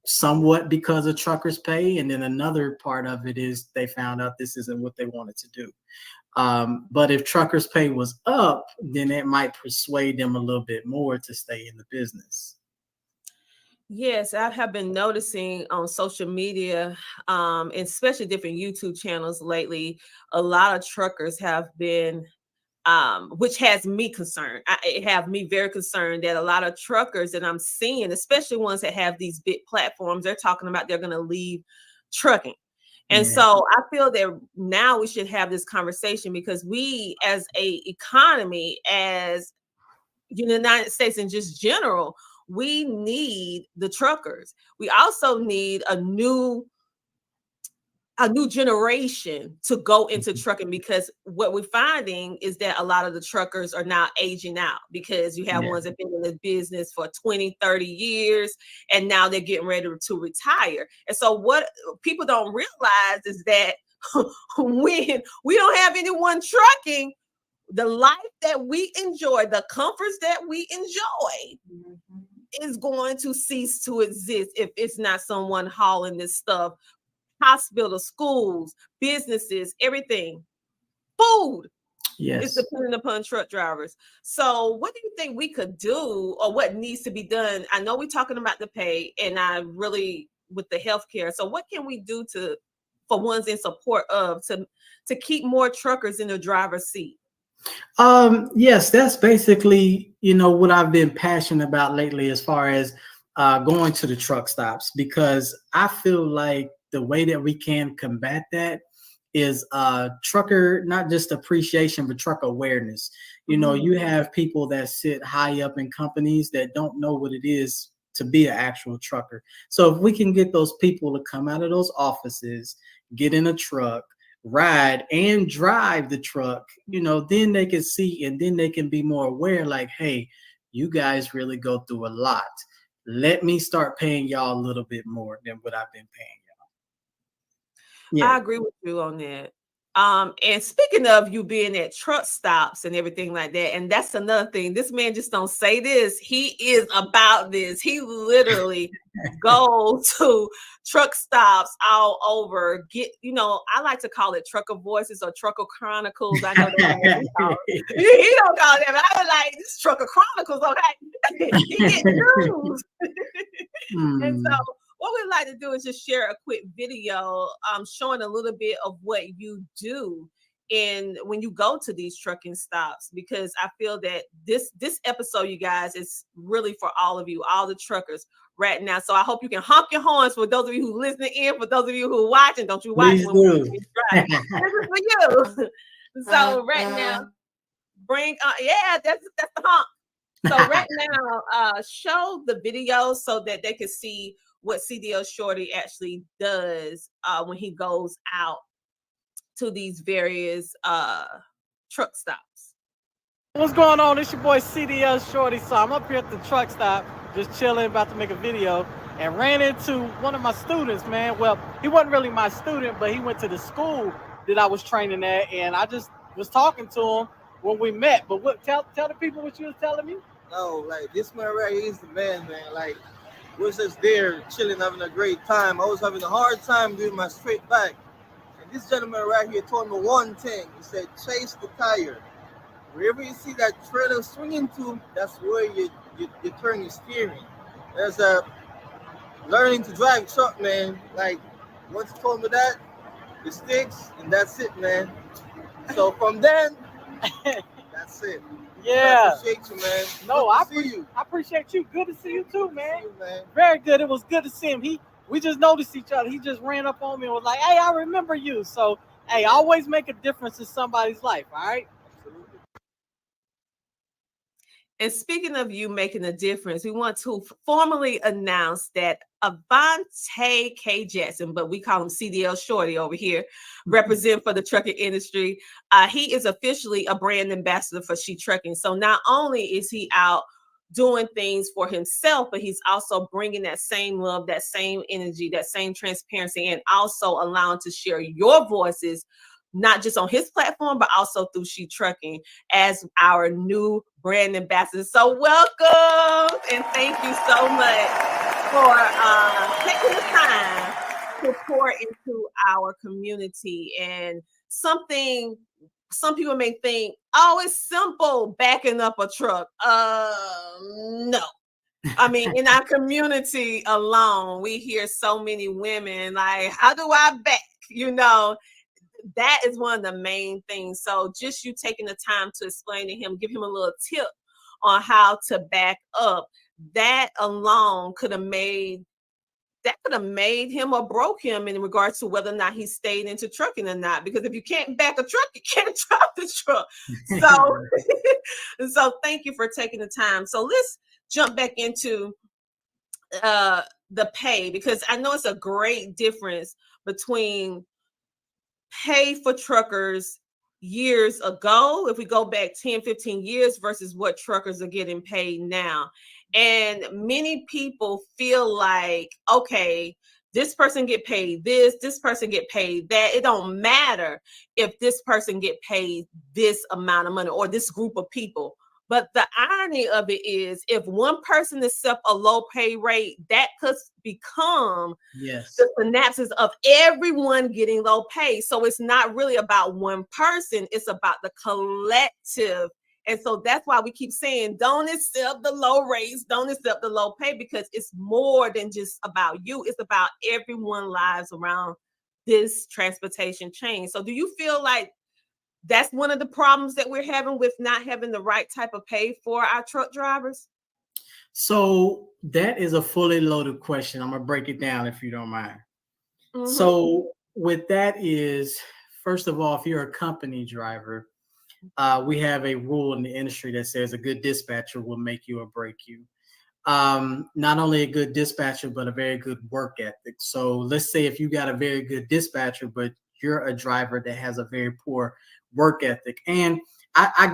Somewhat because of truckers' pay. And then another part of it is they found out this isn't what they wanted to do. But if truckers' pay was up, then it might persuade them a little bit more to stay in the business. Yes, I have been noticing on social media, and especially different YouTube channels lately, a lot of truckers have been, which has me concerned. It have me very concerned that a lot of truckers that I'm seeing, especially ones that have these big platforms, they're talking about they're going to leave trucking. And so I feel that now we should have this conversation, because we as a economy, as the United States in just general, we need the truckers. We also need a new a new generation to go into trucking, because what we're finding is that a lot of the truckers are now aging out, because you have ones that have been in the business for 20, 30 years, and now they're getting ready to retire. And so what people don't realize is that when we don't have anyone trucking, the life that we enjoy, the comforts that we enjoy, is going to cease to exist if it's not someone hauling this stuff. Hospitals, schools, businesses, everything. Food is dependent upon truck drivers. So what do you think we could do, or what needs to be done? I know we're talking about the pay, and I really with the healthcare. So what can we do for ones in support of to keep more truckers in the driver's seat? Yes, that's basically, what I've been passionate about lately as far as going to the truck stops, because I feel like the way that we can combat that is trucker, not just appreciation, but truck awareness. You have people that sit high up in companies that don't know what it is to be an actual trucker. So if we can get those people to come out of those offices, get in a truck, ride and drive the truck, then they can see, and then they can be more aware, like, hey, you guys really go through a lot. Let me start paying y'all a little bit more than what I've been paying y'all. I agree with you on that. And speaking of you being at truck stops and everything like that, and that's another thing. This man just don't say this. He is about this. He literally goes to truck stops all over. I like to call it trucker voices or trucker chronicles. I know that's what he calls it. He don't call it that, but I was like, this trucker chronicles, okay? He gets news. And so what we'd like to do is just share a quick video showing a little bit of what you do when you go to these trucking stops, because I feel that this episode, you guys, is really for all of you, all the truckers right now. So I hope you can honk your horns for those of you who listening in, for those of you who are watching. Don't you watch when we're driving. This is for you. So right now, that's the honk. So right now, show the video so that they can see what CDL Shorty actually does when he goes out to these various truck stops. What's going on? It's your boy CDL Shorty. So I'm up here at the truck stop, just chilling, about to make a video, and ran into one of my students, man. Well, he wasn't really my student, but he went to the school that I was training at, and I just was talking to him when we met. But tell the people what you was telling me. No, like, this man right here is the man. Like, we're just there chilling, having a great time. I was having a hard time doing my straight back. And this gentleman right here told me one thing. He said, chase the tire. Wherever you see that trailer swinging to, that's where you turn your steering. There's learning to drive truck, man. Like, once he told me that, it sticks, and that's it, man. So from then, that's it. Yeah. I appreciate you, man. No, I appreciate you. Good to see you too, man. See you, man. Very good. It was good to see him. We just noticed each other. He just ran up on me and was like, hey, I remember you. So, hey, always make a difference in somebody's life, all right? Absolutely. And speaking of you making a difference, we want to formally announce that Avante K. Jackson, but we call him CDL Shorty over here, represent for the trucking industry. He is officially a brand ambassador for Shetrucking. So not only is he out doing things for himself, but he's also bringing that same love, that same energy, that same transparency, and also allowing to share your voices, not just on his platform, but also through Shetrucking as our new brand ambassador. So welcome, and thank you so much for taking the time to pour into our community. And some people may think, oh, it's simple backing up a truck. No. I mean, in our community alone, we hear so many women like, how do I back? That is one of the main things. So just you taking the time to explain to him, give him a little tip on how to back up, that alone could have made him or broke him in regards to whether or not he stayed into trucking or not. Because if you can't back a truck, you can't drive the truck. So thank you for taking the time. So let's jump back into the pay, because I know it's a great difference between pay for truckers years ago, if we go back 10, 15 years versus what truckers are getting paid now. And many people feel like, okay, this person get paid this person get paid that. It don't matter if this person get paid this amount of money or this group of people. But the irony of it is, if one person accept a low pay rate, that could become Yes. the synapses of everyone getting low pay. So it's not really about one person, it's about the collective. And so that's why we keep saying, don't accept the low rates, don't accept the low pay, because it's more than just about you. It's about everyone's lives around this transportation chain. So do you feel like that's one of the problems that we're having with not having the right type of pay for our truck drivers? So that is a fully loaded question. I'm gonna break it down if you don't mind. So with that is, first of all, if you're a company driver, we have a rule in the industry that says a good dispatcher will make you or break you. Not only a good dispatcher, but a very good work ethic. So let's say if you got a very good dispatcher, but you're a driver that has a very poor work ethic. And I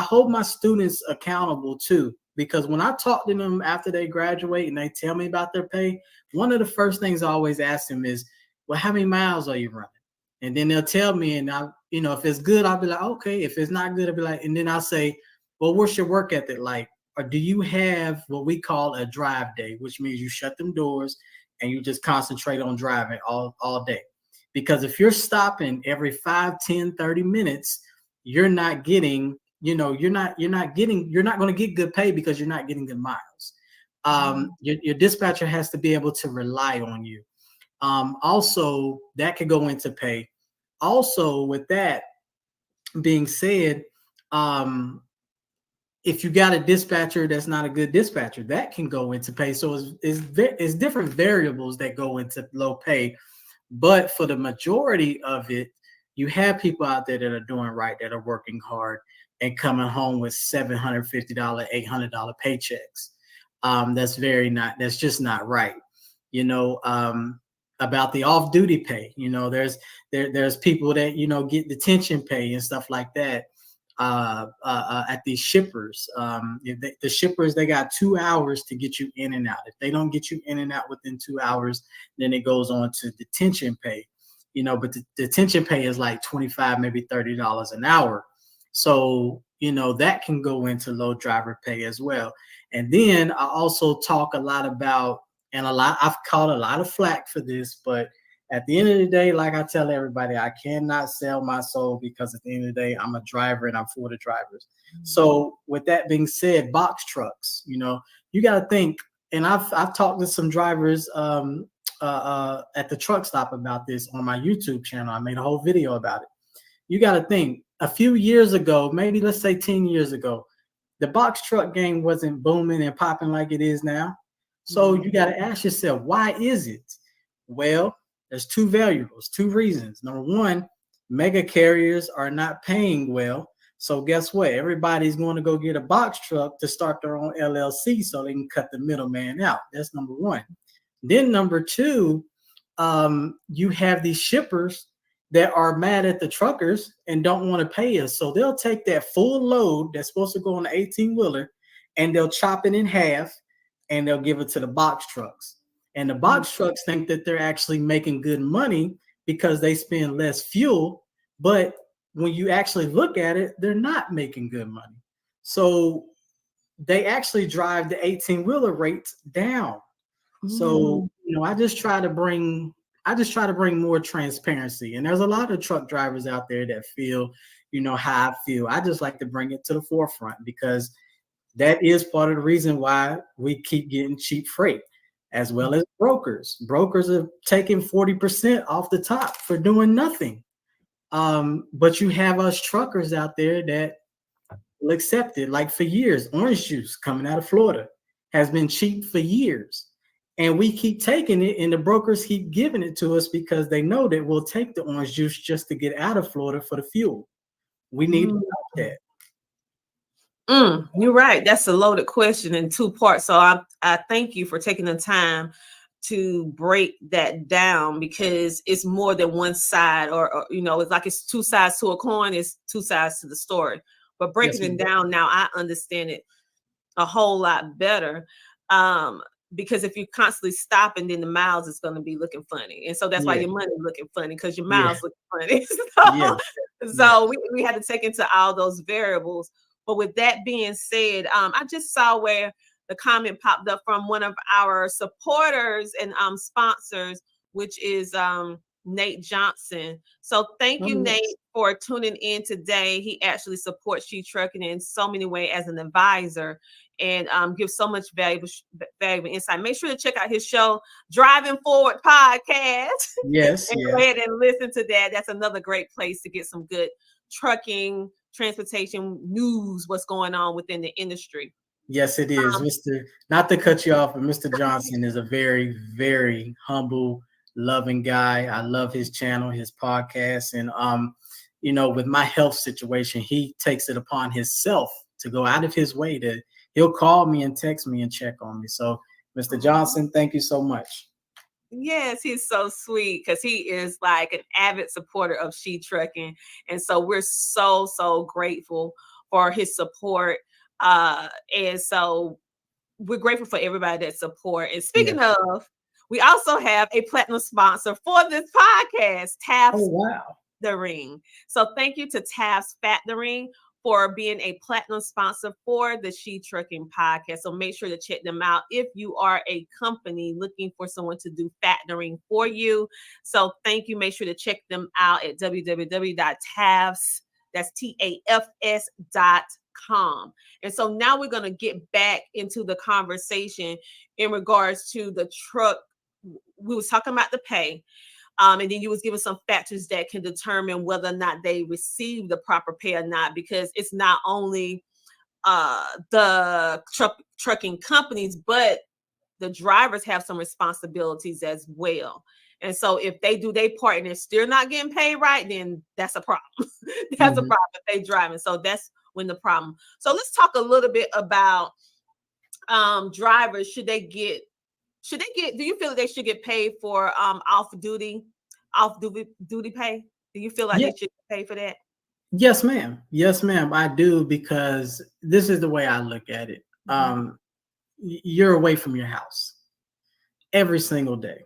hold my students accountable too, because when I talk to them after they graduate and they tell me about their pay, one of the first things I always ask them is, well, how many miles are you running? And then they'll tell me, and if it's good, I'll be like, okay. If it's not good, I'll be like, and then I'll say, well, what's your work ethic like? Or do you have what we call a drive day, which means you shut them doors and you just concentrate on driving all day? Because if you're stopping every 5, 10, 30 minutes, you're not getting, you're not going to get good pay because you're not getting good miles. Your dispatcher has to be able to rely on you. Also, that could go into pay. Also, with that being said, if you got a dispatcher that's not a good dispatcher, that can go into pay. So it's different variables that go into low pay. But for the majority of it, you have people out there that are doing right, that are working hard and coming home with $750, $800 paychecks. That's just not right. About the off-duty pay, there's people that, get detention pay and stuff like that. At these shippers, the shippers, they got 2 hours to get you in and out. If they don't get you in and out within 2 hours, then it goes on to detention pay. But the detention pay is like $25, maybe $30 an hour. So that can go into low driver pay as well. And then I also talk a lot about, I've caught a lot of flack for this, but at the end of the day, like I tell everybody, I cannot sell my soul, because at the end of the day, I'm a driver and I'm for the drivers. So with that being said, box trucks, you got to think, and I've talked to some drivers at the truck stop about this on my YouTube channel. I made a whole video about it. You got to think, a few years ago, maybe let's say 10 years ago, the box truck game wasn't booming and popping like it is now. So you got to ask yourself, why is it? Well, there's two variables, two reasons. Number one, mega carriers are not paying well. So guess what? Everybody's going to go get a box truck to start their own LLC so they can cut the middleman out. That's number one. Then number two, you have these shippers that are mad at the truckers and don't want to pay us. So they'll take that full load that's supposed to go on the 18-wheeler and they'll chop it in half and they'll give it to the box trucks. And the box trucks think that they're actually making good money because they spend less fuel. But when you actually look at it, they're not making good money. So they actually drive the 18-wheeler rates down. So, I just try to bring more transparency. And there's a lot of truck drivers out there that feel, how I feel. I just like to bring it to the forefront because that is part of the reason why we keep getting cheap freight, as well as brokers. Brokers are taking 40% off the top for doing nothing. But you have us truckers out there that will accept it. Like for years, orange juice coming out of Florida has been cheap for years. And we keep taking it, and the brokers keep giving it to us because they know that we'll take the orange juice just to get out of Florida for the fuel. We need to stop that. You're right. That's a loaded question in two parts. So I thank you for taking the time to break that down because it's more than one side, or it's like it's two sides to a coin, it's two sides to the story. But breaking it down now, I understand it a whole lot better. Because if you constantly stop, and then the miles is going to be looking funny, and so that's why your money looking funny, because your miles look funny. So we had to take into all those variables. But with that being said, I just saw where the comment popped up from one of our supporters and sponsors, which is Nate Johnson. So thank you, Nate, for tuning in today. He actually supports Shetrucking in so many ways as an advisor, and gives so much valuable insight. Make sure to check out his show, Driving Forward Podcast. Yes, and go ahead and listen to that. That's another great place to get some good trucking, transportation news, what's going on within the industry. Yes, it is. Not to cut you off, but Mr. Johnson is a very, very humble, loving guy. I love his channel, his podcast. And, with my health situation, he takes it upon himself to go out of his way he'll call me and text me and check on me. So, Mr. Johnson, thank you so much. Yes, he's so sweet because he is like an avid supporter of Shetrucking. And so we're so, so grateful for his support. And so we're grateful for everybody that support. And speaking of, we also have a platinum sponsor for this podcast, Taft's The Ring. So thank you to Taft's Fat The Ring for being a platinum sponsor for the Shetrucking podcast. So make sure to check them out if you are a company looking for someone to do fattening for you. So thank you. Make sure to check them out at www.tafs, that's TAFS.com. And so now we're going to get back into the conversation in regards to the truck. We was talking about the pay. And then you was giving some factors that can determine whether or not they receive the proper pay or not, because it's not only the trucking companies, but the drivers have some responsibilities as well. And so if they do their part and they're still not getting paid right, then that's a problem. That's a problem if they driving. So that's when the problem. So let's talk a little bit about drivers. Do you feel that they should get paid for off duty pay? Do you feel like they should pay for that? Yes, ma'am. Yes, ma'am. I do, because this is the way I look at it. You're away from your house every single day.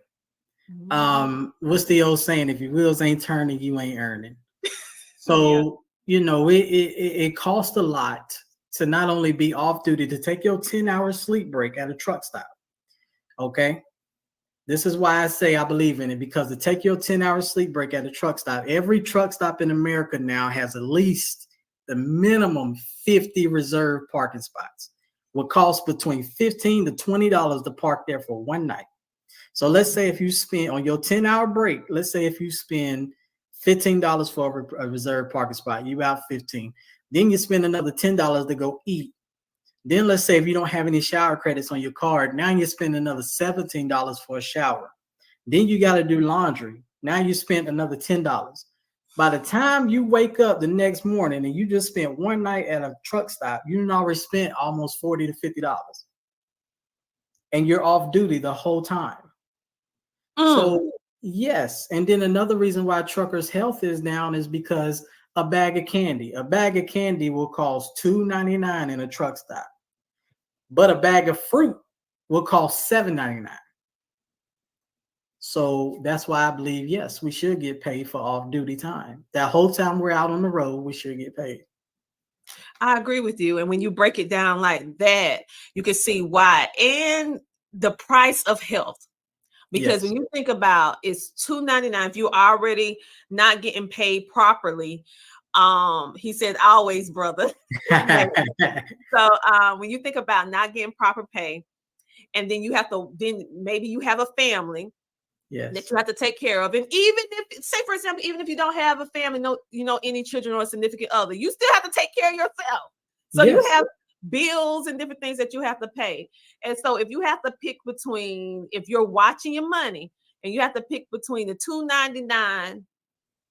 What's the old saying? If your wheels ain't turning, you ain't earning. So, it costs a lot to not only be off duty, to take your 10-hour sleep break at a truck stop. Okay. This is why I say I believe in it, because to take your 10-hour sleep break at a truck stop, every truck stop in America now has at least the minimum 50 reserved parking spots. Will cost between $15 to $20 to park there for one night. So let's say if you spend on your 10-hour break, let's say if you spend $15 for a reserved parking spot, you out 15. Then you spend another $10 to go eat. Then let's say if you don't have any shower credits on your card, now you spend another $17 for a shower. Then you got to do laundry. Now you spend another $10. By the time you wake up the next morning and you just spent one night at a truck stop, you already spent almost $40 to $50. And you're off duty the whole time. So yes. And then another reason why truckers' health is down is because a bag of candy will cost $2.99 in a truck stop. But a bag of fruit will cost $7.99. So that's why I believe, yes, we should get paid for off-duty time. That whole time we're out on the road, we should get paid. I agree with you. And when you break it down like that, you can see why. And the price of health. Because when you think about it's $2.99, if you're already not getting paid properly, he said, always, brother. So when you think about not getting proper pay, and then maybe you have a family that you have to take care of. And even if, say for example, even if you don't have a family, any children or a significant other, you still have to take care of yourself. So you have bills and different things that you have to pay. And so if you have to pick between, if you're watching your money and you have to pick between the $2.99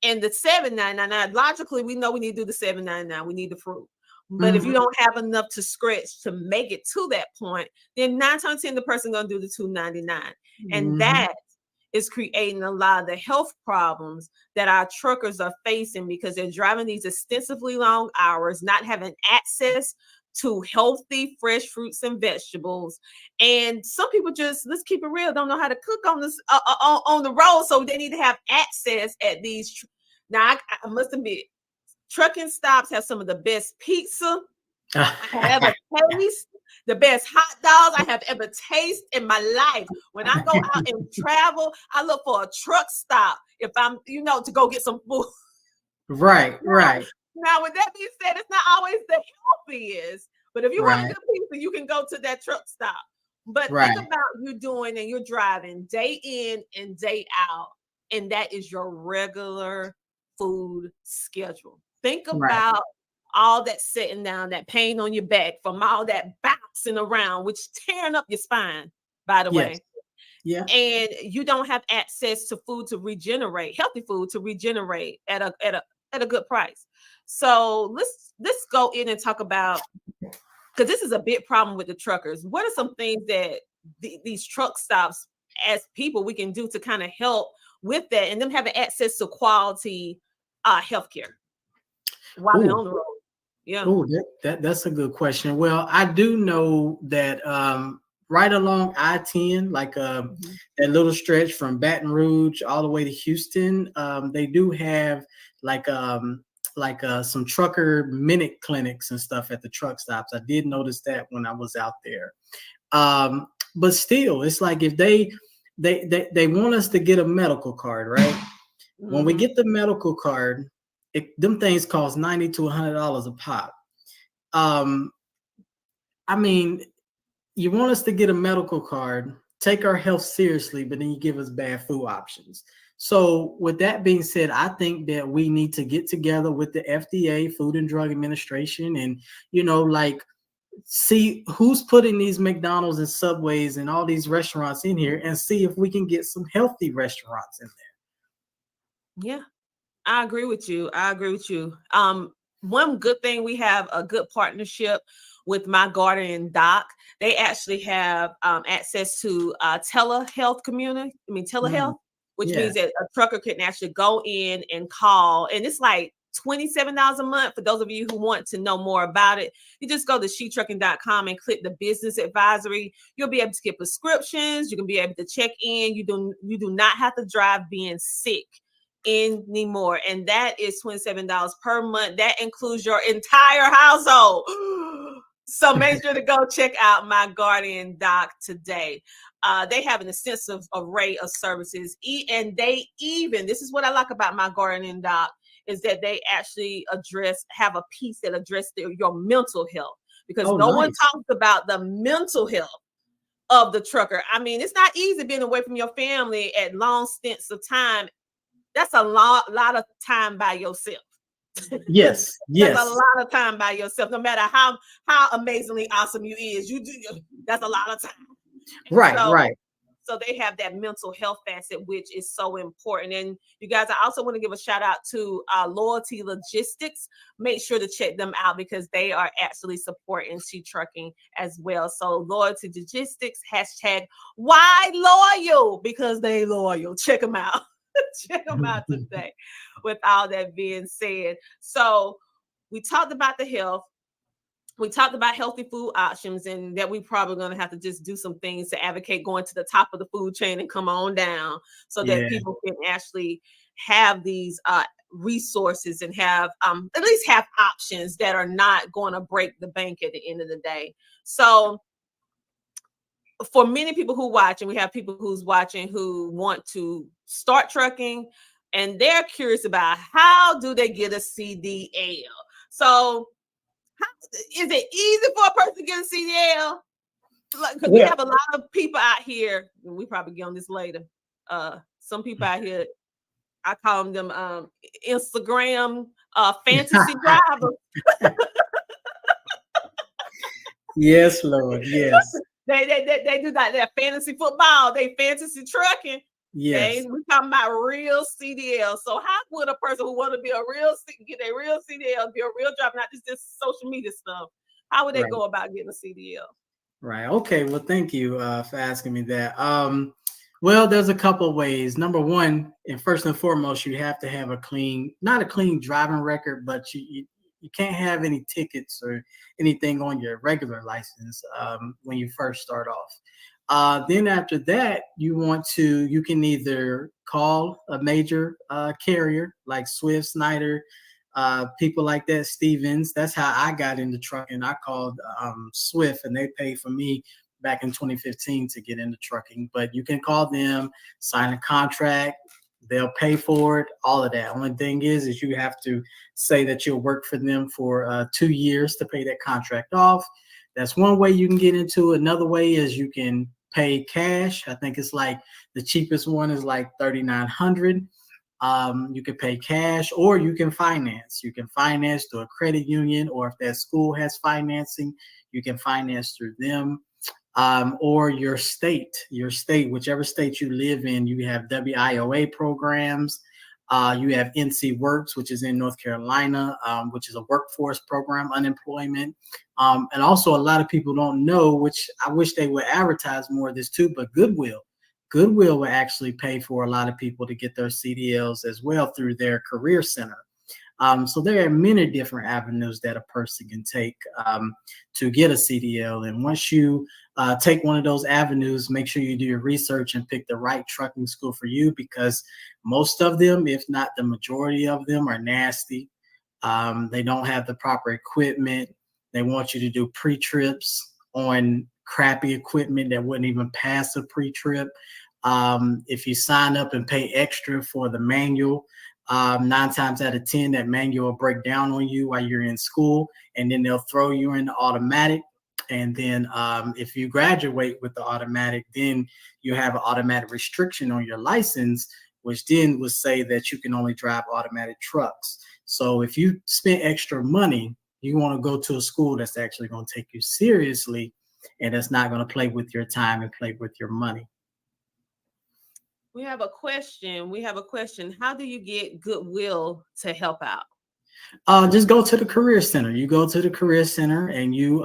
and the $7.99, now logically we know we need to do the $7.99. We need the fruit. But if you don't have enough to scratch to make it to that point, then 9 times 10 the person gonna do the $2.99, and that is creating a lot of the health problems that our truckers are facing because they're driving these extensively long hours, not having access to healthy, fresh fruits and vegetables. And some people just, let's keep it real, don't know how to cook on this on the road, so they need to have access at these. Now, I must admit, trucking stops have some of the best pizza I have ever tasted, the best hot dogs I have ever tasted in my life. When I go out and travel, I look for a truck stop if I'm, to go get some food. Right. Now, with that being said, it's not always the healthiest, but if you want a good pizza, you can go to that truck stop. But think about you doing and you're driving day in and day out, and that is your regular food schedule. Think about all that sitting down, that pain on your back from all that bouncing around, which tearing up your spine, by the way. Yeah. And you don't have access to food to regenerate, healthy food to regenerate at a good price. So let's go in and talk about, because this is a big problem with the truckers. What are some things that these truck stops, as people, we can do to kind of help with that and them having access to quality healthcare while they're on the road? Yeah. Oh, that's a good question. Well, I do know that right along I-10, like that little stretch from Baton Rouge all the way to Houston, they do have like some trucker minute clinics and stuff at the truck stops. I did notice that when I was out there. But still, it's like if they want us to get a medical card, right? When we get the medical card, them things cost $90 to $100 a pop. I mean, you want us to get a medical card, take our health seriously, but then you give us bad food options. So with that being said, I think that we need to get together with the FDA, Food and Drug Administration, and, see who's putting these McDonald's and Subways and all these restaurants in here and see if we can get some healthy restaurants in there. Yeah, I agree with you. One good thing, we have a good partnership with My Garden Doc. They actually have access to telehealth, which means that a trucker can actually go in and call, and it's like $27 a month. For those of you who want to know more about it, you just go to shetrucking.com and click the business advisory. You'll be able to get prescriptions. You can be able to check in. You do not have to drive being sick anymore, and that is $27 per month. That includes your entire household. So make sure to go check out My Guardian Doc today. They have an extensive array of services, and they even, this is what I like about My Guardian Doc, is that they actually have a piece that addresses your mental health, because one talks about the mental health of the trucker. I mean, it's not easy being away from your family at long stints of time. That's a lot of time by yourself. Yes. That's a lot of time by yourself. No matter how amazingly awesome you is, that's a lot of time. Right. So they have that mental health facet, which is so important. And you guys, I also want to give a shout out to Loyalty Logistics. Make sure to check them out because they are actually supporting Shetrucking as well. So Loyalty Logistics, #why loyal? Because they loyal. Check them out. Check them out today. With all that being said, so we talked about the health. We talked about healthy food options, and that we probably going to have to just do some things to advocate going to the top of the food chain and come on down, so that people can actually have these resources and have at least have options that are not going to break the bank at the end of the day. So for many people who watch, and we have people who's watching who want to start trucking, and they're curious about how do they get a CDL. So is it easy for a person to get a CDL? Because we have a lot of people out here, and we probably get on this later. Some people out here, I call them Instagram fantasy drivers. Yes, Lord. Yes. They do that fantasy football. They fantasy trucking. Yes. Okay, we're talking about real CDL. So how would a person who want to be a real get a real CDL, be a real driver, not just this social media stuff? How would they Right. go about getting a CDL? Right. Okay. Well, thank you for asking me that. Well, there's a couple of ways. Number one, and first and foremost, you have to have a clean, not a clean driving record, but you can't have any tickets or anything on your regular license when you first start off. Then after that, you can either call a major carrier like Swift, Snyder, people like that, Stevens. That's how I got into trucking. I called Swift, and they paid for me back in 2015 to get into trucking. But you can call them, sign a contract, they'll pay for it, all of that. Only thing is you have to say that you'll work for them for 2 years to pay that contract off. That's one way you can get into it. Another way is you can pay cash. I think it's like the cheapest one is like $3,900. You can pay cash, or you can finance. You can finance through a credit union, or if that school has financing, you can finance through them. Or your state, whichever state you live in, you have WIOA programs. You have NC Works, which is in North Carolina, which is a workforce program, unemployment. And also a lot of people don't know, which I wish they would advertise more of this too, but Goodwill will actually pay for a lot of people to get their CDLs as well through their career center. So there are many different avenues that a person can take to get a CDL. And once you take one of those avenues, make sure you do your research and pick the right trucking school for you, because most of them, if not the majority of them, are nasty. They don't have the proper equipment. They want you to do pre-trips on crappy equipment that wouldn't even pass a pre-trip. If you sign up and pay extra for the manual, 9 times out of 10, that manual will break down on you while you're in school, and then they'll throw you in the automatic. And then if you graduate with the automatic, then you have an automatic restriction on your license, which then would say that you can only drive automatic trucks. So if you spend extra money, you want to go to a school that's actually going to take you seriously, and that's not going to play with your time and play with your money. We have a question. How do you get Goodwill to help out? Just go to the career center. You go to the career center, and you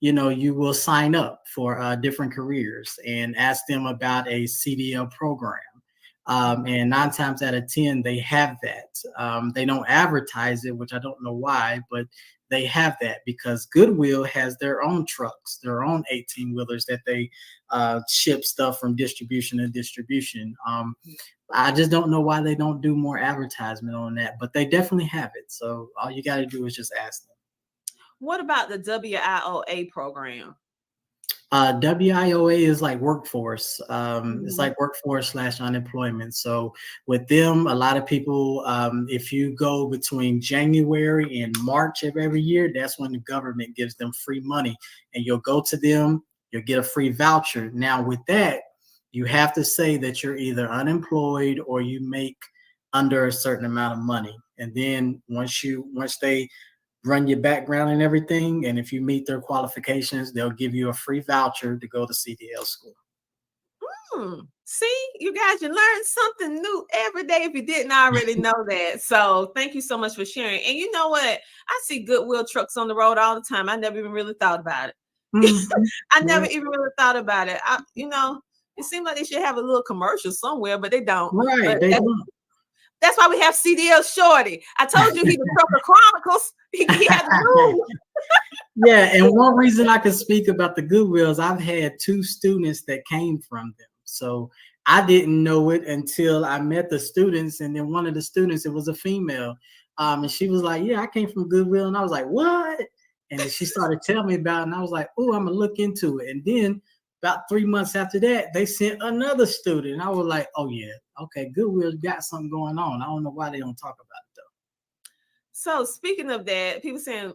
will sign up for different careers and ask them about a CDL program. And 9 times out of 10, they have that. They don't advertise it, which I don't know why, but they have that because Goodwill has their own trucks, their own 18-wheelers that they ship stuff from distribution to distribution. I just don't know why they don't do more advertisement on that, but they definitely have it. So all you got to do is just ask them. What about the WIOA program? WIOA is like workforce. It's like workforce / unemployment. So with them, a lot of people, if you go between January and March of every year, that's when the government gives them free money, and you'll go to them, you'll get a free voucher. Now with that, you have to say that you're either unemployed or you make under a certain amount of money. And then once they run your background and everything, and if you meet their qualifications, they'll give you a free voucher to go to CDL school. See, you guys, you learn something new every day if you didn't already know that. So thank you so much for sharing. And you know what? I see Goodwill trucks on the road all the time. I never even really thought about it. I never even really thought about it. It seems like they should have a little commercial somewhere, but they don't. Right, they don't. That's why we have CDL Shorty. I told you he was Trucker Chronicles. He had to move. Yeah, and one reason I can speak about the Goodwill is I've had 2 students that came from them. So I didn't know it until I met the students, and then one of the students, it was a female, and she was like, "Yeah, I came from Goodwill," and I was like, "What?" And then she started telling me about it, and I was like, "Oh, I'm gonna look into it." And then about 3 months after that, they sent another student. And I was like, "Oh yeah, okay, Goodwill got something going on. I don't know why they don't talk about it though." So speaking of that, people saying,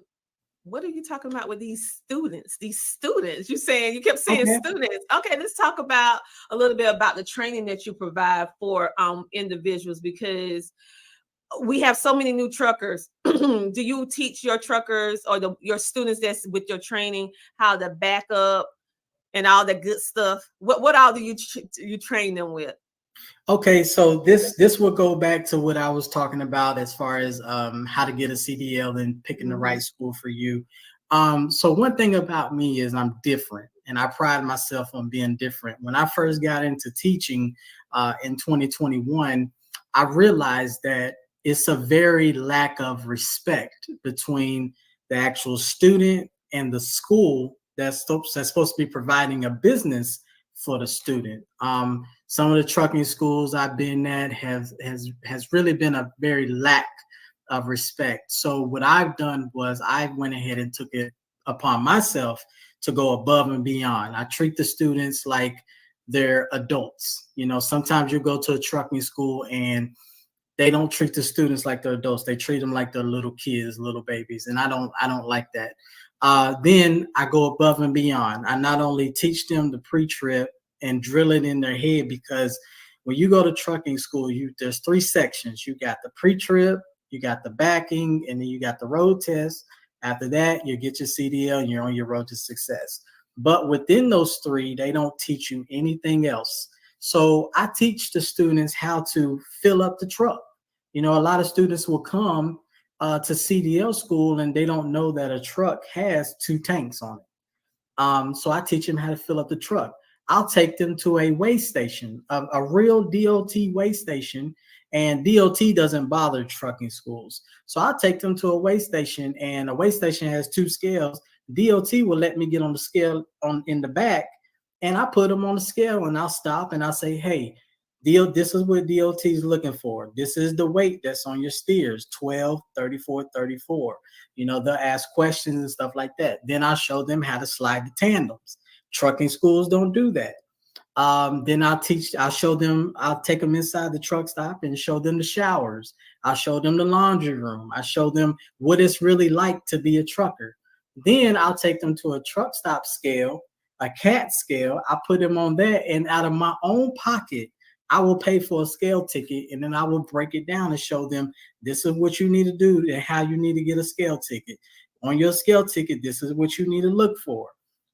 what are you talking about with these students? You kept saying students. Okay, let's talk about a little bit about the training that you provide for individuals, because we have so many new truckers. Do you teach your truckers or your students that's with your training how to back up and all the good stuff? What all do you train them with? Okay, so this will go back to what I was talking about as far as how to get a CDL and picking the right school for you. So one thing about me is I'm different, and I pride myself on being different. When I first got into teaching in 2021, I realized that it's a very lack of respect between the actual student and the school that's supposed to be providing a business for the student. Some of the trucking schools I've been at has really been a very lack of respect. So what I've done was I went ahead and took it upon myself to go above and beyond. I treat the students like they're adults. You know, sometimes you go to a trucking school and they don't treat the students like they're adults. They treat them like they're little kids, little babies, and I don't like that. Then I go above and beyond. I not only teach them the pre-trip and drill it in their head, because when you go to trucking school, there's 3 sections. You got the pre-trip, you got the backing, and then you got the road test. After that, you get your CDL and you're on your road to success. But within those 3, they don't teach you anything else. So I teach the students how to fill up the truck. You know, a lot of students will come to CDL school and they don't know that a truck has 2 tanks on it. So I teach them how to fill up the truck. I'll take them to a weigh station, a real DOT weigh station, and DOT doesn't bother trucking schools. So I'll take them to a weigh station, and a weigh station has 2 scales. DOT will let me get on the scale in the back, and I put them on the scale, and I'll stop and I'll say, hey, this is what DOT is looking for. This is the weight that's on your steers, 12, 34, 34. You know, they'll ask questions and stuff like that. Then I'll show them how to slide the tandems. Trucking schools don't do that. Then I'll take them inside the truck stop and show them the showers. I'll show them the laundry room. I show them what it's really like to be a trucker. Then I'll take them to a truck stop scale, a CAT scale. I put them on that, and out of my own pocket, I will pay for a scale ticket, and then I will break it down and show them this is what you need to do and how you need to get a scale ticket. On your scale ticket, this is what you need to look for.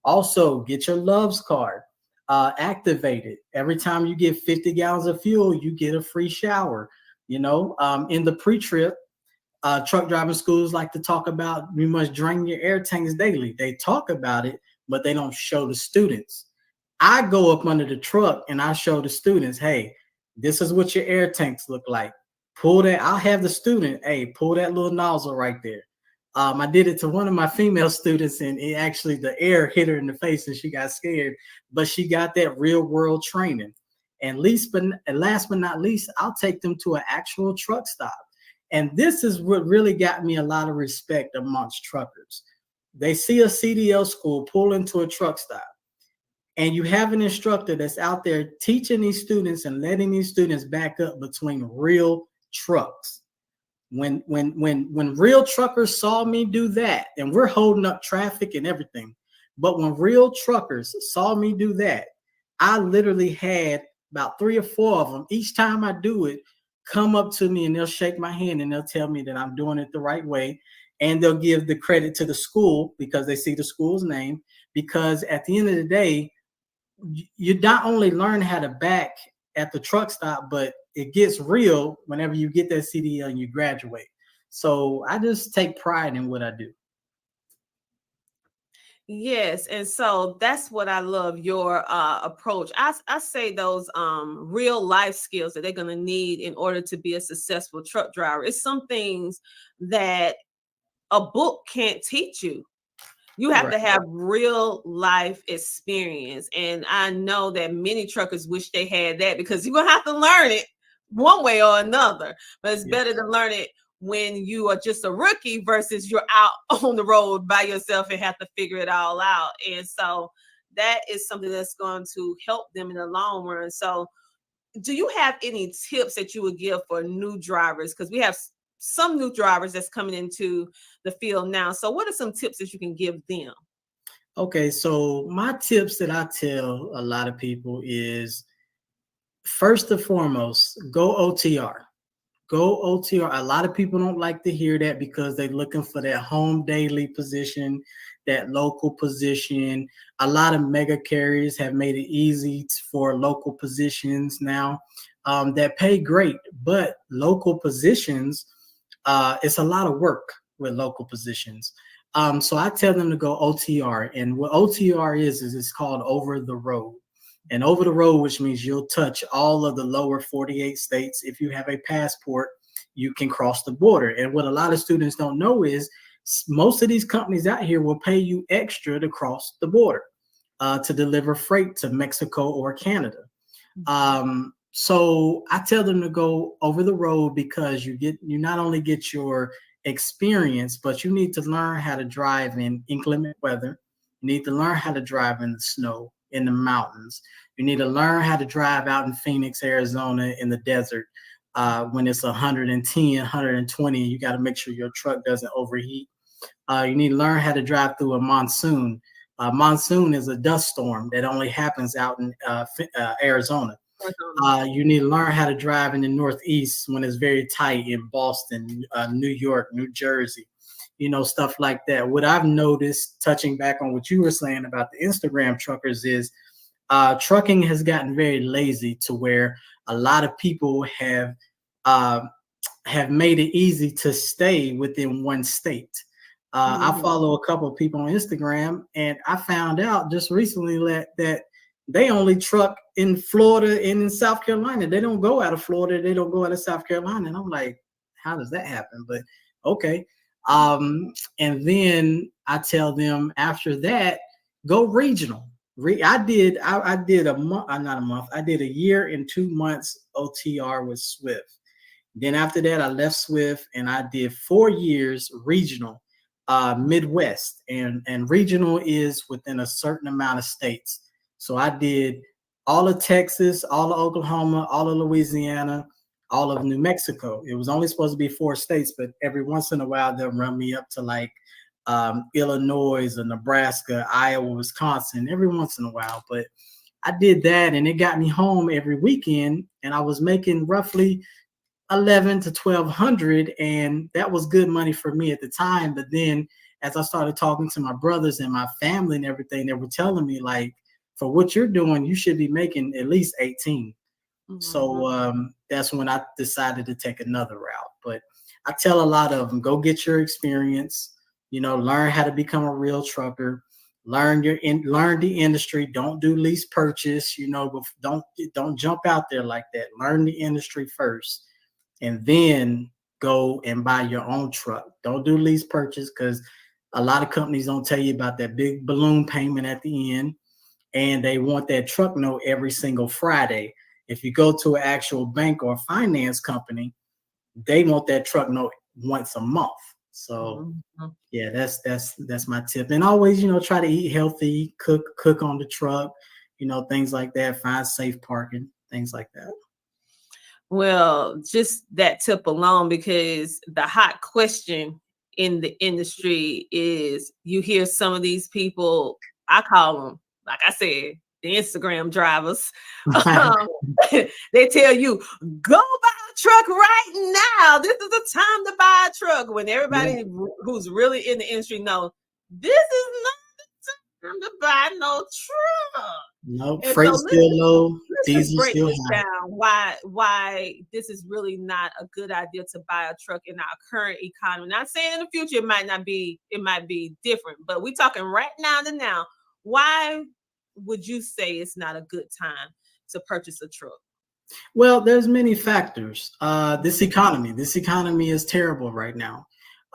Also, get your Loves card activated. Every time you get 50 gallons of fuel, you get a free shower. You know, in the pre-trip, truck driving schools like to talk about you must drain your air tanks daily. They talk about it, but they don't show the students. I go up under the truck and I show the students, hey, this is what your air tanks look like. Pull that. I'll have the student, hey, pull that little nozzle right there. I did it to one of my female students, and the air hit her in the face and she got scared, but she got that real world training. And last but not least, I'll take them to an actual truck stop. And this is what really got me a lot of respect amongst truckers. They see a CDL school pull into a truck stop, and you have an instructor that's out there teaching these students and letting these students back up between real trucks. When real truckers saw me do that, and we're holding up traffic and everything, but when real truckers saw me do that, I literally had about 3 or 4 of them each time I do it come up to me and they'll shake my hand and they'll tell me that I'm doing it the right way, and they'll give the credit to the school because they see the school's name. Because at the end of the day, you not only learn how to back at the truck stop, but it gets real whenever you get that CDL and you graduate. So I just take pride in what I do. Yes, and so that's what I love your approach. I say those real life skills that they're going to need in order to be a successful truck driver. It's some things that a book can't teach you. You have to have real life experience. And I know that many truckers wish they had that, because you're going to have to learn it one way or another. But it's better to learn it when you are just a rookie versus you're out on the road by yourself and have to figure it all out. And so that is something that's going to help them in the long run. So do you have any tips that you would give for new drivers? Because we have some new drivers that's coming into the field now. So what are some tips that you can give them? Okay, so my tips that I tell a lot of people is, first and foremost, go OTR. Go OTR. A lot of people don't like to hear that because they're looking for that home daily position, that local position. A lot of mega carriers have made it easy for local positions now. that pay great, but local positions, it's a lot of work with local positions. So I tell them to go OTR, and what OTR is it's called over the road. And over the road, which means you'll touch all of the lower 48 states. If you have a passport, you can cross the border. And what a lot of students don't know is most of these companies out here will pay you extra to cross the border, to deliver freight to Mexico or Canada. So I tell them to go over the road because you not only get your experience, but you need to learn how to drive in inclement weather. You need to learn how to drive in the snow, in the mountains. You need to learn how to drive out in Phoenix, Arizona, in the desert when it's 110, 120. You got to make sure your truck doesn't overheat. You need to learn how to drive through a monsoon. Monsoon is a dust storm that only happens out in Arizona. You need to learn how to drive in the Northeast when it's very tight in Boston, New York, New Jersey, stuff like that. What I've noticed, touching back on what you were saying about the Instagram truckers, is trucking has gotten very lazy to where a lot of people have made it easy to stay within one state. I follow a couple of people on Instagram, and I found out just recently that they only truck in Florida and in South Carolina. They don't go out of Florida. They don't go out of South Carolina. And I'm like, how does that happen? But okay. And then I tell them after that, go regional. I did a month, not a month. I did a year and 2 months OTR with Swift. Then after that, I left Swift and I did 4 years regional, Midwest, and regional is within a certain amount of states. So I did all of Texas, all of Oklahoma, all of Louisiana, all of New Mexico. It was only supposed to be 4 states, but every once in a while they'll run me up to like Illinois or Nebraska, Iowa, Wisconsin, every once in a while. But I did that and it got me home every weekend, and I was making roughly 11 to 1200, and that was good money for me at the time. But then as I started talking to my brothers and my family and everything, they were telling me, like, for what you're doing, you should be making at least 18. So that's when I decided to take another route. But I tell a lot of them, go get your experience, learn how to become a real trucker, learn the industry. Don't do lease purchase, don't jump out there like that. Learn the industry first, and then go and buy your own truck. Don't do lease purchase, because a lot of companies don't tell you about that big balloon payment at the end, and they want that truck note every single Friday. If you go to an actual bank or finance company, they want that truck note once a month. So yeah, that's my tip. And always, try to eat healthy, cook on the truck, things like that. Find safe parking, things like that. Well, just that tip alone, because the hot question in the industry is, you hear some of these people, I call them, like I said, the Instagram drivers. They tell you, go buy a truck right now. This is the time to buy a truck. When everybody who's really in the industry knows this is not the time to buy no truck. Nope, freight's still low, diesel still high. Down why this is really not a good idea to buy a truck in our current economy. Not saying in the future it might be different, but we're talking right now to now. Why would you say it's not a good time to purchase a truck? Well, there's many factors. This economy is terrible right now.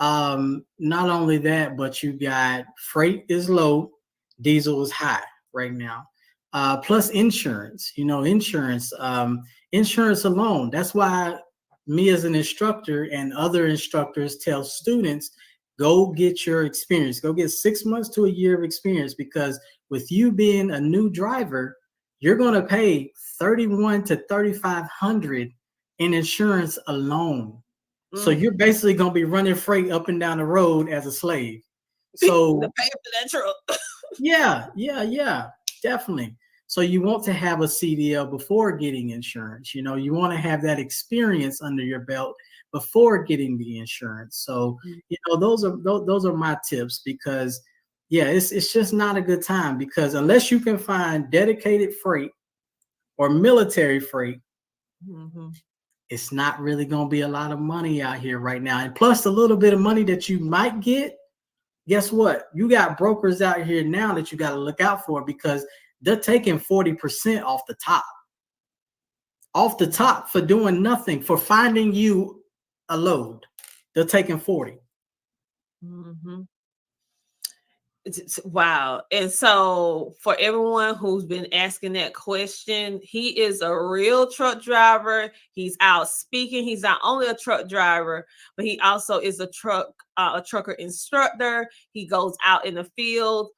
Not only that, but you got freight is low, diesel is high right now. Plus insurance, insurance alone. That's why me as an instructor and other instructors tell students, go get your experience. Go get 6 months to a year of experience, because with you being a new driver, you're going to pay $3,100 to $3,500 in insurance alone. So you're basically going to be running freight up and down the road as a slave. So to pay for that truck. Yeah, definitely. So you want to have a CDL before getting insurance. You want to have that experience under your belt before getting the insurance. So those are my tips, because it's just not a good time, because unless you can find dedicated freight or military freight Mm-hmm. It's not really going to be a lot of money out here right now. And plus a little bit of money that you might get, guess what? You got brokers out here now that you got to look out for, because they're taking 40% off the top for doing nothing, for finding you a load. They're taking 40. Mm-hmm. Wow. And so for everyone who's been asking that question, he is a real truck driver. He's out speaking. He's not only a truck driver, but he also is a trucker instructor. He goes out in the field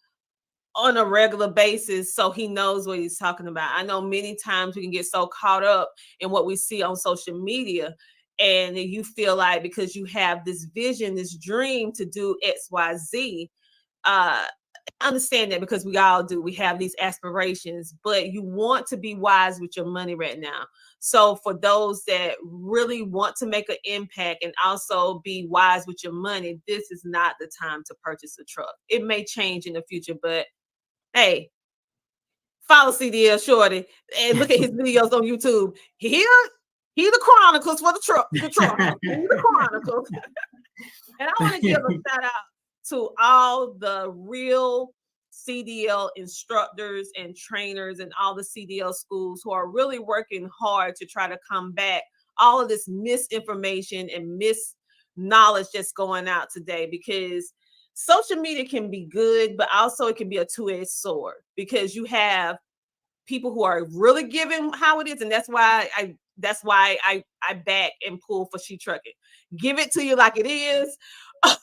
on a regular basis, so he knows what he's talking about. I know many times we can get so caught up in what we see on social media, and you feel like because you have this vision, this dream to do XYZ, understand that, because we all do. We have these aspirations, but you want to be wise with your money right now. So for those that really want to make an impact and also be wise with your money, this is not the time to purchase a truck. It may change in the future, but hey, follow CDL Shorty and look at his videos on YouTube. He the chronicles for the truck. He the chronicles. And I want to give a shout out to all the real CDL instructors and trainers and all the CDL schools who are really working hard to try to combat all of this misinformation and misknowledge that's going out today, because social media can be good, but also it can be a two-edged sword, because you have people who are really giving how it is, and that's why I back and pull for Shetrucking. Give it to you like it is.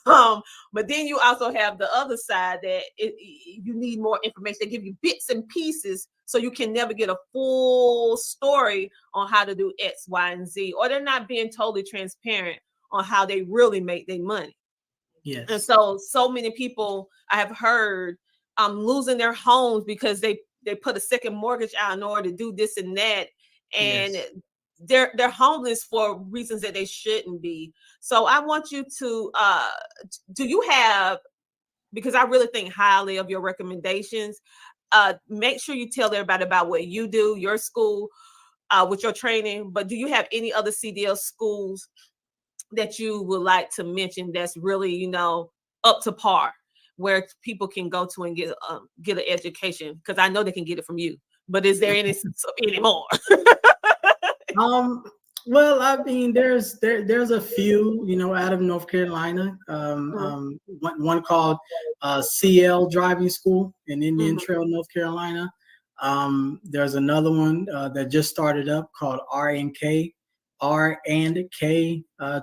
But then you also have the other side that you need more information. They give you bits and pieces, so you can never get a full story on how to do X, Y, and Z, or they're not being totally transparent on how they really make their money. Yes. And so many people I have heard losing their homes because they put a second mortgage out in order to do this and that, and Yes. they're homeless for reasons that they shouldn't be. So I want you to do you have, because I really think highly of your recommendations, make sure you tell everybody about what you do, your school, with your training. But do you have any other CDL schools that you would like to mention that's really, up to par, where people can go to and get an education? Because I know they can get it from you, but is there any more? Well, I mean, there's a few, out of North Carolina. One called CL Driving School in Indian Trail, North Carolina. There's another one that just started up called R&K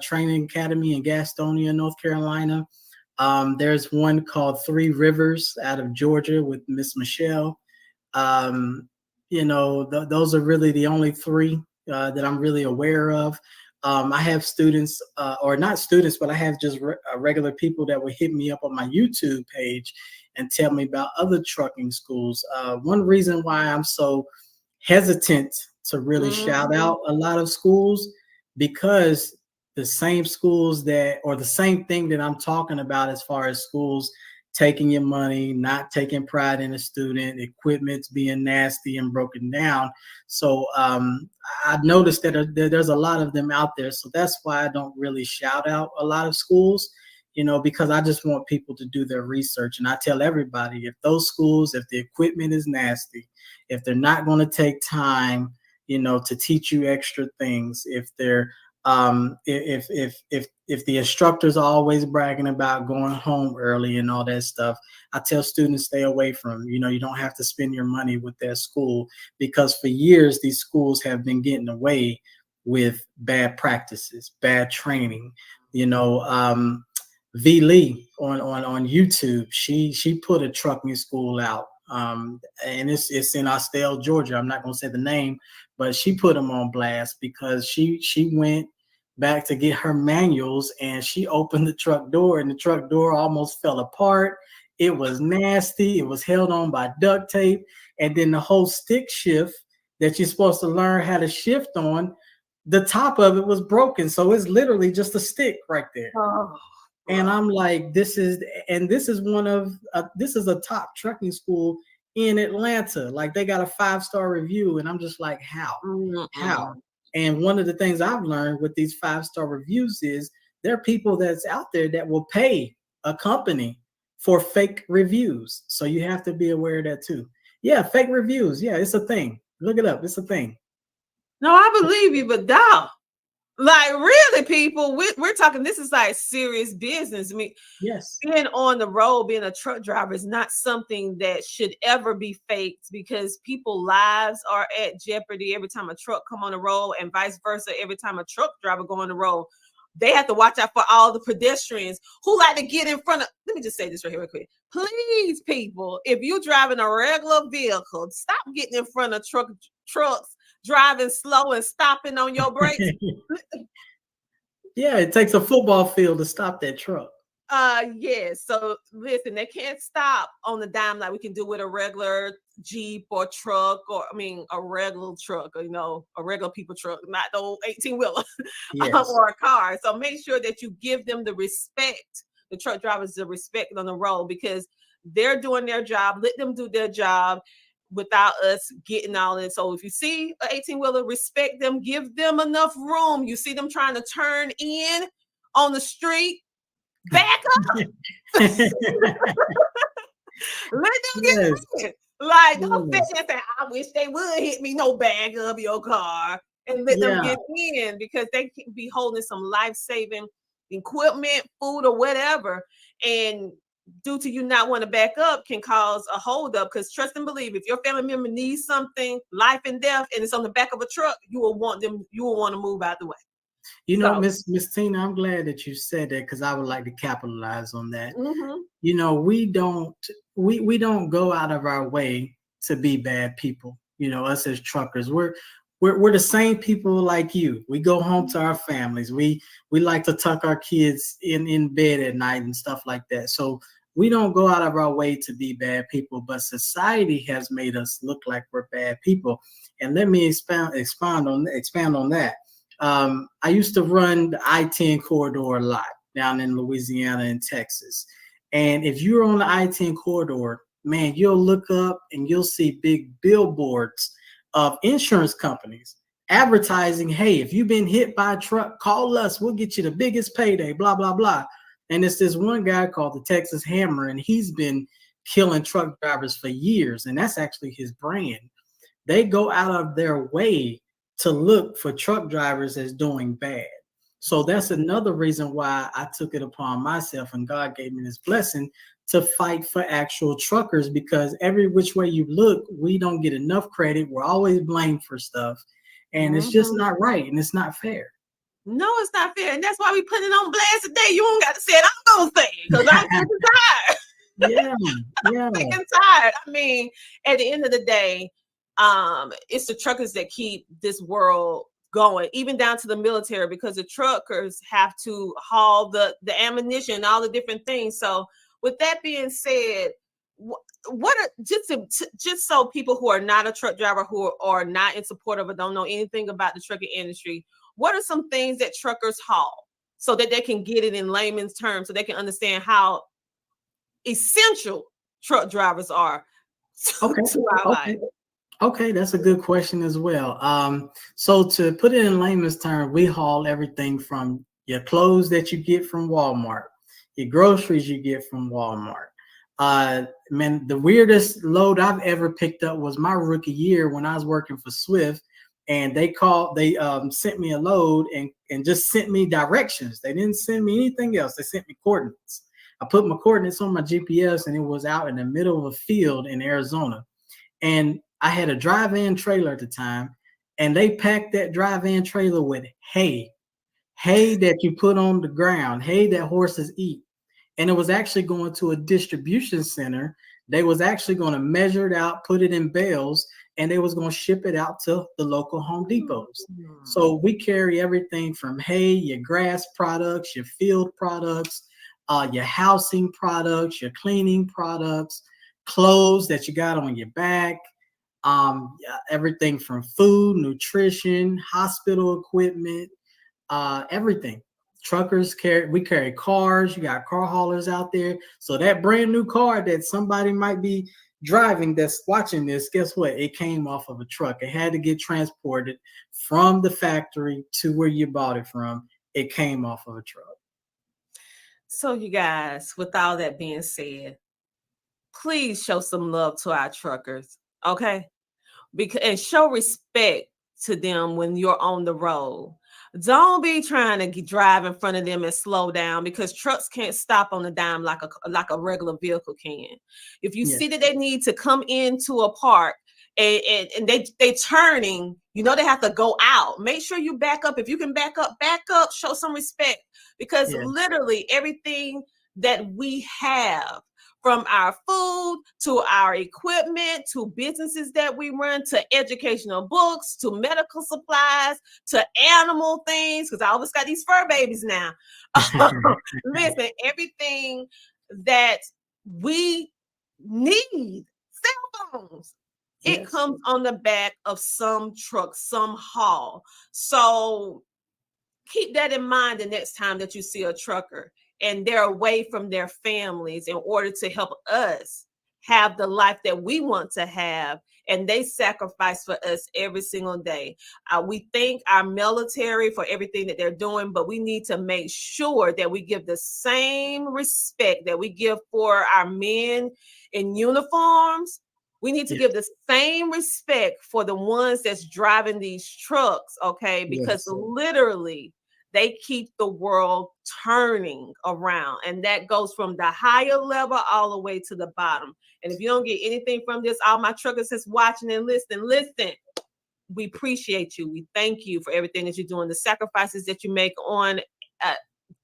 Training Academy in Gastonia, North Carolina. There's one called Three Rivers out of Georgia with Miss Michelle. Those are really the only three that I'm really aware of. I have students, or not students, but I have just regular people that would hit me up on my YouTube page and tell me about other trucking schools. One reason why I'm so hesitant to really shout out a lot of schools, because the same schools or the same thing that I'm talking about as far as schools taking your money, not taking pride in a student, equipment's being nasty and broken down. So I've noticed that there's a lot of them out there. So that's why I don't really shout out a lot of schools, because I just want people to do their research. And I tell everybody, if those schools, if the equipment is nasty, if they're not going to take time, to teach you extra things, if they're if the instructor's always bragging about going home early and all that stuff, I tell students stay away from them. You don't have to spend your money with that school, because for years these schools have been getting away with bad practices, bad training. V Lee on YouTube, she put a trucking school out, and it's in Austell, Georgia. I'm not going to say the name, but she put them on blast because she went back to get her manuals, and she opened the truck door, and the truck door almost fell apart. It was nasty. It was held on by duct tape, and then the whole stick shift that you're supposed to learn how to shift on, the top of it was broken. So it's literally just a stick right there. And I'm like, this is a top trucking school in Atlanta. Like, they got a 5-star review, and I'm just like, how? And one of the things I've learned with these 5-star reviews is there are people that's out there that will pay a company for fake reviews. So you have to be aware of that too. Yeah, fake reviews. Yeah, it's a thing. Look it up. It's a thing. No, I believe you, but dog, like really, people, we're talking. This is like serious business. I mean, yes, being on the road, being a truck driver is not something that should ever be faked because people's lives are at jeopardy every time a truck come on the road, and vice versa. Every time a truck driver go on the road, they have to watch out for all the pedestrians who like to get in front of. Let me just say this right here, real quick. Please, people, if you're driving a regular vehicle, stop getting in front of trucks, driving slow and stopping on your brakes. Yeah, it takes a football field to stop that truck. Yes. So listen, they can't stop on the dime like we can do with a regular Jeep or truck, or I mean a regular truck, or, a regular people truck, not the old 18-wheeler Yes. or a car. So make sure that you give them the respect, the truck drivers the respect on the road, because they're doing their job. Let them do their job without us getting all in. So if you see an 18-wheeler, respect them, give them enough room. You see them trying to turn in on the street, back up. Let them get in. Like, don't fetch and say, I wish they would hit me. No, bag up your car and let them get in, because they can be holding some life-saving equipment, food, or whatever. And due to you not want to back up can cause a holdup, because trust and believe, if your family member needs something, life and death, and it's on the back of a truck, you will want to move out the way. You know, Miss Tina, I'm glad that you said that, because I would like to capitalize on that. Mm-hmm. You know, we don't go out of our way to be bad people. You know, us as truckers, we're the same people like you. We go home to our families. We like to tuck our kids in bed at night and stuff like that. So we don't go out of our way to be bad people, but society has made us look like we're bad people. And let me expand on that. I used to run the I-10 corridor a lot down in Louisiana and Texas. And if you're on the I-10 corridor, man, you'll look up and you'll see big billboards of insurance companies advertising, hey, if you've been hit by a truck, call us. We'll get you the biggest payday, blah, blah, blah. And it's this one guy called the Texas Hammer, and he's been killing truck drivers for years. And that's actually his brand. They go out of their way to look for truck drivers as doing bad. So that's another reason why I took it upon myself, and God gave me this blessing to fight for actual truckers, because every which way you look, we don't get enough credit. We're always blamed for stuff, and it's just not right, and it's not fair. No, it's not fair. And that's why we put it on blast today. You don't got to say it. I'm going to say it, because I'm getting tired. Yeah. I'm getting tired. I mean, at the end of the day, it's the truckers that keep this world going, even down to the military, because the truckers have to haul the ammunition, all the different things. So with that being said, what are just so people who are not a truck driver, who are not in support of or don't know anything about the trucking industry, what are some things that truckers haul so that they can get it in layman's terms, so they can understand how essential truck drivers are to our life? Okay, that's a good question as well. So to put it in layman's terms, we haul everything from your clothes that you get from Walmart, your groceries you get from Walmart. Man, the weirdest load I've ever picked up was my rookie year when I was working for Swift, and they sent me a load and just sent me directions. They didn't send me anything else. They sent me coordinates. I put my coordinates on my GPS, and it was out in the middle of a field in Arizona. And I had a drive-in trailer at the time, and they packed that drive-in trailer with hay that you put on the ground, hay that horses eat. And it was actually going to a distribution center. They was actually going to measure it out, put it in bales, and they was going to ship it out to the local Home Depots. So we carry everything from hay, your grass products, your field products, your housing products, your cleaning products, clothes that you got on your back, everything from food, nutrition, hospital equipment, everything. Truckers we carry cars. You got car haulers out there. So that brand new car that somebody might be driving that's watching this, guess what? It came off of a truck. It had to get transported from the factory to where you bought it from. It came off of a truck. So, you guys, with all that being said, please show some love to our truckers, okay? And show respect to them when you're on the road. Don't be trying to drive in front of them and slow down, because trucks can't stop on a dime like a regular vehicle can. If you see that they need to come into a park and they turning, you know, they have to go out. Make sure you back up. If you can back up, show some respect, because literally everything that we have, from our food to our equipment to businesses that we run to educational books to medical supplies to animal things, because I always got these fur babies now. Listen, everything that we need, cell phones, it comes on the back of some truck, some haul. So keep that in mind the next time that you see a trucker and they're away from their families in order to help us have the life that we want to have. And they sacrifice for us every single day. We thank our military for everything that they're doing, but we need to make sure that we give the same respect that we give for our men in uniforms. We need to give the same respect for the ones that's driving these trucks, okay? Because literally, they keep the world turning around. And that goes from the higher level all the way to the bottom. And if you don't get anything from this, all my truckers that's watching and listening, listen, we appreciate you. We thank you for everything that you're doing, the sacrifices that you make on a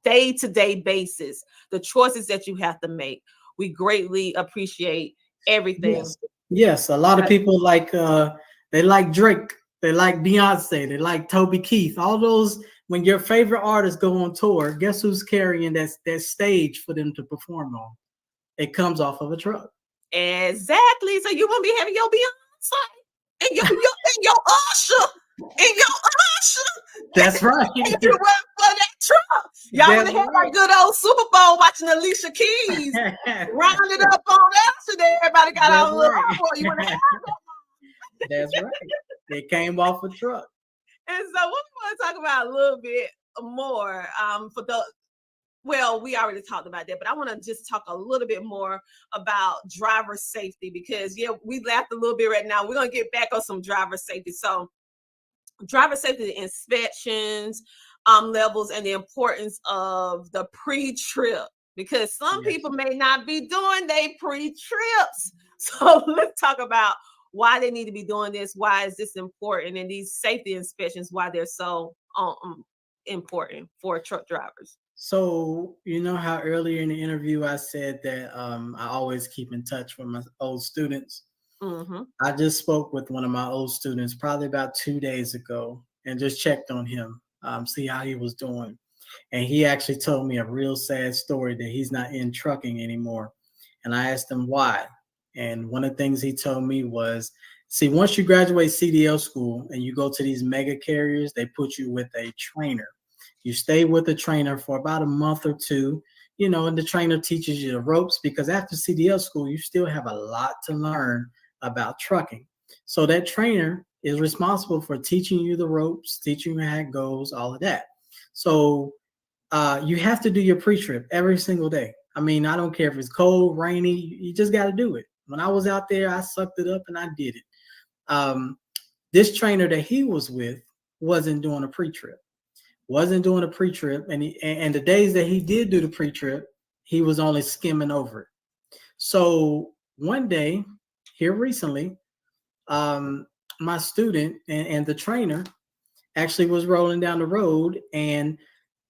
day-to-day basis, the choices that you have to make. We greatly appreciate everything. Yes, a lot of people like they like Drake, they like Beyonce, they like Toby Keith, all those. When your favorite artists go on tour, guess who's carrying that stage for them to perform on? It comes off of a truck. Exactly. So you gonna be having your Beyonce and your Usher and your Usher. That's right. And you run for that truck. Y'all gonna have our good old Super Bowl watching Alicia Keys rounded up on Usher. There, everybody got our little uproar. You wanna have that? That's right. It came off a truck. And so what we want to talk about a little bit more we already talked about that, but I want to just talk a little bit more about driver safety, because we laughed a little bit right now. We're going to get back on some driver safety. So driver safety inspections, levels, and the importance of the pre-trip, because some people may not be doing their pre-trips. So let's talk about why they need to be doing this. Why is this important? And these safety inspections, why they're so important for truck drivers. So, you know how earlier in the interview I said that I always keep in touch with my old students. Mm-hmm. I just spoke with one of my old students probably about 2 days ago and just checked on him, see how he was doing. And he actually told me a real sad story that he's not in trucking anymore. And I asked him why. And one of the things he told me was, see, once you graduate CDL school and you go to these mega carriers, they put you with a trainer. You stay with the trainer for about a month or two, and the trainer teaches you the ropes, because after CDL school, you still have a lot to learn about trucking. So that trainer is responsible for teaching you the ropes, teaching you how it goes, all of that. So you have to do your pre-trip every single day. I mean, I don't care if it's cold, rainy, you just got to do it. When I was out there, I sucked it up and I did it. This trainer that he was with wasn't doing a pre-trip. And the days that he did do the pre-trip, he was only skimming over it. So one day here recently, my student and the trainer actually was rolling down the road, and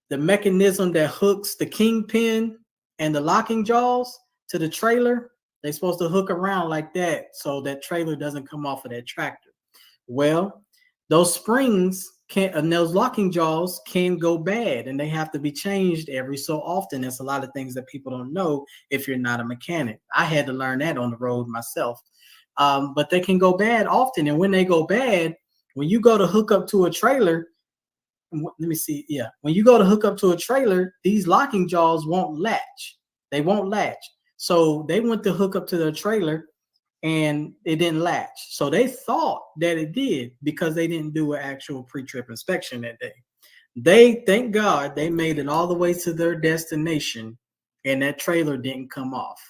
the mechanism that hooks the kingpin and the locking jaws to the trailer, they're supposed to hook around like that so that trailer doesn't come off of that tractor. Well, those springs and those locking jaws can go bad, and they have to be changed every so often. That's a lot of things that people don't know if you're not a mechanic. I had to learn that on the road myself. But they can go bad often. And when they go bad, when you go to hook up to a trailer, when you go to hook up to a trailer, these locking jaws won't latch. They won't latch. So they went to hook up to their trailer. and it didn't latch. So they thought that it did because they didn't do an actual pre-trip inspection that day. They, thank God, they made it all the way to their destination and that trailer didn't come off.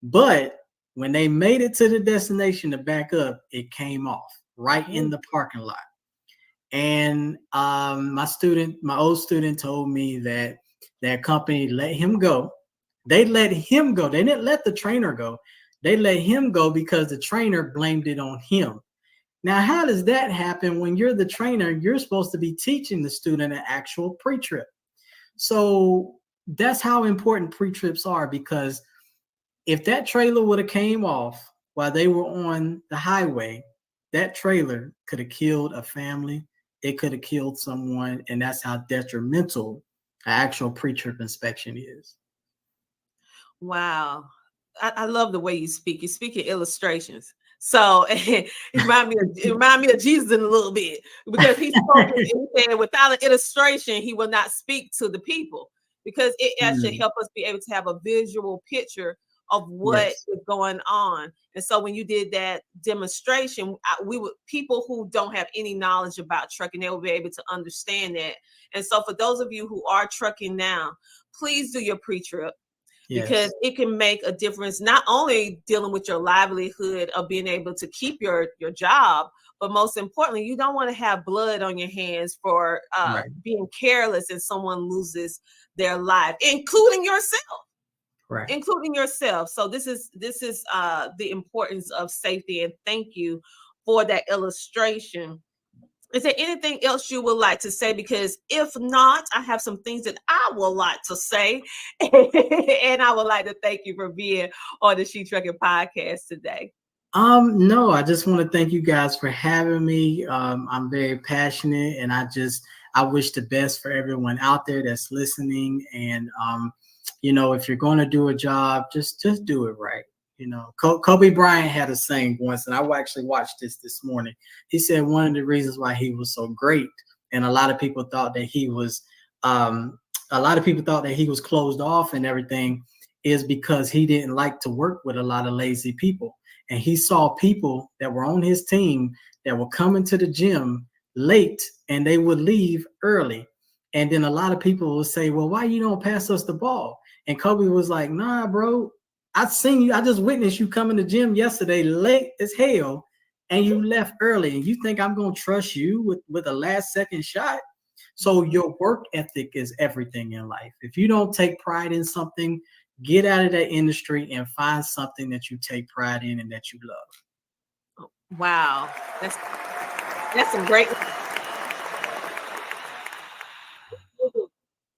But when they made it to the destination to back up, it came off right in the parking lot. And my old student told me that their company let him go. They let him go. They didn't let the trainer go. They let him go because the trainer blamed it on him. Now, how does that happen when you're the trainer? You're supposed to be teaching the student an actual pre-trip. So that's how important pre-trips are, because if that trailer would have came off while they were on the highway, that trailer could have killed a family. It could have killed someone, and that's how detrimental an actual pre-trip inspection is. Wow. I love the way you speak. You speak in illustrations. So it remind me of Jesus in a little bit, because he spoke and he said without an illustration, he will not speak to the people, because it actually help us be able to have a visual picture of what is going on. And so when you did that demonstration, people who don't have any knowledge about trucking, they will be able to understand that. And so for those of you who are trucking now, please do your pre-trip. Because it can make a difference, not only dealing with your livelihood of being able to keep your job, but most importantly, you don't want to have blood on your hands for being careless and someone loses their life, including yourself. Including yourself. So this is the importance of safety, and thank you for that illustration. Is there anything else you would like to say? Because if not, I have some things that I would like to say. And I would like to thank you for being on the Shetrucking podcast today. No, I just want to thank you guys for having me. I'm very passionate, and I wish the best for everyone out there that's listening. And if you're going to do a job, just do it right. Kobe Bryant had a saying once, and I actually watched this morning. He said one of the reasons why he was so great, and a lot of people thought that he was closed off and everything, is because he didn't like to work with a lot of lazy people. And he saw people that were on his team that were coming to the gym late and they would leave early. And then a lot of people would say, well, why you don't pass us the ball? And Kobe was like, nah, bro. I just witnessed you come in the gym yesterday late as hell, and you left early, and you think I'm going to trust you with a last second shot? So your work ethic is everything in life. If you don't take pride in something, get out of that industry and find something that you take pride in and that you love. Wow. That's some great.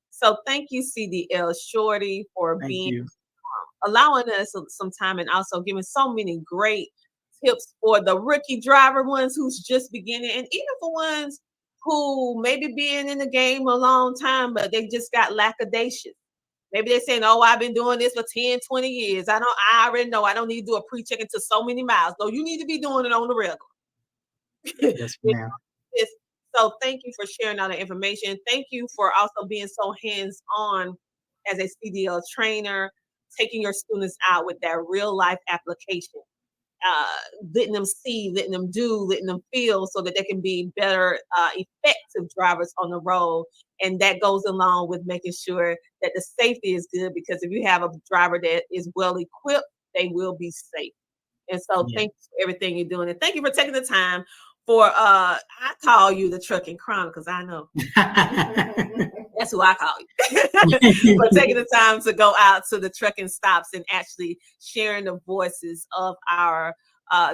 So thank you, CDL Shorty, for allowing us some time, and also giving so many great tips for the rookie driver ones who's just beginning, and even for ones who maybe been in the game a long time, but they just got lackadaisious. Maybe they're saying, oh, I've been doing this for 10, 20 years. I already know I don't need to do a pre-check into so many miles. No, you need to be doing it on the regular. Yes, ma'am. So thank you for sharing all the information. Thank you for also being so hands-on as a CDL trainer, taking your students out with that real life application, letting them see, letting them do, letting them feel, so that they can be better, effective drivers on the road. And that goes along with making sure that the safety is good, because if you have a driver that is well equipped, they will be safe. And so thank you for everything you're doing. And thank you for taking the time for, I call you the Trucking Chronicles. I know. That's who I call you. For taking the time to go out to the trucking stops and actually sharing the voices of our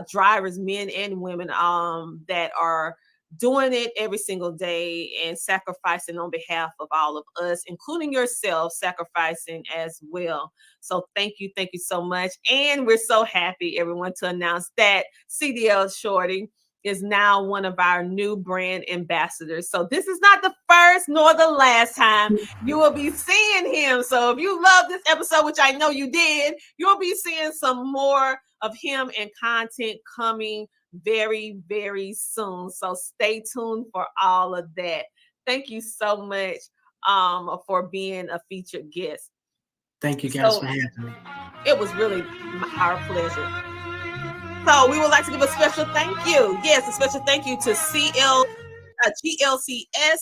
drivers, men and women, that are doing it every single day and sacrificing on behalf of all of us, including yourself, sacrificing as well. So thank you so much. And we're so happy, everyone, to announce that CDL Shorty is now one of our new brand ambassadors. So this is not the first nor the last time you will be seeing him. So if you love this episode, which I know you did, you'll be seeing some more of him and content coming very, very soon. So stay tuned for all of that. Thank you so much for being a featured guest. Thank you guys for having me. It was really our pleasure. So we would like to give a special thank you. Yes, a special thank you to GLCS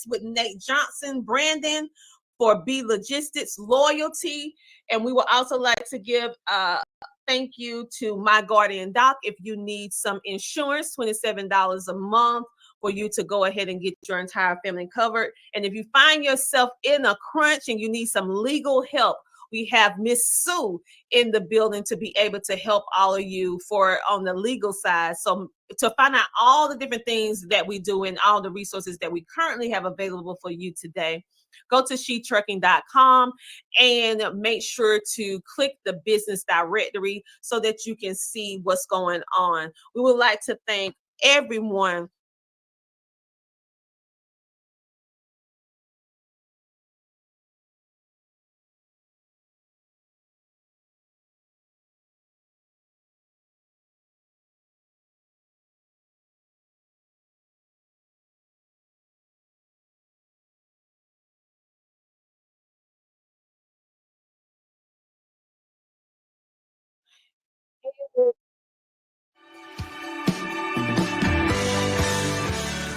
with Nate Johnson, Brandon for B Logistics Loyalty. And we would also like to give thank you to My Guardian Doc. If you need some insurance, $27 a month for you to go ahead and get your entire family covered. And if you find yourself in a crunch and you need some legal help, we have Miss Sue in the building to be able to help all of you for on the legal side. So to find out all the different things that we do and all the resources that we currently have available for you today, go to shetrucking.com and make sure to click the business directory so that you can see what's going on. We would like to thank everyone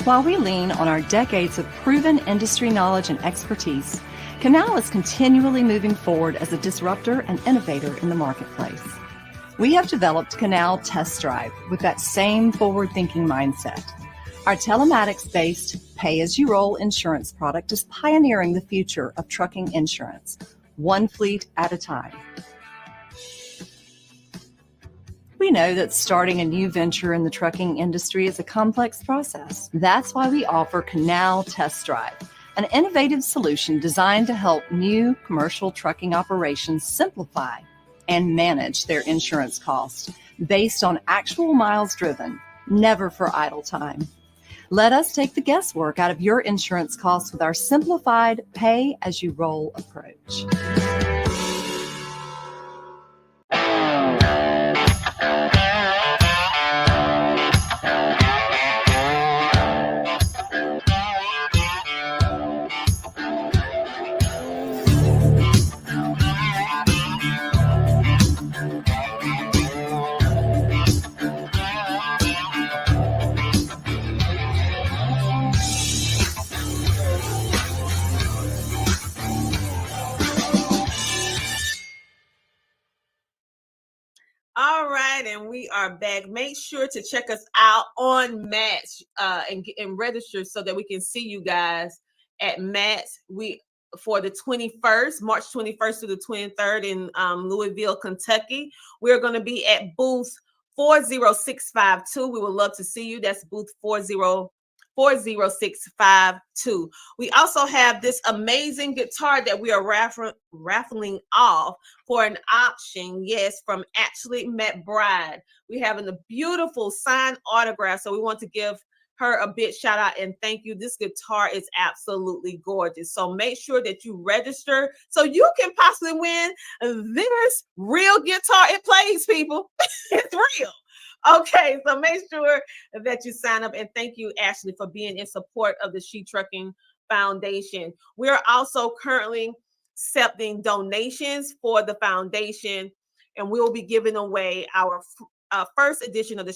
While we lean on our decades of proven industry knowledge and expertise, Canal is continually moving forward as a disruptor and innovator in the marketplace. We have developed Canal Test Drive with that same forward-thinking mindset. Our telematics-based pay-as-you-roll insurance product is pioneering the future of trucking insurance, one fleet at a time. We know that starting a new venture in the trucking industry is a complex process. That's why we offer Canal Test Drive, an innovative solution designed to help new commercial trucking operations simplify and manage their insurance costs based on actual miles driven, never for idle time. Let us take the guesswork out of your insurance costs with our simplified pay-as-you-roll approach. All right, and we are back. Make sure to check us out on Match and register so that we can see you guys at Match. We for the 21st, March 21st to the 23rd in Louisville, Kentucky. We're going to be at booth 40652. We would love to see you. That's booth 40652. We also have this amazing guitar that we are raffling off for an option, yes, from Ashley McBride. We have a beautiful signed autograph, so we want to give her a big shout out and thank you. This guitar is absolutely gorgeous. So make sure that you register so you can possibly win this real guitar. It plays, people. It's real. Okay, so make sure that you sign up and thank you, Ashley, for being in support of the Shetrucking Foundation. We are also currently accepting donations for the foundation, and we'll be giving away our first edition of the